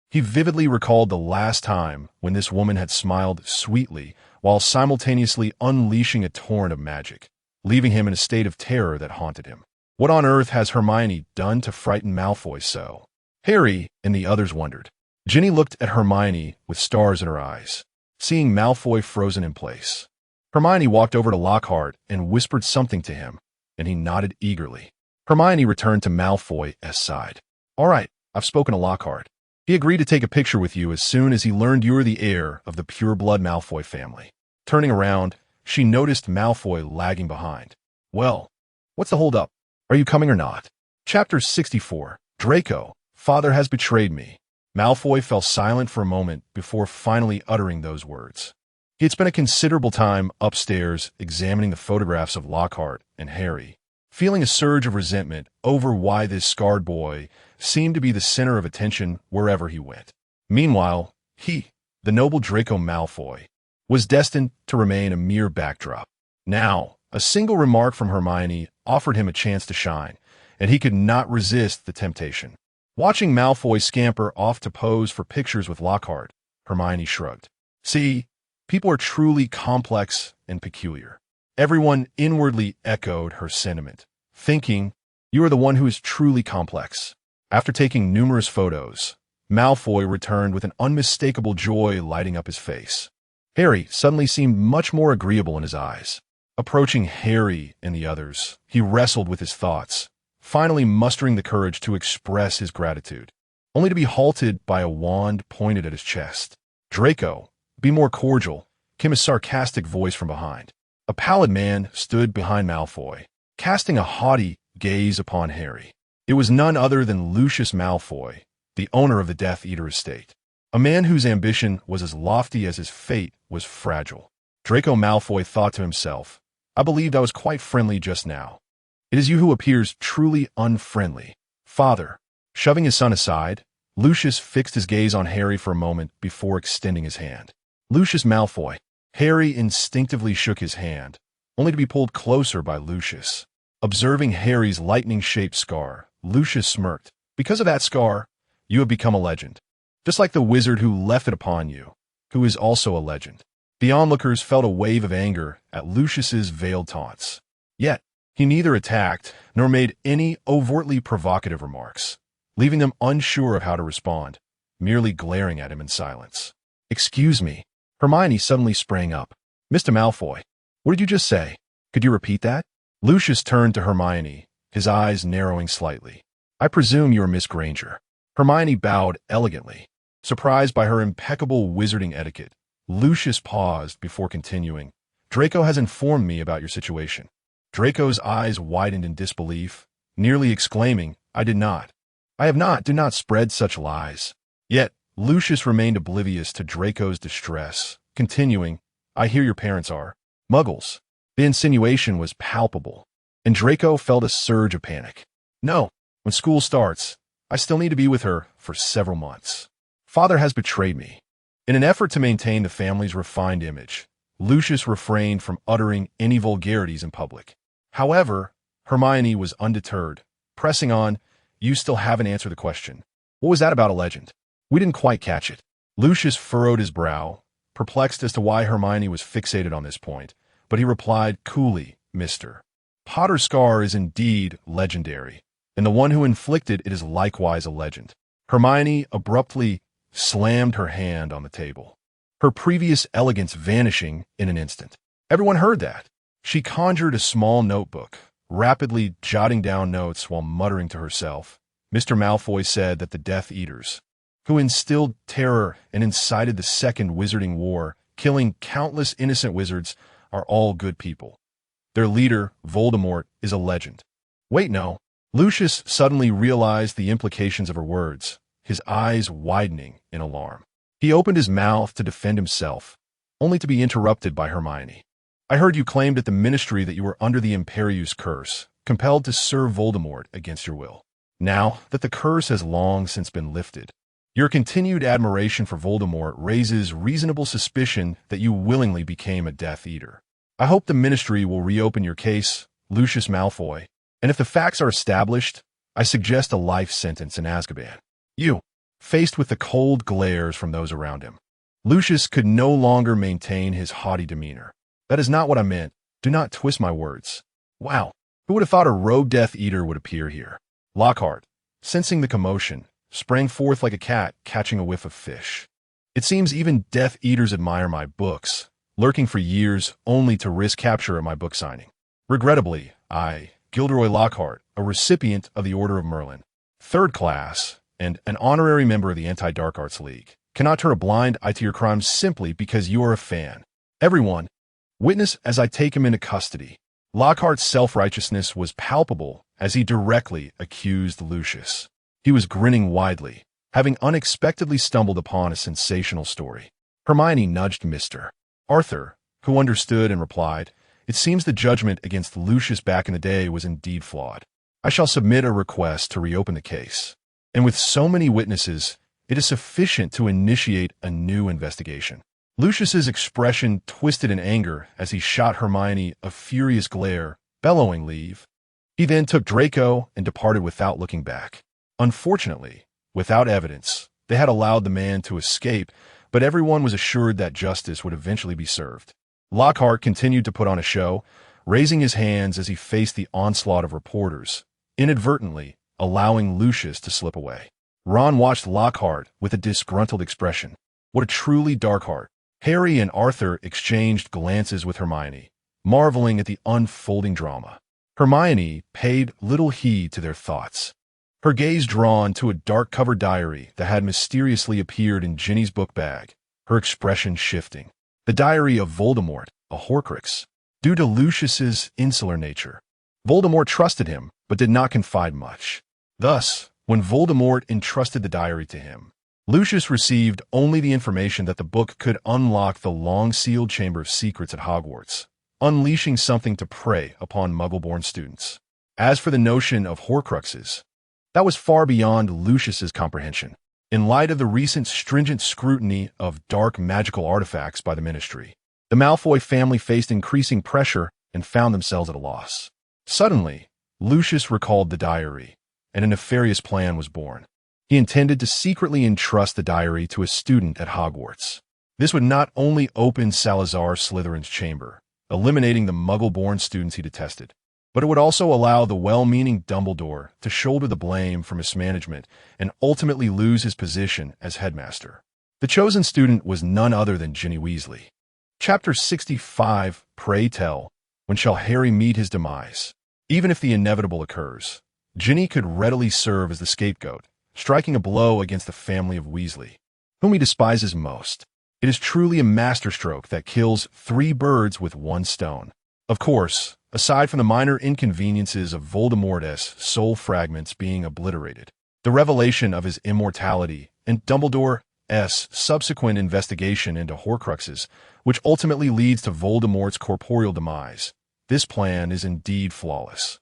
He vividly recalled the last time when this woman had smiled sweetly while simultaneously unleashing a torrent of magic, leaving him in a state of terror that haunted him. What on earth has Hermione done to frighten Malfoy so? Harry and the others wondered. Ginny looked at Hermione with stars in her eyes, seeing Malfoy frozen in place. Hermione walked over to Lockhart and whispered something to him, and he nodded eagerly. Hermione returned to Malfoy's side. All right, I've spoken to Lockhart. He agreed to take a picture with you as soon as he learned you were the heir of the pure-blood Malfoy family. Turning around, she noticed Malfoy lagging behind. Well, what's the hold-up? Are you coming or not? Chapter 64. Draco, Father has betrayed me. Malfoy fell silent for a moment before finally uttering those words. He had spent a considerable time upstairs examining the photographs of Lockhart and Harry, feeling a surge of resentment over why this scarred boy seemed to be the center of attention wherever he went. Meanwhile, he, the noble Draco Malfoy, was destined to remain a mere backdrop. Now, a single remark from Hermione offered him a chance to shine, and he could not resist the temptation. Watching Malfoy scamper off to pose for pictures with Lockhart, Hermione shrugged. See, people are truly complex and peculiar. Everyone inwardly echoed her sentiment, thinking, you are the one who is truly complex. After taking numerous photos, Malfoy returned with an unmistakable joy lighting up his face. Harry suddenly seemed much more agreeable in his eyes. Approaching Harry and the others, he wrestled with his thoughts, finally mustering the courage to express his gratitude, only to be halted by a wand pointed at his chest. Draco, be more cordial, came a sarcastic voice from behind. A pallid man stood behind Malfoy, casting a haughty gaze upon Harry. It was none other than Lucius Malfoy, the owner of the Death Eater estate. A man whose ambition was as lofty as his fate was fragile. Draco Malfoy thought to himself, I believed I was quite friendly just now. It is you who appears truly unfriendly. Father. Shoving his son aside, Lucius fixed his gaze on Harry for a moment before extending his hand. Lucius Malfoy. Harry instinctively shook his hand, only to be pulled closer by Lucius. Observing Harry's lightning-shaped scar, Lucius smirked. Because of that scar, you have become a legend. Just like the wizard who left it upon you, who is also a legend. The onlookers felt a wave of anger at Lucius's veiled taunts. Yet, he neither attacked nor made any overtly provocative remarks, leaving them unsure of how to respond, merely glaring at him in silence. Excuse me. Hermione suddenly sprang up. Mr. Malfoy, what did you just say? Could you repeat that? Lucius turned to Hermione, his eyes narrowing slightly. I presume you are Miss Granger. Hermione bowed elegantly. Surprised by her impeccable wizarding etiquette, Lucius paused before continuing. Draco has informed me about your situation. Draco's eyes widened in disbelief, nearly exclaiming, I did not. I have not. Do not spread such lies. Yet, Lucius remained oblivious to Draco's distress, continuing, I hear your parents are Muggles. The insinuation was palpable, and Draco felt a surge of panic. No, when school starts, I still need to be with her for several months. Father has betrayed me. In an effort to maintain the family's refined image, Lucius refrained from uttering any vulgarities in public. However, Hermione was undeterred, pressing on, you still haven't answered the question. What was that about a legend? We didn't quite catch it. Lucius furrowed his brow, perplexed as to why Hermione was fixated on this point, but he replied coolly, Mr. Potter's scar is indeed legendary, and the one who inflicted it is likewise a legend. Hermione abruptly slammed her hand on the table, her previous elegance vanishing in an instant. Everyone heard that. She conjured a small notebook, rapidly jotting down notes while muttering to herself. Mr. Malfoy said that the Death Eaters, who instilled terror and incited the Second Wizarding War, killing countless innocent wizards, are all good people. Their leader, Voldemort, is a legend. Wait, no. Lucius suddenly realized the implications of her words, his eyes widening in alarm. He opened his mouth to defend himself, only to be interrupted by Hermione. I heard you claimed at the ministry that you were under the Imperius curse, compelled to serve Voldemort against your will. Now that the curse has long since been lifted, your continued admiration for Voldemort raises reasonable suspicion that you willingly became a Death Eater. I hope the ministry will reopen your case, Lucius Malfoy, and if the facts are established, I suggest a life sentence in Azkaban. You, faced with the cold glares from those around him, Lucius could no longer maintain his haughty demeanor. That is not what I meant. Do not twist my words. Wow, who would have thought a rogue Death Eater would appear here? Lockhart, sensing the commotion, sprang forth like a cat catching a whiff of fish. It seems even Death Eaters admire my books, lurking for years only to risk capture at my book signing. Regrettably, I, Gilderoy Lockhart, a recipient of the Order of Merlin, 3rd class, and an honorary member of the Anti-Dark Arts League, cannot turn a blind eye to your crimes simply because you are a fan. Everyone, witness as I take him into custody. Lockhart's self-righteousness was palpable as he directly accused Lucius. He was grinning widely, having unexpectedly stumbled upon a sensational story. Hermione nudged Mr. Arthur, who understood and replied, It seems the judgment against Lucius back in the day was indeed flawed. I shall submit a request to reopen the case. And with so many witnesses, it is sufficient to initiate a new investigation. Lucius's expression twisted in anger as he shot Hermione a furious glare, bellowing leave. He then took Draco and departed without looking back. Unfortunately, without evidence, they had allowed the man to escape, but everyone was assured that justice would eventually be served. Lockhart continued to put on a show, raising his hands as he faced the onslaught of reporters, inadvertently allowing Lucius to slip away. Ron watched Lockhart with a disgruntled expression. What a truly dark heart. Harry and Arthur exchanged glances with Hermione, marveling at the unfolding drama. Hermione paid little heed to their thoughts, her gaze drawn to a dark-covered diary that had mysteriously appeared in Ginny's book bag, her expression shifting. The diary of Voldemort, a Horcrux. Due to Lucius's insular nature, Voldemort trusted him, but did not confide much. Thus, when Voldemort entrusted the diary to him, Lucius received only the information that the book could unlock the long-sealed Chamber of Secrets at Hogwarts, unleashing something to prey upon Muggle-born students. As for the notion of Horcruxes, that was far beyond Lucius's comprehension. In light of the recent stringent scrutiny of dark magical artifacts by the Ministry, the Malfoy family faced increasing pressure and found themselves at a loss. Suddenly, Lucius recalled the diary, and a nefarious plan was born. He intended to secretly entrust the diary to a student at Hogwarts. This would not only open Salazar Slytherin's chamber, eliminating the Muggle-born students he detested, but it would also allow the well-meaning Dumbledore to shoulder the blame for mismanagement and ultimately lose his position as headmaster. The chosen student was none other than Ginny Weasley. Chapter 65, Pray Tell, When Shall Harry Meet His Demise? Even if the inevitable occurs, Ginny could readily serve as the scapegoat, striking a blow against the family of Weasley, whom he despises most. It is truly a masterstroke that kills 3 birds with 1 stone. Of course, aside from the minor inconveniences of Voldemort's soul fragments being obliterated, the revelation of his immortality and Dumbledore's subsequent investigation into Horcruxes, which ultimately leads to Voldemort's corporeal demise, this plan is indeed flawless.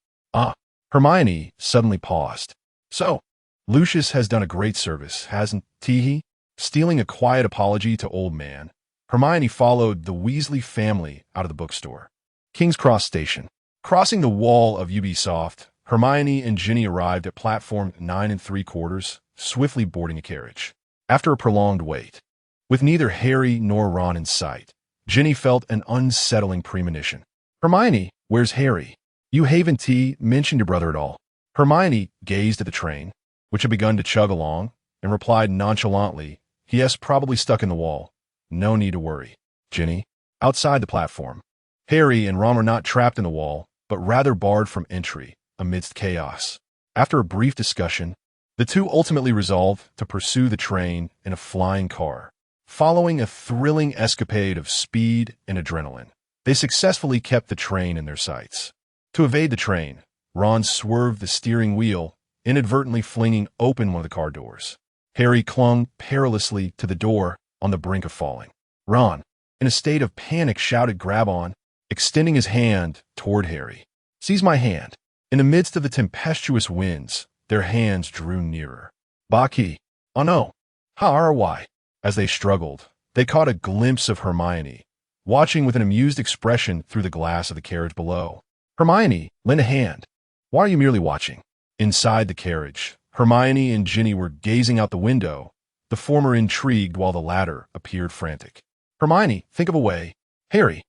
Hermione suddenly paused. So, Lucius has done a great service, hasn't he? Stealing a quiet apology to Old Man, Hermione followed the Weasley family out of the bookstore. King's Cross Station. Crossing the wall of Ubisoft, Hermione and Ginny arrived at platform 9 3/4, swiftly boarding a carriage. After a prolonged wait, with neither Harry nor Ron in sight, Ginny felt an unsettling premonition. Hermione, where's Harry? You haven't mentioned your brother at all. Hermione gazed at the train, which had begun to chug along, and replied nonchalantly, Yes, probably stuck in the wall. No need to worry. Ginny. Outside the platform, Harry and Ron were not trapped in the wall, but rather barred from entry, amidst chaos. After a brief discussion, the two ultimately resolved to pursue the train in a flying car. Following a thrilling escapade of speed and adrenaline, they successfully kept the train in their sights. To evade the train, Ron swerved the steering wheel, inadvertently flinging open one of the car doors. Harry clung perilously to the door on the brink of falling. Ron, in a state of panic, shouted, Grab on, extending his hand toward Harry. Seize my hand. In the midst of the tempestuous winds, their hands drew nearer. Baki. Oh no. Why? As they struggled, they caught a glimpse of Hermione, watching with an amused expression through the glass of the carriage below. Hermione, lend a hand. Why are you merely watching? Inside the carriage, Hermione and Ginny were gazing out the window, the former intrigued while the latter appeared frantic. Hermione, think of a way. Harry.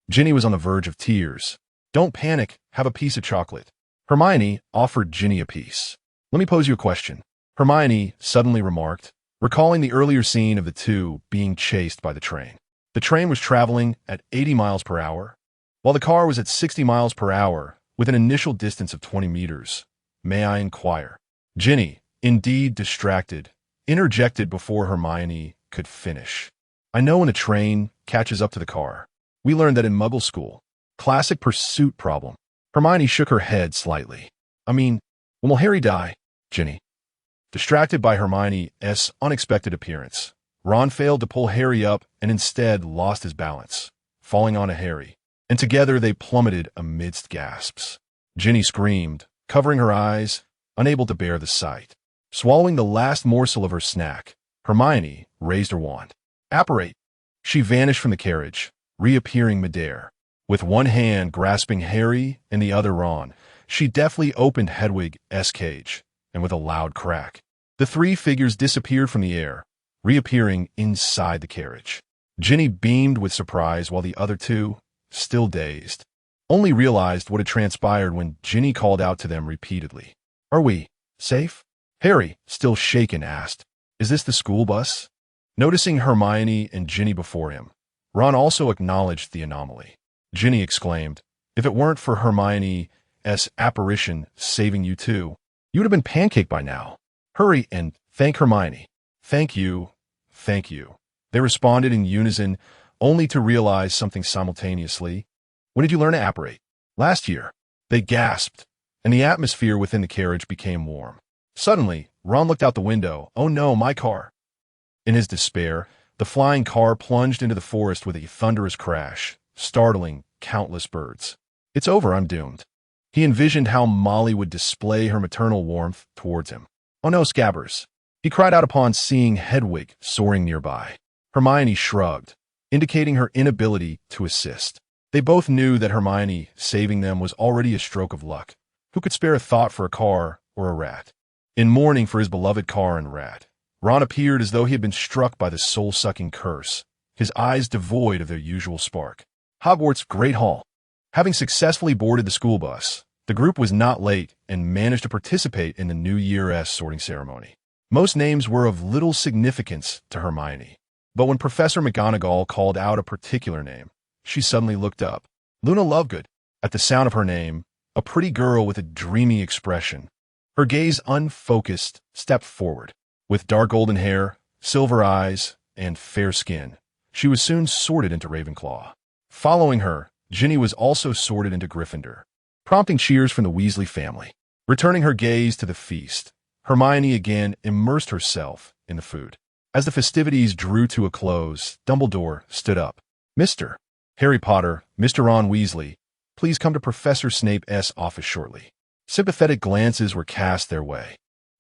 Ginny was on the verge of tears. Don't panic, have a piece of chocolate. Hermione offered Ginny a piece. Let me pose you a question, Hermione suddenly remarked, recalling the earlier scene of the two being chased by the train. The train was traveling at 80 miles per hour, while the car was at 60 miles per hour with an initial distance of 20 meters. May I inquire? Ginny, indeed distracted, interjected before Hermione could finish. I know when a train catches up to the car. We learned that in Muggle school. Classic pursuit problem. Hermione shook her head slightly. I mean, when will Harry die? Ginny. Distracted by Hermione's unexpected appearance, Ron failed to pull Harry up and instead lost his balance, falling onto Harry, and together they plummeted amidst gasps. Ginny screamed, covering her eyes, unable to bear the sight. Swallowing the last morsel of her snack, Hermione raised her wand. Apparate. She vanished from the carriage, reappearing midair. With one hand grasping Harry and the other Ron, she deftly opened Hedwig's cage, and with a loud crack, the 3 figures disappeared from the air, reappearing inside the carriage. Ginny beamed with surprise while the other two, still dazed, only realized what had transpired when Ginny called out to them repeatedly. Are we safe? Harry, still shaken, asked, Is this the school bus? Noticing Hermione and Ginny before him, Ron also acknowledged the anomaly. Ginny exclaimed, If it weren't for Hermione's apparition saving you two, you would have been pancaked by now. Hurry and thank Hermione. Thank you. They responded in unison, only to realize something simultaneously. When did you learn to apparate? Last year. They gasped, and the atmosphere within the carriage became warm. Suddenly, Ron looked out the window. "Oh no, my car!" In his despair, the flying car plunged into the forest with a thunderous crash, startling countless birds. "It's over, I'm doomed." He envisioned how Molly would display her maternal warmth towards him. "Oh no, Scabbers!" he cried out upon seeing Hedwig soaring nearby. Hermione shrugged, indicating her inability to assist. They both knew that Hermione saving them was already a stroke of luck. Who could spare a thought for a car or a rat? In mourning for his beloved car and rat, Ron appeared as though he had been struck by the soul-sucking curse, his eyes devoid of their usual spark. Hogwarts Great Hall. Having successfully boarded the school bus, the group was not late and managed to participate in the New Year's sorting ceremony. Most names were of little significance to Hermione, but when Professor McGonagall called out a particular name, she suddenly looked up. Luna Lovegood. At the sound of her name, a pretty girl with a dreamy expression, her gaze unfocused, stepped forward. With dark golden hair, silver eyes, and fair skin, she was soon sorted into Ravenclaw. Following her, Ginny was also sorted into Gryffindor, prompting cheers from the Weasley family. Returning her gaze to the feast, Hermione again immersed herself in the food. As the festivities drew to a close, Dumbledore stood up. "Mr. Harry Potter, Mr. Ron Weasley, please come to Professor Snape's office shortly." Sympathetic glances were cast their way.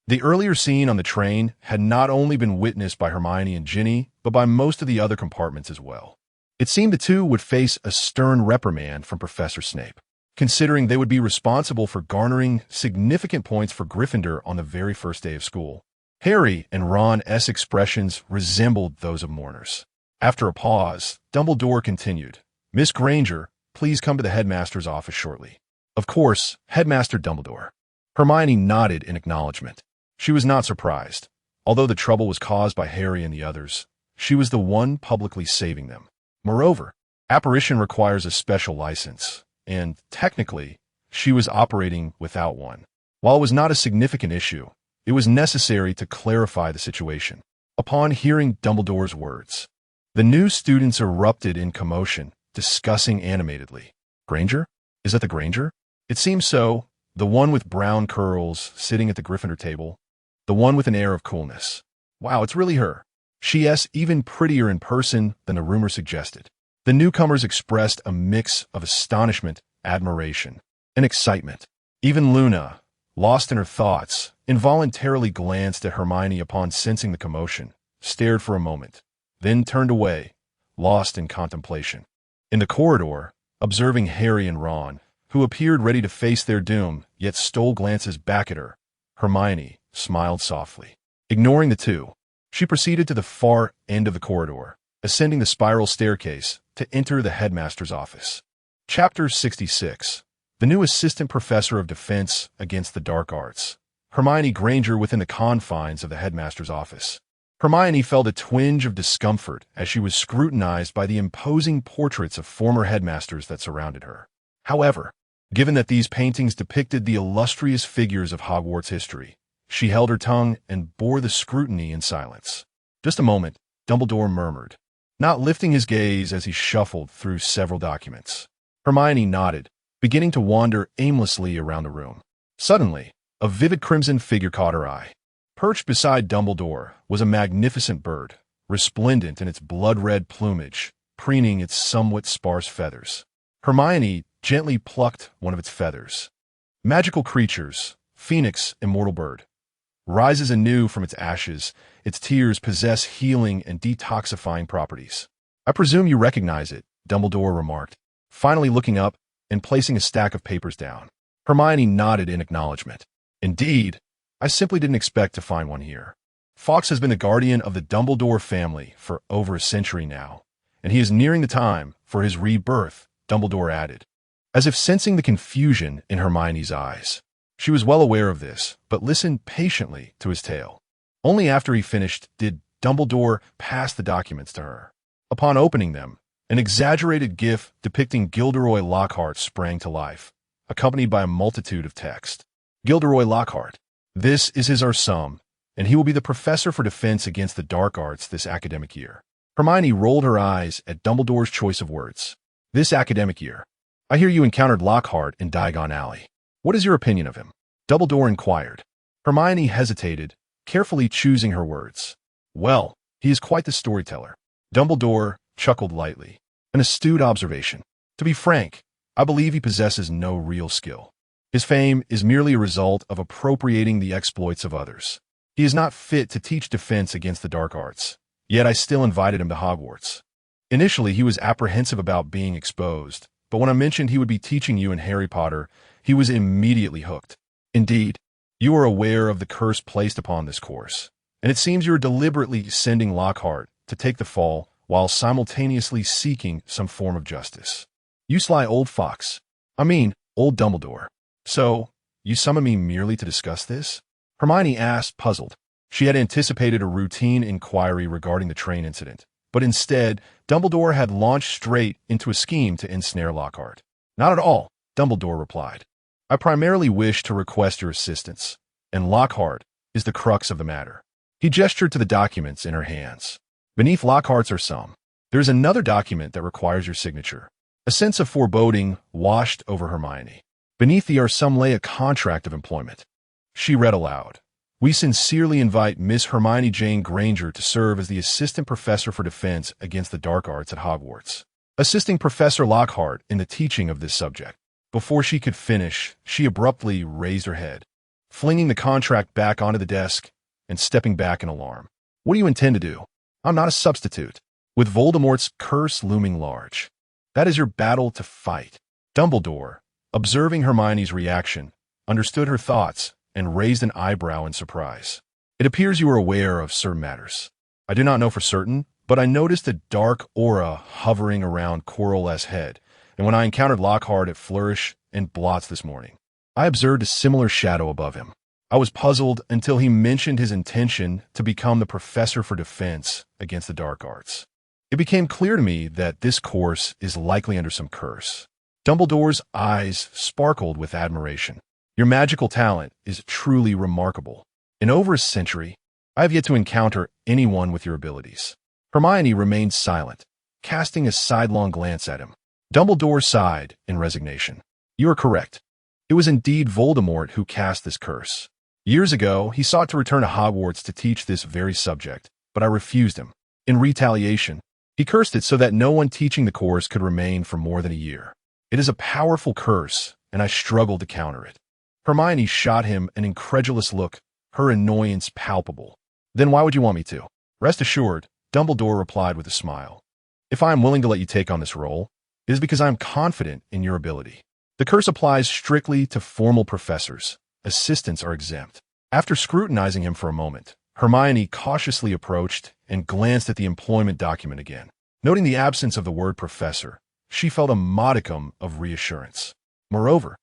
The earlier scene on the train had not only been witnessed by Hermione and Ginny, but by most of the other compartments as well. It seemed the two would face a stern reprimand from Professor Snape, considering they would be responsible for garnering significant points for Gryffindor on the very first day of school. Harry and Ron's expressions resembled those of mourners. After a pause, Dumbledore continued, "Miss Granger, please come to the headmaster's office shortly." "Of course, Headmaster Dumbledore." Hermione nodded in acknowledgement. She was not surprised. Although the trouble was caused by Harry and the others, she was the one publicly saving them. Moreover, apparition requires a special license, and, technically, she was operating without one. While it was not a significant issue, it was necessary to clarify the situation. Upon hearing Dumbledore's words, the new students erupted in commotion, discussing animatedly. "Granger? Is that the Granger?" "It seems so. The one with brown curls, sitting at the Gryffindor table. The one with an air of coolness. Wow, it's really her. She's even prettier in person than the rumor suggested." The newcomers expressed a mix of astonishment, admiration, and excitement. Even Luna, lost in her thoughts, involuntarily glanced at Hermione upon sensing the commotion, stared for a moment, then turned away, lost in contemplation. In the corridor, observing Harry and Ron, who appeared ready to face their doom, yet stole glances back at her, Hermione smiled softly. Ignoring the two, she proceeded to the far end of the corridor, ascending the spiral staircase to enter the headmaster's office. Chapter 66. The new assistant professor of defense against the dark arts, Hermione Granger, within the confines of the headmaster's office. Hermione felt a twinge of discomfort as she was scrutinized by the imposing portraits of former headmasters that surrounded her. However, given that these paintings depicted the illustrious figures of Hogwarts history, she held her tongue and bore the scrutiny in silence. "Just a moment," Dumbledore murmured, not lifting his gaze as he shuffled through several documents. Hermione nodded, beginning to wander aimlessly around the room. Suddenly, a vivid crimson figure caught her eye. Perched beside Dumbledore was a magnificent bird, resplendent in its blood-red plumage, preening its somewhat sparse feathers. Hermione gently plucked one of its feathers. Magical creatures, Phoenix, immortal bird. Rises anew from its ashes, its tears possess healing and detoxifying properties. "I presume you recognize it," Dumbledore remarked, finally looking up and placing a stack of papers down. Hermione nodded in acknowledgement. "Indeed, I simply didn't expect to find one here. Fawkes has been the guardian of the Dumbledore family for over a century now, and he is nearing the time for his rebirth," Dumbledore added, as if sensing the confusion in Hermione's eyes. She was well aware of this, but listened patiently to his tale. Only after he finished did Dumbledore pass the documents to her. Upon opening them, an exaggerated GIF depicting Gilderoy Lockhart sprang to life, accompanied by a multitude of text. "Gilderoy Lockhart. This is his Arsum, and he will be the professor for defense against the dark arts this academic year." Hermione rolled her eyes at Dumbledore's choice of words. "This academic year. I hear you encountered Lockhart in Diagon Alley. What is your opinion of him? Dumbledore inquired. Hermione hesitated, carefully choosing her words. Well, he is quite the storyteller. Dumbledore chuckled lightly. An astute observation. To be frank, I believe he possesses no real skill. His fame is merely a result of appropriating the exploits of others. He is not fit to teach defense against the dark arts, yet I still invited him to Hogwarts. Initially, he was apprehensive about being exposed, but when I mentioned he would be teaching you in Harry Potter, he was immediately hooked. Indeed, you are aware of the curse placed upon this course, and it seems you are deliberately sending Lockhart to take the fall while simultaneously seeking some form of justice. You sly old fox. I mean, old Dumbledore. So, you summon me merely to discuss this? Hermione asked, puzzled. She had anticipated a routine inquiry regarding the train incident, but instead, Dumbledore had launched straight into a scheme to ensnare Lockhart. Not at all, Dumbledore replied. I primarily wish to request your assistance, and Lockhart is the crux of the matter. He gestured to the documents in her hands. Beneath Lockhart's are some. There's another document that requires your signature. A sense of foreboding washed over Hermione. Beneath the are some lay a contract of employment. She read aloud. We sincerely invite Miss Hermione Jane Granger to serve as the Assistant Professor for Defense against the Dark Arts at Hogwarts, assisting Professor Lockhart in the teaching of this subject. Before she could finish, she abruptly raised her head, flinging the contract back onto the desk and stepping back in alarm. What do you intend to do? I'm not a substitute. With Voldemort's curse looming large. That is your battle to fight. Dumbledore, observing Hermione's reaction, understood her thoughts and raised an eyebrow in surprise. It appears you are aware of certain matters. I do not know for certain, but I noticed a dark aura hovering around Quirrell's head, and when I encountered Lockhart at Flourish and Blots this morning, I observed a similar shadow above him. I was puzzled until he mentioned his intention to become the Professor for Defense against the Dark Arts. It became clear to me that this course is likely under some curse. Dumbledore's eyes sparkled with admiration. Your magical talent is truly remarkable. In over a century, I have yet to encounter anyone with your abilities. Hermione remained silent, casting a sidelong glance at him. Dumbledore sighed in resignation. You are correct. It was indeed Voldemort who cast this curse. Years ago, he sought to return to Hogwarts to teach this very subject, but I refused him. In retaliation, he cursed it so that no one teaching the course could remain for more than a year. It is a powerful curse, and I struggled to counter it. Hermione shot him an incredulous look, her annoyance palpable. Then why would you want me to? Rest assured, Dumbledore replied with a smile. If I am willing to let you take on this role, it is because I am confident in your ability. The curse applies strictly to formal professors. Assistants are exempt. After scrutinizing him for a moment, Hermione cautiously approached and glanced at the employment document again. Noting the absence of the word professor, she felt a modicum of reassurance. Moreover,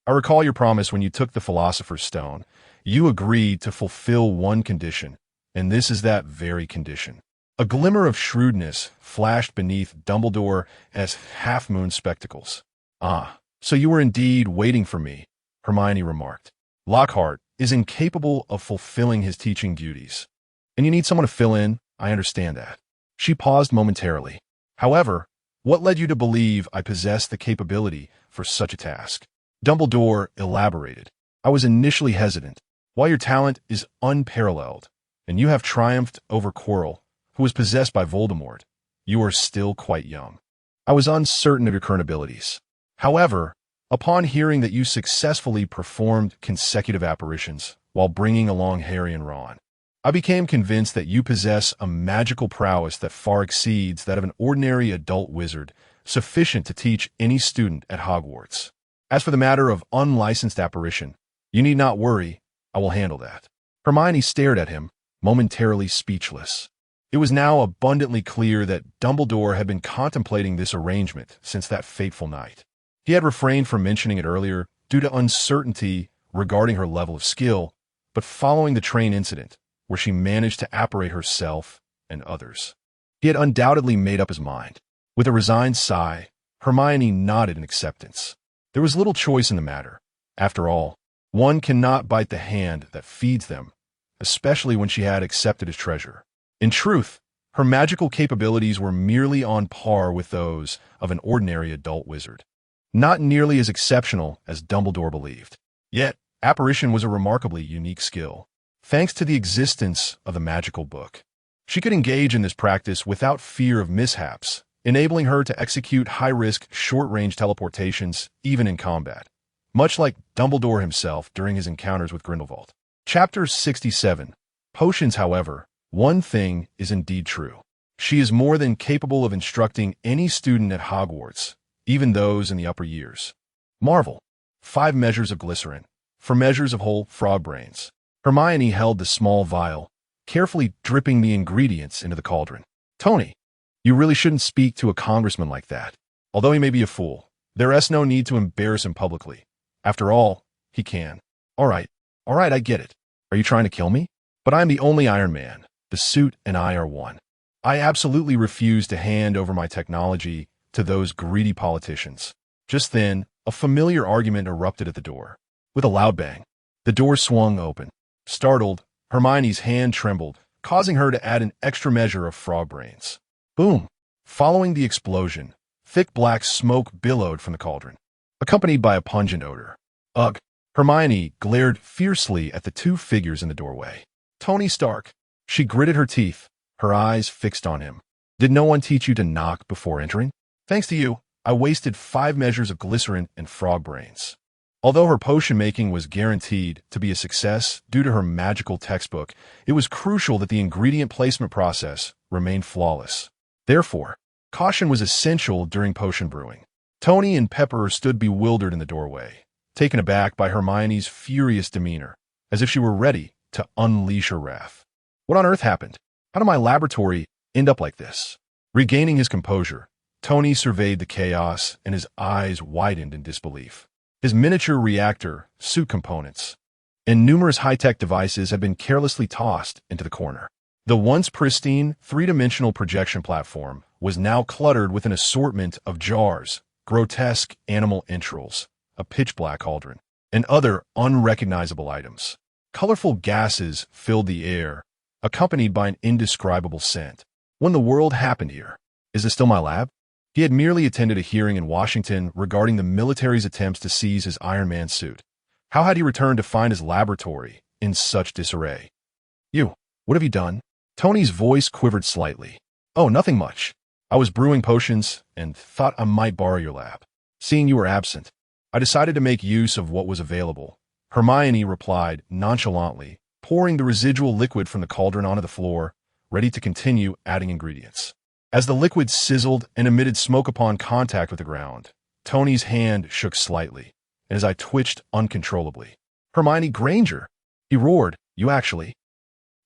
I recall your promise when you took the Philosopher's Stone. You agreed to fulfill one condition, and this is that very condition. A glimmer of shrewdness flashed beneath Dumbledore's half-moon spectacles. Ah, so you were indeed waiting for me, Hermione remarked. Lockhart is incapable of fulfilling his teaching duties, and you need someone to fill in. I understand that. She paused momentarily. However, what led you to believe I possessed the capability for such a task? Dumbledore elaborated. I was initially hesitant. While your talent is unparalleled, and you have triumphed over Quirrell, who was possessed by Voldemort, you are still quite young. I was uncertain of your current abilities. However, upon hearing that you successfully performed consecutive apparitions while bringing along Harry and Ron, I became convinced that you possess a magical prowess that far exceeds that of an ordinary adult wizard, sufficient to teach any student at Hogwarts. As for the matter of unlicensed apparition, you need not worry, I will handle that. Hermione stared at him, momentarily speechless. It was now abundantly clear that Dumbledore had been contemplating this arrangement since that fateful night. He had refrained from mentioning it earlier due to uncertainty regarding her level of skill, but following the train incident, where she managed to apparate herself and others, he had undoubtedly made up his mind. With a resigned sigh, Hermione nodded in acceptance. There was little choice in the matter. After all, one cannot bite the hand that feeds them, especially when she had accepted his treasure. In truth, her magical capabilities were merely on par with those of an ordinary adult wizard. Not nearly as exceptional as Dumbledore believed. Yet, apparition was a remarkably unique skill. Thanks to the existence of the magical book, she could engage in this practice without fear of mishaps, enabling her to execute high-risk, short-range teleportations even in combat, much like Dumbledore himself during his encounters with Grindelwald. Chapter 67. Potions, however, one thing is indeed true. She is more than capable of instructing any student at Hogwarts, even those in the upper years. Marvel. 5 measures of glycerin, for measures of whole frog brains. Hermione held the small vial, carefully dripping the ingredients into the cauldron. Tony, you really shouldn't speak to a congressman like that. Although he may be a fool, there is no need to embarrass him publicly. After all, he can. All right, I get it. Are you trying to kill me? But I'm the only Iron Man. The suit and I are one. I absolutely refuse to hand over my technology to those greedy politicians. Just then, a familiar argument erupted at the door. With a loud bang, the door swung open. Startled, Hermione's hand trembled, causing her to add an extra measure of frog brains. Boom! Following the explosion, thick black smoke billowed from the cauldron, accompanied by a pungent odor. Ugh! Hermione glared fiercely at the 2 figures in the doorway. Tony Stark. She gritted her teeth, her eyes fixed on him. Did no one teach you to knock before entering? Thanks to you, I wasted 5 measures of glycerin and frog brains. Although her potion making was guaranteed to be a success due to her magical textbook, it was crucial that the ingredient placement process remained flawless. Therefore, caution was essential during potion brewing. Tony and Pepper stood bewildered in the doorway, taken aback by Hermione's furious demeanor, as if she were ready to unleash her wrath. What on earth happened? How did my laboratory end up like this? Regaining his composure, Tony surveyed the chaos and his eyes widened in disbelief. His miniature reactor, suit components, and numerous high-tech devices had been carelessly tossed into the corner. The once pristine, 3-dimensional projection platform was now cluttered with an assortment of jars, grotesque animal entrails, a pitch-black cauldron, and other unrecognizable items. Colorful gases filled the air, accompanied by an indescribable scent. When the world happened here? Is this still my lab? He had merely attended a hearing in Washington regarding the military's attempts to seize his Iron Man suit. How had he returned to find his laboratory in such disarray? You, what have you done? Tony's voice quivered slightly. Oh, nothing much. I was brewing potions and thought I might borrow your lab. Seeing you were absent, I decided to make use of what was available. Hermione replied nonchalantly, pouring the residual liquid from the cauldron onto the floor, ready to continue adding ingredients. As the liquid sizzled and emitted smoke upon contact with the ground, Tony's hand shook slightly, and his eye twitched uncontrollably. Hermione Granger! He roared. You actually?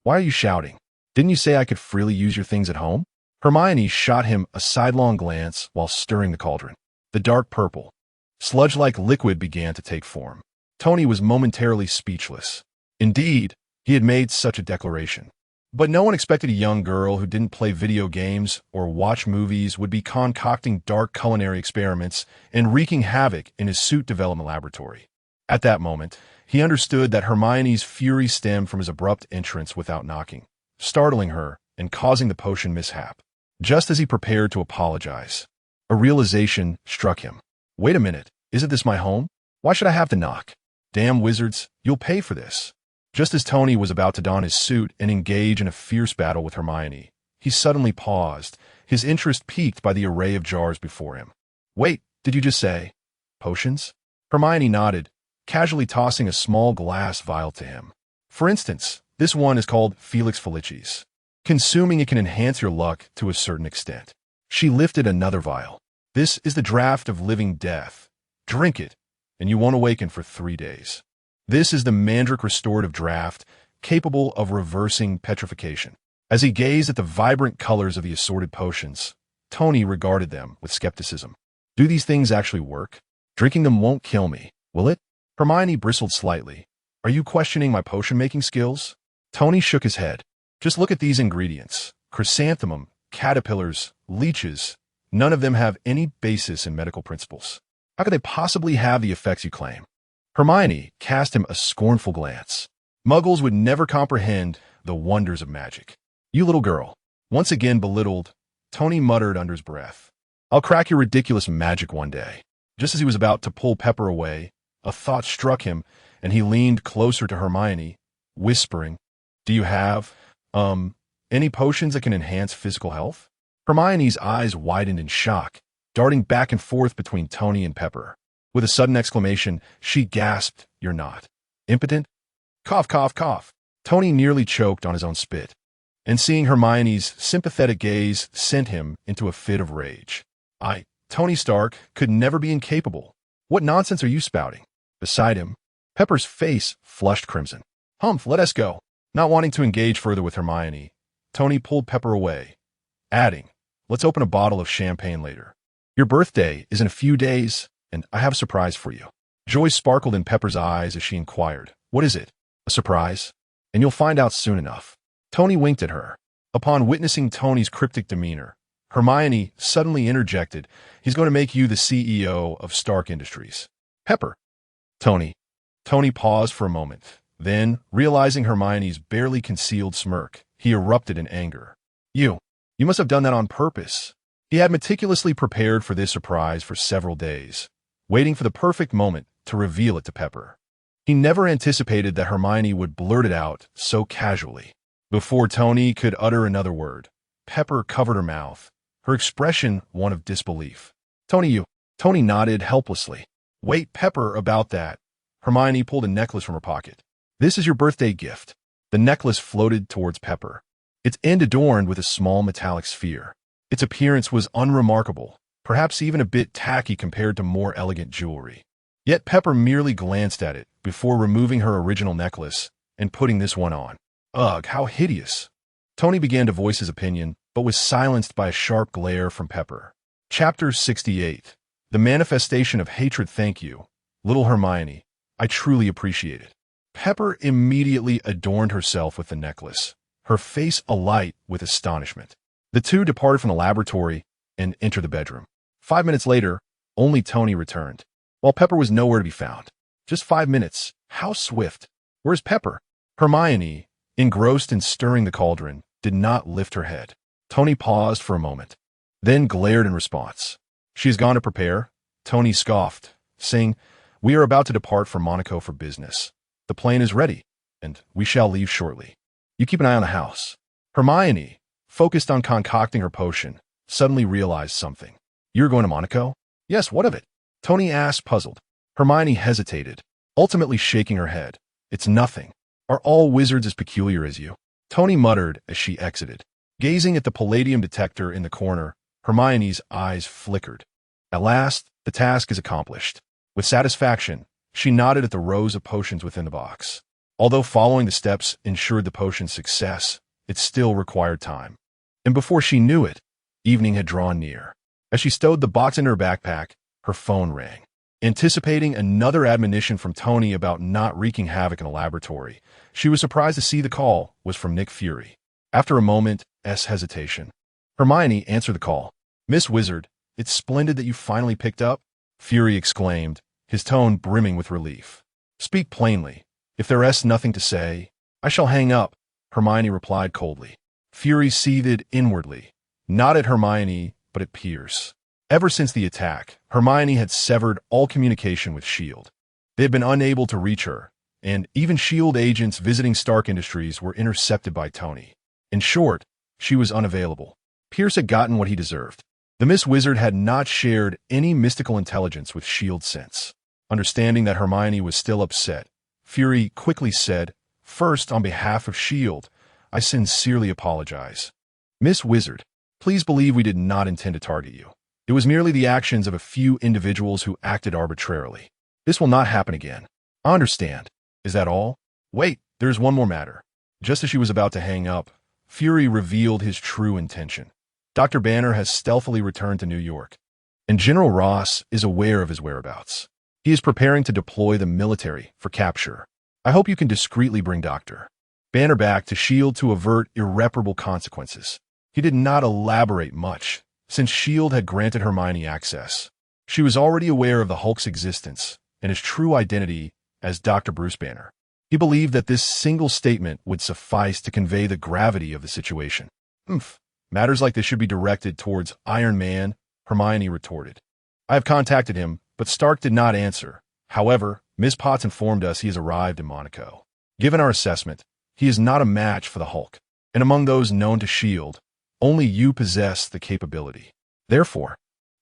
Why are you shouting? Didn't you say I could freely use your things at home? Hermione shot him a sidelong glance while stirring the cauldron. The dark purple, sludge-like liquid began to take form. Tony was momentarily speechless. Indeed, he had made such a declaration. But no one expected a young girl who didn't play video games or watch movies would be concocting dark culinary experiments and wreaking havoc in his suit development laboratory. At that moment, he understood that Hermione's fury stemmed from his abrupt entrance without knocking, startling her and causing the potion mishap. Just as he prepared to apologize, a realization struck him. Wait a minute, isn't this my home? Why should I have to knock? Damn wizards, you'll pay for this. Just as Tony was about to don his suit and engage in a fierce battle with Hermione, he suddenly paused, his interest piqued by the array of jars before him. Wait, did you just say potions? Hermione nodded, casually tossing a small glass vial to him. For instance, this one is called Felix Felicis. Consuming it can enhance your luck to a certain extent. She lifted another vial. This is the draft of living death. Drink it, and you won't awaken for 3 days. This is the Mandrake Restorative Draft, capable of reversing petrification. As he gazed at the vibrant colors of the assorted potions, Tony regarded them with skepticism. Do these things actually work? Drinking them won't kill me, will it? Hermione bristled slightly. Are you questioning my potion-making skills? Tony shook his head. Just look at these ingredients. Chrysanthemum, caterpillars, leeches. None of them have any basis in medical principles. How could they possibly have the effects you claim? Hermione cast him a scornful glance. Muggles would never comprehend the wonders of magic. You little girl. Once again belittled, Tony muttered under his breath. I'll crack your ridiculous magic one day. Just as he was about to pull Pepper away, a thought struck him, and he leaned closer to Hermione, whispering, "Do you have, any potions that can enhance physical health?" Hermione's eyes widened in shock, darting back and forth between Tony and Pepper. With a sudden exclamation, she gasped, "You're not impotent?" Cough, cough, cough. Tony nearly choked on his own spit, and seeing Hermione's sympathetic gaze sent him into a fit of rage. Tony Stark, could never be incapable. What nonsense are you spouting? Beside him, Pepper's face flushed crimson. Humph, let us go. Not wanting to engage further with Hermione, Tony pulled Pepper away, adding, "Let's open a bottle of champagne later. Your birthday is in a few days, and I have a surprise for you." Joy sparkled in Pepper's eyes as she inquired, "What is it? A surprise? And you'll find out soon enough." Tony winked at her. Upon witnessing Tony's cryptic demeanor, Hermione suddenly interjected, "He's going to make you the CEO of Stark Industries." Pepper. Tony. Tony paused for a moment. Then, realizing Hermione's barely concealed smirk, he erupted in anger. You must have done that on purpose." He had meticulously prepared for this surprise for several days, waiting for the perfect moment to reveal it to Pepper. He never anticipated that Hermione would blurt it out so casually. Before Tony could utter another word, Pepper covered her mouth, her expression one of disbelief. Tony nodded helplessly. "Wait, Pepper, about that." Hermione pulled a necklace from her pocket. "This is your birthday gift." The necklace floated towards Pepper, its end adorned with a small metallic sphere. Its appearance was unremarkable, perhaps even a bit tacky compared to more elegant jewelry. Yet Pepper merely glanced at it before removing her original necklace and putting this one on. Ugh, how hideous. Tony began to voice his opinion, but was silenced by a sharp glare from Pepper. Chapter 68. The Manifestation of Hatred. Thank you, little Hermione. I truly appreciate it. Pepper immediately adorned herself with the necklace, her face alight with astonishment. The two departed from the laboratory and entered the bedroom. 5 minutes later, only Tony returned, while Pepper was nowhere to be found. Just 5 minutes. How swift. Where's Pepper? Hermione, engrossed in stirring the cauldron, did not lift her head. Tony paused for a moment, then glared in response. She has gone to prepare. Tony scoffed, saying, "We are about to depart for Monaco for business. The plane is ready, and we shall leave shortly. You keep an eye on the house." Hermione, focused on concocting her potion, suddenly realized something. "You're going to Monaco?" "Yes, what of it?" Tony asked, puzzled. Hermione hesitated, ultimately shaking her head. "It's nothing. Are all wizards as peculiar as you?" Tony muttered as she exited. Gazing at the palladium detector in the corner, Hermione's eyes flickered. At last, the task is accomplished. With satisfaction, she nodded at the rows of potions within the box. Although following the steps ensured the potion's success, it still required time. And before she knew it, evening had drawn near. As she stowed the box in her backpack, her phone rang. Anticipating another admonition from Tony about not wreaking havoc in the laboratory, she was surprised to see the call was from Nick Fury. After a moment's hesitation, Hermione answered the call. "Miss Wizard, it's splendid that you finally picked up," Fury exclaimed, his tone brimming with relief. "Speak plainly. If there's nothing to say, I shall hang up," Hermione replied coldly. Fury seethed inwardly, not at Hermione, but at Pierce. Ever since the attack, Hermione had severed all communication with S.H.I.E.L.D. They had been unable to reach her, and even S.H.I.E.L.D. agents visiting Stark Industries were intercepted by Tony. In short, she was unavailable. Pierce had gotten what he deserved. The Miss Wizard had not shared any mystical intelligence with S.H.I.E.L.D. since. Understanding that Hermione was still upset, Fury quickly said, "First, on behalf of S.H.I.E.L.D., I sincerely apologize. Miss Wizard, please believe we did not intend to target you. It was merely the actions of a few individuals who acted arbitrarily. This will not happen again. I understand. Is that all? Wait, there's one more matter." Just as she was about to hang up, Fury revealed his true intention. Dr. Banner has stealthily returned to New York, and General Ross is aware of his whereabouts. He is preparing to deploy the military for capture. I hope you can discreetly bring Dr. Banner back to S.H.I.E.L.D. to avert irreparable consequences. He did not elaborate much, since S.H.I.E.L.D. had granted Hermione access. She was already aware of the Hulk's existence and his true identity as Dr. Bruce Banner. He believed that this single statement would suffice to convey the gravity of the situation. Matters like this should be directed towards Iron Man, Hermione retorted. "I have contacted him, but Stark did not answer. However, Ms. Potts informed us he has arrived in Monaco. Given our assessment, he is not a match for the Hulk, and among those known to S.H.I.E.L.D., only you possess the capability. Therefore,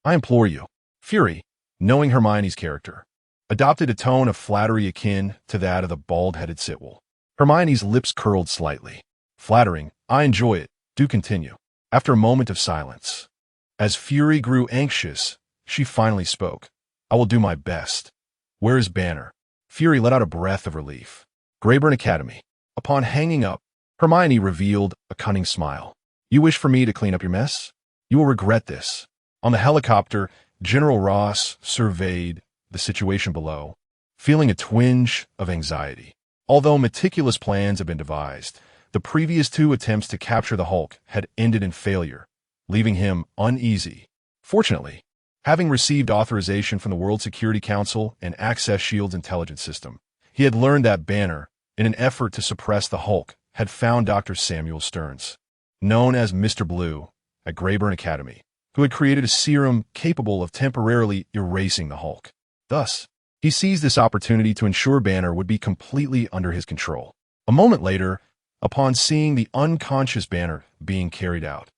I implore you." Fury, knowing Hermione's character, adopted a tone of flattery akin to that of the bald-headed Sitwell. Hermione's lips curled slightly. "Flattering, I enjoy it. Do continue." After a moment of silence, as Fury grew anxious, she finally spoke. "I will do my best. Where is Banner?" Fury let out a breath of relief. "Greyburn Academy." Upon hanging up, Hermione revealed a cunning smile. "You wish for me to clean up your mess? You will regret this." On the helicopter, General Ross surveyed the situation below, feeling a twinge of anxiety. Although meticulous plans had been devised, the previous 2 attempts to capture the Hulk had ended in failure, leaving him uneasy. Fortunately, having received authorization from the World Security Council and access S.H.I.E.L.D.'s intelligence system, he had learned that Banner, in an effort to suppress the Hulk, had found Dr. Samuel Stearns, known as Mr. Blue, at Greyburn Academy, who had created a serum capable of temporarily erasing the Hulk. Thus, he seized this opportunity to ensure Banner would be completely under his control. A moment later, upon seeing the unconscious Banner being carried out,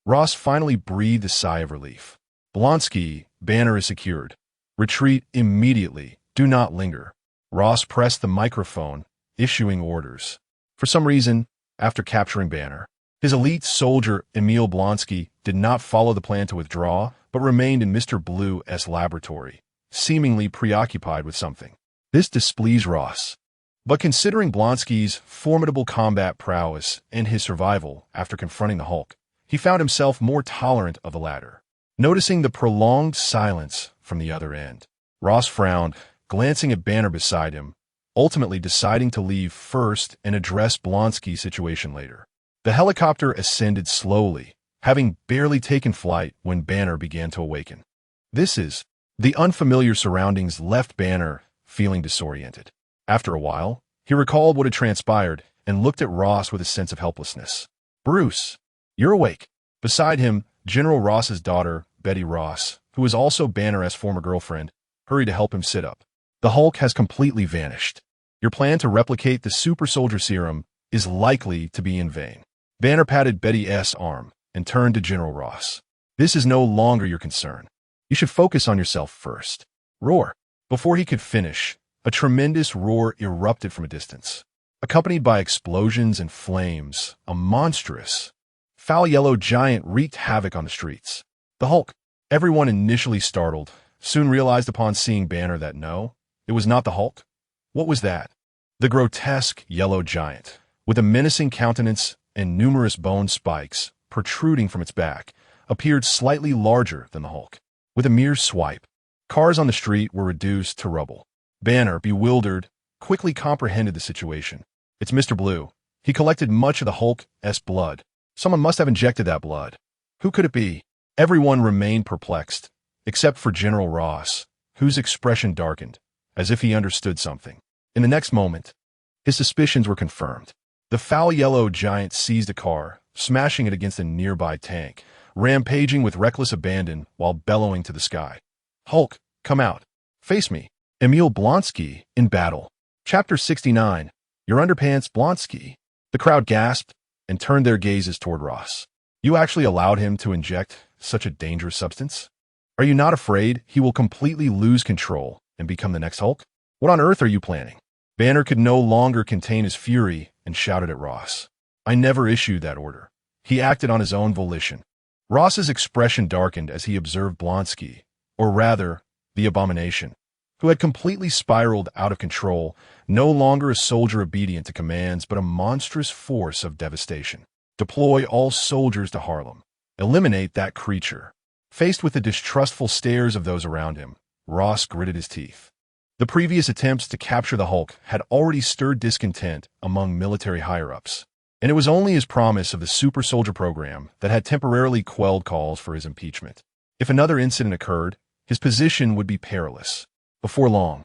Ross finally breathed a sigh of relief. "Blonsky, Banner is secured. Retreat immediately. Do not linger." Ross pressed the microphone, issuing orders. For some reason, after capturing Banner, his elite soldier, Emil Blonsky, did not follow the plan to withdraw, but remained in Mr. Blue's laboratory, seemingly preoccupied with something. This displeased Ross. But considering Blonsky's formidable combat prowess and his survival after confronting the Hulk, he found himself more tolerant of the latter. Noticing the prolonged silence from the other end, Ross frowned, glancing at Banner beside him, ultimately deciding to leave first and address Blonsky's situation later. The helicopter ascended slowly, having barely taken flight when Banner began to awaken. The unfamiliar surroundings left Banner feeling disoriented. After a while, he recalled what had transpired and looked at Ross with a sense of helplessness. "Bruce, you're awake." Beside him, General Ross's daughter, Betty Ross, who was also Banner's former girlfriend, hurried to help him sit up. "The Hulk has completely vanished. Your plan to replicate the super soldier serum is likely to be in vain." Banner patted Betty's arm and turned to General Ross. "This is no longer your concern. You should focus on yourself first." Roar. Before he could finish, a tremendous roar erupted from a distance. Accompanied by explosions and flames, a monstrous, foul yellow giant wreaked havoc on the streets. The Hulk. Everyone, initially startled, soon realized upon seeing Banner that no, it was not the Hulk. What was that? The grotesque yellow giant, with a menacing countenance and numerous bone spikes protruding from its back, appeared slightly larger than the Hulk. With a mere swipe, cars on the street were reduced to rubble. Banner, bewildered, quickly comprehended the situation. "It's Mr. Blue. He collected much of the Hulk's blood. Someone must have injected that blood. Who could it be?" Everyone remained perplexed, except for General Ross, whose expression darkened, as if he understood something. In the next moment, his suspicions were confirmed. The foul yellow giant seized a car, smashing it against a nearby tank, rampaging with reckless abandon while bellowing to the sky. "Hulk, come out. Face me. Emil Blonsky in battle." Chapter 69. Your underpants, Blonsky. The crowd gasped and turned their gazes toward Ross. "You actually allowed him to inject such a dangerous substance? Are you not afraid he will completely lose control and become the next Hulk? What on earth are you planning?" Banner could no longer contain his fury and shouted at Ross. "I never issued that order. He acted on his own volition." Ross's expression darkened as he observed Blonsky, or rather, the abomination, who had completely spiraled out of control, no longer a soldier obedient to commands but a monstrous force of devastation. Deploy all soldiers to Harlem. Eliminate that creature. Faced with the distrustful stares of those around him, Ross gritted his teeth. The previous attempts to capture the Hulk had already stirred discontent among military higher-ups, and it was only his promise of the super soldier program that had temporarily quelled calls for his impeachment. If another incident occurred, his position would be perilous. Before long,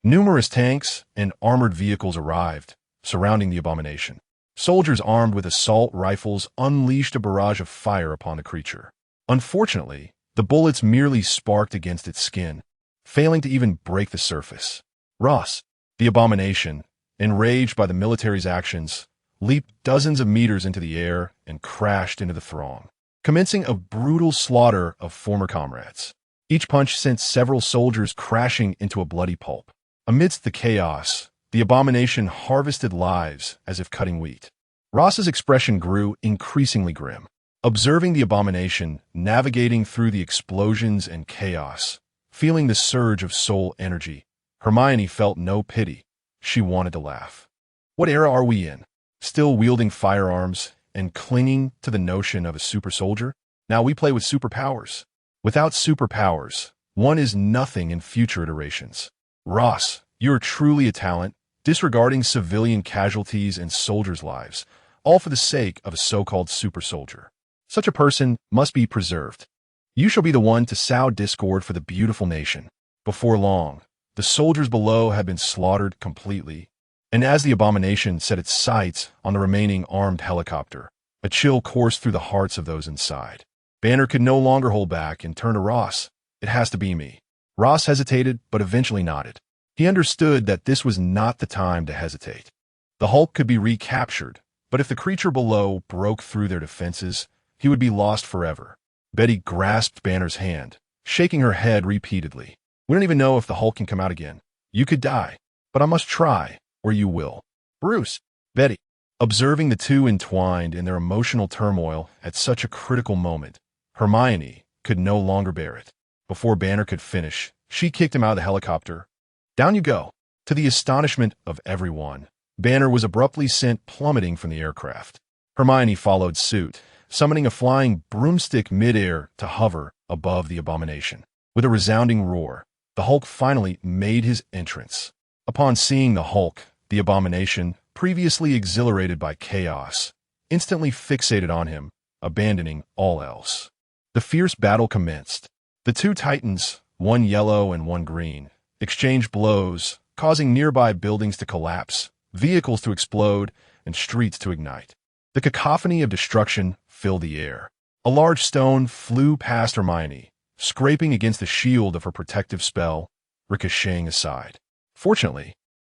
numerous tanks and armored vehicles arrived, surrounding the abomination. Soldiers armed with assault rifles unleashed a barrage of fire upon the creature. Unfortunately, the bullets merely sparked against its skin, failing to even break the surface. Ross, the abomination, enraged by the military's actions, leaped dozens of meters into the air and crashed into the throng, commencing a brutal slaughter of former comrades. Each punch sent several soldiers crashing into a bloody pulp. Amidst the chaos, the abomination harvested lives as if cutting wheat. Ross's expression grew increasingly grim. Observing the abomination navigating through the explosions and chaos, feeling the surge of soul energy, Hermione felt no pity. She wanted to laugh. What era are we in? Still wielding firearms and clinging to the notion of a super soldier? Now we play with superpowers. Without superpowers, one is nothing in future iterations. Ross, you're truly a talent, disregarding civilian casualties and soldiers' lives, all for the sake of a so-called super soldier. Such a person must be preserved. You shall be the one to sow discord for the beautiful nation. Before long, the soldiers below had been slaughtered completely, and as the abomination set its sights on the remaining armed helicopter, a chill coursed through the hearts of those inside. Banner could no longer hold back and turned to Ross. It has to be me. Ross hesitated, but eventually nodded. He understood that this was not the time to hesitate. The Hulk could be recaptured, but if the creature below broke through their defenses, he would be lost forever. Betty grasped Banner's hand, shaking her head repeatedly. We don't even know if the Hulk can come out again. You could die, but I must try, or you will. Bruce, Betty, observing the two entwined in their emotional turmoil at such a critical moment, Hermione could no longer bear it. Before Banner could finish, she kicked him out of the helicopter. Down you go. To the astonishment of everyone, Banner was abruptly sent plummeting from the aircraft. Hermione followed suit, summoning a flying broomstick midair to hover above the abomination. With a resounding roar, the Hulk finally made his entrance. Upon seeing the Hulk, the abomination, previously exhilarated by chaos, instantly fixated on him, abandoning all else. The fierce battle commenced. The two titans, one yellow and one green, exchanged blows, causing nearby buildings to collapse, vehicles to explode, and streets to ignite. The cacophony of destruction filled the air. A large stone flew past Hermione, scraping against the shield of her protective spell, ricocheting aside. Fortunately,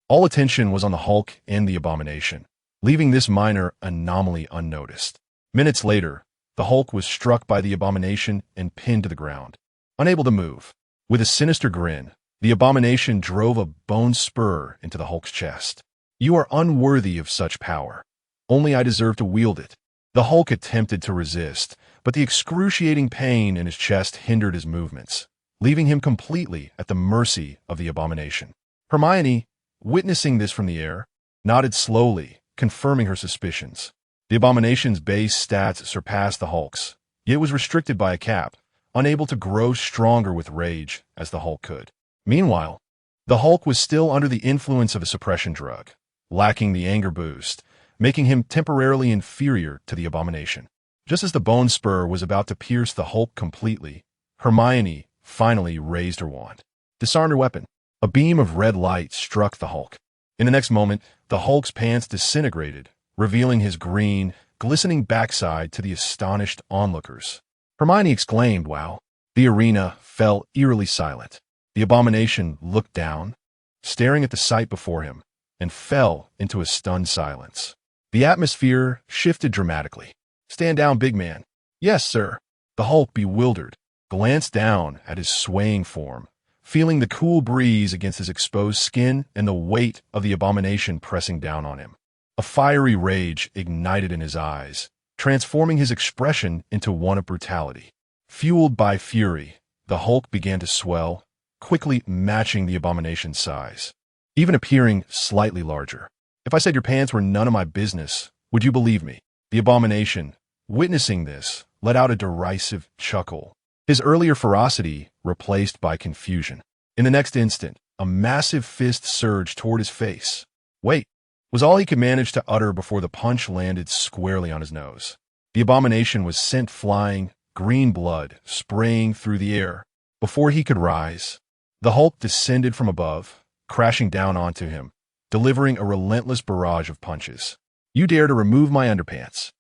all attention was on the Hulk and the abomination, leaving this minor anomaly unnoticed. Minutes later, the Hulk was struck by the abomination and pinned to the ground. Unable to move, with a sinister grin, the abomination drove a bone spur into the Hulk's chest. You are unworthy of such power. Only I deserve to wield it. The Hulk attempted to resist, but the excruciating pain in his chest hindered his movements, leaving him completely at the mercy of the abomination. Hermione, witnessing this from the air, nodded slowly, confirming her suspicions. The abomination's base stats surpassed the Hulk's, yet was restricted by a cap, unable to grow stronger with rage as the Hulk could. Meanwhile, the Hulk was still under the influence of a suppression drug, lacking the anger boost, making him temporarily inferior to the abomination. Just as the bone spur was about to pierce the Hulk completely, Hermione finally raised her wand. Disarm your weapon. A beam of red light struck the Hulk. In the next moment, the Hulk's pants disintegrated, revealing his green, glistening backside to the astonished onlookers. Hermione exclaimed, "Wow!" The arena fell eerily silent. The abomination looked down, staring at the sight before him, and fell into a stunned silence. The atmosphere shifted dramatically. "Stand down, big man." "Yes, sir." The Hulk, bewildered, glanced down at his swaying form, feeling the cool breeze against his exposed skin and the weight of the abomination pressing down on him. A fiery rage ignited in his eyes, transforming his expression into one of brutality. Fueled by fury, the Hulk began to swell, quickly matching the abomination's size, even appearing slightly larger. If I said your pants were none of my business, would you believe me? The abomination, witnessing this, let out a derisive chuckle, his earlier ferocity replaced by confusion. In the next instant, a massive fist surged toward his face. "Wait," was all he could manage to utter before the punch landed squarely on his nose. The abomination was sent flying, green blood spraying through the air. Before he could rise, the Hulk descended from above, crashing down onto him, delivering a relentless barrage of punches. "You dare to remove my underpants?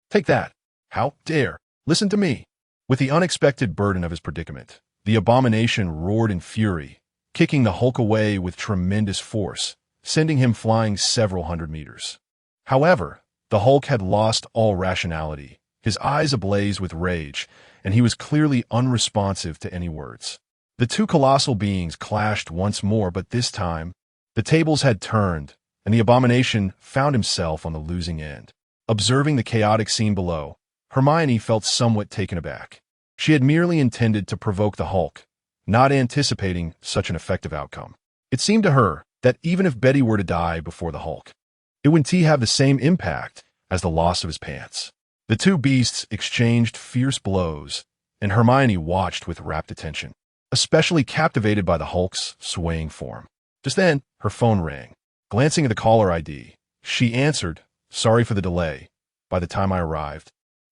Take that. How dare? Listen to me." With the unexpected burden of his predicament, the abomination roared in fury, kicking the Hulk away with tremendous force, sending him flying several hundred meters. However, the Hulk had lost all rationality, his eyes ablaze with rage, and he was clearly unresponsive to any words. The two colossal beings clashed once more, but this time, the tables had turned, and the abomination found himself on the losing end. Observing the chaotic scene below, Hermione felt somewhat taken aback. She had merely intended to provoke the Hulk, not anticipating such an effective outcome. It seemed to her that even if Betty were to die before the Hulk, it wouldn't have the same impact as the loss of his pants. The two beasts exchanged fierce blows, and Hermione watched with rapt attention, especially captivated by the Hulk's swaying form. Just then, her phone rang. Glancing at the caller ID, she answered, "Sorry for the delay. By the time I arrived,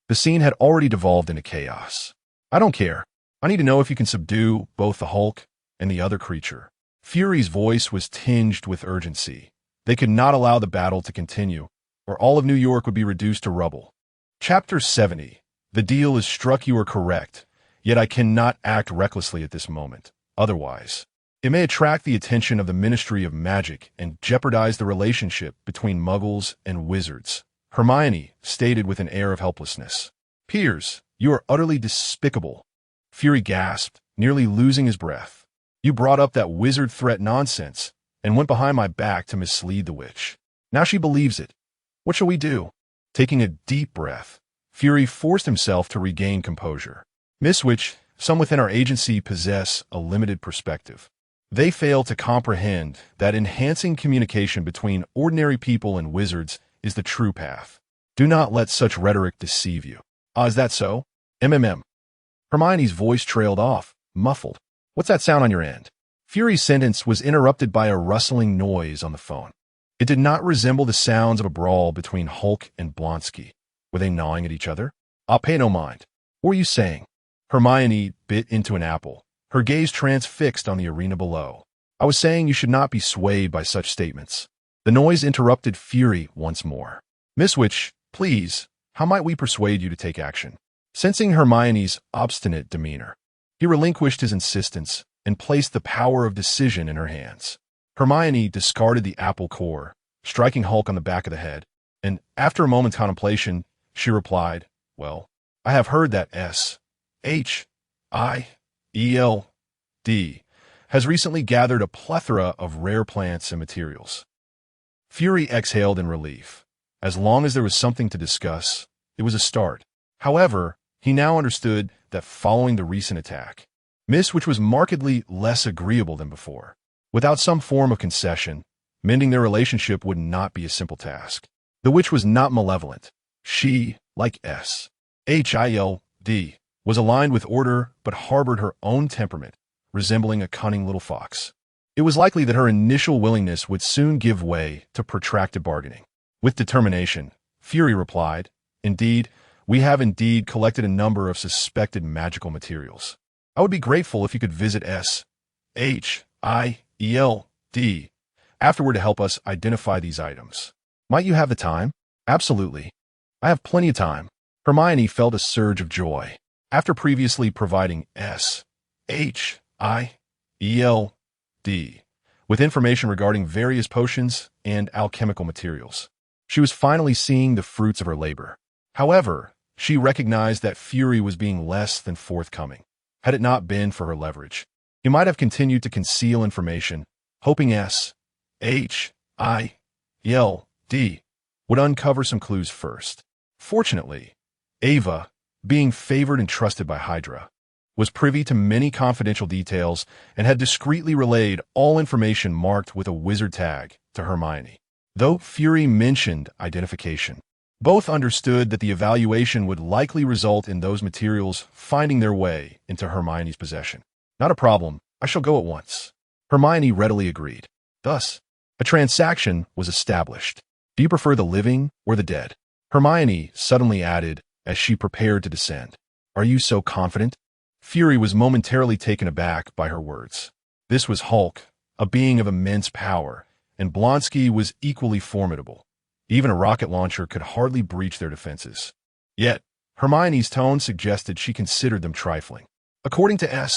the scene had already devolved into chaos. I don't care. I need to know if you can subdue both the Hulk and the other creature." Fury's voice was tinged with urgency. They could not allow the battle to continue, or all of New York would be reduced to rubble. Chapter 70. The deal is struck. You are correct, yet I cannot act recklessly at this moment. Otherwise, it may attract the attention of the Ministry of Magic and jeopardize the relationship between Muggles and wizards, Hermione stated with an air of helplessness. "Piers, you are utterly despicable," Fury gasped, nearly losing his breath. "You brought up that wizard threat nonsense and went behind my back to mislead the witch. Now she believes it. What shall we do?" Taking a deep breath, Fury forced himself to regain composure. "Miss Witch, some within our agency possess a limited perspective. They fail to comprehend that enhancing communication between ordinary people and wizards is the true path. Do not let such rhetoric deceive you." "Ah, is that so? MMM." Hermione's voice trailed off, muffled. "What's that sound on your end?" Fury's sentence was interrupted by a rustling noise on the phone. It did not resemble the sounds of a brawl between Hulk and Blonsky. Were they gnawing at each other? "I'll pay no mind. What were you saying?" Hermione bit into an apple, her gaze transfixed on the arena below. "I was saying you should not be swayed by such statements." The noise interrupted Fury once more. "Miss Witch, please, how might we persuade you to take action?" Sensing Hermione's obstinate demeanor, he relinquished his insistence and placed the power of decision in her hands. Hermione discarded the apple core, striking Hulk on the back of the head, and after a moment's contemplation, she replied, "Well, I have heard that SHIELD has recently gathered a plethora of rare plants and materials." Fury exhaled in relief. As long as there was something to discuss, it was a start. However, he now understood that following the recent attack, Miss Witch was markedly less agreeable than before. Without some form of concession, mending their relationship would not be a simple task. The witch was not malevolent. She, like SHIELD, was aligned with order but harbored her own temperament, resembling a cunning little fox. It was likely that her initial willingness would soon give way to protracted bargaining. With determination, Fury replied, "Indeed, we have indeed collected a number of suspected magical materials. I would be grateful if you could visit SHIELD afterward to help us identify these items. Might you have the time?" "Absolutely. I have plenty of time." Hermione felt a surge of joy. After previously providing SHIELD with information regarding various potions and alchemical materials, she was finally seeing the fruits of her labor. However, she recognized that Fury was being less than forthcoming. Had it not been for her leverage, he might have continued to conceal information, hoping SHIELD would uncover some clues first. Fortunately, Ava, being favored and trusted by Hydra, was privy to many confidential details and had discreetly relayed all information marked with a wizard tag to Hermione. Though Fury mentioned identification, both understood that the evaluation would likely result in those materials finding their way into Hermione's possession. "Not a problem. I shall go at once." Hermione readily agreed. Thus, a transaction was established. "Do you prefer the living or the dead?" Hermione suddenly added as she prepared to descend. "Are you so confident?" Fury was momentarily taken aback by her words. This was Hulk, a being of immense power, and Blonsky was equally formidable. Even a rocket launcher could hardly breach their defenses. Yet, Hermione's tone suggested she considered them trifling. According to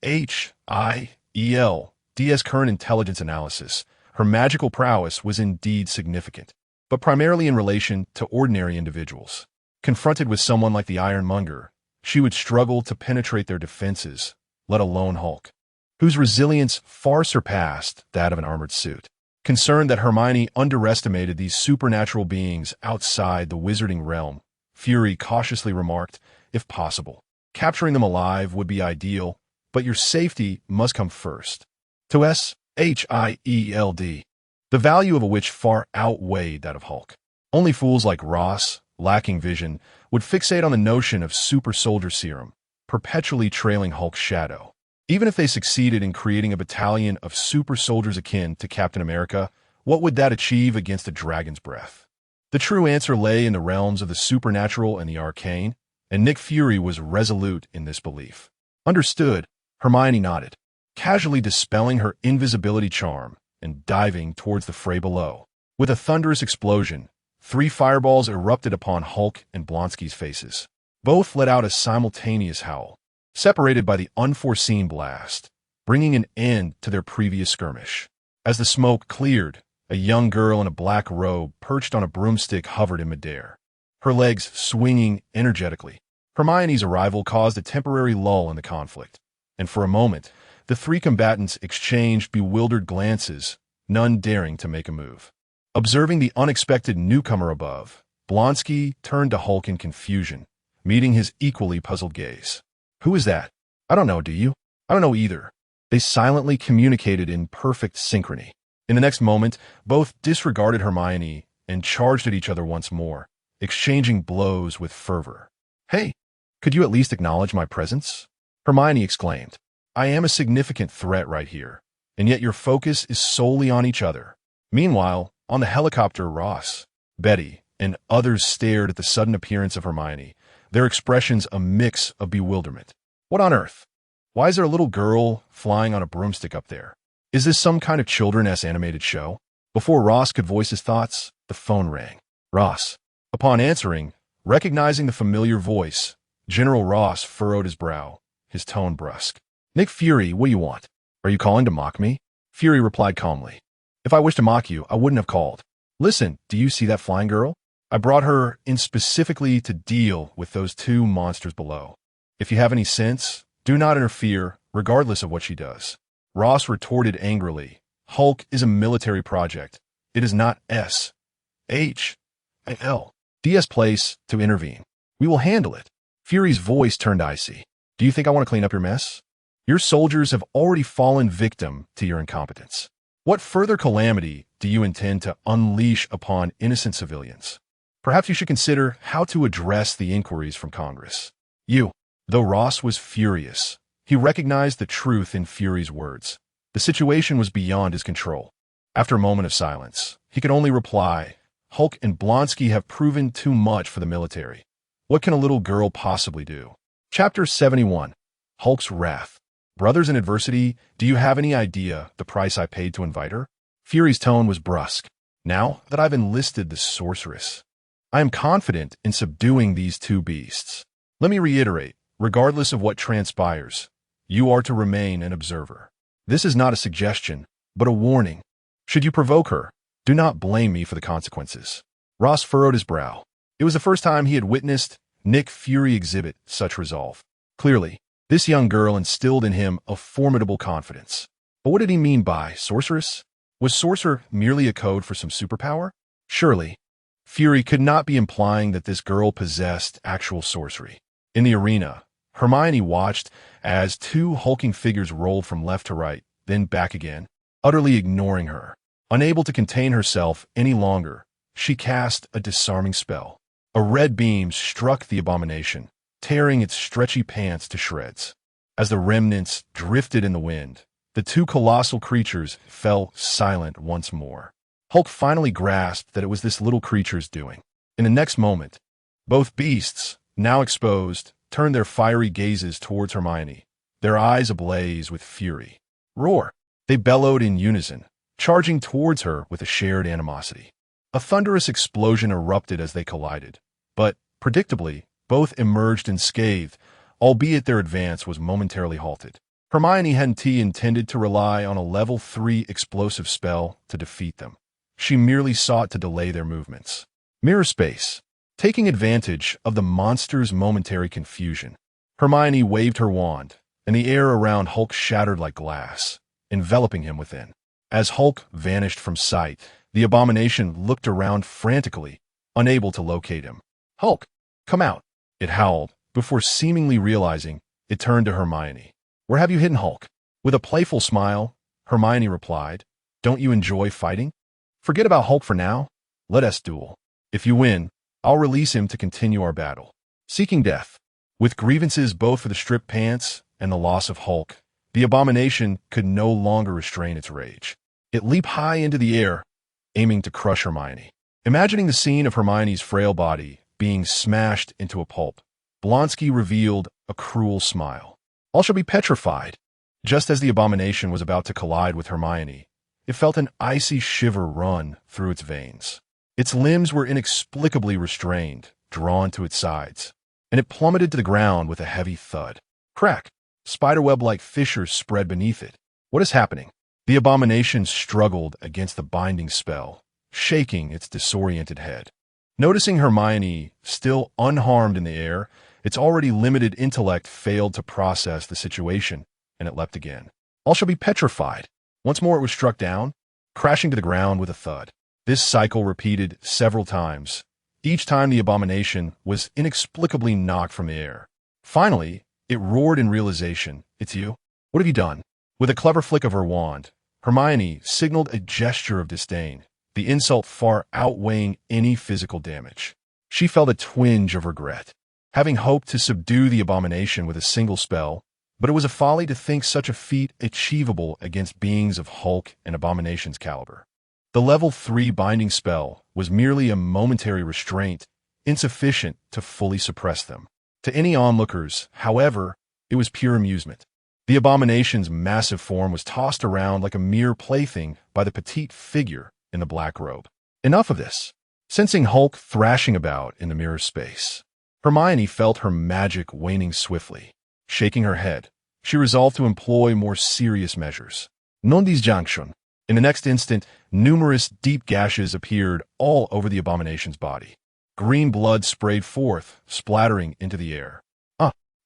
SHIELD, DS current intelligence analysis, her magical prowess was indeed significant, but primarily in relation to ordinary individuals. Confronted with someone like the Ironmonger, she would struggle to penetrate their defenses, let alone Hulk, whose resilience far surpassed that of an armored suit. Concerned that Hermione underestimated these supernatural beings outside the wizarding realm, Fury cautiously remarked, if possible, capturing them alive would be ideal, but your safety must come first. To Shield, the value of which far outweighed that of Hulk. Only fools like Ross, lacking vision, would fixate on the notion of super soldier serum, perpetually trailing Hulk's shadow. Even if they succeeded in creating a battalion of super soldiers akin to Captain America, what would that achieve against a dragon's breath? The true answer lay in the realms of the supernatural and the arcane, and Nick Fury was resolute in this belief. Understood, Hermione nodded, casually dispelling her invisibility charm and diving towards the fray below. With a thunderous explosion, 3 fireballs erupted upon Hulk and Blonsky's faces. Both let out a simultaneous howl, separated by the unforeseen blast, bringing an end to their previous skirmish. As the smoke cleared, a young girl in a black robe perched on a broomstick hovered in midair, her legs swinging energetically. Hermione's arrival caused a temporary lull in the conflict, and for a moment, the 3 combatants exchanged bewildered glances, none daring to make a move. Observing the unexpected newcomer above, Blonsky turned to Hulk in confusion, meeting his equally puzzled gaze. Who is that? I don't know, do you? I don't know either. They silently communicated in perfect synchrony. In the next moment, both disregarded Hermione and charged at each other once more, exchanging blows with fervor. Hey, could you at least acknowledge my presence? Hermione exclaimed. I am a significant threat right here, and yet your focus is solely on each other. Meanwhile, on the helicopter, Ross, Betty, and others stared at the sudden appearance of Hermione, their expressions a mix of bewilderment. What on earth? Why is there a little girl flying on a broomstick up there? Is this some kind of children's animated show? Before Ross could voice his thoughts, the phone rang. Ross. Upon answering, recognizing the familiar voice, General Ross furrowed his brow, his tone brusque. Nick Fury, what do you want? Are you calling to mock me? Fury replied calmly. If I wished to mock you, I wouldn't have called. Listen, do you see that flying girl? I brought her in specifically to deal with those 2 monsters below. If you have any sense, do not interfere, regardless of what she does. Ross retorted angrily. Hulk is a military project. It is not SHIELD's place to intervene. We will handle it. Fury's voice turned icy. Do you think I want to clean up your mess? Your soldiers have already fallen victim to your incompetence. What further calamity do you intend to unleash upon innocent civilians? Perhaps you should consider how to address the inquiries from Congress. Though Ross was furious, he recognized the truth in Fury's words. The situation was beyond his control. After a moment of silence, he could only reply, Hulk and Blonsky have proven too much for the military. What can a little girl possibly do? Chapter 71. Hulk's Wrath. Brothers in adversity, do you have any idea the price I paid to invite her? Fury's tone was brusque. Now that I've enlisted the sorceress, I am confident in subduing these 2 beasts. Let me reiterate, regardless of what transpires, you are to remain an observer. This is not a suggestion, but a warning. Should you provoke her, do not blame me for the consequences. Ross furrowed his brow. It was the first time he had witnessed Nick Fury exhibit such resolve. Clearly, this young girl instilled in him a formidable confidence. But what did he mean by sorceress? Was sorcerer merely a code for some superpower? Surely, Fury could not be implying that this girl possessed actual sorcery. In the arena, Hermione watched as 2 hulking figures rolled from left to right, then back again, utterly ignoring her. Unable to contain herself any longer, she cast a disarming spell. A red beam struck the abomination, tearing its stretchy pants to shreds. As the remnants drifted in the wind, the 2 colossal creatures fell silent once more. Hulk finally grasped that it was this little creature's doing. In the next moment, both beasts, now exposed, turned their fiery gazes towards Hermione, their eyes ablaze with fury. Roar! They bellowed in unison, charging towards her with a shared animosity. A thunderous explosion erupted as they collided, but, predictably, both emerged unscathed, albeit their advance was momentarily halted. Hermione hadn't intended to rely on a level 3 explosive spell to defeat them. She merely sought to delay their movements. Mirror space. Taking advantage of the monster's momentary confusion, Hermione waved her wand, and the air around Hulk shattered like glass, enveloping him within. As Hulk vanished from sight, the abomination looked around frantically, unable to locate him. "Hulk, come out!" it howled, before seemingly realizing it turned to Hermione. "Where have you hidden, Hulk?" With a playful smile, Hermione replied, "Don't you enjoy fighting? Forget about Hulk for now. Let us duel. If you win, I'll release him to continue our battle." Seeking death. With grievances both for the stripped pants and the loss of Hulk, the abomination could no longer restrain its rage. It leaped high into the air, aiming to crush Hermione. Imagining the scene of Hermione's frail body being smashed into a pulp, Blonsky revealed a cruel smile. "All shall be petrified." Just as the abomination was about to collide with Hermione, it felt an icy shiver run through its veins. Its limbs were inexplicably restrained, drawn to its sides, and it plummeted to the ground with a heavy thud. Crack! Spiderweb-like fissures spread beneath it. What is happening? The abomination struggled against the binding spell, shaking its disoriented head. Noticing Hermione still unharmed in the air, its already limited intellect failed to process the situation, and it leapt again. "All shall be petrified." Once more it was struck down, crashing to the ground with a thud. This cycle repeated several times. Each time the abomination was inexplicably knocked from the air. Finally, it roared in realization. "It's you? What have you done?" With a clever flick of her wand, Hermione signaled a gesture of disdain, the insult far outweighing any physical damage. She felt a twinge of regret, having hoped to subdue the abomination with a single spell, but it was a folly to think such a feat achievable against beings of Hulk and abomination's caliber. The level 3 binding spell was merely a momentary restraint, insufficient to fully suppress them. To any onlookers, however, it was pure amusement. The abomination's massive form was tossed around like a mere plaything by the petite figure in the black robe. Enough of this. Sensing Hulk thrashing about in the mirror space, Hermione felt her magic waning swiftly. Shaking her head, she resolved to employ more serious measures. Non disjunction. In the next instant, numerous deep gashes appeared all over the abomination's body. Green blood sprayed forth, splattering into the air.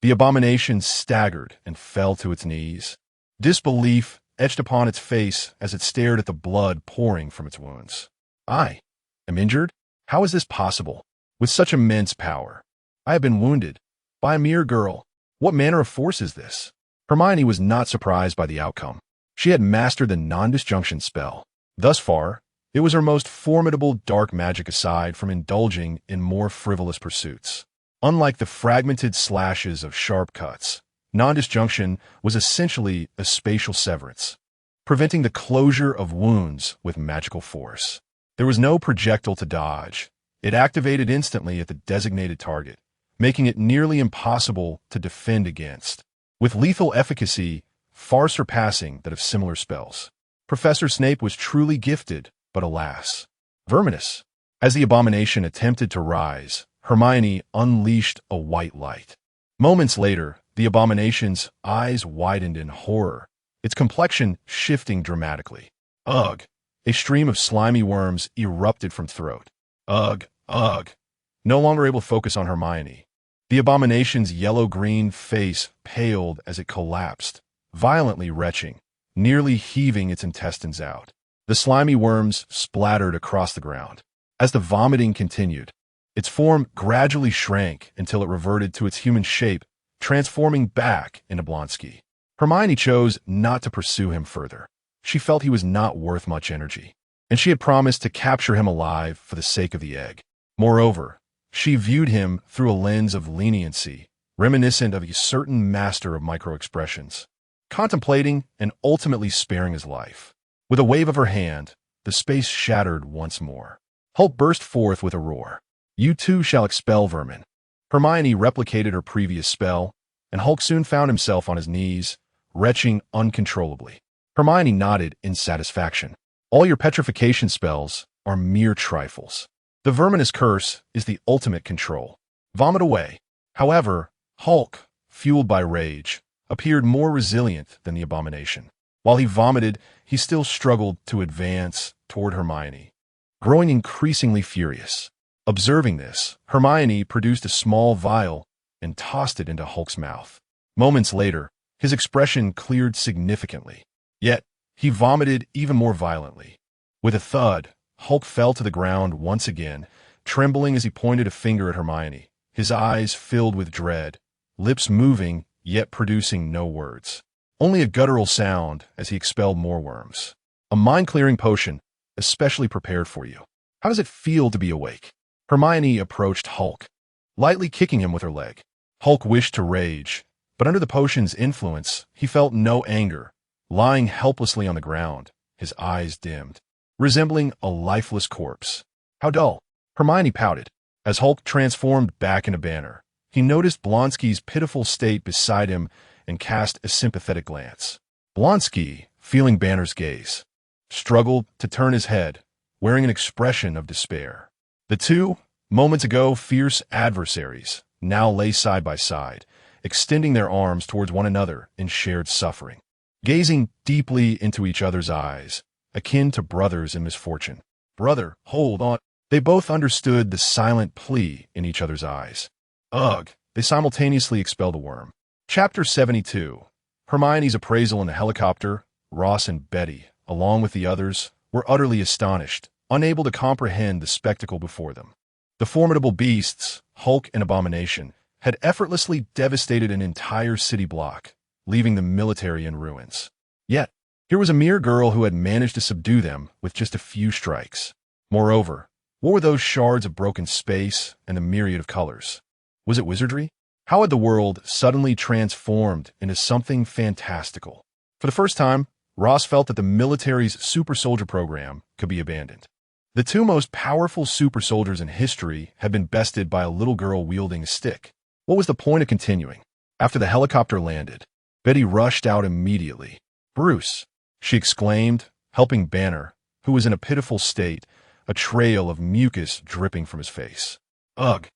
The abomination staggered and fell to its knees. Disbelief etched upon its face as it stared at the blood pouring from its wounds. "I am injured? How is this possible? With such immense power. I have been wounded. By a mere girl. What manner of force is this?" Hermione was not surprised by the outcome. She had mastered the non-disjunction spell. Thus far, it was her most formidable dark magic aside from indulging in more frivolous pursuits. Unlike the fragmented slashes of sharp cuts, non-disjunction was essentially a spatial severance, preventing the closure of wounds with magical force. There was no projectile to dodge. It activated instantly at the designated target, making it nearly impossible to defend against, with lethal efficacy far surpassing that of similar spells. Professor Snape was truly gifted, but alas. Verminous. As the abomination attempted to rise, Hermione unleashed a white light. Moments later, the abomination's eyes widened in horror, its complexion shifting dramatically. Ugh! A stream of slimy worms erupted from throat. Ugh! Ugh! No longer able to focus on Hermione, the abomination's yellow-green face paled as it collapsed, violently retching, nearly heaving its intestines out. The slimy worms splattered across the ground. As the vomiting continued, its form gradually shrank until it reverted to its human shape, transforming back into Blonsky. Hermione chose not to pursue him further. She felt he was not worth much energy, and she had promised to capture him alive for the sake of the egg. Moreover, she viewed him through a lens of leniency, reminiscent of a certain master of micro-expressions, contemplating and ultimately sparing his life. With a wave of her hand, the space shattered once more. Hulk burst forth with a roar. "You too shall expel vermin." Hermione replicated her previous spell, and Hulk soon found himself on his knees, retching uncontrollably. Hermione nodded in satisfaction. "All your petrification spells are mere trifles. The verminous curse is the ultimate control. Vomit away." However, Hulk, fueled by rage, appeared more resilient than the abomination. While he vomited, he still struggled to advance toward Hermione, growing increasingly furious. Observing this, Hermione produced a small vial and tossed it into Hulk's mouth. Moments later, his expression cleared significantly. Yet, he vomited even more violently. With a thud, Hulk fell to the ground once again, trembling as he pointed a finger at Hermione, his eyes filled with dread, lips moving yet producing no words. Only a guttural sound as he expelled more worms. A mind-clearing potion, especially prepared for you. How does it feel to be awake? Hermione approached Hulk, lightly kicking him with her leg. Hulk wished to rage, but under the potion's influence, he felt no anger, lying helplessly on the ground, his eyes dimmed, resembling a lifeless corpse. How dull. Hermione pouted. As Hulk transformed back into Banner, he noticed Blonsky's pitiful state beside him and cast a sympathetic glance. Blonsky, feeling Banner's gaze, struggled to turn his head, wearing an expression of despair. The two, moments ago fierce adversaries, now lay side by side, extending their arms towards one another in shared suffering, gazing deeply into each other's eyes, akin to brothers in misfortune. Brother, hold on. They both understood the silent plea in each other's eyes. Ugh! They simultaneously expelled a worm. Chapter 72. Hermione's appraisal in the helicopter. Ross and Betty, along with the others, were utterly astonished, unable to comprehend the spectacle before them. The formidable beasts, Hulk and Abomination, had effortlessly devastated an entire city block, leaving the military in ruins. Yet, here was a mere girl who had managed to subdue them with just a few strikes. Moreover, what were those shards of broken space and the myriad of colors? Was it wizardry? How had the world suddenly transformed into something fantastical? For the first time, Ross felt that the military's super soldier program could be abandoned. The two most powerful super soldiers in history had been bested by a little girl wielding a stick. What was the point of continuing? After the helicopter landed, Betty rushed out immediately. "Bruce," she exclaimed, helping Banner, who was in a pitiful state, a trail of mucus dripping from his face. Ugh!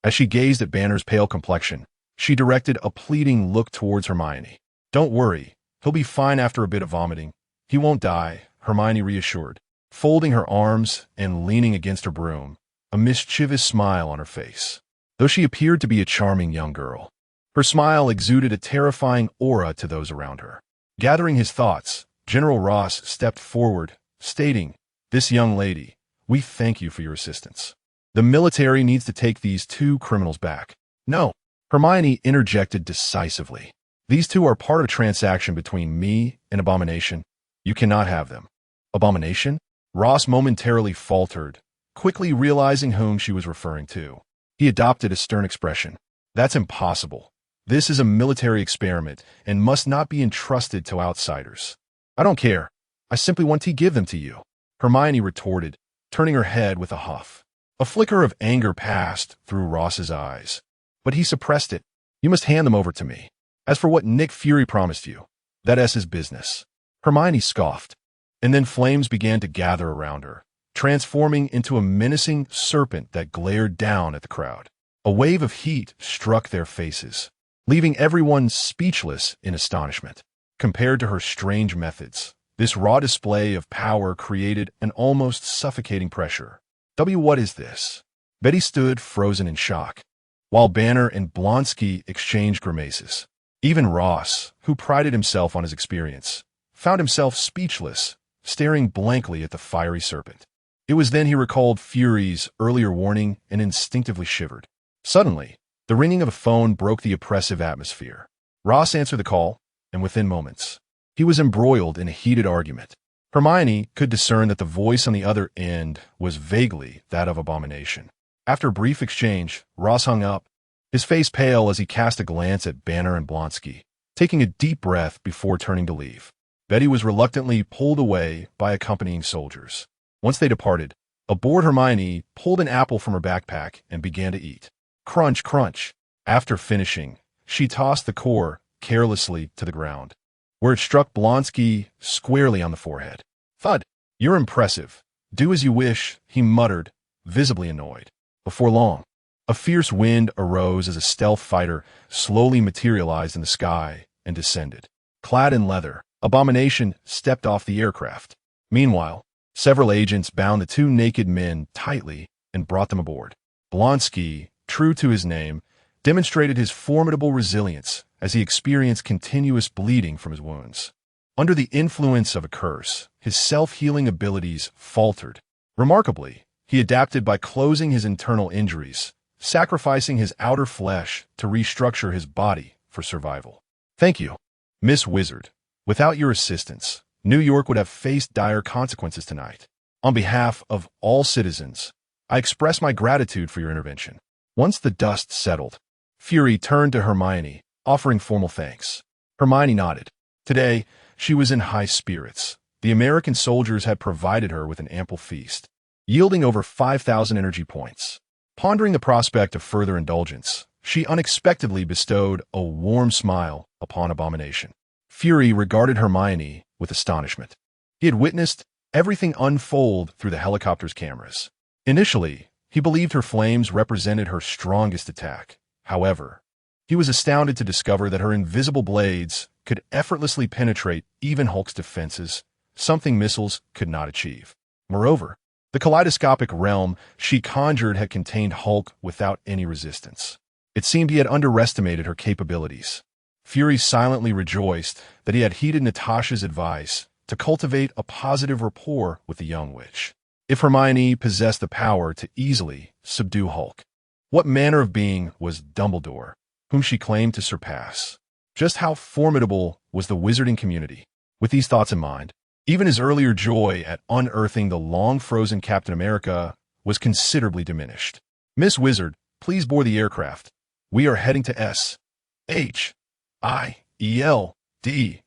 As she gazed at Banner's pale complexion, she directed a pleading look towards Hermione. "Don't worry, he'll be fine after a bit of vomiting. He won't die," Hermione reassured, folding her arms and leaning against her broom, a mischievous smile on her face. Though she appeared to be a charming young girl, her smile exuded a terrifying aura to those around her. Gathering his thoughts, General Ross stepped forward, stating, "This young lady, we thank you for your assistance. The military needs to take these two criminals back." "No," Hermione interjected decisively. "These two are part of a transaction between me and Abomination. You cannot have them." "Abomination?" Ross momentarily faltered, quickly realizing whom she was referring to. He adopted a stern expression. "That's impossible. This is a military experiment and must not be entrusted to outsiders." "I don't care. I simply want to give them to you," Hermione retorted, turning her head with a huff. A flicker of anger passed through Ross's eyes, but he suppressed it. "You must hand them over to me. As for what Nick Fury promised you, that's his business." Hermione scoffed, and then flames began to gather around her, transforming into a menacing serpent that glared down at the crowd. A wave of heat struck their faces, leaving everyone speechless in astonishment. Compared to her strange methods, this raw display of power created an almost suffocating pressure. What is this?" Betty stood frozen in shock, while Banner and Blonsky exchanged grimaces. Even Ross, who prided himself on his experience, found himself speechless, staring blankly at the fiery serpent. It was then he recalled Fury's earlier warning and instinctively shivered. Suddenly, the ringing of a phone broke the oppressive atmosphere. Ross answered the call, and within moments, he was embroiled in a heated argument. Hermione could discern that the voice on the other end was vaguely that of Abomination. After a brief exchange, Ross hung up, his face pale as he cast a glance at Banner and Blonsky, taking a deep breath before turning to leave. Betty was reluctantly pulled away by accompanying soldiers. Once they departed, a bored Hermione pulled an apple from her backpack and began to eat. Crunch, crunch. After finishing, she tossed the core carelessly to the ground, where it struck Blonsky squarely on the forehead. "Thud! You're impressive. Do as you wish," he muttered, visibly annoyed. Before long, a fierce wind arose as a stealth fighter slowly materialized in the sky and descended. Clad in leather, Abomination stepped off the aircraft. Meanwhile, several agents bound the two naked men tightly and brought them aboard. Blonsky, true to his name, demonstrated his formidable resilience as he experienced continuous bleeding from his wounds. Under the influence of a curse, his self-healing abilities faltered. Remarkably, he adapted by closing his internal injuries, sacrificing his outer flesh to restructure his body for survival. Thank you, Miss Wizard. Without your assistance, New York would have faced dire consequences tonight. On behalf of all citizens, I express my gratitude for your intervention. Once the dust settled, Fury turned to Hermione, offering formal thanks. Hermione nodded. Today, she was in high spirits. The American soldiers had provided her with an ample feast, yielding over 5,000 energy points. Pondering the prospect of further indulgence, she unexpectedly bestowed a warm smile upon Abomination. Fury regarded Hermione with astonishment. He had witnessed everything unfold through the helicopter's cameras. Initially, he believed her flames represented her strongest attack. However, he was astounded to discover that her invisible blades could effortlessly penetrate even Hulk's defenses, something missiles could not achieve. Moreover, the kaleidoscopic realm she conjured had contained Hulk without any resistance. It seemed he had underestimated her capabilities. Fury silently rejoiced that he had heeded Natasha's advice to cultivate a positive rapport with the young witch. If Hermione possessed the power to easily subdue Hulk, what manner of being was Dumbledore, whom she claimed to surpass? Just how formidable was the wizarding community? With these thoughts in mind, even his earlier joy at unearthing the long-frozen Captain America was considerably diminished. Miss Wizard, please board the aircraft. We are heading to S.H.I.E.L.D.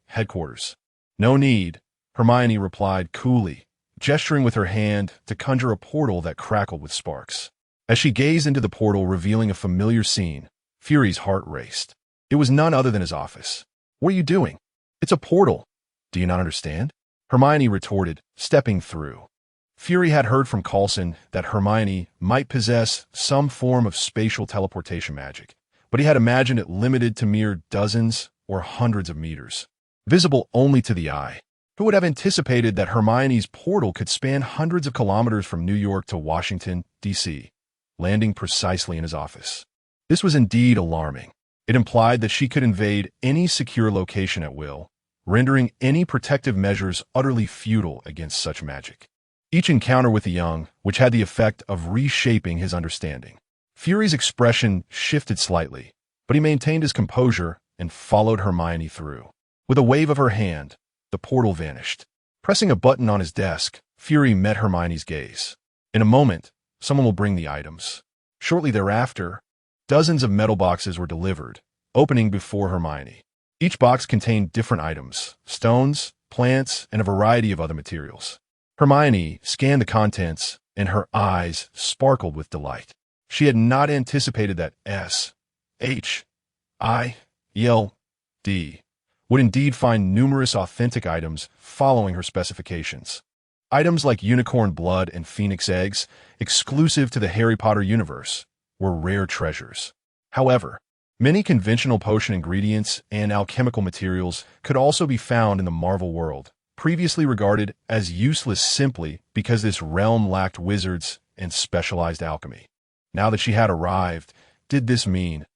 headquarters. No need, Hermione replied coolly, gesturing with her hand to conjure a portal that crackled with sparks. As she gazed into the portal revealing a familiar scene, Fury's heart raced. It was none other than his office. What are you doing? It's a portal. Do you not understand? Hermione retorted, stepping through. Fury had heard from Coulson that Hermione might possess some form of spatial teleportation magic, but he had imagined it limited to mere dozens or hundreds of meters, visible only to the eye. Who would have anticipated that Hermione's portal could span hundreds of kilometers from New York to Washington, D.C., landing precisely in his office? This was indeed alarming. It implied that she could invade any secure location at will, rendering any protective measures utterly futile against such magic. Each encounter with the young, which had the effect of reshaping his understanding. Fury's expression shifted slightly, but he maintained his composure and followed Hermione through. With a wave of her hand, the portal vanished. Pressing a button on his desk, Fury met Hermione's gaze. In a moment, someone will bring the items. Shortly thereafter, dozens of metal boxes were delivered, opening before Hermione. Each box contained different items, stones, plants, and a variety of other materials. Hermione scanned the contents, and her eyes sparkled with delight. She had not anticipated that S.H.I.E.L.D. would indeed find numerous authentic items following her specifications. Items like unicorn blood and phoenix eggs, exclusive to the Harry Potter universe, were rare treasures. However, many conventional potion ingredients and alchemical materials could also be found in the Marvel world, previously regarded as useless simply because this realm lacked wizards and specialized alchemy. Now that she had arrived, did this mean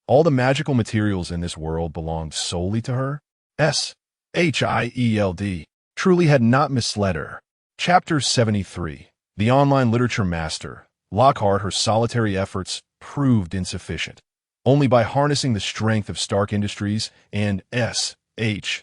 all the magical materials in this world belonged solely to her? S.H.I.E.L.D. truly had not misled her. Chapter 73. The online literature master, Lockhart, her solitary efforts proved insufficient. Only by harnessing the strength of Stark Industries and S.H.I.E.L.D.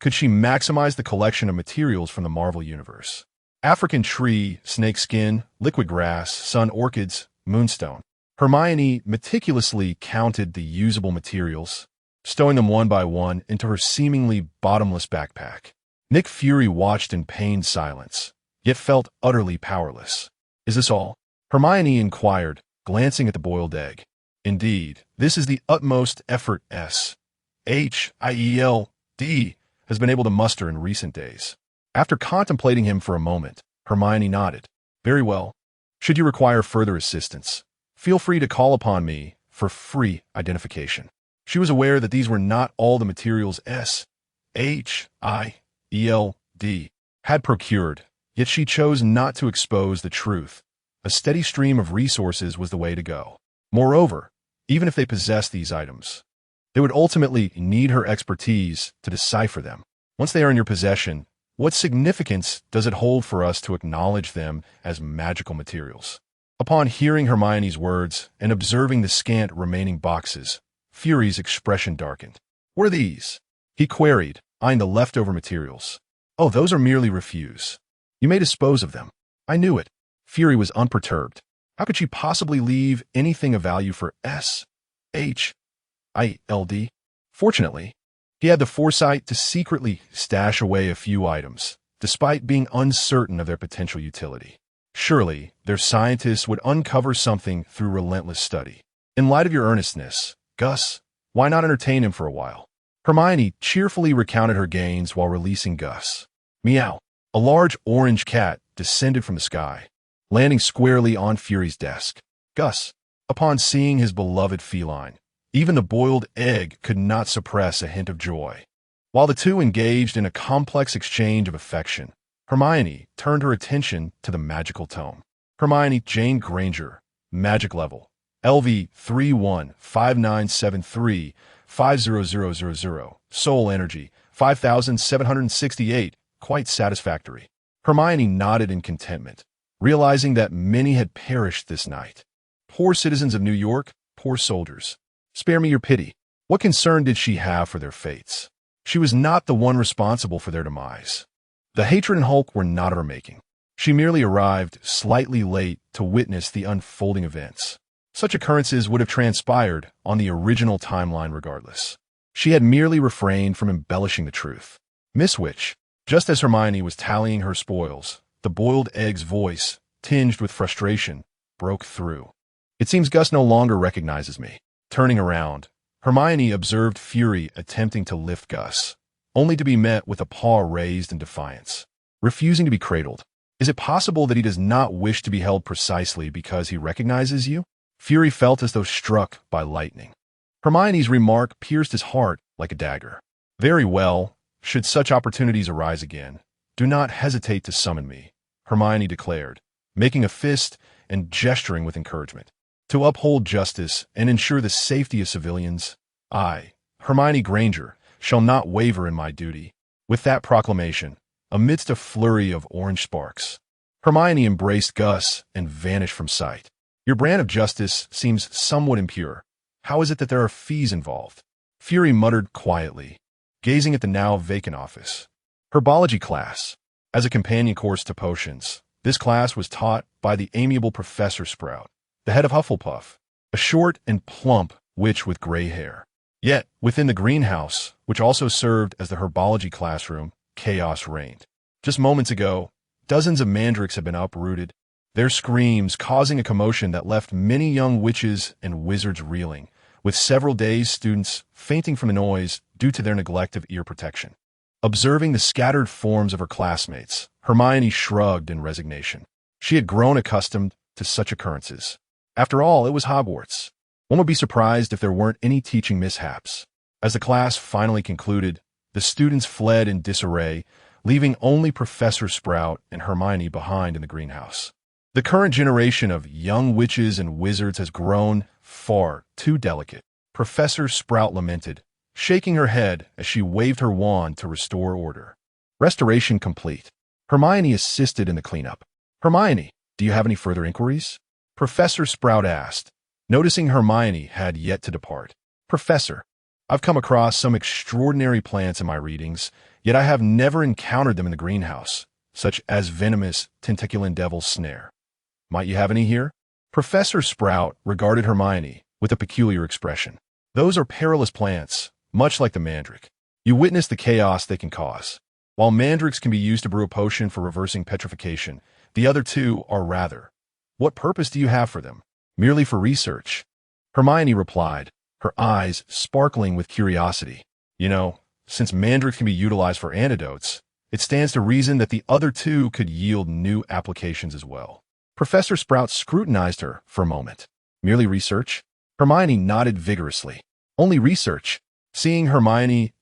could she maximize the collection of materials from the Marvel Universe. African tree, snake skin, liquid grass, sun orchids, moonstone. Hermione meticulously counted the usable materials, stowing them one by one into her seemingly bottomless backpack. Nick Fury watched in pained silence, yet felt utterly powerless. Is this all? Hermione inquired, glancing at the boiled egg. Indeed, this is the utmost effort S.H.I.E.L.D. has been able to muster in recent days. After contemplating him for a moment, Hermione nodded. Very well. Should you require further assistance, feel free to call upon me for free identification. She was aware that these were not all the materials S.H.I.E.L.D. had procured, yet she chose not to expose the truth. A steady stream of resources was the way to go. Moreover, even if they possessed these items, they would ultimately need her expertise to decipher them. Once they are in your possession, what significance does it hold for us to acknowledge them as magical materials? Upon hearing Hermione's words and observing the scant remaining boxes, Fury's expression darkened. "What are these?" he queried, eyeing the leftover materials. "Oh, those are merely refuse. You may dispose of them." "I knew it." Fury was unperturbed. How could she possibly leave anything of value for S.H.I.E.L.D.? Fortunately, he had the foresight to secretly stash away a few items, despite being uncertain of their potential utility. Surely, their scientists would uncover something through relentless study. "In light of your earnestness, Gus, why not entertain him for a while?" Hermione cheerfully recounted her gains while releasing Gus. Meow. A large orange cat descended from the sky, landing squarely on Fury's desk. Gus, upon seeing his beloved feline, even the boiled egg could not suppress a hint of joy. While the two engaged in a complex exchange of affection, Hermione turned her attention to the magical tome. Hermione Jane Granger, magic level, LV 315973-50000, soul energy 5768, quite satisfactory. Hermione nodded in contentment, realizing that many had perished this night. Poor citizens of New York, poor soldiers. Spare me your pity. What concern did she have for their fates? She was not the one responsible for their demise. The hatred and Hulk were not of her making. She merely arrived slightly late to witness the unfolding events. Such occurrences would have transpired on the original timeline regardless. She had merely refrained from embellishing the truth. Miss Witch, just as Hermione was tallying her spoils, the boiled egg's voice, tinged with frustration, broke through. "It seems Gus no longer recognizes me." Turning around, Hermione observed Fury attempting to lift Gus, only to be met with a paw raised in defiance. Refusing to be cradled. Is it possible that he does not wish to be held precisely because he recognizes you? Fury felt as though struck by lightning. Hermione's remark pierced his heart like a dagger. "Very well, should such opportunities arise again, do not hesitate to summon me," Hermione declared, making a fist and gesturing with encouragement. "To uphold justice and ensure the safety of civilians, I, Hermione Granger, shall not waver in my duty." With that proclamation, amidst a flurry of orange sparks, Hermione embraced Gus and vanished from sight. "Your brand of justice seems somewhat impure. How is it that there are fees involved?" Fury muttered quietly, gazing at the now vacant office. Herbology class. As a companion course to potions, this class was taught by the amiable Professor Sprout, the head of Hufflepuff, a short and plump witch with gray hair. Yet, within the greenhouse, which also served as the herbology classroom, chaos reigned. Just moments ago, dozens of mandrakes had been uprooted, their screams causing a commotion that left many young witches and wizards reeling, with several dazed students fainting from the noise due to their neglect of ear protection. Observing the scattered forms of her classmates, Hermione shrugged in resignation. She had grown accustomed to such occurrences. After all, it was Hogwarts. One would be surprised if there weren't any teaching mishaps. As the class finally concluded, the students fled in disarray, leaving only Professor Sprout and Hermione behind in the greenhouse. The current generation of young witches and wizards has grown far too delicate, Professor Sprout lamented, shaking her head as she waved her wand to restore order. Restoration complete. Hermione assisted in the cleanup. "Hermione, do you have any further inquiries?" Professor Sprout asked, noticing Hermione had yet to depart. "Professor, I've come across some extraordinary plants in my readings, yet I have never encountered them in the greenhouse, such as venomous tentaculin devil's snare. Might you have any here?" Professor Sprout regarded Hermione with a peculiar expression. "Those are perilous plants, much like the mandrake. You witness the chaos they can cause. While mandrakes can be used to brew a potion for reversing petrification, the other two are rather. What purpose do you have for them? Merely for research?" Hermione replied, her eyes sparkling with curiosity. "You know, since mandrakes can be utilized for antidotes, it stands to reason that the other two could yield new applications as well." Professor Sprout scrutinized her for a moment. "Merely research?" Hermione nodded vigorously. Only research. Seeing Hermione's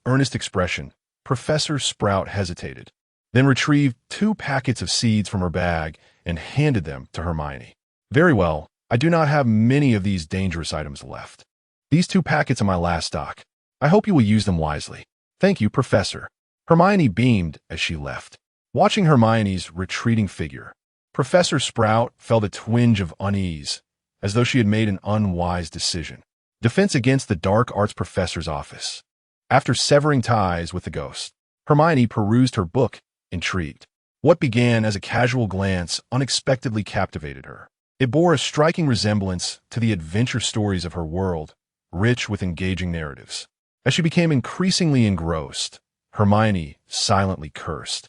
earnest expression, Professor Sprout hesitated, then retrieved 2 packets of seeds from her bag and handed them to Hermione. Very well, I do not have many of these dangerous items left. These 2 packets are my last stock. I hope you will use them wisely. Thank you, Professor. Hermione beamed as she left. Watching Hermione's retreating figure, Professor Sprout felt a twinge of unease, as though she had made an unwise decision. Defense against the dark arts professor's office. After severing ties with the ghost, Hermione perused her book, intrigued. What began as a casual glance unexpectedly captivated her. It bore a striking resemblance to the adventure stories of her world, rich with engaging narratives. As she became increasingly engrossed, Hermione silently cursed.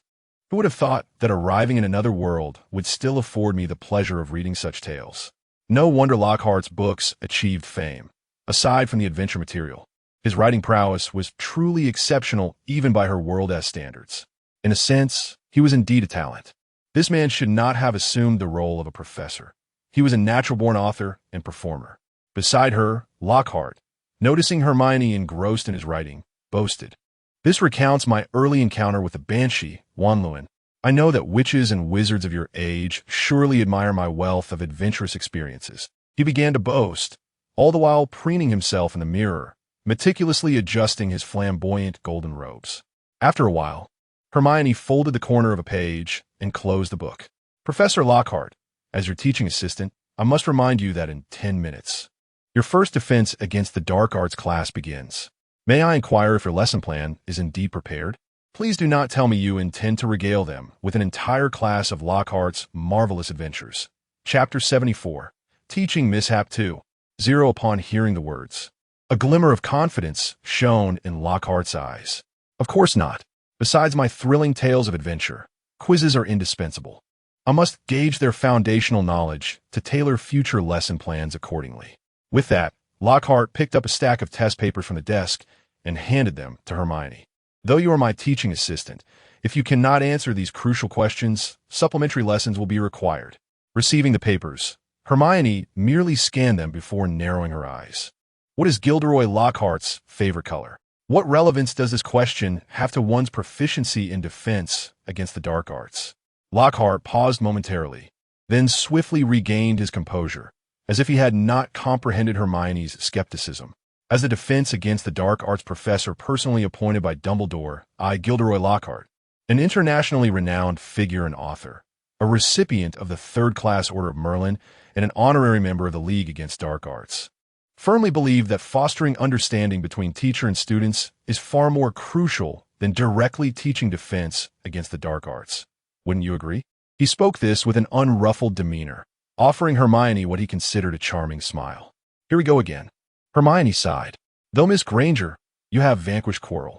Who would have thought that arriving in another world would still afford me the pleasure of reading such tales? No wonder Lockhart's books achieved fame. Aside from the adventure material, his writing prowess was truly exceptional even by her world-esque standards. In a sense, he was indeed a talent. This man should not have assumed the role of a professor. He was a natural-born author and performer. Beside her, Lockhart, noticing Hermione engrossed in his writing, boasted, "This recounts my early encounter with the Banshee, Wanluin. I know that witches and wizards of your age surely admire my wealth of adventurous experiences." He began to boast, all the while preening himself in the mirror, meticulously adjusting his flamboyant golden robes. After a while, Hermione folded the corner of a page and closed the book. "Professor Lockhart, as your teaching assistant, I must remind you that in 10 minutes, your first defense against the dark arts class begins. May I inquire if your lesson plan is indeed prepared? Please do not tell me you intend to regale them with an entire class of Lockhart's marvelous adventures." Chapter 74, Teaching Mishap 2. 0. Upon hearing the words, a glimmer of confidence shone in Lockhart's eyes. "Of course not. Besides my thrilling tales of adventure, quizzes are indispensable. I must gauge their foundational knowledge to tailor future lesson plans accordingly." With that, Lockhart picked up a stack of test papers from the desk and handed them to Hermione. "Though you are my teaching assistant, if you cannot answer these crucial questions, supplementary lessons will be required." Receiving the papers, Hermione merely scanned them before narrowing her eyes. What is Gilderoy Lockhart's favorite color? What relevance does this question have to one's proficiency in defense against the dark arts? Lockhart paused momentarily, then swiftly regained his composure, as if he had not comprehended Hermione's skepticism. As the defense against the dark arts professor personally appointed by Dumbledore, I, Gilderoy Lockhart, an internationally renowned figure and author, a recipient of the 3rd Class Order of Merlin, and an honorary member of the League Against Dark Arts, firmly believe that fostering understanding between teacher and students is far more crucial than directly teaching defense against the dark arts. Wouldn't you agree? He spoke this with an unruffled demeanor, offering Hermione what he considered a charming smile. "Here we go again." Hermione sighed. "Though, Miss Granger, you have vanquished Quirrell,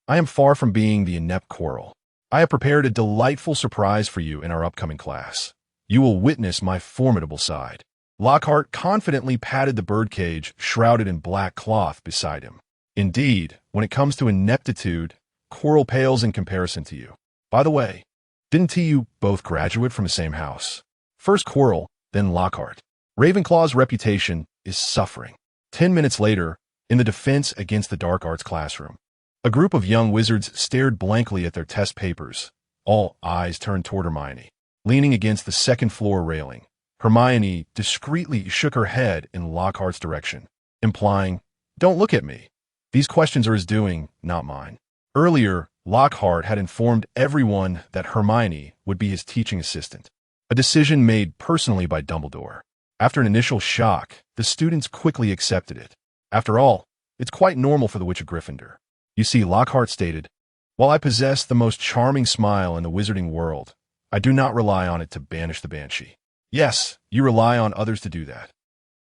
I am far from being the inept Quirrell. I have prepared a delightful surprise for you in our upcoming class. You will witness my formidable side." Lockhart confidently patted the birdcage shrouded in black cloth beside him. "Indeed, when it comes to ineptitude, Quirrell pales in comparison to you. By the way, didn't you both graduate from the same house? First Quirrell, then Lockhart. Ravenclaw's reputation is suffering." 10 minutes later, in the Defense Against the Dark Arts classroom, a group of young wizards stared blankly at their test papers, all eyes turned toward Hermione. Leaning against the second-floor railing, Hermione discreetly shook her head in Lockhart's direction, implying, "Don't look at me. These questions are his doing, not mine." Earlier, Lockhart had informed everyone that Hermione would be his teaching assistant, a decision made personally by Dumbledore. After an initial shock, the students quickly accepted it. After all, it's quite normal for the Witch of Gryffindor. You see, Lockhart stated, "While I possess the most charming smile in the wizarding world, I do not rely on it to banish the Banshee." "Yes, you rely on others to do that."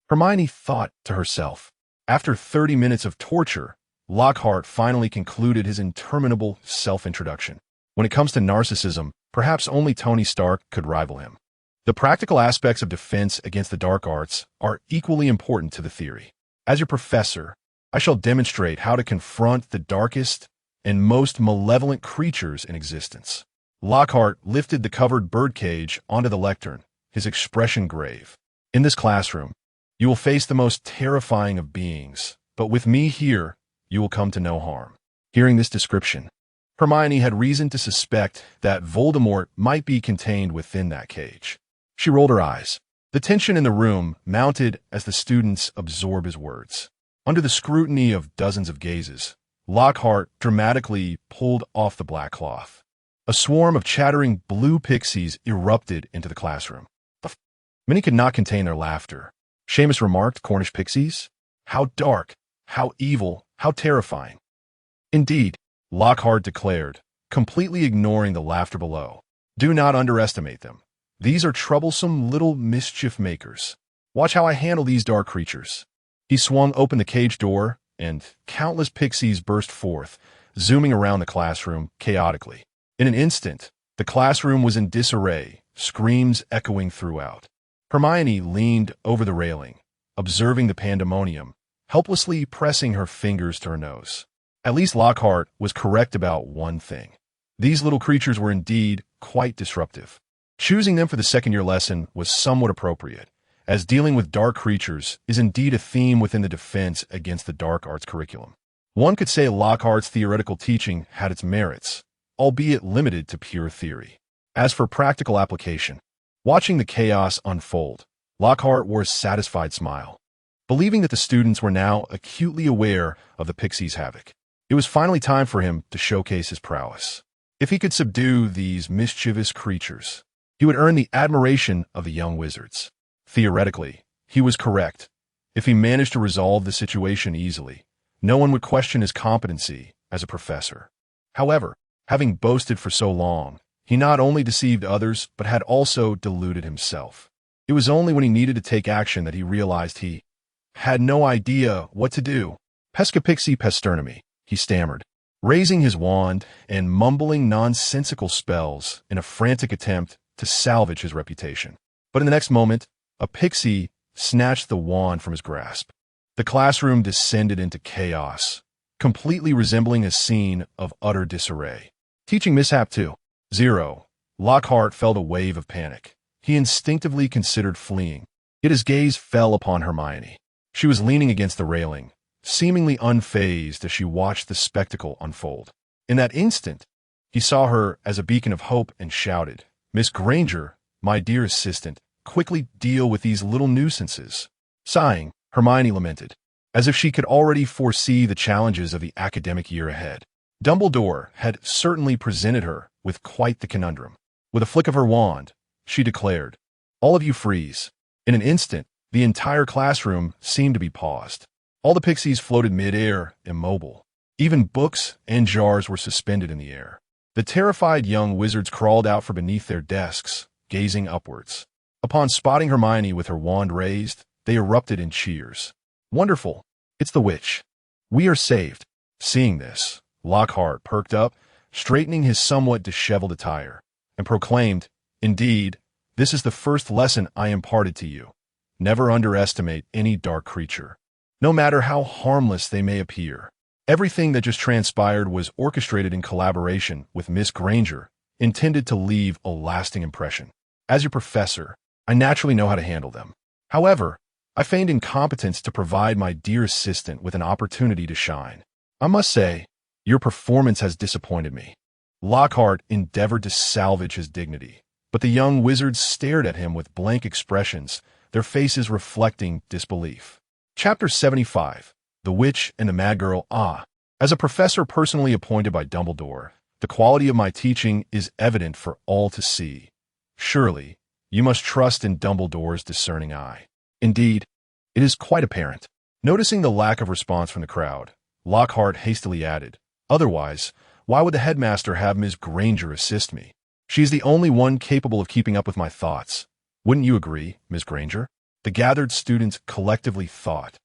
Hermione thought to herself. After 30 minutes of torture, Lockhart finally concluded his interminable self-introduction. When it comes to narcissism, perhaps only Tony Stark could rival him. The practical aspects of defense against the dark arts are equally important to the theory. As your professor, I shall demonstrate how to confront the darkest and most malevolent creatures in existence. Lockhart lifted the covered birdcage onto the lectern, his expression grave. "In this classroom, you will face the most terrifying of beings, but with me here, you will come to no harm." Hearing this description, Hermione had reason to suspect that Voldemort might be contained within that cage. She rolled her eyes. The tension in the room mounted as the students absorbed his words. Under the scrutiny of dozens of gazes, Lockhart dramatically pulled off the black cloth. A swarm of chattering blue pixies erupted into the classroom. Many could not contain their laughter. Seamus remarked, "Cornish pixies? How dark, how evil, how terrifying." "Indeed," Lockhart declared, completely ignoring the laughter below. "Do not underestimate them. These are troublesome little mischief makers. Watch how I handle these dark creatures." He swung open the cage door, and countless pixies burst forth, zooming around the classroom chaotically. In an instant, the classroom was in disarray, screams echoing throughout. Hermione leaned over the railing, observing the pandemonium, helplessly pressing her fingers to her nose. At least Lockhart was correct about one thing. These little creatures were indeed quite disruptive. Choosing them for the second-year lesson was somewhat appropriate, as dealing with dark creatures is indeed a theme within the Defense Against the Dark Arts curriculum. One could say Lockhart's theoretical teaching had its merits, albeit limited to pure theory. As for practical application, watching the chaos unfold, Lockhart wore a satisfied smile, believing that the students were now acutely aware of the pixies' havoc. It was finally time for him to showcase his prowess. If he could subdue these mischievous creatures, he would earn the admiration of the young wizards. Theoretically, he was correct. If he managed to resolve the situation easily, no one would question his competency as a professor. However, having boasted for so long, he not only deceived others, but had also deluded himself. It was only when he needed to take action that he realized he had no idea what to do. "Pesca pixie pesternimi," he stammered, raising his wand and mumbling nonsensical spells in a frantic attempt to salvage his reputation. But in the next moment, a pixie snatched the wand from his grasp. The classroom descended into chaos, completely resembling a scene of utter disarray. Teaching mishap 2-0. Lockhart felt a wave of panic. He instinctively considered fleeing, yet his gaze fell upon Hermione. She was leaning against the railing, seemingly unfazed as she watched the spectacle unfold. In that instant, he saw her as a beacon of hope and shouted, "Miss Granger, my dear assistant, quickly deal with these little nuisances." Sighing, Hermione lamented, as if she could already foresee the challenges of the academic year ahead. Dumbledore had certainly presented her with quite the conundrum. With a flick of her wand, she declared, "All of you freeze." In an instant, the entire classroom seemed to be paused. All the pixies floated mid-air, immobile. Even books and jars were suspended in the air. The terrified young wizards crawled out from beneath their desks, gazing upwards. Upon spotting Hermione with her wand raised, they erupted in cheers. "Wonderful! It's the witch. We are saved." Seeing this, Lockhart perked up, straightening his somewhat disheveled attire, and proclaimed, "Indeed, this is the first lesson I imparted to you. Never underestimate any dark creature, no matter how harmless they may appear." Everything that just transpired was orchestrated in collaboration with Miss Granger, intended to leave a lasting impression. As your professor, I naturally know how to handle them. However, I feigned incompetence to provide my dear assistant with an opportunity to shine. I must say, your performance has disappointed me. Lockhart endeavored to salvage his dignity, but the young wizards stared at him with blank expressions, their faces reflecting disbelief. Chapter 75. The Witch and the Mad Girl. As a professor personally appointed by Dumbledore, the quality of my teaching is evident for all to see. Surely, you must trust in Dumbledore's discerning eye. Indeed, it is quite apparent. Noticing the lack of response from the crowd, Lockhart hastily added, "Otherwise, why would the headmaster have Miss Granger assist me? She is the only one capable of keeping up with my thoughts. Wouldn't you agree, Miss Granger?" The gathered students collectively thought.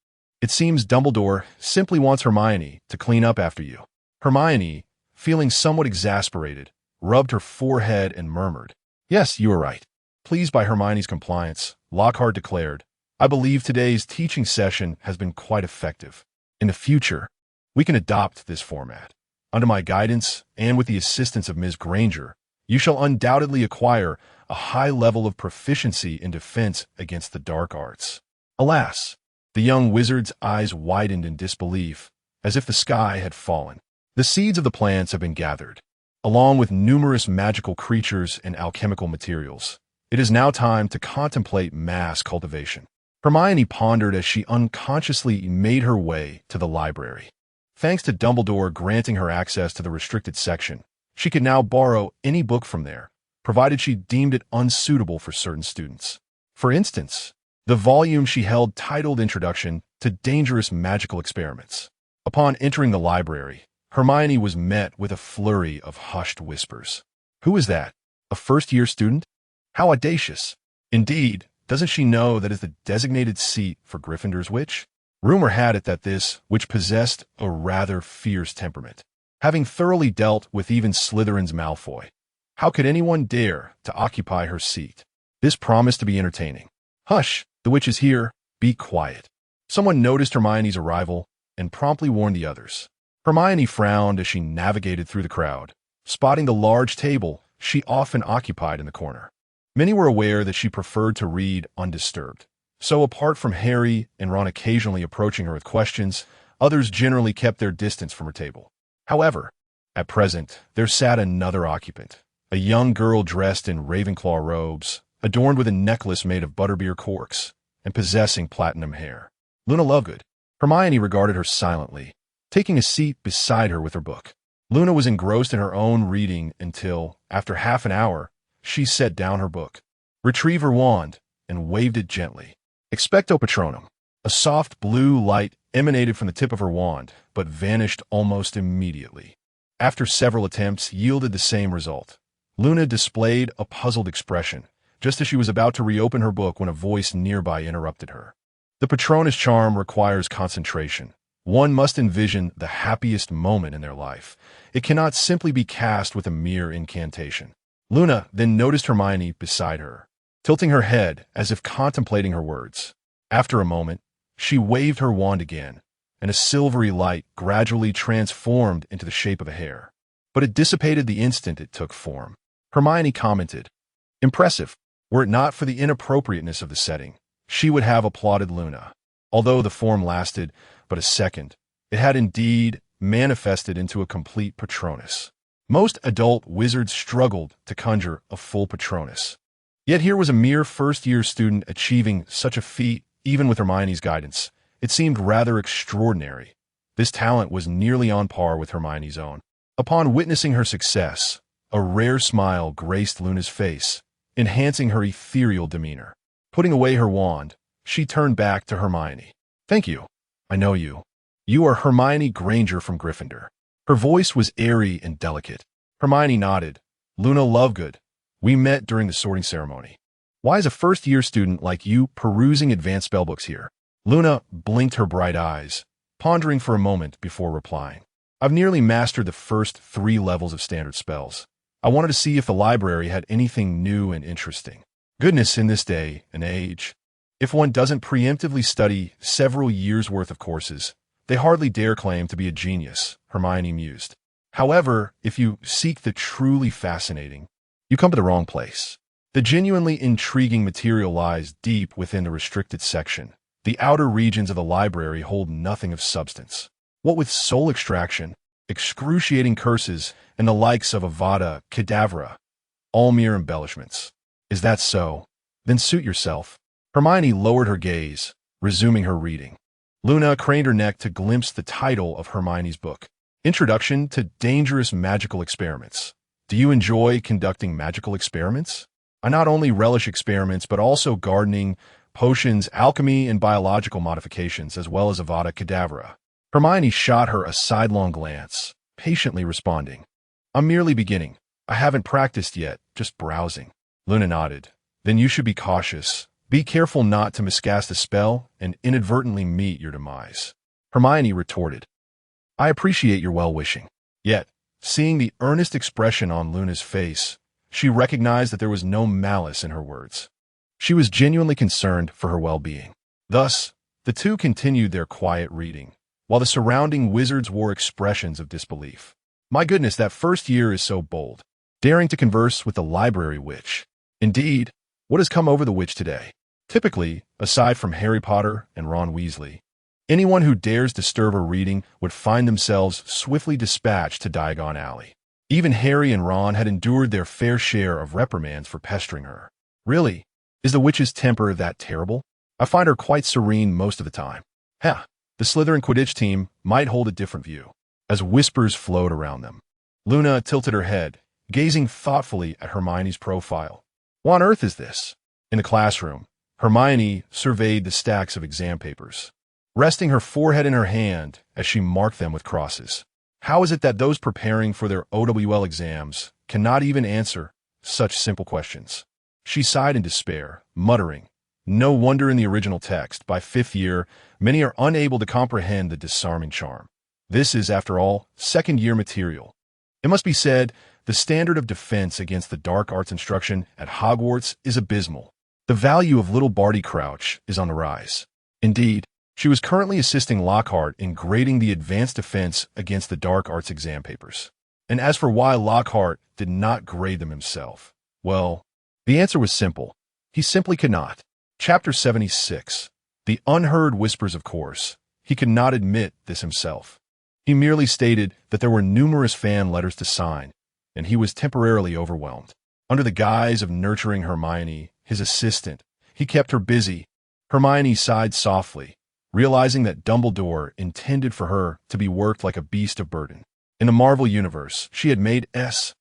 "It seems Dumbledore simply wants Hermione to clean up after you." Hermione, feeling somewhat exasperated, rubbed her forehead and murmured, "Yes, you are right." Pleased by Hermione's compliance, Lockhart declared, "I believe today's teaching session has been quite effective. In the future, we can adopt this format. Under my guidance and with the assistance of Ms. Granger, you shall undoubtedly acquire a high level of proficiency in defense against the dark arts." Alas, The young wizard's eyes widened in disbelief, as if the sky had fallen. The seeds of the plants have been gathered, along with numerous magical creatures and alchemical materials. It is now time to contemplate mass cultivation. Hermione pondered as she unconsciously made her way to the library. Thanks to Dumbledore granting her access to the restricted section, she could now borrow any book from there, provided she deemed it unsuitable for certain students. For instance, the volume she held titled Introduction to Dangerous Magical Experiments. Upon entering the library, Hermione was met with a flurry of hushed whispers. Who is that? A first-year student? How audacious! Indeed, doesn't she know that is the designated seat for Gryffindor's witch? Rumor had it that this witch possessed a rather fierce temperament, having thoroughly dealt with even Slytherin's Malfoy. How could anyone dare to occupy her seat? This promised to be entertaining. Hush, the witch is here. Be quiet. Someone noticed Hermione's arrival and promptly warned the others. Hermione frowned as she navigated through the crowd, spotting the large table she often occupied in the corner. Many were aware that she preferred to read undisturbed. So apart from Harry and Ron occasionally approaching her with questions, others generally kept their distance from her table. However, at present, there sat another occupant, a young girl dressed in Ravenclaw robes, adorned with a necklace made of butterbeer corks, and possessing platinum hair. Luna Lovegood. Hermione regarded her silently, taking a seat beside her with her book. Luna was engrossed in her own reading until, after half an hour, she set down her book, retrieved her wand, and waved it gently. Expecto Patronum. A soft blue light emanated from the tip of her wand, but vanished almost immediately. After several attempts yielded the same result. Luna displayed a puzzled expression, just as she was about to reopen her book when a voice nearby interrupted her. The Patronus charm requires concentration. One must envision the happiest moment in their life. It cannot simply be cast with a mere incantation. Luna then noticed Hermione beside her, tilting her head as if contemplating her words. After a moment, she waved her wand again, and a silvery light gradually transformed into the shape of a hair. But it dissipated the instant it took form. Hermione commented, "Impressive. Were it not for the inappropriateness of the setting, she would have applauded Luna." Although the form lasted but a second, it had indeed manifested into a complete Patronus. Most adult wizards struggled to conjure a full Patronus. Yet here was a mere first-year student achieving such a feat even with Hermione's guidance. It seemed rather extraordinary. This talent was nearly on par with Hermione's own. Upon witnessing her success, a rare smile graced Luna's face, enhancing her ethereal demeanor. Putting away her wand, she turned back to Hermione. "Thank you. I know you. You are Hermione Granger from Gryffindor." Her voice was airy and delicate. Hermione nodded. "Luna Lovegood. We met during the sorting ceremony. Why is a first-year student like you perusing advanced spellbooks here?" Luna blinked her bright eyes, pondering for a moment before replying. "I've nearly mastered the first 3 levels of standard spells. I wanted to see if the library had anything new and interesting. Goodness, in this day and age, if one doesn't preemptively study several years' worth of courses, they hardly dare claim to be a genius," Hermione mused. "However, if you seek the truly fascinating, you come to the wrong place. The genuinely intriguing material lies deep within the restricted section. The outer regions of the library hold nothing of substance. What with soul extraction, excruciating curses, and the likes of Avada Kedavra, all mere embellishments. Is that so? Then suit yourself." Hermione lowered her gaze, resuming her reading. Luna craned her neck to glimpse the title of Hermione's book, Introduction to Dangerous Magical Experiments. "Do you enjoy conducting magical experiments?" "I not only relish experiments, but also gardening, potions, alchemy, and biological modifications, as well as Avada Kedavra." Hermione shot her a sidelong glance, patiently responding, "I'm merely beginning. I haven't practiced yet, just browsing." Luna nodded. "Then you should be cautious. Be careful not to miscast a spell and inadvertently meet your demise." Hermione retorted, "I appreciate your well-wishing." Yet, seeing the earnest expression on Luna's face, she recognized that there was no malice in her words. She was genuinely concerned for her well-being. Thus, the two continued their quiet reading, while the surrounding wizards wore expressions of disbelief. "My goodness, that first year is so bold, daring to converse with the library witch. Indeed, what has come over the witch today?" Typically, aside from Harry Potter and Ron Weasley, anyone who dares disturb her reading would find themselves swiftly dispatched to Diagon Alley. Even Harry and Ron had endured their fair share of reprimands for pestering her. Really? Is the witch's temper that terrible? I find her quite serene most of the time. The Slytherin Quidditch team might hold a different view. As whispers flowed around them, Luna tilted her head, gazing thoughtfully at Hermione's profile. What on earth is this? In the classroom, Hermione surveyed the stacks of exam papers, resting her forehead in her hand as she marked them with crosses. How is it that those preparing for their OWL exams cannot even answer such simple questions? She sighed in despair, muttering, no wonder in the original text, by 5th year, many are unable to comprehend the disarming charm. This is, after all, 2nd-year material. It must be said, the standard of defense against the dark arts instruction at Hogwarts is abysmal. The value of little Barty Crouch is on the rise. Indeed, she was currently assisting Lockhart in grading the advanced defense against the dark arts exam papers. And as for why Lockhart did not grade them himself, well, the answer was simple. He simply could not. Chapter 76. The unheard whispers, of course. He could not admit this himself. He merely stated that there were numerous fan letters to sign, and he was temporarily overwhelmed. Under the guise of nurturing Hermione, his assistant, he kept her busy. Hermione sighed softly, realizing that Dumbledore intended for her to be worked like a beast of burden. In the Marvel Universe, she had made S-H-I-E-L-D,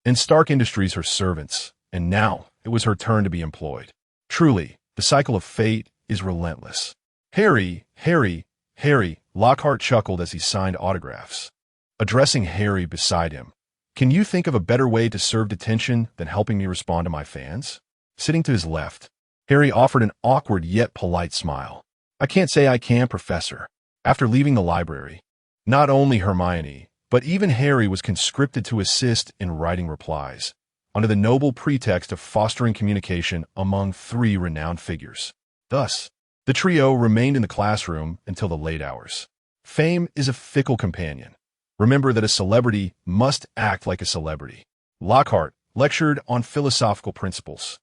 and Stark Industries her servants, and now it was her turn to be employed. Truly, the cycle of fate is relentless. Harry, Lockhart chuckled as he signed autographs. Addressing Harry beside him, can you think of a better way to serve detention than helping me respond to my fans? Sitting to his left, Harry offered an awkward yet polite smile. I can't say I can, Professor. After leaving the library, not only Hermione, but even Harry was conscripted to assist in writing replies, under the noble pretext of fostering communication among 3 renowned figures. Thus, the trio remained in the classroom until the late hours. Fame is a fickle companion. Remember that a celebrity must act like a celebrity. Lockhart lectured on philosophical principles,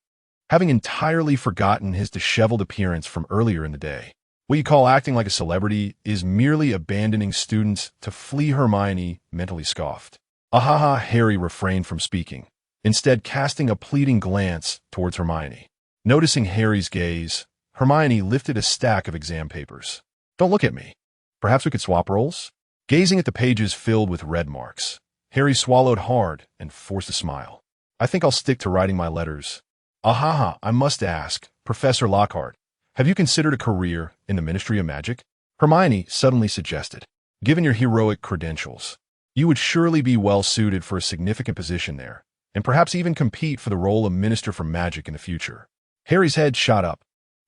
having entirely forgotten his disheveled appearance from earlier in the day. What you call acting like a celebrity is merely abandoning students to flee, Hermione mentally scoffed. Ahaha, Harry refrained from speaking, instead casting a pleading glance towards Hermione. Noticing Harry's gaze, Hermione lifted a stack of exam papers. Don't look at me. Perhaps we could swap roles? Gazing at the pages filled with red marks, Harry swallowed hard and forced a smile. I think I'll stick to writing my letters. Ahaha, I must ask, Professor Lockhart, have you considered a career in the Ministry of Magic? Hermione suddenly suggested. Given your heroic credentials, you would surely be well suited for a significant position there, and perhaps even compete for the role of Minister for Magic in the future. Harry's head shot up,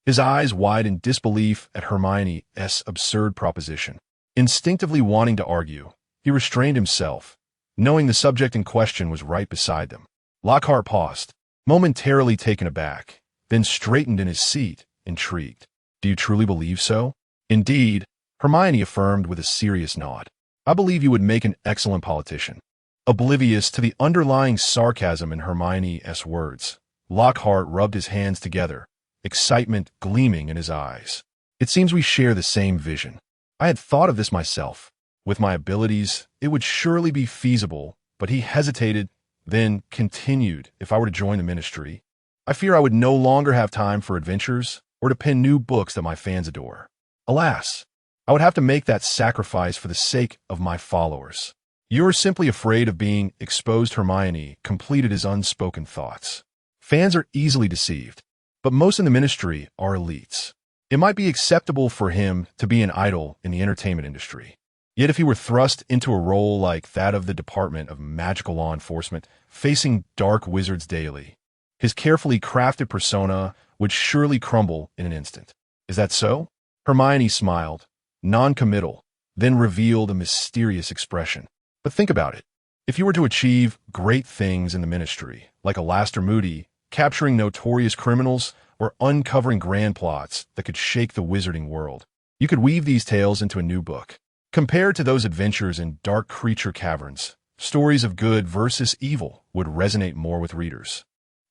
his eyes wide in disbelief at Hermione's absurd proposition. Instinctively wanting to argue, he restrained himself, knowing the subject in question was right beside them. Lockhart paused, momentarily taken aback, then straightened in his seat, intrigued. Do you truly believe so? Indeed, Hermione affirmed with a serious nod. I believe you would make an excellent politician. Oblivious to the underlying sarcasm in Hermione's words, Lockhart rubbed his hands together, excitement gleaming in his eyes. It seems we share the same vision. I had thought of this myself. With my abilities, it would surely be feasible, but he hesitated, then continued, if I were to join the ministry, I fear I would no longer have time for adventures or to pen new books that my fans adore. Alas, I would have to make that sacrifice for the sake of my followers. You're simply afraid of being exposed, Hermione completed his unspoken thoughts. Fans are easily deceived, but most in the ministry are elites. It might be acceptable for him to be an idol in the entertainment industry. Yet if he were thrust into a role like that of the Department of Magical Law Enforcement, facing dark wizards daily, his carefully crafted persona would surely crumble in an instant. Is that so? Hermione smiled, non-committal, then revealed a mysterious expression. But think about it. If you were to achieve great things in the ministry, like Alastor Moody, capturing notorious criminals, or uncovering grand plots that could shake the wizarding world, you could weave these tales into a new book. Compared to those adventures in dark creature caverns, stories of good versus evil would resonate more with readers.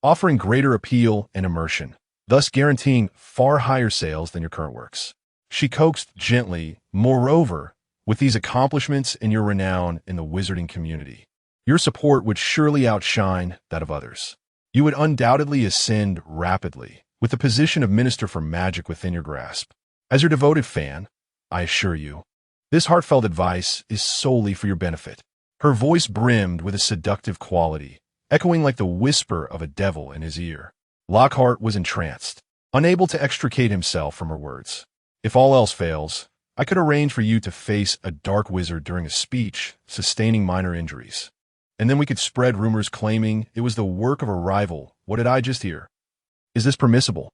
offering greater appeal and immersion, thus guaranteeing far higher sales than your current works. She coaxed gently, moreover, with these accomplishments and your renown in the wizarding community, your support would surely outshine that of others. You would undoubtedly ascend rapidly, with the position of Minister for Magic within your grasp. As your devoted fan, I assure you, this heartfelt advice is solely for your benefit. Her voice brimmed with a seductive quality, echoing like the whisper of a devil in his ear. Lockhart was entranced, unable to extricate himself from her words. If all else fails, I could arrange for you to face a dark wizard during a speech, sustaining minor injuries. And then we could spread rumors claiming it was the work of a rival. What did I just hear? Is this permissible?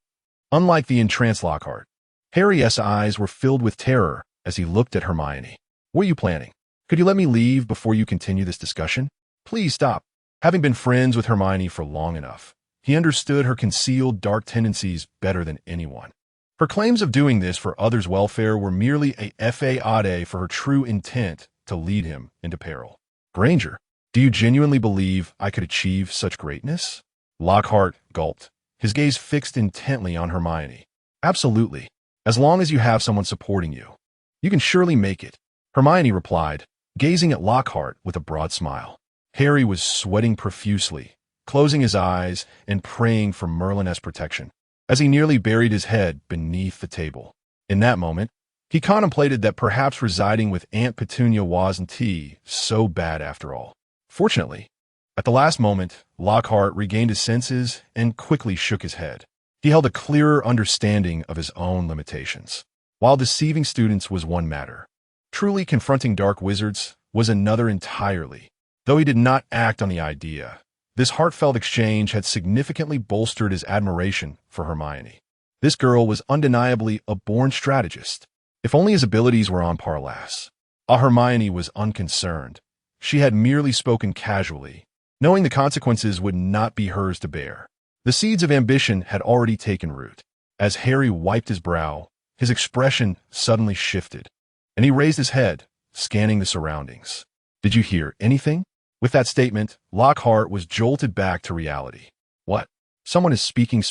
Unlike the entranced Lockhart, Harry's eyes were filled with terror as he looked at Hermione. What are you planning? Could you let me leave before you continue this discussion? Please stop. Having been friends with Hermione for long enough, he understood her concealed dark tendencies better than anyone. Her claims of doing this for others' welfare were merely a fade for her true intent to lead him into peril. Granger, do you genuinely believe I could achieve such greatness? Lockhart gulped, his gaze fixed intently on Hermione. Absolutely. As long as you have someone supporting you. You can surely make it. Hermione replied, gazing at Lockhart with a broad smile. Harry was sweating profusely, closing his eyes and praying for Merlin's protection, as he nearly buried his head beneath the table. In that moment, he contemplated that perhaps residing with Aunt Petunia wasn't so bad after all. Fortunately, at the last moment, Lockhart regained his senses and quickly shook his head. He held a clearer understanding of his own limitations. While deceiving students was one matter, truly confronting dark wizards was another entirely. Though he did not act on the idea, this heartfelt exchange had significantly bolstered his admiration for Hermione. This girl was undeniably a born strategist. If only his abilities were on par last. Hermione was unconcerned. She had merely spoken casually, knowing the consequences would not be hers to bear. The seeds of ambition had already taken root. As Harry wiped his brow, his expression suddenly shifted, and he raised his head, scanning the surroundings. Did you hear anything? With that statement, Lockhart was jolted back to reality. What? Someone is speaking?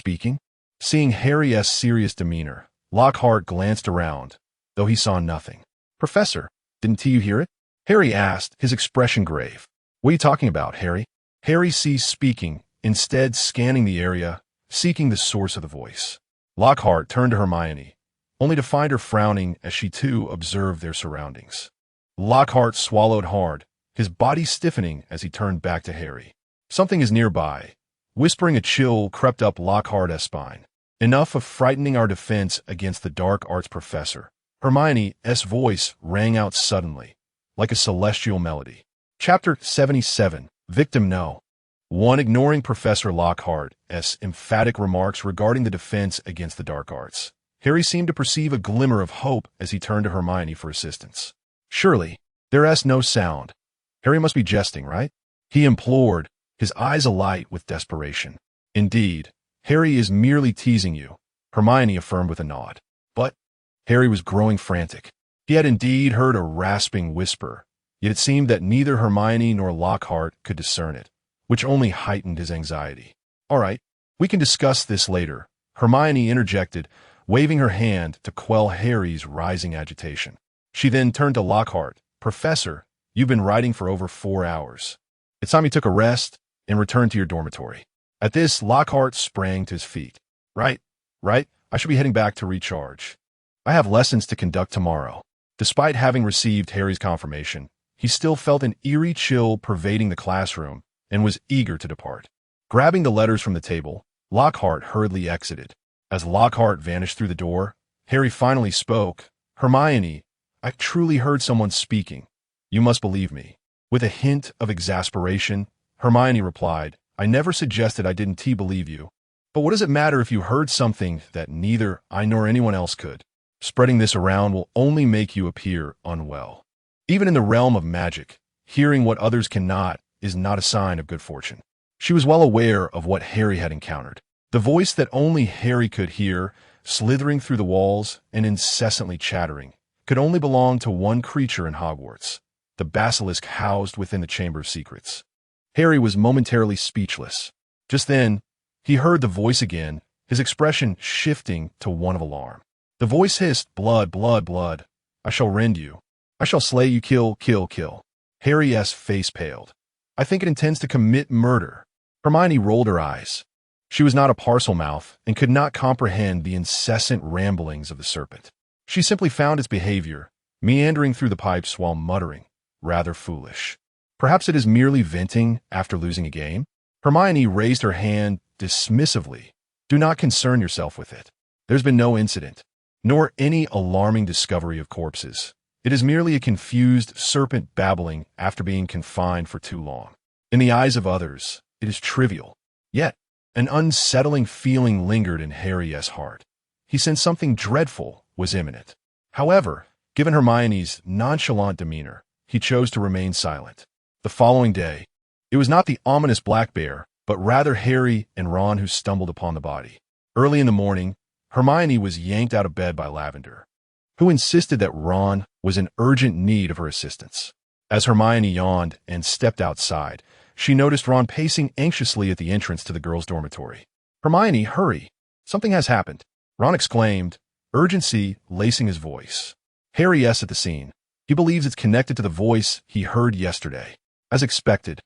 Seeing Harry's serious demeanor, Lockhart glanced around, though he saw nothing. Professor, didn't you hear it? Harry asked, his expression grave. What are you talking about, Harry? Harry ceased speaking, instead scanning the area, seeking the source of the voice. Lockhart turned to Hermione, only to find her frowning as she too observed their surroundings. Lockhart swallowed hard, his body stiffening as he turned back to Harry. Something is nearby. Whispering, a chill crept up Lockhart's spine. Enough of frightening our defense against the dark arts professor. Hermione's voice rang out suddenly, like a celestial melody. Chapter 77. Victim No. 1. Ignoring Professor Lockhart's emphatic remarks regarding the defense against the dark arts, Harry seemed to perceive a glimmer of hope as he turned to Hermione for assistance. Surely, there's no sound. Harry must be jesting, right? He implored, his eyes alight with desperation. Indeed, Harry is merely teasing you, Hermione affirmed with a nod. But Harry was growing frantic. He had indeed heard a rasping whisper, yet it seemed that neither Hermione nor Lockhart could discern it, which only heightened his anxiety. All right, we can discuss this later, Hermione interjected, waving her hand to quell Harry's rising agitation. She then turned to Lockhart. Professor, you've been writing for over 4 hours. It's time you took a rest and returned to your dormitory. At this, Lockhart sprang to his feet. Right. I should be heading back to recharge. I have lessons to conduct tomorrow. Despite having received Harry's confirmation, he still felt an eerie chill pervading the classroom and was eager to depart. Grabbing the letters from the table, Lockhart hurriedly exited. As Lockhart vanished through the door, Harry finally spoke. Hermione, I truly heard someone speaking. You must believe me. With a hint of exasperation, Hermione replied, I never suggested I didn't believe you. But what does it matter if you heard something that neither I nor anyone else could? Spreading this around will only make you appear unwell. Even in the realm of magic, hearing what others cannot is not a sign of good fortune. She was well aware of what Harry had encountered. The voice that only Harry could hear, slithering through the walls and incessantly chattering, could only belong to one creature in Hogwarts, the basilisk housed within the Chamber of Secrets. Harry was momentarily speechless. Just then, He heard the voice again, his expression shifting to one of alarm. The voice hissed, "Blood, blood, blood. I shall rend you. I shall slay you, kill, kill, kill." Harry's face paled. "I think it intends to commit murder." Hermione rolled her eyes. She was not a parcel mouth and could not comprehend the incessant ramblings of the serpent. She simply found its behavior, meandering through the pipes while muttering, rather foolish. Perhaps it is merely venting after losing a game? Hermione raised her hand dismissively. "Do not concern yourself with it. There's been no incident, nor any alarming discovery of corpses. It is merely a confused serpent babbling after being confined for too long. In the eyes of others, it is trivial. Yet, an unsettling feeling lingered in Harry's heart. He sensed something dreadful was imminent. However, given Hermione's nonchalant demeanor, he chose to remain silent. The following day, it was not the ominous black bear, but rather Harry and Ron who stumbled upon the body. Early in the morning, Hermione was yanked out of bed by Lavender, who insisted that Ron was in urgent need of her assistance. As Hermione yawned and stepped outside, she noticed Ron pacing anxiously at the entrance to the girls' dormitory. "Hermione, hurry! Something has happened," Ron exclaimed, urgency lacing his voice. Harry yes at the scene. He believes it's connected to the voice he heard yesterday. As expected,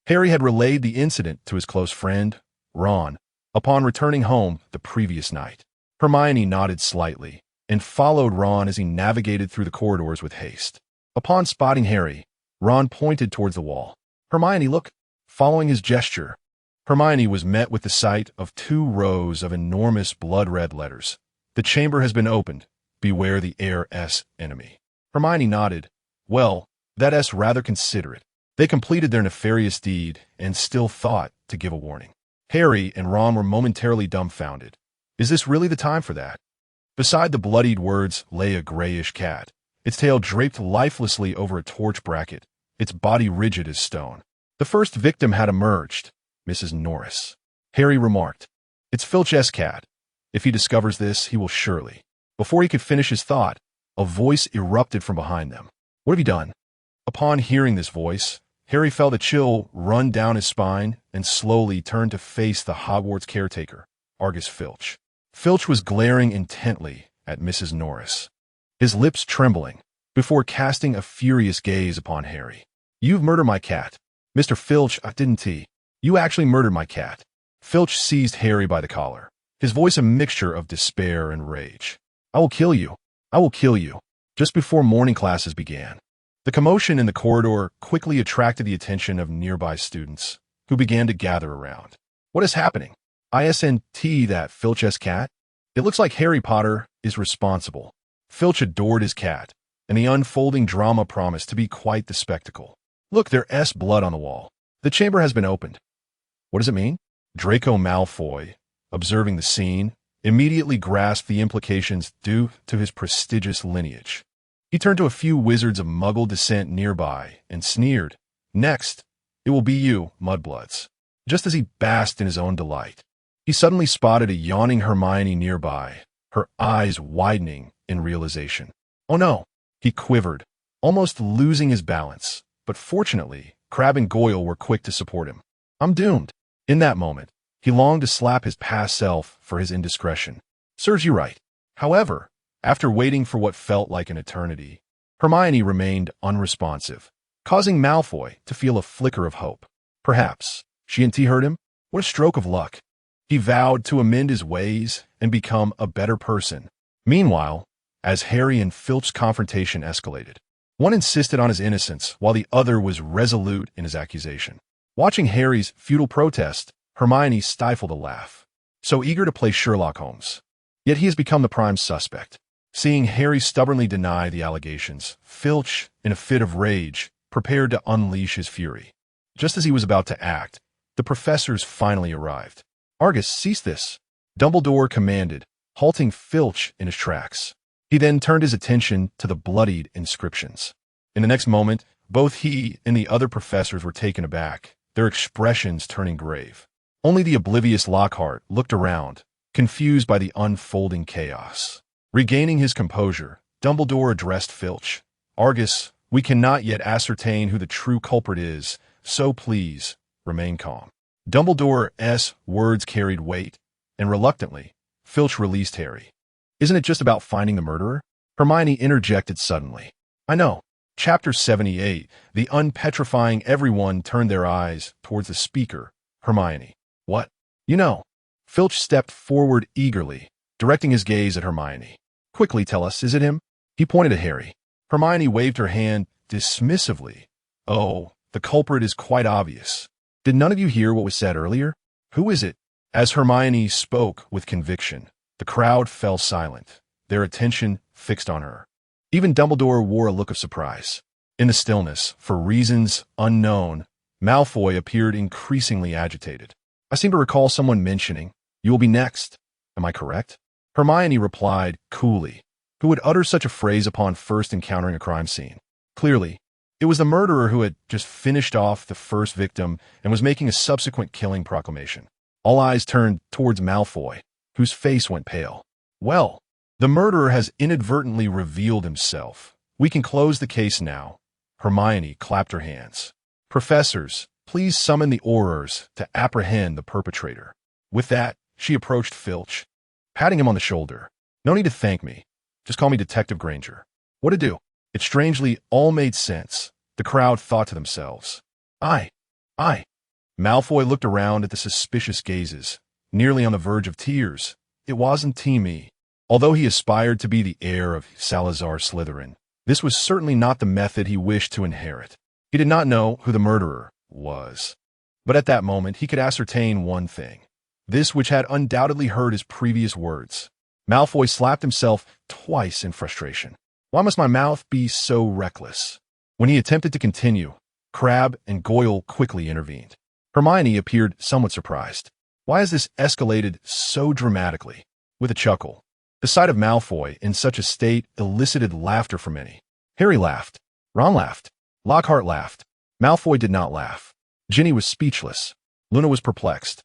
Harry had relayed the incident to his close friend, Ron, upon returning home the previous night. Hermione nodded slightly and followed Ron as he navigated through the corridors with haste. Upon spotting Harry, Ron pointed towards the wall. "Hermione, look!" Following his gesture, Hermione was met with the sight of 2 rows of enormous blood-red letters. "The chamber has been opened. Beware the heir's enemy." Hermione nodded. Well, that S rather considerate. They completed their nefarious deed and still thought to give a warning. Harry and Ron were momentarily dumbfounded. Is this really the time for that? Beside the bloodied words lay a grayish cat, its tail draped lifelessly over a torch bracket, its body rigid as stone. The first victim had emerged, Mrs. Norris. Harry remarked, "It's Filch's cat. If he discovers this, he will surely." Before he could finish his thought, a voice erupted from behind them. "What have you done?" Upon hearing this voice, Harry felt a chill run down his spine and slowly turned to face the Hogwarts caretaker, Argus Filch. Filch was glaring intently at Mrs. Norris, his lips trembling, before casting a furious gaze upon Harry. "You've murdered my cat. Mr. Filch, didn't he? You actually murdered my cat." Filch seized Harry by the collar, his voice a mixture of despair and rage. "I will kill you. I will kill you." Just before morning classes began, the commotion in the corridor quickly attracted the attention of nearby students, who began to gather around. "What is happening? Isn't that Filch's cat? It looks like Harry Potter is responsible." Filch adored his cat, and the unfolding drama promised to be quite the spectacle. "Look, there's blood on the wall. The chamber has been opened." "What does it mean?" Draco Malfoy, observing the scene, immediately grasped the implications due to his prestigious lineage. He turned to a few wizards of Muggle descent nearby and sneered, "Next, it will be you, mudbloods." Just as he basked in his own delight, he suddenly spotted a yawning Hermione nearby, her eyes widening in realization. "Oh no!" He quivered, almost losing his balance, but fortunately, Crabbe and Goyle were quick to support him. "I'm doomed." In that moment, he longed to slap his past self for his indiscretion. Serves you right. However, after waiting for what felt like an eternity, Hermione remained unresponsive, causing Malfoy to feel a flicker of hope. Perhaps she and T heard him? What a stroke of luck. He vowed to amend his ways and become a better person. Meanwhile, as Harry and Filch's confrontation escalated, one insisted on his innocence while the other was resolute in his accusation. Watching Harry's futile protest, Hermione stifled a laugh. So eager to play Sherlock Holmes. Yet he has become the prime suspect. Seeing Harry stubbornly deny the allegations, Filch, in a fit of rage, prepared to unleash his fury. Just as he was about to act, the professors finally arrived. "Argus, cease this," Dumbledore commanded, halting Filch in his tracks. He then turned his attention to the bloodied inscriptions. In the next moment, both he and the other professors were taken aback, their expressions turning grave. Only the oblivious Lockhart looked around, confused by the unfolding chaos. Regaining his composure, Dumbledore addressed Filch. "Argus, we cannot yet ascertain who the true culprit is, so please, remain calm." Dumbledore's words carried weight, and reluctantly, Filch released Harry. Isn't it just about finding the murderer? Hermione interjected suddenly. I know. Chapter 78, the unpetrifying everyone turned their eyes towards the speaker, Hermione. What? You know. Filch stepped forward eagerly, directing his gaze at Hermione. Quickly tell us, is it him? He pointed at Harry. Hermione waved her hand dismissively. Oh, the culprit is quite obvious. Did none of you hear what was said earlier? Who is it? As Hermione spoke with conviction, the crowd fell silent, their attention fixed on her. Even Dumbledore wore a look of surprise. In the stillness, for reasons unknown, Malfoy appeared increasingly agitated. I seem to recall someone mentioning, "You will be next." Am I correct? Hermione replied coolly. Who would utter such a phrase upon first encountering a crime scene? Clearly, it was the murderer who had just finished off the first victim and was making a subsequent killing proclamation. All eyes turned towards Malfoy, whose face went pale. Well, the murderer has inadvertently revealed himself. We can close the case now. Hermione clapped her hands. Professors, please summon the Aurors to apprehend the perpetrator. With that, she approached Filch, patting him on the shoulder. No need to thank me. Just call me Detective Granger. What to do? It strangely all made sense. The crowd thought to themselves. I. Malfoy looked around at the suspicious gazes, nearly on the verge of tears. It wasn't me. Although he aspired to be the heir of Salazar Slytherin, this was certainly not the method he wished to inherit. He did not know who the murderer was. But at that moment, he could ascertain one thing. This which had undoubtedly heard his previous words. Malfoy slapped himself twice in frustration. Why must my mouth be so reckless? When he attempted to continue, Crabbe and Goyle quickly intervened. Hermione appeared somewhat surprised. Why has this escalated so dramatically? With a chuckle, the sight of Malfoy in such a state elicited laughter from many. Harry laughed. Ron laughed. Lockhart laughed. Malfoy did not laugh. Ginny was speechless. Luna was perplexed.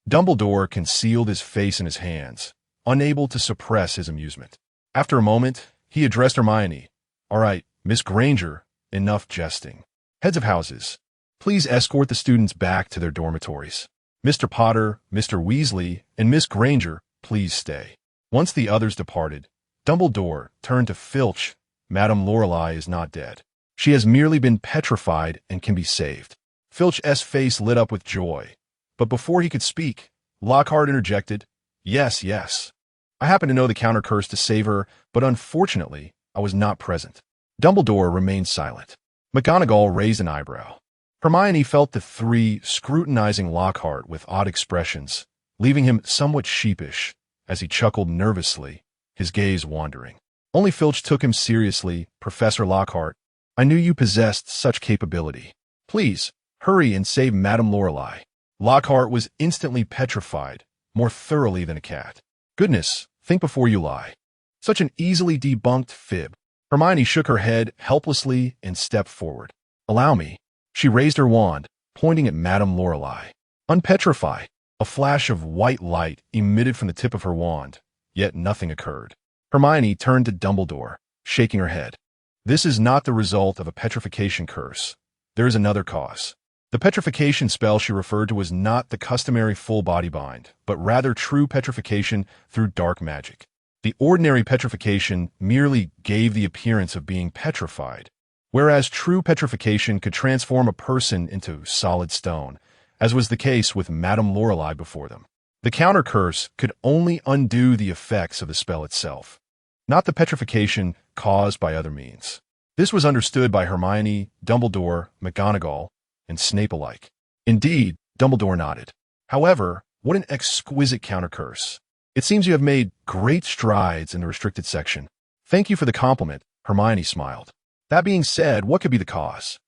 Dumbledore concealed his face in his hands, unable to suppress his amusement. After a moment, he addressed Hermione. All right, Miss Granger, enough jesting. Heads of houses, please escort the students back to their dormitories. Mr. Potter, Mr. Weasley, and Miss Granger, please stay. Once the others departed, Dumbledore turned to Filch. Madame Lorelei is not dead. She has merely been petrified and can be saved. Filch's face lit up with joy. But before he could speak, Lockhart interjected, Yes. I happen to know the counter curse to save her, but unfortunately, I was not present. Dumbledore remained silent. McGonagall raised an eyebrow. Hermione felt the three scrutinizing Lockhart with odd expressions, leaving him somewhat sheepish as he chuckled nervously, his gaze wandering. Only Filch took him seriously. Professor Lockhart, I knew you possessed such capability. Please, hurry and save Madame Lorelei. Lockhart was instantly petrified, more thoroughly than a cat. Goodness, think before you lie. Such an easily debunked fib. Hermione shook her head helplessly and stepped forward. Allow me. She raised her wand, pointing at Madame Lorelei. Unpetrify. A flash of white light emitted from the tip of her wand, yet nothing occurred. Hermione turned to Dumbledore, shaking her head. This is not the result of a petrification curse. There is another cause. The petrification spell she referred to was not the customary full body bind, but rather true petrification through dark magic. The ordinary petrification merely gave the appearance of being petrified, whereas true petrification could transform a person into solid stone, as was the case with Madame Lorelei before them. The counter curse could only undo the effects of the spell itself, not the petrification caused by other means. This was understood by Hermione, Dumbledore, McGonagall, and Snape alike. Indeed, Dumbledore nodded. However, what an exquisite counter curse. It seems you have made great strides in the restricted section. Thank you for the compliment, Hermione smiled. That being said, what could be the cause?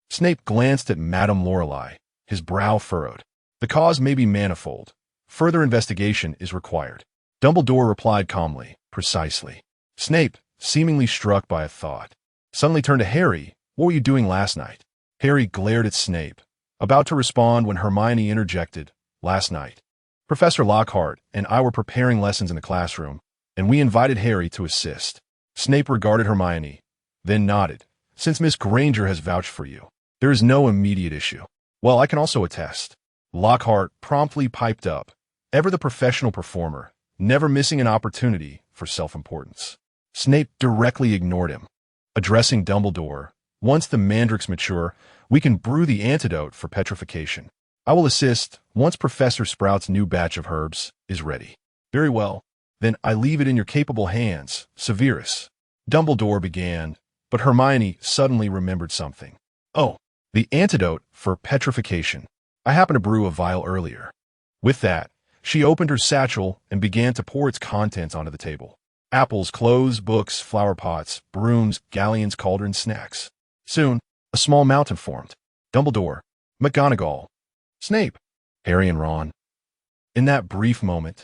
Snape glanced at Madame Lorelei, his brow furrowed. The cause may be manifold. Further investigation is required. Dumbledore replied calmly, precisely. Snape, seemingly struck by a thought, suddenly turned to Harry. What were you doing last night? Harry glared at Snape, about to respond when Hermione interjected. Last night, Professor Lockhart and I were preparing lessons in the classroom, and we invited Harry to assist. Snape regarded Hermione, then nodded. Since Miss Granger has vouched for you, there is no immediate issue. Well, I can also attest. Lockhart promptly piped up, ever the professional performer, never missing an opportunity for self-importance. Snape directly ignored him. Addressing Dumbledore, once the mandrakes mature, we can brew the antidote for petrification. I will assist once Professor Sprout's new batch of herbs is ready. Very well. Then I leave it in your capable hands, Severus. Dumbledore began, but Hermione suddenly remembered something. Oh, the antidote for petrification. I happened to brew a vial earlier. With that, she opened her satchel and began to pour its contents onto the table. Apples, clothes, books, flower pots, brooms, galleons, cauldrons, snacks. Soon, a small mountain formed. Dumbledore, McGonagall, Snape, Harry and Ron. In that brief moment,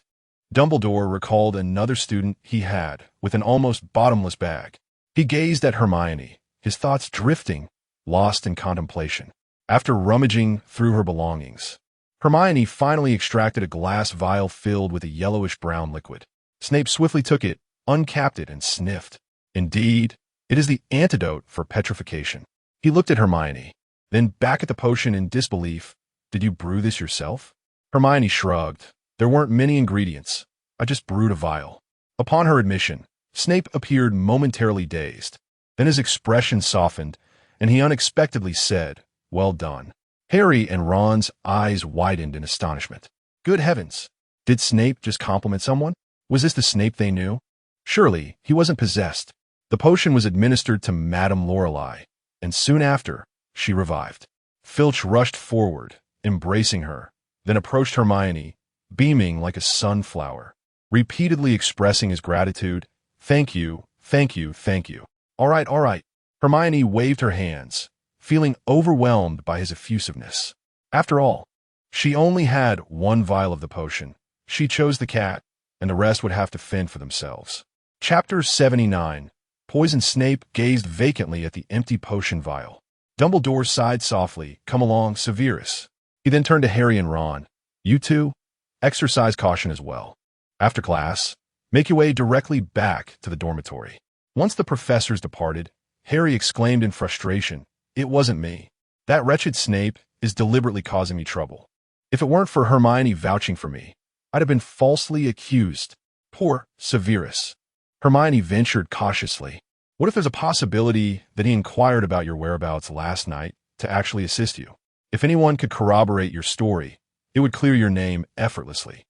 Dumbledore recalled another student he had with an almost bottomless bag. He gazed at Hermione, his thoughts drifting, lost in contemplation. After rummaging through her belongings, Hermione finally extracted a glass vial filled with a yellowish-brown liquid. Snape swiftly took it, uncapped it, and sniffed. Indeed, it is the antidote for petrification. He looked at Hermione, then back at the potion in disbelief. Did you brew this yourself? Hermione shrugged. There weren't many ingredients. I just brewed a vial. Upon her admission, Snape appeared momentarily dazed. Then his expression softened, and he unexpectedly said, "Well done." Harry and Ron's eyes widened in astonishment. Good heavens! Did Snape just compliment someone? Was this the Snape they knew? Surely, he wasn't possessed. The potion was administered to Madame Lorelei, and soon after, she revived. Filch rushed forward, embracing her, then approached Hermione, beaming like a sunflower, repeatedly expressing his gratitude. Thank you, thank you, thank you. All right, all right. Hermione waved her hands, feeling overwhelmed by his effusiveness. After all, she only had one vial of the potion. She chose the cat, and the rest would have to fend for themselves. Chapter 79. Poison. Snape gazed vacantly at the empty potion vial. Dumbledore sighed softly. Come along, Severus. He then turned to Harry and Ron. You two, exercise caution as well. After class, make your way directly back to the dormitory. Once the professors departed, Harry exclaimed in frustration, It wasn't me. That wretched Snape is deliberately causing me trouble. If it weren't for Hermione vouching for me, I'd have been falsely accused. Poor Severus. Hermione ventured cautiously. What if there's a possibility that he inquired about your whereabouts last night to actually assist you? If anyone could corroborate your story, it would clear your name effortlessly.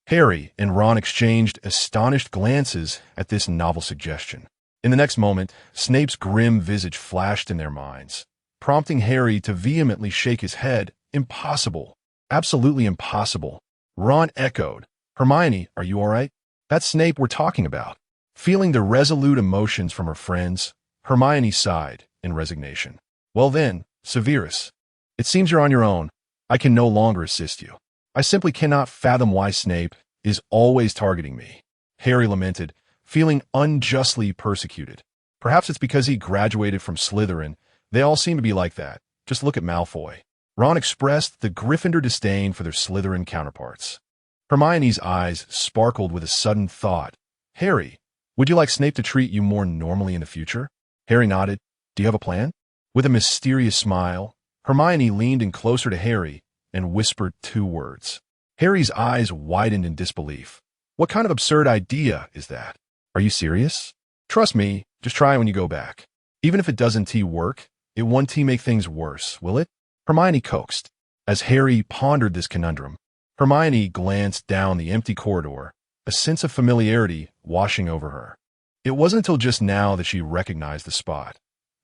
Harry and Ron exchanged astonished glances at this novel suggestion. In the next moment, Snape's grim visage flashed in their minds, prompting Harry to vehemently shake his head. Impossible. Absolutely impossible. Ron echoed. Hermione, are you all right? That's Snape we're talking about. Feeling the resolute emotions from her friends, Hermione sighed in resignation. Well then, Severus, it seems you're on your own. I can no longer assist you. I simply cannot fathom why Snape is always targeting me. Harry lamented, feeling unjustly persecuted. Perhaps it's because he graduated from Slytherin. They all seem to be like that. Just look at Malfoy. Ron expressed the Gryffindor disdain for their Slytherin counterparts. Hermione's eyes sparkled with a sudden thought. Harry, would you like Snape to treat you more normally in the future? Harry nodded. Do you have a plan? With a mysterious smile, Hermione leaned in closer to Harry and whispered two words. Harry's eyes widened in disbelief. What kind of absurd idea is that? Are you serious? Trust me, just try it when you go back. Even if it doesn't work, it won't make things worse, will it? Hermione coaxed. As Harry pondered this conundrum, Hermione glanced down the empty corridor, a sense of familiarity washing over her. It wasn't until just now that she recognized the spot.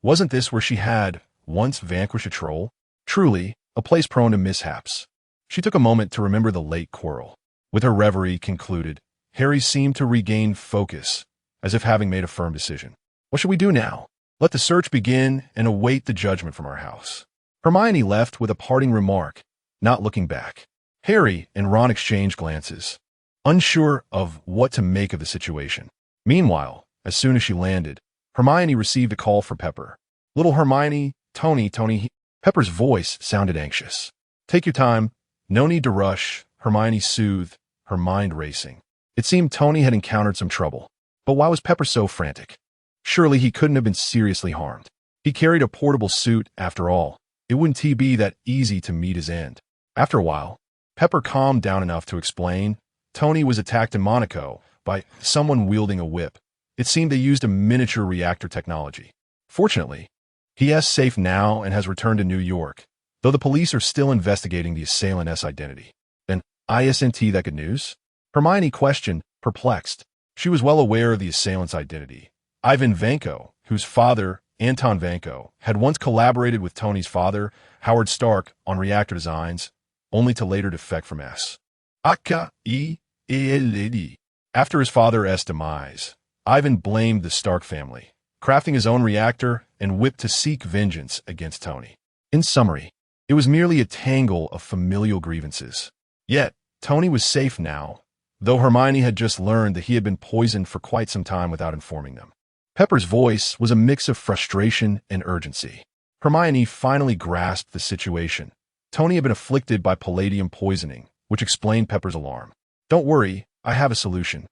Wasn't this where she had once vanquished a troll? Truly, a place prone to mishaps. She took a moment to remember the late quarrel. With her reverie concluded, Harry seemed to regain focus, as if having made a firm decision. What should we do now? Let the search begin and await the judgment from our house. Hermione left with a parting remark, not looking back. Harry and Ron exchanged glances, unsure of what to make of the situation. Meanwhile, as soon as she landed, Hermione received a call for Pepper. Little Hermione, Tony. Pepper's voice sounded anxious. Take your time. No need to rush, Hermione soothed, her mind racing. It seemed Tony had encountered some trouble. But why was Pepper so frantic? Surely he couldn't have been seriously harmed. He carried a portable suit, after all. It wouldn't be that easy to meet his end. After a while, Pepper calmed down enough to explain. Tony was attacked in Monaco by someone wielding a whip. It seemed they used a miniature reactor technology. Fortunately, he is safe now and has returned to New York, though the police are still investigating the assailant's identity. And isn't that good news? Hermione questioned, perplexed. She was well aware of the assailant's identity. Ivan Vanko, whose father, Anton Vanko, had once collaborated with Tony's father, Howard Stark, on reactor designs, only to later defect from S. After his father's demise, Ivan blamed the Stark family, crafting his own reactor and whipped to seek vengeance against Tony. In summary, it was merely a tangle of familial grievances. Yet, Tony was safe now, though Hermione had just learned that he had been poisoned for quite some time without informing them. Pepper's voice was a mix of frustration and urgency. Hermione finally grasped the situation. Tony had been afflicted by palladium poisoning, which explained Pepper's alarm. "Don't worry, I have a solution,"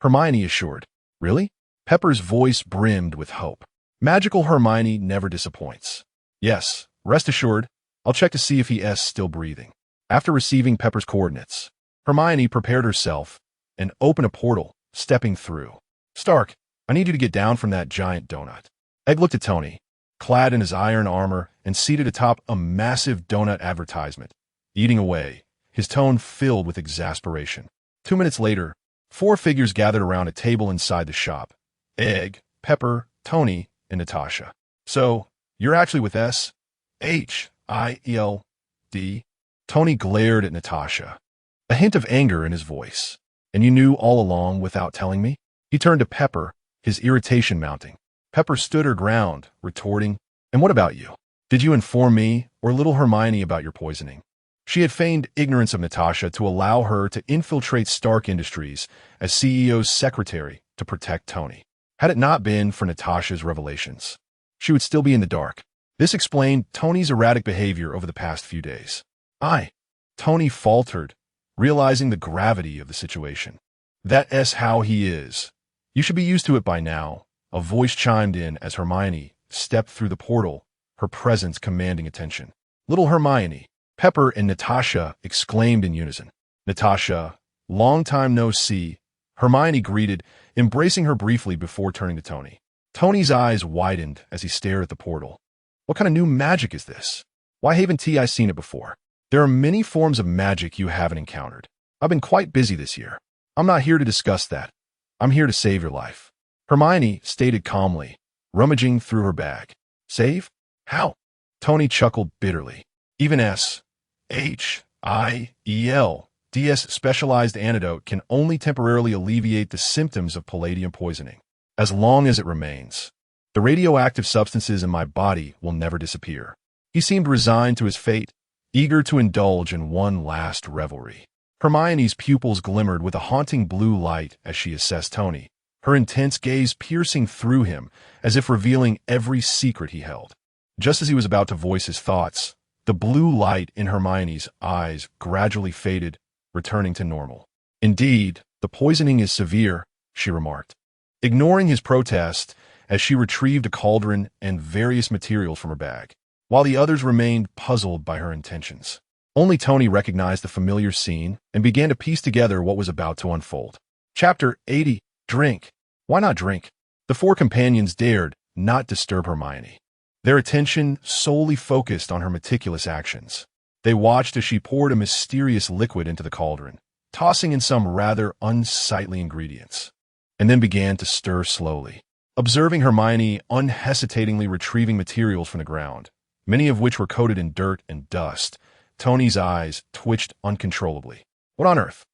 Hermione assured. "Really?" Pepper's voice brimmed with hope. Magical Hermione never disappoints. "Yes, rest assured, I'll check to see if he is still breathing." After receiving Pepper's coordinates, Hermione prepared herself and opened a portal, stepping through. "Stark, I need you to get down from that giant donut." Egg looked at Tony, clad in his iron armor and seated atop a massive donut advertisement, eating away, his tone filled with exasperation. 2 minutes later, 4 figures gathered around a table inside the shop. Egg, Pepper, Tony, and Natasha. "So, you're actually with S.H.I.E.L.D.? Tony glared at Natasha, a hint of anger in his voice. "And you knew all along without telling me?" He turned to Pepper, his irritation mounting. Pepper stood her ground, retorting, "And what about you? Did you inform me or little Hermione about your poisoning?" She had feigned ignorance of Natasha to allow her to infiltrate Stark Industries as CEO's secretary to protect Tony. Had it not been for Natasha's revelations, she would still be in the dark. This explained Tony's erratic behavior over the past few days. Tony faltered, realizing the gravity of the situation. "That's how he is. You should be used to it by now," a voice chimed in as Hermione stepped through the portal, her presence commanding attention. "Little Hermione," Pepper and Natasha exclaimed in unison. "Natasha, long time no see," Hermione greeted, embracing her briefly before turning to Tony. Tony's eyes widened as he stared at the portal. "What kind of new magic is this? Why haven't I seen it before?" "There are many forms of magic you haven't encountered. I've been quite busy this year. I'm not here to discuss that. I'm here to save your life," Hermione stated calmly, rummaging through her bag. "Save? How?" Tony chuckled bitterly. "Even S.H.I.E.L.D.'s specialized antidote can only temporarily alleviate the symptoms of palladium poisoning. As long as it remains, the radioactive substances in my body will never disappear." He seemed resigned to his fate, eager to indulge in one last revelry. Hermione's pupils glimmered with a haunting blue light as she assessed Tony, her intense gaze piercing through him as if revealing every secret he held. Just as he was about to voice his thoughts, the blue light in Hermione's eyes gradually faded, returning to normal. "Indeed, the poisoning is severe," she remarked, ignoring his protest as she retrieved a cauldron and various materials from her bag, while the others remained puzzled by her intentions. Only Tony recognized the familiar scene and began to piece together what was about to unfold. Chapter 80. Drink. Why not drink? The 4 companions dared not disturb Hermione, their attention solely focused on her meticulous actions. They watched as she poured a mysterious liquid into the cauldron, tossing in some rather unsightly ingredients, and then began to stir slowly. Observing Hermione unhesitatingly retrieving materials from the ground, many of which were coated in dirt and dust, Tony's eyes twitched uncontrollably. "What on earth?"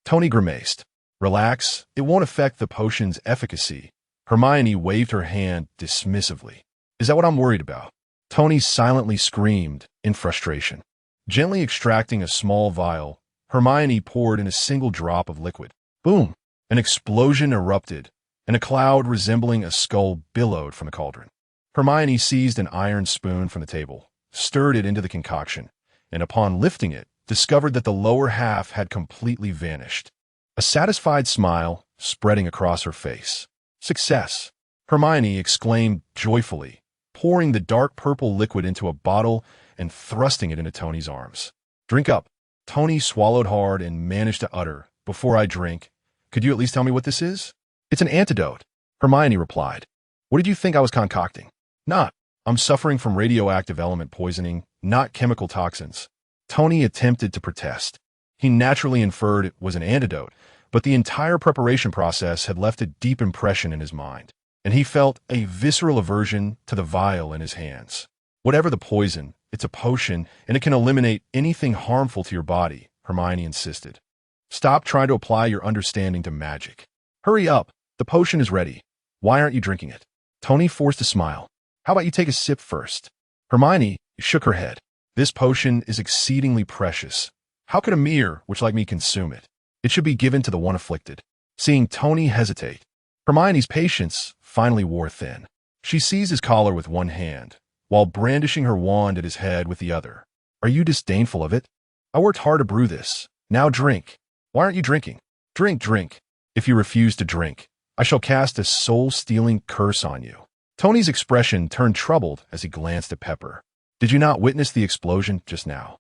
Tony grimaced. "Relax, it won't affect the potion's efficacy." Hermione waved her hand dismissively. "Is that what I'm worried about?" Tony silently screamed in frustration. Gently extracting a small vial, Hermione poured in a single drop of liquid. Boom! An explosion erupted, and a cloud resembling a skull billowed from the cauldron. Hermione seized an iron spoon from the table, stirred it into the concoction, and upon lifting it, discovered that the lower half had completely vanished. A satisfied smile spreading across her face. "Success!" Hermione exclaimed joyfully, pouring the dark purple liquid into a bottle and thrusting it into Tony's arms. "Drink up." Tony swallowed hard and managed to utter, "Before I drink, could you at least tell me what this is?" "It's an antidote," Hermione replied. "What did you think I was concocting?" "Not. I'm suffering from radioactive element poisoning, not chemical toxins." Tony attempted to protest. He naturally inferred it was an antidote, but the entire preparation process had left a deep impression in his mind, and he felt a visceral aversion to the vial in his hands. "Whatever the poison, it's a potion, and it can eliminate anything harmful to your body," Hermione insisted. "Stop trying to apply your understanding to magic. Hurry up, the potion is ready. Why aren't you drinking it?" Tony forced a smile. "How about you take a sip first?" Hermione shook her head. "This potion is exceedingly precious. How could a mere witch like me consume it? It should be given to the one afflicted." Seeing Tony hesitate, Hermione's patience finally wore thin. She seized his collar with one hand, while brandishing her wand at his head with the other. "Are you disdainful of it? I worked hard to brew this. Now drink. Why aren't you drinking? Drink, drink. If you refuse to drink, I shall cast a soul-stealing curse on you." Tony's expression turned troubled as he glanced at Pepper. "Did you not witness the explosion just now?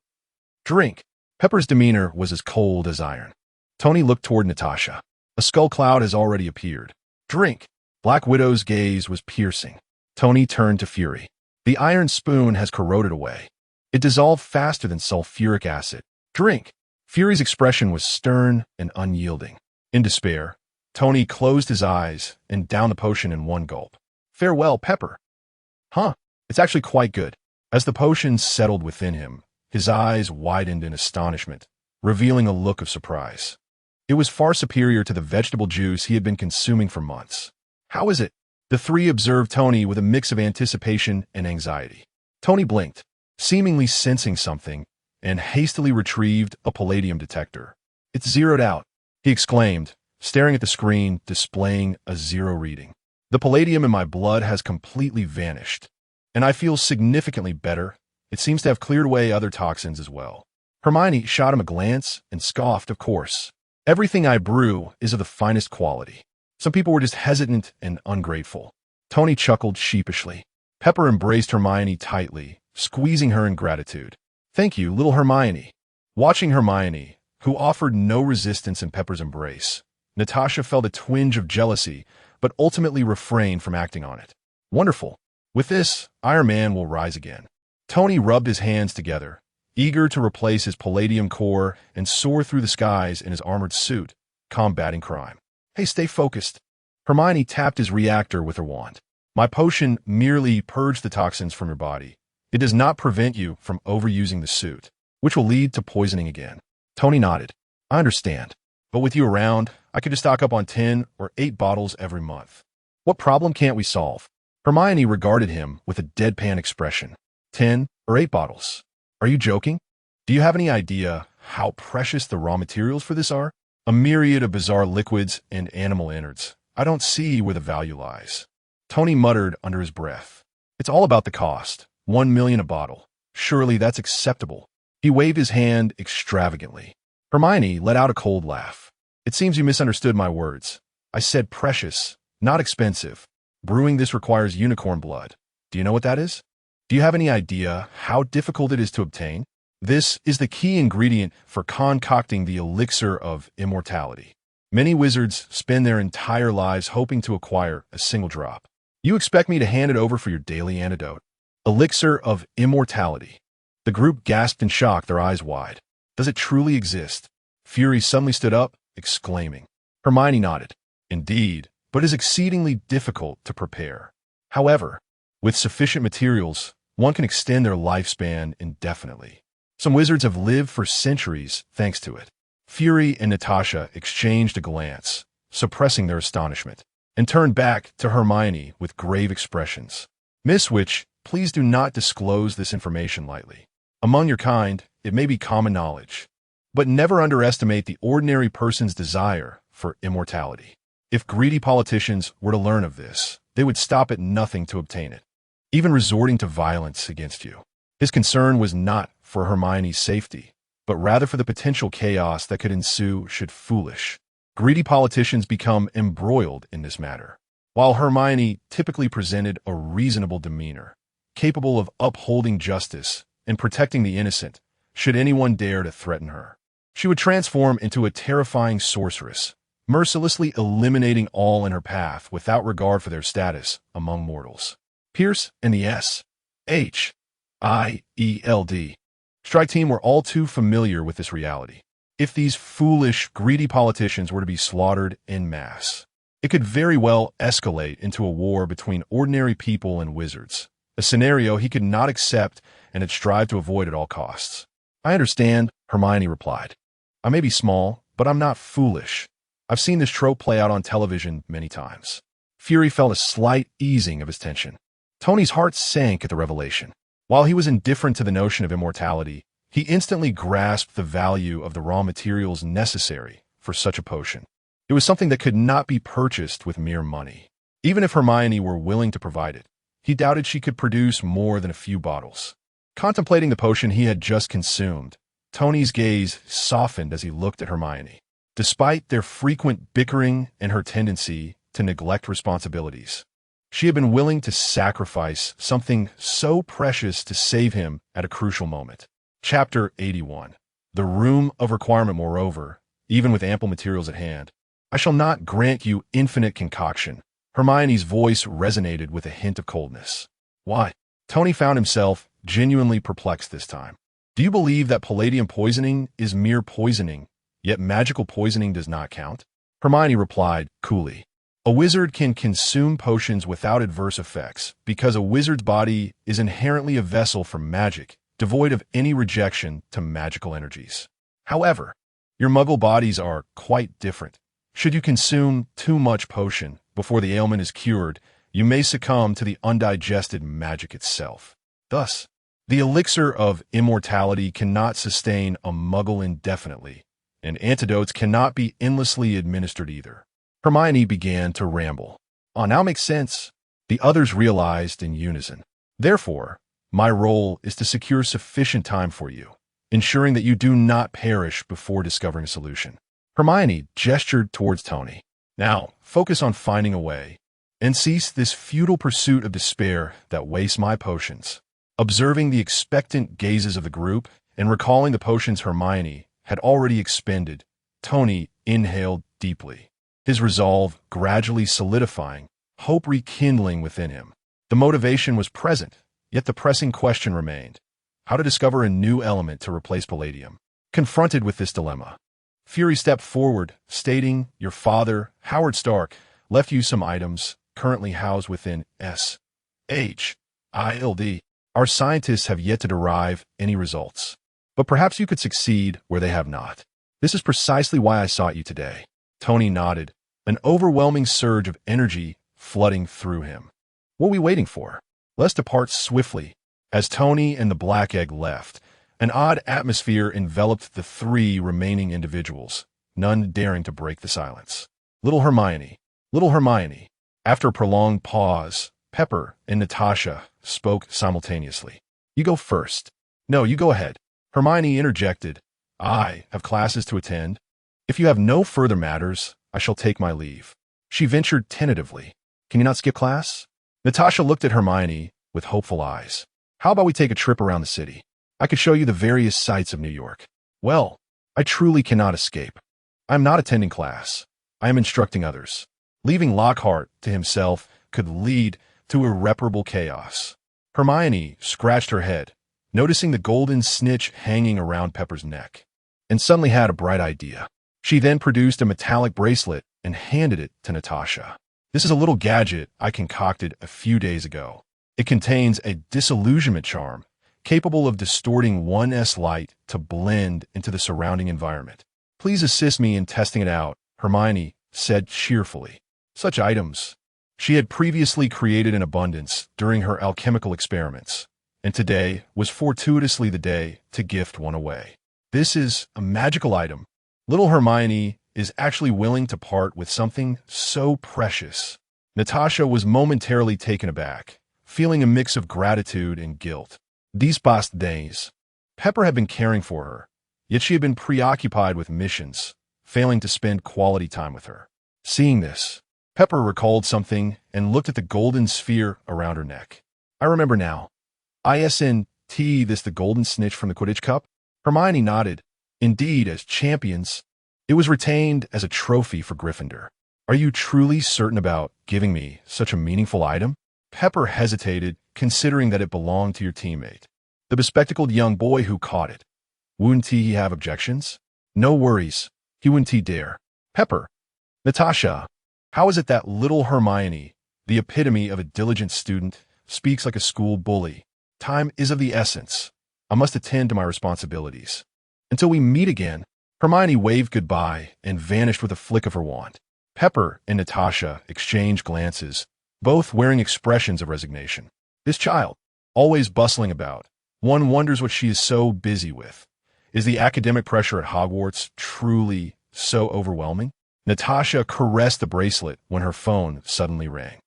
Drink." Pepper's demeanor was as cold as iron. Tony looked toward Natasha. A skull cloud has already appeared. "Drink." Black Widow's gaze was piercing. Tony turned to Fury. "The iron spoon has corroded away. It dissolved faster than sulfuric acid. Drink." Fury's expression was stern and unyielding. In despair, Tony closed his eyes and downed the potion in one gulp. "Farewell, Pepper." "Huh, it's actually quite good." As the potion settled within him, his eyes widened in astonishment, revealing a look of surprise. It was far superior to the vegetable juice he had been consuming for months. "How is it?" The three observed Tony with a mix of anticipation and anxiety. Tony blinked, seemingly sensing something, and hastily retrieved a palladium detector. "It's zeroed out," he exclaimed, staring at the screen displaying a 0 reading. "The palladium in my blood has completely vanished, and I feel significantly better. It seems to have cleared away other toxins as well." Hermione shot him a glance and scoffed, "Of course. Everything I brew is of the finest quality. Some people were just hesitant and ungrateful." Tony chuckled sheepishly. Pepper embraced Hermione tightly, squeezing her in gratitude. "Thank you, little Hermione." Watching Hermione, who offered no resistance in Pepper's embrace, Natasha felt a twinge of jealousy, but ultimately refrained from acting on it. "Wonderful. With this, Iron Man will rise again." Tony rubbed his hands together, eager to replace his palladium core and soar through the skies in his armored suit, combating crime. "Hey, stay focused." Hermione tapped his reactor with her wand. "My potion merely purged the toxins from your body. It does not prevent you from overusing the suit, which will lead to poisoning again." Tony nodded. "I understand. But with you around, I could just stock up on 10 or 8 bottles every month. What problem can't we solve?" Hermione regarded him with a deadpan expression. 10 or 8 bottles? Are you joking? Do you have any idea how precious the raw materials for this are? A myriad of bizarre liquids and animal innards. I don't see where the value lies." Tony muttered under his breath. "It's all about the cost. 1 million a bottle. Surely that's acceptable." He waved his hand extravagantly. Hermione let out a cold laugh. "It seems you misunderstood my words. I said precious, not expensive. Brewing this requires unicorn blood. Do you know what that is? Do you have any idea how difficult it is to obtain? This is the key ingredient for concocting the elixir of immortality. Many wizards spend their entire lives hoping to acquire a single drop. You expect me to hand it over for your daily antidote? Elixir of immortality." The group gasped in shock, their eyes wide. "Does it truly exist?" Fury suddenly stood up, exclaiming. Hermione nodded. "Indeed, but it is exceedingly difficult to prepare. However, with sufficient materials, one can extend their lifespan indefinitely. Some wizards have lived for centuries thanks to it." Fury and Natasha exchanged a glance, suppressing their astonishment, and turned back to Hermione with grave expressions. "Miss Witch, please do not disclose this information lightly. Among your kind, it may be common knowledge, but never underestimate the ordinary person's desire for immortality. If greedy politicians were to learn of this, they would stop at nothing to obtain it, even resorting to violence against you." His concern was not for Hermione's safety, but rather for the potential chaos that could ensue should foolish, greedy politicians become embroiled in this matter. While Hermione typically presented a reasonable demeanor, capable of upholding justice and protecting the innocent, should anyone dare to threaten her. She would transform into a terrifying sorceress, mercilessly eliminating all in her path without regard for their status among mortals. Pierce and the S.H.I.E.L.D. strike team were all too familiar with this reality. If these foolish, greedy politicians were to be slaughtered en masse, it could very well escalate into a war between ordinary people and wizards, a scenario he could not accept and had strived to avoid at all costs. "I understand," Hermione replied. "I may be small, but I'm not foolish. I've seen this trope play out on television many times." Fury felt a slight easing of his tension. Tony's heart sank at the revelation. While he was indifferent to the notion of immortality, he instantly grasped the value of the raw materials necessary for such a potion. It was something that could not be purchased with mere money. Even if Hermione were willing to provide it, he doubted she could produce more than a few bottles. Contemplating the potion he had just consumed, Tony's gaze softened as he looked at Hermione. Despite their frequent bickering and her tendency to neglect responsibilities, she had been willing to sacrifice something so precious to save him at a crucial moment. Chapter 81. The Room of Requirement. Moreover, even with ample materials at hand, I shall not grant you infinite concoction. Hermione's voice resonated with a hint of coldness. Why? Tony found himself genuinely perplexed this time. Do you believe that palladium poisoning is mere poisoning, yet magical poisoning does not count? Hermione replied coolly. A wizard can consume potions without adverse effects because a wizard's body is inherently a vessel for magic, devoid of any rejection to magical energies. However, your muggle bodies are quite different. Should you consume too much potion before the ailment is cured, you may succumb to the undigested magic itself. Thus, the elixir of immortality cannot sustain a muggle indefinitely, and antidotes cannot be endlessly administered either. Hermione began to ramble. Now makes sense. The others realized in unison. Therefore, my role is to secure sufficient time for you, ensuring that you do not perish before discovering a solution. Hermione gestured towards Tony. Now, focus on finding a way, and cease this futile pursuit of despair that wastes my potions. Observing the expectant gazes of the group and recalling the potions Hermione had already expended, Tony inhaled deeply, his resolve gradually solidifying, hope rekindling within him. The motivation was present, yet the pressing question remained: how to discover a new element to replace palladium. Confronted with this dilemma, Fury stepped forward, stating, "Your father, Howard Stark, left you some items currently housed within S.H.I.L.D. Our scientists have yet to derive any results, but perhaps you could succeed where they have not. This is precisely why I sought you today." Tony nodded, an overwhelming surge of energy flooding through him. "What are we waiting for? Let's depart swiftly." As Tony and the Black Egg left, an odd atmosphere enveloped the three remaining individuals, none daring to break the silence. Little Hermione. After a prolonged pause, Pepper and Natasha spoke simultaneously. "You go first." "No, you go ahead." Hermione interjected. "I have classes to attend. If you have no further matters, I shall take my leave." She ventured tentatively. "Can you not skip class?" Natasha looked at Hermione with hopeful eyes. "How about we take a trip around the city? I could show you the various sights of New York." "Well, I truly cannot escape. I am not attending class. I am instructing others." Leaving Lockhart to himself could lead to irreparable chaos. Hermione scratched her head, noticing the golden snitch hanging around Pepper's neck, and suddenly had a bright idea. She then produced a metallic bracelet and handed it to Natasha. "This is a little gadget I concocted a few days ago. It contains a disillusionment charm capable of distorting one's light to blend into the surrounding environment. Please assist me in testing it out," Hermione said cheerfully. Such items she had previously created in abundance during her alchemical experiments, and today was fortuitously the day to gift one away. This is a magical item. Little Hermione is actually willing to part with something so precious. Natasha was momentarily taken aback, feeling a mix of gratitude and guilt. These past days, Pepper had been caring for her, yet she had been preoccupied with missions, failing to spend quality time with her. Seeing this, Pepper recalled something and looked at the golden sphere around her neck. "I remember now. Isn't this the golden snitch from the Quidditch Cup?" Hermione nodded, Indeed, as champions, it was retained as a trophy for Gryffindor. Are you truly certain about giving me such a meaningful item? Pepper hesitated, considering that it belonged to your teammate, the bespectacled young boy who caught it. Wouldn't he have objections? No worries. He wouldn't dare. Pepper. Natasha. How is it that little Hermione, the epitome of a diligent student, speaks like a school bully? Time is of the essence. I must attend to my responsibilities. Until we meet again. Hermione waved goodbye and vanished with a flick of her wand. Pepper and Natasha exchanged glances, both wearing expressions of resignation. This child, always bustling about, one wonders what she is so busy with. Is the academic pressure at Hogwarts truly so overwhelming? Natasha caressed the bracelet when her phone suddenly rang.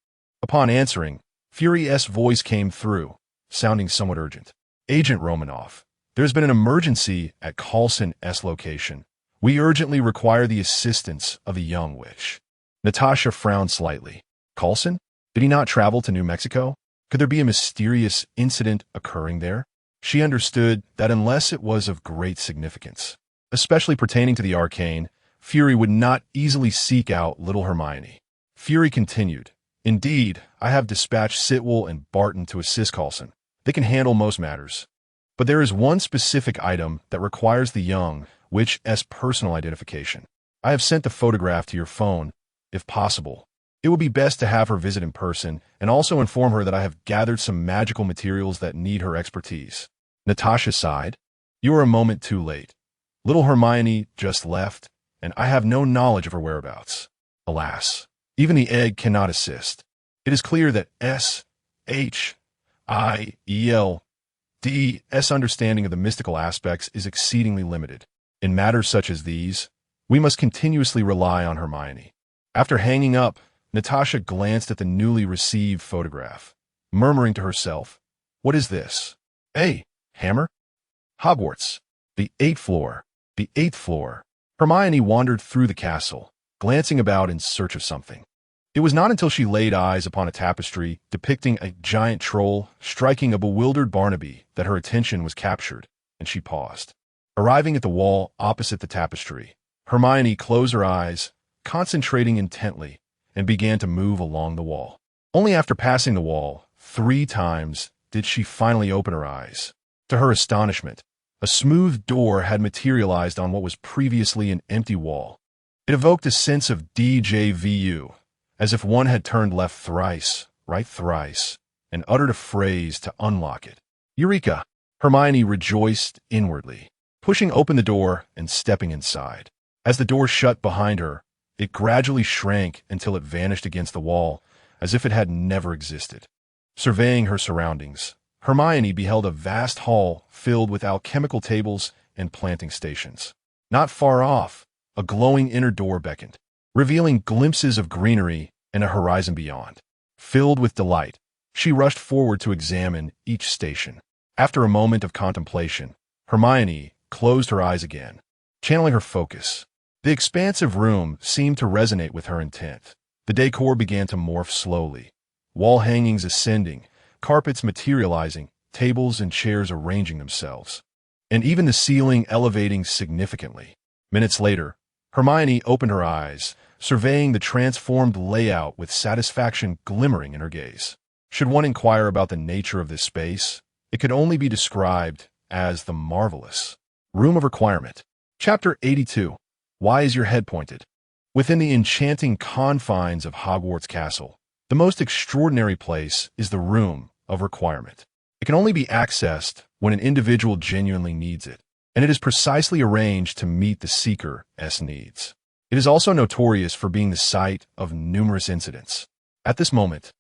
Upon answering, Fury's voice came through, sounding somewhat urgent. Agent Romanoff, there's been an emergency at Coulson's location. We urgently require the assistance of a young witch. Natasha frowned slightly. Coulson? Did he not travel to New Mexico? Could there be a mysterious incident occurring there? She understood that unless it was of great significance, especially pertaining to the arcane, Fury would not easily seek out little Hermione. Fury continued, Indeed, I have dispatched Sitwell and Barton to assist Coulson. They can handle most matters. But there is one specific item that requires the young witch's personal identification. I have sent the photograph to your phone, if possible. It would be best to have her visit in person and also inform her that I have gathered some magical materials that need her expertise. Natasha sighed. You are a moment too late. Little Hermione just left, and I have no knowledge of her whereabouts. Alas, even the egg cannot assist. It is clear that SHIELD's understanding of the mystical aspects is exceedingly limited. In matters such as these, we must continuously rely on Hermione. After hanging up, Natasha glanced at the newly received photograph, murmuring to herself, What is this? Hey, hammer? Hogwarts. The 8th floor. The 8th floor. Hermione wandered through the castle, glancing about in search of something. It was not until she laid eyes upon a tapestry depicting a giant troll striking a bewildered Barnaby that her attention was captured, and she paused. Arriving at the wall opposite the tapestry, Hermione closed her eyes, concentrating intently, and began to move along the wall. Only after passing the wall 3 times did she finally open her eyes. To her astonishment, a smooth door had materialized on what was previously an empty wall. It evoked a sense of déjà vu, as if one had turned left thrice, right thrice, and uttered a phrase to unlock it. Eureka! Hermione rejoiced inwardly, pushing open the door and stepping inside. As the door shut behind her, it gradually shrank until it vanished against the wall, as if it had never existed. Surveying her surroundings, Hermione beheld a vast hall filled with alchemical tables and planting stations. Not far off, a glowing inner door beckoned, revealing glimpses of greenery and a horizon beyond. Filled with delight, she rushed forward to examine each station. After a moment of contemplation, Hermione closed her eyes again, channeling her focus. The expansive room seemed to resonate with her intent. The decor began to morph slowly, wall hangings ascending, carpets materializing, tables and chairs arranging themselves, and even the ceiling elevating significantly. Minutes later, Hermione opened her eyes, surveying the transformed layout with satisfaction glimmering in her gaze. Should one inquire about the nature of this space, it could only be described as the marvelous Room of Requirement. Chapter 82. Why is your head pointed? Within the enchanting confines of Hogwarts Castle, the most extraordinary place is the Room of Requirement. It can only be accessed when an individual genuinely needs it, and it is precisely arranged to meet the seeker's needs. It is also notorious for being the site of numerous incidents. At this moment,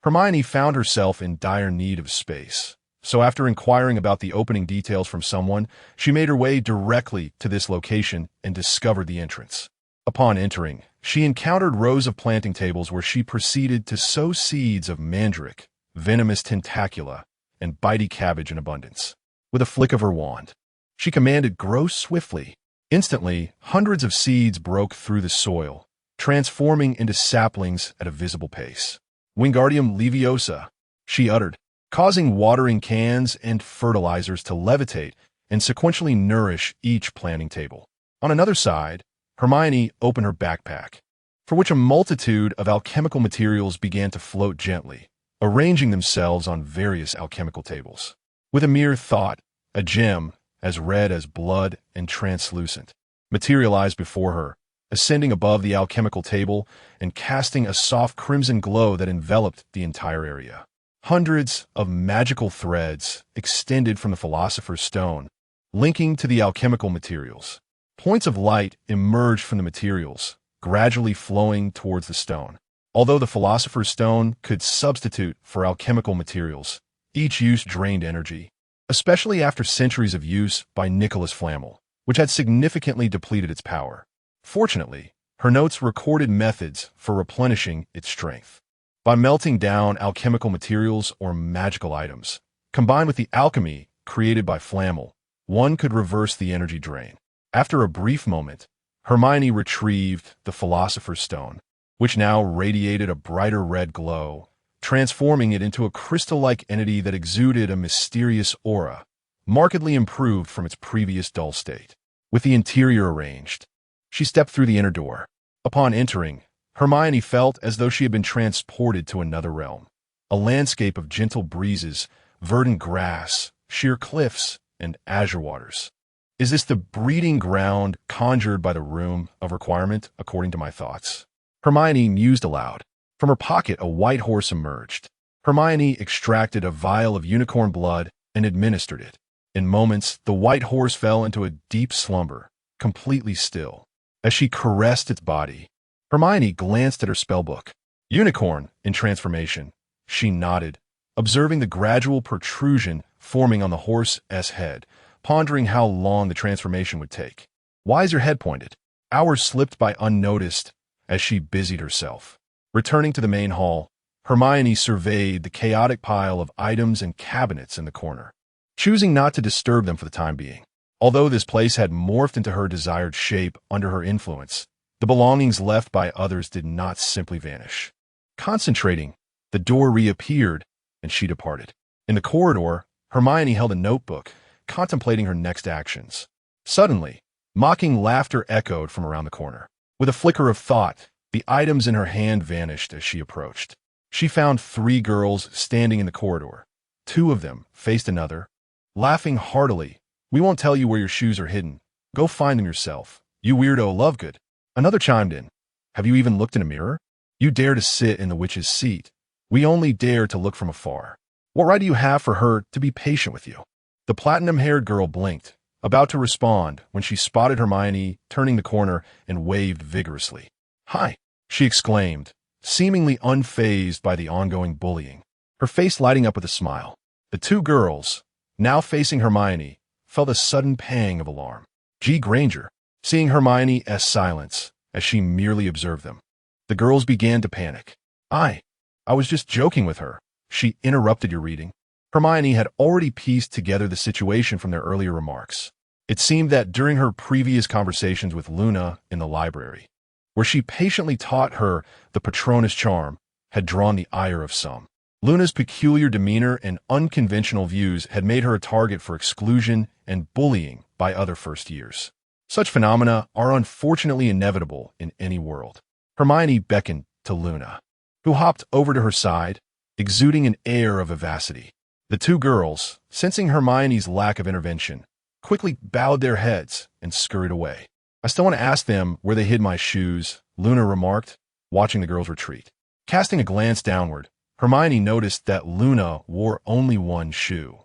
Hermione found herself in dire need of space. So after inquiring about the opening details from someone, she made her way directly to this location and discovered the entrance. Upon entering, she encountered rows of planting tables where she proceeded to sow seeds of mandrake, venomous tentacula, and bitey cabbage in abundance. With a flick of her wand, she commanded, "Grow swiftly." Instantly, hundreds of seeds broke through the soil, transforming into saplings at a visible pace. "Wingardium Leviosa," she uttered, causing watering cans and fertilizers to levitate and sequentially nourish each planting table. On another side, Hermione opened her backpack, for which a multitude of alchemical materials began to float gently, arranging themselves on various alchemical tables. With a mere thought, a gem, as red as blood and translucent, materialized before her, ascending above the alchemical table and casting a soft crimson glow that enveloped the entire area. Hundreds of magical threads extended from the Philosopher's Stone, linking to the alchemical materials. Points of light emerged from the materials, gradually flowing towards the stone. Although the Philosopher's Stone could substitute for alchemical materials, each use drained energy, especially after centuries of use by Nicholas Flamel, which had significantly depleted its power. Fortunately, her notes recorded methods for replenishing its strength. By melting down alchemical materials or magical items, combined with the alchemy created by Flamel, one could reverse the energy drain. After a brief moment, Hermione retrieved the Philosopher's Stone, which now radiated a brighter red glow, transforming it into a crystal-like entity that exuded a mysterious aura, markedly improved from its previous dull state. With the interior arranged, she stepped through the inner door. Upon entering, Hermione felt as though she had been transported to another realm, a landscape of gentle breezes, verdant grass, sheer cliffs, and azure waters. Is this the breeding ground conjured by the Room of Requirement, according to my thoughts? Hermione mused aloud. From her pocket, a white horse emerged. Hermione extracted a vial of unicorn blood and administered it. In moments, the white horse fell into a deep slumber, completely still. As she caressed its body, Hermione glanced at her spellbook. Unicorn in transformation. She nodded, observing the gradual protrusion forming on the horse's head, pondering how long the transformation would take. Why is your head pointed? Hours slipped by unnoticed as she busied herself. Returning to the main hall, Hermione surveyed the chaotic pile of items and cabinets in the corner, choosing not to disturb them for the time being. Although this place had morphed into her desired shape under her influence, the belongings left by others did not simply vanish. Concentrating, the door reappeared, and she departed. In the corridor, Hermione held a notebook, contemplating her next actions. Suddenly, mocking laughter echoed from around the corner. With a flicker of thought, the items in her hand vanished as she approached. She found 3 girls standing in the corridor. 2 of them faced another, laughing heartily. We won't tell you where your shoes are hidden. Go find them yourself. You weirdo Lovegood. Another chimed in. Have you even looked in a mirror? You dare to sit in the witch's seat. We only dare to look from afar. What right do you have for her to be patient with you? The platinum-haired girl blinked, about to respond when she spotted Hermione turning the corner and waved vigorously. Hi, she exclaimed, seemingly unfazed by the ongoing bullying, her face lighting up with a smile. The 2 girls, now facing Hermione, felt a sudden pang of alarm. G. Granger, seeing Hermione's silence as she merely observed them. The girls began to panic. I was just joking with her. She interrupted your reading. Hermione had already pieced together the situation from their earlier remarks. It seemed that during her previous conversations with Luna in the library, where she patiently taught her the Patronus charm, had drawn the ire of some. Luna's peculiar demeanor and unconventional views had made her a target for exclusion and bullying by other first years. Such phenomena are unfortunately inevitable in any world. Hermione beckoned to Luna, who hopped over to her side, exuding an air of vivacity. The 2 girls, sensing Hermione's lack of intervention, quickly bowed their heads and scurried away. I still want to ask them where they hid my shoes, Luna remarked, watching the girls retreat. Casting a glance downward, Hermione noticed that Luna wore only one shoe.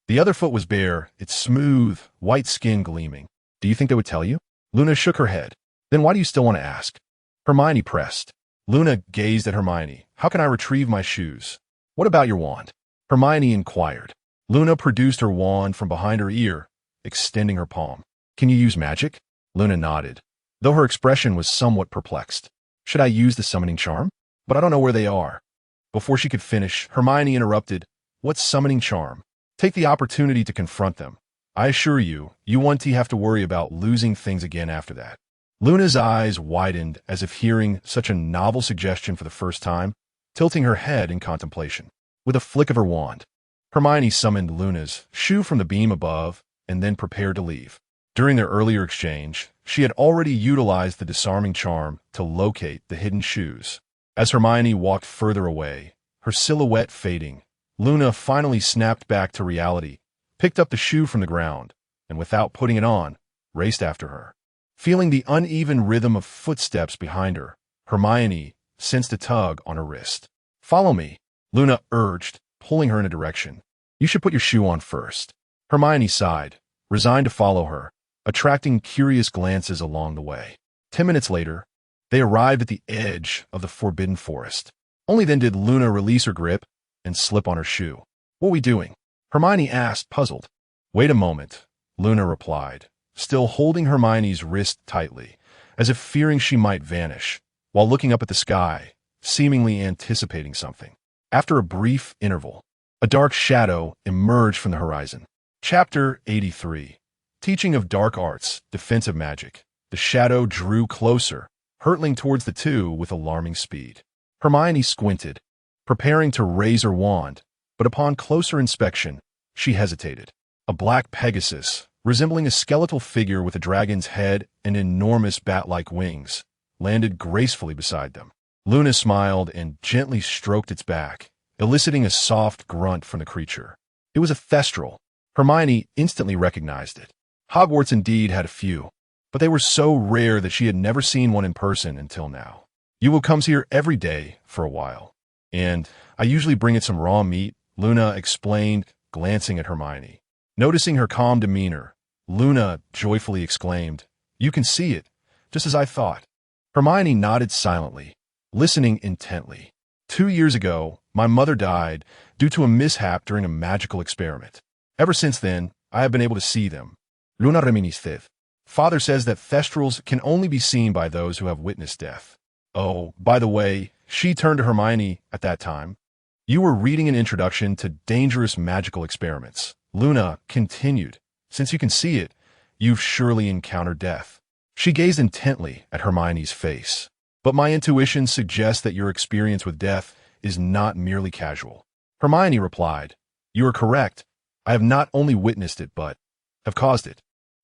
The other foot was bare, its smooth, white skin gleaming. Do you think they would tell you? Luna shook her head. Then why do you still want to ask? Hermione pressed. Luna gazed at Hermione. How can I retrieve my shoes? What about your wand? Hermione inquired. Luna produced her wand from behind her ear, extending her palm. Can you use magic? Luna nodded, though her expression was somewhat perplexed. Should I use the summoning charm? But I don't know where they are. Before she could finish, Hermione interrupted. What summoning charm? Take the opportunity to confront them. I assure you, you won't have to worry about losing things again after that. Luna's eyes widened as if hearing such a novel suggestion for the first time, tilting her head in contemplation. With a flick of her wand, Hermione summoned Luna's shoe from the beam above and then prepared to leave. During their earlier exchange, she had already utilized the disarming charm to locate the hidden shoes. As Hermione walked further away, her silhouette fading, Luna finally snapped back to reality, picked up the shoe from the ground, and without putting it on, raced after her. Feeling the uneven rhythm of footsteps behind her, Hermione sensed a tug on her wrist. "Follow me," Luna urged, pulling her in a direction. "You should put your shoe on first." Hermione sighed, resigned to follow her, attracting curious glances along the way. 10 minutes later, they arrived at the edge of the forbidden forest. Only then did Luna release her grip and slip on her shoe. "What are we doing?" Hermione asked, puzzled. "Wait a moment," Luna replied, still holding Hermione's wrist tightly, as if fearing she might vanish, while looking up at the sky, seemingly anticipating something. After a brief interval, a dark shadow emerged from the horizon. Chapter 83. Teaching of Dark Arts, Defensive Magic. The shadow drew closer, hurtling towards the two with alarming speed. Hermione squinted, preparing to raise her wand, but upon closer inspection, she hesitated. A black Pegasus, resembling a skeletal figure with a dragon's head and enormous bat-like wings, landed gracefully beside them. Luna smiled and gently stroked its back, eliciting a soft grunt from the creature. It was a thestral. Hermione instantly recognized it. Hogwarts indeed had a few, but they were so rare that she had never seen one in person until now. "Yuo comes here every day for a while, and I usually bring it some raw meat," Luna explained, glancing at Hermione. Noticing her calm demeanor, Luna joyfully exclaimed, "You can see it, just as I thought." Hermione nodded silently, listening intently. 2 years ago, my mother died due to a mishap during a magical experiment. Ever since then, I have been able to see them. Luna reminisced. Father says that thestrals can only be seen by those who have witnessed death. Oh, by the way, she turned to Hermione at that time. "You were reading an introduction to dangerous magical experiments," Luna continued. "Since you can see it, you've surely encountered death." She gazed intently at Hermione's face. "But my intuition suggests that your experience with death is not merely casual." Hermione replied, "You are correct. I have not only witnessed it, but have caused it."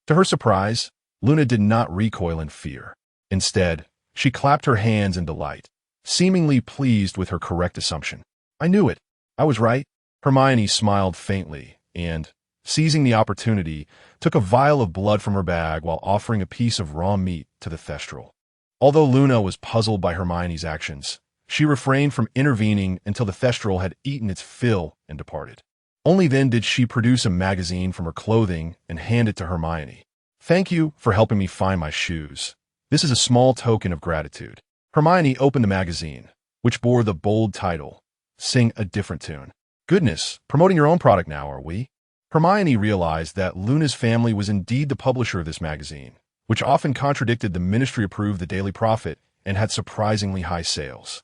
To her surprise, Luna did not recoil in fear. Instead, she clapped her hands in delight, seemingly pleased with her correct assumption. "I knew it. I was right." Hermione smiled faintly and, seizing the opportunity, took a vial of blood from her bag while offering a piece of raw meat to the thestral. Although Luna was puzzled by Hermione's actions, she refrained from intervening until the thestral had eaten its fill and departed. Only then did she produce a magazine from her clothing and hand it to Hermione. "Thank you for helping me find my shoes. This is a small token of gratitude." Hermione opened the magazine, which bore the bold title, "Sing a Different Tune." "Goodness, promoting your own product now, are we?" Hermione realized that Luna's family was indeed the publisher of this magazine, which often contradicted the ministry-approved The Daily Prophet and had surprisingly high sales.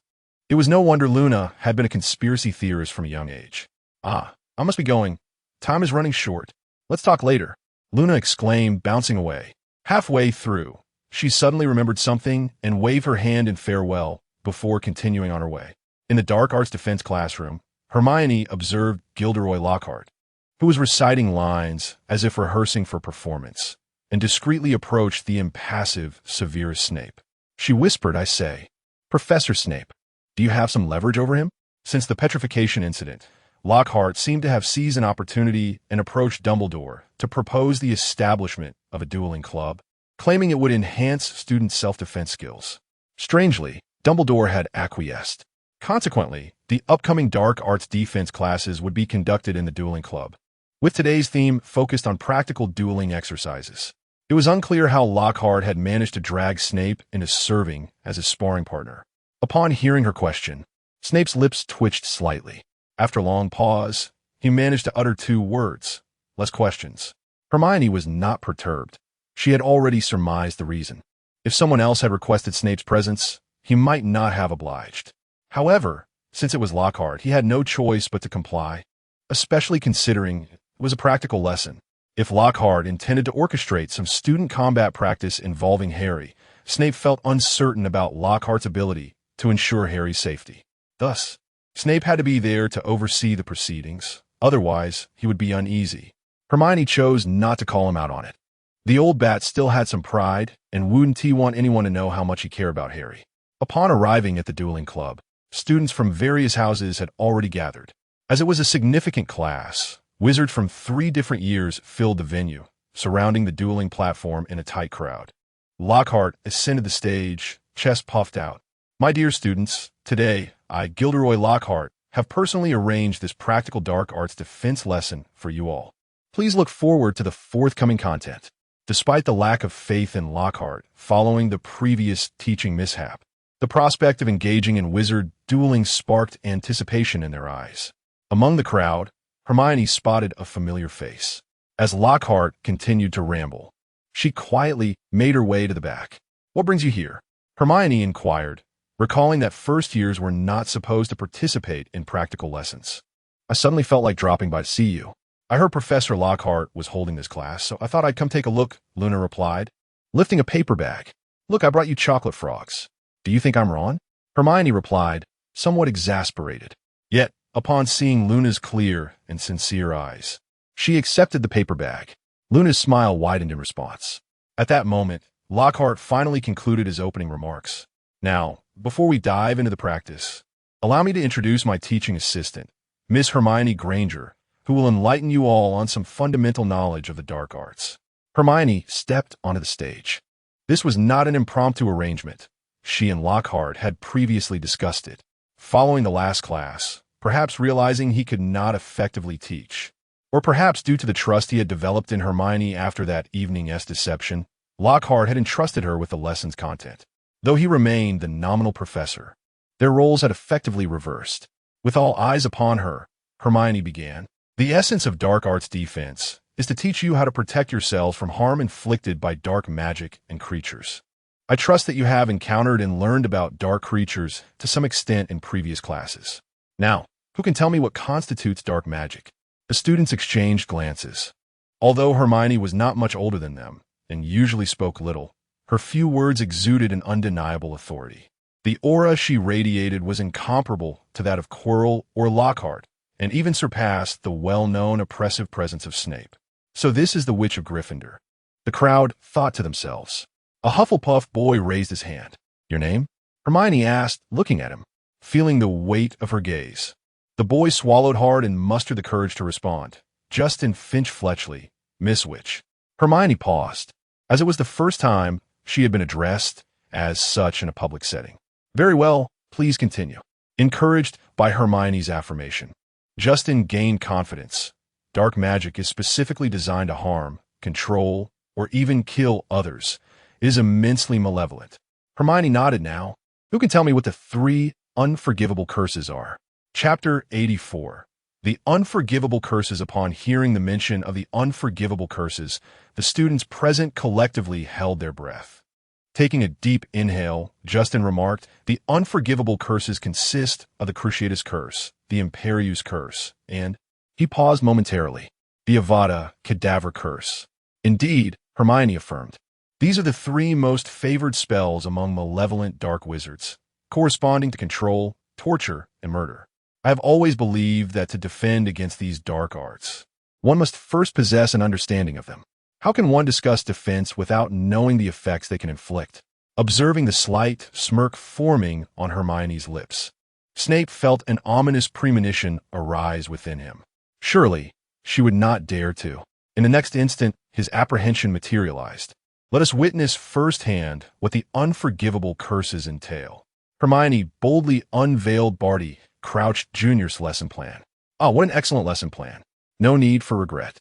It was no wonder Luna had been a conspiracy theorist from a young age. "Ah, I must be going. Time is running short. Let's talk later," Luna exclaimed, bouncing away. Halfway through, she suddenly remembered something and waved her hand in farewell before continuing on her way. In the dark arts defense classroom, Hermione observed Gilderoy Lockhart, who was reciting lines as if rehearsing for performance, and discreetly approached the impassive Severus Snape. She whispered, "I say, Professor Snape, do you have some leverage over him?" Since the petrification incident, Lockhart seemed to have seized an opportunity and approached Dumbledore to propose the establishment of a dueling club, claiming it would enhance students' self-defense skills. Strangely, Dumbledore had acquiesced. Consequently, the upcoming dark arts defense classes would be conducted in the dueling club, with today's theme focused on practical dueling exercises. It was unclear how Lockhart had managed to drag Snape into serving as his sparring partner. Upon hearing her question, Snape's lips twitched slightly. After a long pause, he managed to utter 2 words, "Less questions." Hermione was not perturbed. She had already surmised the reason. If someone else had requested Snape's presence, he might not have obliged. However, since it was Lockhart, he had no choice but to comply, especially considering it was a practical lesson. If Lockhart intended to orchestrate some student combat practice involving Harry, Snape felt uncertain about Lockhart's ability to ensure Harry's safety. Thus, Snape had to be there to oversee the proceedings, otherwise he would be uneasy. Hermione chose not to call him out on it. The old bat still had some pride and wouldn't he want anyone to know how much he cared about Harry. Upon arriving at the dueling club, students from various houses had already gathered. As it was a significant class, wizards from 3 different years filled the venue, surrounding the dueling platform in a tight crowd. Lockhart ascended the stage, chest puffed out. My dear students, today, I, Gilderoy Lockhart, have personally arranged this practical dark arts defense lesson for you all. Please look forward to the forthcoming content. Despite the lack of faith in Lockhart following the previous teaching mishap, the prospect of engaging in wizard dueling sparked anticipation in their eyes. Among the crowd, Hermione spotted a familiar face. As Lockhart continued to ramble, she quietly made her way to the back. "What brings you here?" Hermione inquired, recalling that first years were not supposed to participate in practical lessons. "I suddenly felt like dropping by to see you. I heard Professor Lockhart was holding this class, so I thought I'd come take a look," Luna replied, lifting a paper bag. "Look, I brought you chocolate frogs. Do you think I'm wrong?" Hermione replied, somewhat exasperated. Yet, upon seeing Luna's clear and sincere eyes, she accepted the paper bag. Luna's smile widened in response. At that moment, Lockhart finally concluded his opening remarks. "Now, before we dive into the practice, allow me to introduce my teaching assistant, Miss Hermione Granger, who will enlighten you all on some fundamental knowledge of the dark arts." Hermione stepped onto the stage. This was not an impromptu arrangement. She and Lockhart had previously discussed it. Following the last class, perhaps realizing he could not effectively teach, or perhaps due to the trust he had developed in Hermione after that evening's deception, Lockhart had entrusted her with the lesson's content. Though he remained the nominal professor, their roles had effectively reversed. With all eyes upon her, Hermione began. "The essence of dark arts defense is to teach you how to protect yourselves from harm inflicted by dark magic and creatures. I trust that you have encountered and learned about dark creatures to some extent in previous classes. Now, who can tell me what constitutes dark magic?" The students exchanged glances. Although Hermione was not much older than them, and usually spoke little, her few words exuded an undeniable authority. The aura she radiated was incomparable to that of Quirrell or Lockhart, and even surpassed the well-known oppressive presence of Snape. "So this is the Witch of Gryffindor," the crowd thought to themselves. A Hufflepuff boy raised his hand. "Your name?" Hermione asked, looking at him, feeling the weight of her gaze. The boy swallowed hard and mustered the courage to respond. "Justin Finch Fletchley, Miss Witch." Hermione paused, as it was the first time she had been addressed as such in a public setting. "Very well, please continue." Encouraged by Hermione's affirmation, Justin gained confidence. Dark magic is specifically designed to harm, control, or even kill others. It is immensely malevolent. Hermione nodded now. "Who can tell me what the 3 unforgivable curses are?" Chapter 84. The unforgivable curses. Upon hearing the mention of the unforgivable curses, the students present collectively held their breath. Taking a deep inhale, Justin remarked, "The unforgivable curses consist of the Cruciatus Curse, the Imperius Curse, and—" he paused momentarily, "the Avada Kedavra Curse." "Indeed," Hermione affirmed. "These are the 3 most favored spells among malevolent dark wizards, corresponding to control, torture, and murder. I have always believed that to defend against these dark arts, one must first possess an understanding of them. How can one discuss defense without knowing the effects they can inflict?" Observing the slight smirk forming on Hermione's lips, Snape felt an ominous premonition arise within him. Surely, she would not dare to. In the next instant, his apprehension materialized. Let us witness firsthand what the unforgivable curses entail. Hermione boldly unveiled Barty Crouch Jr.'s lesson plan. "Ah, what an excellent lesson plan. No need for regret."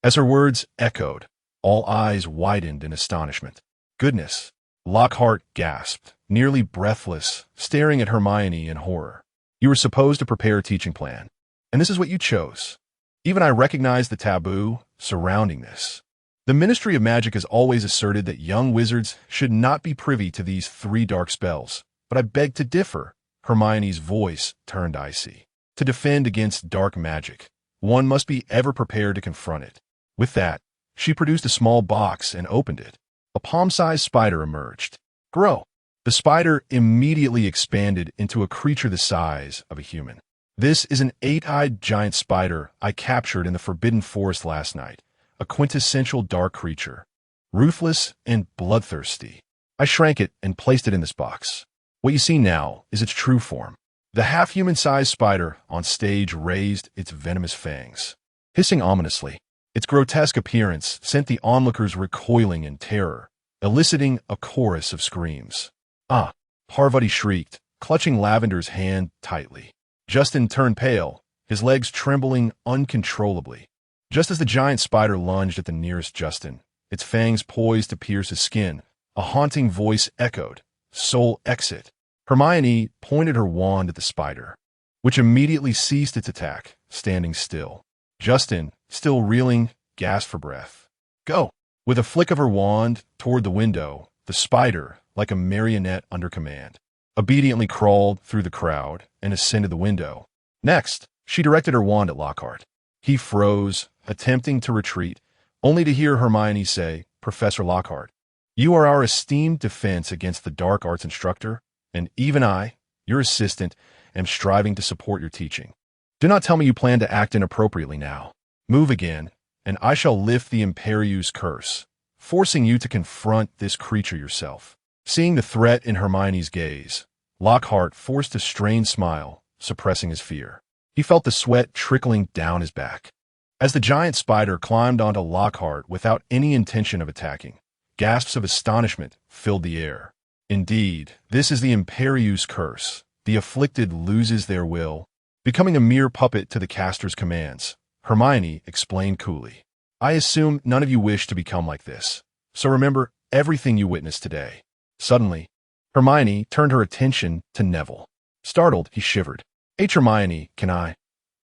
As her words echoed, all eyes widened in astonishment. "Goodness," Lockhart gasped, nearly breathless, staring at Hermione in horror. "You were supposed to prepare a teaching plan, and this is what you chose." Even I recognize the taboo surrounding this. The Ministry of Magic has always asserted that young wizards should not be privy to these 3 dark spells, but I beg to differ. Hermione's voice turned icy. To defend against dark magic, one must be ever prepared to confront it. With that, she produced a small box and opened it. A palm-sized spider emerged. "Grow." The spider immediately expanded into a creature the size of a human. "This is an 8-eyed giant spider I captured in the Forbidden Forest last night," a quintessential dark creature, ruthless and bloodthirsty. I shrank it and placed it in this box. What you see now is its true form. The half-human-sized spider on stage raised its venomous fangs, hissing ominously. Its grotesque appearance sent the onlookers recoiling in terror, eliciting a chorus of screams. "Ah!" Parvati shrieked, clutching Lavender's hand tightly. Justin turned pale, his legs trembling uncontrollably. Just as the giant spider lunged at the nearest Justin, its fangs poised to pierce his skin, a haunting voice echoed, "Soul exit." Hermione pointed her wand at the spider, which immediately ceased its attack, standing still. Justin, still reeling, gasped for breath. "Go!" With a flick of her wand toward the window, the spider, like a marionette under command, obediently crawled through the crowd and ascended the window. Next, she directed her wand at Lockhart. He froze, attempting to retreat, only to hear Hermione say, "Professor Lockhart, you are our esteemed defense against the dark arts instructor, and even I, your assistant, am striving to support your teaching. Do not tell me you plan to act inappropriately now. Move again, and I shall lift the Imperieuse curse, forcing you to confront this creature yourself." Seeing the threat in Hermione's gaze, Lockhart forced a strained smile, suppressing his fear. He felt the sweat trickling down his back. As the giant spider climbed onto Lockhart without any intention of attacking, gasps of astonishment filled the air. Indeed, this is the Imperieuse curse. The afflicted loses their will, becoming a mere puppet to the caster's commands. Hermione explained coolly, "I assume none of you wish to become like this, so remember everything you witnessed today." Suddenly, Hermione turned her attention to Neville. Startled, he shivered. "Hermione, can I?"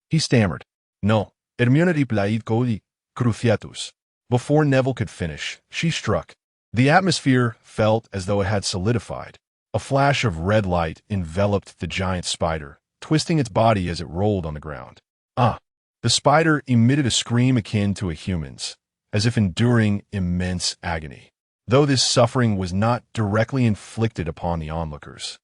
He stammered. "No, Hermione plaid codi cruciatus." Before Neville could finish, she struck. The atmosphere felt as though it had solidified. A flash of red light enveloped the giant spider, twisting its body as it rolled on the ground. "Ah!" The spider emitted a scream akin to a human's, as if enduring immense agony, though this suffering was not directly inflicted upon the onlookers.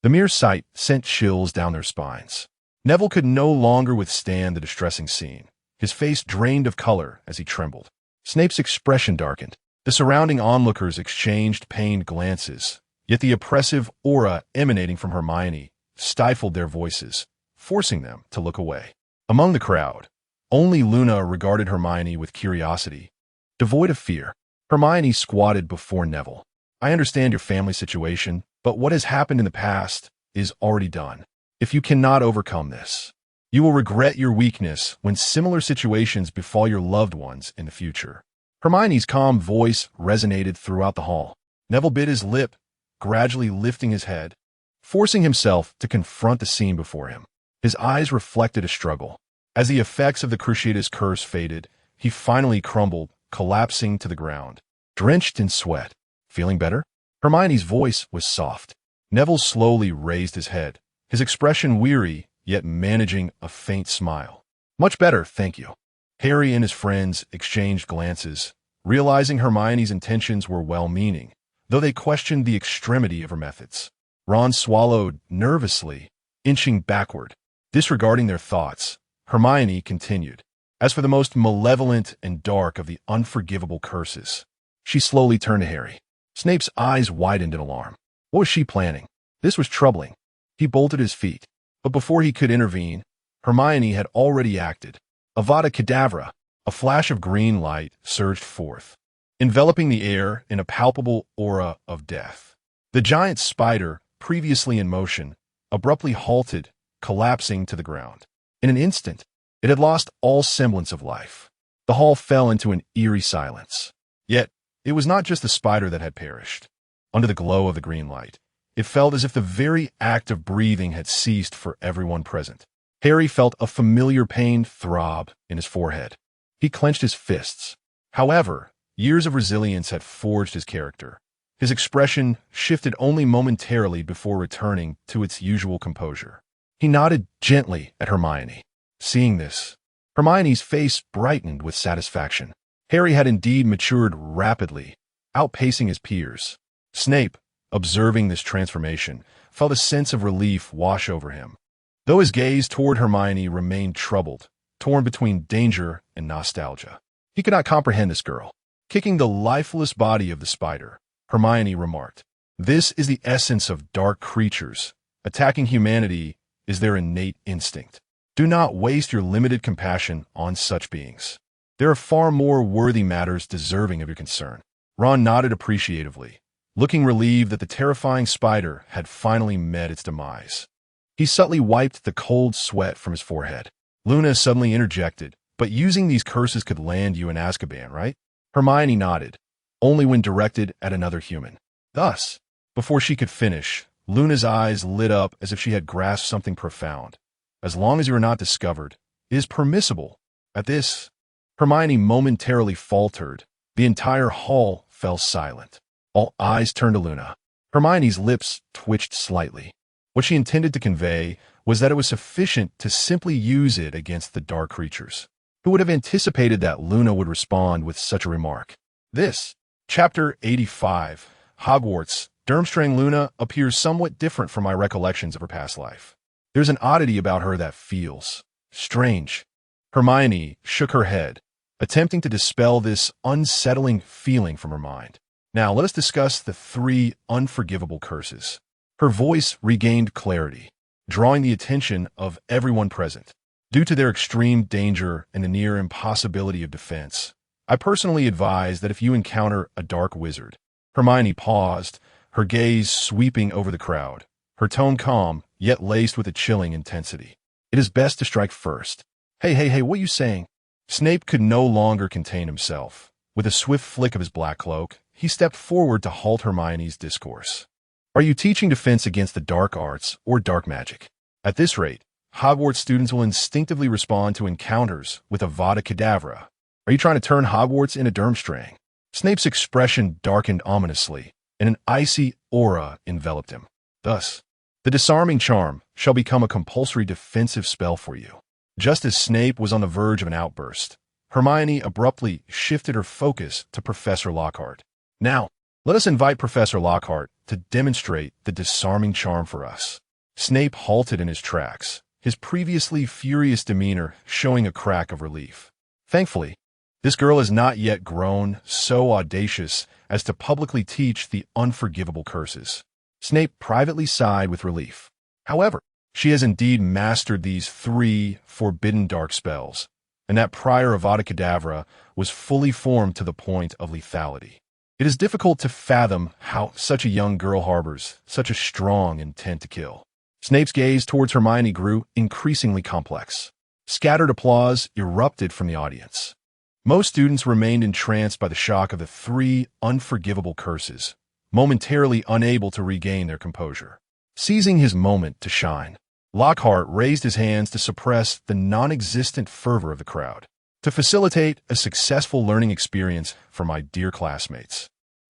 The mere sight sent chills down their spines. Neville could no longer withstand the distressing scene. His face drained of color as he trembled. Snape's expression darkened. The surrounding onlookers exchanged pained glances, yet the oppressive aura emanating from Hermione stifled their voices, forcing them to look away. Among the crowd, only Luna regarded Hermione with curiosity, devoid of fear. Hermione squatted before Neville. "I understand your family situation, but what has happened in the past is already done. If you cannot overcome this, you will regret your weakness when similar situations befall your loved ones in the future." Hermione's calm voice resonated throughout the hall. Neville bit his lip, gradually lifting his head, forcing himself to confront the scene before him. His eyes reflected a struggle. As the effects of the Cruciatus curse faded, he finally crumbled, collapsing to the ground, drenched in sweat. "Feeling better?" Hermione's voice was soft. Neville slowly raised his head, his expression weary, yet managing a faint smile. "Much better, thank you." Harry and his friends exchanged glances, realizing Hermione's intentions were well-meaning, though they questioned the extremity of her methods. Ron swallowed nervously, inching backward. Disregarding their thoughts, Hermione continued. "As for the most malevolent and dark of the unforgivable curses," she slowly turned to Harry. Snape's eyes widened in alarm. What was she planning? This was troubling. He bolted his feet, but before he could intervene, Hermione had already acted. Avada Kedavra! A flash of green light surged forth, enveloping the air in a palpable aura of death. The giant spider, previously in motion, abruptly halted, collapsing to the ground. In an instant, it had lost all semblance of life. The hall fell into an eerie silence. Yet, it was not just the spider that had perished. Under the glow of the green light, it felt as if the very act of breathing had ceased for everyone present. Harry felt a familiar pain throb in his forehead. He clenched his fists. However, years of resilience had forged his character. His expression shifted only momentarily before returning to its usual composure. He nodded gently at Hermione. Seeing this, Hermione's face brightened with satisfaction. Harry had indeed matured rapidly, outpacing his peers. Snape, observing this transformation, felt a sense of relief wash over him, though his gaze toward Hermione remained troubled, torn between danger and nostalgia. He could not comprehend this girl. Kicking the lifeless body of the spider, Hermione remarked, "This is the essence of dark creatures. Attacking humanity is their innate instinct. Do not waste your limited compassion on such beings. There are far more worthy matters deserving of your concern." Ron nodded appreciatively, looking relieved that the terrifying spider had finally met its demise. He subtly wiped the cold sweat from his forehead. Luna suddenly interjected, "But using these curses could land you in Azkaban, right?" Hermione nodded, only when directed at another human. Thus, before she could finish, Luna's eyes lit up as if she had grasped something profound. "As long as you are not discovered, it is permissible." At this, Hermione momentarily faltered. The entire hall fell silent. All eyes turned to Luna. Hermione's lips twitched slightly. What she intended to convey was that it was sufficient to simply use it against the dark creatures. Who would have anticipated that Luna would respond with such a remark? This, Chapter 85, Hogwarts, Durmstrang Luna appears somewhat different from my recollections of her past life. There's an oddity about her that feels strange. Hermione shook her head, attempting to dispel this unsettling feeling from her mind. Now let us discuss the 3 unforgivable curses. Her voice regained clarity, drawing the attention of everyone present. Due to their extreme danger and the near impossibility of defense, I personally advise that if you encounter a dark wizard— Hermione paused, her gaze sweeping over the crowd, her tone calm, yet laced with a chilling intensity. "It is best to strike first." Hey, what are you saying?" Snape could no longer contain himself. With a swift flick of his black cloak, he stepped forward to halt Hermione's discourse. "Are you teaching defense against the dark arts or dark magic? At this rate, Hogwarts students will instinctively respond to encounters with Avada Kedavra. Are you trying to turn Hogwarts into Durmstrang?" Snape's expression darkened ominously, and an icy aura enveloped him. "Thus, the disarming charm shall become a compulsory defensive spell for you." Just as Snape was on the verge of an outburst, Hermione abruptly shifted her focus to Professor Lockhart. "Now, let us invite Professor Lockhart to demonstrate the disarming charm for us." Snape halted in his tracks, his previously furious demeanor showing a crack of relief. Thankfully, this girl has not yet grown so audacious as to publicly teach the unforgivable curses. Snape privately sighed with relief. However, she has indeed mastered these 3 forbidden dark spells, and that prior Avada Kedavra was fully formed to the point of lethality. It is difficult to fathom how such a young girl harbors such a strong intent to kill. Snape's gaze towards Hermione grew increasingly complex. Scattered applause erupted from the audience. Most students remained entranced by the shock of the 3 unforgivable curses, momentarily unable to regain their composure. Seizing his moment to shine, Lockhart raised his hands to suppress the non-existent fervor of the crowd. "To facilitate a successful learning experience for my dear classmates,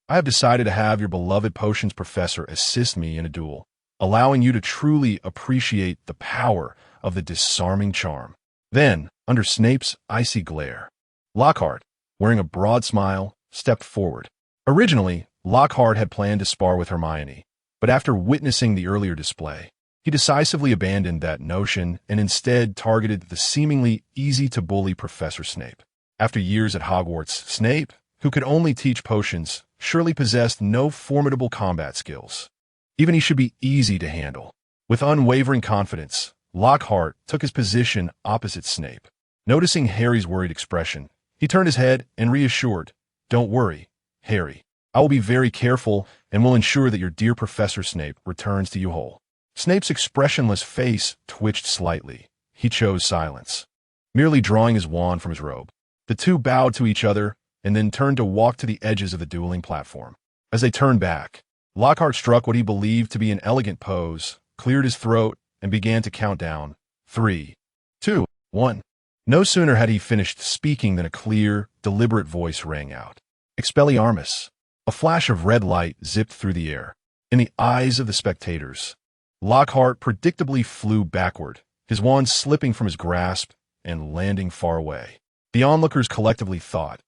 I have decided to have your beloved potions professor assist me in a duel, allowing you to truly appreciate the power of the disarming charm." Then, under Snape's icy glare, Lockhart, wearing a broad smile, stepped forward. Originally, Lockhart had planned to spar with Hermione, but after witnessing the earlier display, he decisively abandoned that notion and instead targeted the seemingly easy-to-bully Professor Snape. After years at Hogwarts, Snape, who could only teach potions, surely possessed no formidable combat skills. Even he should be easy to handle. With unwavering confidence, Lockhart took his position opposite Snape. Noticing Harry's worried expression, he turned his head and reassured, "Don't worry, Harry. I will be very careful and will ensure that your dear Professor Snape returns to you whole." Snape's expressionless face twitched slightly. He chose silence, merely drawing his wand from his robe. The two bowed to each other and then turned to walk to the edges of the dueling platform. As they turned back, Lockhart struck what he believed to be an elegant pose, cleared his throat, and began to count down. 3, 2, 1. No sooner had he finished speaking than a clear, deliberate voice rang out. "Expelliarmus." A flash of red light zipped through the air. In the eyes of the spectators, Lockhart predictably flew backward, his wand slipping from his grasp and landing far away. The onlookers collectively thought,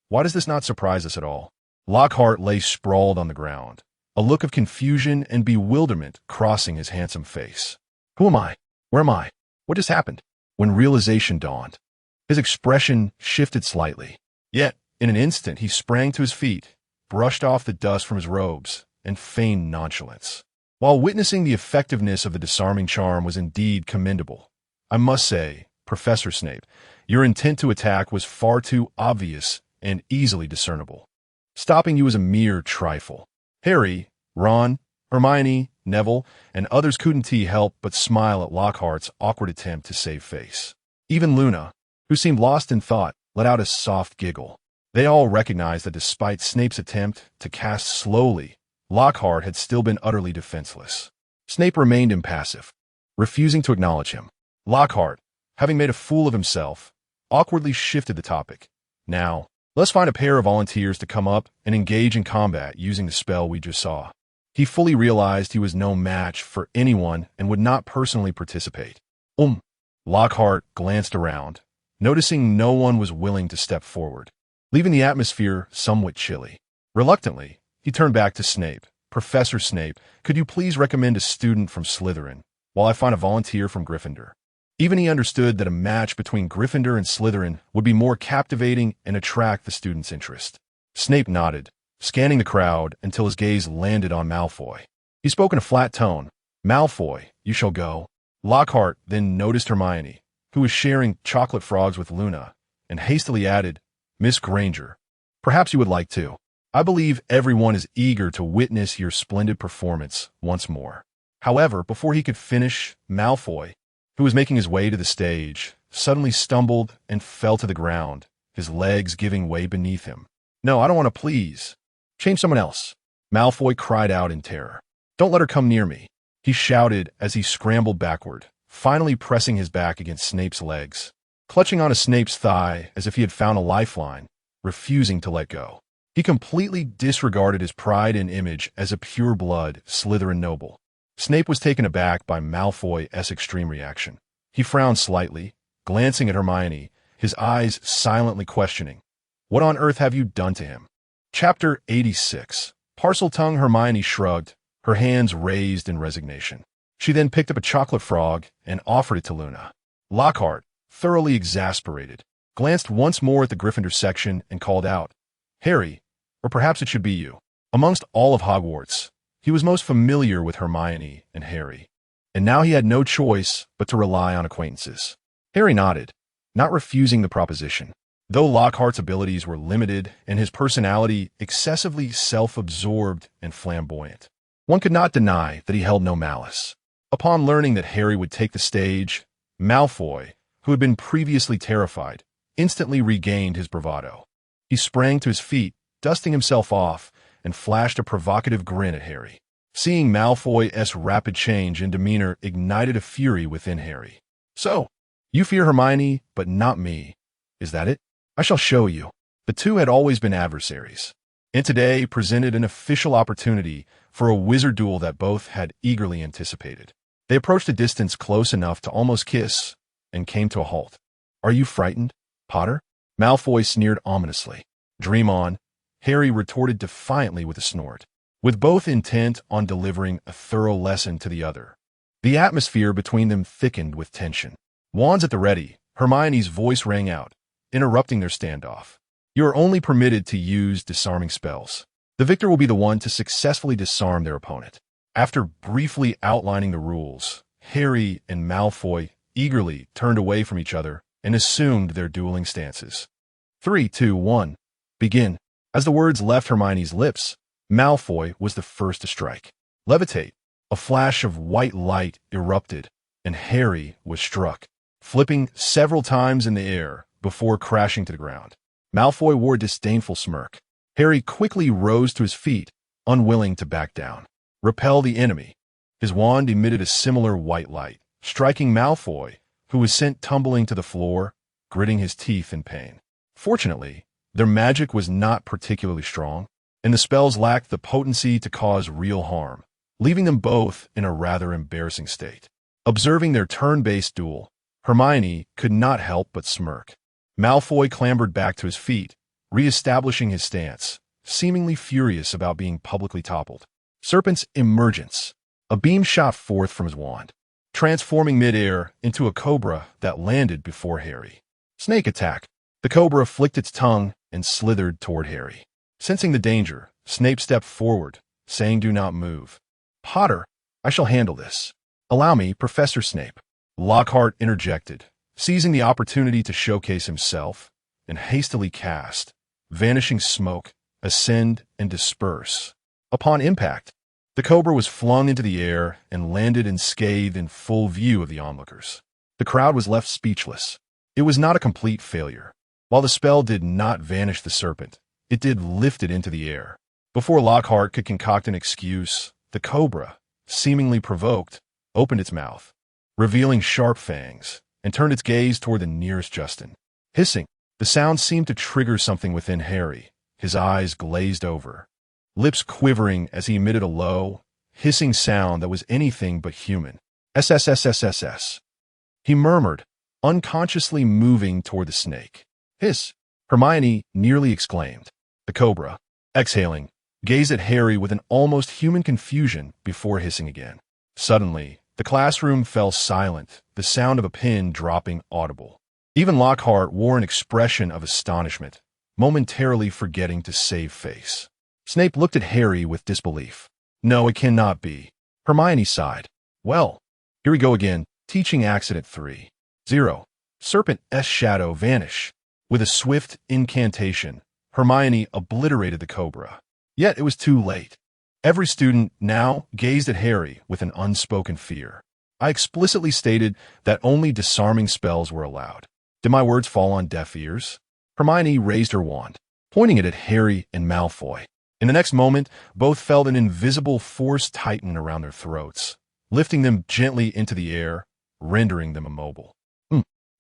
"Why does this not surprise us at all?" Lockhart lay sprawled on the ground, a look of confusion and bewilderment crossing his handsome face. "Who am I? Where am I? What just happened?" When realization dawned, his expression shifted slightly. Yet, in an instant, he sprang to his feet, brushed off the dust from his robes, and feigned nonchalance. While witnessing the effectiveness of the disarming charm was indeed commendable, I must say, Professor Snape, your intent to attack was far too obvious and easily discernible. Stopping you was a mere trifle. Harry, Ron, Hermione, Neville, and others couldn't help but smile at Lockhart's awkward attempt to save face. Even Luna, who seemed lost in thought, let out a soft giggle. They all recognized that despite Snape's attempt to cast slowly, Lockhart had still been utterly defenseless. Snape remained impassive, refusing to acknowledge him. Lockhart, having made a fool of himself, awkwardly shifted the topic. Now, let's find a pair of volunteers to come up and engage in combat using the spell we just saw. He fully realized he was no match for anyone and would not personally participate. Lockhart glanced around, noticing no one was willing to step forward, leaving the atmosphere somewhat chilly. Reluctantly, he turned back to Snape. Professor Snape, could you please recommend a student from Slytherin, while I find a volunteer from Gryffindor? Even he understood that a match between Gryffindor and Slytherin would be more captivating and attract the student's interest. Snape nodded, scanning the crowd until his gaze landed on Malfoy. He spoke in a flat tone. Malfoy, you shall go. Lockhart then noticed Hermione, who was sharing chocolate frogs with Luna, and hastily added, Miss Granger, perhaps you would like to. I believe everyone is eager to witness your splendid performance once more. However, before he could finish, Malfoy, who was making his way to the stage, suddenly stumbled and fell to the ground, his legs giving way beneath him. No, I don't want to, please. Change someone else. Malfoy cried out in terror. Don't let her come near me, he shouted as he scrambled backward, finally pressing his back against Snape's legs, clutching onto Snape's thigh as if he had found a lifeline, refusing to let go. He completely disregarded his pride and image as a pure-blood Slytherin noble. Snape was taken aback by Malfoy's extreme reaction. He frowned slightly, glancing at Hermione, his eyes silently questioning, What on earth have you done to him? Chapter 86. Parseltongue Hermione shrugged, her hands raised in resignation. She then picked up a chocolate frog and offered it to Luna. Lockhart, thoroughly exasperated, glanced once more at the Gryffindor section and called out, Harry, or perhaps it should be you. Amongst all of Hogwarts, he was most familiar with Hermione and Harry, and now he had no choice but to rely on acquaintances. Harry nodded, not refusing the proposition. Though Lockhart's abilities were limited and his personality excessively self-absorbed and flamboyant, one could not deny that he held no malice. Upon learning that Harry would take the stage, Malfoy, who had been previously terrified, instantly regained his bravado. He sprang to his feet, dusting himself off, and flashed a provocative grin at Harry. Seeing Malfoy's rapid change in demeanor ignited a fury within Harry. So, you fear Hermione, but not me. Is that it? I shall show you. The two had always been adversaries, and today presented an official opportunity for a wizard duel that both had eagerly anticipated. They approached a distance close enough to almost kiss, and came to a halt. Are you frightened, Potter? Malfoy sneered ominously. Dream on, Harry retorted defiantly with a snort, with both intent on delivering a thorough lesson to the other. The atmosphere between them thickened with tension. Wands at the ready, Hermione's voice rang out, interrupting their standoff. You are only permitted to use disarming spells. The victor will be the one to successfully disarm their opponent. After briefly outlining the rules, Harry and Malfoy eagerly turned away from each other and assumed their dueling stances. 3, 2, 1. Begin. As the words left Hermione's lips, Malfoy was the first to strike. Levitate. A flash of white light erupted, and Harry was struck, flipping several times in the air before crashing to the ground. Malfoy wore a disdainful smirk. Harry quickly rose to his feet, unwilling to back down. Repel the enemy. His wand emitted a similar white light, striking Malfoy, who was sent tumbling to the floor, gritting his teeth in pain. Fortunately, their magic was not particularly strong, and the spells lacked the potency to cause real harm, leaving them both in a rather embarrassing state. Observing their turn-based duel, Hermione could not help but smirk. Malfoy clambered back to his feet, re-establishing his stance, seemingly furious about being publicly toppled. Serpent's emergence. A beam shot forth from his wand, transforming mid-air into a cobra that landed before Harry. Snake attack. The cobra flicked its tongue, and slithered toward Harry. Sensing the danger, Snape stepped forward, saying, "Do not move." "Potter, I shall handle this." "Allow me, Professor Snape." Lockhart interjected, seizing the opportunity to showcase himself, and hastily cast Vanishing Smoke, Ascend and Disperse. Upon impact, the cobra was flung into the air and landed unscathed in full view of the onlookers. The crowd was left speechless. It was not a complete failure. While the spell did not vanish the serpent, it did lift it into the air. Before Lockhart could concoct an excuse, the cobra, seemingly provoked, opened its mouth, revealing sharp fangs, and turned its gaze toward the nearest Justin. Hissing, the sound seemed to trigger something within Harry. His eyes glazed over, lips quivering as he emitted a low, hissing sound that was anything but human. "SSSSSS." He murmured, unconsciously moving toward the snake. "Hiss!" Hermione nearly exclaimed. The cobra, exhaling, gazed at Harry with an almost human confusion before hissing again. Suddenly, the classroom fell silent, the sound of a pin dropping audible. Even Lockhart wore an expression of astonishment, momentarily forgetting to save face. Snape looked at Harry with disbelief. "No, it cannot be." Hermione sighed. "Well, here we go again. Teaching accident 3-0. Serpent S shadow vanish." With a swift incantation, Hermione obliterated the cobra. Yet it was too late. Every student now gazed at Harry with an unspoken fear. "I explicitly stated that only disarming spells were allowed. Did my words fall on deaf ears?" Hermione raised her wand, pointing it at Harry and Malfoy. In the next moment, both felt an invisible force tighten around their throats, lifting them gently into the air, rendering them immobile.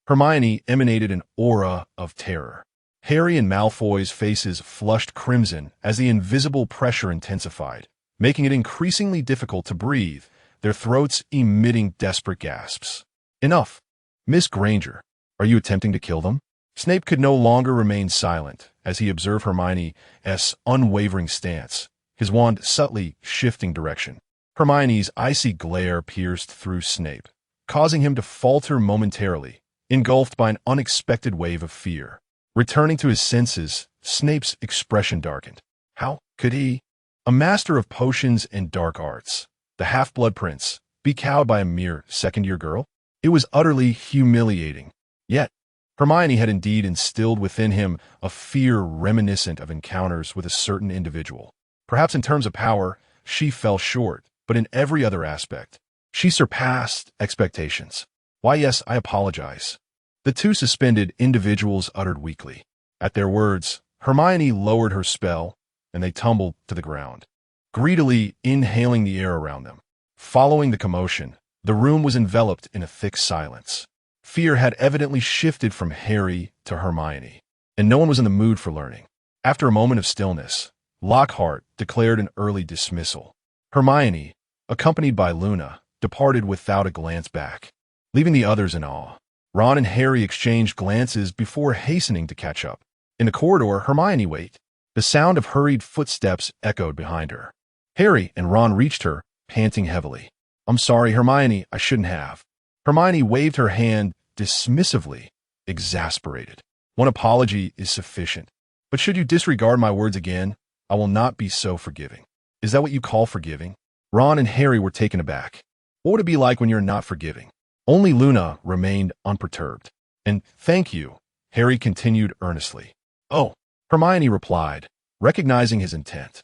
Hermione emanated an aura of terror. Harry and Malfoy's faces flushed crimson as the invisible pressure intensified, making it increasingly difficult to breathe, their throats emitting desperate gasps. "Enough. Miss Granger, are you attempting to kill them?" Snape could no longer remain silent as he observed Hermione's unwavering stance, his wand subtly shifting direction. Hermione's icy glare pierced through Snape, causing him to falter momentarily, engulfed by an unexpected wave of fear. Returning to his senses, Snape's expression darkened. How could he, a master of potions and dark arts, the half-blood prince, be cowed by a mere second-year girl? It was utterly humiliating. Yet, Hermione had indeed instilled within him a fear reminiscent of encounters with a certain individual. Perhaps in terms of power, she fell short, but in every other aspect, she surpassed expectations. "Why, yes, I apologize," the two suspended individuals uttered weakly. At their words, Hermione lowered her spell, and they tumbled to the ground, greedily inhaling the air around them. Following the commotion, the room was enveloped in a thick silence. Fear had evidently shifted from Harry to Hermione, and no one was in the mood for learning. After a moment of stillness, Lockhart declared an early dismissal. Hermione, accompanied by Luna, departed without a glance back, leaving the others in awe. Ron and Harry exchanged glances before hastening to catch up. In the corridor, Hermione waited. The sound of hurried footsteps echoed behind her. Harry and Ron reached her, panting heavily. "I'm sorry, Hermione, I shouldn't have." Hermione waved her hand dismissively, exasperated. "One apology is sufficient. But should you disregard my words again, I will not be so forgiving." "Is that what you call forgiving?" Ron and Harry were taken aback. "What would it be like when you're not forgiving?" Only Luna remained unperturbed. "And thank you," Harry continued earnestly. "Oh," Hermione replied, recognizing his intent.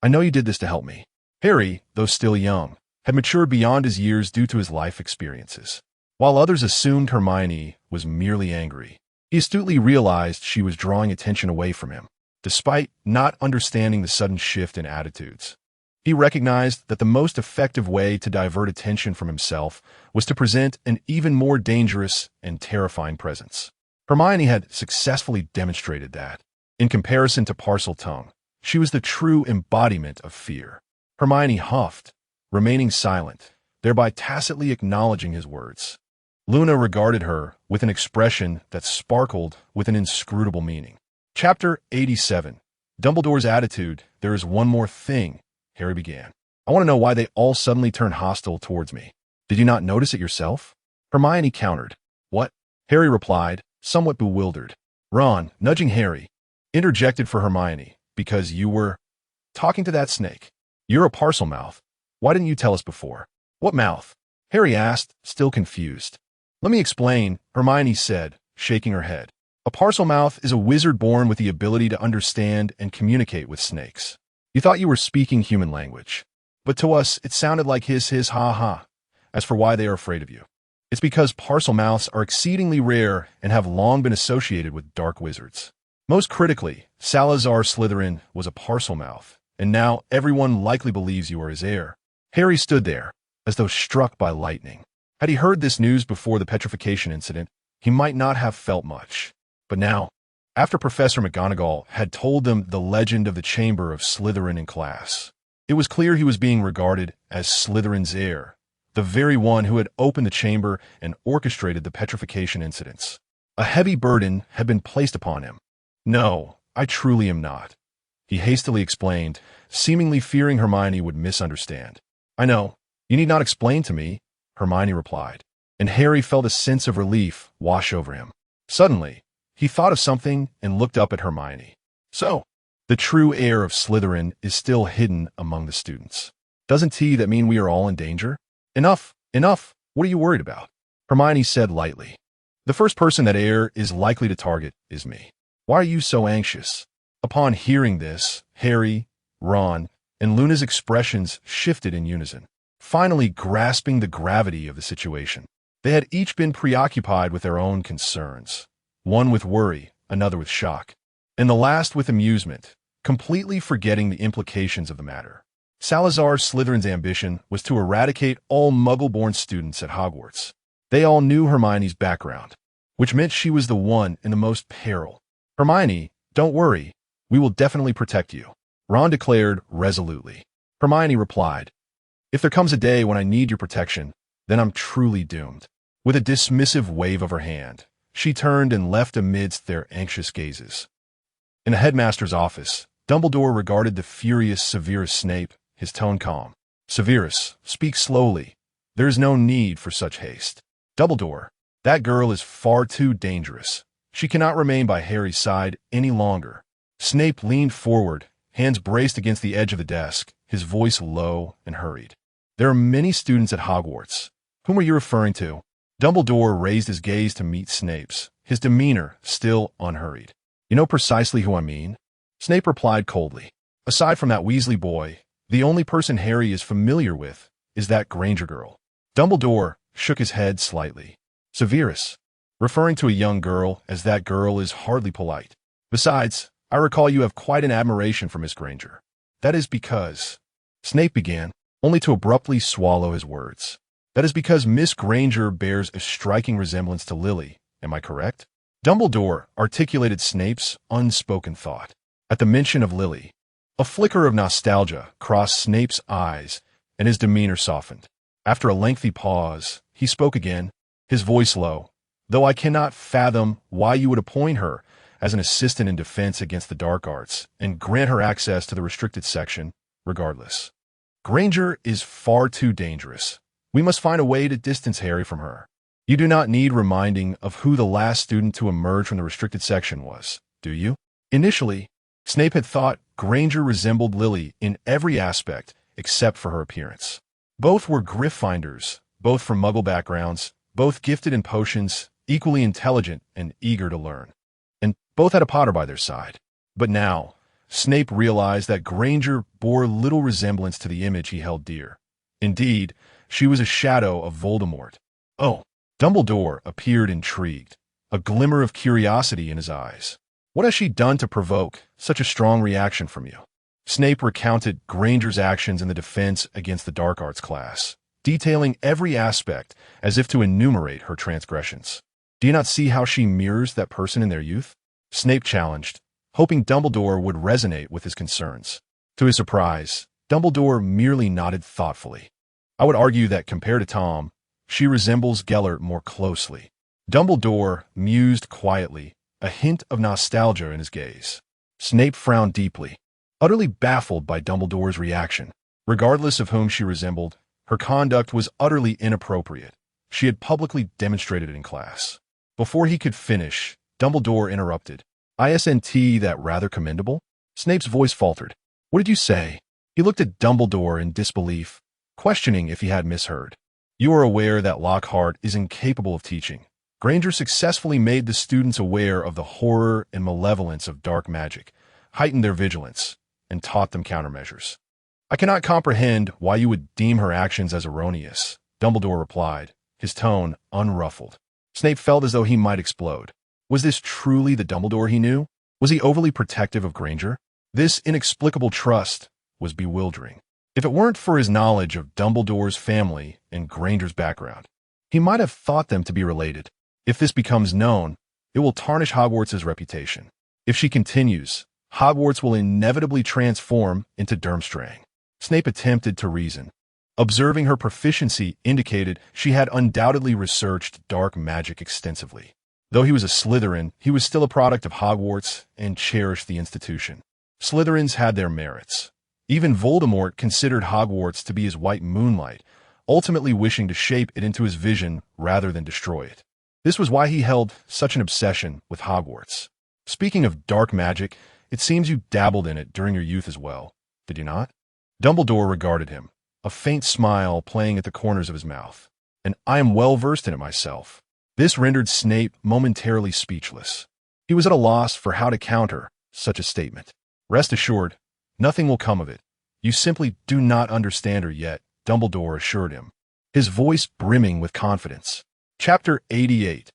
"I know you did this to help me." Harry, though still young, had matured beyond his years due to his life experiences. While others assumed Hermione was merely angry, he astutely realized she was drawing attention away from him, despite not understanding the sudden shift in attitudes. He recognized that the most effective way to divert attention from himself was to present an even more dangerous and terrifying presence. Hermione had successfully demonstrated that. In comparison to Parseltongue, she was the true embodiment of fear. Hermione huffed, remaining silent, thereby tacitly acknowledging his words. Luna regarded her with an expression that sparkled with an inscrutable meaning. Chapter 87. Dumbledore's Attitude. "There is one more thing," Harry began. "I want to know why they all suddenly turned hostile towards me. Did you not notice it yourself?" Hermione countered. "What?" Harry replied, somewhat bewildered. Ron, nudging Harry, Interjected for Hermione, because you were talking to that snake. You're a parcel mouth. Why didn't you tell us before? What mouth? Harry asked, still confused. Let me explain, Hermione said, shaking her head. A parcel mouth is a wizard born with the ability to understand and communicate with snakes. You thought you were speaking human language. But to us, it sounded like hiss, ha, ha. As for why they are afraid of you, it's because parcel mouths are exceedingly rare and have long been associated with dark wizards. Most critically, Salazar Slytherin was a parcel mouth, and now everyone likely believes you are his heir. Harry stood there, as though struck by lightning. Had he heard this news before the petrification incident, he might not have felt much. But now, after Professor McGonagall had told them the legend of the Chamber of Slytherin in class, it was clear he was being regarded as Slytherin's heir, the very one who had opened the chamber and orchestrated the petrification incidents. A heavy burden had been placed upon him. No, I truly am not, he hastily explained, seemingly fearing Hermione would misunderstand. I know, you need not explain to me, Hermione replied, and Harry felt a sense of relief wash over him. Suddenly, he thought of something and looked up at Hermione. So, the true heir of Slytherin is still hidden among the students. Doesn't that mean we are all in danger? Enough, enough, what are you worried about? Hermione said lightly. The first person that heir is likely to target is me. Why are you so anxious? Upon hearing this, Harry, Ron, and Luna's expressions shifted in unison, finally grasping the gravity of the situation. They had each been preoccupied with their own concerns, one with worry, another with shock, and the last with amusement, completely forgetting the implications of the matter. Salazar Slytherin's ambition was to eradicate all Muggle-born students at Hogwarts. They all knew Hermione's background, which meant she was the one in the most peril. Hermione, don't worry, we will definitely protect you, Ron declared resolutely. Hermione replied, if there comes a day when I need your protection, then I'm truly doomed. With a dismissive wave of her hand, she turned and left amidst their anxious gazes. In the headmaster's office, Dumbledore regarded the furious Severus Snape, his tone calm. Severus, speak slowly. There is no need for such haste. Dumbledore, that girl is far too dangerous. She cannot remain by Harry's side any longer. Snape leaned forward, hands braced against the edge of the desk, his voice low and hurried. There are many students at Hogwarts. Whom are you referring to? Dumbledore raised his gaze to meet Snape's, his demeanor still unhurried. You know precisely who I mean? Snape replied coldly. Aside from that Weasley boy, the only person Harry is familiar with is that Granger girl. Dumbledore shook his head slightly. Severus, referring to a young girl as that girl is hardly polite. Besides, I recall you have quite an admiration for Miss Granger. That is because... Snape began, only to abruptly swallow his words. That is because Miss Granger bears a striking resemblance to Lily, am I correct? Dumbledore articulated Snape's unspoken thought. At the mention of Lily, a flicker of nostalgia crossed Snape's eyes, and his demeanor softened. After a lengthy pause, he spoke again, his voice low, though I cannot fathom why you would appoint her as an assistant in defense against the dark arts and grant her access to the restricted section, regardless. Granger is far too dangerous. We must find a way to distance Harry from her. You do not need reminding of who the last student to emerge from the restricted section was, do you? Initially, Snape had thought Granger resembled Lily in every aspect except for her appearance. Both were Gryffindors, both from Muggle backgrounds, both gifted in potions, equally intelligent and eager to learn. And both had a Potter by their side. But now, Snape realized that Granger bore little resemblance to the image he held dear. Indeed, she was a shadow of Voldemort. Oh, Dumbledore appeared intrigued, a glimmer of curiosity in his eyes. What has she done to provoke such a strong reaction from you? Snape recounted Granger's actions in the defense against the dark arts class, detailing every aspect as if to enumerate her transgressions. Do you not see how she mirrors that person in their youth? Snape challenged, hoping Dumbledore would resonate with his concerns. To his surprise, Dumbledore merely nodded thoughtfully. I would argue that compared to Tom, she resembles Gellert more closely. Dumbledore mused quietly, a hint of nostalgia in his gaze. Snape frowned deeply, utterly baffled by Dumbledore's reaction. Regardless of whom she resembled, her conduct was utterly inappropriate. She had publicly demonstrated it in class. Before he could finish, Dumbledore interrupted. Isn't that rather commendable? Snape's voice faltered. What did you say? He looked at Dumbledore in disbelief, questioning if he had misheard. You are aware that Lockhart is incapable of teaching. Granger successfully made the students aware of the horror and malevolence of dark magic, heightened their vigilance, and taught them countermeasures. I cannot comprehend why you would deem her actions as erroneous, Dumbledore replied, his tone unruffled. Snape felt as though he might explode. Was this truly the Dumbledore he knew? Was he overly protective of Granger? This inexplicable trust was bewildering. If it weren't for his knowledge of Dumbledore's family and Granger's background, he might have thought them to be related. If this becomes known, it will tarnish Hogwarts' reputation. If she continues, Hogwarts will inevitably transform into Durmstrang. Snape attempted to reason. Observing her proficiency indicated she had undoubtedly researched dark magic extensively. Though he was a Slytherin, he was still a product of Hogwarts and cherished the institution. Slytherins had their merits. Even Voldemort considered Hogwarts to be his white moonlight, ultimately wishing to shape it into his vision rather than destroy it. This was why he held such an obsession with Hogwarts. Speaking of dark magic, it seems you dabbled in it during your youth as well, did you not? Dumbledore regarded him, a faint smile playing at the corners of his mouth. And I am well versed in it myself. This rendered Snape momentarily speechless. He was at a loss for how to counter such a statement. Rest assured, nothing will come of it. You simply do not understand her yet, Dumbledore assured him, his voice brimming with confidence. Chapter 88.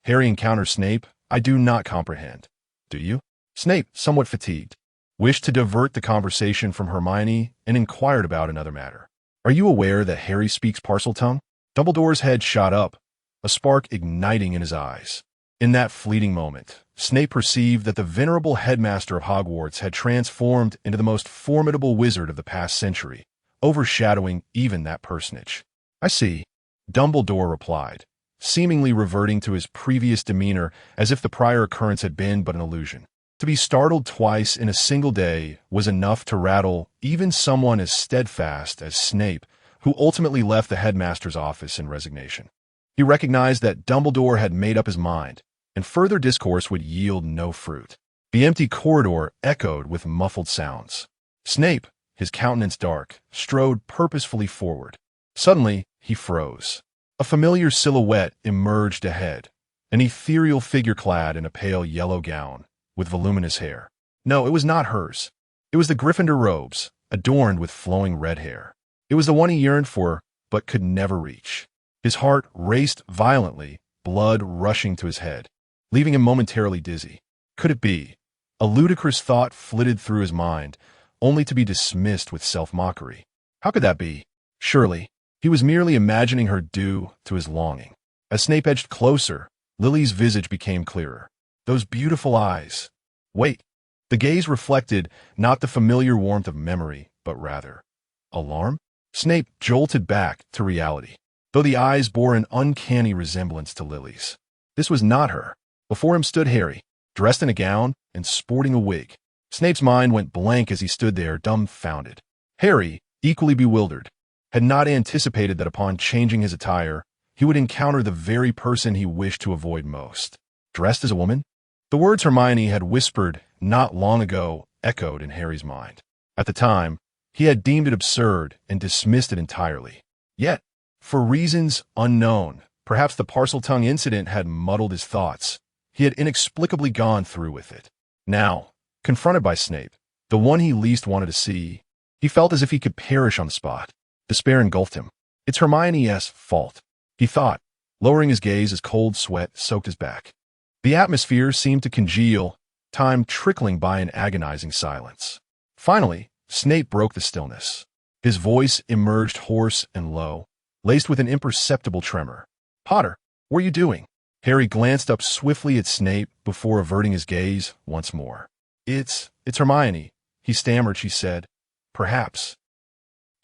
Harry encounters Snape. I do not comprehend. Do you? Snape, somewhat fatigued, wished to divert the conversation from Hermione and inquired about another matter. Are you aware that Harry speaks Parseltongue? Dumbledore's head shot up, a spark igniting in his eyes. In that fleeting moment, Snape perceived that the venerable headmaster of Hogwarts had transformed into the most formidable wizard of the past century, overshadowing even that personage. I see, Dumbledore replied, seemingly reverting to his previous demeanor as if the prior occurrence had been but an illusion. To be startled twice in a single day was enough to rattle even someone as steadfast as Snape, who ultimately left the headmaster's office in resignation. He recognized that Dumbledore had made up his mind, and further discourse would yield no fruit. The empty corridor echoed with muffled sounds. Snape, his countenance dark, strode purposefully forward. Suddenly, he froze. A familiar silhouette emerged ahead, an ethereal figure clad in a pale yellow gown, with voluminous hair. No, it was not hers. It was the Gryffindor robes, adorned with flowing red hair. It was the one he yearned for, but could never reach. His heart raced violently, blood rushing to his head, leaving him momentarily dizzy. Could it be? A ludicrous thought flitted through his mind, only to be dismissed with self-mockery. How could that be? Surely, he was merely imagining her due to his longing. As Snape edged closer, Lily's visage became clearer. Those beautiful eyes. Wait. The gaze reflected not the familiar warmth of memory, but rather alarm? Snape jolted back to reality, though the eyes bore an uncanny resemblance to Lily's. This was not her. Before him stood Harry, dressed in a gown and sporting a wig. Snape's mind went blank as he stood there, dumbfounded. Harry, equally bewildered, had not anticipated that upon changing his attire, he would encounter the very person he wished to avoid most. Dressed as a woman? The words Hermione had whispered not long ago echoed in Harry's mind. At the time, he had deemed it absurd and dismissed it entirely. Yet, for reasons unknown, perhaps the Parseltongue incident had muddled his thoughts. He had inexplicably gone through with it. Now, confronted by Snape, the one he least wanted to see, he felt as if he could perish on the spot. Despair engulfed him. It's Hermione's fault, he thought, lowering his gaze as cold sweat soaked his back. The atmosphere seemed to congeal, time trickling by in agonizing silence. Finally, Snape broke the stillness. His voice emerged hoarse and low, laced with an imperceptible tremor. Potter, what are you doing? Harry glanced up swiftly at Snape before averting his gaze once more. It's Hermione, he stammered, she said. Perhaps.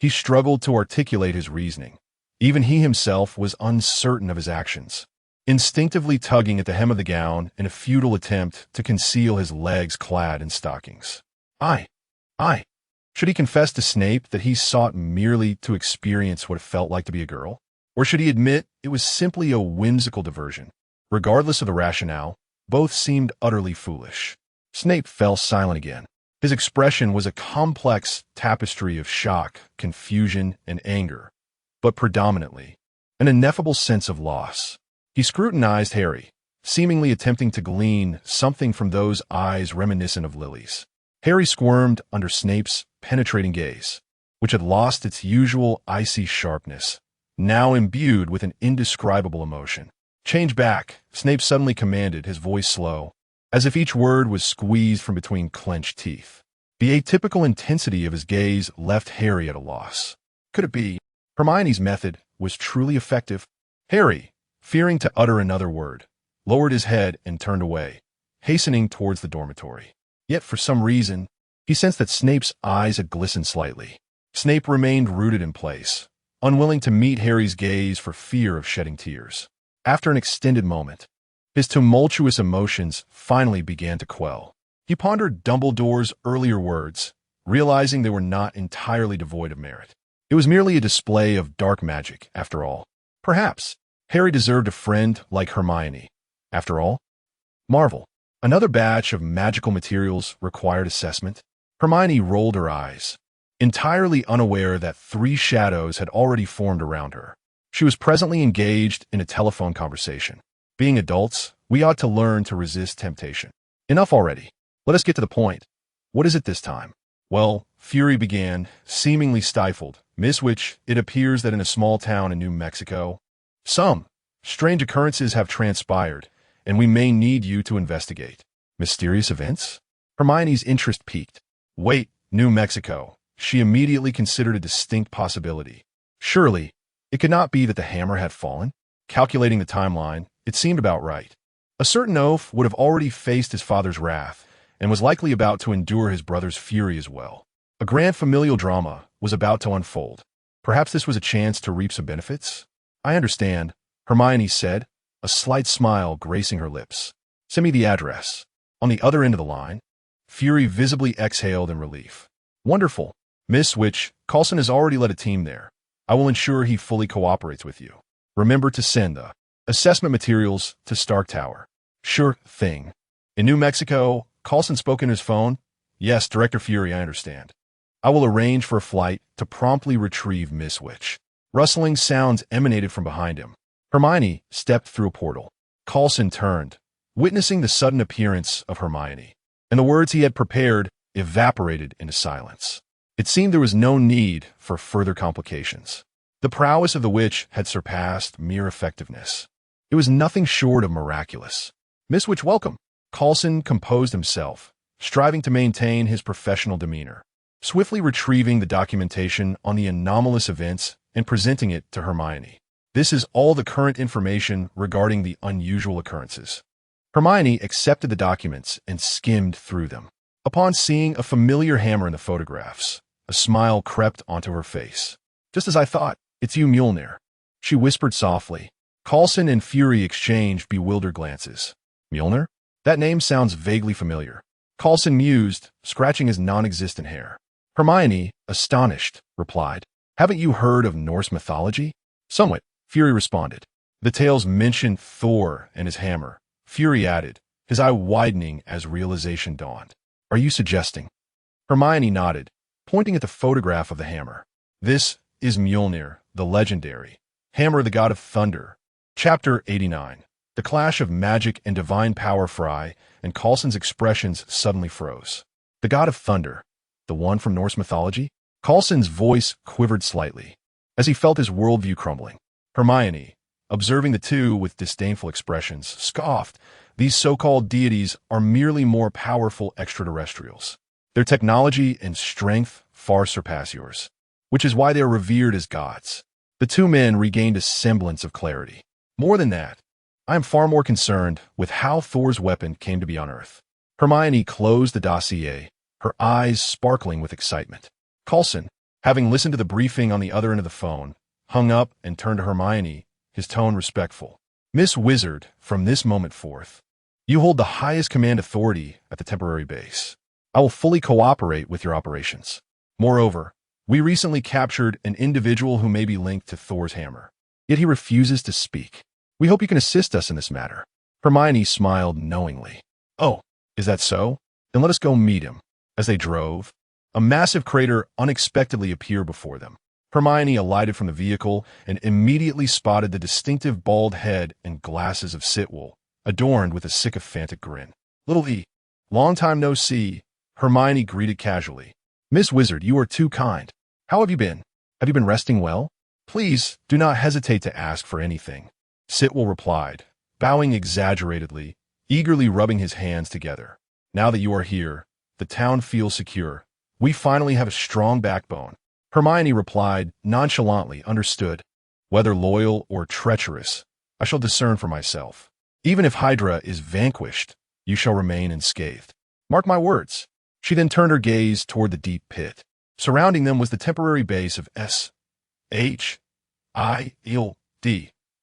He struggled to articulate his reasoning. Even he himself was uncertain of his actions, instinctively tugging at the hem of the gown in a futile attempt to conceal his legs clad in stockings. I. Should he confess to Snape that he sought merely to experience what it felt like to be a girl? Or should he admit it was simply a whimsical diversion? Regardless of the rationale, both seemed utterly foolish. Snape fell silent again. His expression was a complex tapestry of shock, confusion, and anger, but predominantly an ineffable sense of loss. He scrutinized Harry, seemingly attempting to glean something from those eyes reminiscent of lilies. Harry squirmed under Snape's penetrating gaze, which had lost its usual icy sharpness, now imbued with an indescribable emotion. "Change back," Snape suddenly commanded, his voice slow, as if each word was squeezed from between clenched teeth. The atypical intensity of his gaze left Harry at a loss. Could it be Hermione's method was truly effective? Harry, fearing to utter another word, lowered his head and turned away, hastening towards the dormitory. Yet for some reason, he sensed that Snape's eyes had glistened slightly. Snape remained rooted in place, unwilling to meet Harry's gaze for fear of shedding tears. After an extended moment, his tumultuous emotions finally began to quell. He pondered Dumbledore's earlier words, realizing they were not entirely devoid of merit. It was merely a display of dark magic, after all. Perhaps Harry deserved a friend like Hermione. After all, Marvel. Another batch of magical materials required assessment. Hermione rolled her eyes, entirely unaware that 3 shadows had already formed around her. She was presently engaged in a telephone conversation. Being adults, we ought to learn to resist temptation. Enough already. Let us get to the point. What is it this time? Well, Fury began, seemingly stifled. Miss Which, it appears that in a small town in New Mexico, some strange occurrences have transpired, and we may need you to investigate. Mysterious events? Hermione's interest piqued. Wait, New Mexico. She immediately considered a distinct possibility. Surely, it could not be that the hammer had fallen? Calculating the timeline, it seemed about right. A certain oaf would have already faced his father's wrath, and was likely about to endure his brother's fury as well. A grand familial drama was about to unfold. Perhaps this was a chance to reap some benefits? I understand, Hermione said, a slight smile gracing her lips. Send me the address. On the other end of the line, Fury visibly exhaled in relief. Wonderful. Miss Which, Coulson has already led a team there. I will ensure he fully cooperates with you. Remember to send the assessment materials to Stark Tower. Sure thing. In New Mexico, Coulson spoke in his phone. Yes, Director Fury, I understand. I will arrange for a flight to promptly retrieve Miss Which. Rustling sounds emanated from behind him. Hermione stepped through a portal. Coulson turned, witnessing the sudden appearance of Hermione, and the words he had prepared evaporated into silence. It seemed there was no need for further complications. The prowess of the witch had surpassed mere effectiveness. It was nothing short of miraculous. Miss Which, welcome. Coulson composed himself, striving to maintain his professional demeanor, swiftly retrieving the documentation on the anomalous events and presenting it to Hermione. This is all the current information regarding the unusual occurrences. Hermione accepted the documents and skimmed through them. Upon seeing a familiar hammer in the photographs, a smile crept onto her face. Just as I thought, it's you, Mjolnir, she whispered softly. Coulson and Fury exchanged bewildered glances. Mjolnir? That name sounds vaguely familiar. Coulson mused, scratching his non-existent hair. Hermione, astonished, replied, Haven't you heard of Norse mythology? Somewhat, Fury responded. The tales mention Thor and his hammer. Fury added, his eye widening as realization dawned. Are you suggesting? Hermione nodded, pointing at the photograph of the hammer. This is Mjolnir, the legendary hammer of the god of thunder. Chapter 89. The clash of magic and divine power fry, and Coulson's expressions suddenly froze. The god of thunder, the one from Norse mythology? Coulson's voice quivered slightly, as he felt his worldview crumbling. Hermione, observing the two with disdainful expressions, scoffed. These so-called deities are merely more powerful extraterrestrials. Their technology and strength far surpass yours, which is why they are revered as gods. The two men regained a semblance of clarity. More than that, I am far more concerned with how Thor's weapon came to be on Earth. Hermione closed the dossier, her eyes sparkling with excitement. Coulson, having listened to the briefing on the other end of the phone, hung up and turned to Hermione, his tone respectful. Miss Wizard, from this moment forth, you hold the highest command authority at the temporary base. I will fully cooperate with your operations. Moreover, we recently captured an individual who may be linked to Thor's hammer, yet he refuses to speak. We hope you can assist us in this matter. Hermione smiled knowingly. Oh, is that so? Then let us go meet him. As they drove, a massive crater unexpectedly appeared before them. Hermione alighted from the vehicle and immediately spotted the distinctive bald head and glasses of Sitwell, adorned with a sycophantic grin. "Little E, long time no see," Hermione greeted casually. "Miss Wizard, you are too kind. How have you been? Have you been resting well? Please do not hesitate to ask for anything," Sitwell replied, bowing exaggeratedly, eagerly rubbing his hands together. "Now that you are here, the town feels secure. We finally have a strong backbone." Hermione replied nonchalantly, "Understood. Whether loyal or treacherous, I shall discern for myself. Even if Hydra is vanquished, you shall remain unscathed. Mark my words." She then turned her gaze toward the deep pit. Surrounding them was the temporary base of S.H.I.L.D.,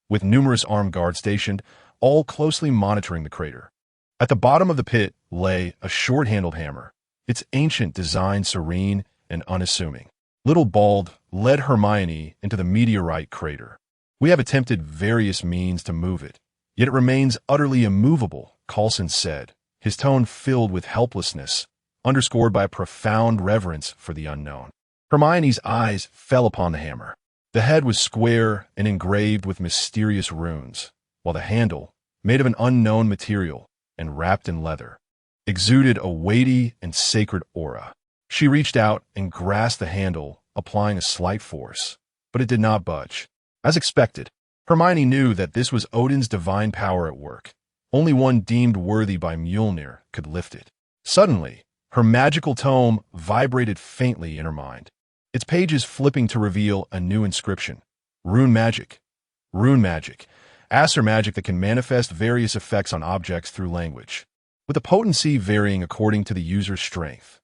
with numerous armed guards stationed, all closely monitoring the crater. At the bottom of the pit lay a short-handled hammer, its ancient design serene and unassuming. Little Bald led Hermione into the meteorite crater. "We have attempted various means to move it, yet it remains utterly immovable," Coulson said, his tone filled with helplessness, underscored by a profound reverence for the unknown. Hermione's eyes fell upon the hammer. The head was square and engraved with mysterious runes, while the handle, made of an unknown material and wrapped in leather, exuded a weighty and sacred aura. She reached out and grasped the handle, applying a slight force, but it did not budge. As expected, Hermione knew that this was Odin's divine power at work. Only one deemed worthy by Mjolnir could lift it. Suddenly, her magical tome vibrated faintly in her mind, its pages flipping to reveal a new inscription. Rune magic. Rune magic. Acer magic that can manifest various effects on objects through language, with the potency varying according to the user's strength.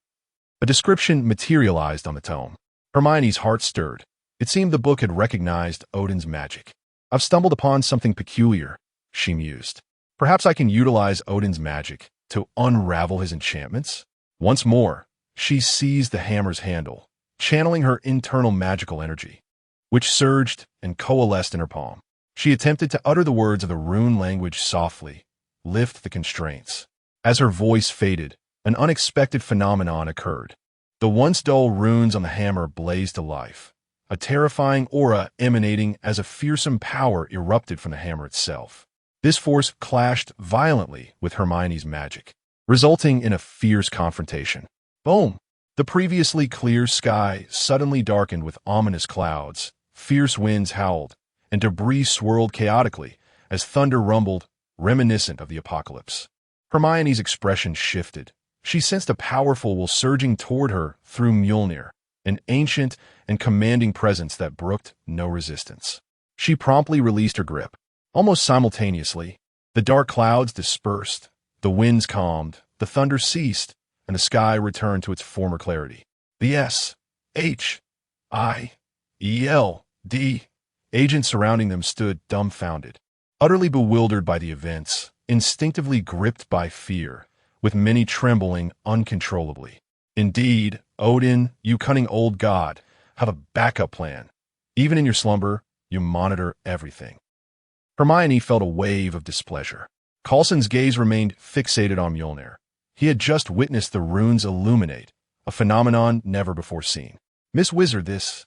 A description materialized on the tome. Hermione's heart stirred. It seemed the book had recognized Odin's magic. "I've stumbled upon something peculiar," she mused. "Perhaps I can utilize Odin's magic to unravel his enchantments?" Once more, she seized the hammer's handle, channeling her internal magical energy, which surged and coalesced in her palm. She attempted to utter the words of the rune language softly, lift the constraints. As her voice faded, an unexpected phenomenon occurred. The once dull runes on the hammer blazed to life, a terrifying aura emanating as a fearsome power erupted from the hammer itself. This force clashed violently with Hermione's magic, resulting in a fierce confrontation. Boom! The previously clear sky suddenly darkened with ominous clouds, fierce winds howled, and debris swirled chaotically as thunder rumbled, reminiscent of the apocalypse. Hermione's expression shifted. She sensed a powerful will surging toward her through Mjolnir, an ancient and commanding presence that brooked no resistance. She promptly released her grip. Almost simultaneously, the dark clouds dispersed, the winds calmed, the thunder ceased, and the sky returned to its former clarity. The S.H.I.L.D. agents surrounding them stood dumbfounded, utterly bewildered by the events, instinctively gripped by fear, with many trembling uncontrollably. "Indeed, Odin, you cunning old god, have a backup plan. Even in your slumber, you monitor everything." Hermione felt a wave of displeasure. Coulson's gaze remained fixated on Mjolnir. He had just witnessed the runes illuminate, a phenomenon never before seen. "Miss Wizard, this..."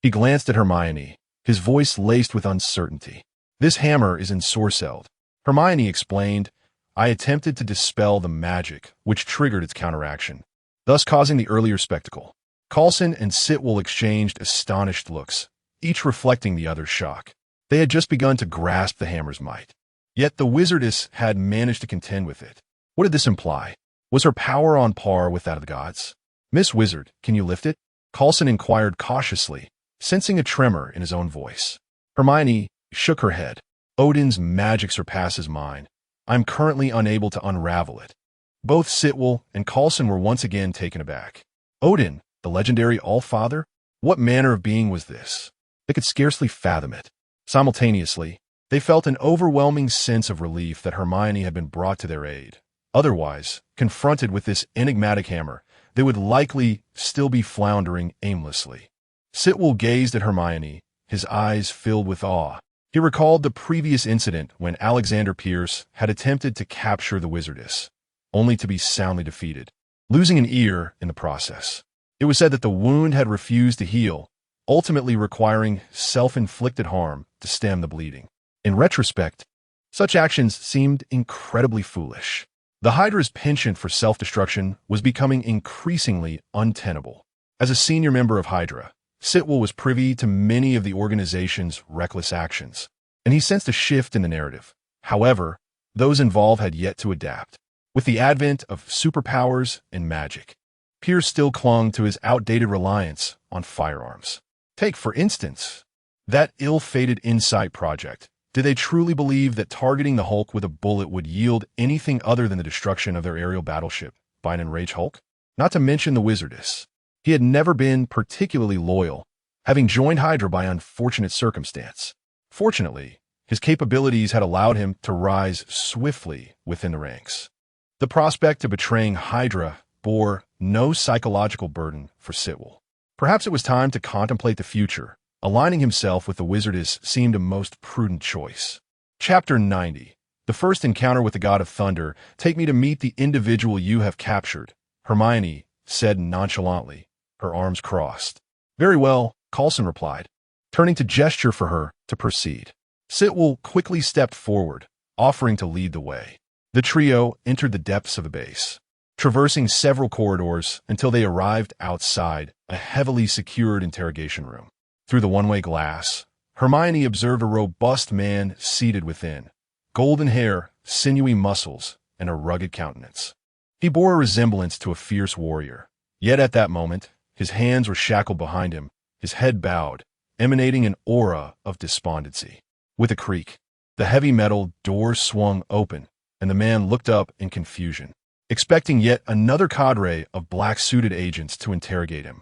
He glanced at Hermione, his voice laced with uncertainty. "This hammer is ensorcelled," Hermione explained. "I attempted to dispel the magic, which triggered its counteraction, thus causing the earlier spectacle." Coulson and Sitwell exchanged astonished looks, each reflecting the other's shock. They had just begun to grasp the hammer's might. Yet the wizardess had managed to contend with it. What did this imply? Was her power on par with that of the gods? "Miss Wizard, can you lift it?" Coulson inquired cautiously, sensing a tremor in his own voice. Hermione shook her head. "Odin's magic surpasses mine. I'm currently unable to unravel it." Both Sitwell and Coulson were once again taken aback. Odin, the legendary All-Father? What manner of being was this? They could scarcely fathom it. Simultaneously, they felt an overwhelming sense of relief that Hermione had been brought to their aid. Otherwise, confronted with this enigmatic hammer, they would likely still be floundering aimlessly. Sitwell gazed at Hermione, his eyes filled with awe. He recalled the previous incident when Alexander Pierce had attempted to capture the wizardess. only to be soundly defeated, losing an ear in the process. It was said that the wound had refused to heal, ultimately requiring self-inflicted harm to stem the bleeding. In retrospect, such actions seemed incredibly foolish. The Hydra's penchant for self-destruction was becoming increasingly untenable. As a senior member of Hydra, Sitwell was privy to many of the organization's reckless actions, and he sensed a shift in the narrative. However, those involved had yet to adapt. With the advent of superpowers and magic, Pierce still clung to his outdated reliance on firearms. Take, for instance, that ill-fated Insight project. Did they truly believe that targeting the Hulk with a bullet would yield anything other than the destruction of their aerial battleship by an enraged Hulk? Not to mention the Wizardess. He had never been particularly loyal, having joined Hydra by unfortunate circumstance. Fortunately, his capabilities had allowed him to rise swiftly within the ranks. The prospect of betraying Hydra bore no psychological burden for Sitwell. Perhaps it was time to contemplate the future. Aligning himself with the Wizardess seemed a most prudent choice. Chapter 90. The first encounter with the God of Thunder. Take me to meet the individual you have captured, Hermione said nonchalantly, her arms crossed. Very well, Coulson replied, turning to gesture for her to proceed. Sitwell quickly stepped forward, offering to lead the way. The trio entered the depths of the base, traversing several corridors until they arrived outside a heavily secured interrogation room. Through the one-way glass, Hermione observed a robust man seated within, golden hair, sinewy muscles, and a rugged countenance. He bore a resemblance to a fierce warrior, yet at that moment, his hands were shackled behind him, his head bowed, emanating an aura of despondency. With a creak, the heavy metal door swung open, and the man looked up in confusion, expecting yet another cadre of black-suited agents to interrogate him.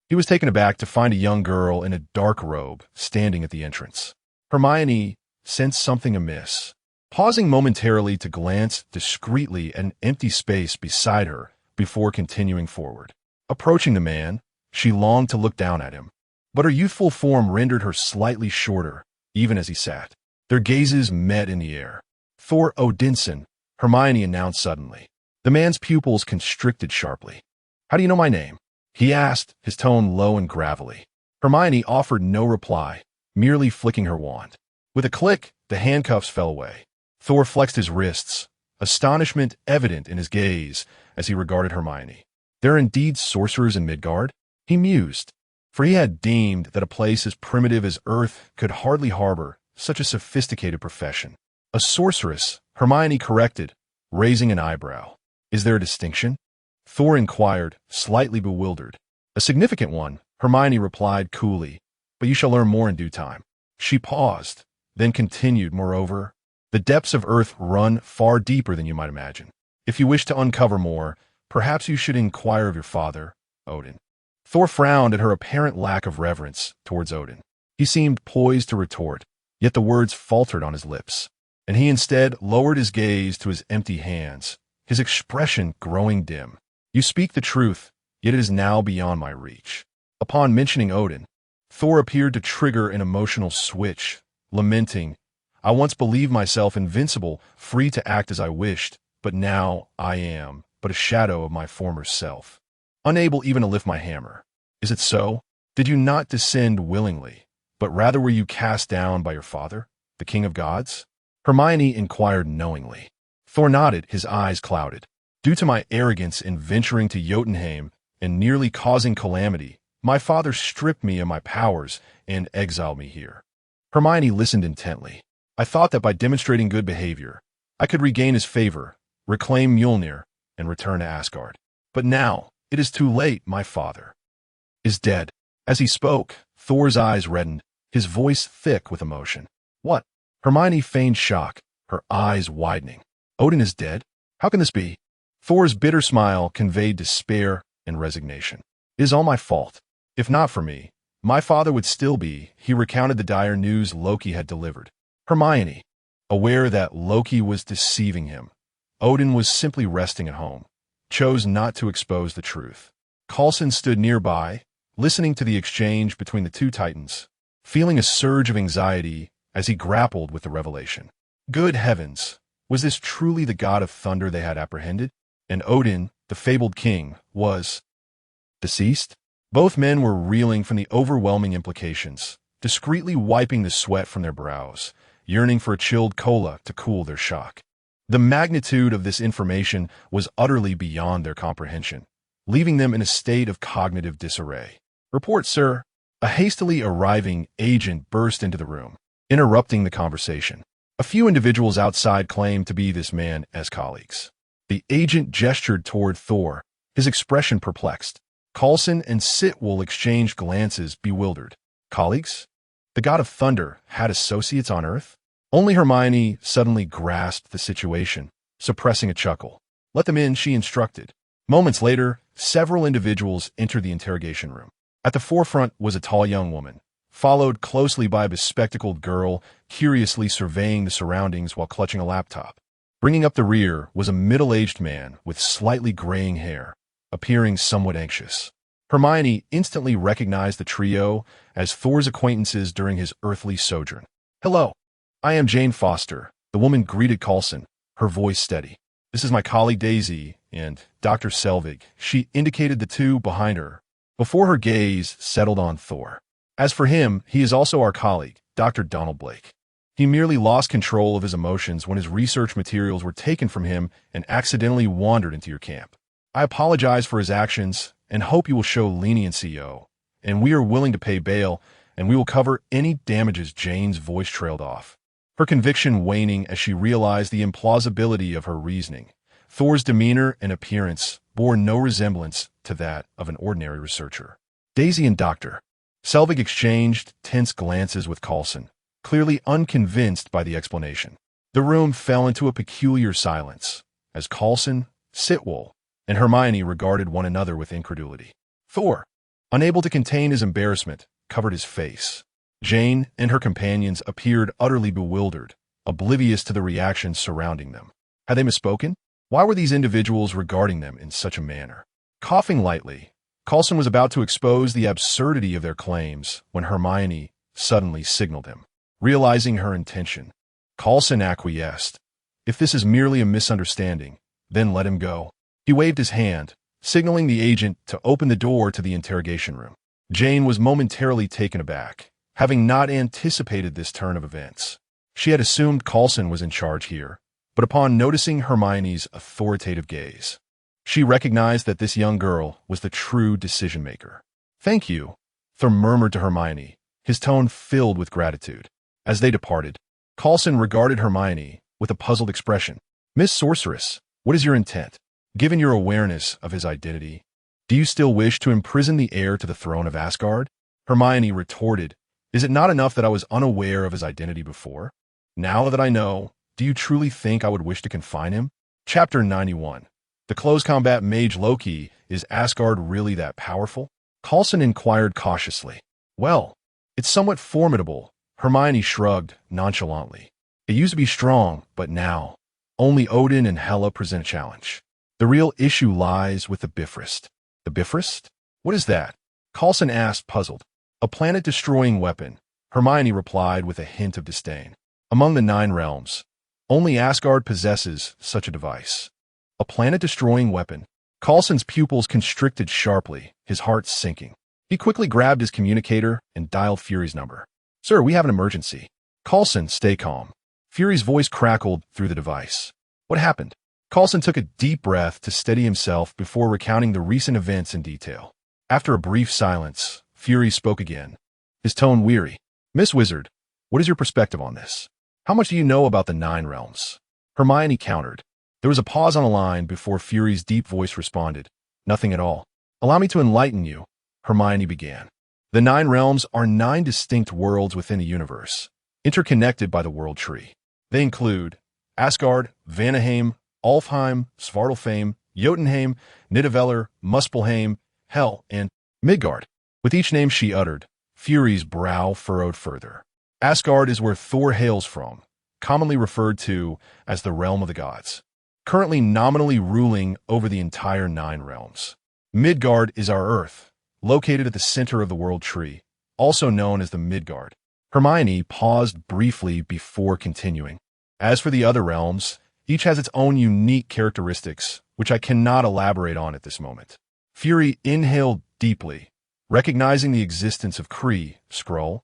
He was taken aback to find a young girl in a dark robe standing at the entrance. Hermione sensed something amiss. Pausing momentarily to glance discreetly at an empty space beside her before continuing forward. Approaching the man, she longed to look down at him, but her youthful form rendered her slightly shorter, even as he sat. Their gazes met in the air. Thor Odinson, Hermione announced suddenly. The man's pupils constricted sharply. How do you know my name? He asked, his tone low and gravelly. Hermione offered no reply, merely flicking her wand. With a click, the handcuffs fell away. Thor flexed his wrists, astonishment evident in his gaze as he regarded Hermione. There are indeed sorcerers in Midgard? He mused, for he had deemed that a place as primitive as Earth could hardly harbor such a sophisticated profession. A sorceress, Hermione corrected, raising an eyebrow. Is there a distinction? Thor inquired, slightly bewildered. A significant one, Hermione replied coolly, but you shall learn more in due time. She paused, then continued, moreover, the depths of Earth run far deeper than you might imagine. If you wish to uncover more, perhaps you should inquire of your father, Odin. Thor frowned at her apparent lack of reverence towards Odin. He seemed poised to retort, yet the words faltered on his lips, and he instead lowered his gaze to his empty hands, his expression growing dim. You speak the truth, yet it is now beyond my reach. Upon mentioning Odin, Thor appeared to trigger an emotional switch, lamenting, I once believed myself invincible, free to act as I wished, but now I am but a shadow of my former self, unable even to lift my hammer. Is it so? Did you not descend willingly, but rather were you cast down by your father, the king of gods? Hermione inquired knowingly. Thor nodded, his eyes clouded. Due to my arrogance in venturing to Jotunheim and nearly causing calamity, my father stripped me of my powers and exiled me here. Hermione listened intently. I thought that by demonstrating good behavior, I could regain his favor, reclaim Mjolnir, and return to Asgard. But now, it is too late. My father is dead. As he spoke, Thor's eyes reddened, his voice thick with emotion. What? Hermione feigned shock, her eyes widening. Odin is dead? How can this be? Thor's bitter smile conveyed despair and resignation. It is all my fault. If not for me, my father would still be. He recounted the dire news Loki had delivered. Hermione, aware that Loki was deceiving him, Odin was simply resting at home, chose not to expose the truth. Coulson stood nearby, listening to the exchange between the two titans, feeling a surge of anxiety as he grappled with the revelation. Good heavens, was this truly the God of Thunder they had apprehended? and Odin, the fabled king, was deceased. Both men were reeling from the overwhelming implications, discreetly wiping the sweat from their brows, yearning for a chilled cola to cool their shock. The magnitude of this information was utterly beyond their comprehension, leaving them in a state of cognitive disarray. "Report, sir." A hastily arriving agent burst into the room, interrupting the conversation. A few individuals outside claimed to be this man as colleagues. The agent gestured toward Thor, his expression perplexed. Coulson and Sitwell exchanged glances, bewildered. Colleagues? The god of thunder had associates on Earth? Only Hermione suddenly grasped the situation, suppressing a chuckle. "Let them in," she instructed. Moments later, several individuals entered the interrogation room. At the forefront was a tall young woman, followed closely by a bespectacled girl, curiously surveying the surroundings while clutching a laptop. Bringing up the rear was a middle-aged man with slightly graying hair, appearing somewhat anxious. Hermione instantly recognized the trio as Thor's acquaintances during his earthly sojourn. "Hello, I am Jane Foster," the woman greeted Coulson, her voice steady. "This is my colleague Daisy and Dr. Selvig." She indicated the two behind her, before her gaze settled on Thor. "As for him, he is also our colleague, Dr. Donald Blake. He merely lost control of his emotions when his research materials were taken from him and accidentally wandered into your camp. I apologize for his actions and hope you will show leniency, and we are willing to pay bail, and we will cover any damages." Jane's voice trailed off, her conviction waning as she realized the implausibility of her reasoning. Thor's demeanor and appearance bore no resemblance to that of an ordinary researcher. Daisy and Dr. Selvig exchanged tense glances with Coulson, clearly unconvinced by the explanation. The room fell into a peculiar silence, as Coulson, Sitwell, and Hermione regarded one another with incredulity. Thor, unable to contain his embarrassment, covered his face. Jane and her companions appeared utterly bewildered, oblivious to the reactions surrounding them. Had they misspoken? Why were these individuals regarding them in such a manner? Coughing lightly, Coulson was about to expose the absurdity of their claims when Hermione suddenly signaled him. Realizing her intention, Coulson acquiesced. "If this is merely a misunderstanding, then let him go." He waved his hand, signaling the agent to open the door to the interrogation room. Jane was momentarily taken aback, having not anticipated this turn of events. She had assumed Coulson was in charge here, but upon noticing Hermione's authoritative gaze, she recognized that this young girl was the true decision-maker. "Thank you," Thor murmured to Hermione, his tone filled with gratitude. As they departed, Coulson regarded Hermione with a puzzled expression. "Miss Sorceress, what is your intent? Given your awareness of his identity, do you still wish to imprison the heir to the throne of Asgard?" Hermione retorted, "Is it not enough that I was unaware of his identity before? Now that I know, do you truly think I would wish to confine him?" Chapter 91. The close combat mage Loki. Is Asgard really that powerful? Coulson inquired cautiously. "Well, it's somewhat formidable," Hermione shrugged nonchalantly. "It used to be strong, but now, only Odin and Hela present a challenge. The real issue lies with the Bifrost." "The Bifrost? What is that?" Coulson asked, puzzled. "A planet-destroying weapon," Hermione replied with a hint of disdain. "Among the 9 realms, only Asgard possesses such a device." A planet-destroying weapon? Coulson's pupils constricted sharply, his heart sinking. He quickly grabbed his communicator and dialed Fury's number. "Sir, we have an emergency." "Coulson, stay calm." Fury's voice crackled through the device. "What happened?" Coulson took a deep breath to steady himself before recounting the recent events in detail. After a brief silence, Fury spoke again, his tone weary. "Miss Wizard, what is your perspective on this? How much do you know about the 9 realms?" Hermione countered. There was a pause on the line before Fury's deep voice responded. "Nothing at all." "Allow me to enlighten you," Hermione began. "The 9 realms are 9 distinct worlds within the universe, interconnected by the World Tree. They include Asgard, Vanaheim, Alfheim, Svartalfheim, Jotunheim, Nidavellir, Muspelheim, Hel, and Midgard." With each name she uttered, Fury's brow furrowed further. Asgard is where Thor hails from, commonly referred to as the realm of the gods, currently nominally ruling over the entire 9 realms. Midgard is our Earth, located at the center of the World Tree, also known as the Midgard. Hermione paused briefly before continuing. "As for the other realms, Each has its own unique characteristics, which I cannot elaborate on at this moment. Fury inhaled deeply, recognizing the existence of Kree, Skrull,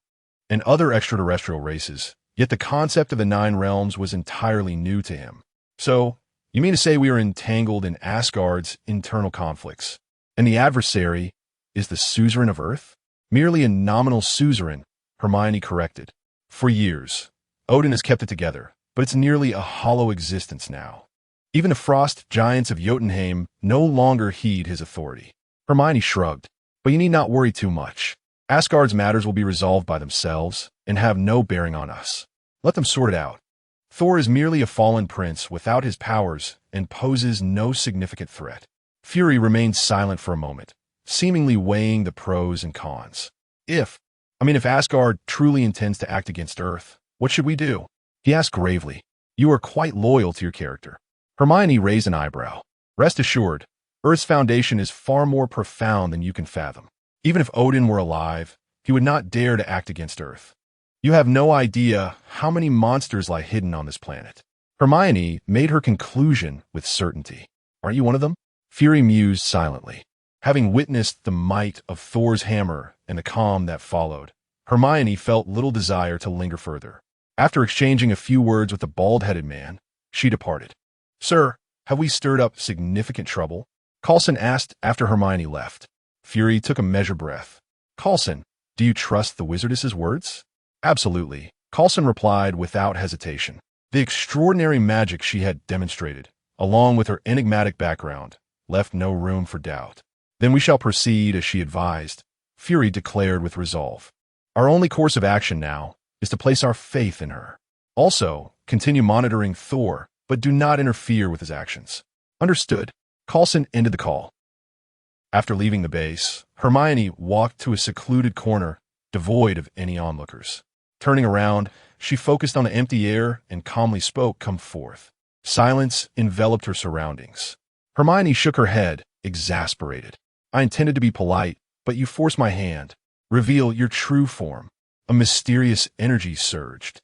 and other extraterrestrial races, yet the concept of the Nine Realms was entirely new to him. So, you mean to say we are entangled in Asgard's internal conflicts, and the adversary is the suzerain of Earth? Merely a nominal suzerain, Hermione corrected. For years, Odin has kept it together, but it's nearly a hollow existence now. Even the frost giants of Jotunheim no longer heed his authority. Hermione shrugged. But you need not worry too much. Asgard's matters will be resolved by themselves and have no bearing on us. Let them sort it out. Thor is merely a fallen prince without his powers and poses no significant threat. Fury remained silent for a moment, seemingly weighing the pros and cons. If Asgard truly intends to act against Earth, what should we do? He asked gravely. You are quite loyal to your character. Hermione raised an eyebrow. Rest assured, Earth's foundation is far more profound than you can fathom. Even if Odin were alive, he would not dare to act against Earth. You have no idea how many monsters lie hidden on this planet. Hermione made her conclusion with certainty. Aren't you one of them? Fury mused silently. Having witnessed the might of Thor's hammer and the calm that followed, Hermione felt little desire to linger further. After exchanging a few words with the bald-headed man, she departed. Sir, have we stirred up significant trouble? Coulson asked after Hermione left. Fury took a measured breath. Coulson, do you trust the wizardess's words? Absolutely, Coulson replied without hesitation. The extraordinary magic she had demonstrated, along with her enigmatic background, left no room for doubt. Then we shall proceed as she advised, Fury declared with resolve. Our only course of action now is to place our faith in her. Also, continue monitoring Thor, but do not interfere with his actions. Understood. Coulson ended the call. After leaving the base, Hermione walked to a secluded corner, devoid of any onlookers. Turning around, she focused on the empty air and calmly spoke, Come forth. Silence enveloped her surroundings. Hermione shook her head, exasperated. I intended to be polite, but you forced my hand. Reveal your true form. A mysterious energy surged,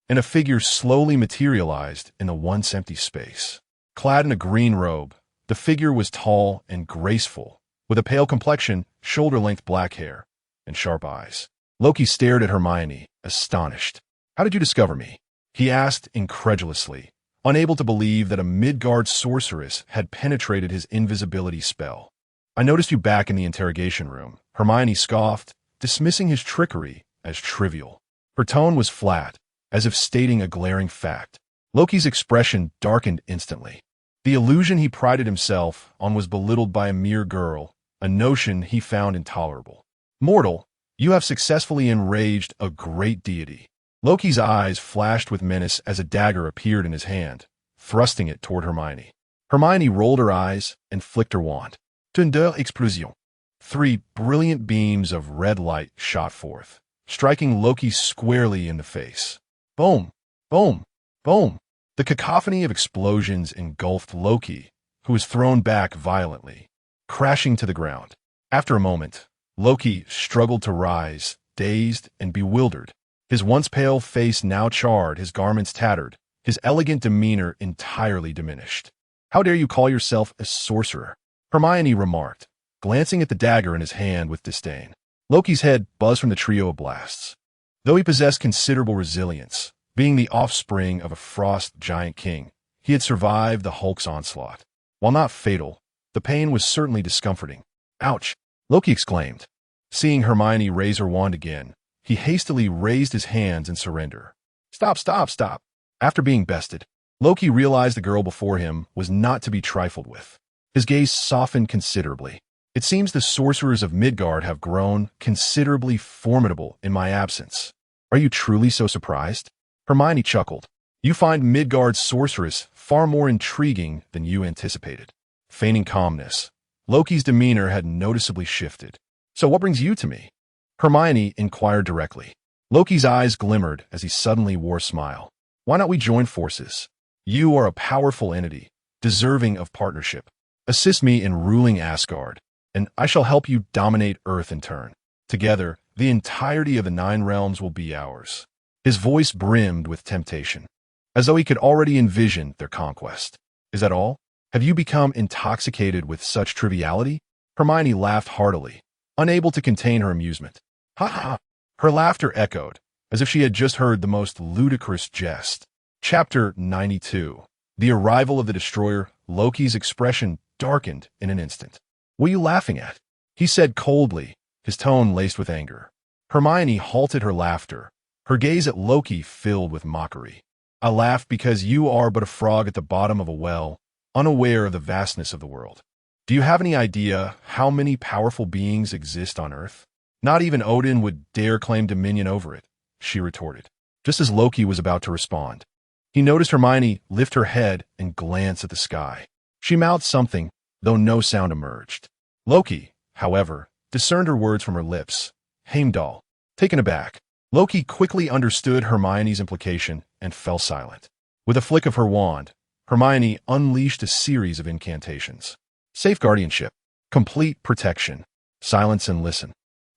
and a figure slowly materialized in the once empty space. Clad in a green robe, the figure was tall and graceful, with a pale complexion, shoulder-length black hair, and sharp eyes. Loki stared at Hermione, astonished. How did you discover me? He asked incredulously, unable to believe that a Midgard sorceress had penetrated his invisibility spell. I noticed you back in the interrogation room, Hermione scoffed, dismissing his trickery as trivial. Her tone was flat, as if stating a glaring fact. Loki's expression darkened instantly. The illusion he prided himself on was belittled by a mere girl, a notion he found intolerable. Mortal, you have successfully enraged a great deity. Loki's eyes flashed with menace as a dagger appeared in his hand, thrusting it toward Hermione. Hermione rolled her eyes and flicked her wand. Tundeur explosion. 3 brilliant beams of red light shot forth, striking Loki squarely in the face. Boom! Boom! Boom! The cacophony of explosions engulfed Loki, who was thrown back violently, crashing to the ground. After a moment, Loki struggled to rise, dazed and bewildered. His once pale face now charred, his garments tattered, his elegant demeanor entirely diminished. How dare you call yourself a sorcerer? Hermione remarked, glancing at the dagger in his hand with disdain. Loki's head buzzed from the trio of blasts. Though he possessed considerable resilience, being the offspring of a frost giant king, he had survived the Hulk's onslaught. While not fatal, the pain was certainly discomforting. Ouch! Loki exclaimed. Seeing Hermione raise her wand again, he hastily raised his hands in surrender. Stop, stop, stop! After being bested, Loki realized the girl before him was not to be trifled with. His gaze softened considerably. It seems the sorcerers of Midgard have grown considerably formidable in my absence. Are you truly so surprised? Hermione chuckled. You find Midgard's sorceress far more intriguing than you anticipated. Feigning calmness, Loki's demeanor had noticeably shifted. So what brings you to me? Hermione inquired directly. Loki's eyes glimmered as he suddenly wore a smile. Why not we join forces? You are a powerful entity, deserving of partnership. Assist me in ruling Asgard, and I shall help you dominate Earth in turn. Together, the entirety of the 9 realms will be ours. His voice brimmed with temptation. as though he could already envision their conquest. Is that all? Have you become intoxicated with such triviality? Hermione laughed heartily, unable to contain her amusement. Ha ha! Her laughter echoed, as if she had just heard the most ludicrous jest. Chapter 92. The arrival of the destroyer. Loki's expression darkened in an instant. What are you laughing at? He said coldly, his tone laced with anger. Hermione halted her laughter, her gaze at Loki filled with mockery. I laugh because you are but a frog at the bottom of a well, unaware of the vastness of the world. Do you have any idea how many powerful beings exist on Earth? Not even Odin would dare claim dominion over it, she retorted, just as Loki was about to respond. He noticed Hermione lift her head and glance at the sky. She mouthed something, though no sound emerged. Loki, however, discerned her words from her lips. Heimdall. Taken aback, Loki quickly understood Hermione's implication and fell silent. With a flick of her wand, Hermione unleashed a series of incantations. Safe guardianship, complete protection, silence and listen.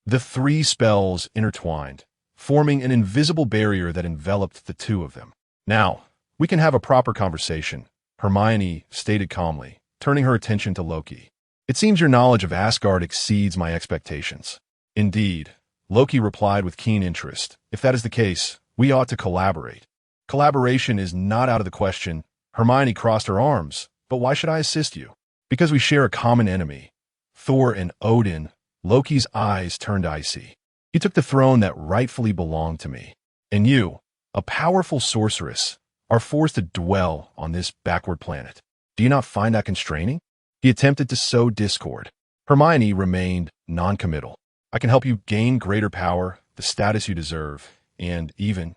The three spells intertwined, forming an invisible barrier that enveloped the two of them. Now, we can have a proper conversation, Hermione stated calmly, turning her attention to Loki. It seems your knowledge of Asgard exceeds my expectations. Indeed, Loki replied with keen interest. If that is the case, we ought to collaborate. Collaboration is not out of the question. Hermione crossed her arms. But why should I assist you? Because we share a common enemy. Thor and Odin. Loki's eyes turned icy. You took the throne that rightfully belonged to me. And you, a powerful sorceress, are forced to dwell on this backward planet. Do you not find that constraining? He attempted to sow discord. Hermione remained non-committal. I can help you gain greater power, the status you deserve, and even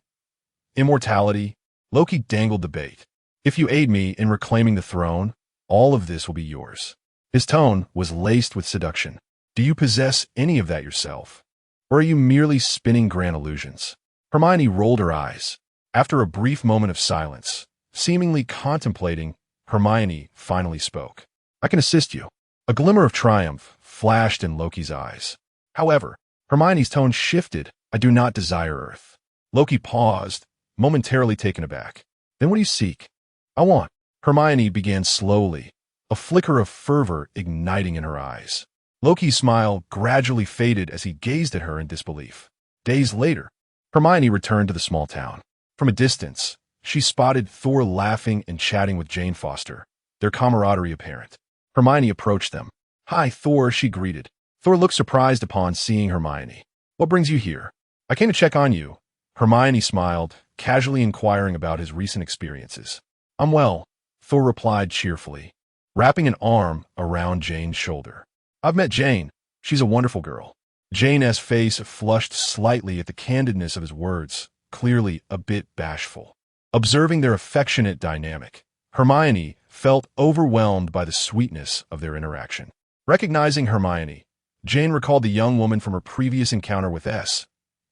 immortality. Loki dangled the bait. If you aid me in reclaiming the throne, all of this will be yours. His tone was laced with seduction. Do you possess any of that yourself? Or are you merely spinning grand illusions? Hermione rolled her eyes. After a brief moment of silence, seemingly contemplating, Hermione finally spoke. I can assist you. A glimmer of triumph flashed in Loki's eyes. However, Hermione's tone shifted. I do not desire Earth. Loki paused, momentarily taken aback. Then what do you seek? I want. Hermione began slowly, a flicker of fervor igniting in her eyes. Loki's smile gradually faded as he gazed at her in disbelief. Days later, Hermione returned to the small town. From a distance, she spotted Thor laughing and chatting with Jane Foster, their camaraderie apparent. Hermione approached them. Hi, Thor, she greeted. Thor looked surprised upon seeing Hermione. What brings you here? I came to check on you. Hermione smiled, casually inquiring about his recent experiences. I'm well, Thor replied cheerfully, wrapping an arm around Jane's shoulder. I've met Jane. She's a wonderful girl. Jane's face flushed slightly at the candidness of his words, clearly a bit bashful. Observing their affectionate dynamic, Hermione felt overwhelmed by the sweetness of their interaction. Recognizing Hermione, Jane recalled the young woman from her previous encounter with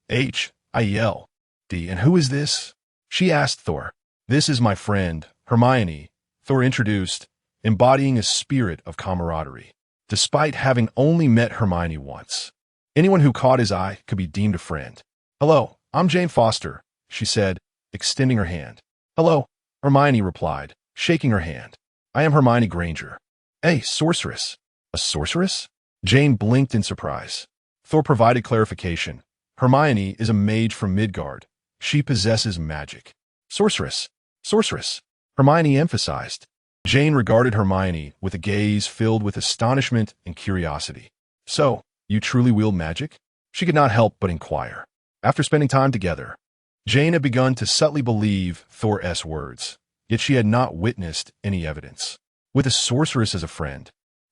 H.I.E.L.D. And who is this? She asked Thor. This is my friend, Hermione, Thor introduced, embodying a spirit of camaraderie. Despite having only met Hermione once, anyone who caught his eye could be deemed a friend. Hello, I'm Jane Foster, she said, extending her hand. Hello, Hermione replied, shaking her hand. I am Hermione Granger. Hey, sorceress. A sorceress? Jane blinked in surprise. Thor provided clarification. Hermione is a mage from Midgard. She possesses magic. Sorceress. Sorceress. Hermione emphasized. Jane regarded Hermione with a gaze filled with astonishment and curiosity. So, you truly wield magic? She could not help but inquire. After spending time together, Jane had begun to subtly believe Thor's words, yet she had not witnessed any evidence. With a sorceress as a friend,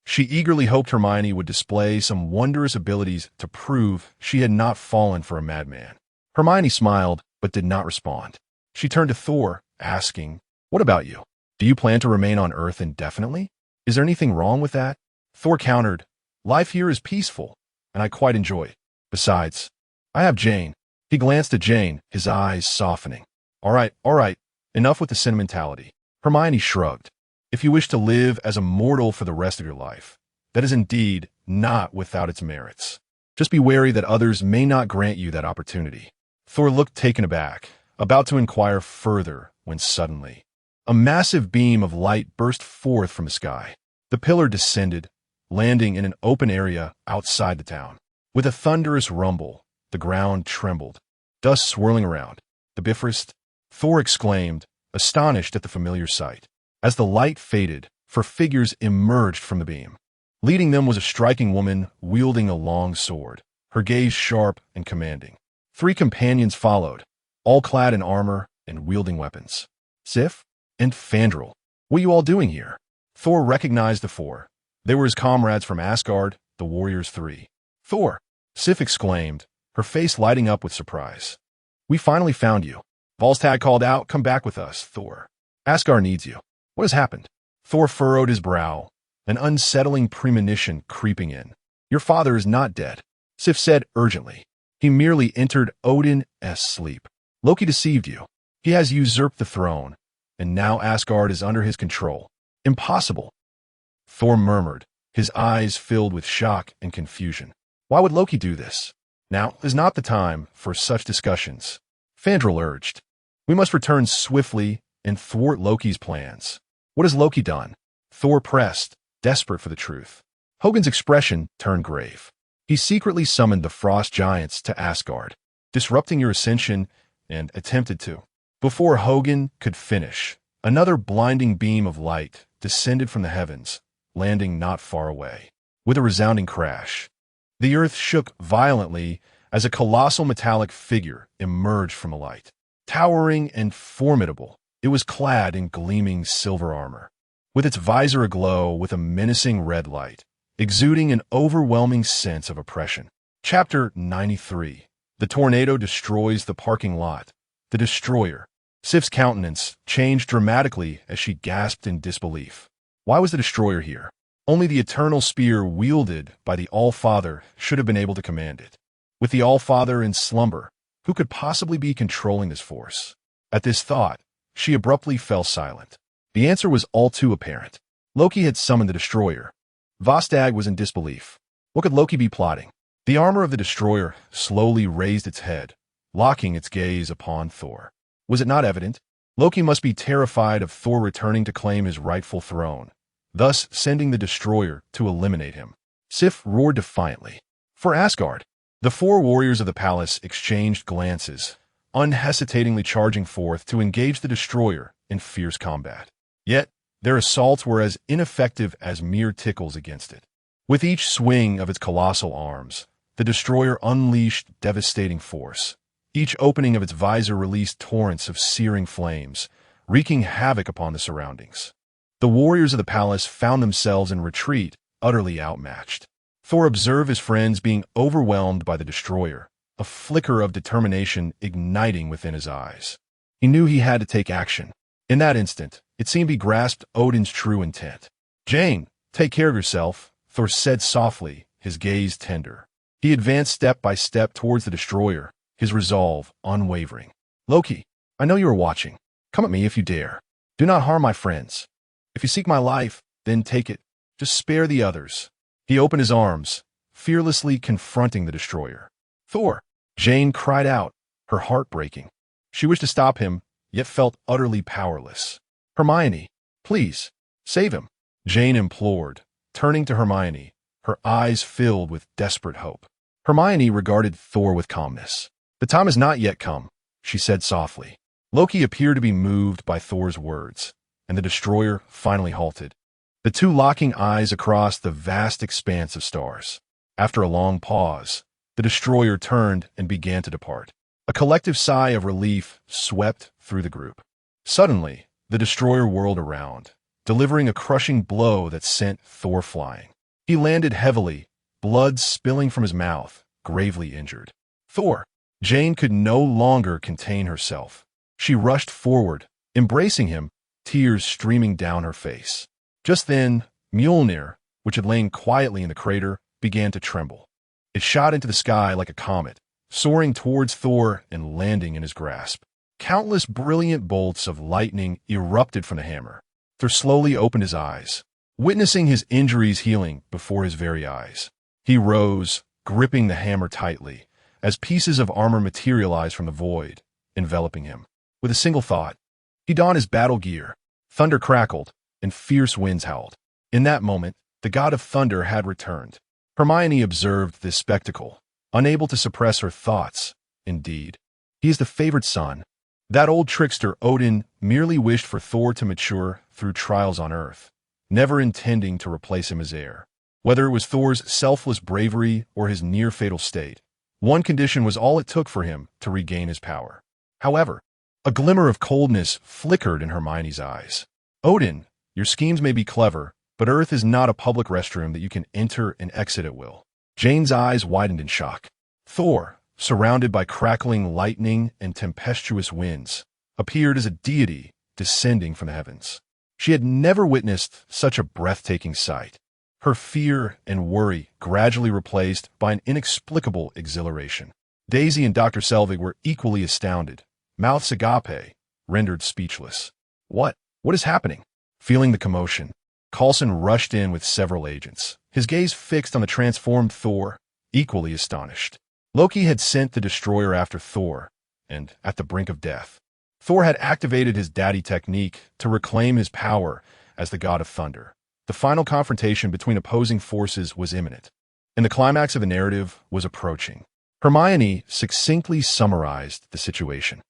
she eagerly hoped Hermione would display some wondrous abilities to prove she had not fallen for a madman. Hermione smiled, but did not respond. She turned to Thor, asking, What about you? Do you plan to remain on Earth indefinitely? Is there anything wrong with that? Thor countered, Life here is peaceful, and I quite enjoy it. Besides, I have Jane. He glanced at Jane, his eyes softening. All right, enough with the sentimentality. Hermione shrugged. If you wish to live as a mortal for the rest of your life, that is indeed not without its merits. Just be wary that others may not grant you that opportunity. Thor looked taken aback, about to inquire further, when suddenly, a massive beam of light burst forth from the sky. The pillar descended, landing in an open area outside the town. With a thunderous rumble, the ground trembled, dust swirling around. "The Bifrost!" Thor exclaimed, astonished at the familiar sight. As the light faded, 4 figures emerged from the beam. Leading them was a striking woman wielding a long sword, her gaze sharp and commanding. 3 companions followed, all clad in armor and wielding weapons. "Sif and Fandral, what are you all doing here?" Thor recognized the 4. They were his comrades from Asgard, the Warriors 3. "Thor!" Sif exclaimed, her face lighting up with surprise. "We finally found you." Volstagg called out, "Come back with us, Thor. Asgard needs you." "What has happened?" Thor furrowed his brow, an unsettling premonition creeping in. "Your father is not dead," Sif said urgently. "He merely entered Odin's sleep. Loki deceived you. He has usurped the throne, and now Asgard is under his control." "Impossible," Thor murmured, his eyes filled with shock and confusion. "Why would Loki do this?" "Now is not the time for such discussions," Fandral urged. "We must return swiftly and thwart Loki's plans." "What has Loki done?" Thor pressed, desperate for the truth. Hogun's expression turned grave. "He secretly summoned the frost giants to Asgard, disrupting your ascension, and attempted to." Before Hogun could finish, another blinding beam of light descended from the heavens, landing not far away. With a resounding crash, the earth shook violently as a colossal metallic figure emerged from the light. Towering and formidable, it was clad in gleaming silver armor, with its visor aglow with a menacing red light, exuding an overwhelming sense of oppression. Chapter 93. The tornado destroys the parking lot. The Destroyer. Sif's countenance changed dramatically as she gasped in disbelief. Why was the Destroyer here? Only the eternal spear wielded by the All-Father should have been able to command it. With the All-Father in slumber, who could possibly be controlling this force? At this thought, she abruptly fell silent. The answer was all too apparent. Loki had summoned the Destroyer. Volstagg was in disbelief. What could Loki be plotting? The armor of the Destroyer slowly raised its head, locking its gaze upon Thor. Was it not evident? Loki must be terrified of Thor returning to claim his rightful throne, thus sending the Destroyer to eliminate him. Sif roared defiantly. For Asgard. The 4 warriors of the palace exchanged glances, unhesitatingly charging forth to engage the Destroyer in fierce combat. Yet, their assaults were as ineffective as mere tickles against it. With each swing of its colossal arms, the Destroyer unleashed devastating force. Each opening of its visor released torrents of searing flames, wreaking havoc upon the surroundings. The warriors of the palace found themselves in retreat, utterly outmatched. Thor observed his friends being overwhelmed by the Destroyer, a flicker of determination igniting within his eyes. He knew he had to take action. In that instant, it seemed he grasped Odin's true intent. "Jane, take care of yourself," Thor said softly, his gaze tender. He advanced step by step towards the Destroyer, his resolve unwavering. "Loki, I know you are watching. Come at me if you dare. Do not harm my friends. If you seek my life, then take it. Just spare the others." He opened his arms, fearlessly confronting the Destroyer. "Thor!" Jane cried out, her heart breaking. She wished to stop him, yet felt utterly powerless. "Hermione, please, save him," Jane implored, turning to Hermione, her eyes filled with desperate hope. Hermione regarded Thor with calmness. "The time has not yet come," she said softly. Loki appeared to be moved by Thor's words, and the Destroyer finally halted, the 2 locking eyes across the vast expanse of stars. After a long pause, the Destroyer turned and began to depart. A collective sigh of relief swept through the group. Suddenly, the Destroyer whirled around, delivering a crushing blow that sent Thor flying. He landed heavily, blood spilling from his mouth, gravely injured. "Thor!" Jane could no longer contain herself. She rushed forward, embracing him, tears streaming down her face. Just then, Mjolnir, which had lain quietly in the crater, began to tremble. It shot into the sky like a comet, soaring towards Thor and landing in his grasp. Countless brilliant bolts of lightning erupted from the hammer. Thor slowly opened his eyes, witnessing his injuries healing before his very eyes. He rose, gripping the hammer tightly, as pieces of armor materialized from the void, enveloping him. With a single thought, He donned his battle gear. Thunder crackled, and fierce winds howled. In that moment, the god of thunder had returned. Hermione observed this spectacle, unable to suppress her thoughts. Indeed, he is the favored son. That old trickster Odin merely wished for Thor to mature through trials on Earth, never intending to replace him as heir. Whether it was Thor's selfless bravery or his near-fatal state, one condition was all it took for him to regain his power. However, a glimmer of coldness flickered in Hermione's eyes. Odin, your schemes may be clever, but Earth is not a public restroom that you can enter and exit at will. Jane's eyes widened in shock. Thor, surrounded by crackling lightning and tempestuous winds, appeared as a deity descending from the heavens. She had never witnessed such a breathtaking sight. Her fear and worry gradually replaced by an inexplicable exhilaration. Daisy and Dr. Selvig were equally astounded, mouths agape, rendered speechless. What is happening? Feeling the commotion, Coulson rushed in with several agents, his gaze fixed on the transformed Thor, equally astonished. Loki had sent the destroyer after Thor, and at the brink of death, Thor had activated his daddy technique to reclaim his power as the god of thunder. The final confrontation between opposing forces was imminent, and the climax of the narrative was approaching. Hermione succinctly summarized the situation.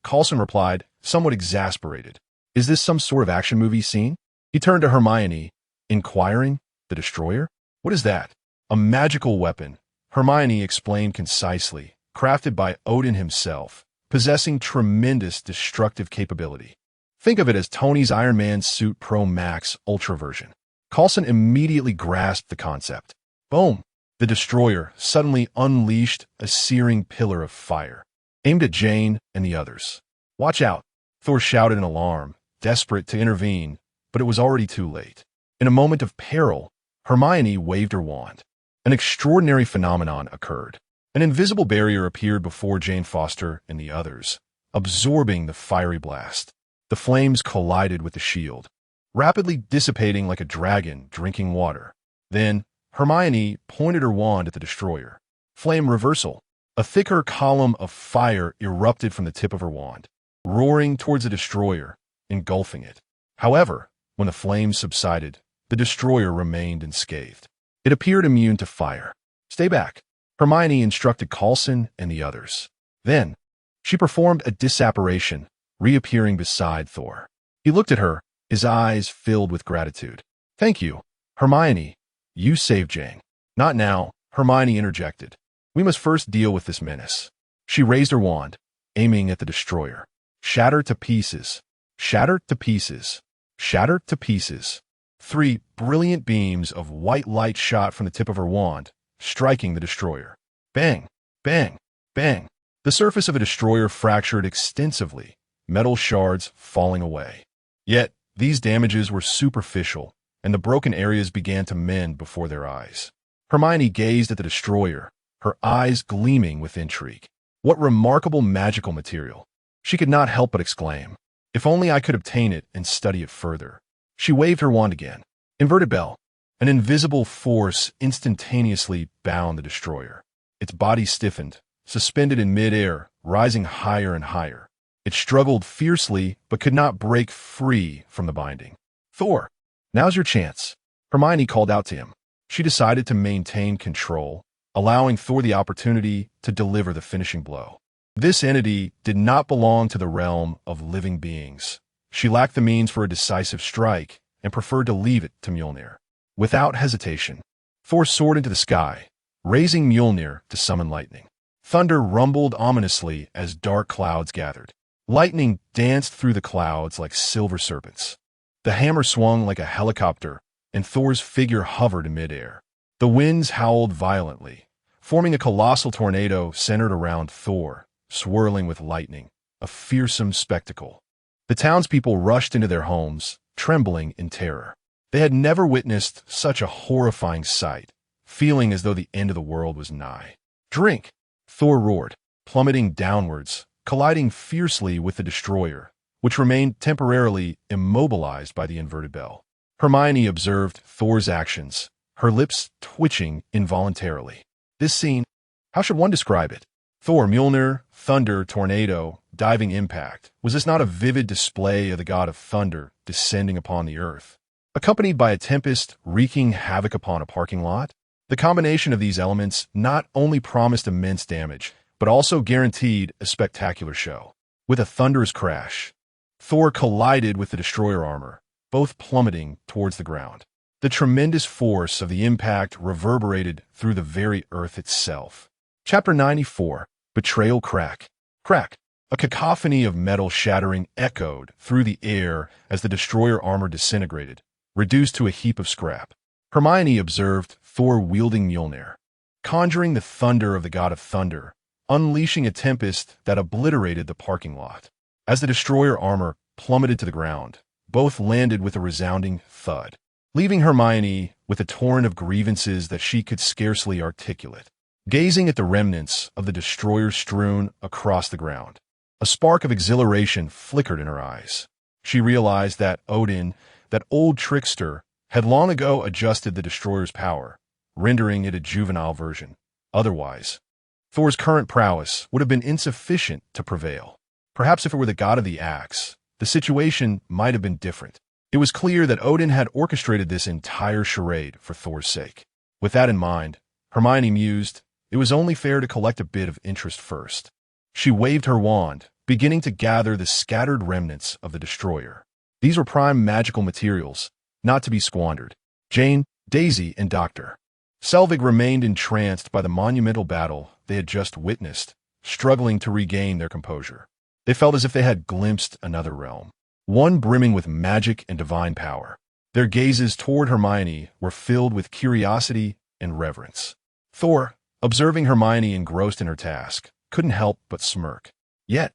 Coulson replied, somewhat exasperated. Is this some sort of action movie scene? He turned to Hermione, inquiring, the destroyer? What is that? A magical weapon, Hermione explained concisely, crafted by Odin himself, possessing tremendous destructive capability. Think of it as Tony's Iron Man Suit Pro Max Ultra version. Coulson immediately grasped the concept. Boom! The destroyer suddenly unleashed a searing pillar of fire, aimed at Jane and the others. Watch out! Thor shouted in alarm, desperate to intervene, but it was already too late. In a moment of peril, Hermione waved her wand. An extraordinary phenomenon occurred. An invisible barrier appeared before Jane Foster and the others, absorbing the fiery blast. The flames collided with the shield, rapidly dissipating like a dragon drinking water. Then, Hermione pointed her wand at the destroyer. Flame reversal. A thicker column of fire erupted from the tip of her wand, roaring towards the destroyer, engulfing it. However, when the flames subsided, the destroyer remained unscathed. It appeared immune to fire. Stay back, Hermione instructed Coulson and the others. Then, she performed a disapparition, reappearing beside Thor. He looked at her, his eyes filled with gratitude. Thank you, Hermione. You saved Jane. Not now, Hermione interjected. We must first deal with this menace. She raised her wand, aiming at the destroyer. Shatter to pieces. Shatter to pieces. Shatter to pieces. 3 brilliant beams of white light shot from the tip of her wand, striking the destroyer. Bang! Bang! Bang! The surface of a destroyer fractured extensively, metal shards falling away. Yet, these damages were superficial, and the broken areas began to mend before their eyes. Hermione gazed at the destroyer, her eyes gleaming with intrigue. What remarkable magical material! She could not help but exclaim, if only I could obtain it and study it further. She waved her wand again. Inverted bell. An invisible force instantaneously bound the destroyer. Its body stiffened, suspended in midair, rising higher and higher. It struggled fiercely, but could not break free from the binding. Thor, now's your chance. Hermione called out to him. She decided to maintain control, allowing Thor the opportunity to deliver the finishing blow. This entity did not belong to the realm of living beings. She lacked the means for a decisive strike and preferred to leave it to Mjolnir. Without hesitation, Thor soared into the sky, raising Mjolnir to summon lightning. Thunder rumbled ominously as dark clouds gathered. Lightning danced through the clouds like silver serpents. The hammer swung like a helicopter, and Thor's figure hovered in midair. The winds howled violently, forming a colossal tornado centered around Thor, swirling with lightning, a fearsome spectacle. The townspeople rushed into their homes, trembling in terror. They had never witnessed such a horrifying sight, feeling as though the end of the world was nigh. Drink! Thor roared, plummeting downwards, colliding fiercely with the destroyer, which remained temporarily immobilized by the inverted bell. Hermione observed Thor's actions, her lips twitching involuntarily. This scene, how should one describe it? Thor, Mjolnir, thunder, tornado, diving impact. Was this not a vivid display of the god of thunder descending upon the earth, accompanied by a tempest wreaking havoc upon a parking lot? The combination of these elements not only promised immense damage, but also guaranteed a spectacular show. With a thunderous crash, Thor collided with the destroyer armor, both plummeting towards the ground. The tremendous force of the impact reverberated through the very earth itself. Chapter 94. Betrayal. Crack. Crack. A cacophony of metal shattering echoed through the air as the destroyer armor disintegrated, reduced to a heap of scrap. Hermione observed Thor wielding Mjolnir, conjuring the thunder of the god of thunder, unleashing a tempest that obliterated the parking lot. As the destroyer armor plummeted to the ground, both landed with a resounding thud, leaving Hermione with a torrent of grievances that she could scarcely articulate. Gazing at the remnants of the destroyer strewn across the ground, a spark of exhilaration flickered in her eyes. She realized that Odin, that old trickster, had long ago adjusted the destroyer's power, rendering it a juvenile version. Otherwise, Thor's current prowess would have been insufficient to prevail. Perhaps if it were the god of the axe, the situation might have been different. It was clear that Odin had orchestrated this entire charade for Thor's sake. With that in mind, Hermione mused, it was only fair to collect a bit of interest first. She waved her wand, beginning to gather the scattered remnants of the destroyer. These were prime magical materials, not to be squandered. Jane, Daisy, and Dr. Selvig remained entranced by the monumental battle they had just witnessed, struggling to regain their composure. They felt as if they had glimpsed another realm, one brimming with magic and divine power. Their gazes toward Hermione were filled with curiosity and reverence. Thor, observing Hermione engrossed in her task, couldn't help but smirk. Yet,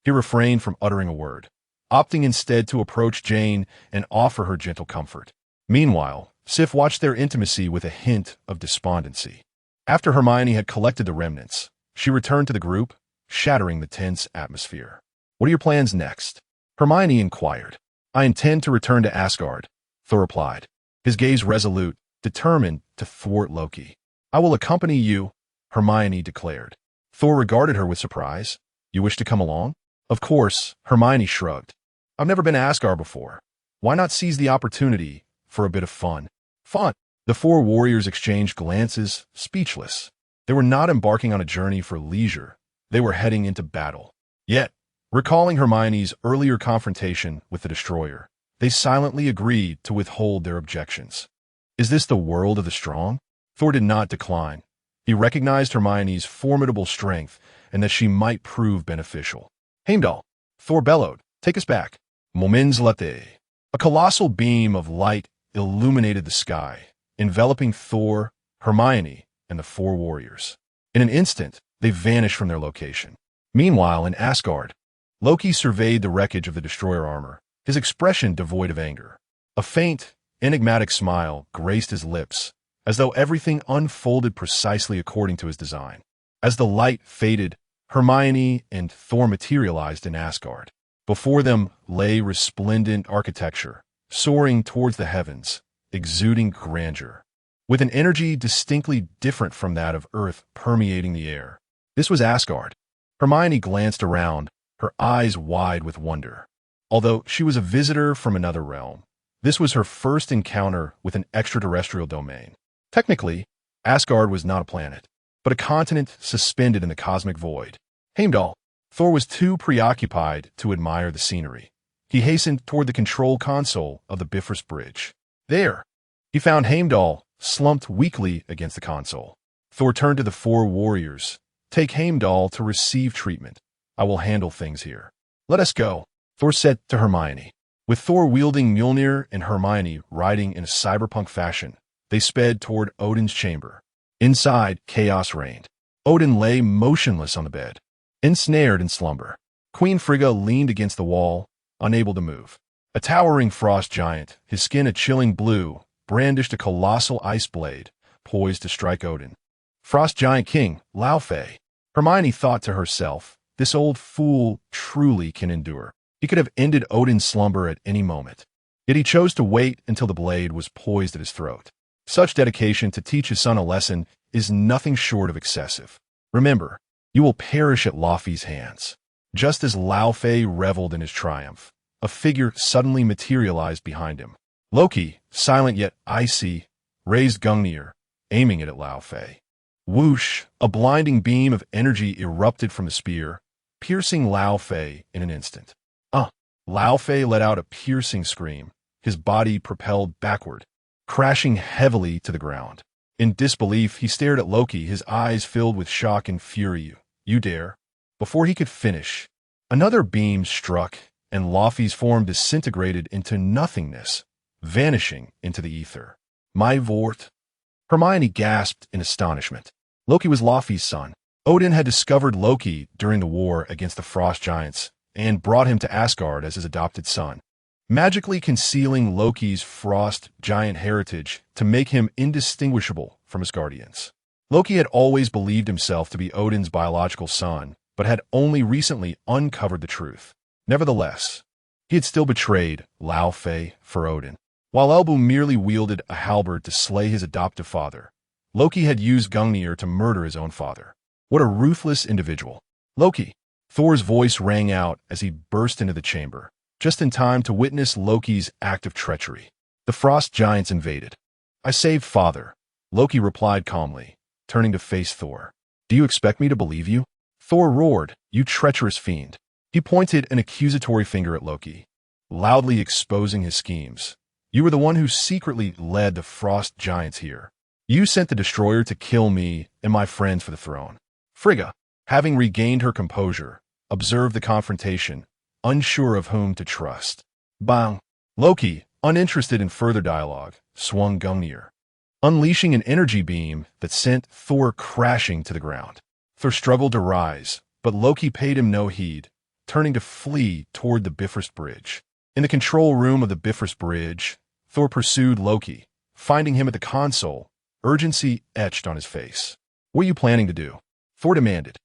he refrained from uttering a word, opting instead to approach Jane and offer her gentle comfort. Meanwhile, Sif watched their intimacy with a hint of despondency. After Hermione had collected the remnants, she returned to the group, shattering the tense atmosphere. What are your plans next? Hermione inquired. I intend to return to Asgard, Thor replied, his gaze resolute, determined to thwart Loki. I will accompany you, Hermione declared. Thor regarded her with surprise. You wish to come along? Of course, Hermione shrugged. I've never been to Asgard before. Why not seize the opportunity for a bit of fun? Fun! The four warriors exchanged glances, speechless. They were not embarking on a journey for leisure. They were heading into battle. Yet, recalling Hermione's earlier confrontation with the destroyer, they silently agreed to withhold their objections. Is this the world of the strong? Thor did not decline. He recognized Hermione's formidable strength and that she might prove beneficial. Heimdall, Thor bellowed, take us back. Moments later. A colossal beam of light illuminated the sky, enveloping Thor, Hermione, and the four warriors. In an instant, they vanished from their location. Meanwhile, in Asgard, Loki surveyed the wreckage of the destroyer armor, his expression devoid of anger. A faint, enigmatic smile graced his lips, as though everything unfolded precisely according to his design. As the light faded, Hermione and Thor materialized in Asgard. Before them lay resplendent architecture, soaring towards the heavens, exuding grandeur, with an energy distinctly different from that of Earth permeating the air. This was Asgard. Hermione glanced around, her eyes wide with wonder. Although she was a visitor from another realm, this was her first encounter with an extraterrestrial domain. Technically, Asgard was not a planet, but a continent suspended in the cosmic void. Heimdall, Thor was too preoccupied to admire the scenery. He hastened toward the control console of the Bifrost Bridge. There, he found Heimdall slumped weakly against the console. Thor turned to the four warriors. Take Heimdall to receive treatment. I will handle things here. Let us go, Thor said to Hermione. With Thor wielding Mjolnir and Hermione riding in a cyberpunk fashion, they sped toward Odin's chamber. Inside, chaos reigned. Odin lay motionless on the bed, ensnared in slumber. Queen Frigga leaned against the wall, unable to move. A towering frost giant, his skin a chilling blue, brandished a colossal ice blade, poised to strike Odin. Frost giant king, Laufey. Hermione thought to herself, this old fool truly can endure. He could have ended Odin's slumber at any moment. Yet he chose to wait until the blade was poised at his throat. Such dedication to teach his son a lesson is nothing short of excessive. Remember, You will perish at Laufey's hands. Just as Laufey reveled in his triumph, a figure suddenly materialized behind him. Loki, silent yet icy, raised Gungnir, aiming it at Laufey. Whoosh! A blinding beam of energy erupted from the spear, piercing Laufey in an instant. Laufey let out a piercing scream, his body propelled backward, crashing heavily to the ground. In disbelief, he stared at Loki, his eyes filled with shock and fury. You dare? Before he could finish, another beam struck, and Laufey's form disintegrated into nothingness, vanishing into the ether. My Vort! Hermione gasped in astonishment. Loki was Laufey's son. Odin had discovered Loki during the war against the Frost Giants and brought him to Asgard as his adopted son, magically concealing Loki's Frost Giant heritage to make him indistinguishable from his guardians. Loki had always believed himself to be Odin's biological son, but had only recently uncovered the truth. Nevertheless, he had still betrayed Laufey for Odin. While Elbu merely wielded a halberd to slay his adoptive father, Loki had used Gungnir to murder his own father. What a ruthless individual. Loki! Thor's voice rang out as he burst into the chamber, just in time to witness Loki's act of treachery. The Frost Giants invaded. I saved father, Loki replied calmly, turning to face Thor. Do you expect me to believe you? Thor roared, you treacherous fiend. He pointed an accusatory finger at Loki, loudly exposing his schemes. You were the one who secretly led the Frost Giants here. You sent the destroyer to kill me and my friends for the throne. Frigga, having regained her composure, observed the confrontation, unsure of whom to trust. Bang! Loki, uninterested in further dialogue, swung Gungnir, unleashing an energy beam that sent Thor crashing to the ground. Thor struggled to rise, but Loki paid him no heed, turning to flee toward the Bifrost Bridge. In the control room of the Bifrost Bridge, Thor pursued Loki, finding him at the console, urgency etched on his face. What are you planning to do? Thor demanded.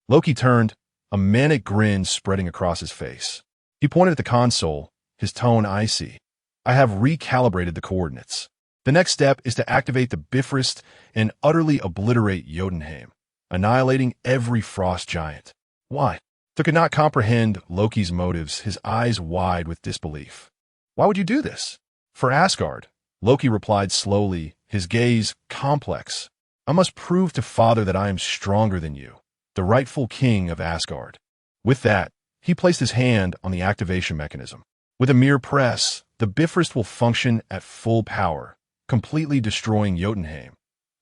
Loki turned, a manic grin spreading across his face. He pointed at the console, his tone icy. I have recalibrated the coordinates. The next step is to activate the Bifrost and utterly obliterate Jotunheim, annihilating every Frost Giant. Why? Thor could not comprehend Loki's motives, his eyes wide with disbelief. Why would you do this? For Asgard, Loki replied slowly, his gaze complex. I must prove to father that I am stronger than you, the rightful king of Asgard. With that, he placed his hand on the activation mechanism. With a mere press, the Bifrost will function at full power, completely destroying Jotunheim,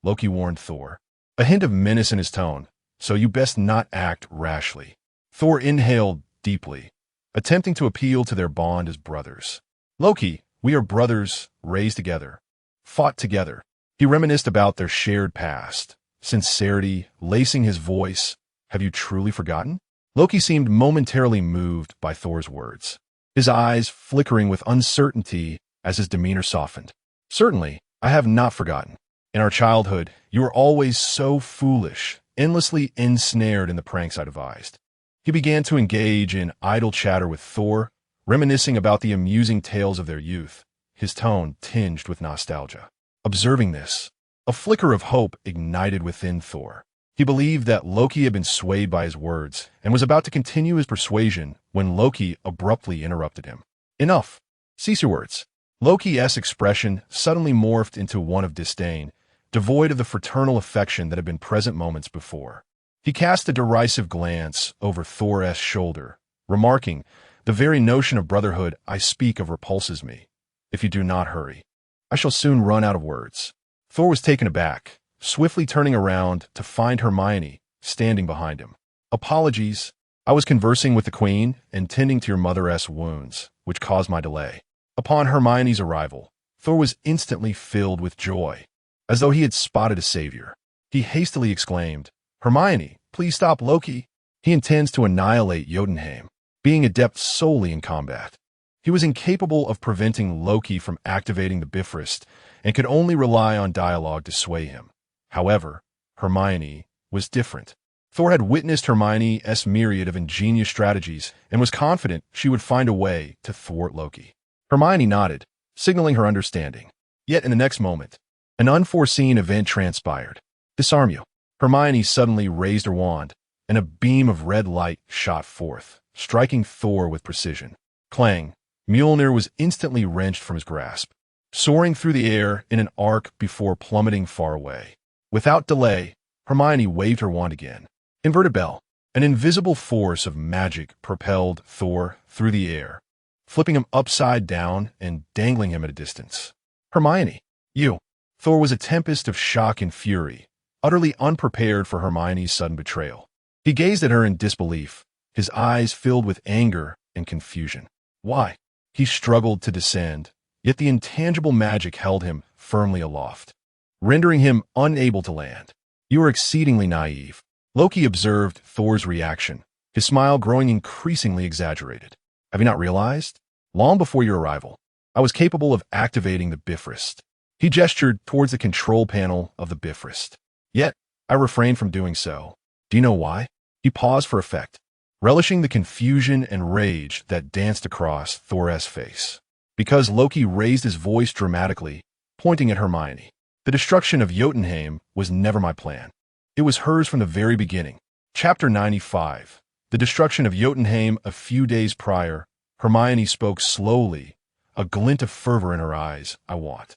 Loki warned Thor, a hint of menace in his tone, so you best not act rashly. Thor inhaled deeply, attempting to appeal to their bond as brothers. Loki, we are brothers, raised together, fought together. He reminisced about their shared past, sincerity lacing his voice. Have you truly forgotten? Loki seemed momentarily moved by Thor's words, his eyes flickering with uncertainty as his demeanor softened. Certainly, I have not forgotten. In our childhood, you were always so foolish, endlessly ensnared in the pranks I devised. He began to engage in idle chatter with Thor, reminiscing about the amusing tales of their youth, his tone tinged with nostalgia. Observing this, a flicker of hope ignited within Thor. He believed that Loki had been swayed by his words and was about to continue his persuasion when Loki abruptly interrupted him. Enough. Cease your words. Loki's expression suddenly morphed into one of disdain, devoid of the fraternal affection that had been present moments before. He cast a derisive glance over Thor's shoulder, remarking, the very notion of brotherhood I speak of repulses me. If you do not hurry, I shall soon run out of words. Thor was taken aback, swiftly turning around to find Hermione standing behind him. Apologies. I was conversing with the queen and tending to your mother's wounds, which caused my delay. Upon Hermione's arrival, Thor was instantly filled with joy, as though he had spotted a savior. He hastily exclaimed, Hermione, please stop Loki. He intends to annihilate Jotunheim, being adept solely in combat. He was incapable of preventing Loki from activating the Bifrost and could only rely on dialogue to sway him. However, Hermione was different. Thor had witnessed Hermione's myriad of ingenious strategies and was confident she would find a way to thwart Loki. Hermione nodded, signaling her understanding. Yet in the next moment, an unforeseen event transpired. Disarm you. Hermione suddenly raised her wand, and a beam of red light shot forth, striking Thor with precision. Clang! Mjolnir was instantly wrenched from his grasp, soaring through the air in an arc before plummeting far away. Without delay, Hermione waved her wand again. Inverted bell. An invisible force of magic propelled Thor through the air, flipping him upside down and dangling him at a distance. Hermione, you! Thor was a tempest of shock and fury, utterly unprepared for Hermione's sudden betrayal. He gazed at her in disbelief, his eyes filled with anger and confusion. Why? He struggled to descend, yet the intangible magic held him firmly aloft, rendering him unable to land. You are exceedingly naive. Loki observed Thor's reaction, his smile growing increasingly exaggerated. Have you not realized? Long before your arrival, I was capable of activating the Bifrost. He gestured towards the control panel of the Bifrost. Yet, I refrained from doing so. Do you know why? He paused for effect, relishing the confusion and rage that danced across Thor's face. Because Loki raised his voice dramatically, pointing at Hermione. The destruction of Jotunheim was never my plan. It was hers from the very beginning. Chapter 95. The destruction of Jotunheim a few days prior, Hermione spoke slowly, a glint of fervor in her eyes. I want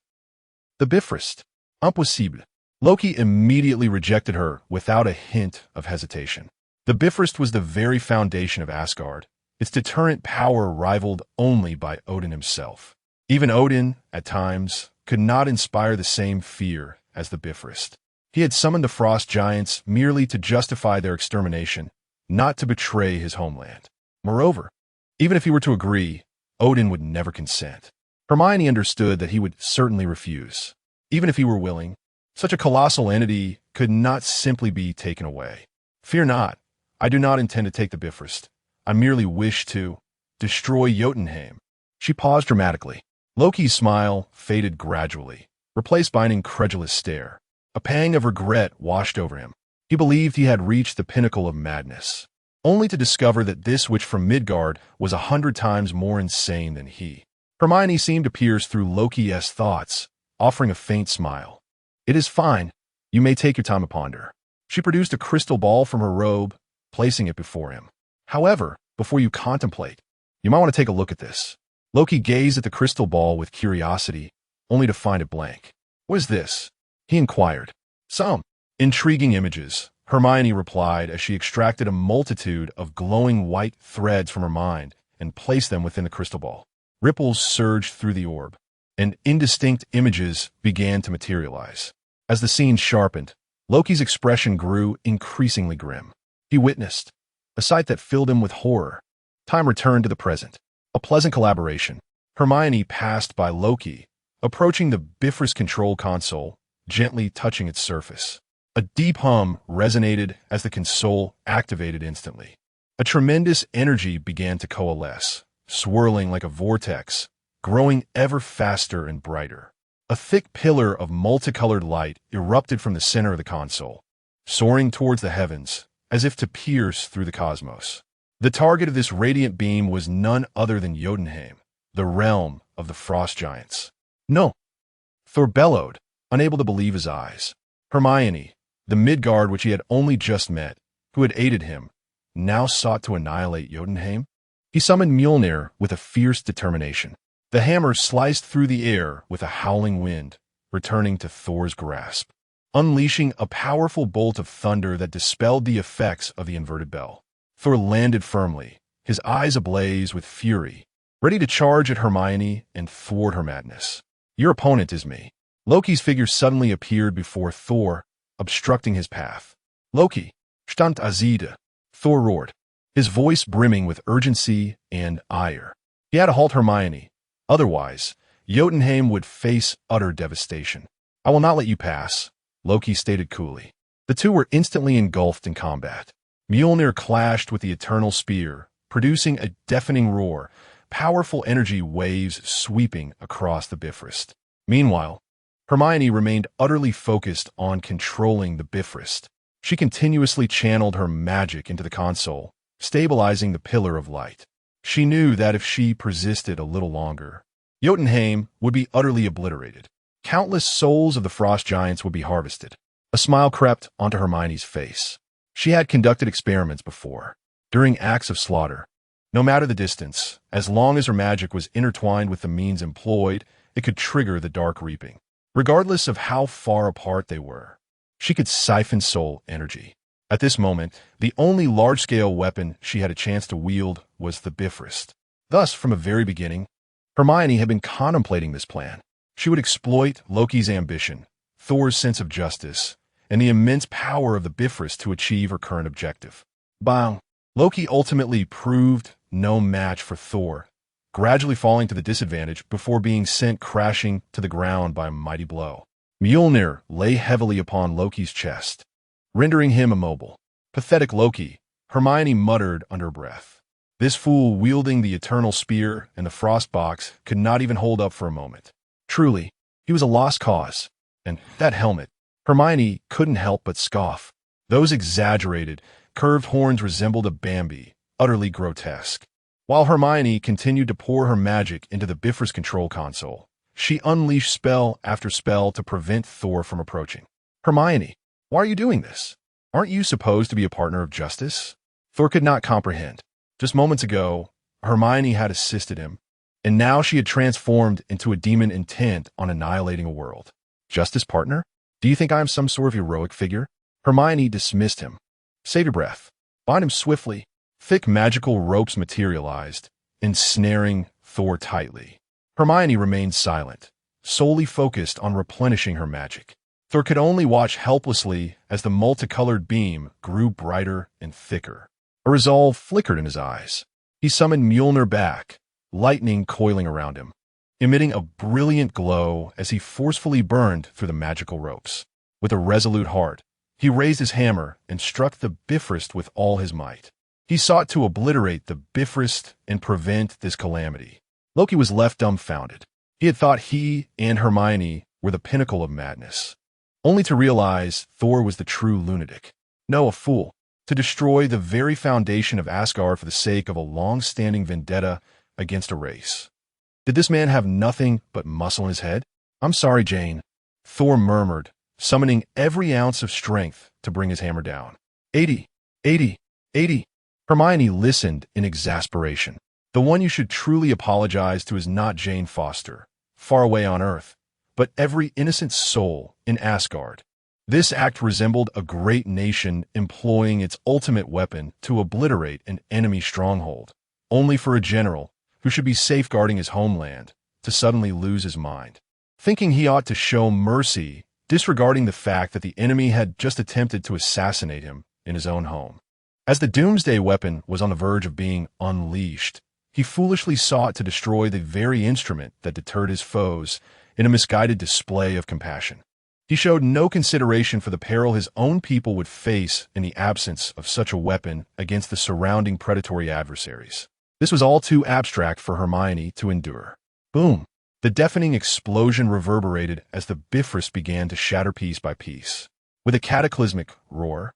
the Bifrost. Impossible. Loki immediately rejected her without a hint of hesitation. The Bifrost was the very foundation of Asgard, its deterrent power rivaled only by Odin himself. Even Odin, at times, could not inspire the same fear as the Bifrost. He had summoned the frost giants merely to justify their extermination, not to betray his homeland. Moreover, even if he were to agree, Odin would never consent. Hermione understood that he would certainly refuse. Even if he were willing, such a colossal entity could not simply be taken away. Fear not, I do not intend to take the Bifrost. I merely wish to destroy Jotunheim. She paused dramatically. Loki's smile faded gradually, replaced by an incredulous stare. A pang of regret washed over him. He believed he had reached the pinnacle of madness, only to discover that this witch from Midgard was 100 times more insane than he. Hermione seemed to pierce through Loki's thoughts, offering a faint smile. It is fine. You may take your time to ponder. She produced a crystal ball from her robe, placing it before him. However, before you contemplate, you might want to take a look at this. Loki gazed at the crystal ball with curiosity, only to find it blank. What is this? He inquired. Some intriguing images, Hermione replied as she extracted a multitude of glowing white threads from her mind and placed them within the crystal ball. Ripples surged through the orb, and indistinct images began to materialize. As the scene sharpened, Loki's expression grew increasingly grim. He witnessed a sight that filled him with horror. Time returned to the present. A pleasant collaboration. Hermione passed by Loki, approaching the Bifrost control console, gently touching its surface. A deep hum resonated as the console activated instantly. A tremendous energy began to coalesce, swirling like a vortex, growing ever faster and brighter. A thick pillar of multicolored light erupted from the center of the console, soaring towards the heavens, as if to pierce through the cosmos. The target of this radiant beam was none other than Jotunheim, the realm of the frost giants. No! Thor bellowed, unable to believe his eyes. Hermione, the Midgard which he had only just met, who had aided him, now sought to annihilate Jotunheim? He summoned Mjolnir with a fierce determination. The hammer sliced through the air with a howling wind, returning to Thor's grasp, unleashing a powerful bolt of thunder that dispelled the effects of the inverted bell. Thor landed firmly, his eyes ablaze with fury, ready to charge at Hermione and thwart her madness. Your opponent is me. Loki's figure suddenly appeared before Thor, obstructing his path. Loki, stand azide, Thor roared, his voice brimming with urgency and ire. He had to halt Hermione. Otherwise, Jotunheim would face utter devastation. I will not let you pass, Loki stated coolly. The two were instantly engulfed in combat. Mjolnir clashed with the eternal spear, producing a deafening roar, powerful energy waves sweeping across the Bifrost. Meanwhile, Hermione remained utterly focused on controlling the Bifrost. She continuously channeled her magic into the console, stabilizing the pillar of light. She knew that if she persisted a little longer, Jotunheim would be utterly obliterated. Countless souls of the frost giants would be harvested. A smile crept onto Hermione's face. She had conducted experiments before, during acts of slaughter. No matter the distance, as long as her magic was intertwined with the means employed, it could trigger the dark reaping. Regardless of how far apart they were, she could siphon soul energy. At this moment, the only large-scale weapon she had a chance to wield was the Bifrost. Thus, from the very beginning, Hermione had been contemplating this plan. She would exploit Loki's ambition, Thor's sense of justice, and the immense power of the Bifrost to achieve her current objective. Bang! Loki ultimately proved no match for Thor, gradually falling to the disadvantage before being sent crashing to the ground by a mighty blow. Mjolnir lay heavily upon Loki's chest, rendering him immobile. Pathetic Loki, Hermione muttered under her breath. This fool wielding the eternal spear and the frost box could not even hold up for a moment. Truly, he was a lost cause. And that helmet, Hermione couldn't help but scoff. Those exaggerated, curved horns resembled a Bambi, utterly grotesque. While Hermione continued to pour her magic into the Bifrost control console, she unleashed spell after spell to prevent Thor from approaching. Hermione, why are you doing this? Aren't you supposed to be a partner of justice? Thor could not comprehend. Just moments ago, Hermione had assisted him, and now she had transformed into a demon intent on annihilating a world. Justice partner? Do you think I am some sort of heroic figure? Hermione dismissed him. Save your breath. Bind him swiftly. Thick magical ropes materialized, ensnaring Thor tightly. Hermione remained silent, solely focused on replenishing her magic. Thor could only watch helplessly as the multicolored beam grew brighter and thicker. A resolve flickered in his eyes. He summoned Mjolnir back, lightning coiling around him, emitting a brilliant glow as he forcefully burned through the magical ropes. With a resolute heart, he raised his hammer and struck the Bifrost with all his might. He sought to obliterate the Bifrost and prevent this calamity. Loki was left dumbfounded. He had thought he and Hermione were the pinnacle of madness, only to realize Thor was the true lunatic. No, a fool, to destroy the very foundation of Asgard for the sake of a long-standing vendetta against a race. Did this man have nothing but muscle in his head? I'm sorry, Jane, Thor murmured, summoning every ounce of strength to bring his hammer down. 80, 80, 80. Hermione listened in exasperation. The one you should truly apologize to is not Jane Foster, far away on Earth, but every innocent soul in Asgard. This act resembled a great nation employing its ultimate weapon to obliterate an enemy stronghold, only for a general who should be safeguarding his homeland to suddenly lose his mind. Thinking he ought to show mercy, disregarding the fact that the enemy had just attempted to assassinate him in his own home. As the doomsday weapon was on the verge of being unleashed, he foolishly sought to destroy the very instrument that deterred his foes in a misguided display of compassion. He showed no consideration for the peril his own people would face in the absence of such a weapon against the surrounding predatory adversaries. This was all too abstract for Hermione to endure. Boom! The deafening explosion reverberated as the Bifrost began to shatter piece by piece. With a cataclysmic roar,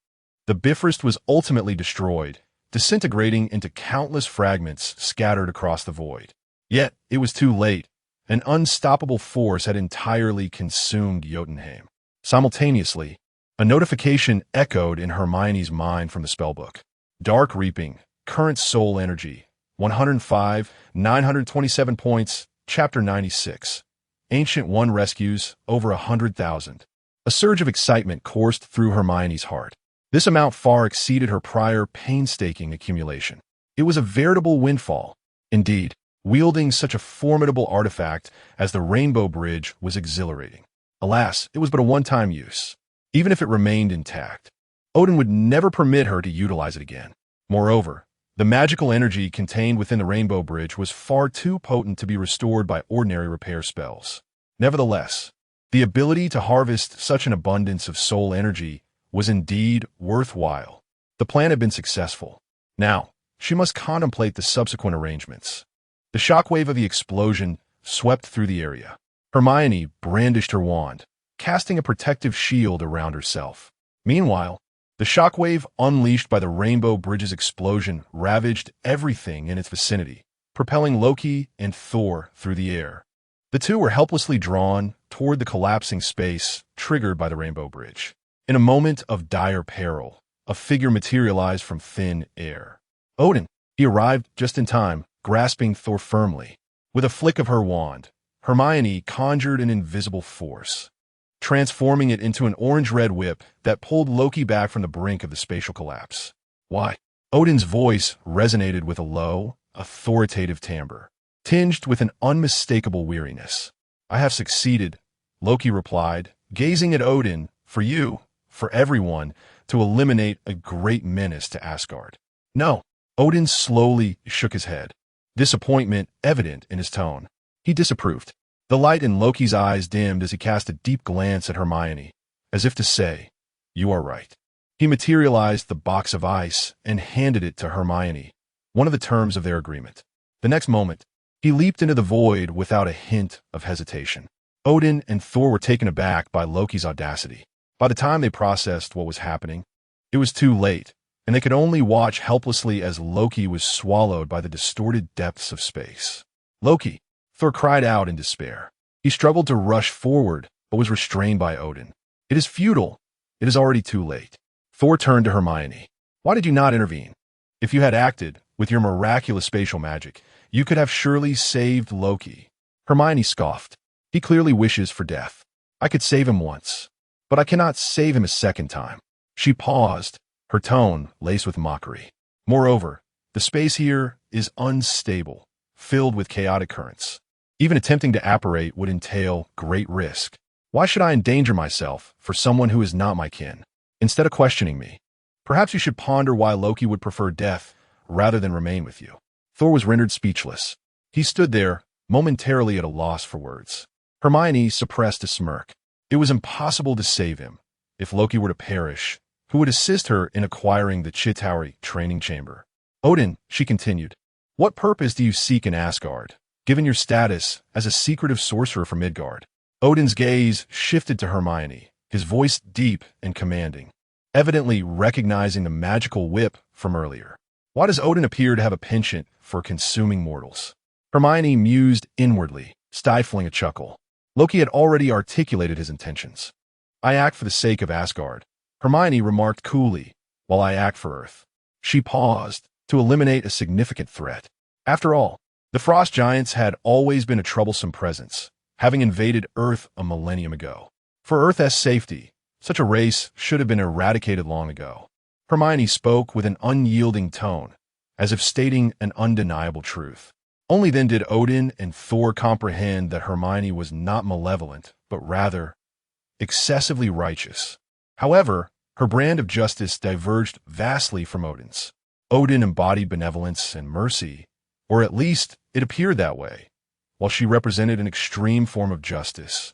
the Bifrost was ultimately destroyed, disintegrating into countless fragments scattered across the void. Yet, it was too late. An unstoppable force had entirely consumed Jotunheim. Simultaneously, a notification echoed in Hermione's mind from the spellbook. Dark Reaping, Current Soul Energy, 105, 927 points, Chapter 96. Ancient One rescues, over 100,000. A surge of excitement coursed through Hermione's heart. This amount far exceeded her prior painstaking accumulation. It was a veritable windfall. Indeed, wielding such a formidable artifact as the Rainbow Bridge was exhilarating. Alas, it was but a one-time use. Even if it remained intact, Odin would never permit her to utilize it again. Moreover, the magical energy contained within the Rainbow Bridge was far too potent to be restored by ordinary repair spells. Nevertheless, the ability to harvest such an abundance of soul energy was indeed worthwhile. The plan had been successful. Now, she must contemplate the subsequent arrangements. The shockwave of the explosion swept through the area. Hermione brandished her wand, casting a protective shield around herself. Meanwhile, the shockwave unleashed by the Rainbow Bridge's explosion ravaged everything in its vicinity, propelling Loki and Thor through the air. The two were helplessly drawn toward the collapsing space triggered by the Rainbow Bridge. In a moment of dire peril, a figure materialized from thin air. Odin. He arrived just in time, grasping Thor firmly. With a flick of her wand, Hermione conjured an invisible force, transforming it into an orange-red whip that pulled Loki back from the brink of the spatial collapse. Why? Odin's voice resonated with a low, authoritative timbre, tinged with an unmistakable weariness. I have succeeded, Loki replied, gazing at Odin, for you, for everyone, to eliminate a great menace to Asgard. No. Odin slowly shook his head, disappointment evident in his tone. He disapproved. The light in Loki's eyes dimmed as he cast a deep glance at Hermione, as if to say, "You are right." He materialized the box of ice and handed it to Hermione, one of the terms of their agreement. The next moment, he leaped into the void without a hint of hesitation. Odin and Thor were taken aback by Loki's audacity. By the time they processed what was happening, it was too late, and they could only watch helplessly as Loki was swallowed by the distorted depths of space. Loki! Thor cried out in despair. He struggled to rush forward, but was restrained by Odin. It is futile. It is already too late. Thor turned to Hermione. Why did you not intervene? If you had acted, with your miraculous spatial magic, you could have surely saved Loki. Hermione scoffed. He clearly wishes for death. I could save him once, but I cannot save him a second time. She paused, her tone laced with mockery. Moreover, the space here is unstable, filled with chaotic currents. Even attempting to apparate would entail great risk. Why should I endanger myself for someone who is not my kin? Instead of questioning me, perhaps you should ponder why Loki would prefer death rather than remain with you. Thor was rendered speechless. He stood there, momentarily at a loss for words. Hermione suppressed a smirk. It was impossible to save him. If Loki were to perish, who would assist her in acquiring the Chitauri training chamber? Odin, she continued, what purpose do you seek in Asgard, given your status as a secretive sorcerer from Midgard? Odin's gaze shifted to Hermione, his voice deep and commanding, evidently recognizing the magical whip from earlier. Why does Odin appear to have a penchant for consuming mortals? Hermione mused inwardly, stifling a chuckle. Loki had already articulated his intentions. I act for the sake of Asgard, Hermione remarked coolly, while I act for Earth. She paused, to eliminate a significant threat. After all, the Frost Giants had always been a troublesome presence, having invaded Earth a millennium ago. For Earth's safety, such a race should have been eradicated long ago. Hermione spoke with an unyielding tone, as if stating an undeniable truth. Only then did Odin and Thor comprehend that Hermione was not malevolent, but rather excessively righteous. However, her brand of justice diverged vastly from Odin's. Odin embodied benevolence and mercy, or at least it appeared that way, while she represented an extreme form of justice,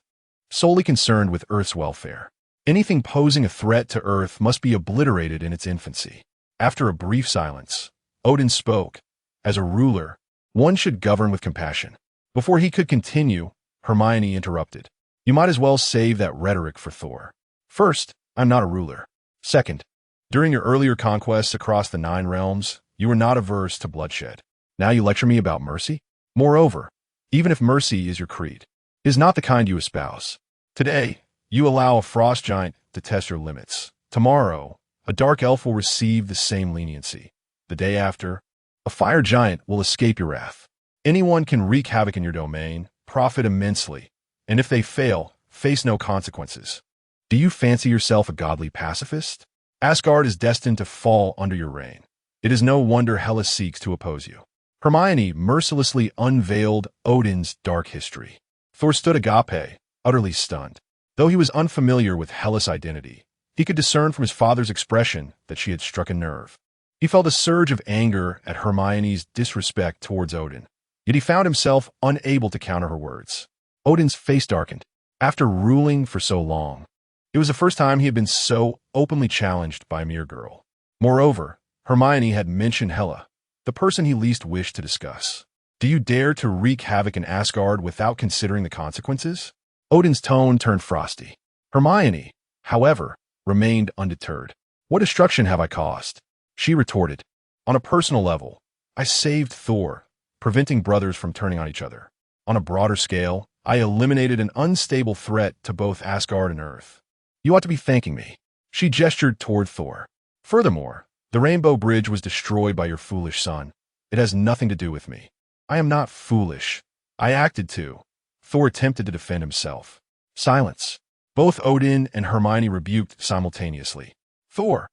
solely concerned with Earth's welfare. Anything posing a threat to Earth must be obliterated in its infancy. After a brief silence, Odin spoke. As a ruler, one should govern with compassion. Before he could continue, Hermione interrupted. You might as well save that rhetoric for Thor. First, I'm not a ruler. Second, during your earlier conquests across the 9 realms, you were not averse to bloodshed. Now you lecture me about mercy? Moreover, even if mercy is your creed, it is not the kind you espouse. Today, you allow a frost giant to test your limits. Tomorrow, a dark elf will receive the same leniency. The day after, a fire giant will escape your wrath. Anyone can wreak havoc in your domain, profit immensely, and if they fail, face no consequences. Do you fancy yourself a godly pacifist? Asgard is destined to fall under your reign. It is no wonder Hela seeks to oppose you. Hermione mercilessly unveiled Odin's dark history. Thor stood agape, utterly stunned. Though he was unfamiliar with Hela's identity, he could discern from his father's expression that she had struck a nerve. He felt a surge of anger at Hermione's disrespect towards Odin, yet he found himself unable to counter her words. Odin's face darkened. After ruling for so long, it was the first time he had been so openly challenged by a mere girl. Moreover, Hermione had mentioned Hela, the person he least wished to discuss. Do you dare to wreak havoc in Asgard without considering the consequences? Odin's tone turned frosty. Hermione, however, remained undeterred. What destruction have I caused? She retorted. On a personal level, I saved Thor, preventing brothers from turning on each other. On a broader scale, I eliminated an unstable threat to both Asgard and Earth. You ought to be thanking me. She gestured toward Thor. Furthermore, the Rainbow Bridge was destroyed by your foolish son. It has nothing to do with me. I am not foolish. I acted to. Thor attempted to defend himself. Silence. Both Odin and Hermione rebuked simultaneously. Thor.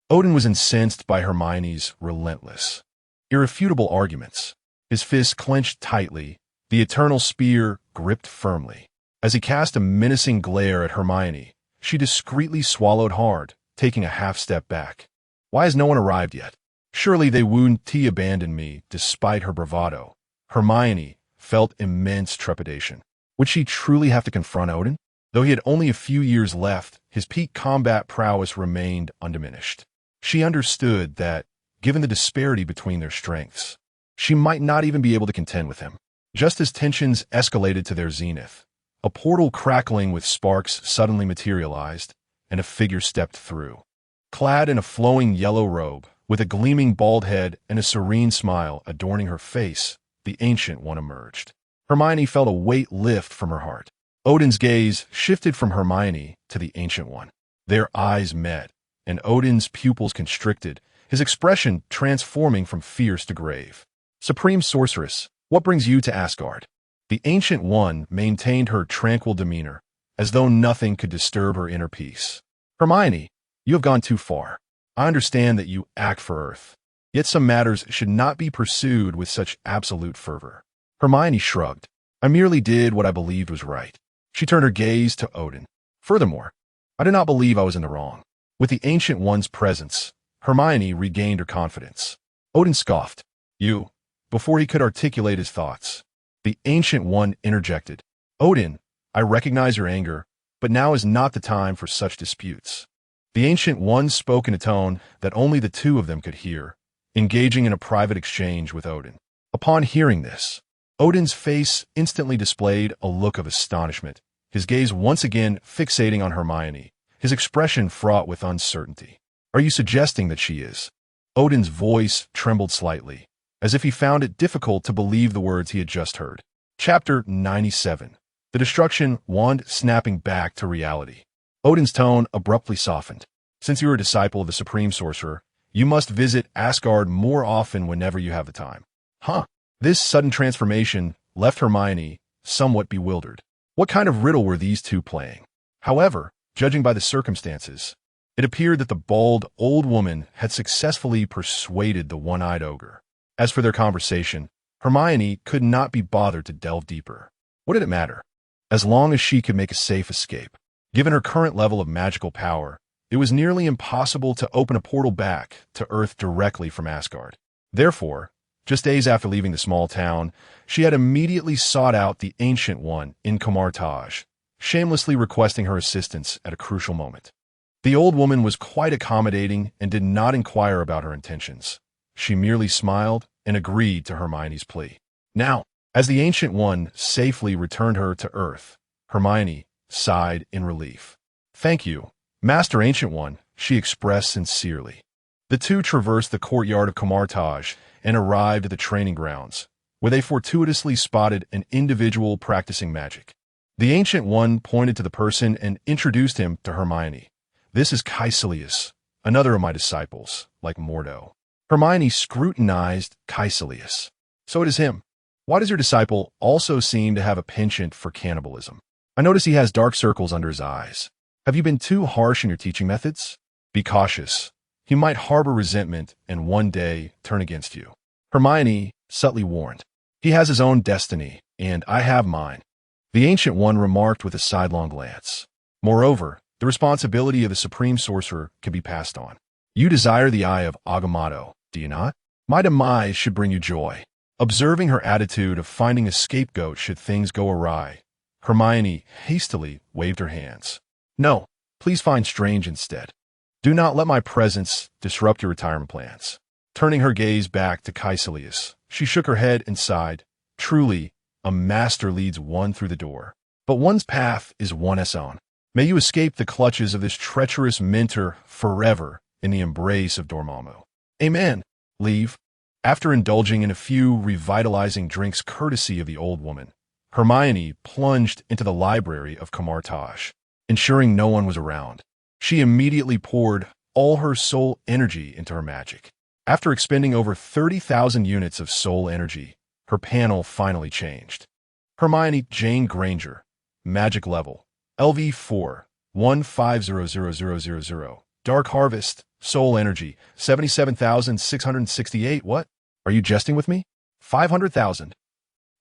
Odin was incensed by Hermione's relentless, irrefutable arguments. His fists clenched tightly, the eternal spear gripped firmly. As he cast a menacing glare at Hermione, she discreetly swallowed hard, taking a half-step back. Why has no one arrived yet? Surely they wouldn't abandon me, despite her bravado. Hermione felt immense trepidation. Would she truly have to confront Odin? Though he had only a few years left, his peak combat prowess remained undiminished. She understood that, given the disparity between their strengths, she might not even be able to contend with him. Just as tensions escalated to their zenith, a portal crackling with sparks suddenly materialized, and a figure stepped through. Clad in a flowing yellow robe, with a gleaming bald head and a serene smile adorning her face, the Ancient One emerged. Hermione felt a weight lift from her heart. Odin's gaze shifted from Hermione to the Ancient One. Their eyes met, and Odin's pupils constricted, his expression transforming from fierce to grave. Supreme Sorceress, what brings you to Asgard? The Ancient One maintained her tranquil demeanor, as though nothing could disturb her inner peace. Hermione, you have gone too far. I understand that you act for Earth, yet some matters should not be pursued with such absolute fervor. Hermione shrugged. I merely did what I believed was right. She turned her gaze to Odin. Furthermore, I did not believe I was in the wrong. With the Ancient One's presence, Hermione regained her confidence. Odin scoffed. You, before he could articulate his thoughts. The Ancient One interjected. Odin, I recognize your anger, but now is not the time for such disputes. The Ancient One spoke in a tone that only the two of them could hear, engaging in a private exchange with Odin. Upon hearing this, Odin's face instantly displayed a look of astonishment, his gaze once again fixating on Hermione, his expression fraught with uncertainty. Are you suggesting that she is? Odin's voice trembled slightly, as if he found it difficult to believe the words he had just heard. Chapter 97. The Destruction Wand Snapping Back to Reality. Odin's tone abruptly softened. Since you are a disciple of the Supreme Sorcerer, you must visit Asgard more often whenever you have the time. Huh. This sudden transformation left Hermione somewhat bewildered. What kind of riddle were these two playing? However, judging by the circumstances, it appeared that the bald old woman had successfully persuaded the one-eyed ogre. As for their conversation, Hermione could not be bothered to delve deeper. What did it matter? As long as she could make a safe escape. Given her current level of magical power, it was nearly impossible to open a portal back to Earth directly from Asgard. Therefore, just days after leaving the small town, she had immediately sought out the Ancient One in Camartage, shamelessly requesting her assistance at a crucial moment. The old woman was quite accommodating and did not inquire about her intentions. She merely smiled and agreed to Hermione's plea. Now, as the Ancient One safely returned her to Earth, Hermione sighed in relief. Thank you, Master Ancient One, she expressed sincerely. The two traversed the courtyard of Camartage and arrived at the training grounds, where they fortuitously spotted an individual practicing magic. The Ancient One pointed to the person and introduced him to Hermione. This is Caecilius, another of my disciples, like Mordo. Hermione scrutinized Caecilius. So it is him. Why does your disciple also seem to have a penchant for cannibalism? I notice he has dark circles under his eyes. Have you been too harsh in your teaching methods? Be cautious. He might harbor resentment and one day turn against you. Hermione subtly warned. He has his own destiny, and I have mine. The Ancient One remarked with a sidelong glance. Moreover, the responsibility of the Supreme Sorcerer can be passed on. You desire the Eye of Agamotto, do you not? My demise should bring you joy. Observing her attitude of finding a scapegoat should things go awry, Hermione hastily waved her hands. No, please find Strange instead. Do not let my presence disrupt your retirement plans. Turning her gaze back to Caecilius, she shook her head and sighed. Truly, a master leads one through the door, but one's path is one's own. May you escape the clutches of this treacherous mentor forever in the embrace of Dormammu. Amen. Leave. After indulging in a few revitalizing drinks courtesy of the old woman, Hermione plunged into the library of Camartage, ensuring no one was around. She immediately poured all her soul energy into her magic. After expending over 30,000 units of soul energy, her panel finally changed. Hermione Jane Granger, magic level, LV4, 1500000. Dark Harvest, soul energy, 77,668. What? Are you jesting with me? 500,000.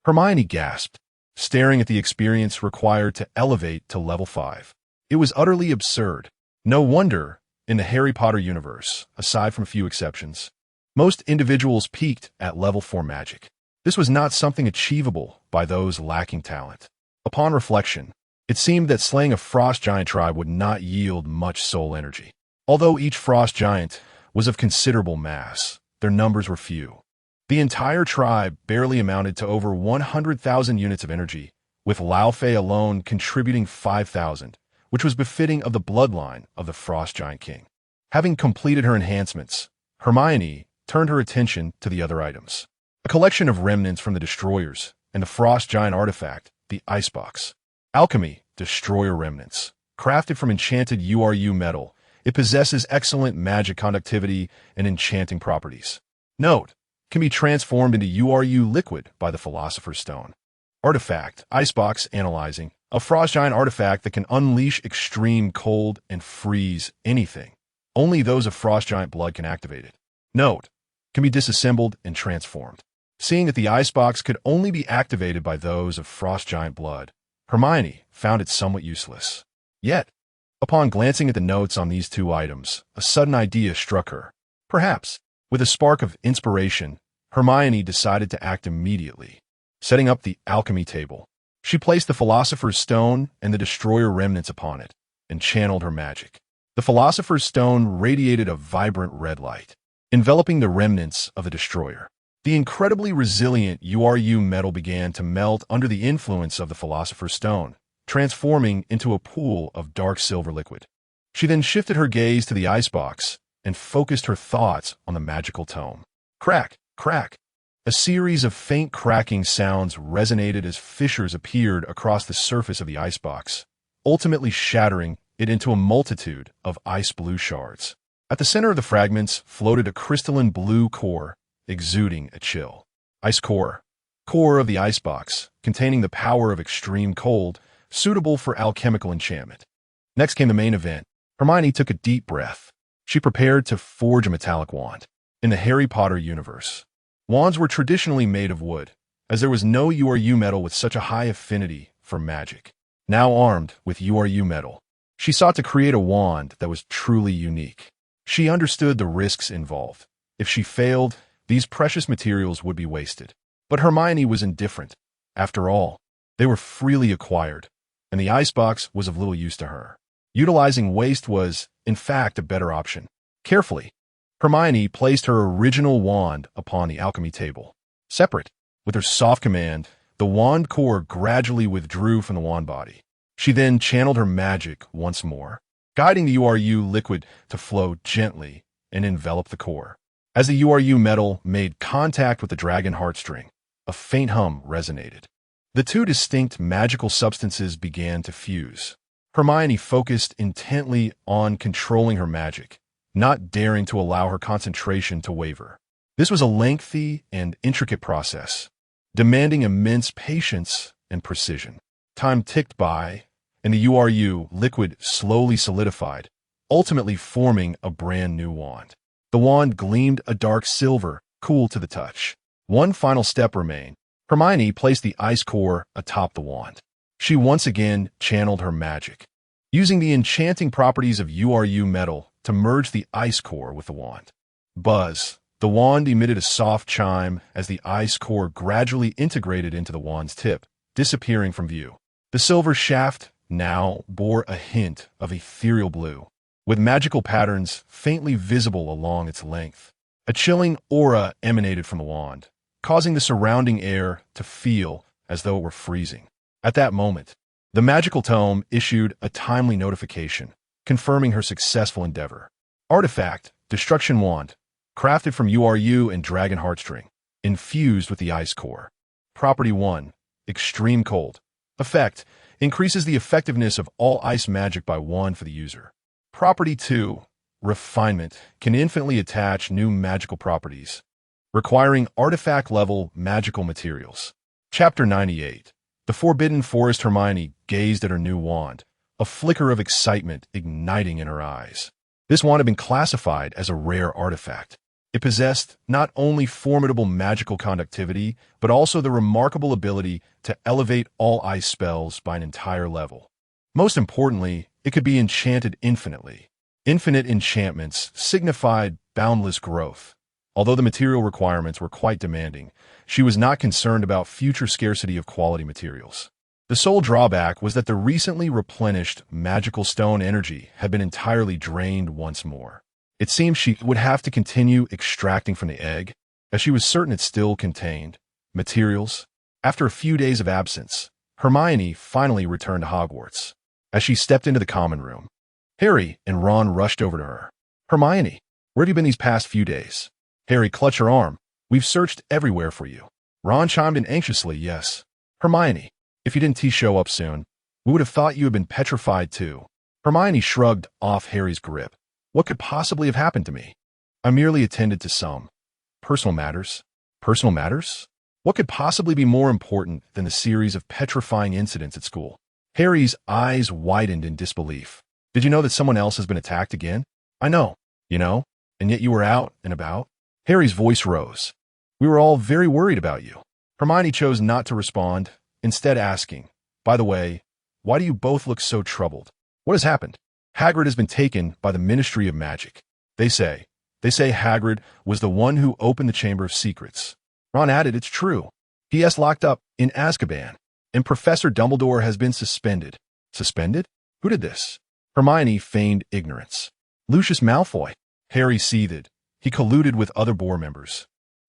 Hermione gasped, staring at the experience required to elevate to level 5. It was utterly absurd. No wonder, in the Harry Potter universe, aside from a few exceptions, most individuals peaked at level 4 magic. This was not something achievable by those lacking talent. Upon reflection, it seemed that slaying a frost giant tribe would not yield much soul energy. Although each frost giant was of considerable mass, their numbers were few. The entire tribe barely amounted to over 100,000 units of energy, with Lao Fei alone contributing 5,000, which was befitting of the bloodline of the Frost Giant King. Having completed her enhancements, Hermione turned her attention to the other items. A collection of remnants from the Destroyers and the Frost Giant artifact, the Icebox. Alchemy, Destroyer remnants. Crafted from enchanted URU metal, it possesses excellent magic conductivity and enchanting properties. Note, can be transformed into URU liquid by the Philosopher's Stone. Artifact, Icebox Analyzing, a frost giant artifact that can unleash extreme cold and freeze anything. Only those of frost giant blood can activate it. Note, can be disassembled and transformed. Seeing that the Icebox could only be activated by those of frost giant blood, Hermione found it somewhat useless. Yet, upon glancing at the notes on these two items, a sudden idea struck her. Perhaps, with a spark of inspiration, Hermione decided to act immediately. Setting up the alchemy table, she placed the Philosopher's Stone and the Destroyer remnants upon it, and channeled her magic. The Philosopher's Stone radiated a vibrant red light, enveloping the remnants of the Destroyer. The incredibly resilient URU metal began to melt under the influence of the Philosopher's Stone, transforming into a pool of dark silver liquid. She then shifted her gaze to the Icebox and focused her thoughts on the magical tome. Crack, crack. A series of faint cracking sounds resonated as fissures appeared across the surface of the Icebox, ultimately shattering it into a multitude of ice-blue shards. At the center of the fragments floated a crystalline blue core, exuding a chill. Ice core. Core of the Icebox, containing the power of extreme cold, suitable for alchemical enchantment. Next came the main event. Hermione took a deep breath. She prepared to forge a metallic wand. In the Harry Potter universe, wands were traditionally made of wood, as there was no URU metal with such a high affinity for magic. Now armed with URU metal, she sought to create a wand that was truly unique. She understood the risks involved. If she failed, these precious materials would be wasted. But Hermione was indifferent. After all, they were freely acquired, and the Icebox was of little use to her. Utilizing waste was, in fact, a better option. Carefully, Hermione placed her original wand upon the alchemy table. Separate, with her soft command, the wand core gradually withdrew from the wand body. She then channeled her magic once more, guiding the URU liquid to flow gently and envelop the core. As the URU metal made contact with the dragon heartstring, a faint hum resonated. The two distinct magical substances began to fuse. Hermione focused intently on controlling her magic, not daring to allow her concentration to waver. This was a lengthy and intricate process, demanding immense patience and precision. Time ticked by, and the URU liquid slowly solidified, ultimately forming a brand new wand. The wand gleamed a dark silver, cool to the touch. One final step remained. Hermione placed the ice core atop the wand. She once again channeled her magic, using the enchanting properties of URU metal to merge the ice core with the wand. Buzz. The wand emitted a soft chime as the ice core gradually integrated into the wand's tip, disappearing from view. The silver shaft now bore a hint of ethereal blue, with magical patterns faintly visible along its length. A chilling aura emanated from the wand, causing the surrounding air to feel as though it were freezing. At that moment, the magical tome issued a timely notification, confirming her successful endeavor. Artifact, Destruction Wand, crafted from URU and Dragon Heartstring, infused with the ice core. Property 1, Extreme Cold. Effect, increases the effectiveness of all ice magic by 1 for the user. Property 2, refinement, can infinitely attach new magical properties, requiring artifact-level magical materials. Chapter 98. The Forbidden Forest. Hermione gazed at her new wand, a flicker of excitement igniting in her eyes. This wand had been classified as a rare artifact. It possessed not only formidable magical conductivity, but also the remarkable ability to elevate all ice spells by an entire level. Most importantly, it could be enchanted infinitely. Infinite enchantments signified boundless growth. Although the material requirements were quite demanding, she was not concerned about future scarcity of quality materials. The sole drawback was that the recently replenished magical stone energy had been entirely drained once more. It seemed she would have to continue extracting from the egg, as she was certain it still contained materials. After a few days of absence, Hermione finally returned to Hogwarts. As she stepped into the common room, Harry and Ron rushed over to her. "Hermione, where have you been these past few days?" Harry clutched her arm. "We've searched everywhere for you." Ron chimed in anxiously, "Yes. Hermione, if you didn't show up soon, we would have thought you had been petrified too." Hermione shrugged off Harry's grip. "What could possibly have happened to me? I merely attended to some personal matters." Personal matters? What could possibly be more important than the series of petrifying incidents at school? Harry's eyes widened in disbelief. "Did you know that someone else has been attacked again?" "I know, and yet you were out and about." Harry's voice rose. "We were all very worried about you." Hermione chose not to respond, instead asking, "By the way, why do you both look so troubled? What has happened?" "Hagrid has been taken by the Ministry of Magic. They say Hagrid was the one who opened the Chamber of Secrets." Ron added, "It's true. He is locked up in Azkaban, and Professor Dumbledore has been suspended." "Suspended? Who did this?" Hermione feigned ignorance. "Lucius Malfoy." Harry seethed. He colluded with other board members,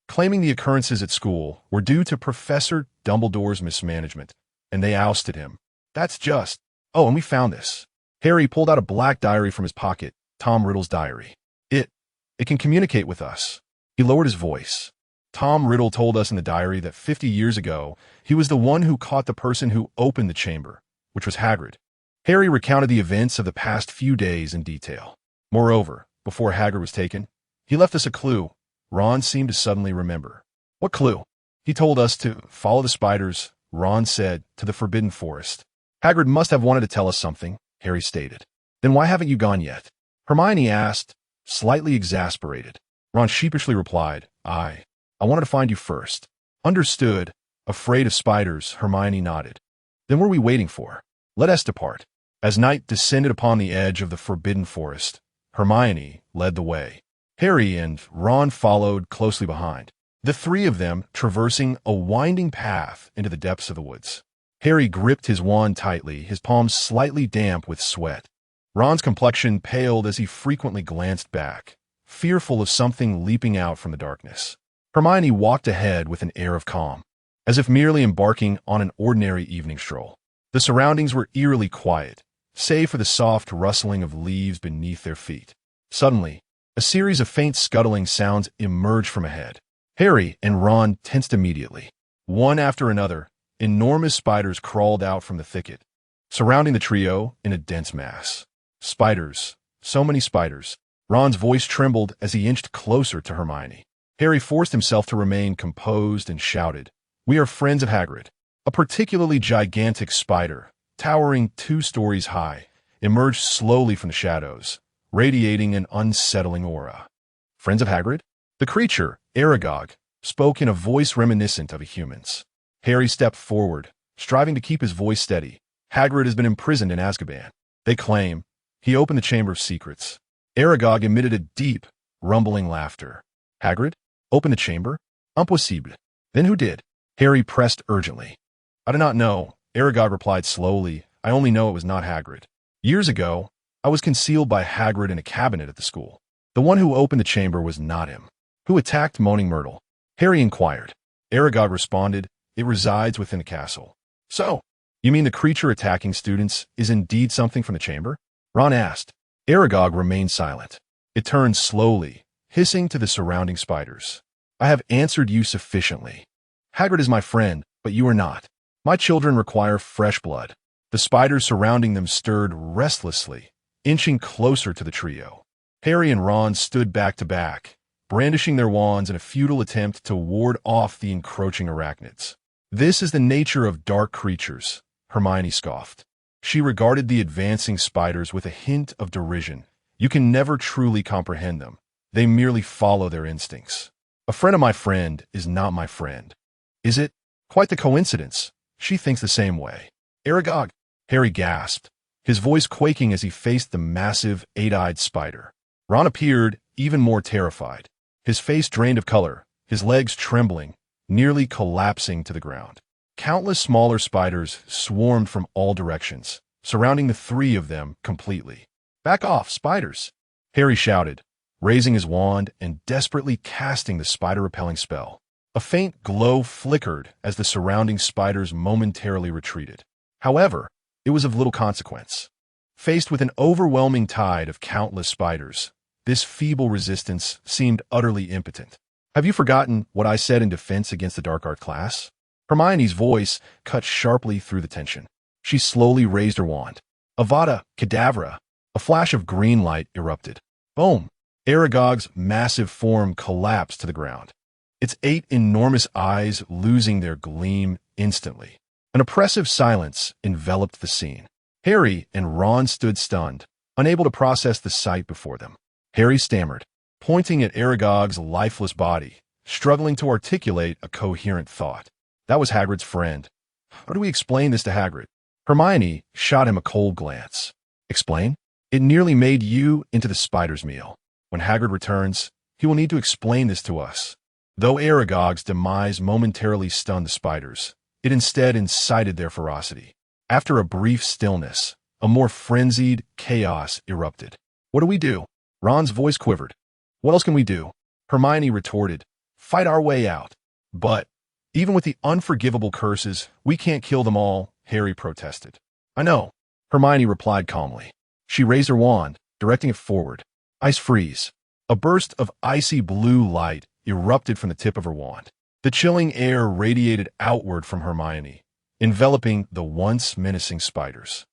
claiming the occurrences at school were due to Professor Dumbledore's mismanagement, and they ousted him. "That's just... Oh, and we found this." Harry pulled out a black diary from his pocket, Tom Riddle's diary. It can communicate with us." He lowered his voice. "Tom Riddle told us in the diary that 50 years ago, he was the one who caught the person who opened the chamber, which was Hagrid." Harry recounted the events of the past few days in detail. "Moreover, before Hagrid was taken, he left us a clue." Ron seemed to suddenly remember. "What clue?" "He told us to follow the spiders," Ron said, "to the Forbidden Forest." "Hagrid must have wanted to tell us something," Harry stated. "Then why haven't you gone yet?" Hermione asked, slightly exasperated. Ron sheepishly replied, I wanted to find you first." "Understood." Afraid of spiders, Hermione nodded. "Then what are we waiting for? Let us depart." As night descended upon the edge of the Forbidden Forest, Hermione led the way. Harry and Ron followed closely behind, the three of them traversing a winding path into the depths of the woods. Harry gripped his wand tightly, his palms slightly damp with sweat. Ron's complexion paled as he frequently glanced back, fearful of something leaping out from the darkness. Hermione walked ahead with an air of calm, as if merely embarking on an ordinary evening stroll. The surroundings were eerily quiet, save for the soft rustling of leaves beneath their feet. Suddenly, a series of faint scuttling sounds emerged from ahead. Harry and Ron tensed immediately. One after another, enormous spiders crawled out from the thicket, surrounding the trio in a dense mass. Spiders. So many spiders. Ron's voice trembled as he inched closer to Hermione. Harry forced himself to remain composed and shouted, "We are friends of Hagrid." A particularly gigantic spider, towering 2 stories high, emerged slowly from the shadows, radiating an unsettling aura. "Friends of Hagrid?" The creature, Aragog, spoke in a voice reminiscent of a human's. Harry stepped forward, striving to keep his voice steady. "Hagrid has been imprisoned in Azkaban. They claim he opened the Chamber of Secrets." Aragog emitted a deep, rumbling laughter. "Hagrid? Opened the chamber? Impossible. Then who did?" Harry pressed urgently. "I do not know," Aragog replied slowly. "I only know it was not Hagrid. Years ago, I was concealed by Hagrid in a cabinet at the school. The one who opened the chamber was not him." "Who attacked Moaning Myrtle?" Harry inquired. Aragog responded, "It resides within the castle." "So, you mean the creature attacking students is indeed something from the chamber?" Ron asked. Aragog remained silent. It turned slowly, hissing to the surrounding spiders. "I have answered you sufficiently. Hagrid is my friend, but you are not. My children require fresh blood." The spiders surrounding them stirred restlessly, inching closer to the trio. Harry and Ron stood back to back, brandishing their wands in a futile attempt to ward off the encroaching arachnids. "This is the nature of dark creatures," Hermione scoffed. She regarded the advancing spiders with a hint of derision. "You can never truly comprehend them. They merely follow their instincts. A friend of my friend is not my friend." "Is it? Quite the coincidence. She thinks the same way." "Aragog," Harry gasped, his voice quaking as he faced the massive, eight-eyed spider. Ron appeared, even more terrified, his face drained of color, his legs trembling, nearly collapsing to the ground. Countless smaller spiders swarmed from all directions, surrounding the three of them completely. "Back off, spiders!" Harry shouted, raising his wand and desperately casting the spider-repelling spell. A faint glow flickered as the surrounding spiders momentarily retreated. However, it was of little consequence. Faced with an overwhelming tide of countless spiders, this feeble resistance seemed utterly impotent. "Have you forgotten what I said in defense against the dark art class?" Hermione's voice cut sharply through the tension. She slowly raised her wand. Avada Kedavra! A flash of green light erupted. Boom! Aragog's massive form collapsed to the ground, its 8 enormous eyes losing their gleam instantly. An oppressive silence enveloped the scene. Harry and Ron stood stunned, unable to process the sight before them. Harry stammered, pointing at Aragog's lifeless body, struggling to articulate a coherent thought. That was Hagrid's friend. How do we explain this to Hagrid? Hermione shot him a cold glance. Explain? It nearly made you into the spider's meal. When Hagrid returns, he will need to explain this to us. Though Aragog's demise momentarily stunned the spiders, it instead incited their ferocity. After a brief stillness, a more frenzied chaos erupted. What do we do? Ron's voice quivered. What else can we do? Hermione retorted. Fight our way out. But, even with the unforgivable curses, we can't kill them all, Harry protested. I know, Hermione replied calmly. She raised her wand, directing it forward. Ice freeze. A burst of icy blue light erupted from the tip of her wand. The chilling air radiated outward from Hermione, enveloping the once menacing spiders.